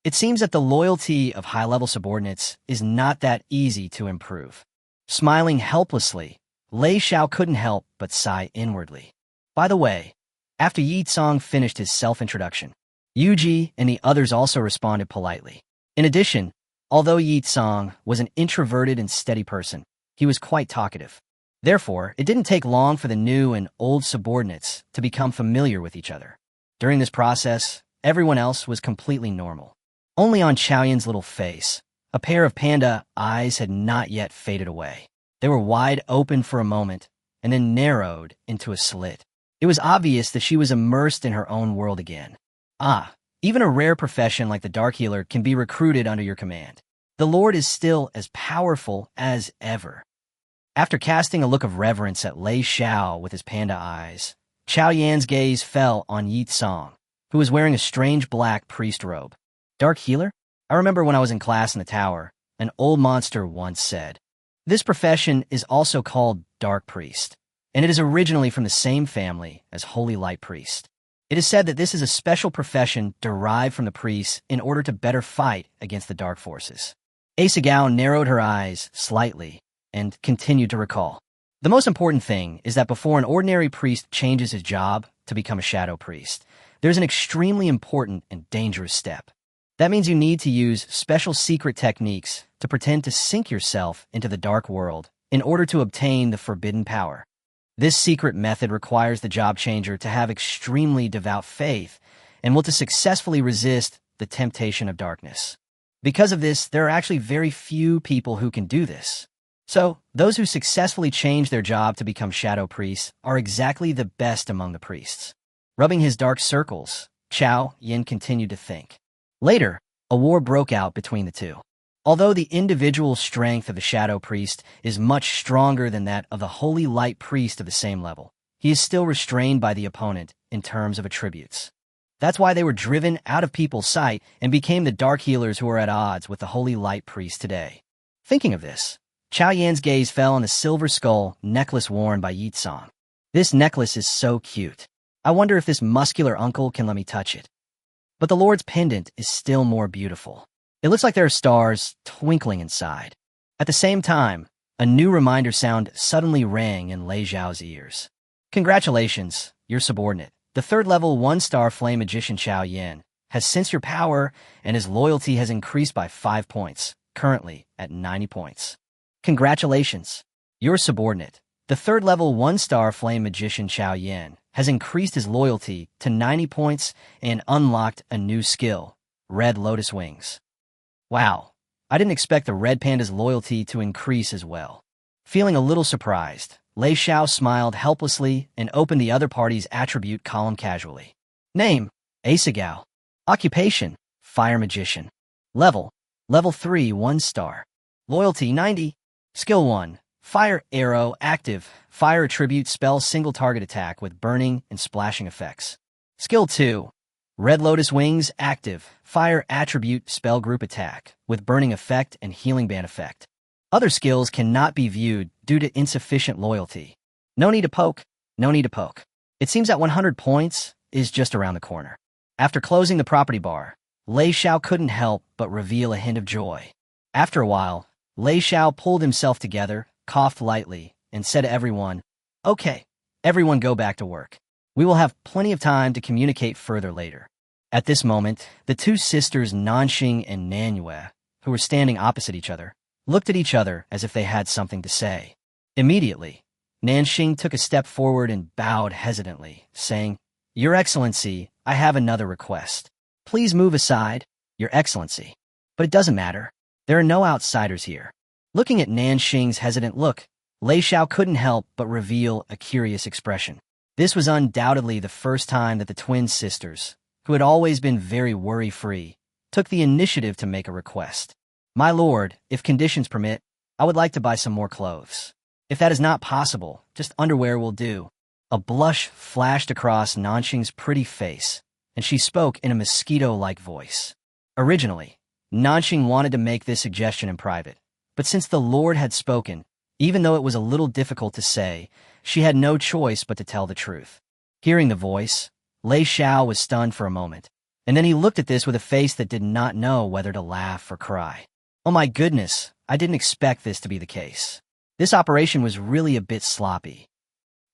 It seems that the loyalty of high-level subordinates is not that easy to improve. Smiling helplessly, Lei Xiao couldn't help but sigh inwardly. By the way, after Yi Tsong finished his self-introduction, Yuji and the others also responded politely. In addition, although Yi Tsong was an introverted and steady person, he was quite talkative. Therefore, it didn't take long for the new and old subordinates to become familiar with each other. During this process, everyone else was completely normal. Only on Chaoyan's little face, a pair of panda eyes had not yet faded away. They were wide open for a moment, and then narrowed into a slit. It was obvious that she was immersed in her own world again. Ah, even a rare profession like the Dark Healer can be recruited under your command. The Lord is still as powerful as ever. After casting a look of reverence at Lei Xiao with his panda eyes, Chaoyan's gaze fell on Yi Tsong, who was wearing a strange black priest robe. Dark Healer? I remember when I was in class in the tower, an old monster once said. This profession is also called Dark Priest, and it is originally from the same family as Holy Light Priest. It is said that this is a special profession derived from the priests in order to better fight against the dark forces. Asagao narrowed her eyes slightly and continued to recall. The most important thing is that before an ordinary priest changes his job to become a shadow priest, there's an extremely important and dangerous step. That means you need to use special secret techniques to pretend to sink yourself into the dark world in order to obtain the forbidden power. This secret method requires the job changer to have extremely devout faith and will to successfully resist the temptation of darkness. Because of this, there are actually very few people who can do this. So, those who successfully change their job to become shadow priests are exactly the best among the priests. Rubbing his dark circles, Chao Yin continued to think. Later, a war broke out between the two. Although the individual strength of the Shadow Priest is much stronger than that of the Holy Light Priest of the same level, he is still restrained by the opponent in terms of attributes. That's why they were driven out of people's sight and became the Dark Healers who are at odds with the Holy Light Priest today. Thinking of this, Chaoyan's gaze fell on the silver skull necklace worn by Yi Tsong. This necklace is so cute. I wonder if this muscular uncle can let me touch it. But the Lord's pendant is still more beautiful. It looks like there are stars twinkling inside. At the same time, a new reminder sound suddenly rang in Lei Xiao's ears. Congratulations, your subordinate. The third-level 1-star flame magician Chao Yin has sensed your power, and his loyalty has increased by 5 points, currently at 90 points. Congratulations, your subordinate. The third-level 1-star flame magician Chao Yin has increased his loyalty to 90 points and unlocked a new skill, Red Lotus Wings. Wow, I didn't expect the Red Panda's loyalty to increase as well. Feeling a little surprised, Lei Xiao smiled helplessly and opened the other party's attribute column casually. Name, Asagao. Occupation, Fire Magician. Level 3, 1-star. Loyalty, 90. Skill 1, Fire Arrow, active. Fire attribute spell single target attack with burning and splashing effects. Skill 2, Red Lotus Wings, active. Fire attribute spell group attack with burning effect and healing band effect. Other skills cannot be viewed due to insufficient loyalty. No need to poke, no need to poke. It seems that 100 points is just around the corner. After closing the property bar, Lei Xiao couldn't help but reveal a hint of joy. After a while, Lei Xiao pulled himself together, coughed lightly, and said to everyone, "Okay, everyone go back to work. We will have plenty of time to communicate further later." At this moment, the two sisters Nanxing and Manhwa, who were standing opposite each other, looked at each other as if they had something to say. Immediately, Nanxing took a step forward and bowed hesitantly, saying, "Your Excellency, I have another request. Please move aside, Your Excellency." "But it doesn't matter. There are no outsiders here." Looking at Nanxing's hesitant look, Lei Xiao couldn't help but reveal a curious expression. This was undoubtedly the first time that the twin sisters, who had always been very worry-free, took the initiative to make a request. "My lord, if conditions permit, I would like to buy some more clothes. If that is not possible, just underwear will do." A blush flashed across Nanxing's pretty face, and she spoke in a mosquito-like voice. Originally, Nanxing wanted to make this suggestion in private, but since the Lord had spoken, even though it was a little difficult to say, she had no choice but to tell the truth. Hearing the voice, Lei Xiao was stunned for a moment, and then he looked at this with a face that did not know whether to laugh or cry. "Oh my goodness, I didn't expect this to be the case. This operation was really a bit sloppy."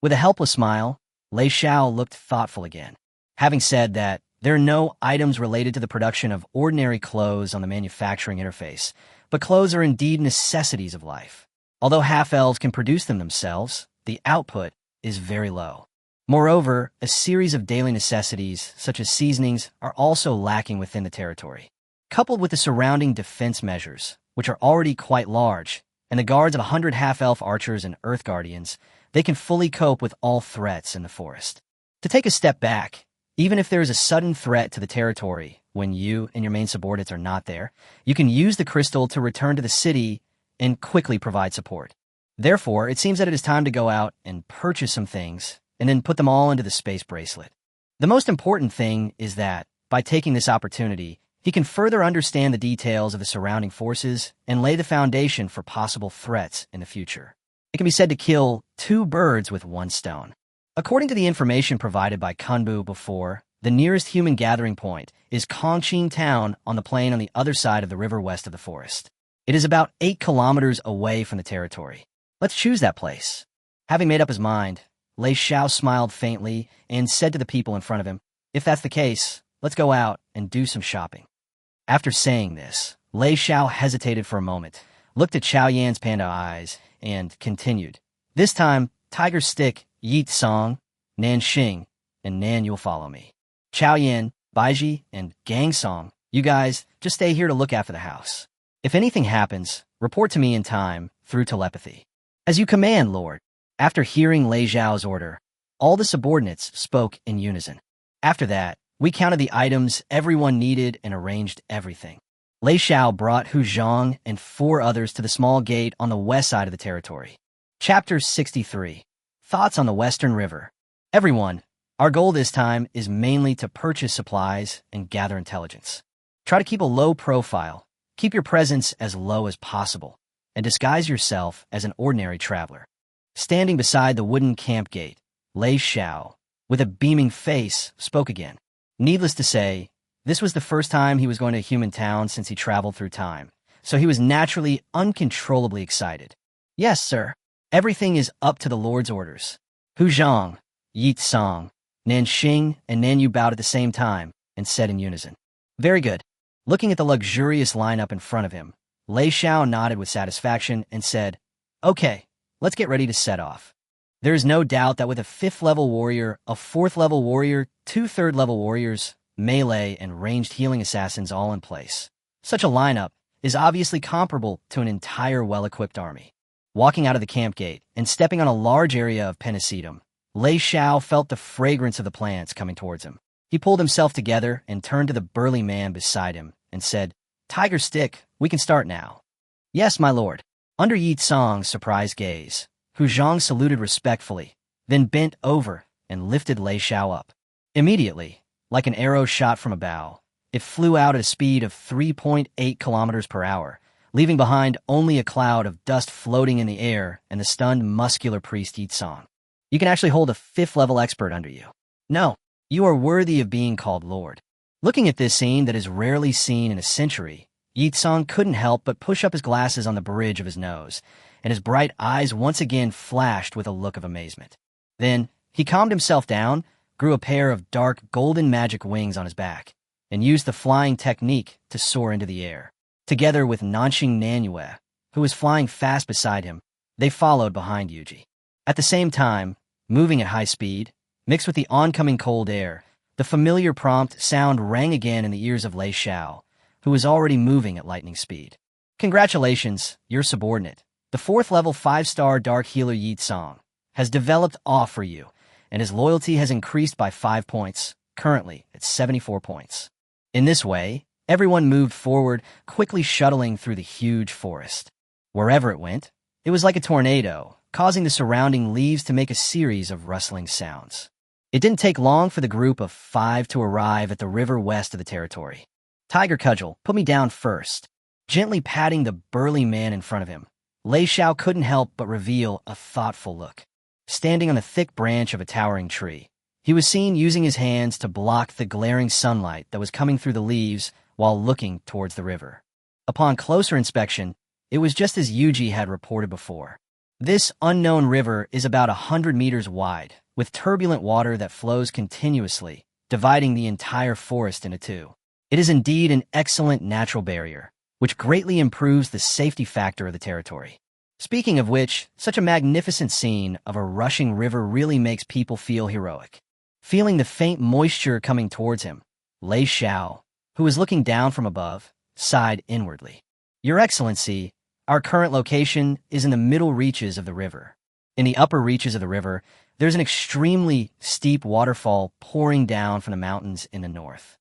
With a helpless smile, Lei Xiao looked thoughtful again. Having said that, there are no items related to the production of ordinary clothes on the manufacturing interface, but clothes are indeed necessities of life. Although half-elves can produce them themselves, the output is very low. Moreover, a series of daily necessities, such as seasonings, are also lacking within the territory. Coupled with the surrounding defense measures, which are already quite large, and the guards of 100 half-elf archers and earth guardians, they can fully cope with all threats in the forest. To take a step back, even if there is a sudden threat to the territory when you and your main subordinates are not there, you can use the crystal to return to the city and quickly provide support. Therefore, it seems that it is time to go out and purchase some things and then put them all into the space bracelet. The most important thing is that, by taking this opportunity, he can further understand the details of the surrounding forces and lay the foundation for possible threats in the future. It can be said to kill 2 birds with 1 stone. According to the information provided by Kunbu before, the nearest human gathering point is Kongqing Town on the plain on the other side of the river west of the forest. It is about 8 kilometers away from the territory. Let's choose that place. Having made up his mind, Lei Xiao smiled faintly and said to the people in front of him, "If that's the case, let's go out and do some shopping." After saying this, Lei Xiao hesitated for a moment, looked at Chao Yan's panda eyes, and continued. "This time, Tiger Stick, Yeet Song, Nanxing, and Nan, you'll follow me. Chao Yan, Baiji, and Gang Song, you guys just stay here to look after the house. If anything happens, report to me in time through telepathy." "As you command, Lord." After hearing Lei Xiao's order, all the subordinates spoke in unison. After that, we counted the items everyone needed and arranged everything. Lei Xiao brought Hu Zhang and 4 others to the small gate on the west side of the territory. Chapter 63. Thoughts on the Western River. Everyone, our goal this time is mainly to purchase supplies and gather intelligence. Try to keep a low profile, keep your presence as low as possible, and disguise yourself as an ordinary traveler. Standing beside the wooden camp gate, Lei Xiao, with a beaming face, spoke again. Needless to say, this was the first time he was going to a human town since he traveled through time, so he was naturally uncontrollably excited. "Yes, sir. Everything is up to the Lord's orders." Hu Zhang, Yeet Song, Nanxing, and Nanyu bowed at the same time and said in unison, "Very good." Looking at the luxurious lineup in front of him, Lei Xiao nodded with satisfaction and said, "Okay, let's get ready to set off." There is no doubt that with a 5th-level warrior, a 4th-level warrior, 2 3rd-level warriors, melee, and ranged healing assassins all in place, such a lineup is obviously comparable to an entire well-equipped army. Walking out of the camp gate and stepping on a large area of Penicillium, Lei Xiao felt the fragrance of the plants coming towards him. He pulled himself together and turned to the burly man beside him and said, "Tiger Stick, we can start now." "Yes, my lord." Under Yeet Song's surprised gaze, Hu Zhang saluted respectfully, then bent over and lifted Lei Xiao up. Immediately, like an arrow shot from a bow, it flew out at a speed of 3.8 kilometers per hour, leaving behind only a cloud of dust floating in the air and the stunned muscular priest Yeet Song. "You can actually hold a 5th-level expert under you. No, you are worthy of being called Lord." Looking at this scene that is rarely seen in a century, Yeet Song couldn't help but push up his glasses on the bridge of his nose, and his bright eyes once again flashed with a look of amazement. Then, he calmed himself down, grew a pair of dark golden magic wings on his back, and used the flying technique to soar into the air. Together with Nanxing Nanyue, who was flying fast beside him, they followed behind Yuji. At the same time, moving at high speed, mixed with the oncoming cold air, the familiar prompt sound rang again in the ears of Lei Xiao, who was already moving at lightning speed. Congratulations, your subordinate. The 4th level 5-star Dark Healer Yi Song has developed awe for you, and his loyalty has increased by 5 points, currently at 74 points. In this way, everyone moved forward, quickly shuttling through the huge forest. Wherever it went, it was like a tornado, causing the surrounding leaves to make a series of rustling sounds. It didn't take long for the group of 5 to arrive at the river west of the territory. Tiger Cudgel, put me down first. Gently patting the burly man in front of him, Lei Xiao couldn't help but reveal a thoughtful look. Standing on a thick branch of a towering tree, he was seen using his hands to block the glaring sunlight that was coming through the leaves while looking towards the river. Upon closer inspection, it was just as Yuji had reported before. This unknown river is about 100 meters wide, with turbulent water that flows continuously, dividing the entire forest into two. It is indeed an excellent natural barrier, which greatly improves the safety factor of the territory. Speaking of which, such a magnificent scene of a rushing river really makes people feel heroic. Feeling the faint moisture coming towards him, Lei Xiao, who was looking down from above, sighed inwardly. Your Excellency, our current location is in the middle reaches of the river. In the upper reaches of the river, there's an extremely steep waterfall pouring down from the mountains in the north.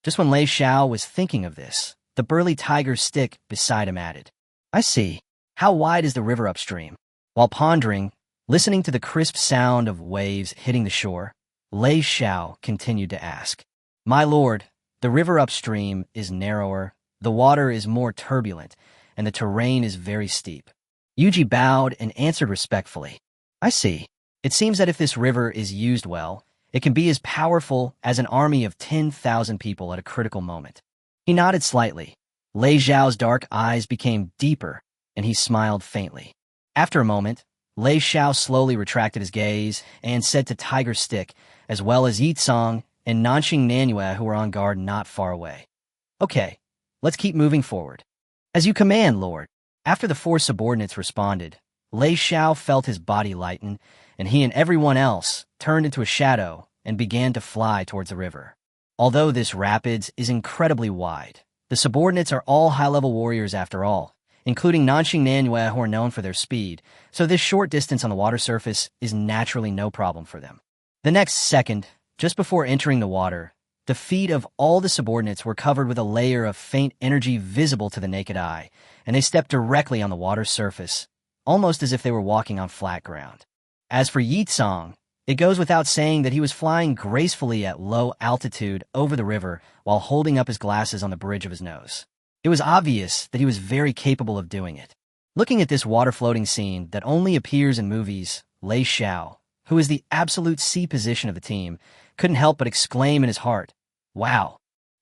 Just when Lei Xiao was thinking of this, the burly tiger stick beside him added, I see. How wide is the river upstream? While pondering, listening to the crisp sound of waves hitting the shore, Lei Xiao continued to ask, My lord, the river upstream is narrower, the water is more turbulent, and the terrain is very steep. Yuji bowed and answered respectfully, I see. It seems that if this river is used well, it can be as powerful as an army of 10,000 people at a critical moment. He nodded slightly. Lei Xiao's dark eyes became deeper, and he smiled faintly. After a moment, Lei Xiao slowly retracted his gaze and said to Tiger Stick, as well as Yi Song and Nanxing Nanhua, who were on guard not far away. Okay, let's keep moving forward. As you command, Lord. After the 4 subordinates responded, Lei Xiao felt his body lighten, and he and everyone else turned into a shadow and began to fly towards the river. Although this rapids is incredibly wide, the subordinates are all high-level warriors after all, including Nanxing Nanhua, who are known for their speed, so this short distance on the water surface is naturally no problem for them. The next second, just before entering the water, the feet of all the subordinates were covered with a layer of faint energy visible to the naked eye, and they stepped directly on the water's surface, almost as if they were walking on flat ground. As for Yi Song, it goes without saying that he was flying gracefully at low altitude over the river while holding up his glasses on the bridge of his nose. It was obvious that he was very capable of doing it. Looking at this water-floating scene that only appears in movies, Lei Xiao, who is the absolute C position of the team, couldn't help but exclaim in his heart, Wow!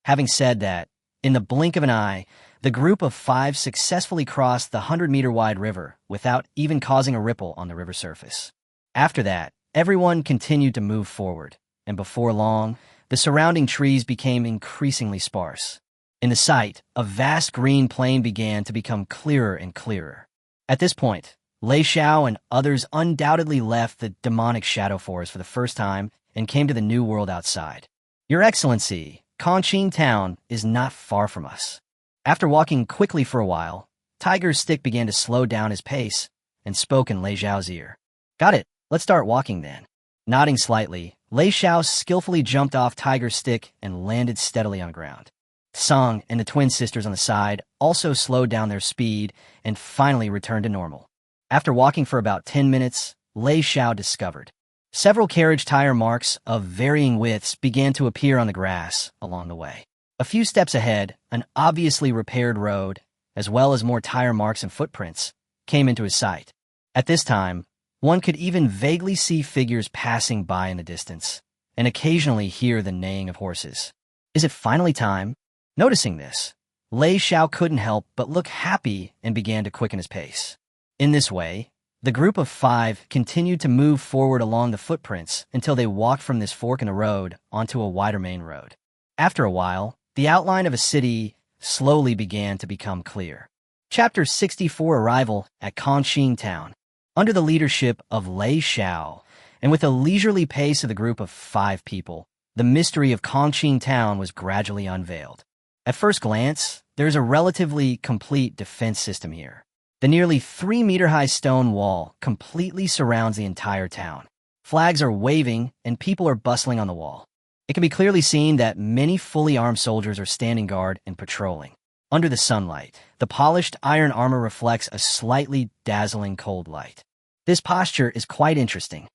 Having said that, in the blink of an eye, the group of 5 successfully crossed the 100-meter-wide river without even causing a ripple on the river surface. After that, everyone continued to move forward, and before long, the surrounding trees became increasingly sparse. In the sight, a vast green plain began to become clearer and clearer. At this point, Lei Xiao and others undoubtedly left the demonic shadow forest for the first time and came to the new world outside. Your Excellency, Confronting town is not far from us. After walking quickly for a while, Tiger's Stick began to slow down his pace and spoke in Lei Xiao's ear. Got it, let's start walking then. Nodding slightly, Lei Xiao skillfully jumped off Tiger's Stick and landed steadily on ground. Song and the twin sisters on the side also slowed down their speed and finally returned to normal. After walking for about 10 minutes, Lei Xiao discovered several carriage tire marks of varying widths began to appear on the grass along the way. A few steps ahead, an obviously repaired road, as well as more tire marks and footprints, came into his sight. At this time, one could even vaguely see figures passing by in the distance, and occasionally hear the neighing of horses. Is it finally time? Noticing this, Lei Xiao couldn't help but look happy and began to quicken his pace. In this way, the group of 5 continued to move forward along the footprints until they walked from this fork in the road onto a wider main road. After a while, the outline of a city slowly began to become clear. Chapter 64 Arrival at Confronting Town. under the leadership of Lei Xiao, and with a leisurely pace of the group of 5 people, the mystery of Confronting town was gradually unveiled. At first glance, there is a relatively complete defense system here. The nearly 3-meter-high stone wall completely surrounds the entire town. Flags are waving, and people are bustling on the wall. It can be clearly seen that many fully armed soldiers are standing guard and patrolling. Under the sunlight, the polished iron armor reflects a slightly dazzling cold light. This posture is quite interesting.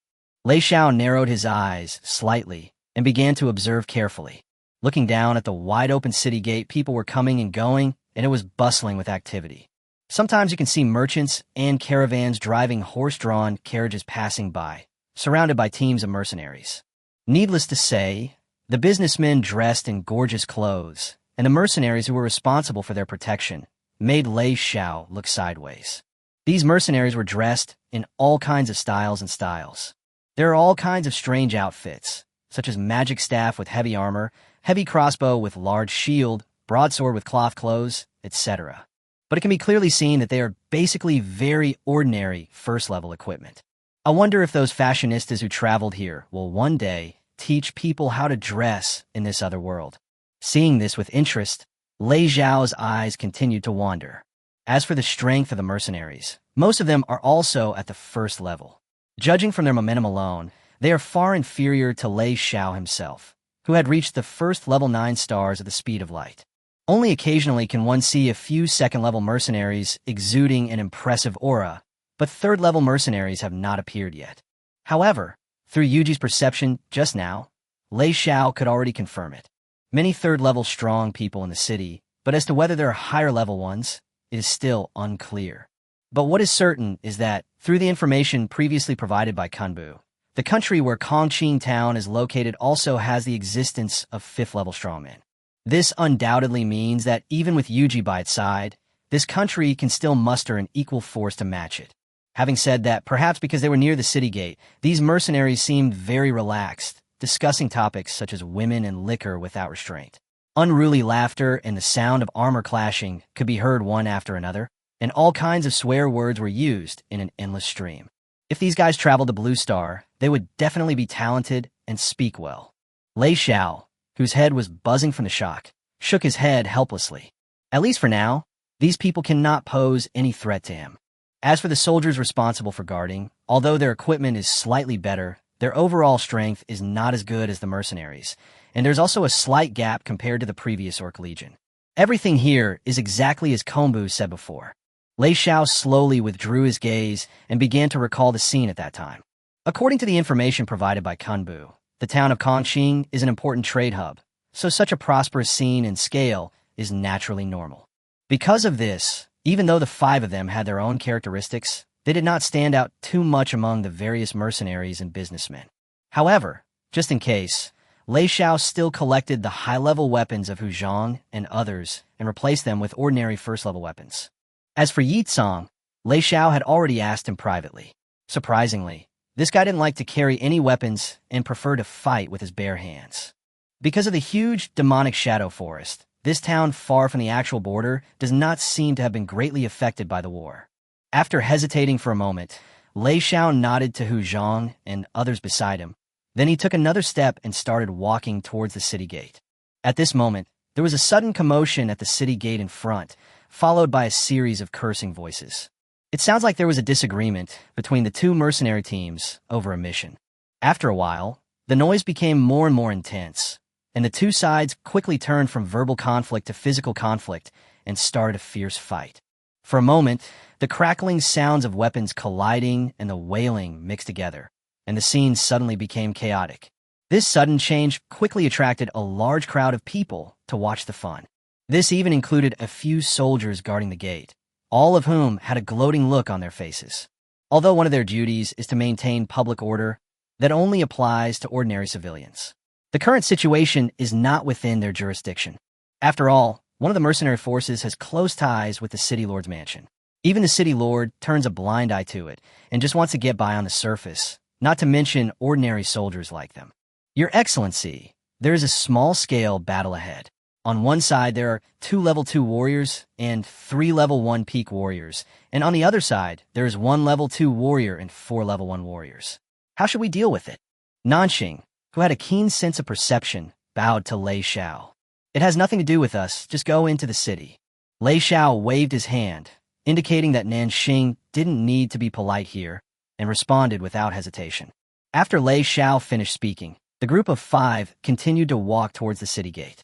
Lei Xiao narrowed his eyes slightly and began to observe carefully. Looking down at the wide-open city gate, people were coming and going, and it was bustling with activity. Sometimes you can see merchants and caravans driving horse-drawn carriages passing by, surrounded by teams of mercenaries. Needless to say, the businessmen dressed in gorgeous clothes, and the mercenaries who were responsible for their protection made Lei Xiao look sideways. These mercenaries were dressed in all kinds of styles. There are all kinds of strange outfits, such as magic staff with heavy armor, heavy crossbow with large shield, broadsword with cloth clothes, etc. But it can be clearly seen that they are basically very ordinary first-level equipment. I wonder if those fashionistas who traveled here will one day teach people how to dress in this other world. Seeing this with interest, Lei Xiao's eyes continued to wander. As for the strength of the mercenaries, most of them are also at the first level. Judging from their momentum alone, they are far inferior to Lei Xiao himself, who had reached the first level 9 stars at the speed of light. Only occasionally can one see a few second-level mercenaries exuding an impressive aura, but third-level mercenaries have not appeared yet. However, through Yuji's perception just now, Lei Xiao could already confirm it. Many third-level strong people in the city, but as to whether there are higher-level ones, it is still unclear. But what is certain is that, through the information previously provided by Kunbu, the country where Confronting town is located also has the existence of 5th-level strongmen. This undoubtedly means that even with Yuji by its side, this country can still muster an equal force to match it. Having said that, perhaps because they were near the city gate, these mercenaries seemed very relaxed, discussing topics such as women and liquor without restraint. Unruly laughter and the sound of armor clashing could be heard one after another, and all kinds of swear words were used in an endless stream. If these guys traveled to Blue Star, they would definitely be talented and speak well. Lei Xiao, whose head was buzzing from the shock, shook his head helplessly. At least for now, these people cannot pose any threat to him. As for the soldiers responsible for guarding, although their equipment is slightly better, their overall strength is not as good as the mercenaries, and there's also a slight gap compared to the previous Orc Legion. Everything here is exactly as Konbu said before. Lei Xiao slowly withdrew his gaze and began to recall the scene at that time. According to the information provided by Kunbu, the town of Confronting is an important trade hub, so such a prosperous scene and scale is naturally normal. Because of this, even though the 5 of them had their own characteristics, they did not stand out too much among the various mercenaries and businessmen. However, just in case, Lei Xiao still collected the high-level weapons of Hu Zhang and others and replaced them with ordinary first-level weapons. As for Yi Tsang, Lei Xiao had already asked him privately. Surprisingly, this guy didn't like to carry any weapons and preferred to fight with his bare hands. Because of the huge demonic shadow forest, this town far from the actual border does not seem to have been greatly affected by the war. After hesitating for a moment, Lei Xiao nodded to Hu Zhang and others beside him. Then he took another step and started walking towards the city gate. At this moment, there was a sudden commotion at the city gate in front, followed by a series of cursing voices. It sounds like there was a disagreement between the 2 mercenary teams over a mission. After a while, the noise became more and more intense, and the 2 sides quickly turned from verbal conflict to physical conflict and started a fierce fight. For a moment, the crackling sounds of weapons colliding and the wailing mixed together, and the scene suddenly became chaotic. This sudden change quickly attracted a large crowd of people to watch the fun. This even included a few soldiers guarding the gate, all of whom had a gloating look on their faces. Although one of their duties is to maintain public order, that only applies to ordinary civilians. The current situation is not within their jurisdiction. After all, one of the mercenary forces has close ties with the city lord's mansion. Even the city lord turns a blind eye to it and just wants to get by on the surface, not to mention ordinary soldiers like them. Your Excellency, there is a small-scale battle ahead. On one side, there are 2 level 2 warriors and 3 level 1 peak warriors, and on the other side, there is 1 level 2 warrior and 4 level 1 warriors. How should we deal with it? Nanxing, who had a keen sense of perception, bowed to Lei Xiao. It has nothing to do with us, just go into the city. Lei Xiao waved his hand, indicating that Nanxing didn't need to be polite here, and responded without hesitation. After Lei Xiao finished speaking, the group of 5 continued to walk towards the city gate.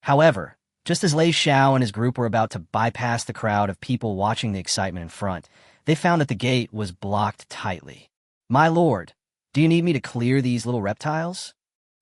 However, just as Lei Xiao and his group were about to bypass the crowd of people watching the excitement in front, they found that the gate was blocked tightly. "My lord, do you need me to clear these little reptiles?"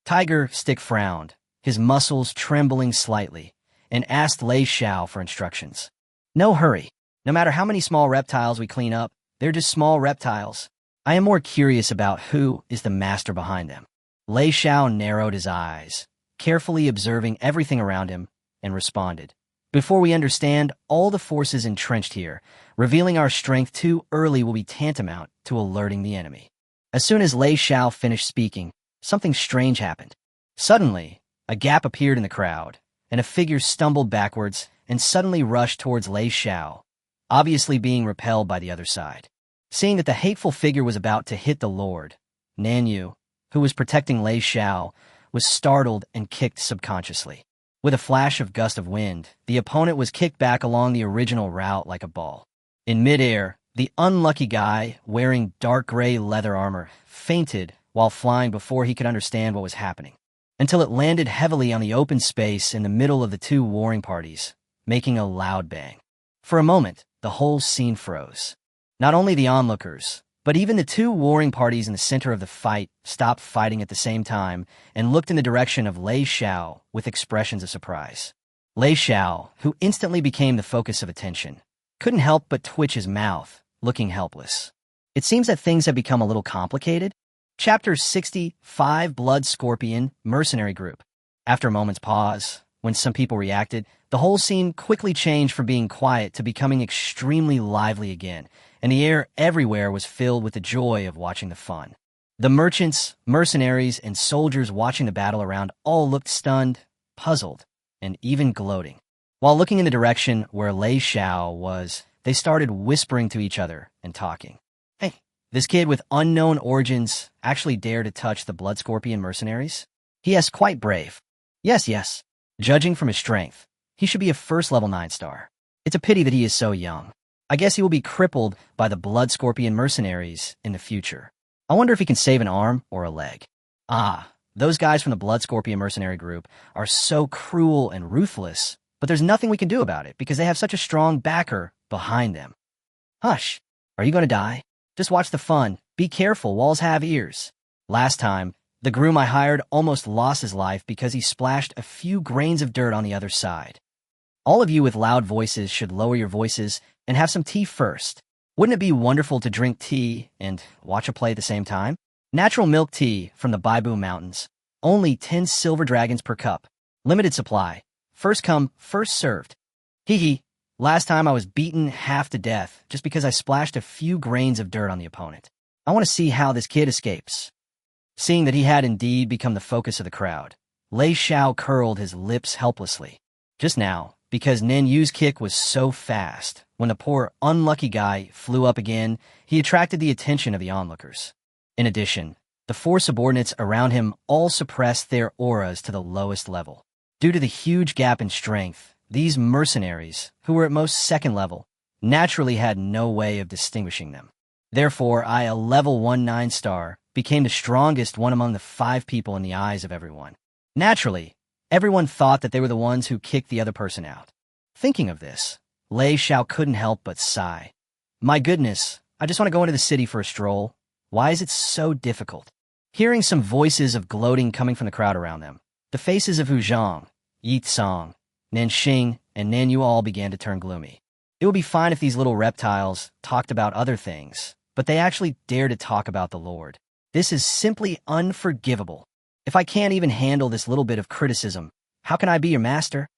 Tiger Stick frowned, his muscles trembling slightly, and asked Lei Xiao for instructions. "No hurry. No matter how many small reptiles we clean up, they're just small reptiles. I am more curious about who is the master behind them." Lei Xiao narrowed his eyes, carefully observing everything around him, and responded, "Before we understand all the forces entrenched here, revealing our strength too early will be tantamount to alerting the enemy." As soon as Lei Xiao finished speaking, something strange happened. Suddenly, a gap appeared in the crowd, and a figure stumbled backwards and suddenly rushed towards Lei Xiao, obviously being repelled by the other side. Seeing that the hateful figure was about to hit the Lord, Nanyu, who was protecting Lei Xiao, was startled and kicked subconsciously. With a flash of gust of wind, the opponent was kicked back along the original route like a ball. In midair, the unlucky guy, wearing dark gray leather armor, fainted while flying before he could understand what was happening, until it landed heavily on the open space in the middle of the 2 warring parties, making a loud bang. For a moment, the whole scene froze. Not only the onlookers, but even the 2 warring parties in the center of the fight stopped fighting at the same time and looked in the direction of Lei Xiao with expressions of surprise. Lei Xiao, who instantly became the focus of attention, couldn't help but twitch his mouth, looking helpless. It seems that things have become a little complicated. Chapter 65, Blood Scorpion Mercenary Group. After a moment's pause, when some people reacted, the whole scene quickly changed from being quiet to becoming extremely lively again, and the air everywhere was filled with the joy of watching the fun. The merchants, mercenaries, and soldiers watching the battle around all looked stunned, puzzled, and even gloating. While looking in the direction where Lei Xiao was, they started whispering to each other and talking. "Hey, this kid with unknown origins actually dared to touch the Blood Scorpion mercenaries? He is quite brave. Yes. Judging from his strength, he should be a first level 9 star. It's a pity that he is so young. I guess he will be crippled by the Blood Scorpion mercenaries in the future. I wonder if he can save an arm or a leg. Those guys from the Blood Scorpion mercenary group are so cruel and ruthless, but there's nothing we can do about it because they have such a strong backer behind them." "Hush, are you going to die? Just watch the fun. Be careful, walls have ears. Last time, the groom I hired almost lost his life because he splashed a few grains of dirt on the other side. All of you with loud voices should lower your voices and have some tea first. Wouldn't it be wonderful to drink tea and watch a play at the same time? Natural milk tea from the Baibu Mountains. Only 10 silver dragons per cup. Limited supply. First come, first served. Hee. Last time I was beaten half to death just because I splashed a few grains of dirt on the opponent. I want to see how this kid escapes." Seeing that he had indeed become the focus of the crowd, Lei Xiao curled his lips helplessly. Just now, because Nanyu's kick was so fast, when the poor unlucky guy flew up again, he attracted the attention of the onlookers. In addition, the 4 subordinates around him all suppressed their auras to the lowest level. Due to the huge gap in strength, these mercenaries, who were at most 2nd level, naturally had no way of distinguishing them. Therefore, a level 1 9 star became the strongest one among the 5 people in the eyes of everyone. Naturally, everyone thought that they were the ones who kicked the other person out. Thinking of this, Lei Xiao couldn't help but sigh. "My goodness, I just want to go into the city for a stroll. Why is it so difficult?" Hearing some voices of gloating coming from the crowd around them, the faces of Hu Zhang, Yi Tsang, Nanxing, and Nanyu all began to turn gloomy. It would be fine if these little reptiles talked about other things, but they actually dare to talk about the Lord. This is simply unforgivable. If I can't even handle this little bit of criticism, how can I be your master?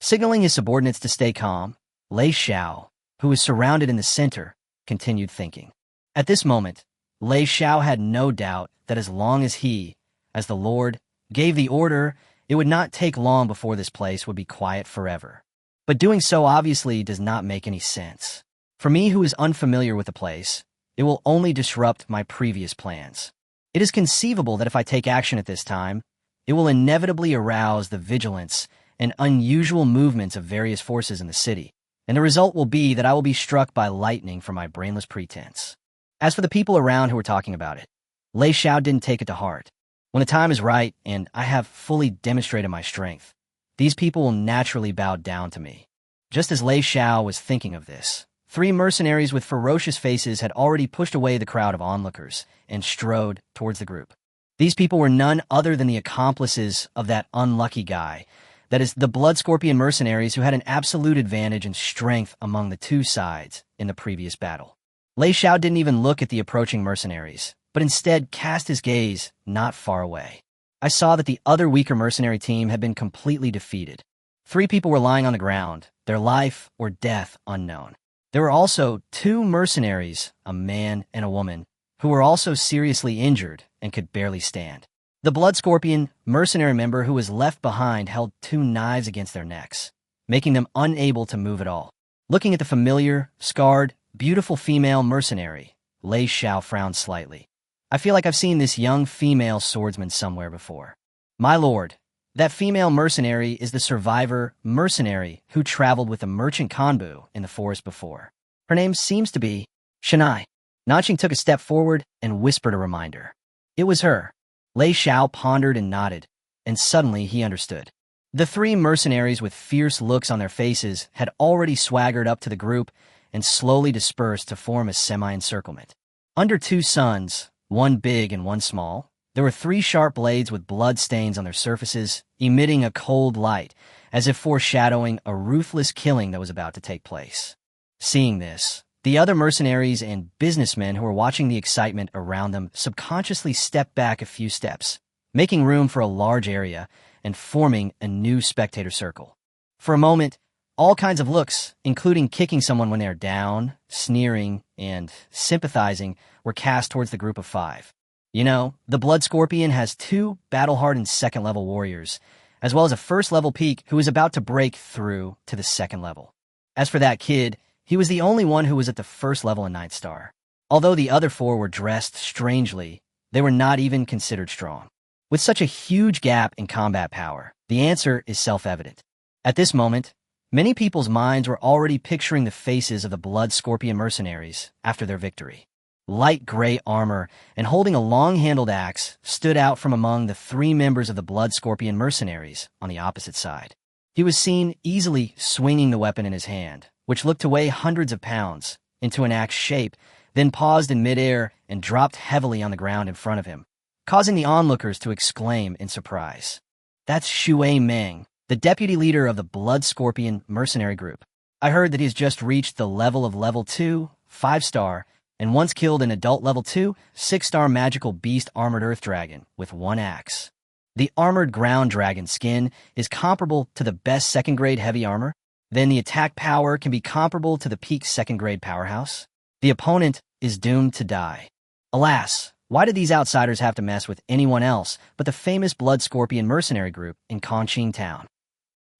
Signaling his subordinates to stay calm, Lei Xiao, who was surrounded in the center, continued thinking. At this moment, Lei Xiao had no doubt that as long as he, as the Lord, gave the order It would not take long before this place would be quiet forever. But doing so obviously does not make any sense. For me, who is unfamiliar with the place, it will only disrupt my previous plans. It is conceivable that if I take action at this time, it will inevitably arouse the vigilance and unusual movements of various forces in the city, and the result will be that I will be struck by lightning for my brainless pretense. As for the people around who were talking about it, Lei Xiao didn't take it to heart. When the time is right and I have fully demonstrated my strength, these people will naturally bow down to me. Just as Lei Xiao was thinking of this, 3 mercenaries with ferocious faces had already pushed away the crowd of onlookers and strode towards the group. These people were none other than the accomplices of that unlucky guy, that is, the Blood Scorpion mercenaries who had an absolute advantage in strength among the 2 sides in the previous battle. Lei Xiao didn't even look at the approaching mercenaries, but instead cast his gaze not far away. I saw that the other weaker mercenary team had been completely defeated. 3 people were lying on the ground, their life or death unknown. There were also 2 mercenaries, a man and a woman, who were also seriously injured and could barely stand. The Blood Scorpion mercenary member who was left behind held 2 knives against their necks, making them unable to move at all. Looking at the familiar, scarred, beautiful female mercenary, Lei Xiao frowned slightly. I feel like I've seen this young female swordsman somewhere before. My lord, that female mercenary is the survivor mercenary who traveled with the merchant Kanbu in the forest before. Her name seems to be Shanai. Nanqing took a step forward and whispered a reminder. It was her. Lei Xiao pondered and nodded, and suddenly he understood. The 3 mercenaries with fierce looks on their faces had already swaggered up to the group and slowly dispersed to form a semi-encirclement. Under 2 suns, one big and one small, there were 3 sharp blades with blood stains on their surfaces, emitting a cold light, as if foreshadowing a ruthless killing that was about to take place. Seeing this, the other mercenaries and businessmen who were watching the excitement around them subconsciously stepped back a few steps, making room for a large area and forming a new spectator circle. For a moment, all kinds of looks, including kicking someone when they are down, sneering, and sympathizing, were cast towards the group of 5. You know, the Blood Scorpion has 2 battle-hardened second-level warriors, as well as a first-level peak who is about to break through to the 2nd level. As for that kid, he was the only one who was at the 1st level in 9th star. Although the other 4 were dressed strangely, they were not even considered strong. With such a huge gap in combat power, the answer is self-evident. At this moment, many people's minds were already picturing the faces of the Blood Scorpion mercenaries after their victory. Light gray armor and holding a long-handled axe stood out from among the 3 members of the Blood Scorpion mercenaries on the opposite side. He was seen easily swinging the weapon in his hand, which looked to weigh hundreds of pounds, into an axe shape, then paused in midair and dropped heavily on the ground in front of him, causing the onlookers to exclaim in surprise. That's Shui Meng, the deputy leader of the Blood Scorpion mercenary group. I heard that he's just reached the level of level 2, 5-star, and once killed an adult level 2, 6-star magical beast armored earth dragon with 1 axe. The armored ground dragon skin is comparable to the best 2nd-grade heavy armor. Then the attack power can be comparable to the peak 2nd-grade powerhouse. The opponent is doomed to die. Alas, why did these outsiders have to mess with anyone else but the famous Blood Scorpion mercenary group in Confronting town?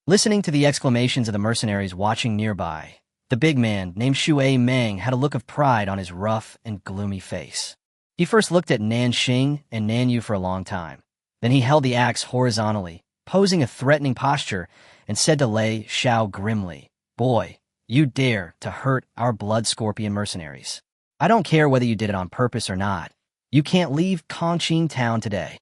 Listening to the exclamations of the mercenaries watching nearby, the big man named Shui Meng had a look of pride on his rough and gloomy face. He first looked at Nanxing and Nanyu for a long time. Then he held the axe horizontally, posing a threatening posture, and said to Lei Xiao grimly, "Boy, you dare to hurt our Blood Scorpion mercenaries. I don't care whether you did it on purpose or not. You can't leave Confronting town today."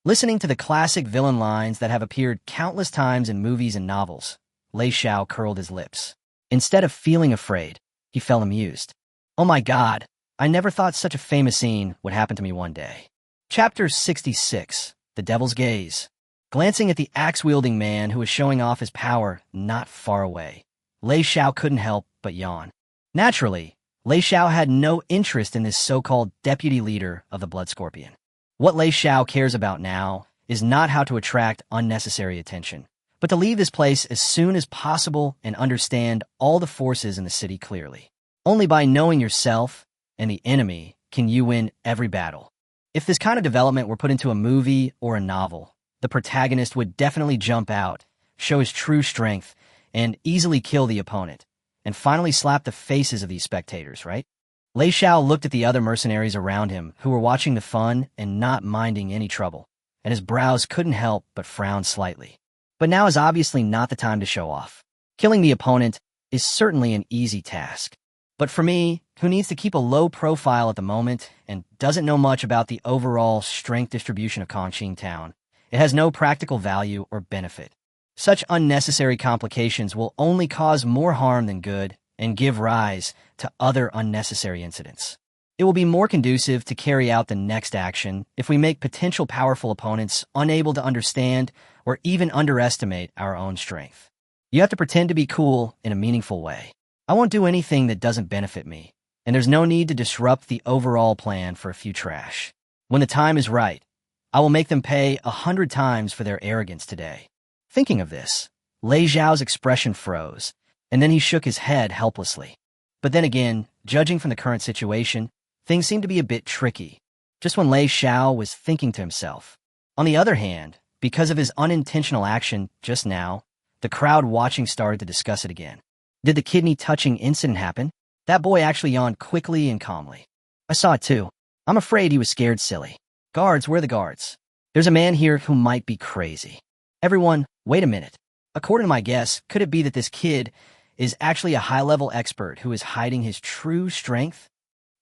Listening to the classic villain lines that have appeared countless times in movies and novels, Lei Xiao curled his lips. Instead of feeling afraid, he felt amused. Oh my God, I never thought such a famous scene would happen to me one day. Chapter 66, The Devil's Gaze. Glancing at the axe-wielding man who was showing off his power not far away, Lei Xiao couldn't help but yawn. Naturally, Lei Xiao had no interest in this so-called deputy leader of the Blood Scorpion. What Lei Xiao cares about now is not how to attract unnecessary attention, but to leave this place as soon as possible and understand all the forces in the city clearly. Only by knowing yourself and the enemy can you win every battle. If this kind of development were put into a movie or a novel, the protagonist would definitely jump out, show his true strength, and easily kill the opponent, and finally slap the faces of these spectators, right? Lei Xiao looked at the other mercenaries around him who were watching the fun and not minding any trouble, and his brows couldn't help but frown slightly. But now is obviously not the time to show off. Killing the opponent is certainly an easy task. But for me, who needs to keep a low profile at the moment and doesn't know much about the overall strength distribution of Confronting Town, it has no practical value or benefit. Such unnecessary complications will only cause more harm than good and give rise to other unnecessary incidents. It will be more conducive to carry out the next action if we make potential powerful opponents unable to understand or even underestimate our own strength. You have to pretend to be cool in a meaningful way. I won't do anything that doesn't benefit me, and there's no need to disrupt the overall plan for a few trash. When the time is right, I will make them pay 100 times for their arrogance today. Thinking of this, Lei Xiao's expression froze, and then he shook his head helplessly. But then again, judging from the current situation, things seemed to be a bit tricky, just when Lei Xiao was thinking to himself. On the other hand, because of his unintentional action just now, the crowd watching started to discuss it again. Did the kidney-touching incident happen? That boy actually yawned quickly and calmly. I saw it too. I'm afraid he was scared silly. Guards, where are the guards? There's a man here who might be crazy. Everyone, wait a minute. According to my guess, could it be that this kid is actually a high-level expert who is hiding his true strength?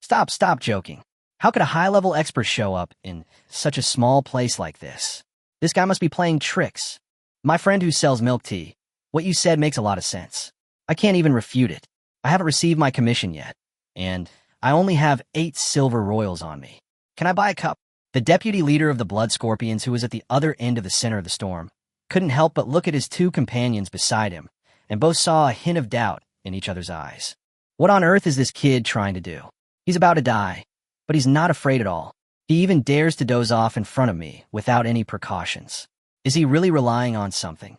Stop joking. How could a high-level expert show up in such a small place like this? This guy must be playing tricks. My friend who sells milk tea, what you said makes a lot of sense. I can't even refute it. I haven't received my commission yet, and I only have 8 silver royals on me. Can I buy a cup? The deputy leader of the Blood Scorpions, who was at the other end of the center of the storm, couldn't help but look at his 2 companions beside him, and both saw a hint of doubt in each other's eyes. What on earth is this kid trying to do? He's about to die, but he's not afraid at all. He even dares to doze off in front of me without any precautions. Is he really relying on something?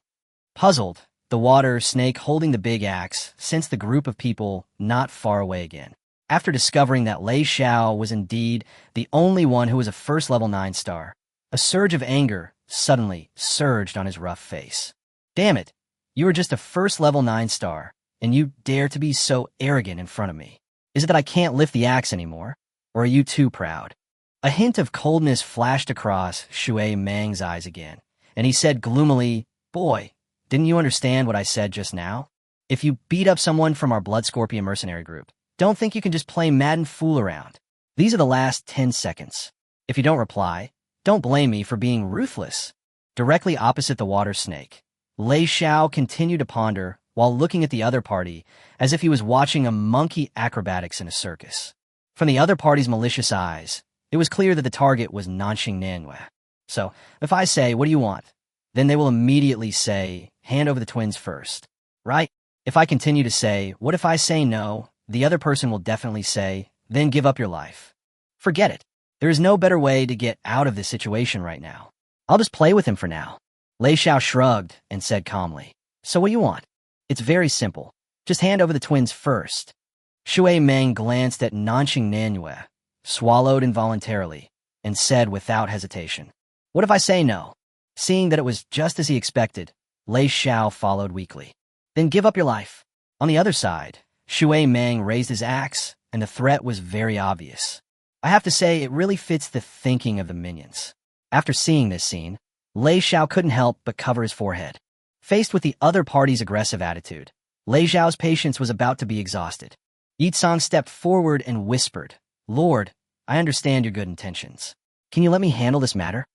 Puzzled, the water snake holding the big axe sensed the group of people not far away again. After discovering that Lei Xiao was indeed the only one who was a first-level 9-star, a surge of anger suddenly surged on his rough face. Damn it, you are just a first-level 9-star, and you dare to be so arrogant in front of me. Is it that I can't lift the axe anymore, or are you too proud? A hint of coldness flashed across Shui Mang's eyes again, and he said gloomily, Boy, didn't you understand what I said just now? If you beat up someone from our Blood Scorpion mercenary group, don't think you can just play mad and fool around. These are the last 10 seconds. If you don't reply, don't blame me for being ruthless. Directly opposite the water snake, Lei Xiao continued to ponder while looking at the other party as if he was watching a monkey acrobatics in a circus. From the other party's malicious eyes, it was clear that the target was Nanxing Nanhwa. So, if I say, what do you want? Then they will immediately say, hand over the twins first, right? If I continue to say, what if I say no? The other person will definitely say, then give up your life. Forget it. There is no better way to get out of this situation right now. I'll just play with him for now. Lei Xiao shrugged and said calmly, so what do you want? It's very simple. Just hand over the twins first. Shui Meng glanced at Nanxing Nanhua, swallowed involuntarily, and said without hesitation, what if I say no? Seeing that it was just as he expected, Lei Xiao followed weakly. Then give up your life. On the other side, Shui Meng raised his axe, and the threat was very obvious. I have to say, it really fits the thinking of the minions. After seeing this scene, Lei Xiao couldn't help but cover his forehead. Faced with the other party's aggressive attitude, Lei Xiao's patience was about to be exhausted. Yi Tsang stepped forward and whispered, Lord, I understand your good intentions. Can you let me handle this matter?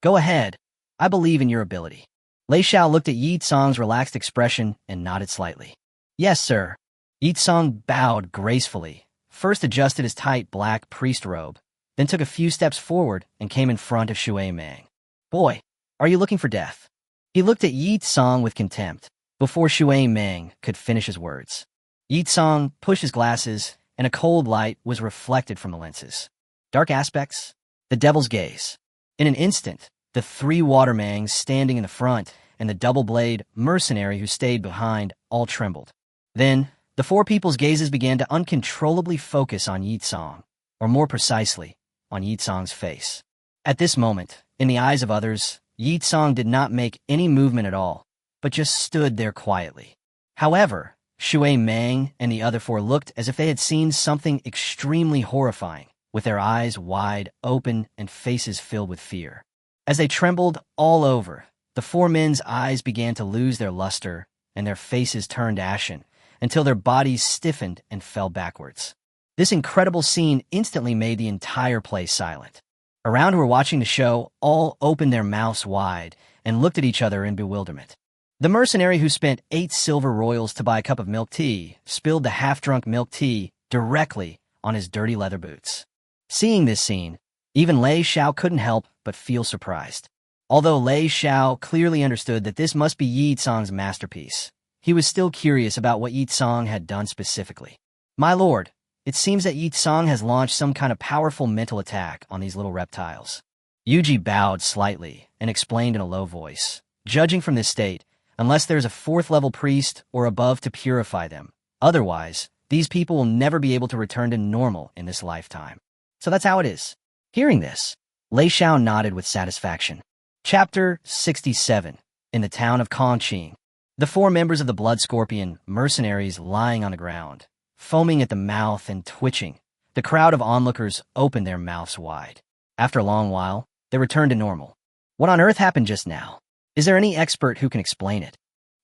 Go ahead. I believe in your ability. Lei Xiao looked at Yi Tsang's relaxed expression and nodded slightly. Yes, sir. Yi Tsang bowed gracefully, first adjusted his tight black priest robe, then took a few steps forward and came in front of Shui Meng. Boy, are you looking for death? He looked at Yi Tsang with contempt before Shui Meng could finish his words. Yi Tsang pushed his glasses, and a cold light was reflected from the lenses. Dark aspects? The devil's gaze. In an instant, the 3 watermangs standing in the front and the double-blade mercenary who stayed behind all trembled. Then, the 4 people's gazes began to uncontrollably focus on Yi Tsang, or more precisely, on Yi Tsang's face. At this moment, in the eyes of others, Yi Tsong did not make any movement at all, but just stood there quietly. However, Shui Meng and the other four looked as if they had seen something extremely horrifying, with their eyes wide open and faces filled with fear. As they trembled all over, the four men's eyes began to lose their luster and their faces turned ashen until their bodies stiffened and fell backwards. This incredible scene instantly made the entire place silent. Around who were watching the show all opened their mouths wide and looked at each other in bewilderment. The mercenary who spent 8 silver royals to buy a cup of milk tea spilled the half-drunk milk tea directly on his dirty leather boots. Seeing this scene, even Lei Xiao couldn't help but feel surprised. Although Lei Xiao clearly understood that this must be Yi Tsong's masterpiece, he was still curious about what Yi Tsong had done specifically. "My lord, it seems that Yi Tsong has launched some kind of powerful mental attack on these little reptiles." Yuji bowed slightly and explained in a low voice, "Judging from this state, unless there's a 4th-level priest or above to purify them, otherwise, these people will never be able to return to normal in this lifetime. So that's how it is." Hearing this, Lei Xiao nodded with satisfaction. Chapter 67. In the town of Confronting. The 4 members of the Blood Scorpion mercenaries lying on the ground, foaming at the mouth and twitching. The crowd of onlookers opened their mouths wide. After a long while, they returned to normal. What on earth happened just now? Is there any expert who can explain it?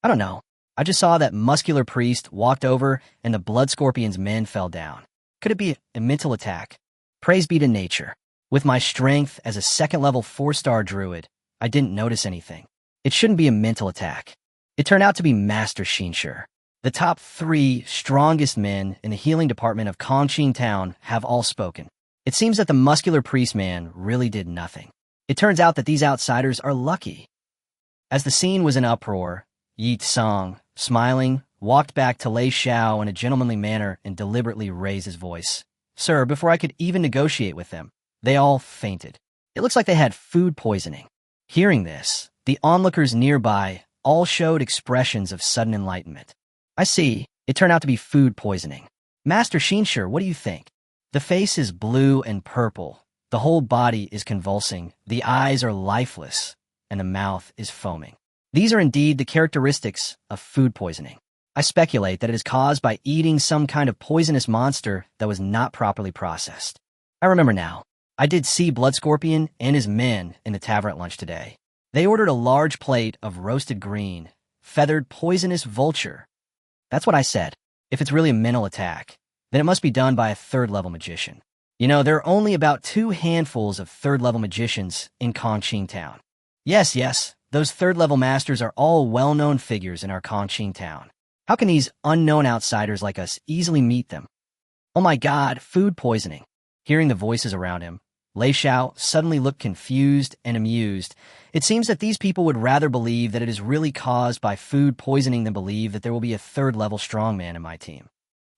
I don't know. I just saw that muscular priest walked over and the Blood Scorpion's men fell down. Could it be a mental attack? Praise be to nature. With my strength as a 2nd-level 4-star druid, I didn't notice anything. It shouldn't be a mental attack. It turned out to be Master Xinshu. The top 3 strongest men in the healing department of Confronting Town have all spoken. It seems that the muscular priest man really did nothing. It turns out that these outsiders are lucky. As the scene was in uproar, Yi Tsong, smiling, walked back to Lei Xiao in a gentlemanly manner and deliberately raised his voice. "Sir, before I could even negotiate with them, they all fainted. It looks like they had food poisoning." Hearing this, the onlookers nearby all showed expressions of sudden enlightenment. "I see. It turned out to be food poisoning. Master Xinshu, what do you think?" The face is blue and purple. The whole body is convulsing. The eyes are lifeless, and the mouth is foaming. These are indeed the characteristics of food poisoning. I speculate that it is caused by eating some kind of poisonous monster that was not properly processed. I remember now. I did see Blood Scorpion and his men in the tavern at lunch today. They ordered a large plate of roasted green, feathered poisonous vulture. That's what I said. If it's really a mental attack, then it must be done by a 3rd-level magician. You know, there are only about 2 handfuls of 3rd-level magicians in Confronting Town. Yes, those 3rd-level masters are all well-known figures in our Confronting Town. How can these unknown outsiders like us easily meet them? Oh my God, food poisoning. Hearing the voices around him, Lei Xiao suddenly looked confused and amused. It seems that these people would rather believe that it is really caused by food poisoning than believe that there will be a 3rd-level strongman in my team.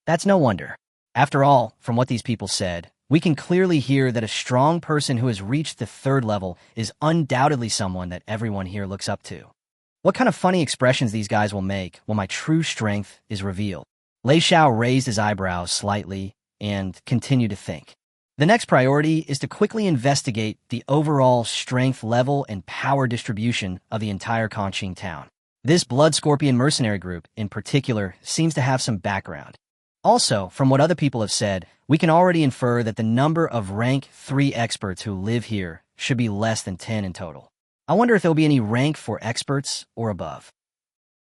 That's no wonder. After all, from what these people said, we can clearly hear that a strong person who has reached the 3rd level is undoubtedly someone that everyone here looks up to. What kind of funny expressions these guys will make when my true strength is revealed? Lei Xiao raised his eyebrows slightly and continued to think. The next priority is to quickly investigate the overall strength level and power distribution of the entire Confronting Town. This Blood Scorpion mercenary group, in particular, seems to have some background. Also, from what other people have said, we can already infer that the number of rank 3 experts who live here should be less than 10 in total. I wonder if there will be any rank 4 experts or above.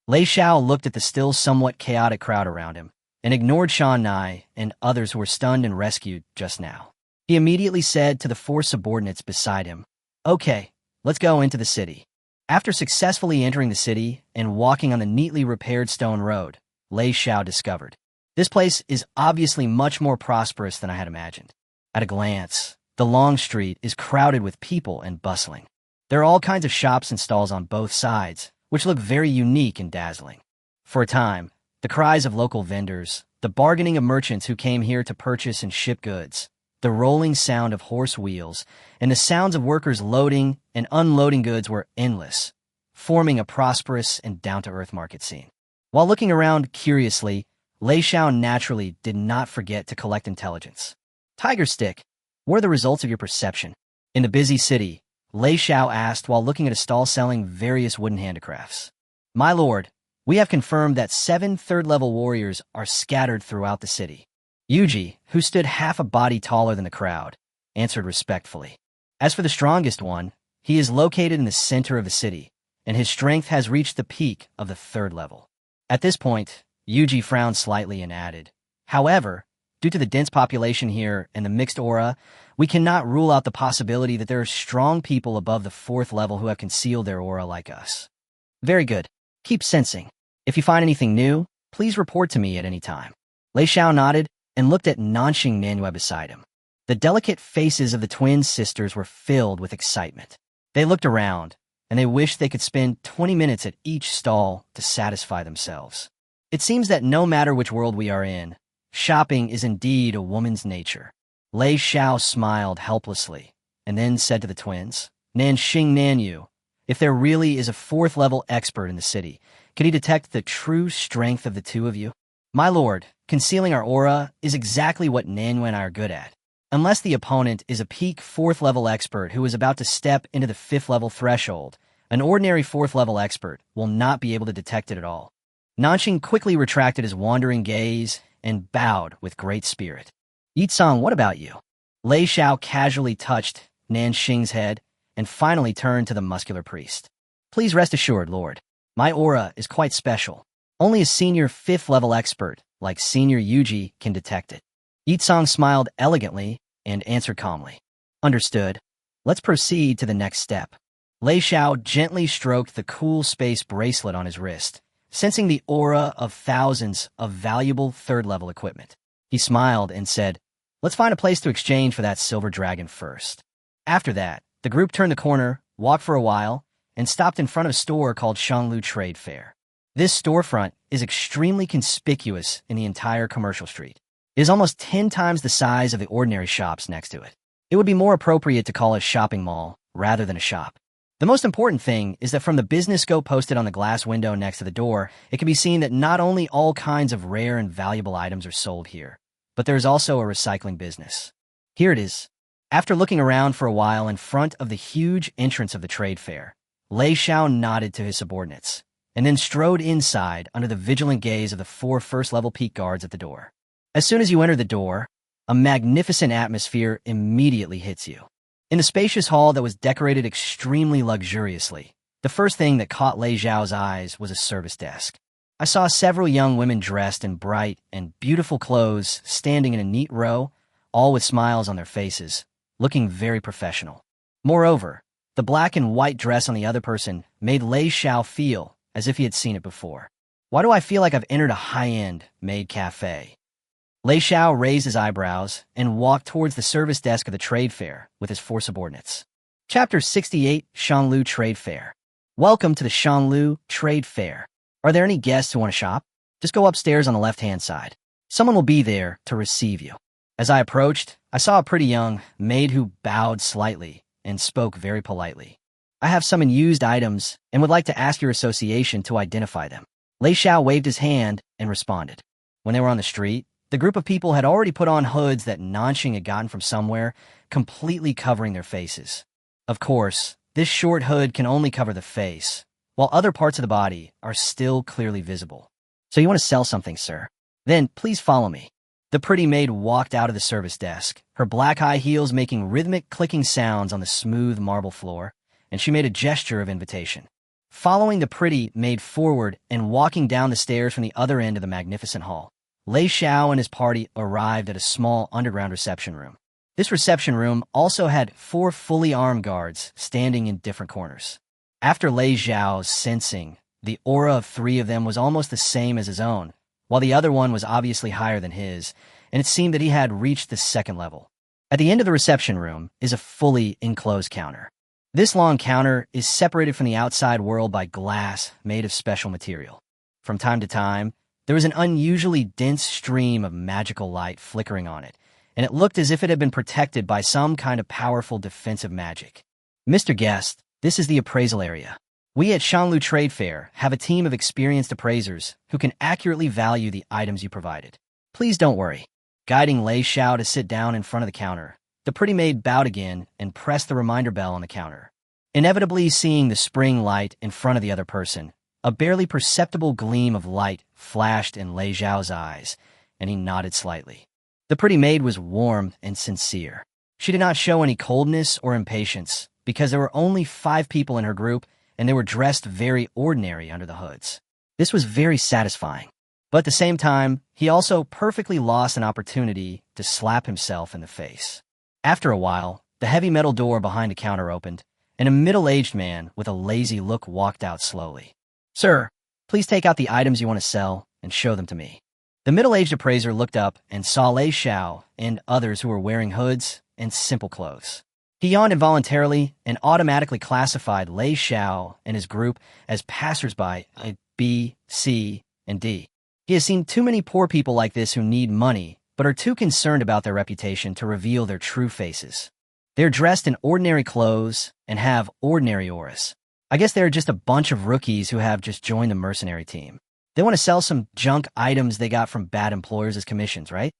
Lei Xiao looked at the still somewhat chaotic crowd around him and ignored Shan Nai and others who were stunned and rescued just now. He immediately said to the 4 subordinates beside him, "Okay, let's go into the city." After successfully entering the city and walking on the neatly repaired stone road, Lei Xiao discovered, this place is obviously much more prosperous than I had imagined. At a glance, the long street is crowded with people and bustling. There are all kinds of shops and stalls on both sides, which look very unique and dazzling. For a time, the cries of local vendors, the bargaining of merchants who came here to purchase and ship goods, the rolling sound of horse wheels, and the sounds of workers loading and unloading goods were endless, forming a prosperous and down-to-earth market scene. While looking around curiously, Lei Xiao naturally did not forget to collect intelligence. Tiger Stick, what are the results of your perception? In the busy city, Lei Xiao asked while looking at a stall selling various wooden handicrafts. My lord, we have confirmed that 7 third-level warriors are scattered throughout the city. Yuji, who stood half a body taller than the crowd, answered respectfully. As for the strongest one, he is located in the center of the city, and his strength has reached the peak of the 3rd level. At this point, Yuji frowned slightly and added, however, due to the dense population here and the mixed aura, we cannot rule out the possibility that there are strong people above the 4th level who have concealed their aura like us. Very good. Keep sensing. If you find anything new, please report to me at any time. Lei Xiao nodded and looked at Nanxing Manhwa beside him. The delicate faces of the twin sisters were filled with excitement. They looked around, and they wished they could spend 20 minutes at each stall to satisfy themselves. It seems that no matter which world we are in, shopping is indeed a woman's nature. Lei Xiao smiled helplessly, and then said to the twins, Nanxing Nanyu, if there really is a 4th level expert in the city, could he detect the true strength of the two of you? My lord, concealing our aura is exactly what Nanyu and I are good at. Unless the opponent is a peak 4th level expert who is about to step into the 5th level threshold, an ordinary 4th level expert will not be able to detect it at all. Nanxing quickly retracted his wandering gaze and bowed with great spirit. Yi-san, what about you? Lei Xiao casually touched Nanxing's head and finally turned to the muscular priest. Please rest assured, Lord. My aura is quite special. Only a senior 5th level expert, like Senior Yuji, can detect it. Yi-san smiled elegantly and answered calmly. Understood. Let's proceed to the next step. Lei Xiao gently stroked the cool space bracelet on his wrist, sensing the aura of thousands of valuable 3rd level equipment. He smiled and said, let's find a place to exchange for that silver dragon first. After that, the group turned the corner, walked for a while, and stopped in front of a store called Shanglu Trade Fair. This storefront is extremely conspicuous in the entire commercial street. It is almost 10 times the size of the ordinary shops next to it. It would be more appropriate to call it a shopping mall rather than a shop. The most important thing is that from the business scope posted on the glass window next to the door, it can be seen that not only all kinds of rare and valuable items are sold here, but there is also a recycling business. Here it is. After looking around for a while in front of the huge entrance of the trade fair, Lei Xiao nodded to his subordinates, and then strode inside under the vigilant gaze of the 4 first-level peak guards at the door. As soon as you enter the door, a magnificent atmosphere immediately hits you. In the spacious hall that was decorated extremely luxuriously, the first thing that caught Lei Xiao's eyes was a service desk. I saw several young women dressed in bright and beautiful clothes standing in a neat row, all with smiles on their faces, looking very professional. Moreover, the black and white dress on the other person made Lei Xiao feel as if he had seen it before. Why do I feel like I've entered a high-end maid cafe? Lei Xiao raised his eyebrows and walked towards the service desk of the trade fair with his 4 subordinates. Chapter 68, Shanglu Trade Fair. Welcome to the Shanglu Trade Fair. Are there any guests who want to shop? Just go upstairs on the left-hand side. Someone will be there to receive you. As I approached, I saw a pretty young maid who bowed slightly and spoke very politely. I have some unused items and would like to ask your association to identify them. Lei Xiao waved his hand and responded. When they were on the street, the group of people had already put on hoods that Nanxing had gotten from somewhere, completely covering their faces. Of course, this short hood can only cover the face, while other parts of the body are still clearly visible. So you want to sell something, sir? Then please follow me. The pretty maid walked out of the service desk, her black high heels making rhythmic clicking sounds on the smooth marble floor, and she made a gesture of invitation. Following the pretty maid forward and walking down the stairs from the other end of the magnificent hall, Lei Xiao and his party arrived at a small underground reception room. This reception room also had 4 fully armed guards standing in different corners. After Lei Xiao's sensing, the aura of 3 of them was almost the same as his own, while the other one was obviously higher than his, and it seemed that he had reached the 2nd level. At the end of the reception room is a fully enclosed counter. This long counter is separated from the outside world by glass made of special material. From time to time, there was an unusually dense stream of magical light flickering on it, and it looked as if it had been protected by some kind of powerful defensive magic. Mr. Guest, this is the appraisal area. We at Shanglu Trade Fair have a team of experienced appraisers who can accurately value the items you provided. Please don't worry. Guiding Lei Xiao to sit down in front of the counter, the pretty maid bowed again and pressed the reminder bell on the counter. inevitably seeing the spring light in front of the other person. A barely perceptible gleam of light flashed in Lei Xiao's eyes, and he nodded slightly. The pretty maid was warm and sincere. She did not show any coldness or impatience, because there were only 5 people in her group, and they were dressed very ordinary under the hoods. This was very satisfying. But at the same time, he also perfectly lost an opportunity to slap himself in the face. After a while, the heavy metal door behind the counter opened, and a middle-aged man with a lazy look walked out slowly. "Sir, please take out the items you want to sell and show them to me." The middle-aged appraiser looked up and saw Lei Xiao and others who were wearing hoods and simple clothes. He yawned involuntarily and automatically classified Lei Xiao and his group as passersby B, C, and D. He has seen too many poor people like this who need money but are too concerned about their reputation to reveal their true faces. They're dressed in ordinary clothes and have ordinary auras. I guess they're just a bunch of rookies who have just joined the mercenary team. They want to sell some junk items they got from bad employers as commissions, right?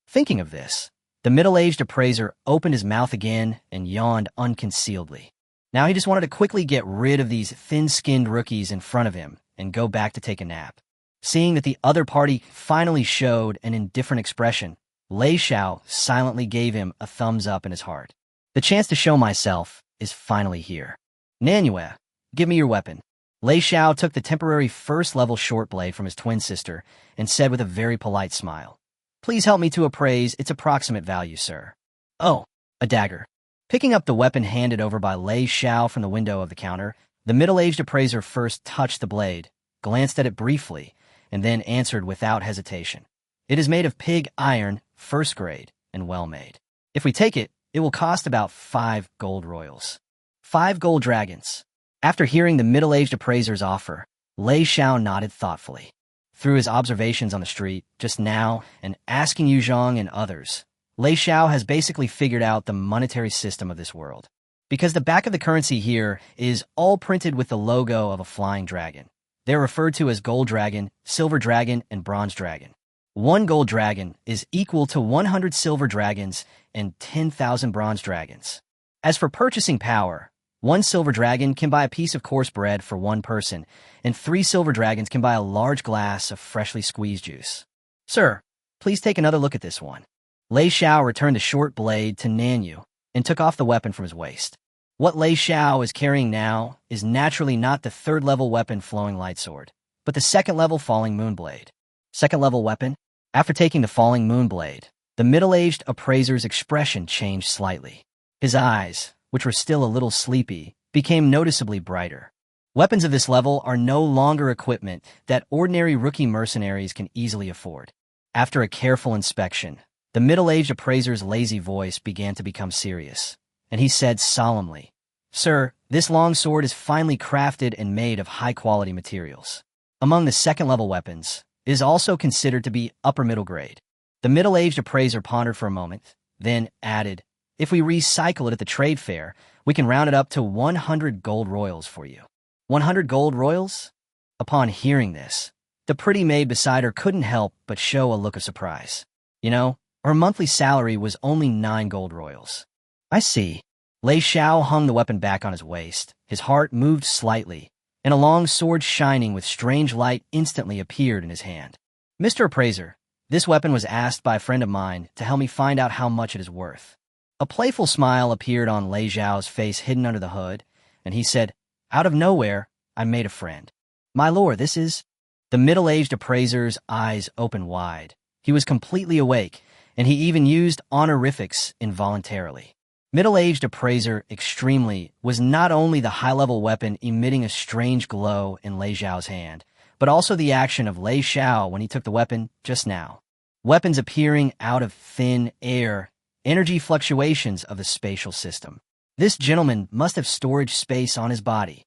Thinking of this, the middle-aged appraiser opened his mouth again and yawned unconcealedly. Now he just wanted to quickly get rid of these thin-skinned rookies in front of him and go back to take a nap. Seeing that the other party finally showed an indifferent expression, Lei Xiao silently gave him a thumbs up in his heart. The chance to show myself is finally here. "Manhwa, give me your weapon." Lei Xiao took the temporary first-level short blade from his twin sister and said with a very polite smile, "Please help me to appraise its approximate value, sir." "Oh, a dagger." Picking up the weapon handed over by Lei Xiao from the window of the counter, the middle-aged appraiser first touched the blade, glanced at it briefly, and then answered without hesitation. "It is made of pig iron, first grade, and well made. If we take it, it will cost about 5 gold royals. 5 gold dragons." After hearing the middle-aged appraiser's offer, Lei Xiao nodded thoughtfully. Through his observations on the street just now and asking Yu Zhang and others, Lei Xiao has basically figured out the monetary system of this world. Because the back of the currency here is all printed with the logo of a flying dragon. They're referred to as gold dragon, silver dragon, and bronze dragon. 1 gold dragon is equal to 100 silver dragons and 10,000 bronze dragons. As for purchasing power, 1 silver dragon can buy a piece of coarse bread for 1 person, and 3 silver dragons can buy a large glass of freshly squeezed juice. "Sir, please take another look at this one." Lei Xiao returned the short blade to Nanyu and took off the weapon from his waist. What Lei Xiao is carrying now is naturally not the 3rd-level weapon Flowing Light Sword, but the 2nd-level Falling Moon Blade. 2nd-level weapon? After taking the Falling Moon Blade, the middle-aged appraiser's expression changed slightly. His eyes, which were still a little sleepy, became noticeably brighter. Weapons of this level are no longer equipment that ordinary rookie mercenaries can easily afford. After a careful inspection, the middle-aged appraiser's lazy voice began to become serious, and he said solemnly, "Sir, this long sword is finely crafted and made of high-quality materials. Among the 2nd-level weapons, it is also considered to be upper middle grade." The middle-aged appraiser pondered for a moment, then added, "If we recycle it at the trade fair, we can round it up to 100 gold royals for you." 100 gold royals? Upon hearing this, the pretty maid beside her couldn't help but show a look of surprise. You know, her monthly salary was only 9 gold royals. "I see." Lei Xiao hung the weapon back on his waist. His heart moved slightly, and a long sword shining with strange light instantly appeared in his hand. "Mr. Appraiser, this weapon was asked by a friend of mine to help me find out how much it is worth." A playful smile appeared on Lei Xiao's face hidden under the hood, and he said, "Out of nowhere, I made a friend." "My lord, this is—" The middle-aged appraiser's eyes opened wide. He was completely awake, and he even used honorifics involuntarily. Middle-aged appraiser extremely was not only the high-level weapon emitting a strange glow in Lei Xiao's hand, but also the action of Lei Xiao when he took the weapon just now. Weapons appearing out of thin air, energy fluctuations of the spatial system. This gentleman must have storage space on his body.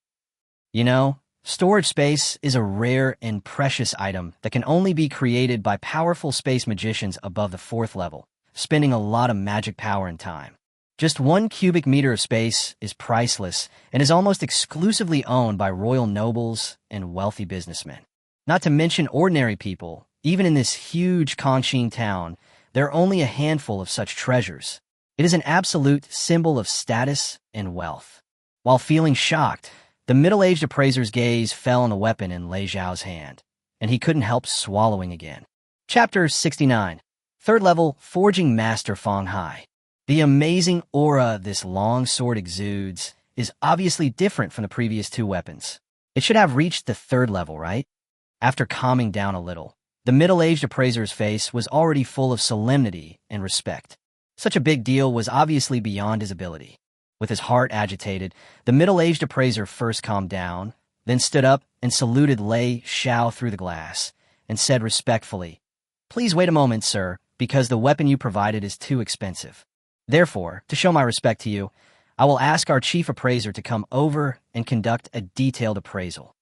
You know, storage space is a rare and precious item that can only be created by powerful space magicians above the 4th level, spending a lot of magic power and time. Just 1 cubic meter of space is priceless and is almost exclusively owned by royal nobles and wealthy businessmen. Not to mention ordinary people, even in this huge Kongqing town, there are only a handful of such treasures. It is an absolute symbol of status and wealth. While feeling shocked, the middle-aged appraiser's gaze fell on the weapon in Lei Xiao's hand, and he couldn't help swallowing again. Chapter 69. Third Level Forging Master Feng Hai. The amazing aura this long sword exudes is obviously different from the previous two weapons. It should have reached the third level, right? After calming down a little, the middle-aged appraiser's face was already full of solemnity and respect. Such a big deal was obviously beyond his ability. With his heart agitated, the middle-aged appraiser first calmed down, then stood up and saluted Lei Xiao through the glass, and said respectfully, "Please wait a moment, sir, because the weapon you provided is too expensive. Therefore, to show my respect to you, I will ask our chief appraiser to come over and conduct a detailed appraisal.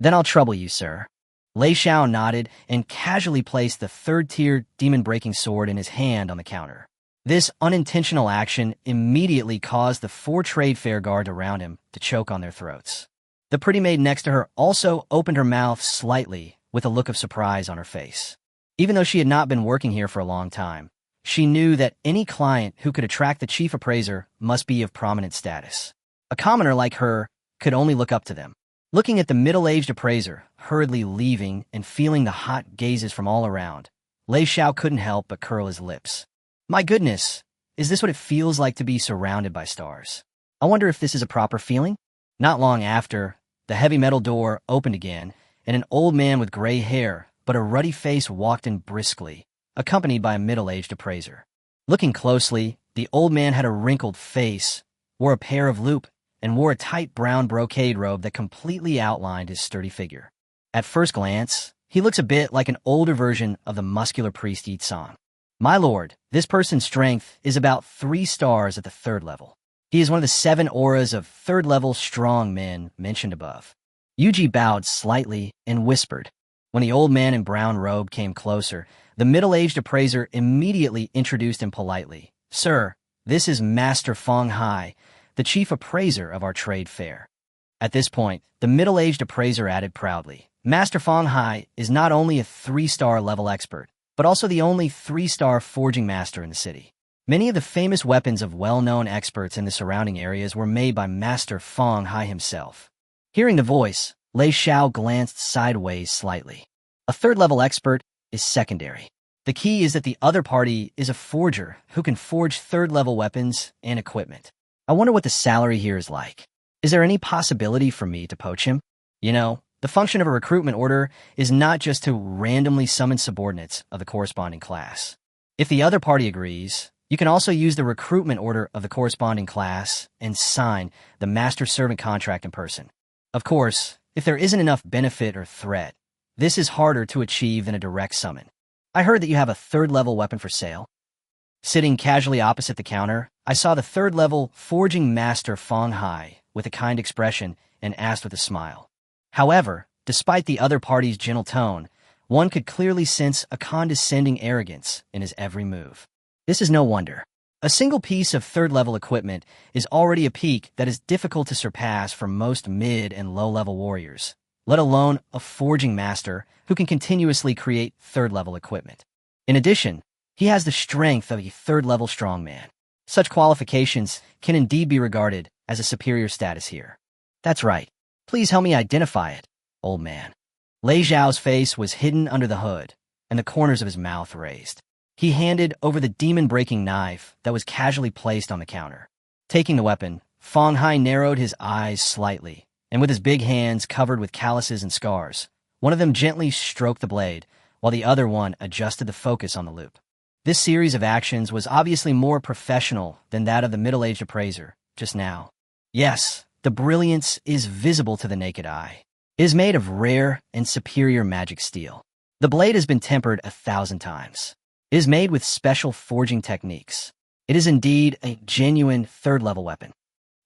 Then I'll trouble you, sir." Lei Xiao nodded and casually placed the third-tier demon-breaking sword in his hand on the counter. This unintentional action immediately caused the 4 trade fair guards around him to choke on their throats. The pretty maid next to her also opened her mouth slightly with a look of surprise on her face. Even though she had not been working here for a long time, she knew that any client who could attract the chief appraiser must be of prominent status. A commoner like her could only look up to them. Looking at the middle-aged appraiser, hurriedly leaving and feeling the hot gazes from all around, Lei Xiao couldn't help but curl his lips. My goodness, is this what it feels like to be surrounded by stars? I wonder if this is a proper feeling? Not long after, the heavy metal door opened again, and an old man with gray hair but a ruddy face walked in briskly, accompanied by a middle-aged appraiser. Looking closely, the old man had a wrinkled face, wore a pair of loup, and wore a tight brown brocade robe that completely outlined his sturdy figure. At first glance, he looks a bit like an older version of the muscular priest Yitsong. My lord, this person's strength is about 3 stars at the third level. He is one of the 7 auras of third-level strong men mentioned above. Yuji bowed slightly and whispered. When the old man in brown robe came closer, the middle-aged appraiser immediately introduced him politely. Sir, this is Master Feng Hai, the chief appraiser of our trade fair. At this point, the middle-aged appraiser added proudly, Master Feng Hai is not only a 3-star level expert, but also the only 3-star forging master in the city. Many of the famous weapons of well-known experts in the surrounding areas were made by Master Feng Hai himself. Hearing the voice, Lei Xiao glanced sideways slightly. A third-level expert is secondary. The key is that the other party is a forger who can forge third-level weapons and equipment. I wonder what the salary here is like. Is there any possibility for me to poach him? You know, the function of a recruitment order is not just to randomly summon subordinates of the corresponding class. If the other party agrees, you can also use the recruitment order of the corresponding class and sign the master-servant contract in person. Of course, if there isn't enough benefit or threat, this is harder to achieve than a direct summon. I heard that you have a third-level weapon for sale. Sitting casually opposite the counter, I saw the third-level forging master Feng Hai with a kind expression and asked with a smile. However, despite the other party's gentle tone, one could clearly sense a condescending arrogance in his every move. This is no wonder. A single piece of third-level equipment is already a peak that is difficult to surpass for most mid- and low-level warriors, let alone a forging master who can continuously create third-level equipment. In addition, he has the strength of a third-level strongman. Such qualifications can indeed be regarded as a superior status here. That's right. Please help me identify it, old man. Lei Xiao's face was hidden under the hood, and the corners of his mouth raised. He handed over the demon-breaking knife that was casually placed on the counter. Taking the weapon, Feng Hai narrowed his eyes slightly, and with his big hands covered with calluses and scars, one of them gently stroked the blade, while the other one adjusted the focus on the loop. This series of actions was obviously more professional than that of the middle-aged appraiser just now. Yes, the brilliance is visible to the naked eye. It is made of rare and superior magic steel. The blade has been tempered 1,000 times. It is made with special forging techniques. It is indeed a genuine third-level weapon.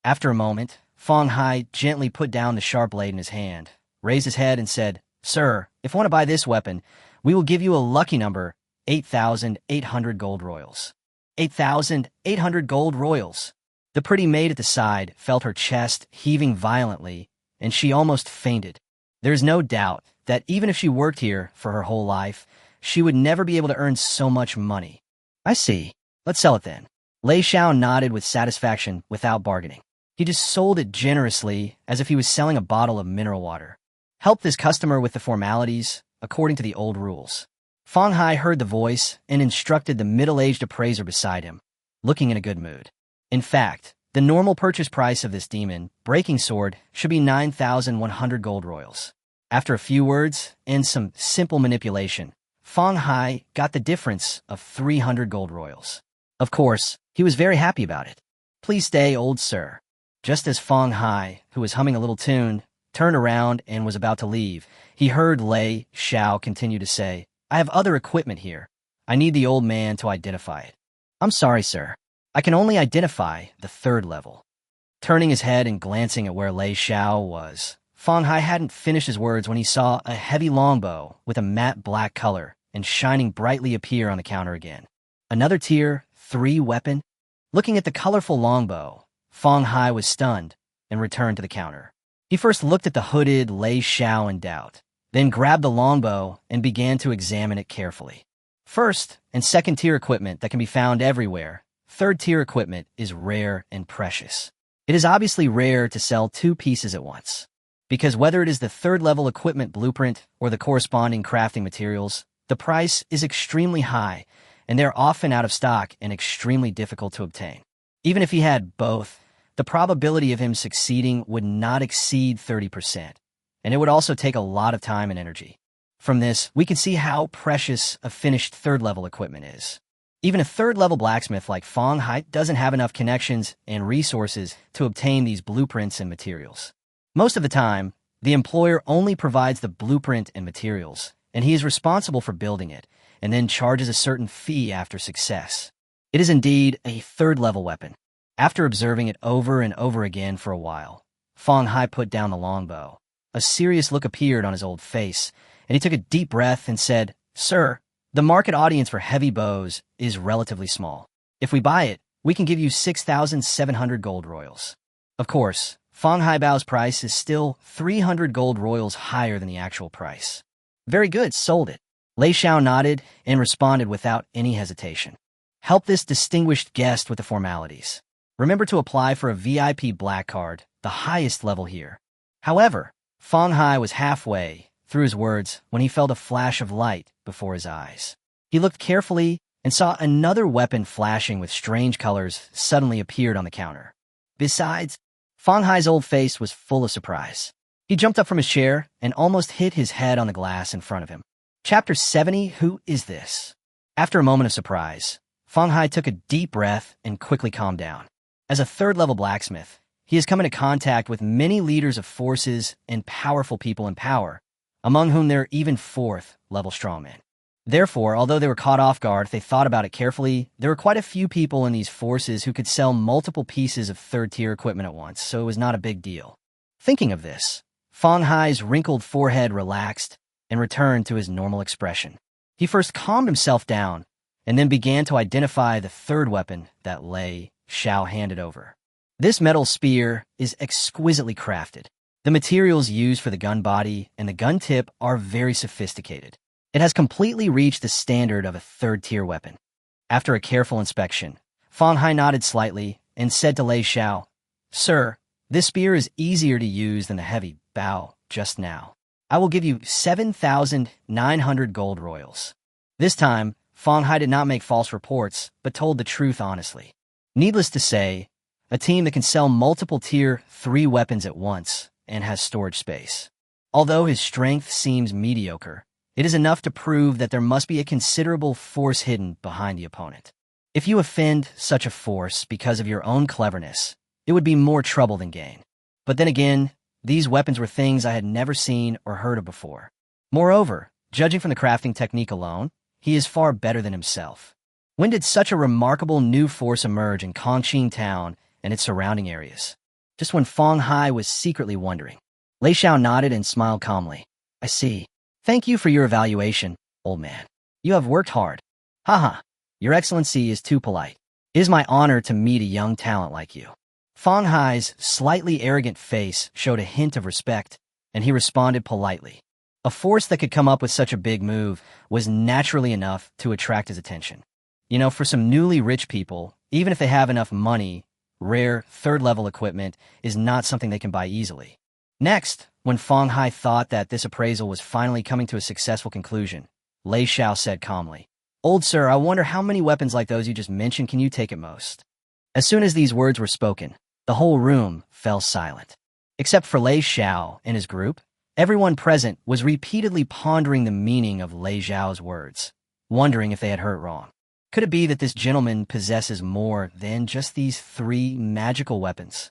After a moment, Feng Hai gently put down the sharp blade in his hand, raised his head and said, Sir, if you want to buy this weapon, we will give you a lucky number, 8,800 gold royals. 8,800 gold royals. The pretty maid at the side felt her chest heaving violently, and she almost fainted. There is no doubt that even if she worked here for her whole life, she would never be able to earn so much money. I see. Let's sell it then. Lei Xiao nodded with satisfaction without bargaining. He just sold it generously as if he was selling a bottle of mineral water. Helped this customer with the formalities according to the old rules. Fong Hai heard the voice and instructed the middle-aged appraiser beside him, looking in a good mood. In fact, the normal purchase price of this demon breaking sword should be 9,100 gold royals. After a few words and some simple manipulation, Fong Hai got the difference of 300 gold royals. Of course, he was very happy about it. Please stay, old sir. Just as Fong Hai, who was humming a little tune, turned around and was about to leave, he heard Lei Xiao continue to say, I have other equipment here. I need the old man to identify it. I'm sorry, sir. I can only identify the third level. Turning his head and glancing at where Lei Xiao was, Fong Hai hadn't finished his words when he saw a heavy longbow with a matte black color and shining brightly appear on the counter again. Another tier 3 weapon? Looking at the colorful longbow, Fong Hai was stunned and returned to the counter. He first looked at the hooded Lei Xiao in doubt, then grabbed the longbow and began to examine it carefully. First and second tier equipment that can be found everywhere. Third tier equipment is rare and precious. It is obviously rare to sell 2 pieces at once, because whether it is the third level equipment blueprint or the corresponding crafting materials, the price is extremely high and they're often out of stock and extremely difficult to obtain. Even if he had both, the probability of him succeeding would not exceed 30%, and it would also take a lot of time and energy. From this, we can see how precious a finished third-level equipment is. Even a third-level blacksmith like Fong Hai doesn't have enough connections and resources to obtain these blueprints and materials. Most of the time, the employer only provides the blueprint and materials, and he is responsible for building it, and then charges a certain fee after success. It is indeed a third-level weapon. After observing it over and over again for a while, Fong Hai put down the longbow. A serious look appeared on his old face, and he took a deep breath and said, Sir, the market audience for heavy bows is relatively small. If we buy it, we can give you 6,700 gold royals. Of course, Fong Hai Bao's price is still 300 gold royals higher than the actual price. Very good, sold it. Lei Xiao nodded and responded without any hesitation. Help this distinguished guest with the formalities. Remember to apply for a VIP black card, the highest level here. However, Fong Hai was halfway through his words when he felt a flash of light before his eyes. He looked carefully and saw another weapon flashing with strange colors suddenly appeared on the counter. Besides, Fong Hai's old face was full of surprise. He jumped up from his chair and almost hit his head on the glass in front of him. Chapter 70, Who is this? After a moment of surprise, Fong Hai took a deep breath and quickly calmed down. As a third-level blacksmith, he has come into contact with many leaders of forces and powerful people in power, among whom there are even fourth-level strongmen. Therefore, although they were caught off guard if they thought about it carefully, there were quite a few people in these forces who could sell multiple pieces of third-tier equipment at once, so it was not a big deal. Thinking of this, Fong Hai's wrinkled forehead relaxed and returned to his normal expression. He first calmed himself down and then began to identify the third weapon that Lei Xiao handed over. This metal spear is exquisitely crafted. The materials used for the gun body and the gun tip are very sophisticated. It has completely reached the standard of a third-tier weapon. After a careful inspection, Fong Hai nodded slightly and said to Lei Xiao, Sir, this spear is easier to use than the heavy bow just now. I will give you 7,900 gold royals. This time, Fong Hai did not make false reports, but told the truth honestly. Needless to say, a team that can sell multiple tier 3 weapons at once and has storage space. Although his strength seems mediocre, it is enough to prove that there must be a considerable force hidden behind the opponent. If you offend such a force because of your own cleverness, it would be more trouble than gain. But then again, these weapons were things I had never seen or heard of before. Moreover, judging from the crafting technique alone, he is far better than himself. When did such a remarkable new force emerge in Kongqing town and its surrounding areas? Just when Fong Hai was secretly wondering. Lei Xiao nodded and smiled calmly. I see. Thank you for your evaluation, old man. You have worked hard. Haha, Your Excellency is too polite. It is my honor to meet a young talent like you. Fong Hai's slightly arrogant face showed a hint of respect, and he responded politely. A force that could come up with such a big move was naturally enough to attract his attention. You know, for some newly rich people, even if they have enough money, rare, third-level equipment is not something they can buy easily. Next, when Fong Hai thought that this appraisal was finally coming to a successful conclusion, Lei Xiao said calmly, "Old sir, I wonder how many weapons like those you just mentioned can you take at most?" As soon as these words were spoken, the whole room fell silent. Except for Lei Xiao and his group, everyone present was repeatedly pondering the meaning of Lei Xiao's words, wondering if they had heard wrong. Could it be that this gentleman possesses more than just these 3 magical weapons?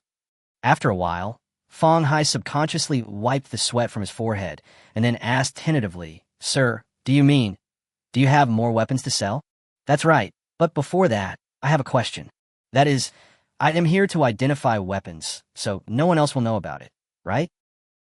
After a while, Fong Hai subconsciously wiped the sweat from his forehead and then asked tentatively, "Sir, do you have more weapons to sell?" "That's right, but before that, I have a question. That is, I am here to identify weapons, so no one else will know about it, right?"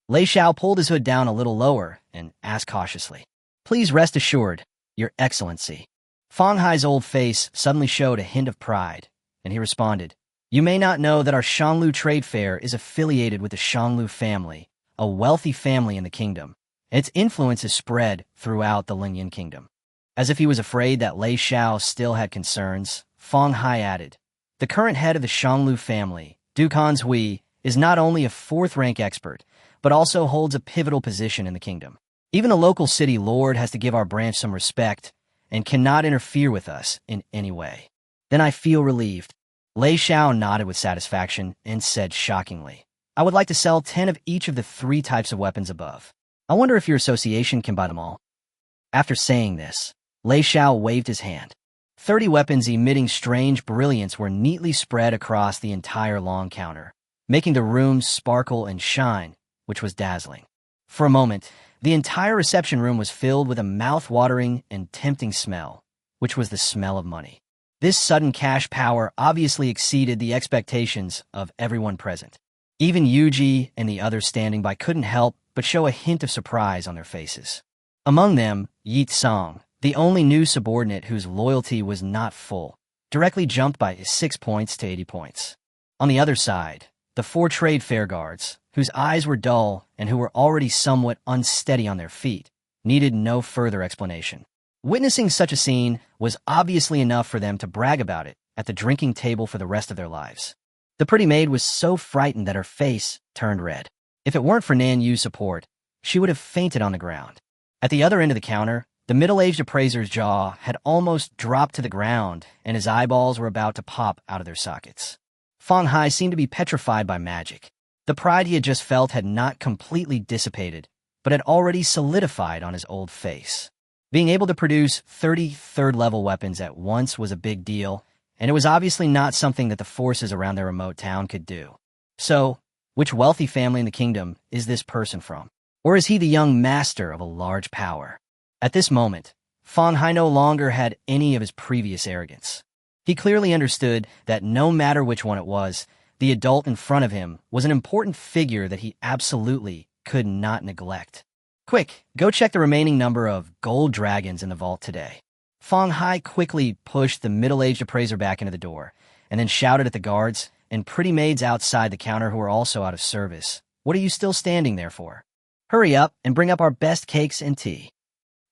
Lei Xiao pulled his hood down a little lower and asked cautiously, "Please rest assured, Your Excellency." Fong Hai's old face suddenly showed a hint of pride, and he responded, "You may not know that our Shanglu Trade Fair is affiliated with the Shanglu family, a wealthy family in the kingdom. Its influence is spread throughout the Lingyan kingdom." As if he was afraid that Lei Xiao still had concerns, Fong Hai added, "The current head of the Shanglu family, Dukan Hui, is not only a 4th-rank expert, but also holds a pivotal position in the kingdom. Even the local city lord has to give our branch some respect and cannot interfere with us in any way." "Then I feel relieved." Lei Xiao nodded with satisfaction and said shockingly, "I would like to sell 10 of each of the 3 types of weapons above. I wonder if your association can buy them all." After saying this, Lei Xiao waved his hand. 30 weapons emitting strange brilliance were neatly spread across the entire long counter, making the room sparkle and shine, which was dazzling. For a moment, the entire reception room was filled with a mouth-watering and tempting smell, which was the smell of money. This sudden cash power obviously exceeded the expectations of everyone present. Even Yuji and the others standing by couldn't help but show a hint of surprise on their faces. Among them, Yi Tsang, the only new subordinate whose loyalty was not full, directly jumped by 6 points to 80 points. On the other side, the 4 trade fair guards, whose eyes were dull and who were already somewhat unsteady on their feet, needed no further explanation. Witnessing such a scene was obviously enough for them to brag about it at the drinking table for the rest of their lives. The pretty maid was so frightened that her face turned red. If it weren't for Nan Yu's support, she would have fainted on the ground. At the other end of the counter, the middle-aged appraiser's jaw had almost dropped to the ground and his eyeballs were about to pop out of their sockets. Fong Hai seemed to be petrified by magic. The pride he had just felt had not completely dissipated, but had already solidified on his old face. Being able to produce 30 third-level weapons at once was a big deal, and it was obviously not something that the forces around their remote town could do. So, which wealthy family in the kingdom is this person from? Or is he the young master of a large power? At this moment, Fong Hai no longer had any of his previous arrogance. He clearly understood that no matter which one it was, the adult in front of him was an important figure that he absolutely could not neglect. "Quick, go check the remaining number of gold dragons in the vault today." Fong Hai quickly pushed the middle-aged appraiser back into the door, and then shouted at the guards and pretty maids outside the counter who were also out of service, "What are you still standing there for? Hurry up and bring up our best cakes and tea."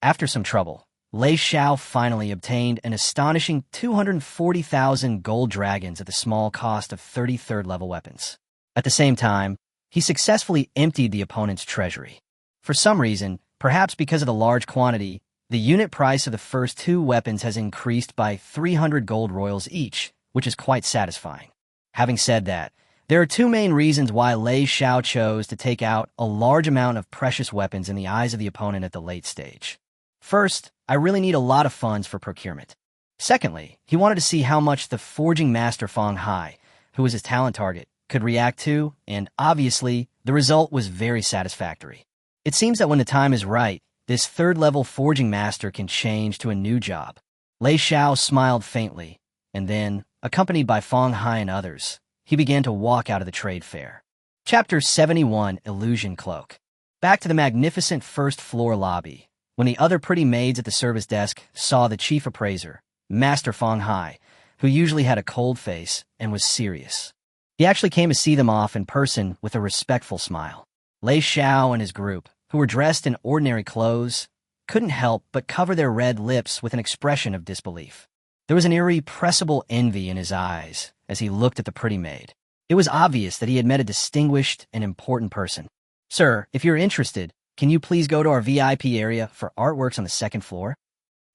After some trouble, Lei Xiao finally obtained an astonishing 240,000 gold dragons at the small cost of 30 third-level weapons. At the same time, he successfully emptied the opponent's treasury. For some reason, perhaps because of the large quantity, the unit price of the first 2 weapons has increased by 300 gold royals each, which is quite satisfying. Having said that, there are 2 main reasons why Lei Xiao chose to take out a large amount of precious weapons in the eyes of the opponent at the late stage. First, I really need a lot of funds for procurement. Secondly, he wanted to see how much the forging master Fong Hai, who was his talent target, could react to, and obviously, the result was very satisfactory. It seems that when the time is right, this third-level forging master can change to a new job. Lei Xiao smiled faintly, and then, accompanied by Fong Hai and others, he began to walk out of the trade fair. Chapter 71, Illusion Cloak. Back to the magnificent first-floor lobby. When the other pretty maids at the service desk saw the chief appraiser, Master Fong Hai, who usually had a cold face and was serious. He actually came to see them off in person with a respectful smile. Lei Xiao and his group, who were dressed in ordinary clothes, couldn't help but cover their red lips with an expression of disbelief. There was an irrepressible envy in his eyes as he looked at the pretty maid. It was obvious that he had met a distinguished and important person. "Sir, if you're interested, can you please go to our VIP area for artworks on the second floor?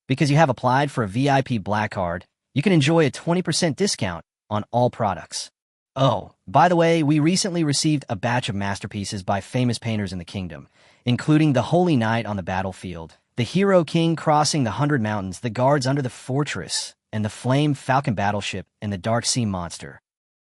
Because you have applied for a VIP black card, you can enjoy a 20% discount on all products. Oh, by the way, we recently received a batch of masterpieces by famous painters in the kingdom, including the Holy Knight on the battlefield, the Hero King crossing the 100 Mountains, the guards under the fortress, and the Flame Falcon battleship and the Dark Sea Monster."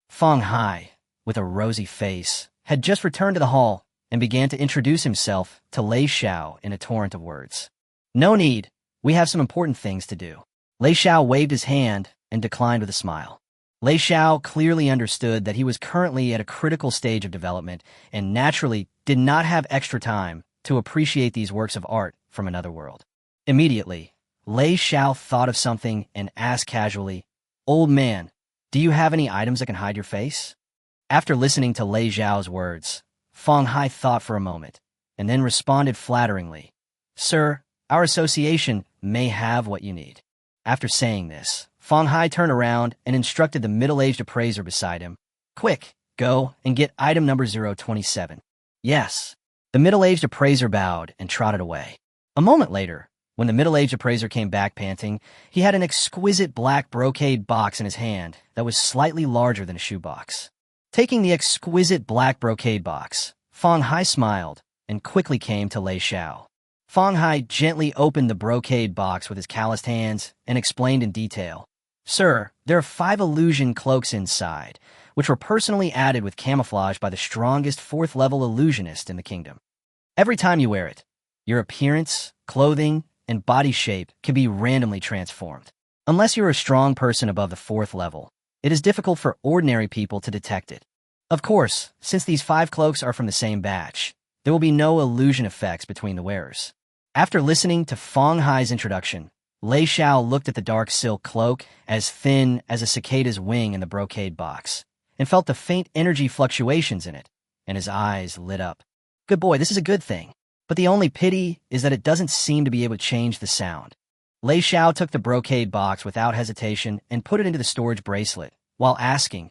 Feng Hai, with a rosy face, had just returned to the hall and began to introduce himself to Lei Xiao in a torrent of words. "No need. We have some important things to do." Lei Xiao waved his hand and declined with a smile. Lei Xiao clearly understood that he was currently at a critical stage of development and naturally did not have extra time to appreciate these works of art from another world. Immediately, Lei Xiao thought of something and asked casually, "Old man, do you have any items that can hide your face?" After listening to Lei Xiao's words, Feng Hai thought for a moment and then responded flatteringly, "Sir, our association may have what you need." After saying this, Feng Hai turned around and instructed the middle-aged appraiser beside him, "Quick, go and get item number 027. "Yes." The middle-aged appraiser bowed and trotted away. A moment later, when the middle-aged appraiser came back panting, he had an exquisite black brocade box in his hand that was slightly larger than a shoebox. Taking the exquisite black brocade box, Feng Hai smiled and quickly came to Lei Xiao. Feng Hai gently opened the brocade box with his calloused hands and explained in detail, "Sir, there are 5 illusion cloaks inside, which were personally added with camouflage by the strongest 4th-level illusionist in the kingdom. Every time you wear it, your appearance, clothing, and body shape can be randomly transformed. Unless you're a strong person above the 4th level, it is difficult for ordinary people to detect it. Of course, since these 5 cloaks are from the same batch, there will be no illusion effects between the wearers." After listening to Feng Hai's introduction, Lei Xiao looked at the dark silk cloak, as thin as a cicada's wing in the brocade box, and felt the faint energy fluctuations in it, and his eyes lit up. "Good boy, this is a good thing. But the only pity is that it doesn't seem to be able to change the sound." Lei Xiao took the brocade box without hesitation and put it into the storage bracelet, while asking,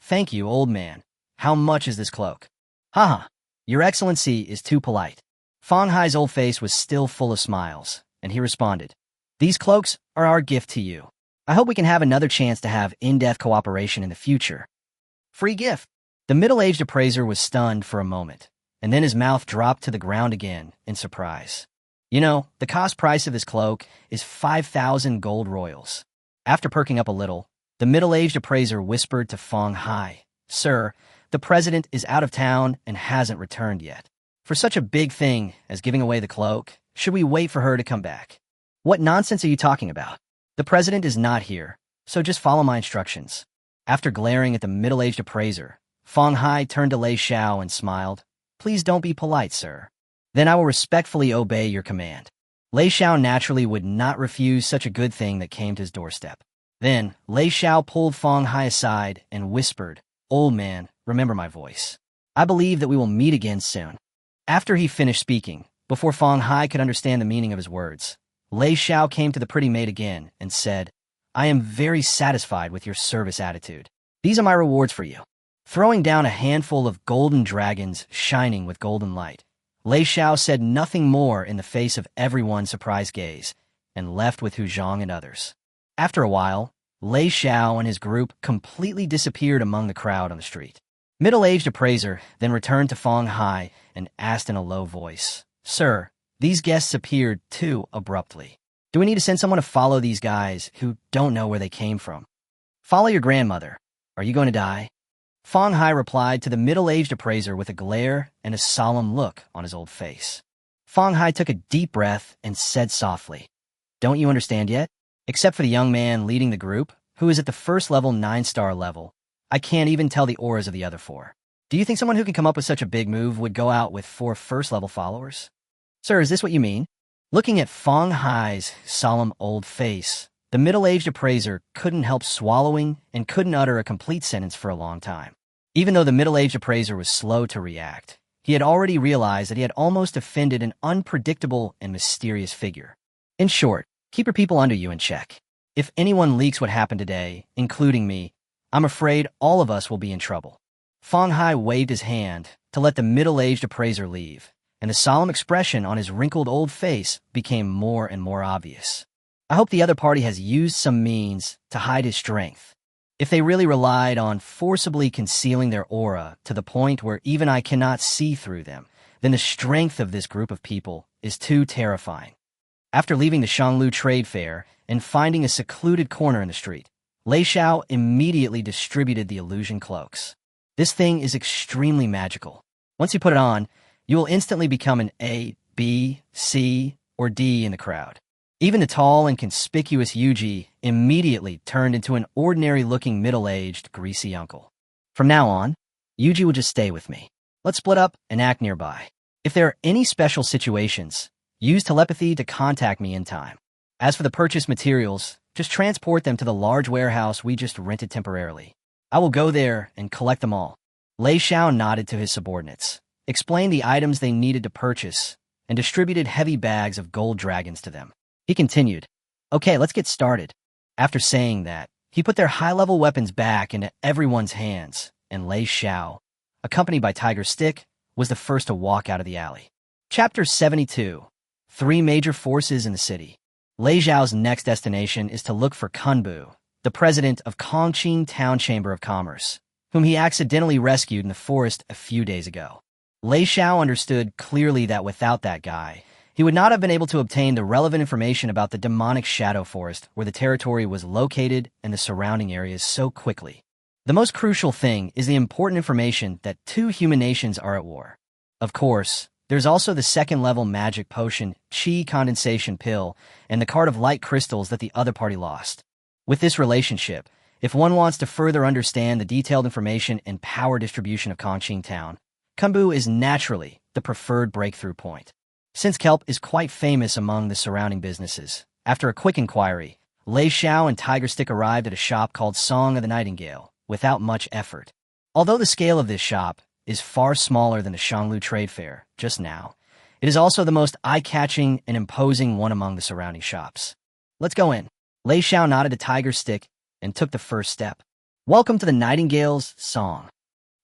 "Thank you, old man. How much is this cloak?" "Haha, Your Excellency is too polite." Feng Hai's old face was still full of smiles, and he responded, "These cloaks are our gift to you. I hope we can have another chance to have in-depth cooperation in the future." "Free gift." The middle-aged appraiser was stunned for a moment, and then his mouth dropped to the ground again in surprise. "You know, the cost price of this cloak is 5,000 gold royals." After perking up a little, the middle-aged appraiser whispered to Feng Hai, "Sir, the president is out of town and hasn't returned yet. For such a big thing as giving away the cloak, should we wait for her to come back?" "What nonsense are you talking about? The president is not here, so just follow my instructions." After glaring at the middle-aged appraiser, Feng Hai turned to Lei Xiao and smiled, "Please don't be polite, sir. Then I will respectfully obey your command." Lei Xiao naturally would not refuse such a good thing that came to his doorstep. Then Lei Xiao pulled Feng Hai aside and whispered, "Old man, remember my voice. I believe that we will meet again soon." After he finished speaking, before Feng Hai could understand the meaning of his words, Lei Xiao came to the pretty maid again and said, "I am very satisfied with your service attitude. These are my rewards for you." Throwing down a handful of golden dragons shining with golden light, Lei Xiao said nothing more in the face of everyone's surprised gaze and left with Hu Zhang and others. After a while, Lei Xiao and his group completely disappeared among the crowd on the street. Middle-aged appraiser then returned to Feng Hai and asked in a low voice, "Sir, these guests appeared too abruptly. Do we need to send someone to follow these guys who don't know where they came from?" "Follow your grandmother. Are you going to die?" Feng Hai replied to the middle-aged appraiser with a glare and a solemn look on his old face. Feng Hai took a deep breath and said softly, "Don't you understand yet? Except for the young man leading the group, who is at the first level 9-star level, I can't even tell the auras of the other 4. Do you think someone who can come up with such a big move would go out with 4 first-level followers?" "Sir, is this what you mean?" Looking at Feng Hai's solemn old face, the middle-aged appraiser couldn't help swallowing and couldn't utter a complete sentence for a long time. Even though the middle-aged appraiser was slow to react, he had already realized that he had almost offended an unpredictable and mysterious figure. In short, keep your people under you in check. If anyone leaks what happened today, including me, I'm afraid all of us will be in trouble. Feng Hai waved his hand to let the middle-aged appraiser leave, and the solemn expression on his wrinkled old face became more and more obvious. I hope the other party has used some means to hide his strength. If they really relied on forcibly concealing their aura to the point where even I cannot see through them, then the strength of this group of people is too terrifying. After leaving the Shanglu Trade Fair and finding a secluded corner in the street, Lei Xiao immediately distributed the illusion cloaks. This thing is extremely magical. Once you put it on, you will instantly become an A, B, C, or D in the crowd. Even the tall and conspicuous Yuji immediately turned into an ordinary-looking middle-aged, greasy uncle. From now on, Yuji will just stay with me. Let's split up and act nearby. If there are any special situations, use telepathy to contact me in time. As for the purchased materials, just transport them to the large warehouse we just rented temporarily. I will go there and collect them all. Lei Xiao nodded to his subordinates, explained the items they needed to purchase, and distributed heavy bags of gold dragons to them. He continued, "Okay, let's get started." After saying that, he put their high-level weapons back into everyone's hands, and Lei Xiao, accompanied by Tiger Stick, was the first to walk out of the alley. Chapter 72. 3 major forces in the city. Lei Xiao's next destination is to look for Kunbu, the president of Kongqing Town Chamber of Commerce, whom he accidentally rescued in the forest a few days ago. Lei Xiao understood clearly that without that guy, he would not have been able to obtain the relevant information about the demonic shadow forest where the territory was located and the surrounding areas so quickly. The most crucial thing is the important information that 2 human nations are at war. Of course, there's also the second-level magic potion, Qi condensation pill, and the card of light crystals that the other party lost. With this relationship, if one wants to further understand the detailed information and power distribution of Kongqing Town, Kunbu is naturally the preferred breakthrough point. Since kelp is quite famous among the surrounding businesses, after a quick inquiry, Lei Xiao and Tiger Stick arrived at a shop called Song of the Nightingale without much effort. Although the scale of this shop is far smaller than the Shanglu Trade Fair just now, it is also the most eye-catching and imposing one among the surrounding shops. Let's go in. Lei Xiao nodded to Tiger Stick and took the first step. Welcome to the Nightingale's Song.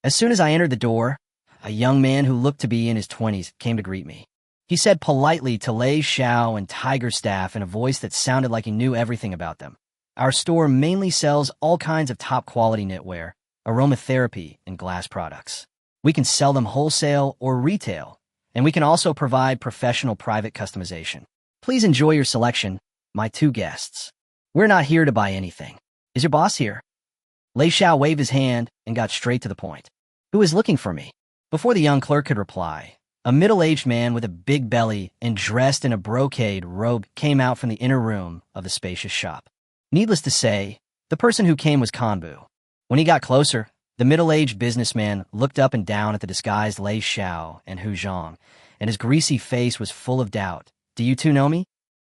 As soon as I entered the door, a young man who looked to be in his 20s came to greet me. He said politely to Lei Xiao and Tiger Staff in a voice that sounded like he knew everything about them. Our store mainly sells all kinds of top-quality knitwear, aromatherapy, and glass products. We can sell them wholesale or retail, and we can also provide professional private customization. Please enjoy your selection, my 2 guests. We're not here to buy anything. Is your boss here? Lei Xiao waved his hand and got straight to the point. Who is looking for me? Before the young clerk could reply, a middle-aged man with a big belly and dressed in a brocade robe came out from the inner room of the spacious shop. Needless to say, the person who came was Kunbu. When he got closer, the middle-aged businessman looked up and down at the disguised Lei Xiao and Hu Zhang, and his greasy face was full of doubt. Do you 2 know me?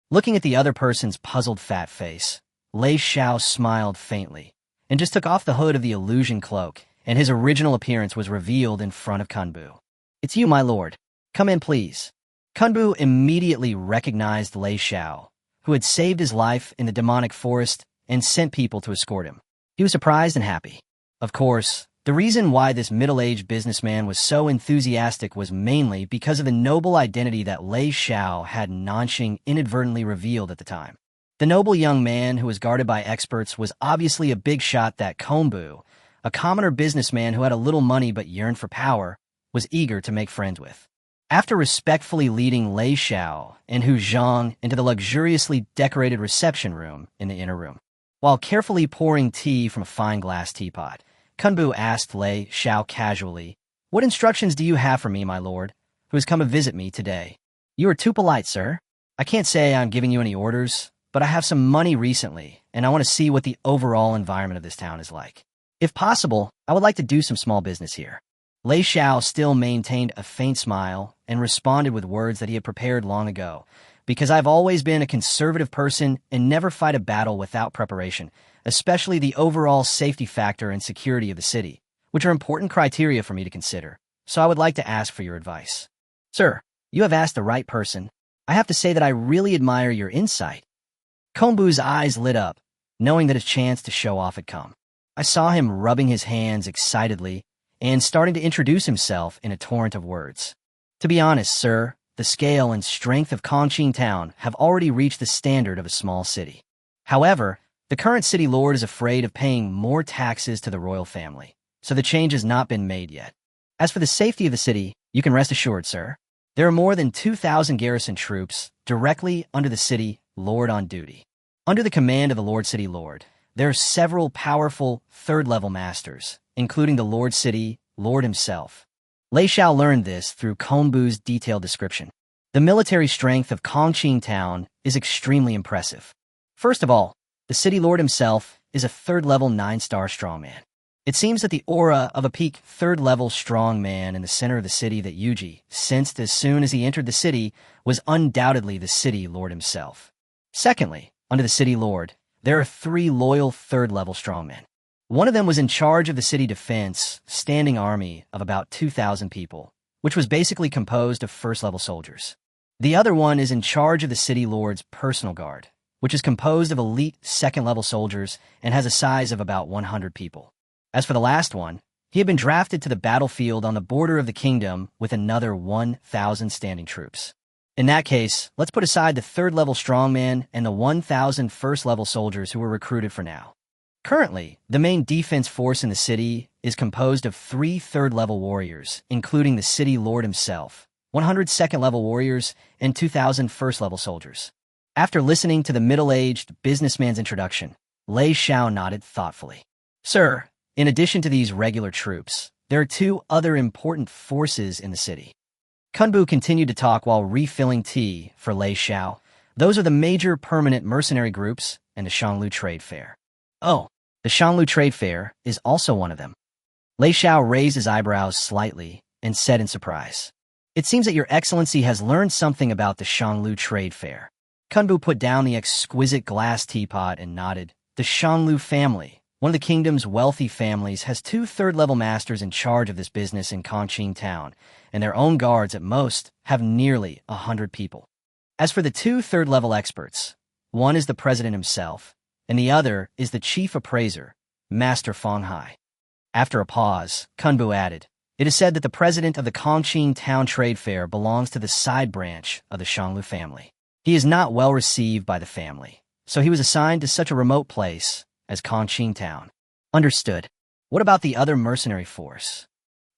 Looking at the other person's puzzled fat face, Lei Xiao smiled faintly and just took off the hood of the illusion cloak, and his original appearance was revealed in front of Kunbu. It's you, my lord. Come in, please. Kunbu immediately recognized Lei Xiao, who had saved his life in the demonic forest and sent people to escort him. He was surprised and happy. Of course, the reason why this middle-aged businessman was so enthusiastic was mainly because of the noble identity that Lei Xiao had Nanxing inadvertently revealed at the time. The noble young man who was guarded by experts was obviously a big shot that Kunbu, a commoner businessman who had a little money but yearned for power, was eager to make friends with. After respectfully leading Lei Xiao and Hu Zhang into the luxuriously decorated reception room in the inner room, while carefully pouring tea from a fine glass teapot, Kunbu asked Lei Xiao casually, "What instructions do you have for me, my lord, who has come to visit me today?" "You are too polite, sir. I can't say I'm giving you any orders, but I have some money recently, and I want to see what the overall environment of this town is like. If possible, I would like to do some small business here." Lei Xiao still maintained a faint smile and responded with words that he had prepared long ago. "Because I've always been a conservative person and never fight a battle without preparation, especially the overall safety factor and security of the city, which are important criteria for me to consider. So I would like to ask for your advice." "Sir, you have asked the right person. I have to say that I really admire your insight." Kunbu's eyes lit up, knowing that his chance to show off had come. I saw him rubbing his hands excitedly and starting to introduce himself in a torrent of words. To be honest, sir, the scale and strength of Kongqing Town have already reached the standard of a small city. However, the current city lord is afraid of paying more taxes to the royal family, so the change has not been made yet. As for the safety of the city, you can rest assured, sir. There are more than 2,000 garrison troops directly under the city lord on duty. Under the command of the Lord City Lord, there are several powerful third-level masters, including the Lord City Lord himself. Lei Xiao learned this through Konbu's detailed description. The military strength of Kongqing Town is extremely impressive. First of all, the city lord himself is a third-level 9-star strongman. It seems that the aura of a peak third-level strongman in the center of the city that Yuji sensed as soon as he entered the city was undoubtedly the city lord himself. Secondly, under the city lord, there are 3 loyal third-level strongmen. One of them was in charge of the city defense, standing army of about 2,000 people, which was basically composed of first-level soldiers. The other one is in charge of the city lord's personal guard, which is composed of elite second-level soldiers and has a size of about 100 people. As for the last one, he had been drafted to the battlefield on the border of the kingdom with another 1,000 standing troops. In that case, let's put aside the third-level strongman and the 1,000 first-level soldiers who were recruited for now. Currently, the main defense force in the city is composed of 3 third-level warriors, including the city lord himself, 100 second-level warriors, and 2,000 first-level soldiers. After listening to the middle-aged businessman's introduction, Lei Xiao nodded thoughtfully. Sir, in addition to these regular troops, there are 2 other important forces in the city. Kunbu continued to talk while refilling tea for Lei Xiao. Those are the major permanent mercenary groups and the Shanglu Trade Fair. Oh, the Shanglu Trade Fair is also one of them. Lei Xiao raised his eyebrows slightly and said in surprise, It seems that your excellency has learned something about the Shanglu Trade Fair. Kunbu put down the exquisite glass teapot and nodded. The Shanglu family, one of the kingdom's wealthy families, has 2 third-level masters in charge of this business in Kongqing Town, and their own guards at most have nearly 100 people. As for the 2 third-level experts, one is the president himself, and the other is the chief appraiser, Master Feng Hai. After a pause, Kunbu added, It is said that the president of the Kongqing Town Trade Fair belongs to the side branch of the Shanglu family. He is not well received by the family, so he was assigned to such a remote place as Kongqing Town. Understood. What about the other mercenary force?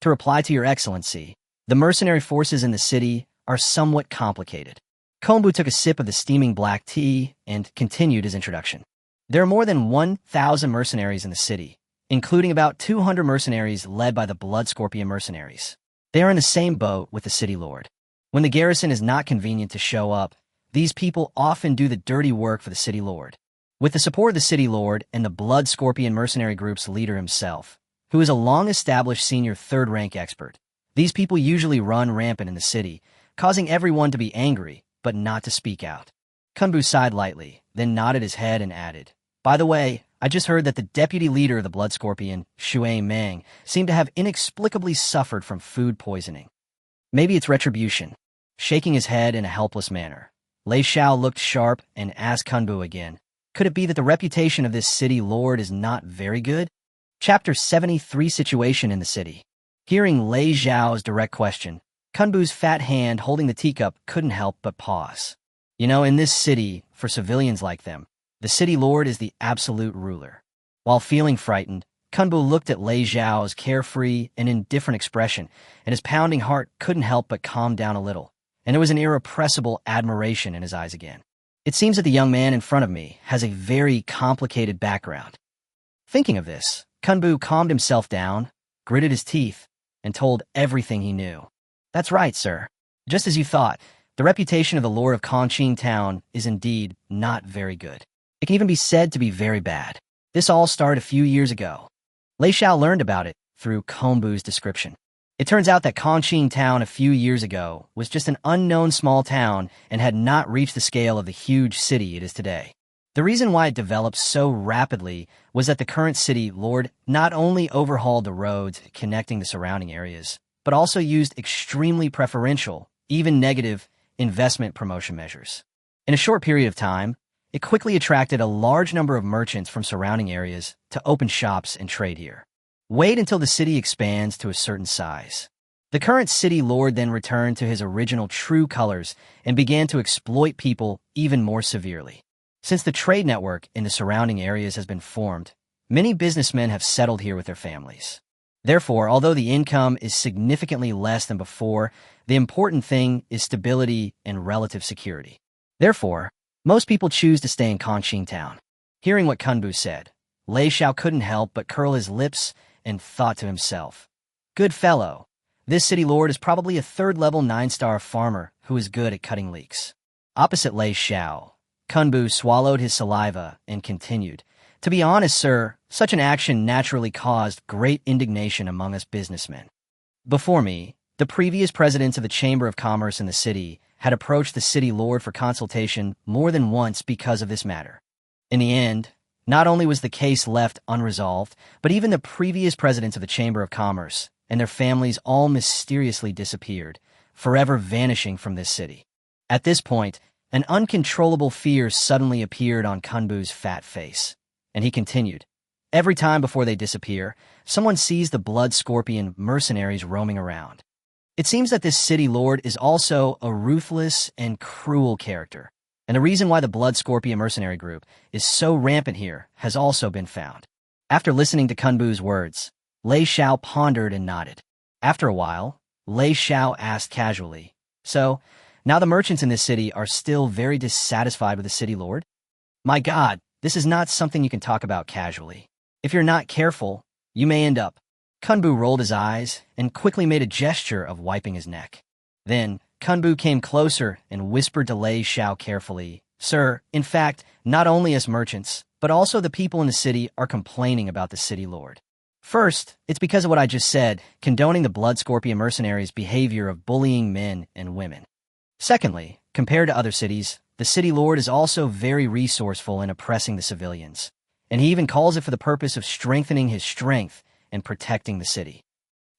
To reply to your excellency, the mercenary forces in the city are somewhat complicated. Konbu took a sip of the steaming black tea and continued his introduction. There are more than 1,000 mercenaries in the city, including about 200 mercenaries led by the Blood Scorpion mercenaries. They are in the same boat with the city lord. When the garrison is not convenient to show up, these people often do the dirty work for the city lord. With the support of the city lord and the Blood Scorpion mercenary group's leader himself, who is a long-established senior third-rank expert, these people usually run rampant in the city, causing everyone to be angry, but not to speak out. Kunbu sighed lightly, then nodded his head and added, By the way, I just heard that the deputy leader of the Blood Scorpion, Shui Meng, seemed to have inexplicably suffered from food poisoning. Maybe it's retribution. Shaking his head in a helpless manner, Lei Xiao looked sharp and asked Kunbu again, Could it be that the reputation of this city lord is not very good? Chapter 73 Situation in the City. Hearing Lei Xiao's direct question, Kunbu's fat hand holding the teacup couldn't help but pause. You know, in this city, for civilians like them, the city lord is the absolute ruler. While feeling frightened, Kunbu looked at Lei Xiao's carefree and indifferent expression, and his pounding heart couldn't help but calm down a little, and there was an irrepressible admiration in his eyes again. It seems that the young man in front of me has a very complicated background. Thinking of this, Kunbu calmed himself down, gritted his teeth, and told everything he knew. That's right, sir. Just as you thought, the reputation of the lord of Kongqing Town is indeed not very good. It can even be said to be very bad. This all started a few years ago. Lei Xiao learned about it through Konbu's description. It turns out that Kongqing Town a few years ago was just an unknown small town and had not reached the scale of the huge city it is today. The reason why it developed so rapidly was that the current city lord not only overhauled the roads connecting the surrounding areas, but also used extremely preferential, even negative, investment promotion measures. In a short period of time, it quickly attracted a large number of merchants from surrounding areas to open shops and trade here. Wait until the city expands to a certain size. The current city lord then returned to his original true colors and began to exploit people even more severely. Since the trade network in the surrounding areas has been formed, many businessmen have settled here with their families. Therefore, although the income is significantly less than before, the important thing is stability and relative security. Therefore, most people choose to stay in Confronting town. Hearing what Kunbu said, Lei Xiao couldn't help but curl his lips and thought to himself, "Good fellow. This city lord is probably a third-level 9-star farmer who is good at cutting leeks." Opposite Lei Xiao, Kunbu swallowed his saliva and continued, "To be honest, sir, such an action naturally caused great indignation among us businessmen. Before me, the previous presidents of the Chamber of Commerce in the city had approached the city lord for consultation more than once because of this matter. In the end, not only was the case left unresolved, but even the previous presidents of the Chamber of Commerce and their families all mysteriously disappeared, forever vanishing from this city." At this point, an uncontrollable fear suddenly appeared on Kunbu's fat face, and he continued, "Every time before they disappear, someone sees the blood scorpion mercenaries roaming around. It seems that this city lord is also a ruthless and cruel character, and the reason why the blood scorpion mercenary group is so rampant here has also been found." After listening to Kunbu's words, Lei Xiao pondered and nodded. After a while, Lei Xiao asked casually, "So, now the merchants in this city are still very dissatisfied with the city lord? My God, this is not something you can talk about casually. If you're not careful, you may end up." Kunbu rolled his eyes and quickly made a gesture of wiping his neck. Then, Kunbu came closer and whispered to Lei Xiao carefully, "Sir, in fact, not only us merchants, but also the people in the city are complaining about the city lord. First, it's because of what I just said, condoning the blood scorpion mercenaries' behavior of bullying men and women. Secondly, compared to other cities, the city lord is also very resourceful in oppressing the civilians, and he even calls it for the purpose of strengthening his strength and protecting the city."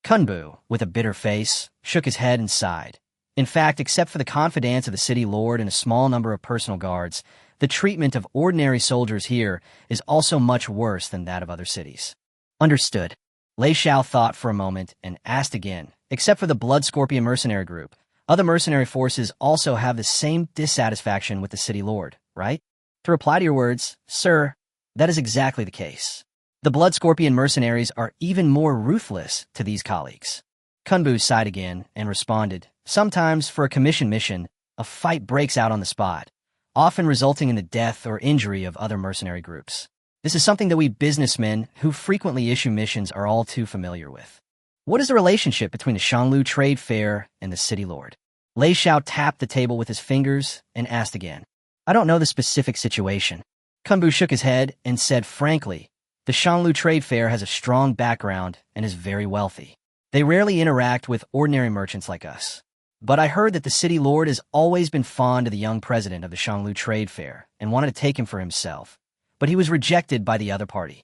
Kunbu, with a bitter face, shook his head and sighed. In fact, except for the confidants of the city lord and a small number of personal guards, the treatment of ordinary soldiers here is also much worse than that of other cities. Understood. Lei Xiao thought for a moment and asked again, "Except for the blood scorpion mercenary group, other mercenary forces also have the same dissatisfaction with the city lord, right?" To reply to your words, "Sir, that is exactly the case. The blood scorpion mercenaries are even more ruthless to these colleagues." Kunbu sighed again and responded, "Sometimes, for a commission mission, a fight breaks out on the spot, often resulting in the death or injury of other mercenary groups. This is something that we businessmen who frequently issue missions are all too familiar with." "What is the relationship between the Shanglu Trade Fair and the city lord?" Lei Xiao tapped the table with his fingers and asked again. "I don't know the specific situation." Kunbu shook his head and said frankly, "The Shanglu Trade Fair has a strong background and is very wealthy. They rarely interact with ordinary merchants like us. But I heard that the city lord has always been fond of the young president of the Shanglu Trade Fair and wanted to take him for himself, but he was rejected by the other party.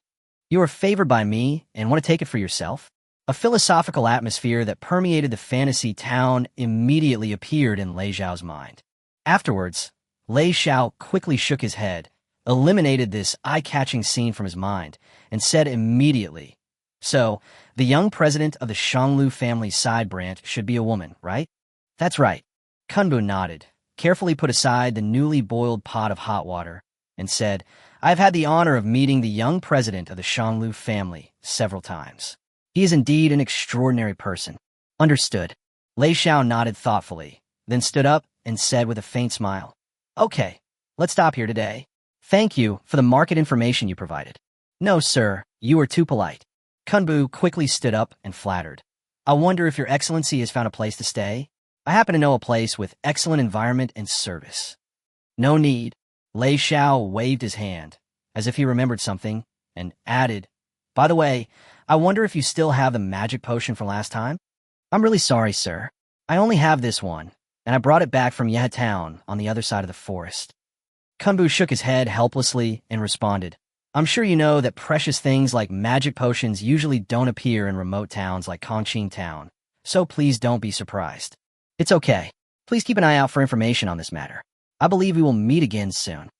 You are favored by me and want to take it for yourself?" A philosophical atmosphere that permeated the fantasy town immediately appeared in Lei Xiao's mind. Afterwards, Lei Xiao quickly shook his head, eliminated this eye-catching scene from his mind, and said immediately, "So, the young president of the Shanglu family's side branch should be a woman, right?" "That's right." Kunbu nodded, carefully put aside the newly boiled pot of hot water, and said, "I've had the honor of meeting the young president of the Shanglu family several times. He is indeed an extraordinary person." Understood. Lei Xiao nodded thoughtfully, then stood up and said with a faint smile, "Okay, let's stop here today. Thank you for the market information you provided." "No, sir, you are too polite." Kunbu quickly stood up and flattered. "I wonder if your excellency has found a place to stay? I happen to know a place with excellent environment and service." "No need." Lei Xiao waved his hand, as if he remembered something, and added, "By the way, I wonder if you still have the magic potion from last time?" "I'm really sorry, sir. I only have this one, and I brought it back from yacht town on the other side of the forest." Kunbu shook his head helplessly and responded, "I'm sure you know that precious things like magic potions usually don't appear in remote towns like Confronting town, so please don't be surprised. It's okay. Please keep an eye out for information on this matter. I believe we will meet again soon."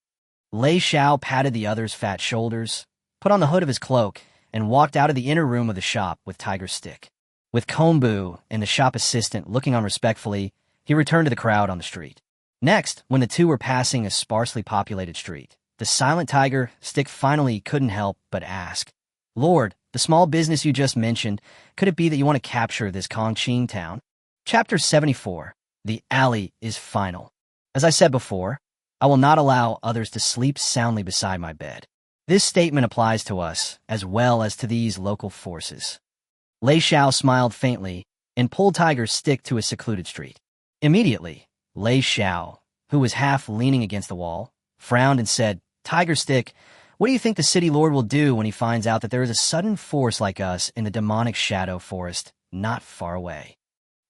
Lei Xiao patted the other's fat shoulders, put on the hood of his cloak, and walked out of the inner room of the shop with Tiger's stick. With Kombu and the shop assistant looking on respectfully, he returned to the crowd on the street. Next, when the two were passing a sparsely populated street, the silent tiger stick finally couldn't help but ask, "Lord, the small business you just mentioned, could it be that you want to capture this Confronting town?" Chapter 74. The alley is final. As I said before, I will not allow others to sleep soundly beside my bed. This statement applies to us as well as to these local forces. Lei Xiao smiled faintly and pulled Tiger's stick to a secluded street. Immediately, Lei Xiao, who was half leaning against the wall, frowned and said, "Tiger Stick, what do you think the city lord will do when he finds out that there is a sudden force like us in the demonic shadow forest not far away?"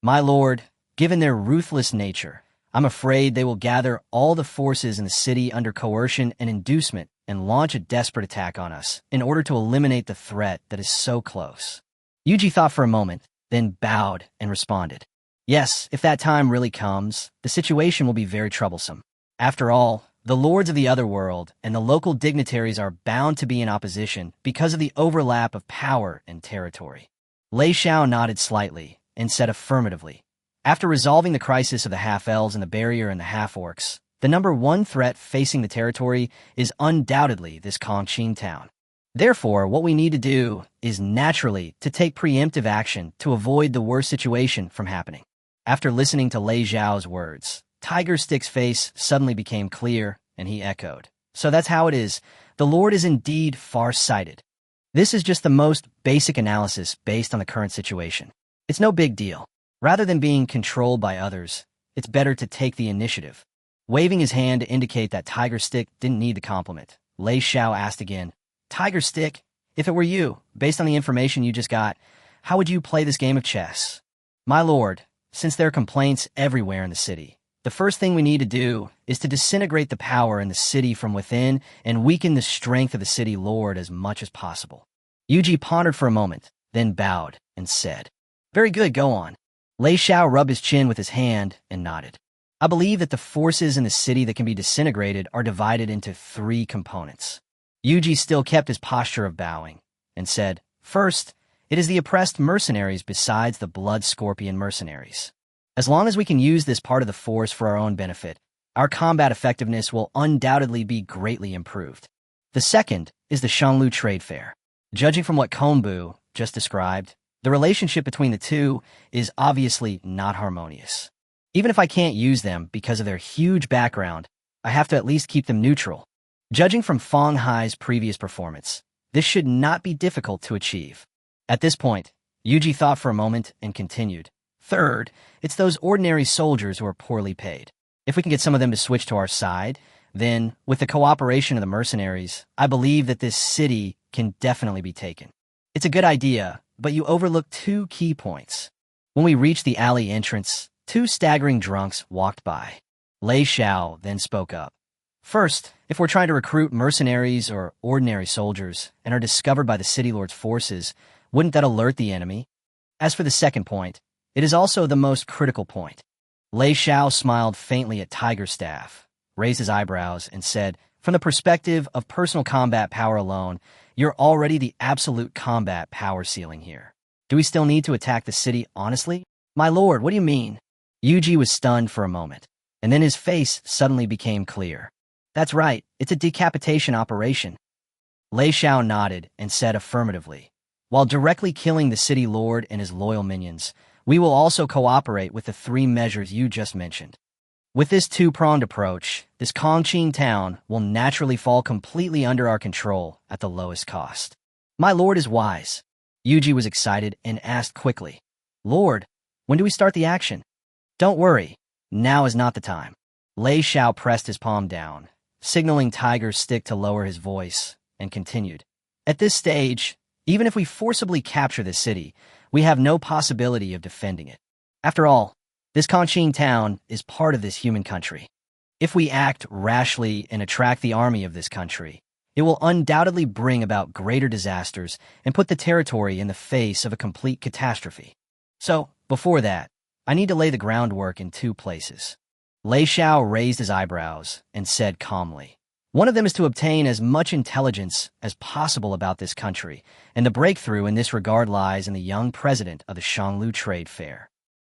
"My lord, given their ruthless nature, I'm afraid they will gather all the forces in the city under coercion and inducement and launch a desperate attack on us in order to eliminate the threat that is so close." Yuji thought for a moment, then bowed and responded, "Yes, if that time really comes, the situation will be very troublesome. After all, the lords of the other world and the local dignitaries are bound to be in opposition because of the overlap of power and territory." Lei Xiao nodded slightly and said affirmatively, "After resolving the crisis of the half-elves and the barrier and the half-orcs, the number one threat facing the territory is undoubtedly this Confronting town. Therefore, what we need to do is naturally to take preemptive action to avoid the worst situation from happening." After listening to Lei Xiao's words, Tiger Stick's face suddenly became clear, and he echoed, "So that's how it is. The Lord is indeed far-sighted. This is just the most basic analysis based on the current situation. It's no big deal. Rather than being controlled by others, it's better to take the initiative." Waving his hand to indicate that Tiger Stick didn't need the compliment, Lei Xiao asked again, "Tiger Stick, if it were you, based on the information you just got, how would you play this game of chess?" "My lord, since there are complaints everywhere in the city, the first thing we need to do is to disintegrate the power in the city from within and weaken the strength of the city lord as much as possible." Yuji pondered for a moment, then bowed and said, "Very good, go on." Lei Xiao rubbed his chin with his hand and nodded. "I believe that the forces in the city that can be disintegrated are divided into three components." Yuji still kept his posture of bowing and said, "First, it is the oppressed mercenaries besides the blood scorpion mercenaries. As long as we can use this part of the force for our own benefit, our combat effectiveness will undoubtedly be greatly improved. The second is the Shanglu Trade Fair. Judging from what Kombu just described, the relationship between the two is obviously not harmonious. Even if I can't use them because of their huge background, I have to at least keep them neutral. Judging from Fong Hai's previous performance, this should not be difficult to achieve." At this point, Yuji thought for a moment and continued, "Third, it's those ordinary soldiers who are poorly paid. If we can get some of them to switch to our side, then, with the cooperation of the mercenaries, I believe that this city can definitely be taken. It's a good idea, but you overlook two key points." When we reached the alley entrance, two staggering drunks walked by. Lei Xiao then spoke up. "First, if we're trying to recruit mercenaries or ordinary soldiers and are discovered by the city lord's forces, wouldn't that alert the enemy? As for the second point, it is also the most critical point." Lei Xiao smiled faintly at Tiger's staff, raised his eyebrows, and said, "From the perspective of personal combat power alone, you're already the absolute combat power ceiling here. Do we still need to attack the city honestly?" "My lord, what do you mean?" Yuji was stunned for a moment, and then his face suddenly became clear. "That's right, it's a decapitation operation." Lei Xiao nodded and said affirmatively, "While directly killing the city lord and his loyal minions, we will also cooperate with the three measures you just mentioned. With this two-pronged approach, this Confronting town will naturally fall completely under our control at the lowest cost." "My lord is wise." Yuji was excited and asked quickly, "Lord, when do we start the action?" "Don't worry, now is not the time." Lei Xiao pressed his palm down, signaling Tiger's Stick to lower his voice, and continued, "At this stage, even if we forcibly capture this city, we have no possibility of defending it. After all, this Confronting town is part of this human country. If we act rashly and attract the army of this country, it will undoubtedly bring about greater disasters and put the territory in the face of a complete catastrophe. So, before that, I need to lay the groundwork in two places." Lei Xiao raised his eyebrows and said calmly, One of them is to obtain as much intelligence as possible about this country, and the breakthrough in this regard lies in the young president of the Shanglu Trade Fair.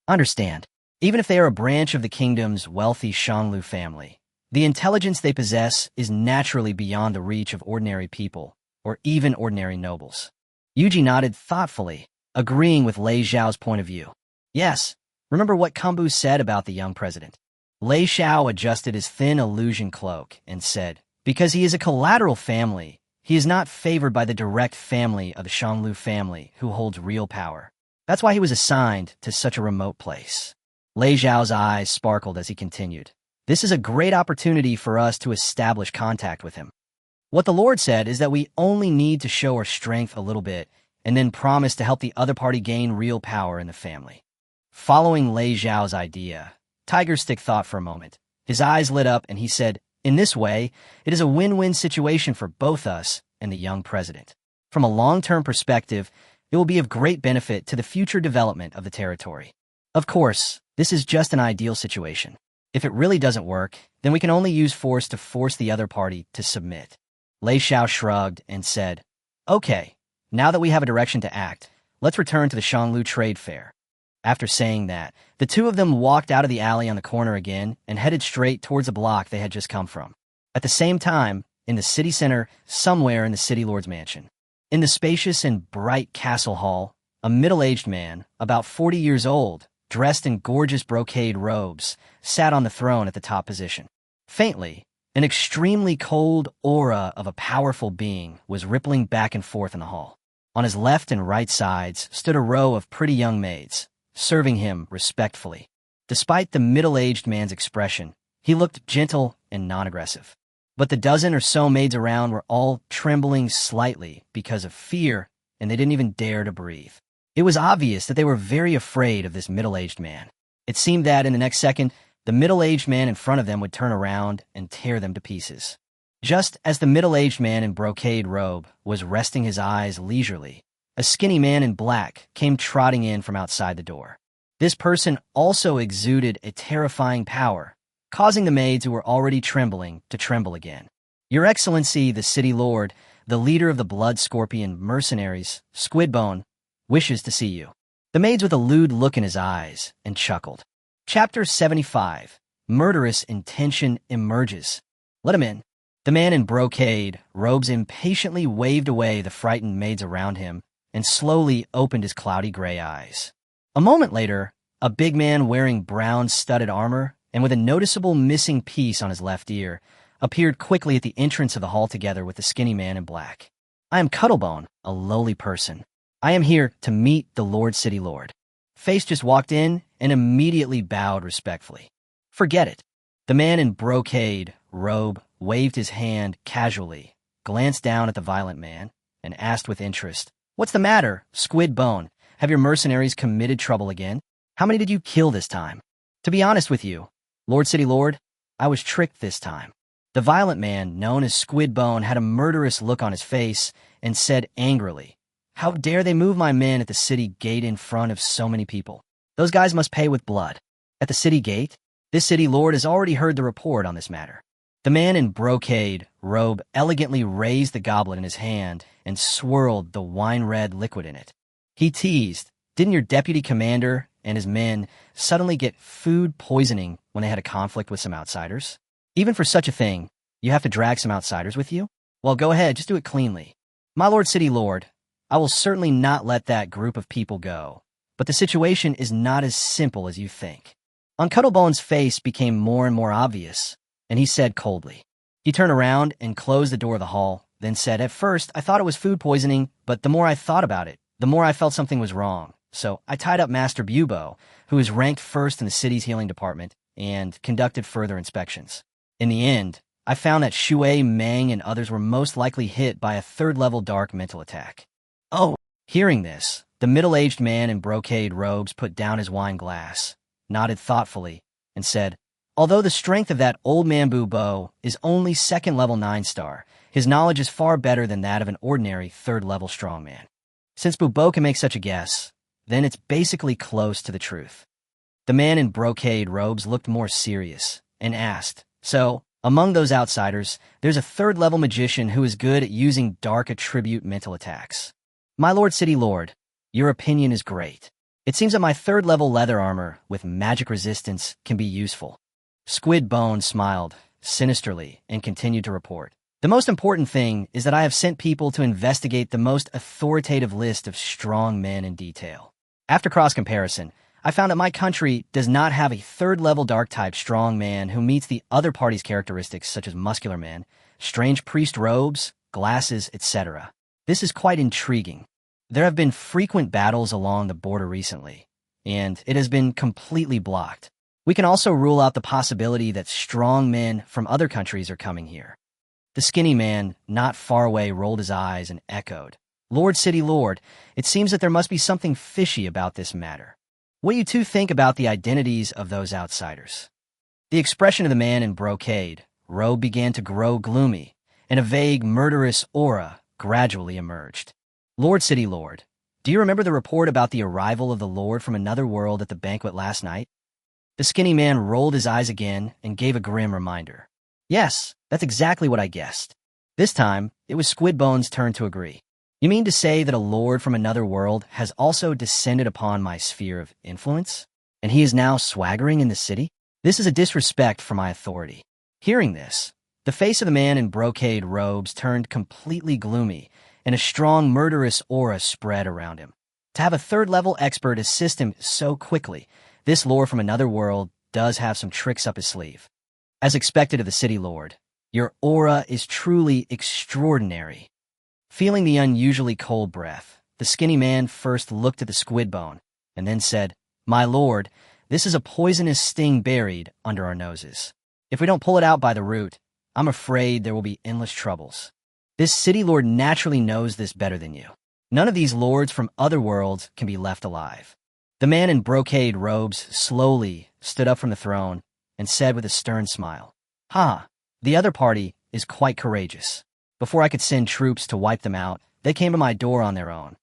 Understand, even if they are a branch of the kingdom's wealthy Shanglu family, the intelligence they possess is naturally beyond the reach of ordinary people, or even ordinary nobles. Yuji nodded thoughtfully, agreeing with Lei Xiao's point of view. Yes, remember what Kambu said about the young president. Lei Xiao adjusted his thin illusion cloak and said, because he is a collateral family, he is not favored by the direct family of the Shanglu family who holds real power. That's why he was assigned to such a remote place. Lei Xiao's eyes sparkled as he continued. This is a great opportunity for us to establish contact with him. What the Lord said is that we only need to show our strength a little bit and then promise to help the other party gain real power in the family. Following Lei Xiao's idea, Tiger Stick thought for a moment. His eyes lit up and he said, in this way, it is a win-win situation for both us and the young president. From a long-term perspective, it will be of great benefit to the future development of the territory. Of course, this is just an ideal situation. If it really doesn't work, then we can only use force to force the other party to submit. Lei Xiao shrugged and said, okay, now that we have a direction to act, let's return to the Shanglu Trade Fair. After saying that, the two of them walked out of the alley on the corner again and headed straight towards the block they had just come from. At the same time, in the city center, somewhere in the city lord's mansion. In the spacious and bright castle hall, a middle-aged man, about 40 years old, dressed in gorgeous brocade robes, sat on the throne at the top position. Faintly, an extremely cold aura of a powerful being was rippling back and forth in the hall. On his left and right sides stood a row of pretty young maids, serving him respectfully. Despite the middle-aged man's expression, he looked gentle and non-aggressive. But the dozen or so maids around were all trembling slightly because of fear, and they didn't even dare to breathe. It was obvious that they were very afraid of this middle-aged man. It seemed that in the next second, the middle-aged man in front of them would turn around and tear them to pieces. Just as the middle-aged man in brocade robe was resting his eyes leisurely, a skinny man in black came trotting in from outside the door. This person also exuded a terrifying power, causing the maids who were already trembling to tremble again. Your Excellency, the city lord, the leader of the blood scorpion mercenaries, Squidbone, wishes to see you. The maids with a lewd look in his eyes and chuckled. Chapter 75. Murderous intention emerges. Let him in. The man in brocade robes impatiently waved away the frightened maids around him and slowly opened his cloudy gray eyes. A moment later, a big man wearing brown studded armor and with a noticeable missing piece on his left ear appeared quickly at the entrance of the hall together with the skinny man in black. I am Cuttlebone, a lowly person. I am here to meet the Lord City Lord. Face just walked in and immediately bowed respectfully. Forget it. The man in brocade robe waved his hand casually, glanced down at the violent man, and asked with interest, "What's the matter, Squidbone? Have your mercenaries committed trouble again? How many did you kill this time?" To be honest with you, Lord City Lord, I was tricked this time. The violent man, known as Squidbone, had a murderous look on his face and said angrily, "How dare they move my men at the city gate in front of so many people? Those guys must pay with blood." At the city gate? This city lord has already heard the report on this matter. The man in brocade robe elegantly raised the goblet in his hand and swirled the wine-red liquid in it. He teased, "Didn't your deputy commander and his men suddenly get food poisoning when they had a conflict with some outsiders? Even for such a thing, you have to drag some outsiders with you? Well, go ahead, just do it cleanly. My Lord City Lord, I will certainly not let that group of people go, but the situation is not as simple as you think." On Cuttlebone's face became more and more obvious, and he said coldly. He turned around and closed the door of the hall, then said, "At first, I thought it was food poisoning, but the more I thought about it, the more I felt something was wrong. So I tied up Master Bubo, who is ranked first in the city's healing department, and conducted further inspections. In the end, I found that Shui, Meng, and others were most likely hit by a third-level dark mental attack." Oh! Hearing this, the middle-aged man in brocade robes put down his wine glass, nodded thoughtfully, and said, "Although the strength of that old man Bubo is only second-level 9-star, his knowledge is far better than that of an ordinary third-level strongman. Since Bubo can make such a guess, then it's basically close to the truth." The man in brocade robes looked more serious and asked, "So, Among those outsiders, there's a third-level magician who is good at using dark attribute mental attacks. My Lord City Lord, your opinion is great. It seems that my third-level leather armor with magic resistance can be useful. Squid Bone smiled sinisterly and continued to report. The most important thing is that I have sent people to investigate the most authoritative list of strong men in detail. After cross-comparison, I found that my country does not have a third-level dark-type strong man who meets the other party's characteristics such as muscular men, strange priest robes, glasses, etc. This is quite intriguing. There have been frequent battles along the border recently, and it has been completely blocked. We can also rule out the possibility that strong men from other countries are coming here. The skinny man, not far away, rolled his eyes and echoed, Lord City Lord, it seems that there must be something fishy about this matter. What do you two think about the identities of those outsiders? The expression of the man in brocade robe began to grow gloomy, and a vague, murderous aura gradually emerged. Lord City Lord, do you remember the report about the arrival of the Lord from another world at the banquet last night? The skinny man rolled his eyes again and gave a grim reminder. Yes, that's exactly what I guessed. This time, it was Squidbone's turn to agree. You mean to say that a lord from another world has also descended upon my sphere of influence? And he is now swaggering in the city? This is a disrespect for my authority. Hearing this, the face of the man in brocade robes turned completely gloomy, and a strong murderous aura spread around him. To have a third-level expert assist him so quickly, this lord from another world does have some tricks up his sleeve. As expected of the city lord, your aura is truly extraordinary. Feeling the unusually cold breath, the skinny man first looked at the squid bone, and then said, My lord, this is a poisonous sting buried under our noses. If we don't pull it out by the root, I'm afraid there will be endless troubles. This city lord naturally knows this better than you. None of these lords from other worlds can be left alive. The man in brocade robes slowly stood up from the throne and said with a stern smile, the other party is quite courageous. Before I could send troops to wipe them out, they came to my door on their own.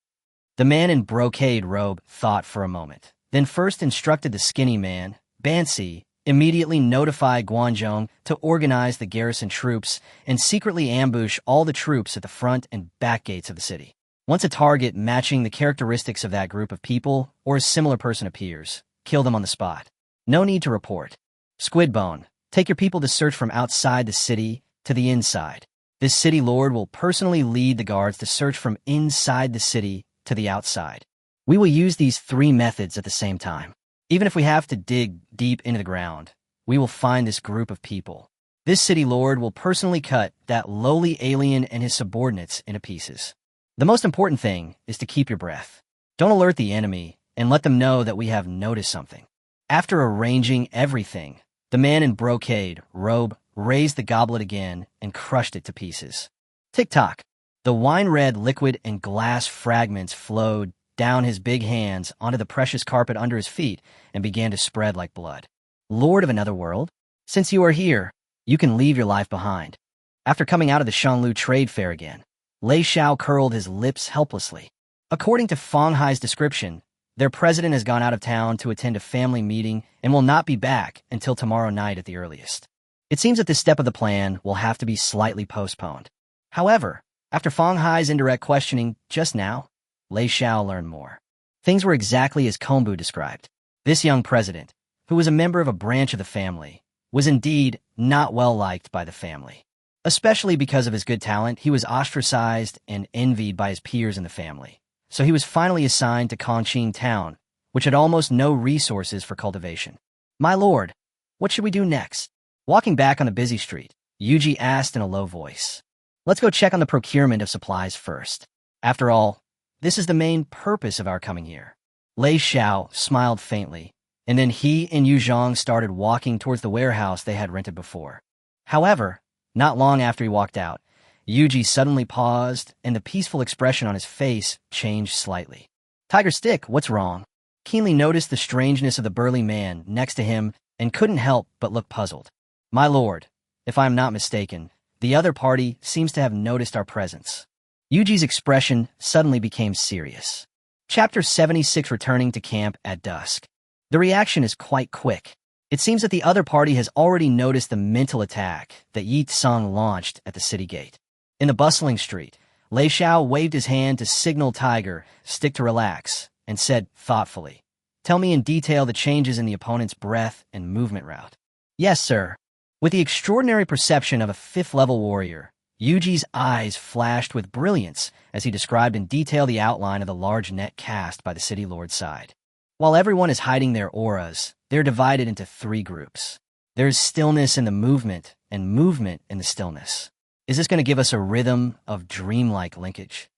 The man in brocade robe thought for a moment, then first instructed the skinny man, Bansi, immediately notify Guanzhong to organize the garrison troops and secretly ambush all the troops at the front and back gates of the city. Once a target matching the characteristics of that group of people or a similar person appears, kill them on the spot. No need to report. Squidbone, take your people to search from outside the city to the inside. This city lord will personally lead the guards to search from inside the city to the outside. We will use these 3 methods at the same time. Even if we have to dig deep into the ground, we will find this group of people. This city lord will personally cut that lowly alien and his subordinates into pieces. The most important thing is to keep your breath. Don't alert the enemy and let them know that we have noticed something. After arranging everything, the man in brocade robe raised the goblet again and crushed it to pieces. Tick-tock. The wine-red liquid and glass fragments flowed down his big hands onto the precious carpet under his feet and began to spread like blood. Lord of another world, since you are here, you can leave your life behind. After coming out of the Shanlu trade fair again, Lei Xiao curled his lips helplessly. According to Feng Hai's description, their president has gone out of town to attend a family meeting and will not be back until tomorrow night at the earliest. It seems that this step of the plan will have to be slightly postponed. However, after Feng Hai's indirect questioning just now, Lei Xiao learned more. Things were exactly as Kombu described. This young president, who was a member of a branch of the family, was indeed not well liked by the family. Especially because of his good talent, he was ostracized and envied by his peers in the family. So he was finally assigned to Kongqing town, which had almost no resources for cultivation. My lord, what should we do next? Walking back on a busy street, Yuji asked in a low voice. Let's go check on the procurement of supplies first. After all, this is the main purpose of our coming here. Lei Xiao smiled faintly, and then he and Yu Zhang started walking towards the warehouse they had rented before. However, not long after he walked out, Yuji suddenly paused, and the peaceful expression on his face changed slightly. Tiger Stick, what's wrong? Keenly noticed the strangeness of the burly man next to him and couldn't help but look puzzled. My lord, if I am not mistaken, the other party seems to have noticed our presence. Yuji's expression suddenly became serious. Chapter 76, Returning to camp at dusk. The reaction is quite quick. It seems that the other party has already noticed the mental attack that Yi Tsang launched at the city gate. In the bustling street, Lei Xiao waved his hand to signal Tiger, stick to relax, and said thoughtfully, "Tell me in detail the changes in the opponent's breath and movement route." "Yes, sir." With the extraordinary perception of a fifth-level warrior, Yuji's eyes flashed with brilliance as he described in detail the outline of the large net cast by the city lord's side. While everyone is hiding their auras, they're divided into three groups. There's stillness in the movement and movement in the stillness. Is this going to give us a rhythm of dreamlike linkage?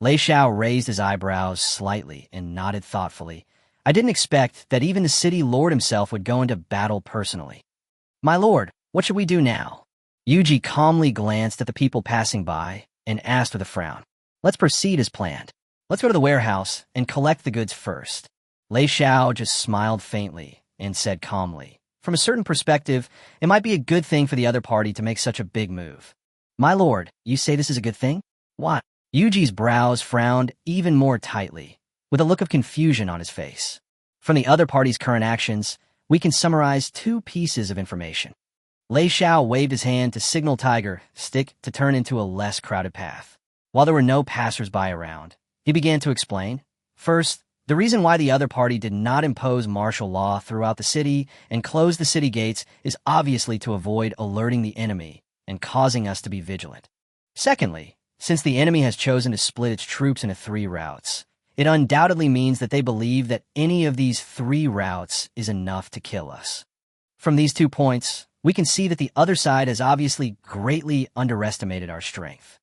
Lei Xiao raised his eyebrows slightly and nodded thoughtfully. I didn't expect that even the city lord himself would go into battle personally. "My lord, what should we do now?" Yuji calmly glanced at the people passing by and asked with a frown. "Let's proceed as planned. Let's go to the warehouse and collect the goods first." Lei Xiao just smiled faintly and said calmly, "From a certain perspective, it might be a good thing for the other party to make such a big move." "My lord, you say this is a good thing? Why?" Yuji's brows frowned even more tightly, with a look of confusion on his face. From the other party's current actions, we can summarize two pieces of information. Lei Xiao waved his hand to signal Tiger, stick to turn into a less crowded path. While there were no passers-by around, he began to explain. First, the reason why the other party did not impose martial law throughout the city and close the city gates is obviously to avoid alerting the enemy and causing us to be vigilant. Secondly, since the enemy has chosen to split its troops into three routes, it undoubtedly means that they believe that any of these three routes is enough to kill us. From these 2 points, we can see that the other side has obviously greatly underestimated our strength.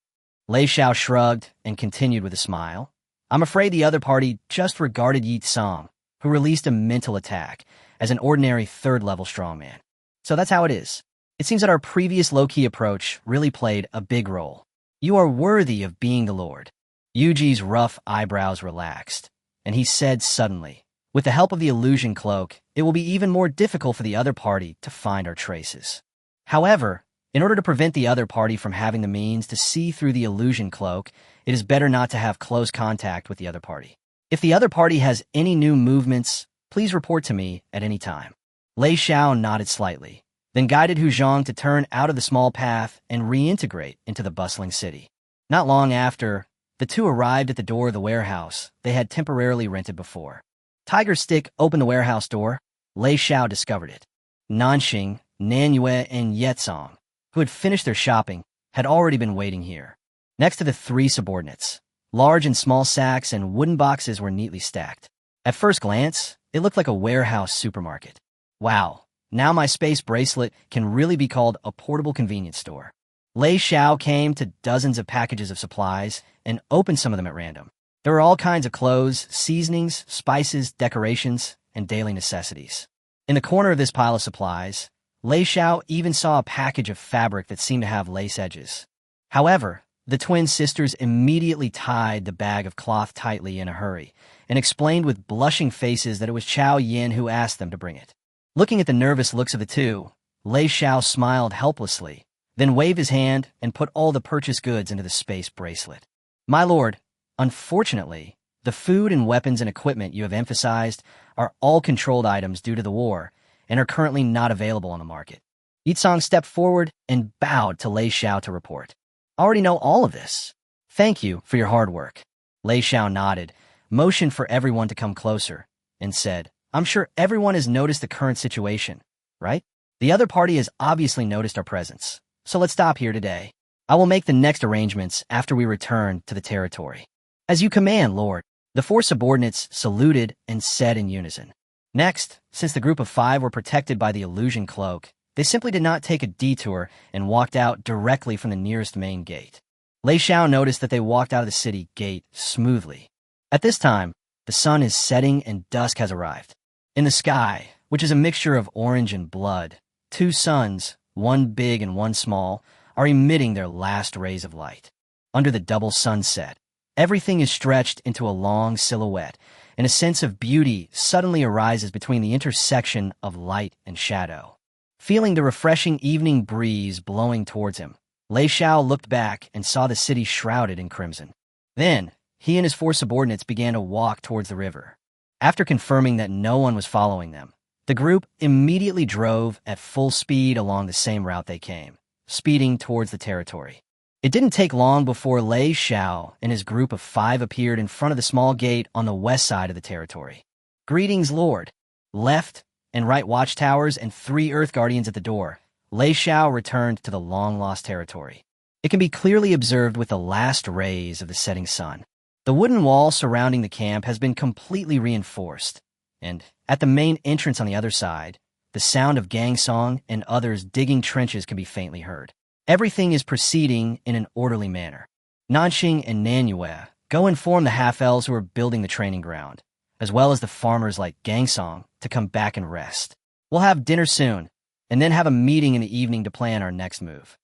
Lei Xiao shrugged and continued with a smile. "I'm afraid the other party just regarded Yi Tsang, who released a mental attack, as an ordinary third-level strongman. So that's how it is. It seems that our previous low-key approach really played a big role. You are worthy of being the Lord." Yuji's rough eyebrows relaxed, and he said suddenly, "With the help of the illusion cloak, it will be even more difficult for the other party to find our traces. However, in order to prevent the other party from having the means to see through the illusion cloak, it is better not to have close contact with the other party. If the other party has any new movements, please report to me at any time." Lei Xiao nodded slightly, then guided Hu Zhang to turn out of the small path and reintegrate into the bustling city. Not long after, the two arrived at the door of the warehouse they had temporarily rented before. Tiger's stick opened the warehouse door. Lei Xiao discovered it. Nanxing, Nanyue, and Yetzong, who had finished their shopping, had already been waiting here. Next to the three subordinates, large and small sacks and wooden boxes were neatly stacked. At first glance, it looked like a warehouse supermarket. Wow, now my space bracelet can really be called a portable convenience store. Lei Xiao came to dozens of packages of supplies and opened some of them at random. There were all kinds of clothes, seasonings, spices, decorations, and daily necessities. In the corner of this pile of supplies, Lei Xiao even saw a package of fabric that seemed to have lace edges. However, the twin sisters immediately tied the bag of cloth tightly in a hurry and explained with blushing faces that it was Chao Yin who asked them to bring it. Looking at the nervous looks of the two, Lei Xiao smiled helplessly, then waved his hand and put all the purchased goods into the space bracelet. "My lord, unfortunately, the food and weapons and equipment you have emphasized are all controlled items due to the war and are currently not available on the market." Yitsong stepped forward and bowed to Lei Xiao to report. "I already know all of this. Thank you for your hard work." Lei Xiao nodded, motioned for everyone to come closer, and said, "I'm sure everyone has noticed the current situation, right? The other party has obviously noticed our presence, so let's stop here today. I will make the next arrangements after we return to the territory." "As you command, Lord." The four subordinates saluted and said in unison. Next, since the group of 5 were protected by the illusion cloak, they simply did not take a detour and walked out directly from the nearest main gate. Lei Xiao noticed that they walked out of the city gate smoothly. At this time, the sun is setting and dusk has arrived. In the sky, which is a mixture of orange and blood, 2 suns, one big and one small, are emitting their last rays of light. Under the double sunset, everything is stretched into a long silhouette, and a sense of beauty suddenly arises between the intersection of light and shadow. Feeling the refreshing evening breeze blowing towards him, Lei Xiao looked back and saw the city shrouded in crimson. Then, he and his 4 subordinates began to walk towards the river. After confirming that no one was following them, The group immediately drove at full speed along the same route they came, speeding towards the territory. It didn't take long before Lei Xiao and his group of 5 appeared in front of the small gate on the west side of the territory. "Greetings, Lord." Left and right watchtowers and 3 Earth Guardians at the door, Lei Xiao returned to the long-lost territory. It can be clearly observed with the last rays of the setting sun. The wooden wall surrounding the camp has been completely reinforced, and at the main entrance on the other side, the sound of gang song and others digging trenches can be faintly heard. Everything is proceeding in an orderly manner. Nanxing and Manhwa go inform the half-elves who are building the training ground, as well as the farmers like Gangsong, to come back and rest. "We'll have dinner soon, and then have a meeting in the evening to plan our next move."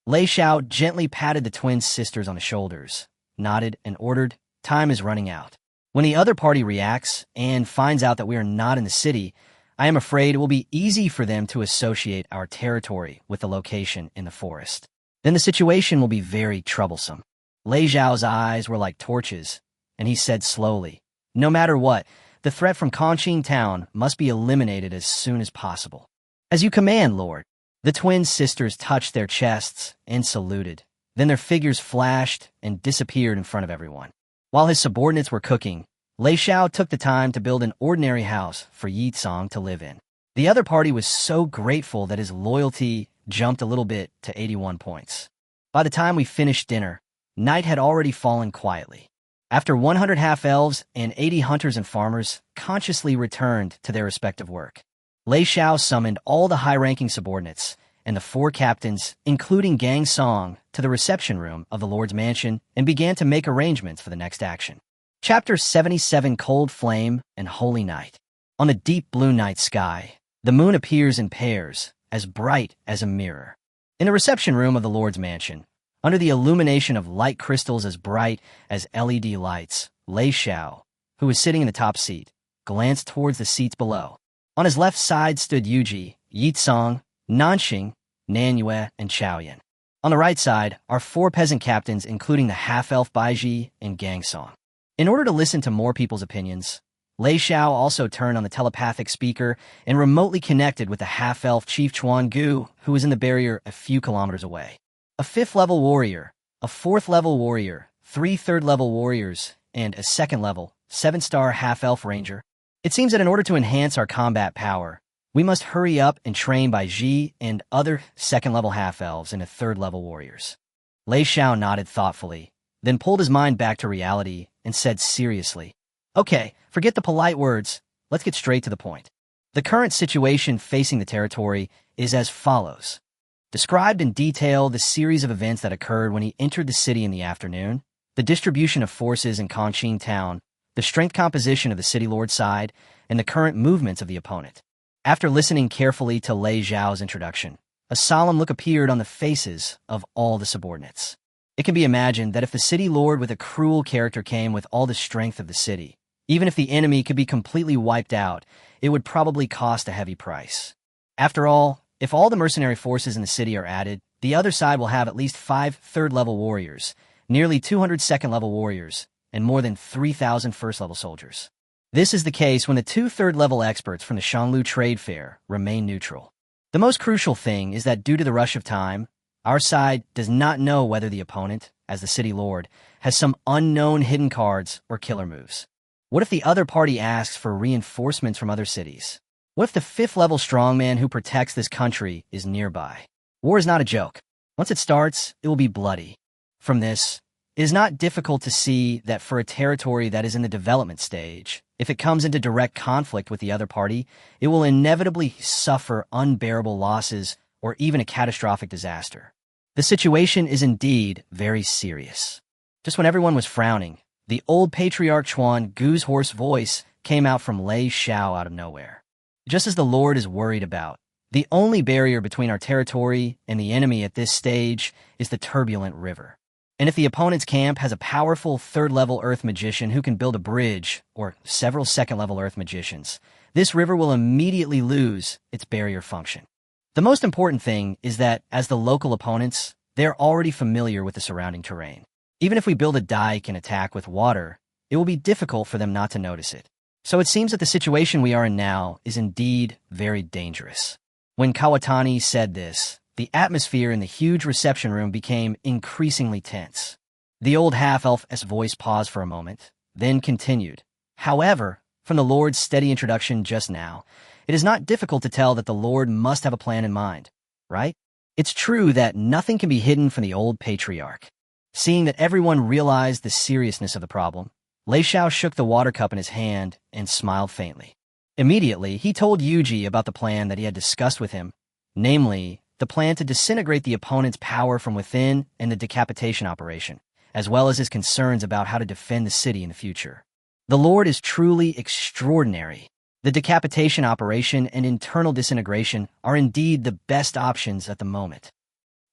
Lei Xiao gently patted the twin sisters on the shoulders, nodded, and ordered, "Time is running out." When the other party reacts and finds out that we are not in the city, I am afraid it will be easy for them to associate our territory with the location in the forest. Then the situation will be very troublesome. Lei Xiao's eyes were like torches, and he said slowly, "No matter what, the threat from Confronting town must be eliminated as soon as possible." "As you command, Lord." The twin sisters touched their chests and saluted. Then their figures flashed and disappeared in front of everyone. While his subordinates were cooking, Lei Xiao took the time to build an ordinary house for Yi Tsong to live in. The other party was so grateful that his loyalty jumped a little bit to 81 points. By the time we finished dinner, night had already fallen quietly. After 100 half-elves and 80 hunters and farmers consciously returned to their respective work, Lei Xiao summoned all the high-ranking subordinates and the 4 captains, including Gang Song, to the reception room of the Lord's mansion and began to make arrangements for the next action. Chapter 77: Cold Flame and Holy Night. On the deep blue night sky, the moon appears in pairs, as bright as a mirror. In the reception room of the Lord's mansion, under the illumination of light crystals as bright as LED lights, Lei Xiao, who was sitting in the top seat, glanced towards the seats below. On his left side stood Yuji, Yi Tsong, Nanxing, Manhwa, and Chaoyan. On the right side are 4 peasant captains, including the half-elf Baiji and Gangsong. In order to listen to more people's opinions, Lei Xiao also turned on the telepathic speaker and remotely connected with the half-elf Chief Chuan Gu, who was in the barrier a few kilometers away. A 5th-level warrior, a 4th-level warrior, 3 3rd-level warriors, and a 2nd-level, 7-star half-elf ranger. It seems that in order to enhance our combat power, we must hurry up and train by Ji and other 2nd-level half-elves and 3rd-level warriors. Lei Xiao nodded thoughtfully, then pulled his mind back to reality and said seriously, "Okay, forget the polite words. Let's get straight to the point. The current situation facing the territory is as follows." Described in detail the series of events that occurred when he entered the city in the afternoon, the distribution of forces in Confronting town, the strength composition of the city lord side, and the current movements of the opponent. After listening carefully to Lei Xiao's introduction, a solemn look appeared on the faces of all the subordinates. It can be imagined that if the city lord with a cruel character came with all the strength of the city, even if the enemy could be completely wiped out, it would probably cost a heavy price. After all, if all the mercenary forces in the city are added, the other side will have at least 5 3rd-level warriors, nearly 200 2nd-level warriors, and more than 3,000 1st-level soldiers. This is the case when the 2 3rd-level experts from the Shanglu Trade Fair remain neutral. The most crucial thing is that due to the rush of time, our side does not know whether the opponent, as the city lord, has some unknown hidden cards or killer moves. What if the other party asks for reinforcements from other cities? What if the 5th-level strongman who protects this country is nearby? War is not a joke. Once it starts, it will be bloody. From this, it is not difficult to see that for a territory that is in the development stage, if it comes into direct conflict with the other party, it will inevitably suffer unbearable losses or even a catastrophic disaster. The situation is indeed very serious. Just when everyone was frowning, the old patriarch Chuan Gu's hoarse voice came out from Lei Xiao out of nowhere. Just as the Lord is worried about, the only barrier between our territory and the enemy at this stage is the turbulent river. And if the opponent's camp has a powerful 3rd-level Earth magician who can build a bridge, or several 2nd-level Earth magicians, this river will immediately lose its barrier function. The most important thing is that, as the local opponents, they are already familiar with the surrounding terrain. Even if we build a dike and attack with water, it will be difficult for them not to notice it. So it seems that the situation we are in now is indeed very dangerous. When Kawatani said this, the atmosphere in the huge reception room became increasingly tense. The old half-elf's voice paused for a moment, then continued. However, from the Lord's steady introduction just now, it is not difficult to tell that the Lord must have a plan in mind, right? It's true that nothing can be hidden from the old patriarch. Seeing that everyone realized the seriousness of the problem, Lei Xiao shook the water cup in his hand and smiled faintly. Immediately, he told Yuji about the plan that he had discussed with him, namely, the plan to disintegrate the opponent's power from within and the decapitation operation, as well as his concerns about how to defend the city in the future. The Lord is truly extraordinary. The decapitation operation and internal disintegration are indeed the best options at the moment.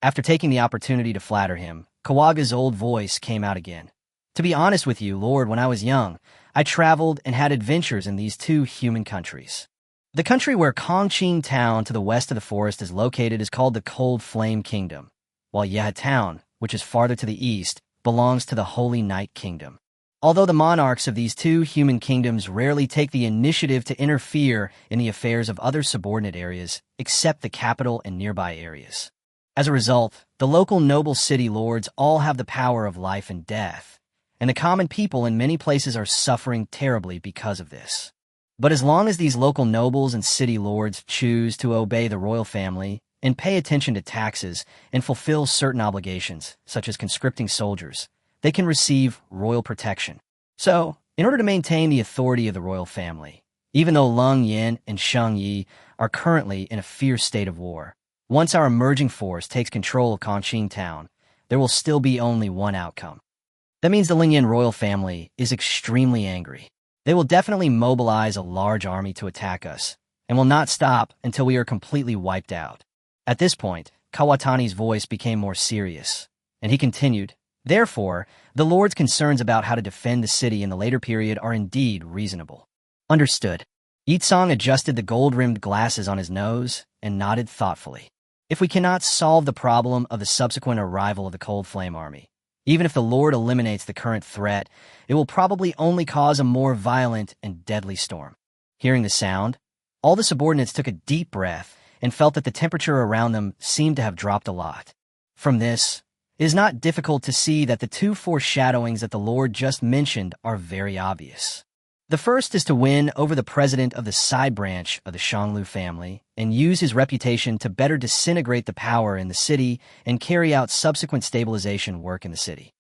After taking the opportunity to flatter him, Kawaga's old voice came out again. To be honest with you, Lord, when I was young, I traveled and had adventures in these two human countries. The country where Kongqing Town to the west of the forest is located is called the Cold Flame Kingdom, while Yacht Town, which is farther to the east, belongs to the Holy Night Kingdom. Although the monarchs of these two human kingdoms rarely take the initiative to interfere in the affairs of other subordinate areas, except the capital and nearby areas. As a result, the local noble city lords all have the power of life and death, and the common people in many places are suffering terribly because of this. But as long as these local nobles and city lords choose to obey the royal family and pay attention to taxes and fulfill certain obligations, such as conscripting soldiers, they can receive royal protection. So, in order to maintain the authority of the royal family, even though Leng Yin and Sheng Yi are currently in a fierce state of war, once our emerging force takes control of Kongqing Town, there will still be only one outcome. That means the Leng Yin royal family is extremely angry. They will definitely mobilize a large army to attack us, and will not stop until we are completely wiped out. At this point, Kawatani's voice became more serious, and he continued, Therefore, the Lord's concerns about how to defend the city in the later period are indeed reasonable. Understood. Yitsong adjusted the gold-rimmed glasses on his nose and nodded thoughtfully. If we cannot solve the problem of the subsequent arrival of the Cold Flame Army, even if the Lord eliminates the current threat, it will probably only cause a more violent and deadly storm. Hearing the sound, all the subordinates took a deep breath and felt that the temperature around them seemed to have dropped a lot. From this, it is not difficult to see that the two foreshadowings that the Lord just mentioned are very obvious. The first is to win over the president of the side branch of the Shanglu family and use his reputation to better disintegrate the power in the city and carry out subsequent stabilization work in the city.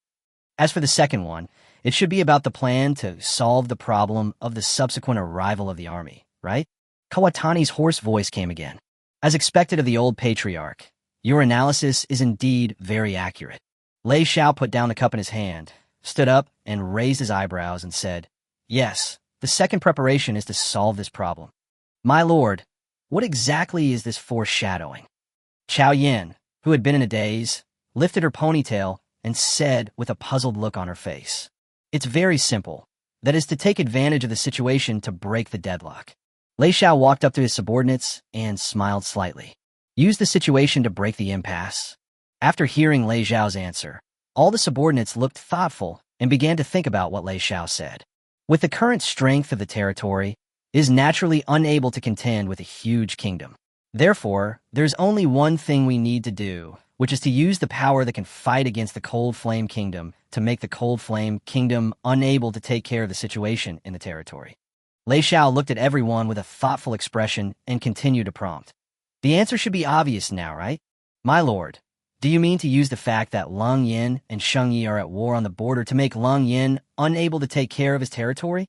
As for the second one, it should be about the plan to solve the problem of the subsequent arrival of the army, right? Kawatani's hoarse voice came again. As expected of the old patriarch, your analysis is indeed very accurate. Lei Xiao put down the cup in his hand, stood up, and raised his eyebrows and said, Yes, the second preparation is to solve this problem. My lord, what exactly is this foreshadowing? Chao Yin, who had been in a daze, lifted her ponytail and said with a puzzled look on her face, It's very simple. That is to take advantage of the situation to break the deadlock. Lei Xiao walked up to his subordinates and smiled slightly. Use the situation to break the impasse. After hearing Lei Xiao's answer, all the subordinates looked thoughtful and began to think about what Lei Xiao said. With the current strength of the territory, it is naturally unable to contend with a huge kingdom. Therefore, there's only one thing we need to do, which is to use the power that can fight against the Cold Flame Kingdom to make the Cold Flame Kingdom unable to take care of the situation in the territory. Lei Xiao looked at everyone with a thoughtful expression and continued to prompt. The answer should be obvious now, right? My lord, do you mean to use the fact that Leng Yin and Sheng Yi are at war on the border to make Leng Yin unable to take care of his territory?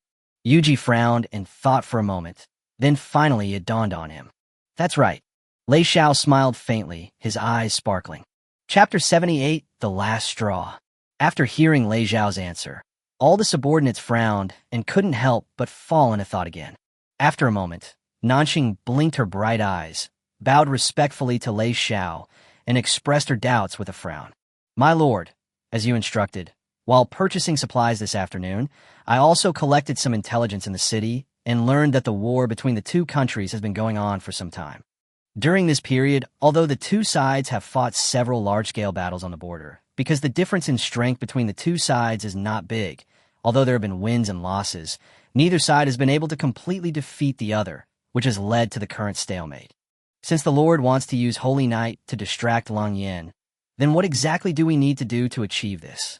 Yuji frowned and thought for a moment. Then finally it dawned on him. That's right. Lei Xiao smiled faintly, his eyes sparkling. Chapter 78, The Last Straw. After hearing Lei Xiao's answer, all the subordinates frowned and couldn't help but fall into thought again. After a moment, Nanxing blinked her bright eyes, bowed respectfully to Lei Xiao, and expressed her doubts with a frown. My lord, as you instructed, while purchasing supplies this afternoon, I also collected some intelligence in the city and learned that the war between the two countries has been going on for some time. During this period, although the two sides have fought several large-scale battles on the border, because the difference in strength between the two sides is not big, Although there have been wins and losses, neither side has been able to completely defeat the other, which has led to the current stalemate. Since the Lord wants to use Holy Night to distract Lung Yin, then what exactly do we need to do to achieve this?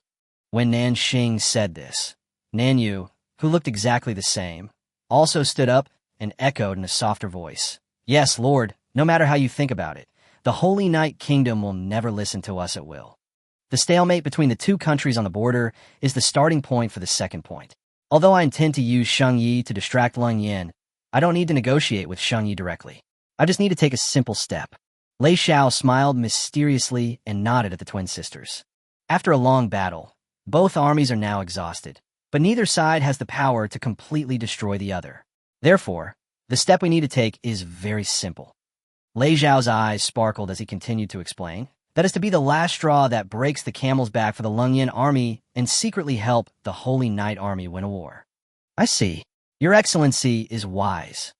When Nan Xing said this, Nan Yu, who looked exactly the same, also stood up and echoed in a softer voice. Yes, Lord, no matter how you think about it, the Holy Night Kingdom will never listen to us at will. The stalemate between the two countries on the border is the starting point for the second point. Although I intend to use Sheng Yi to distract Lung Yin, I don't need to negotiate with Sheng Yi directly. I just need to take a simple step. Lei Xiao smiled mysteriously and nodded at the twin sisters. After a long battle, both armies are now exhausted, but neither side has the power to completely destroy the other. Therefore, the step we need to take is very simple. Lei Xiao's eyes sparkled as he continued to explain. That is to be the last straw that breaks the camel's back for the Lung Yin army and secretly help the Holy Night army win a war. I see. Your Excellency is wise.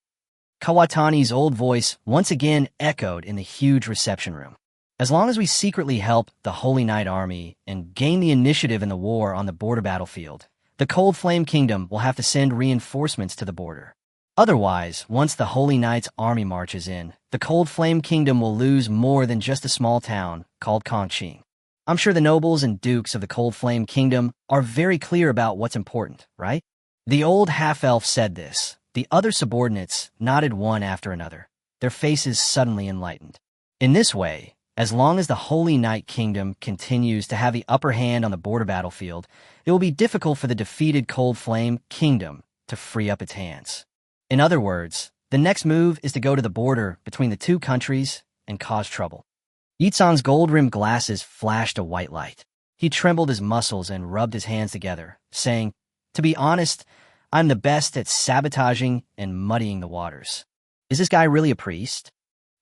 Kawatani's old voice once again echoed in the huge reception room. As long as we secretly help the Holy Night army and gain the initiative in the war on the border battlefield, the Cold Flame Kingdom will have to send reinforcements to the border. Otherwise, once the Holy Knight's army marches in, the Cold Flame Kingdom will lose more than just a small town called Kongqing. I'm sure the nobles and dukes of the Cold Flame Kingdom are very clear about what's important, right? The old half-elf said this. The other subordinates nodded one after another, their faces suddenly enlightened. In this way, as long as the Holy Night Kingdom continues to have the upper hand on the border battlefield, it will be difficult for the defeated Cold Flame Kingdom to free up its hands. In other words, the next move is to go to the border between the two countries and cause trouble. Yitsong's gold-rimmed glasses flashed a white light. He trembled his muscles and rubbed his hands together, saying, "To be honest, I'm the best at sabotaging and muddying the waters." Is this guy really a priest?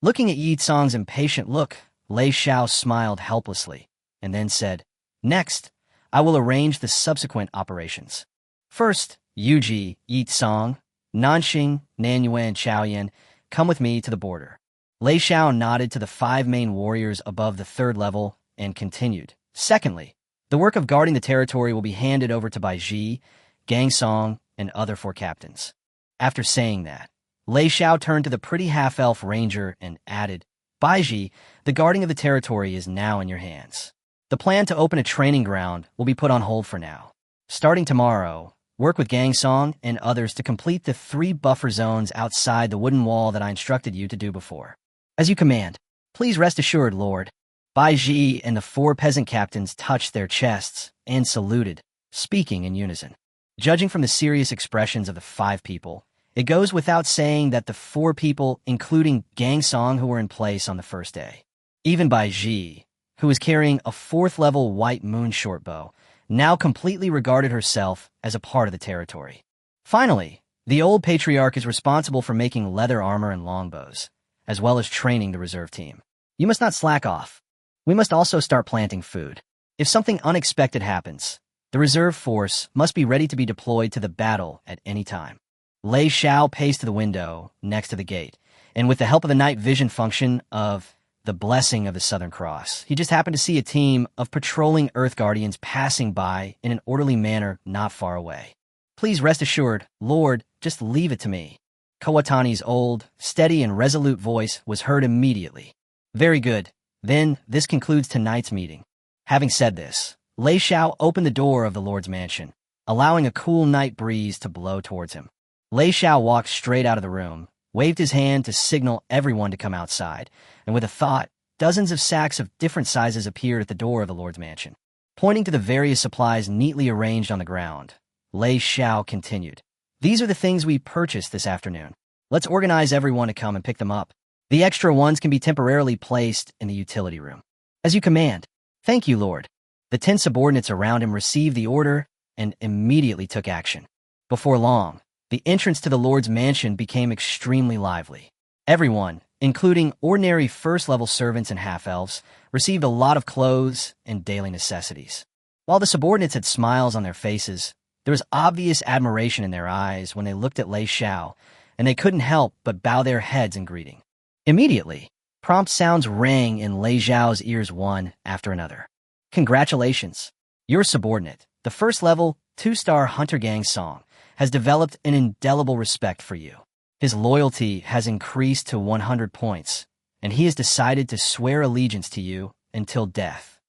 Looking at Yitsong's impatient look, Lei Xiao smiled helplessly, and then said, "Next, I will arrange the subsequent operations. First, Yuji, Yitsong, Nanxing, Nanyuan, and Chaoyan, come with me to the border." Lei Xiao nodded to the 5 main warriors above the 3rd level and continued. Secondly, the work of guarding the territory will be handed over to Bai Ji, Gang Song, and other 4 captains. After saying that, Lei Xiao turned to the pretty half-elf ranger and added, "Bai Ji, the guarding of the territory is now in your hands. The plan to open a training ground will be put on hold for now. Starting tomorrow, work with Gang Song and others to complete the 3 buffer zones outside the wooden wall that I instructed you to do before. As you command. Please rest assured, Lord." Bai Ji and the 4 peasant captains touched their chests and saluted, speaking in unison. Judging from the serious expressions of the 5 people, it goes without saying that the 4 people, including Gang Song, who were in place on the first day, even Bai Ji, who was carrying a 4th-level white moon shortbow, now completely regarded herself as a part of the territory. Finally, the old patriarch is responsible for making leather armor and longbows, as well as training the reserve team. You must not slack off. We must also start planting food. If something unexpected happens, the reserve force must be ready to be deployed to the battle at any time. Lei Xiao paced to the window next to the gate, and with the help of the night vision function of the Blessing of the Southern Cross, he just happened to see a team of patrolling Earth Guardians passing by in an orderly manner not far away. "Please rest assured, Lord, just leave it to me." Kawatani's old, steady, and resolute voice was heard immediately. "Very good. Then this concludes tonight's meeting." Having said this, Lei Xiao opened the door of the Lord's mansion, allowing a cool night breeze to blow towards him. Lei Xiao walked straight out of the room, waved his hand to signal everyone to come outside, and with a thought, dozens of sacks of different sizes appeared at the door of the Lord's mansion. Pointing to the various supplies neatly arranged on the ground, Lei Xiao continued, "These are the things we purchased this afternoon. Let's organize everyone to come and pick them up. The extra ones can be temporarily placed in the utility room." "As you command." "Thank you, Lord." The 10 subordinates around him received the order and immediately took action. Before long, the entrance to the Lord's mansion became extremely lively. Everyone, including ordinary 1st-level servants and half-elves, received a lot of clothes and daily necessities. While the subordinates had smiles on their faces, there was obvious admiration in their eyes when they looked at Lei Xiao, and they couldn't help but bow their heads in greeting. Immediately, prompt sounds rang in Lei Xiao's ears one after another. "Congratulations. Your subordinate, the 1st-level 2-star hunter gang song, has developed an indelible respect for you. His loyalty has increased to 100 points, and he has decided to swear allegiance to you until death.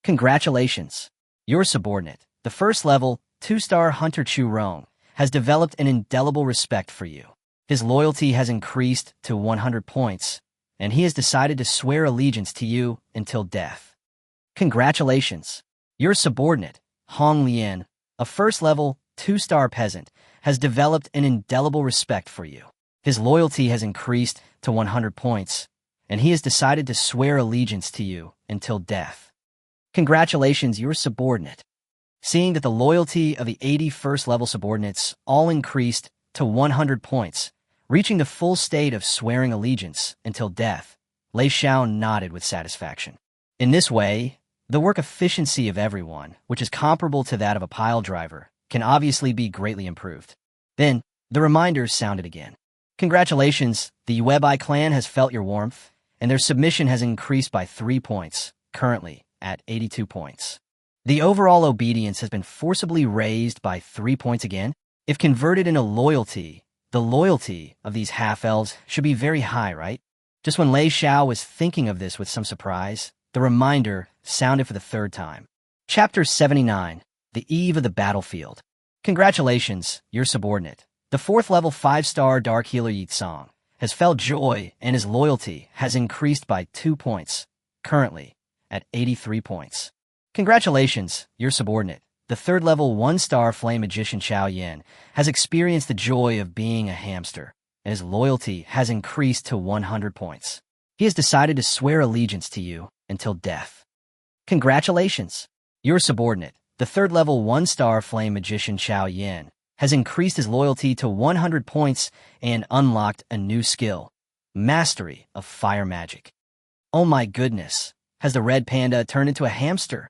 Congratulations! Your subordinate, the first level 2-star hunter Chu Rong, has developed an indelible respect for you. His loyalty has increased to 100 points, and he has decided to swear allegiance to you until death. Congratulations! Your subordinate, Hong Lian, a first-level 2-star peasant, has developed an indelible respect for you. His loyalty has increased to 100 points, and he has decided to swear allegiance to you until death. Congratulations, your subordinate. Seeing that the loyalty of the 80 first-level subordinates all increased to 100 points, reaching the full state of swearing allegiance until death, Lei Xiao nodded with satisfaction. In this way, the work efficiency of everyone, which is comparable to that of a pile driver, can obviously be greatly improved. Then, the reminders sounded again. Congratulations, the Yuebai clan has felt your warmth, and their submission has increased by 3 points, currently at 82 points. The overall obedience has been forcibly raised by 3 points again. If converted into loyalty, the loyalty of these half-elves should be very high, right? Just when Lei Xiao was thinking of this with some surprise, the reminder sounded for the third time. Chapter 79, The Eve of the Battlefield. Congratulations, your subordinate. The 4th-level 5-star Dark Healer Yi Song has felt joy, and his loyalty has increased by 2 points, currently at 83 points. Congratulations, your subordinate. The 3rd-level 1-star Flame Magician Chao Yan has experienced the joy of being a hamster, and his loyalty has increased to 100 points. He has decided to swear allegiance to you until death. Congratulations, your subordinate. The 3rd-level 1-star Flame Magician Chao Yan has increased his loyalty to 100 points and unlocked a new skill, Mastery of Fire Magic. Oh my goodness, has the red panda turned into a hamster?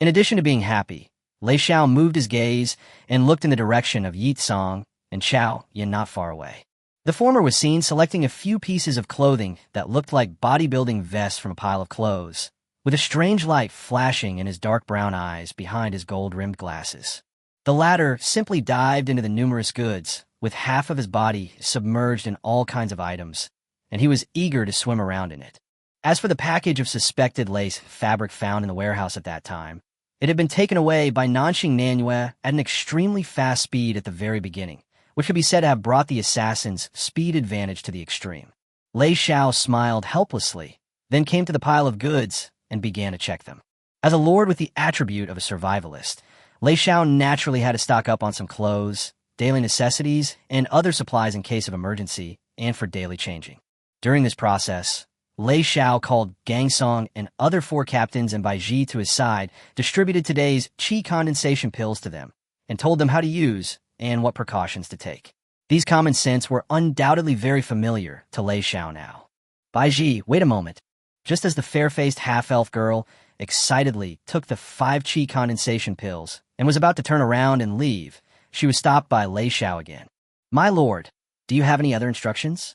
In addition to being happy, Lei Xiao moved his gaze and looked in the direction of Yi Song and Chao Yan not far away. The former was seen selecting a few pieces of clothing that looked like bodybuilding vests from a pile of clothes, with a strange light flashing in his dark brown eyes behind his gold-rimmed glasses. The latter simply dived into the numerous goods, with half of his body submerged in all kinds of items, and he was eager to swim around in it. As for the package of suspected lace fabric found in the warehouse at that time, it had been taken away by Nanxing Manhwa at an extremely fast speed at the very beginning, which could be said to have brought the assassin's speed advantage to the extreme. Lei Xiao smiled helplessly, then came to the pile of goods and began to check them. As a lord with the attribute of a survivalist, Lei Xiao naturally had to stock up on some clothes, daily necessities, and other supplies in case of emergency and for daily changing. During this process, Lei Xiao called Gang Song and other 4 captains and Baiji to his side, distributed today's qi condensation pills to them, and told them how to use and what precautions to take. These common sense were undoubtedly very familiar to Lei Xiao now. Baiji, wait a moment. Just as the fair-faced half-elf girl excitedly took the 5 qi condensation pills and was about to turn around and leave, she was stopped by Lei Xiao again. My lord, do you have any other instructions?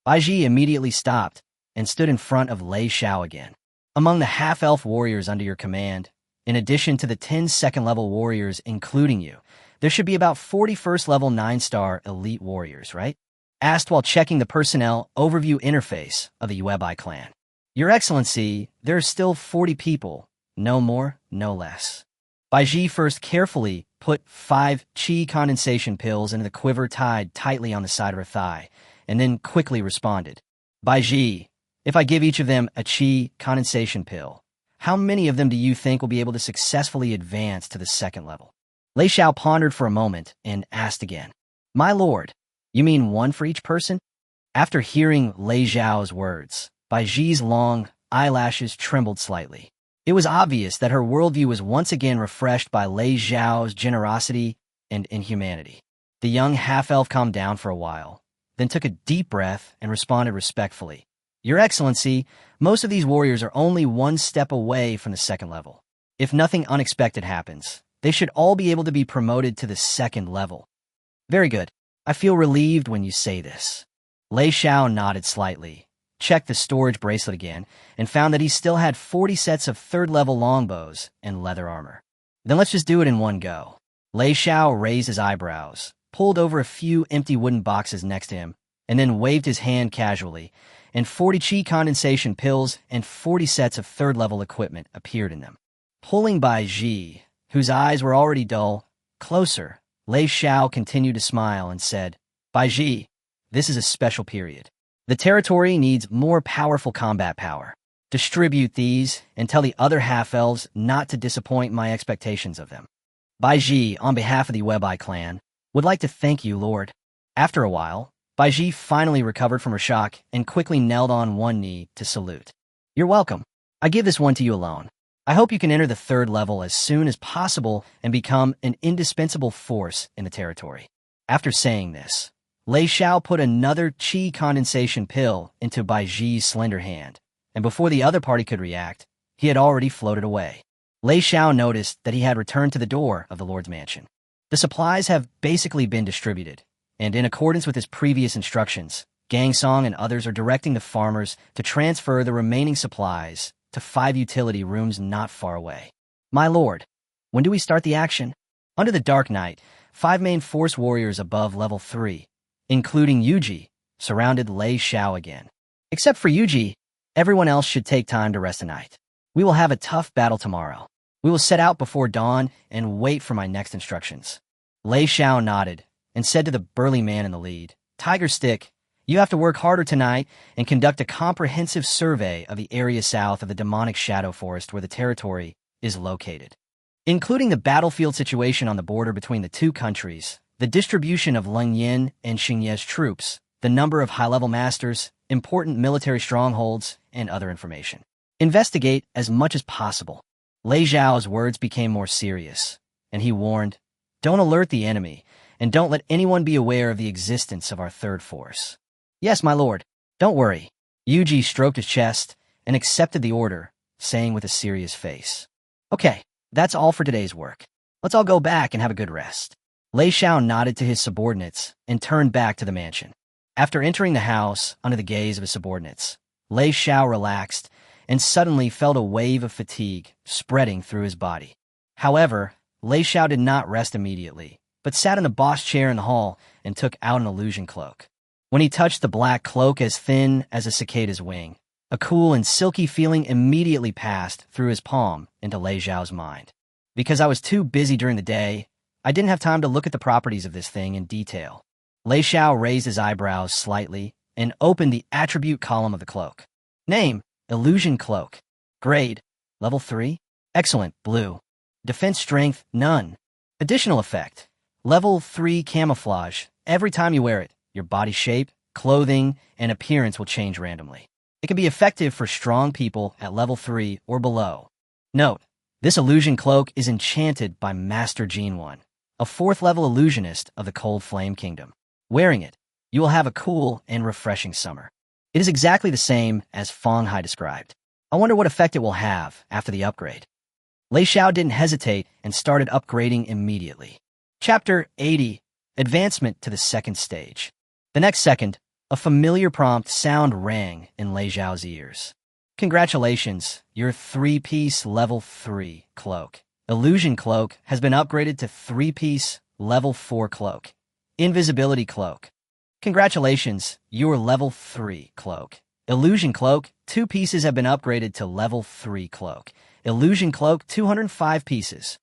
Baiji immediately stopped and stood in front of Lei Xiao again. Among the half-elf warriors under your command, in addition to the 10 second-level warriors including you, there should be about 40 first-level 9-star elite warriors, right? Asked while checking the personnel overview interface of the Yuebai clan. Your Excellency, there are still 40 people, no more, no less. Baiji first carefully put 5 qi condensation pills into the quiver tied tightly on the side of her thigh, and then quickly responded. Baiji, if I give each of them a qi condensation pill, how many of them do you think will be able to successfully advance to the 2nd level? Lei Xiao pondered for a moment and asked again. My lord, you mean 1 for each person? After hearing Lei Xiao's words, Baiji's long eyelashes trembled slightly. It was obvious that her worldview was once again refreshed by Lei Xiao's generosity and inhumanity. The young half-elf calmed down for a while, then took a deep breath and responded respectfully. Your Excellency, most of these warriors are only 1 step away from the 2nd level. If nothing unexpected happens, they should all be able to be promoted to the 2nd level. Very good. I feel relieved when you say this. Lei Xiao nodded slightly, checked the storage bracelet again, and found that he still had 40 sets of 3rd-level longbows and leather armor. Then let's just do it in one go. Lei Xiao raised his eyebrows, pulled over a few empty wooden boxes next to him, and then waved his hand casually, and 40 chi condensation pills and 40 sets of third-level equipment appeared in them. Pulling Bai Ji, whose eyes were already dull, closer, Lei Xiao continued to smile and said, Bai Ji, this is a special period. The territory needs more powerful combat power. Distribute these and tell the other half-elves not to disappoint my expectations of them. Bai Ji, on behalf of the Webai clan, would like to thank you, Lord. After a while, Bai Ji finally recovered from her shock and quickly knelt on one knee to salute. You're welcome. I give this one to you alone. I hope you can enter the third level as soon as possible and become an indispensable force in the territory. After saying this, Lei Xiao put another chi condensation pill into Bai Ji's slender hand, and before the other party could react, he had already floated away. Lei Xiao noticed that he had returned to the door of the Lord's mansion. The supplies have basically been distributed, and in accordance with his previous instructions, Gang Song and others are directing the farmers to transfer the remaining supplies to 5 utility rooms not far away. My lord, when do we start the action? Under the dark night, 5 main force warriors above level 3, including Yuji, surrounded Lei Xiao again. Except for Yuji, everyone else should take time to rest tonight. We will have a tough battle tomorrow. We will set out before dawn and wait for my next instructions. Lei Xiao nodded and said to the burly man in the lead, Tiger Stick, you have to work harder tonight and conduct a comprehensive survey of the area south of the demonic shadow forest where the territory is located, including the battlefield situation on the border between the 2 countries, the distribution of Leng Yin and Xingye's troops, the number of high-level masters, important military strongholds, and other information. Investigate as much as possible. Lei Xiao's words became more serious, and he warned, don't alert the enemy, and don't let anyone be aware of the existence of our third force. Yes, my lord. Don't worry. Yuji stroked his chest and accepted the order, saying with a serious face, Okay, that's all for today's work. Let's all go back and have a good rest. Lei Xiao nodded to his subordinates and turned back to the mansion. After entering the house under the gaze of his subordinates, Lei Xiao relaxed and suddenly felt a wave of fatigue spreading through his body. However, Lei Xiao did not rest immediately, but sat in the boss chair in the hall and took out an illusion cloak. When he touched the black cloak as thin as a cicada's wing, a cool and silky feeling immediately passed through his palm into Lei Xiao's mind. Because I was too busy during the day, I didn't have time to look at the properties of this thing in detail. Lei Xiao raised his eyebrows slightly and opened the attribute column of the cloak. Name, Illusion Cloak. Grade, Level 3. Excellent, blue. Defense strength, none. Additional effect, Level 3 camouflage. Every time you wear it, your body shape, clothing, and appearance will change randomly. It can be effective for strong people at level 3 or below. Note, this illusion cloak is enchanted by Master Gene 1, a 4th-level illusionist of the Cold Flame Kingdom. Wearing it, you will have a cool and refreshing summer. It is exactly the same as Feng Hai described. I wonder what effect it will have after the upgrade. Lei Xiao didn't hesitate and started upgrading immediately. Chapter 80, Advancement to the Second Stage. The next second, a familiar prompt sound rang in Lei Xiao's ears. Congratulations, your 3-piece Level 3 cloak. Illusion Cloak has been upgraded to 3-piece Level 4 cloak. Invisibility Cloak. Congratulations, your Level 3 cloak. Illusion Cloak, 2 pieces have been upgraded to Level 3 cloak. Illusion Cloak, 205 pieces.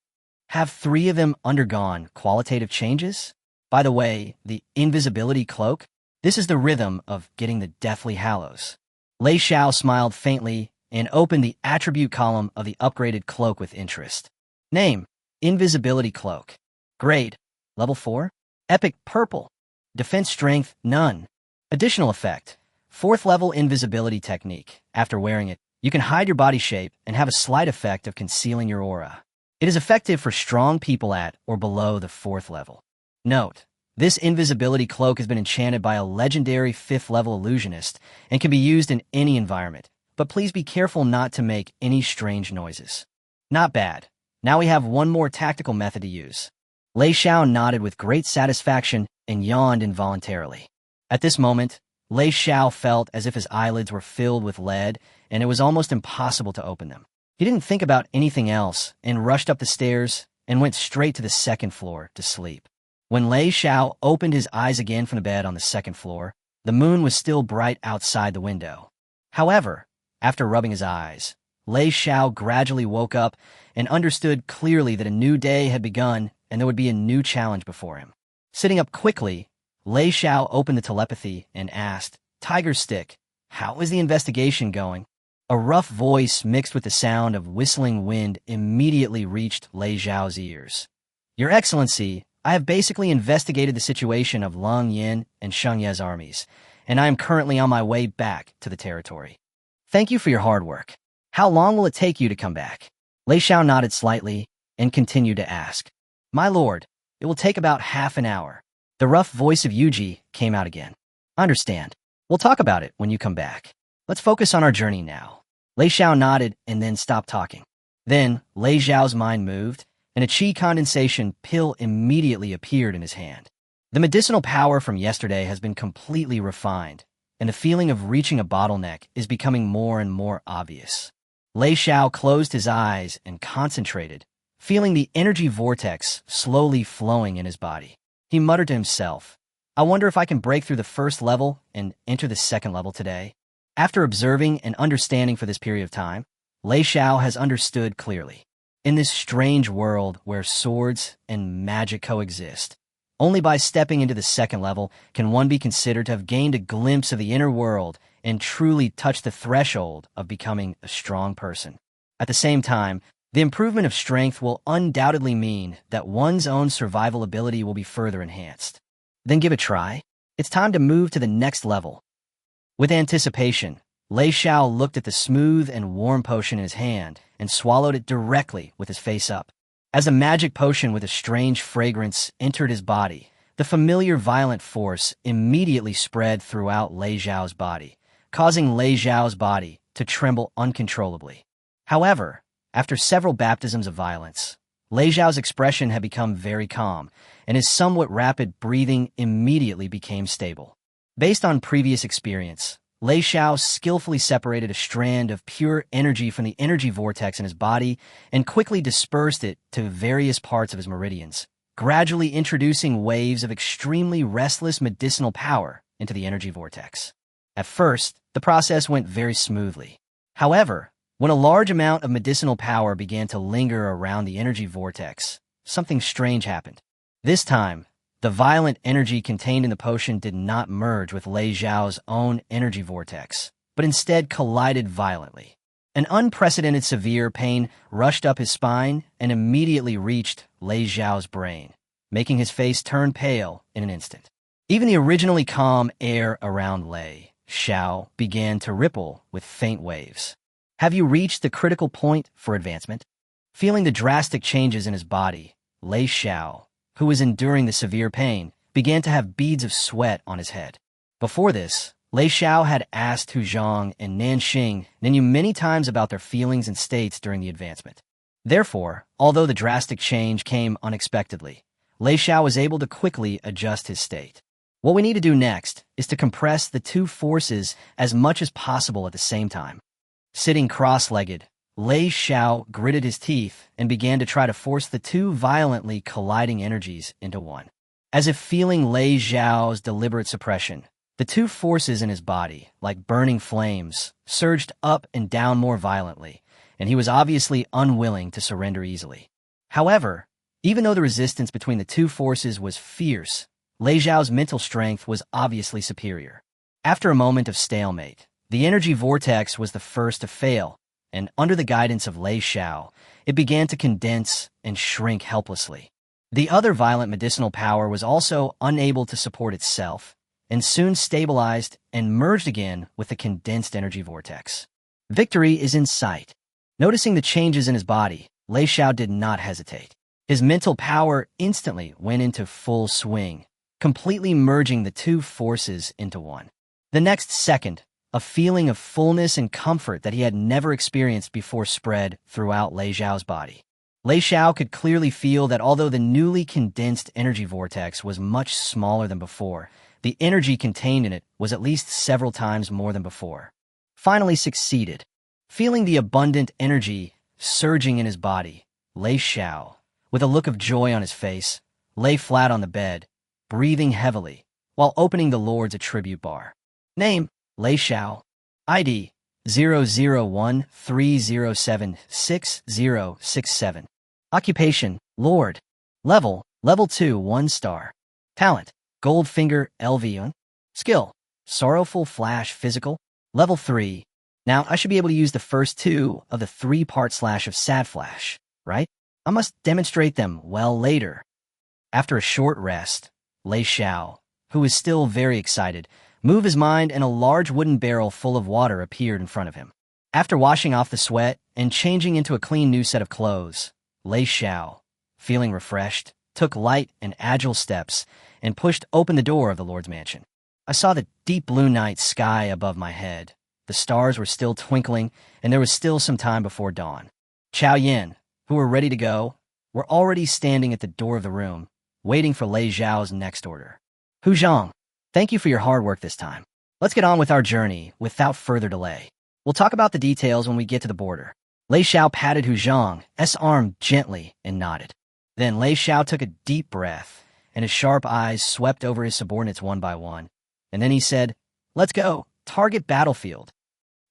Have 3 of them undergone qualitative changes? By the way, the Invisibility Cloak, this is the rhythm of getting the Deathly Hallows. Lei Xiao smiled faintly and opened the attribute column of the upgraded cloak with interest. Name, Invisibility Cloak. Grade, Level 4. Epic Purple. Defense strength, none. Additional effect, 4th-level invisibility technique. After wearing it, you can hide your body shape and have a slight effect of concealing your aura. It is effective for strong people at or below the 4th level. Note, this invisibility cloak has been enchanted by a legendary 5th-level illusionist and can be used in any environment, but please be careful not to make any strange noises. Not bad. Now we have one more tactical method to use. Lei Xiao nodded with great satisfaction and yawned involuntarily. At this moment, Lei Xiao felt as if his eyelids were filled with lead and it was almost impossible to open them. He didn't think about anything else and rushed up the stairs and went straight to the second floor to sleep. When Lei Xiao opened his eyes again from the bed on the second floor, the moon was still bright outside the window. However, after rubbing his eyes, Lei Xiao gradually woke up and understood clearly that a new day had begun and there would be a new challenge before him. Sitting up quickly, Lei Xiao opened the telepathy and asked, "Tiger Stick, how is the investigation going?" A rough voice mixed with the sound of whistling wind immediately reached Lei Xiao's ears. "Your Excellency, I have basically investigated the situation of Long Yin and Sheng Ye's armies, and I am currently on my way back to the territory. Thank you for your hard work. How long will it take you to come back?" Lei Xiao nodded slightly and continued to ask. "My lord, it will take about half an hour." The rough voice of Yuji came out again. "Understand. We'll talk about it when you come back. Let's focus on our journey now." Lei Xiao nodded and then stopped talking. Then Lei Xiao's mind moved, and a qi condensation pill immediately appeared in his hand. The medicinal power from yesterday has been completely refined, and the feeling of reaching a bottleneck is becoming more and more obvious. Lei Xiao closed his eyes and concentrated, feeling the energy vortex slowly flowing in his body. He muttered to himself, "I wonder if I can break through the first level and enter the second level today." After observing and understanding for this period of time, Lei Xiao has understood clearly. In this strange world where swords and magic coexist, only by stepping into the second level can one be considered to have gained a glimpse of the inner world and truly touch the threshold of becoming a strong person. At the same time, the improvement of strength will undoubtedly mean that one's own survival ability will be further enhanced. Then give it a try. It's time to move to the next level. With anticipation, Lei Xiao looked at the smooth and warm potion in his hand and swallowed it directly with his face up. As a magic potion with a strange fragrance entered his body, the familiar violent force immediately spread throughout Lei Xiao's body, causing Lei Xiao's body to tremble uncontrollably. However, after several baptisms of violence, Lei Xiao's expression had become very calm, and his somewhat rapid breathing immediately became stable. Based on previous experience, Lei Xiao skillfully separated a strand of pure energy from the energy vortex in his body and quickly dispersed it to various parts of his meridians, gradually introducing waves of extremely restless medicinal power into the energy vortex. At first, the process went very smoothly. However, when a large amount of medicinal power began to linger around the energy vortex, something strange happened. This time, the violent energy contained in the potion did not merge with Lei Xiao's own energy vortex, but instead collided violently. An unprecedented severe pain rushed up his spine and immediately reached Lei Xiao's brain, making his face turn pale in an instant. Even the originally calm air around Lei Xiao began to ripple with faint waves. Have you reached the critical point for advancement? Feeling the drastic changes in his body, Lei Xiao, who was enduring the severe pain, began to have beads of sweat on his head. Before this, Lei Xiao had asked Hu Zhang and Nanxing Ninyu many times about their feelings and states during the advancement. Therefore, although the drastic change came unexpectedly, Lei Xiao was able to quickly adjust his state. What we need to do next is to compress the two forces as much as possible at the same time. Sitting cross-legged, Lei Xiao gritted his teeth and began to try to force the two violently colliding energies into one. As if feeling Lei Xiao's deliberate suppression, the two forces in his body, like burning flames, surged up and down more violently, and he was obviously unwilling to surrender easily. However, even though the resistance between the two forces was fierce, Lei Xiao's mental strength was obviously superior. After a moment of stalemate, the energy vortex was the first to fail, and under the guidance of Lei Xiao, it began to condense and shrink helplessly. The other violent medicinal power was also unable to support itself, and soon stabilized and merged again with the condensed energy vortex. Victory is in sight. Noticing the changes in his body, Lei Xiao did not hesitate. His mental power instantly went into full swing, completely merging the two forces into one. The next second, a feeling of fullness and comfort that he had never experienced before spread throughout Lei Xiao's body. Lei Xiao could clearly feel that although the newly condensed energy vortex was much smaller than before, the energy contained in it was at least several times more than before. Finally succeeded. Feeling the abundant energy surging in his body, Lei Xiao with a look of joy on his face, lay flat on the bed, breathing heavily, while opening the Lord's attribute bar. Name, Lei Xiao. ID, 001307667. Occupation, Lord. Level 2, 1 star. Talent, Goldfinger LV. Skill, Sorrowful Flash Physical. Level 3. Now, I should be able to use the first two of the 3-part slash of Sad Flash, right? I must demonstrate them well later. After a short rest, Lei Xiao, who was still very excited, moved his mind and a large wooden barrel full of water appeared in front of him. After washing off the sweat and changing into a clean new set of clothes, Lei Xiao, feeling refreshed, took light and agile steps and pushed open the door of the Lord's mansion. I saw the deep blue night sky above my head. The stars were still twinkling, and there was still some time before dawn. Chao Yin, who were ready to go, were already standing at the door of the room, waiting for Lei Xiao's next order. Hu Zhang, thank you for your hard work this time. Let's get on with our journey without further delay. We'll talk about the details when we get to the border. Lei Xiao patted Hu Zhang's arm gently and nodded. Then Lei Xiao took a deep breath, and his sharp eyes swept over his subordinates one by one. And then he said, "Let's go. Target battlefield."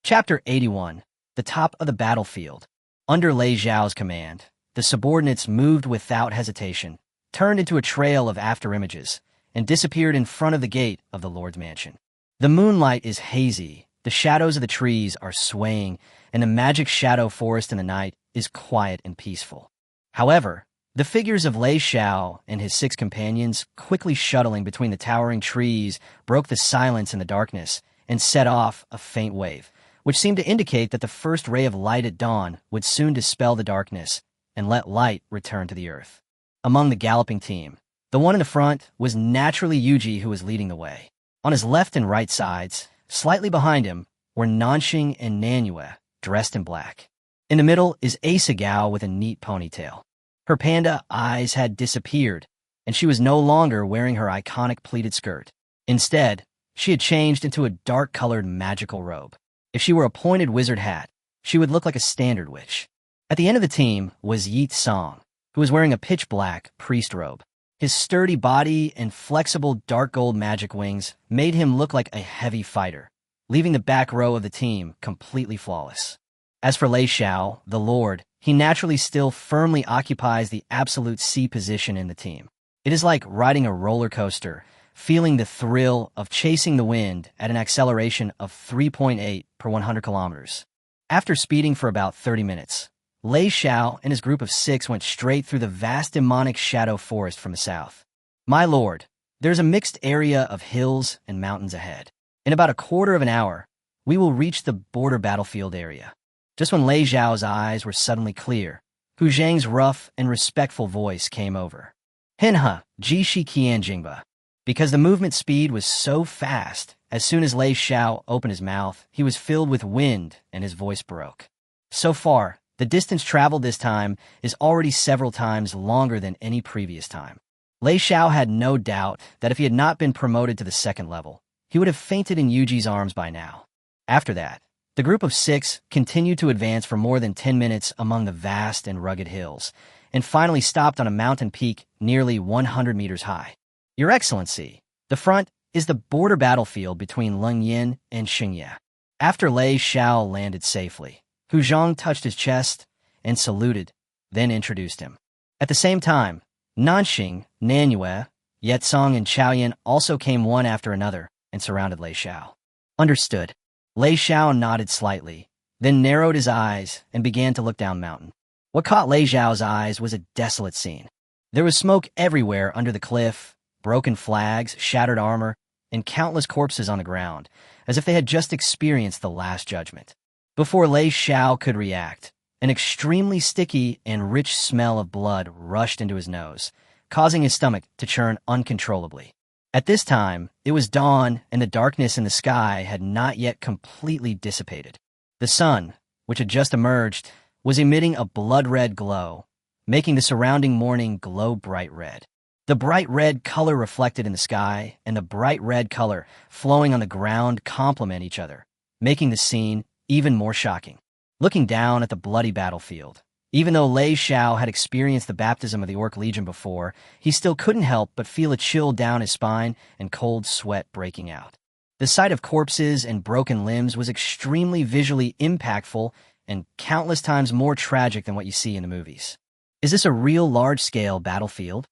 Chapter 81. The top of the battlefield. Under Lei Xiao's command, the subordinates moved without hesitation, turned into a trail of afterimages, and disappeared in front of the gate of the Lord's mansion. The moonlight is hazy, the shadows of the trees are swaying, and the magic shadow forest in the night is quiet and peaceful. However, the figures of Lei Xiao and his 6 companions, quickly shuttling between the towering trees, broke the silence in the darkness and set off a faint wave, which seemed to indicate that the first ray of light at dawn would soon dispel the darkness and let light return to the earth. Among the galloping team, the one in the front was naturally Yuji, who was leading the way. On his left and right sides, slightly behind him, were Nanxing and Manhwa, dressed in black. In the middle is Asagao with a neat ponytail. Her panda eyes had disappeared, and she was no longer wearing her iconic pleated skirt. Instead, she had changed into a dark-colored magical robe. If she wore a pointed wizard hat, she would look like a standard witch. At the end of the team was Yi Song, who was wearing a pitch-black priest robe. His sturdy body and flexible dark gold magic wings made him look like a heavy fighter, leaving the back row of the team completely flawless. As for Lei Xiao, the Lord, he naturally still firmly occupies the absolute C position in the team. It is like riding a roller coaster, feeling the thrill of chasing the wind at an acceleration of 3.8 per 100 kilometers. After speeding for about 30 minutes, Lei Xiao and his group of 6 went straight through the vast demonic shadow forest from the south. My lord, there's a mixed area of hills and mountains ahead. In about a quarter of an hour, we will reach the border battlefield area. Just when Lei Xiao's eyes were suddenly clear, Hu Zhang's rough and respectful voice came over. Hinha, Jishi Qian Jingba. Because the movement speed was so fast, as soon as Lei Xiao opened his mouth, he was filled with wind and his voice broke. So far, the distance traveled this time is already several times longer than any previous time. Lei Xiao had no doubt that if he had not been promoted to the 2nd level, he would have fainted in Yuji's arms by now. After that, the group of 6 continued to advance for more than 10 minutes among the vast and rugged hills, and finally stopped on a mountain peak nearly 100 meters high. Your Excellency, the front is the border battlefield between Lengyan and Xingye. After Lei Xiao landed safely, Hu Zhang touched his chest and saluted, then introduced him. At the same time, Nanxing, Nanhua, Yetsong, and Chaoyan also came one after another and surrounded Lei Xiao. Understood. Lei Xiao nodded slightly, then narrowed his eyes and began to look down the mountain. What caught Lei Xiao's eyes was a desolate scene. There was smoke everywhere under the cliff, broken flags, shattered armor, and countless corpses on the ground, as if they had just experienced the Last Judgment. Before Lei Xiao could react, an extremely sticky and rich smell of blood rushed into his nose, causing his stomach to churn uncontrollably. At this time, it was dawn and the darkness in the sky had not yet completely dissipated. The sun, which had just emerged, was emitting a blood-red glow, making the surrounding morning glow bright red. The bright red color reflected in the sky and the bright red color flowing on the ground complement each other, making the scene even more shocking. Looking down at the bloody battlefield, Even though Lei Xiao had experienced the baptism of the Orc Legion before, he still couldn't help but feel a chill down his spine and cold sweat breaking out. The sight of corpses and broken limbs was extremely visually impactful and countless times more tragic than what you see in the movies. Is this a real large-scale battlefield?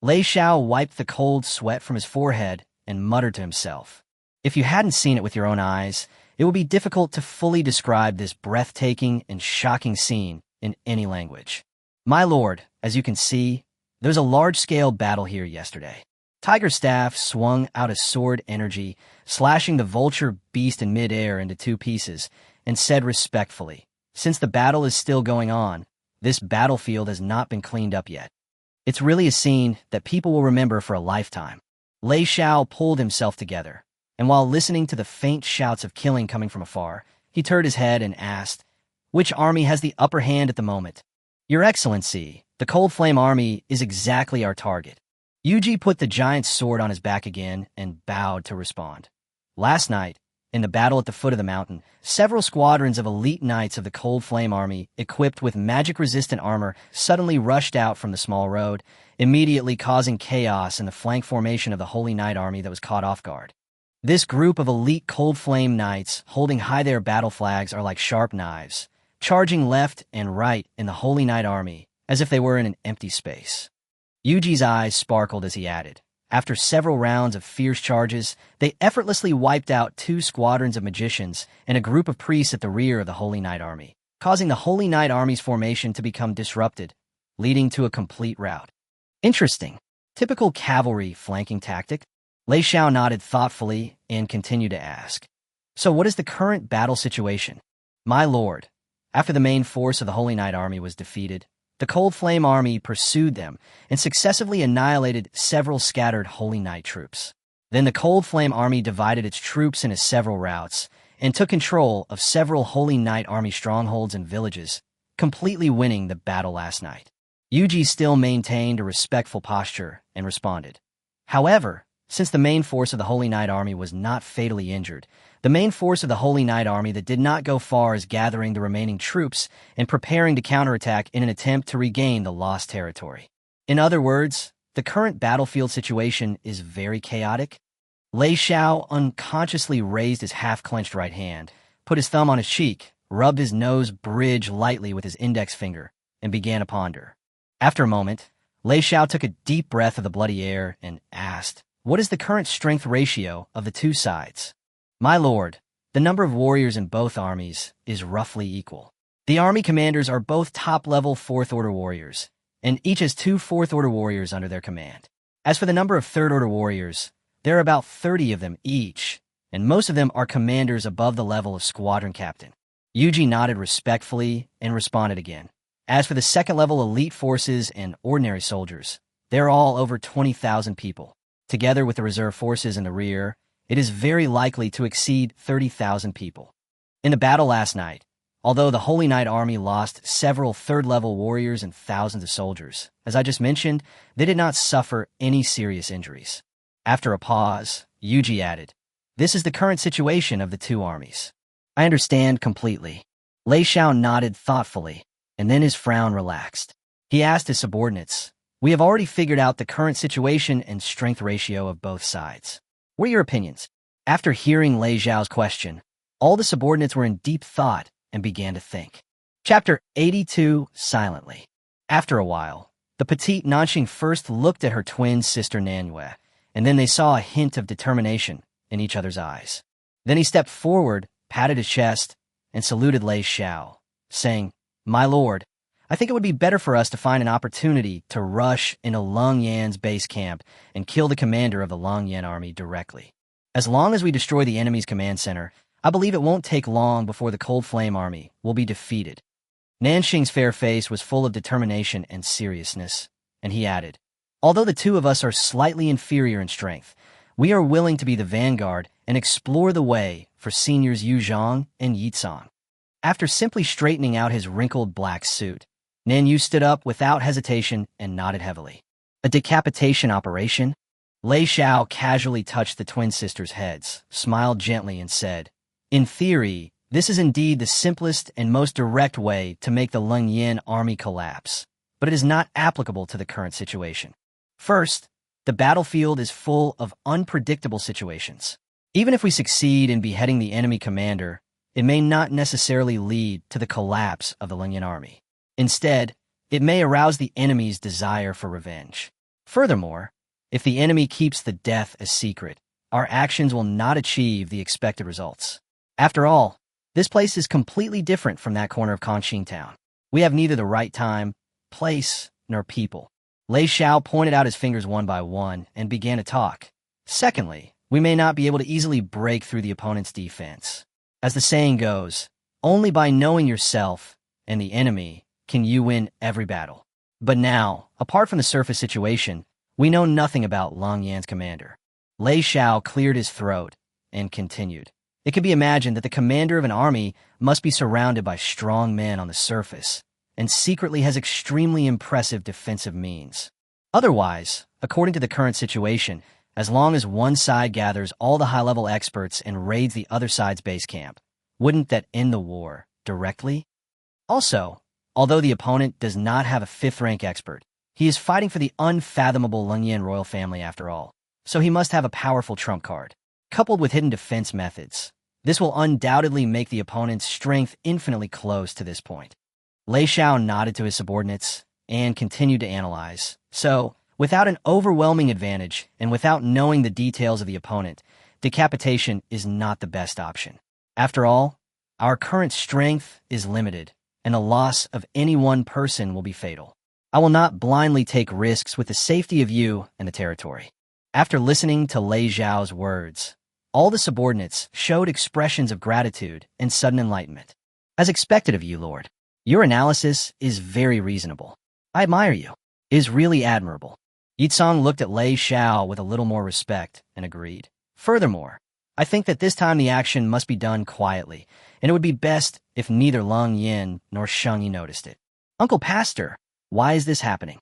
Lei Xiao wiped the cold sweat from his forehead and muttered to himself. If you hadn't seen it with your own eyes, it would be difficult to fully describe this breathtaking and shocking scene in any language. My lord, as you can see, there was a large-scale battle here yesterday. Tiger Staff swung out a sword energy, slashing the vulture beast in midair into two pieces, and said respectfully, "Since the battle is still going on, this battlefield has not been cleaned up yet. It's really a scene that people will remember for a lifetime." Lei Xiao pulled himself together, and while listening to the faint shouts of killing coming from afar, he turned his head and asked, "Which army has the upper hand at the moment?" "Your Excellency, the Cold Flame Army is exactly our target." Yuji put the giant sword on his back again and bowed to respond. Last night, in the battle at the foot of the mountain, several squadrons of elite knights of the Cold Flame Army, equipped with magic-resistant armor, suddenly rushed out from the small road, immediately causing chaos in the flank formation of the Holy Knight Army that was caught off guard. This group of elite Cold Flame Knights, holding high their battle flags, are like sharp knives, charging left and right in the Holy Knight Army, as if they were in an empty space. Yuji's eyes sparkled as he added, "After several rounds of fierce charges, they effortlessly wiped out two squadrons of magicians and a group of priests at the rear of the Holy Knight Army, causing the Holy Knight Army's formation to become disrupted, leading to a complete rout." Interesting. Typical cavalry flanking tactic? Lei Xiao nodded thoughtfully and continued to ask, "So what is the current battle situation?" "My lord, after the main force of the Holy Knight Army was defeated, the Cold Flame Army pursued them and successively annihilated several scattered Holy Knight troops. Then the Cold Flame Army divided its troops into several routes and took control of several Holy Knight Army strongholds and villages, completely winning the battle last night." Yuji still maintained a respectful posture and responded, "However, since the main force of the Holy Knight Army was not fatally injured, the main force of the Holy Knight Army that did not go far is gathering the remaining troops and preparing to counterattack in an attempt to regain the lost territory. In other words, the current battlefield situation is very chaotic." Lei Xiao unconsciously raised his half-clenched right hand, put his thumb on his cheek, rubbed his nose bridge lightly with his index finger, and began to ponder. After a moment, Lei Xiao took a deep breath of the bloody air and asked, "What is the current strength ratio of the two sides?" "My lord, the number of warriors in both armies is roughly equal. The army commanders are both top-level Fourth-Order warriors, and each has two Fourth-Order warriors under their command. As for the number of Third-Order warriors, there are about 30 of them each, and most of them are commanders above the level of squadron captain." Yuji nodded respectfully and responded again. "As for the second-level elite forces and ordinary soldiers, they're all over 20,000 people. Together with the reserve forces in the rear, it is very likely to exceed 30,000 people. In the battle last night, although the Holy Knight Army lost several third-level warriors and thousands of soldiers, as I just mentioned, they did not suffer any serious injuries." After a pause, Yuji added, "This is the current situation of the two armies." "I understand completely." Lei Xiao nodded thoughtfully, and then his frown relaxed. He asked his subordinates, "We have already figured out the current situation and strength ratio of both sides. What are your opinions?" After hearing Lei Xiao's question, all the subordinates were in deep thought and began to think. Chapter 82, Silently. After a while, the petite Nanxing first looked at her twin sister Manhwa, and then they saw a hint of determination in each other's eyes. Then he stepped forward, patted his chest, and saluted Lei Xiao, saying, "My lord, I think it would be better for us to find an opportunity to rush into Lung Yan's base camp and kill the commander of the Lung Yan army directly. As long as we destroy the enemy's command center, I believe it won't take long before the Cold Flame Army will be defeated." Nanxing's fair face was full of determination and seriousness, and he added, "Although the two of us are slightly inferior in strength, we are willing to be the vanguard and explore the way for seniors Yu Zhang and Yi Tsang." After simply straightening out his wrinkled black suit, Nan Yu stood up without hesitation and nodded heavily. "A decapitation operation?" Lei Xiao casually touched the twin sisters' heads, smiled gently, and said, "In theory, This is indeed the simplest and most direct way to make the Leng Yin army collapse, but it is not applicable to the current situation. First, the battlefield is full of unpredictable situations. Even if we succeed in beheading the enemy commander, it may not necessarily lead to the collapse of the Leng Yin army. Instead, it may arouse the enemy's desire for revenge. Furthermore, if the enemy keeps the death a secret, our actions will not achieve the expected results. After all, this place is completely different from that corner of Confronting town. We have neither the right time, place, nor people. Lei Xiao pointed out his fingers one by one and began to talk. Secondly, we may not be able to easily break through the opponent's defense. As the saying goes, only by knowing yourself and the enemy can you win every battle. But now, apart from the surface situation, we know nothing about Leng Yan's commander. Lei Xiao cleared his throat and continued. It can be imagined that the commander of an army must be surrounded by strong men on the surface and secretly has extremely impressive defensive means. Otherwise, according to the current situation, as long as one side gathers all the high-level experts and raids the other side's base camp, wouldn't that end the war directly? Also, although the opponent does not have a fifth-rank expert, he is fighting for the unfathomable Leng Yan royal family after all, so he must have a powerful trump card. Coupled with hidden defense methods, this will undoubtedly make the opponent's strength infinitely close to this point. Lei Xiao nodded to his subordinates and continued to analyze. So, without an overwhelming advantage and without knowing the details of the opponent, decapitation is not the best option. After all, our current strength is limited, and the loss of any one person will be fatal. I will not blindly take risks with the safety of you and the territory. After listening to Lei Xiao's words, all the subordinates showed expressions of gratitude and sudden enlightenment. As expected of you, Lord, your analysis is very reasonable. I admire you. It is really admirable. Yitsong looked at Lei Xiao with a little more respect and agreed. Furthermore, I think that this time the action must be done quietly, and it would be best if neither Leng Yin nor Sheng Yi noticed it. Uncle Pastor, why is this happening?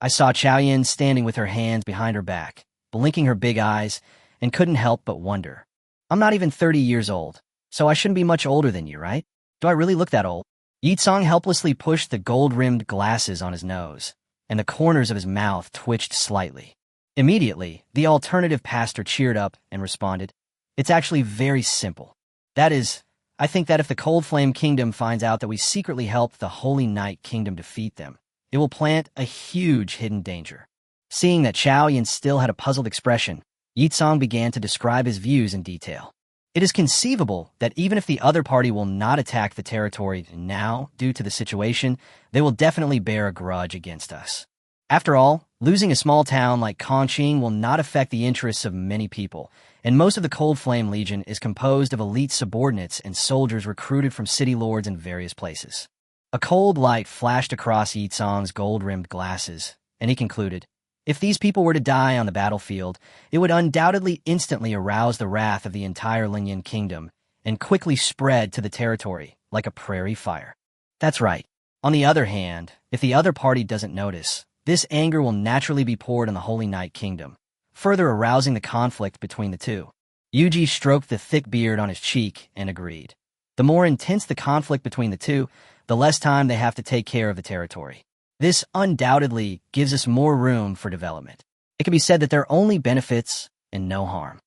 I saw Chao Yin standing with her hands behind her back, blinking her big eyes, and couldn't help but wonder. I'm not even 30 years old, so I shouldn't be much older than you, right? Do I really look that old? Yitsong helplessly pushed the gold-rimmed glasses on his nose, and the corners of his mouth twitched slightly. Immediately, the alternative pastor cheered up and responded, It's actually very simple. That is, I think that if the Cold Flame Kingdom finds out that we secretly helped the Holy Night Kingdom defeat them, it will plant a huge hidden danger. Seeing that Chao Yin still had a puzzled expression, Yitsong began to describe his views in detail. It is conceivable that even if the other party will not attack the territory now due to the situation, they will definitely bear a grudge against us. After all, losing a small town like Confronting will not affect the interests of many people, and most of the Cold Flame Legion is composed of elite subordinates and soldiers recruited from city lords in various places. A cold light flashed across Yitsong's gold-rimmed glasses, and he concluded, If these people were to die on the battlefield, it would undoubtedly instantly arouse the wrath of the entire Leng Yin kingdom and quickly spread to the territory like a prairie fire. That's right. On the other hand, if the other party doesn't notice, this anger will naturally be poured on the Holy Night Kingdom, further arousing the conflict between the two. Yuji stroked the thick beard on his cheek and agreed. The more intense the conflict between the two, the less time they have to take care of the territory. This undoubtedly gives us more room for development. It can be said that there are only benefits and no harm.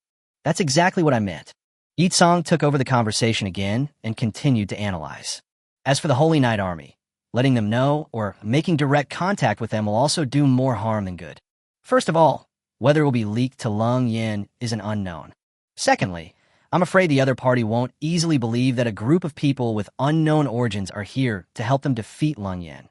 That's exactly what I meant. Yitsong took over the conversation again and continued to analyze. As for the Holy Night Army, letting them know or making direct contact with them will also do more harm than good. First of all, whether it will be leaked to Leng Yin is an unknown. Secondly, I'm afraid the other party won't easily believe that a group of people with unknown origins are here to help them defeat Leng Yin,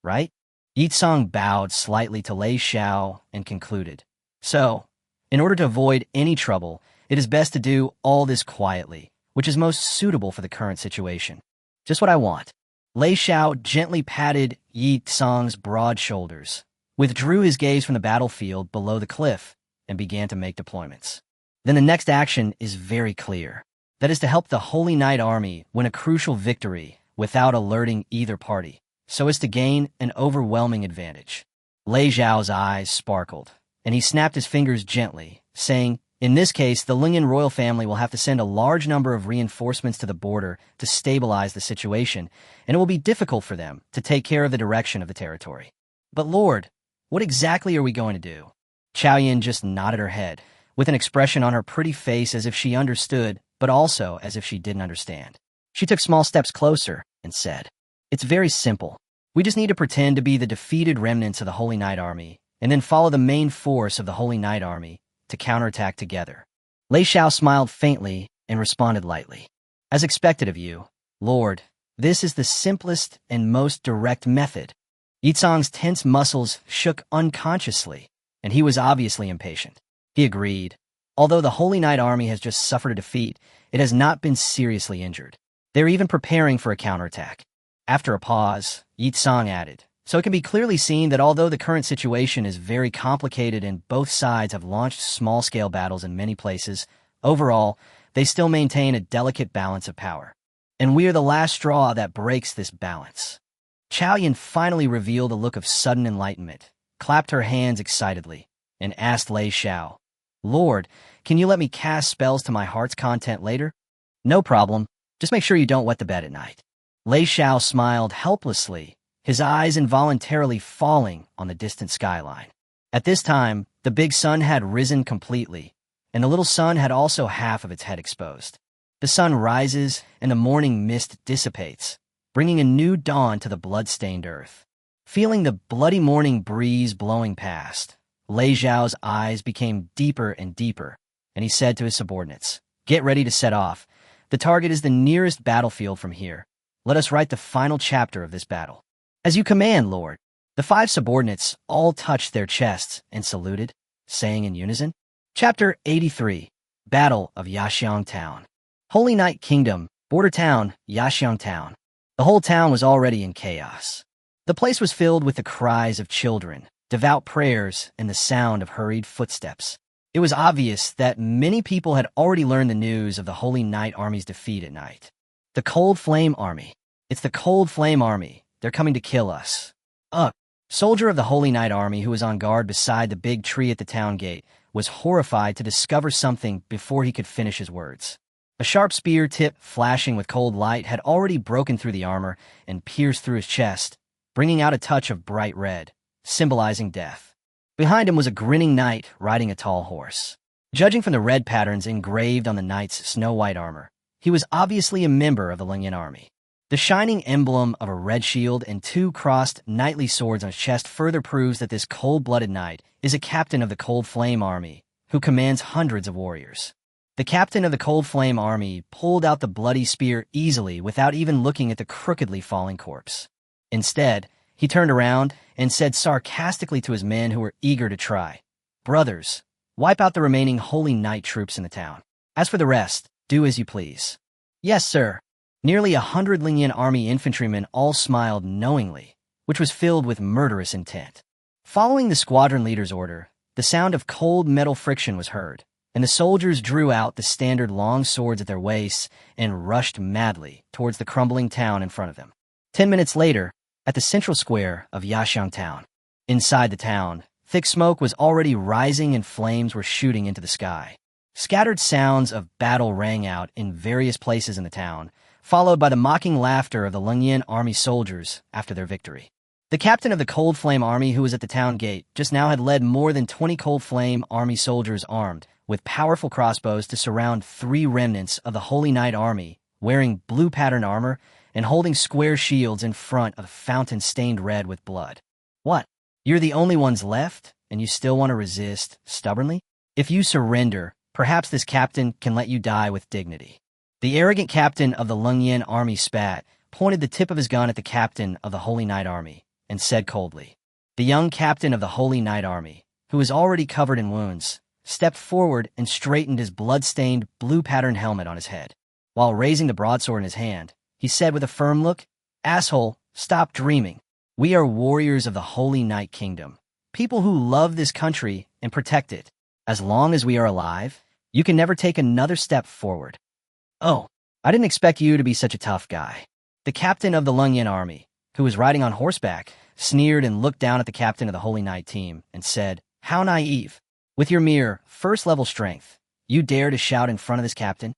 right? Yitsong bowed slightly to Lei Xiao and concluded. So, in order to avoid any trouble, it is best to do all this quietly, which is most suitable for the current situation. Just what I want. Lei Xiao gently patted Yitsong's broad shoulders, withdrew his gaze from the battlefield below the cliff, and began to make deployments. Then the next action is very clear. That is to help the Holy Night Army win a crucial victory without alerting either party, so as to gain an overwhelming advantage. Lei Xiao's eyes sparkled, and he snapped his fingers gently, saying, In this case, the Lingyan royal family will have to send a large number of reinforcements to the border to stabilize the situation, and it will be difficult for them to take care of the direction of the territory. But Lord, what exactly are we going to do? Chao Yin just nodded her head, with an expression on her pretty face as if she understood, but also as if she didn't understand. She took small steps closer and said, "It's very simple. We just need to pretend to be the defeated remnants of the Holy Knight Army, and then follow the main force of the Holy Knight Army to counterattack together." Lei Xiao smiled faintly and responded lightly. "As expected of you, Lord, this is the simplest and most direct method." Yitsong's tense muscles shook unconsciously, and he was obviously impatient. He agreed. Although the Holy Knight Army has just suffered a defeat, it has not been seriously injured. They're even preparing for a counterattack. After a pause, Yitsong added, "So it can be clearly seen that although the current situation is very complicated and both sides have launched small-scale battles in many places, overall, they still maintain a delicate balance of power. And we are the last straw that breaks this balance." Chao Yin finally revealed a look of sudden enlightenment, clapped her hands excitedly, and asked Lei Xiao, "Lord, can you let me cast spells to my heart's content later?" "No problem. Just make sure you don't wet the bed at night." Lei Xiao smiled helplessly, his eyes involuntarily falling on the distant skyline. At this time, the big sun had risen completely, and the little sun had also half of its head exposed. The sun rises, and the morning mist dissipates, bringing a new dawn to the blood-stained earth. Feeling the bloody morning breeze blowing past, Lei Xiao's eyes became deeper and deeper, and he said to his subordinates, "Get ready to set off. The target is the nearest battlefield from here. Let us write the final chapter of this battle." "As you command, Lord." The 5 subordinates all touched their chests and saluted, saying in unison, Chapter 83, Battle of Yaxiang Town. Holy Knight Kingdom, border town, Yaxiang Town. The whole town was already in chaos. The place was filled with the cries of children, devout prayers, and the sound of hurried footsteps. It was obvious that many people had already learned the news of the Holy Knight Army's defeat at night. The Cold Flame Army. It's the Cold Flame Army. They're coming to kill us. Soldier of the Holy Knight Army who was on guard beside the big tree at the town gate was horrified to discover something before he could finish his words. A sharp spear tip flashing with cold light had already broken through the armor and pierced through his chest, bringing out a touch of bright red, symbolizing death. Behind him was a grinning knight riding a tall horse. Judging from the red patterns engraved on the knight's snow-white armor, he was obviously a member of the Lingyan army. The shining emblem of a red shield and 2 crossed knightly swords on his chest further proves that this cold-blooded knight is a captain of the Cold Flame Army who commands hundreds of warriors. The captain of the Cold Flame Army pulled out the bloody spear easily without even looking at the crookedly falling corpse. Instead, he turned around and said sarcastically to his men who were eager to try, "Brothers, wipe out the remaining Holy Knight troops in the town. As for the rest, do as you please." "Yes, sir." Nearly 100 Lingyan army infantrymen all smiled knowingly, which was filled with murderous intent. Following the squadron leader's order, the sound of cold metal friction was heard, and the soldiers drew out the standard long swords at their waists and rushed madly towards the crumbling town in front of them. 10 minutes later, at the central square of Yaxiang Town. Inside the town, thick smoke was already rising and flames were shooting into the sky. Scattered sounds of battle rang out in various places in the town, followed by the mocking laughter of the Lingyan army soldiers after their victory. The captain of the Cold Flame Army who was at the town gate just now had led more than 20 Cold Flame Army soldiers armed with powerful crossbows to surround 3 remnants of the Holy Knight Army wearing blue patterned armor and holding square shields in front of a fountain stained red with blood. "What? You're the only ones left, and you still want to resist stubbornly? If you surrender, perhaps this captain can let you die with dignity." The arrogant captain of the Lingyan Army spat, pointed the tip of his gun at the captain of the Holy Knight Army, and said coldly. The young captain of the Holy Knight Army, who was already covered in wounds, stepped forward and straightened his blood-stained, blue-patterned helmet on his head. While raising the broadsword in his hand, he said with a firm look, "Asshole, stop dreaming. We are warriors of the Holy Knight Kingdom, people who love this country and protect it. As long as we are alive, you can never take another step forward." "Oh, I didn't expect you to be such a tough guy." The captain of the Lingyan Army, who was riding on horseback, sneered and looked down at the captain of the Holy Knight team and said, "How naive. With your mere first-level strength, You dare to shout in front of this captain?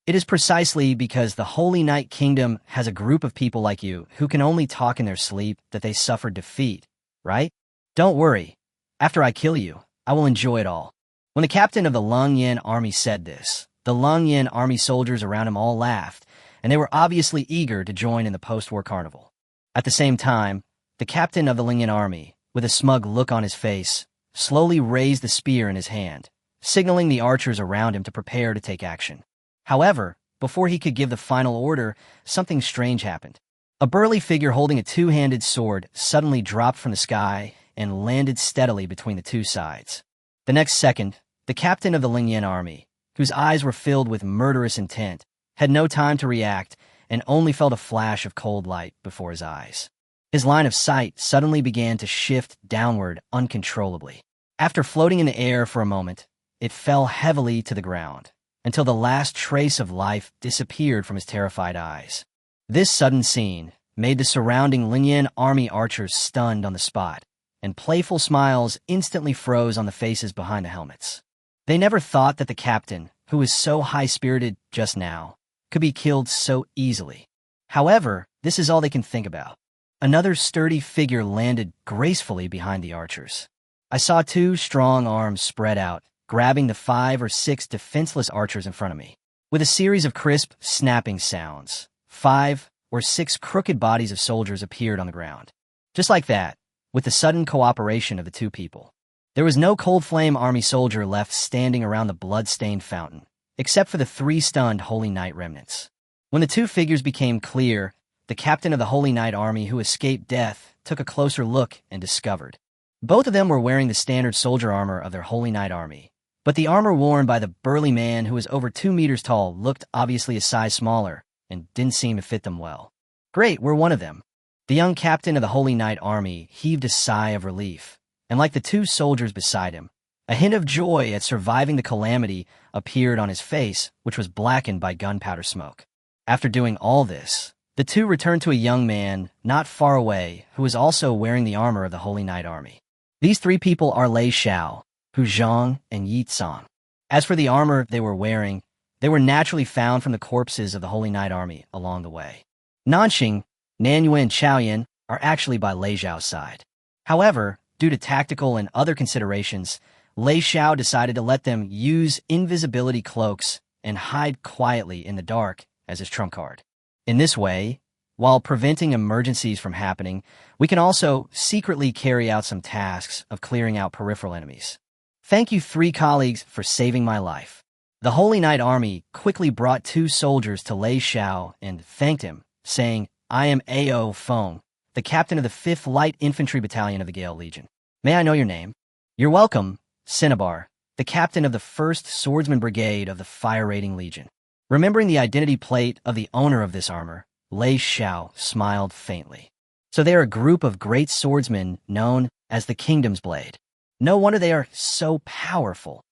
It is precisely because the Holy Knight Kingdom has a group of people like you who can only talk in their sleep that they suffered defeat, right? Don't worry. After I kill you, I will enjoy it all. When the captain of the Lung Yin army said this, the Lung Yin army soldiers around him all laughed, and they were obviously eager to join in the post-war carnival. At the same time, the captain of the Lung Yin army, with a smug look on his face, slowly raised the spear in his hand, signaling the archers around him to prepare to take action. However, before he could give the final order, something strange happened. A burly figure holding a two-handed sword suddenly dropped from the sky and landed steadily between the two sides. The next second, the captain of the Lin Yin army, whose eyes were filled with murderous intent, had no time to react and only felt a flash of cold light before his eyes. His line of sight suddenly began to shift downward uncontrollably. After floating in the air for a moment, it fell heavily to the ground, until the last trace of life disappeared from his terrified eyes. This sudden scene made the surrounding Lin Yin army archers stunned on the spot, and playful smiles instantly froze on the faces behind the helmets. They never thought that the captain, who was so high-spirited just now, could be killed so easily. However, this is all they can think about. Another sturdy figure landed gracefully behind the archers. I saw two strong arms spread out, grabbing the 5 or 6 defenseless archers in front of me. With a series of crisp, snapping sounds, 5 or 6 crooked bodies of soldiers appeared on the ground. Just like that, with the sudden cooperation of the two people. There was no Cold Flame army soldier left standing around the blood-stained fountain, except for the 3 stunned Holy Knight remnants. When the two figures became clear, the captain of the Holy Knight army who escaped death took a closer look and discovered. Both of them were wearing the standard soldier armor of their Holy Knight army, but the armor worn by the burly man who was over 2 meters tall looked obviously a size smaller and didn't seem to fit them well. Great, we're one of them. The young captain of the Holy Knight army heaved a sigh of relief, and like the 2 soldiers beside him, a hint of joy at surviving the calamity appeared on his face, which was blackened by gunpowder smoke. After doing all this, the 2 returned to a young man not far away who was also wearing the armor of the Holy Knight army. These 3 people are Lei Xiao, Hu Zhang, and Yi Tsang. As for the armor they were wearing, they were naturally found from the corpses of the Holy Knight army along the way. Nanxing, Nanyuan, and Chaoyan are actually by Lei Xiao's side. However, due to tactical and other considerations, Lei Xiao decided to let them use invisibility cloaks and hide quietly in the dark as his trump card. In this way, while preventing emergencies from happening, we can also secretly carry out some tasks of clearing out peripheral enemies. Thank you 3 colleagues for saving my life. The Holy Knight army quickly brought 2 soldiers to Lei Xiao and thanked him, saying, I am A.O. Feng, the captain of the 5th Light Infantry Battalion of the Gale Legion. May I know your name? You're welcome, Cinnabar, the captain of the 1st Swordsman Brigade of the Fire Rating Legion. Remembering the identity plate of the owner of this armor, Lei Xiao smiled faintly. So they are a group of great swordsmen known as the Kingdom's Blade. No wonder they are so powerful.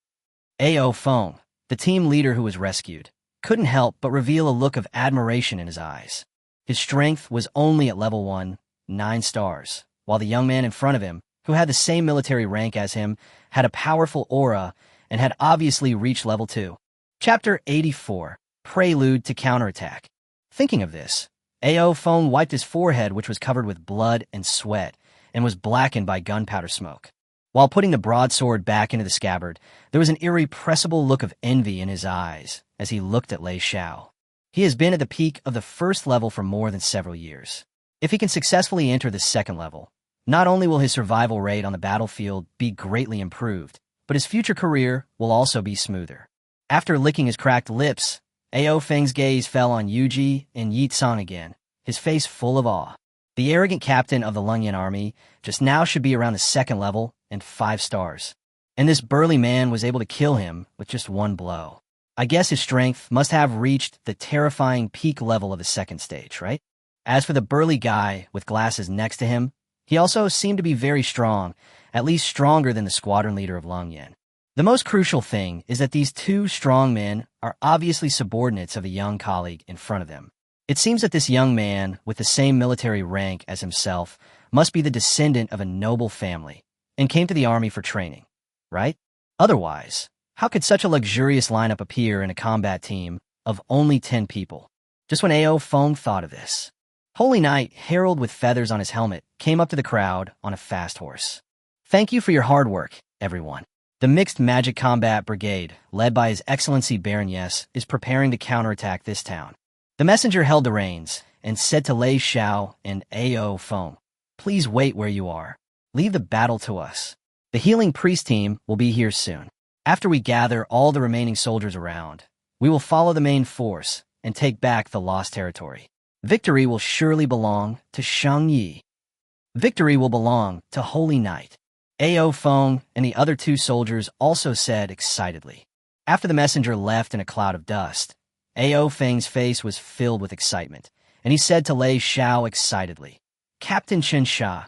A.O. Feng, the team leader who was rescued, couldn't help but reveal a look of admiration in his eyes. His strength was only at level 1, 9 stars, while the young man in front of him, who had the same military rank as him, had a powerful aura and had obviously reached level 2. Chapter 84, Prelude to Counterattack. Thinking of this, A.O. Feng wiped his forehead, which was covered with blood and sweat, and was blackened by gunpowder smoke. While putting the broadsword back into the scabbard, there was an irrepressible look of envy in his eyes as he looked at Lei Xiao. He has been at the peak of the 1st level for more than several years. If he can successfully enter the 2nd level, not only will his survival rate on the battlefield be greatly improved, but his future career will also be smoother. After licking his cracked lips, A.O. Feng's gaze fell on Yuji and Yi Tsang again, his face full of awe. The arrogant captain of the Lung Yin army just now should be around the 2nd level and 5 stars. And this burly man was able to kill him with just 1 blow. I guess his strength must have reached the terrifying peak level of the 2nd stage, right? As for the burly guy with glasses next to him, he also seemed to be very strong, at least stronger than the squadron leader of Lung Yin. The most crucial thing is that these 2 strong men are obviously subordinates of a young colleague in front of them. It seems that this young man, with the same military rank as himself, must be the descendant of a noble family and came to the army for training, right? Otherwise, How could such a luxurious lineup appear in a combat team of only 10 people? Just when Ao Feng thought of this, Holy Knight, herald with feathers on his helmet, came up to the crowd on a fast horse. Thank you for your hard work, everyone. The Mixed Magic Combat Brigade, led by His Excellency Baron Yes, is preparing to counterattack this town. The messenger held the reins and said to Lei Xiao and Ao Feng, please wait where you are. Leave the battle to us. The healing priest team will be here soon. After we gather all the remaining soldiers around, we will follow the main force and take back the lost territory. Victory will surely belong to Shang Yi. Victory will belong to Holy Knight. Ao Feng and the other two soldiers also said excitedly. After the messenger left in a cloud of dust, Ao Feng's face was filled with excitement, and he said to Lei Xiao excitedly, Captain Chen Sha,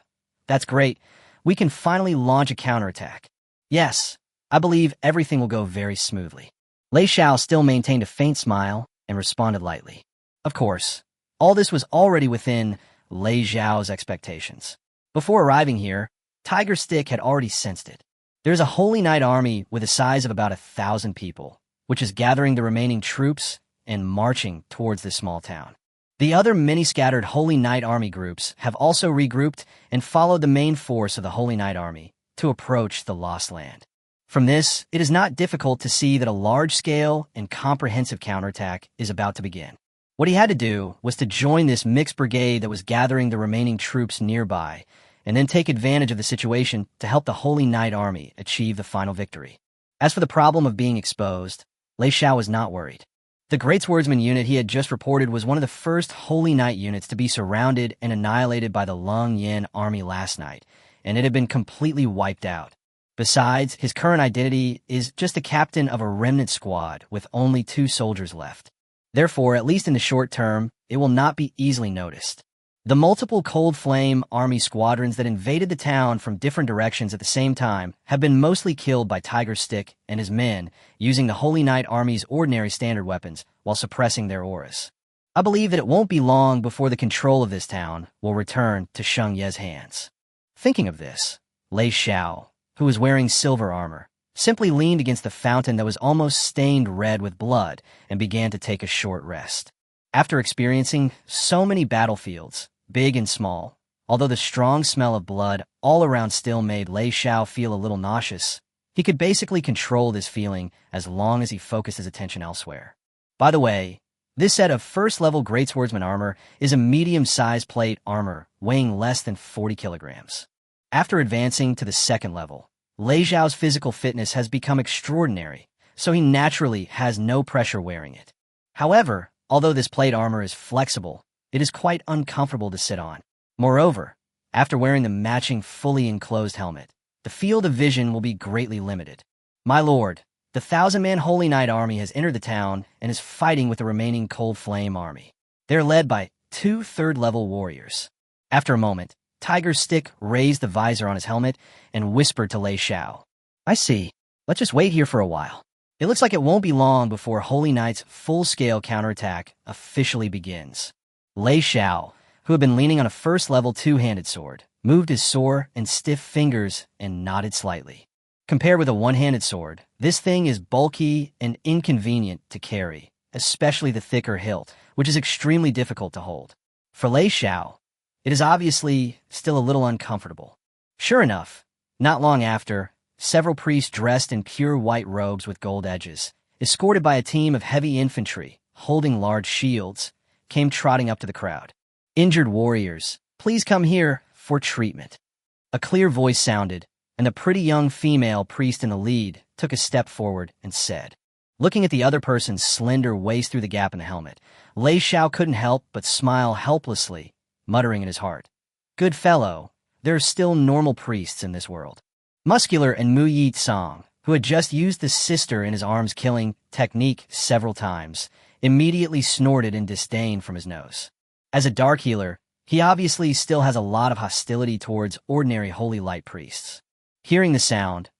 that's great. We can finally launch a counterattack. Yes, I believe everything will go very smoothly. Lei Xiao still maintained a faint smile and responded lightly. Of course, all this was already within Lei Xiao's expectations. Before arriving here, Tiger Stick had already sensed it. There's a Holy Knight army with a size of about 1,000 people, which is gathering the remaining troops and marching towards this small town. The other many scattered Holy Knight army groups have also regrouped and followed the main force of the Holy Knight army to approach the Lost Land. From this, it is not difficult to see that a large-scale and comprehensive counterattack is about to begin. What he had to do was to join this mixed brigade that was gathering the remaining troops nearby, and then take advantage of the situation to help the Holy Knight army achieve the final victory. As for the problem of being exposed, Lei Xiao was not worried. The Great Swordsman unit he had just reported was one of the first Holy Knight units to be surrounded and annihilated by the Lung Yin army last night, and it had been completely wiped out. Besides, his current identity is just the captain of a remnant squad with only 2 soldiers left. Therefore, at least in the short term, it will not be easily noticed. The multiple Cold Flame army squadrons that invaded the town from different directions at the same time have been mostly killed by Tiger Stick and his men using the Holy Knight army's ordinary standard weapons while suppressing their auras. I believe that it won't be long before the control of this town will return to Sheng Ye's hands. Thinking of this, Lei Xiao, who was wearing silver armor, simply leaned against the fountain that was almost stained red with blood and began to take a short rest. After experiencing so many battlefields, big and small, although the strong smell of blood all around still made Lei Xiao feel a little nauseous, he could basically control this feeling as long as he focused his attention elsewhere. By the way, this set of first-level Great Swordsman armor is a medium-sized plate armor weighing less than 40 kilograms. After advancing to the second level, Lei Xiao's physical fitness has become extraordinary, so he naturally has no pressure wearing it. However, although this plate armor is flexible, it is quite uncomfortable to sit on. Moreover, after wearing the matching fully enclosed helmet, the field of vision will be greatly limited. My lord, the 1,000-man Holy Knight army has entered the town and is fighting with the remaining Cold Flame army. They are led by 2 third-level warriors. After a moment, Tiger Stick raised the visor on his helmet and whispered to Lei Xiao, I see. Let's just wait here for a while. It looks like it won't be long before Holy Knight's full-scale counterattack officially begins. Lei Xiao, who had been leaning on a first-level 2-handed sword, moved his sore and stiff fingers and nodded slightly. Compared with a one-handed sword, this thing is bulky and inconvenient to carry, especially the thicker hilt, which is extremely difficult to hold. For Lei Xiao, it is obviously still a little uncomfortable. Sure enough, not long after, several priests dressed in pure white robes with gold edges, escorted by a team of heavy infantry holding large shields, came trotting up to the crowd. Injured warriors, please come here for treatment. A clear voice sounded, and a pretty young female priest in the lead took a step forward and said, looking at the other person's slender waist through the gap in the helmet, Lei Xiao couldn't help but smile helplessly, muttering in his heart, good fellow, there are still normal priests in this world. Muscular and Mu Yi Tsang, who had just used the sister in his arms killing technique several times, immediately snorted in disdain from his nose. As a dark healer, he obviously still has a lot of hostility towards ordinary holy light priests. Hearing the sound,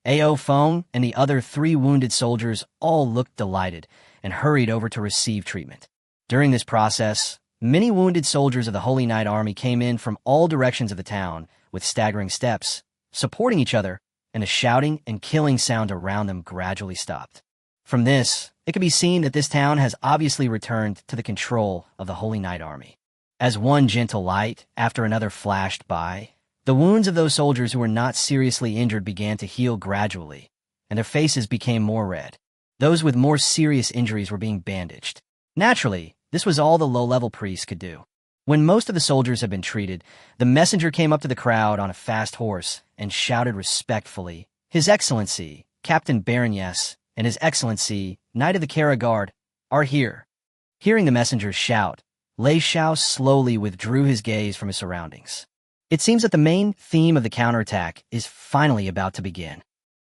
Ao Feng and the other 3 wounded soldiers all looked delighted and hurried over to receive treatment. During this process, many wounded soldiers of the Holy Knight army came in from all directions of the town with staggering steps, supporting each other and the shouting and killing sound around them gradually stopped. From this, it could be seen that this town has obviously returned to the control of the Holy Night Army. As one gentle light after another flashed by, the wounds of those soldiers who were not seriously injured began to heal gradually, and their faces became more red. Those with more serious injuries were being bandaged. Naturally, this was all the low-level priests could do. When most of the soldiers had been treated, the messenger came up to the crowd on a fast horse and shouted respectfully, "His Excellency, Captain Baroness, and His Excellency, Knight of the Kara Guard, are here." Hearing the messenger's shout, Lei Xiao slowly withdrew his gaze from his surroundings. It seems that the main theme of the counterattack is finally about to begin.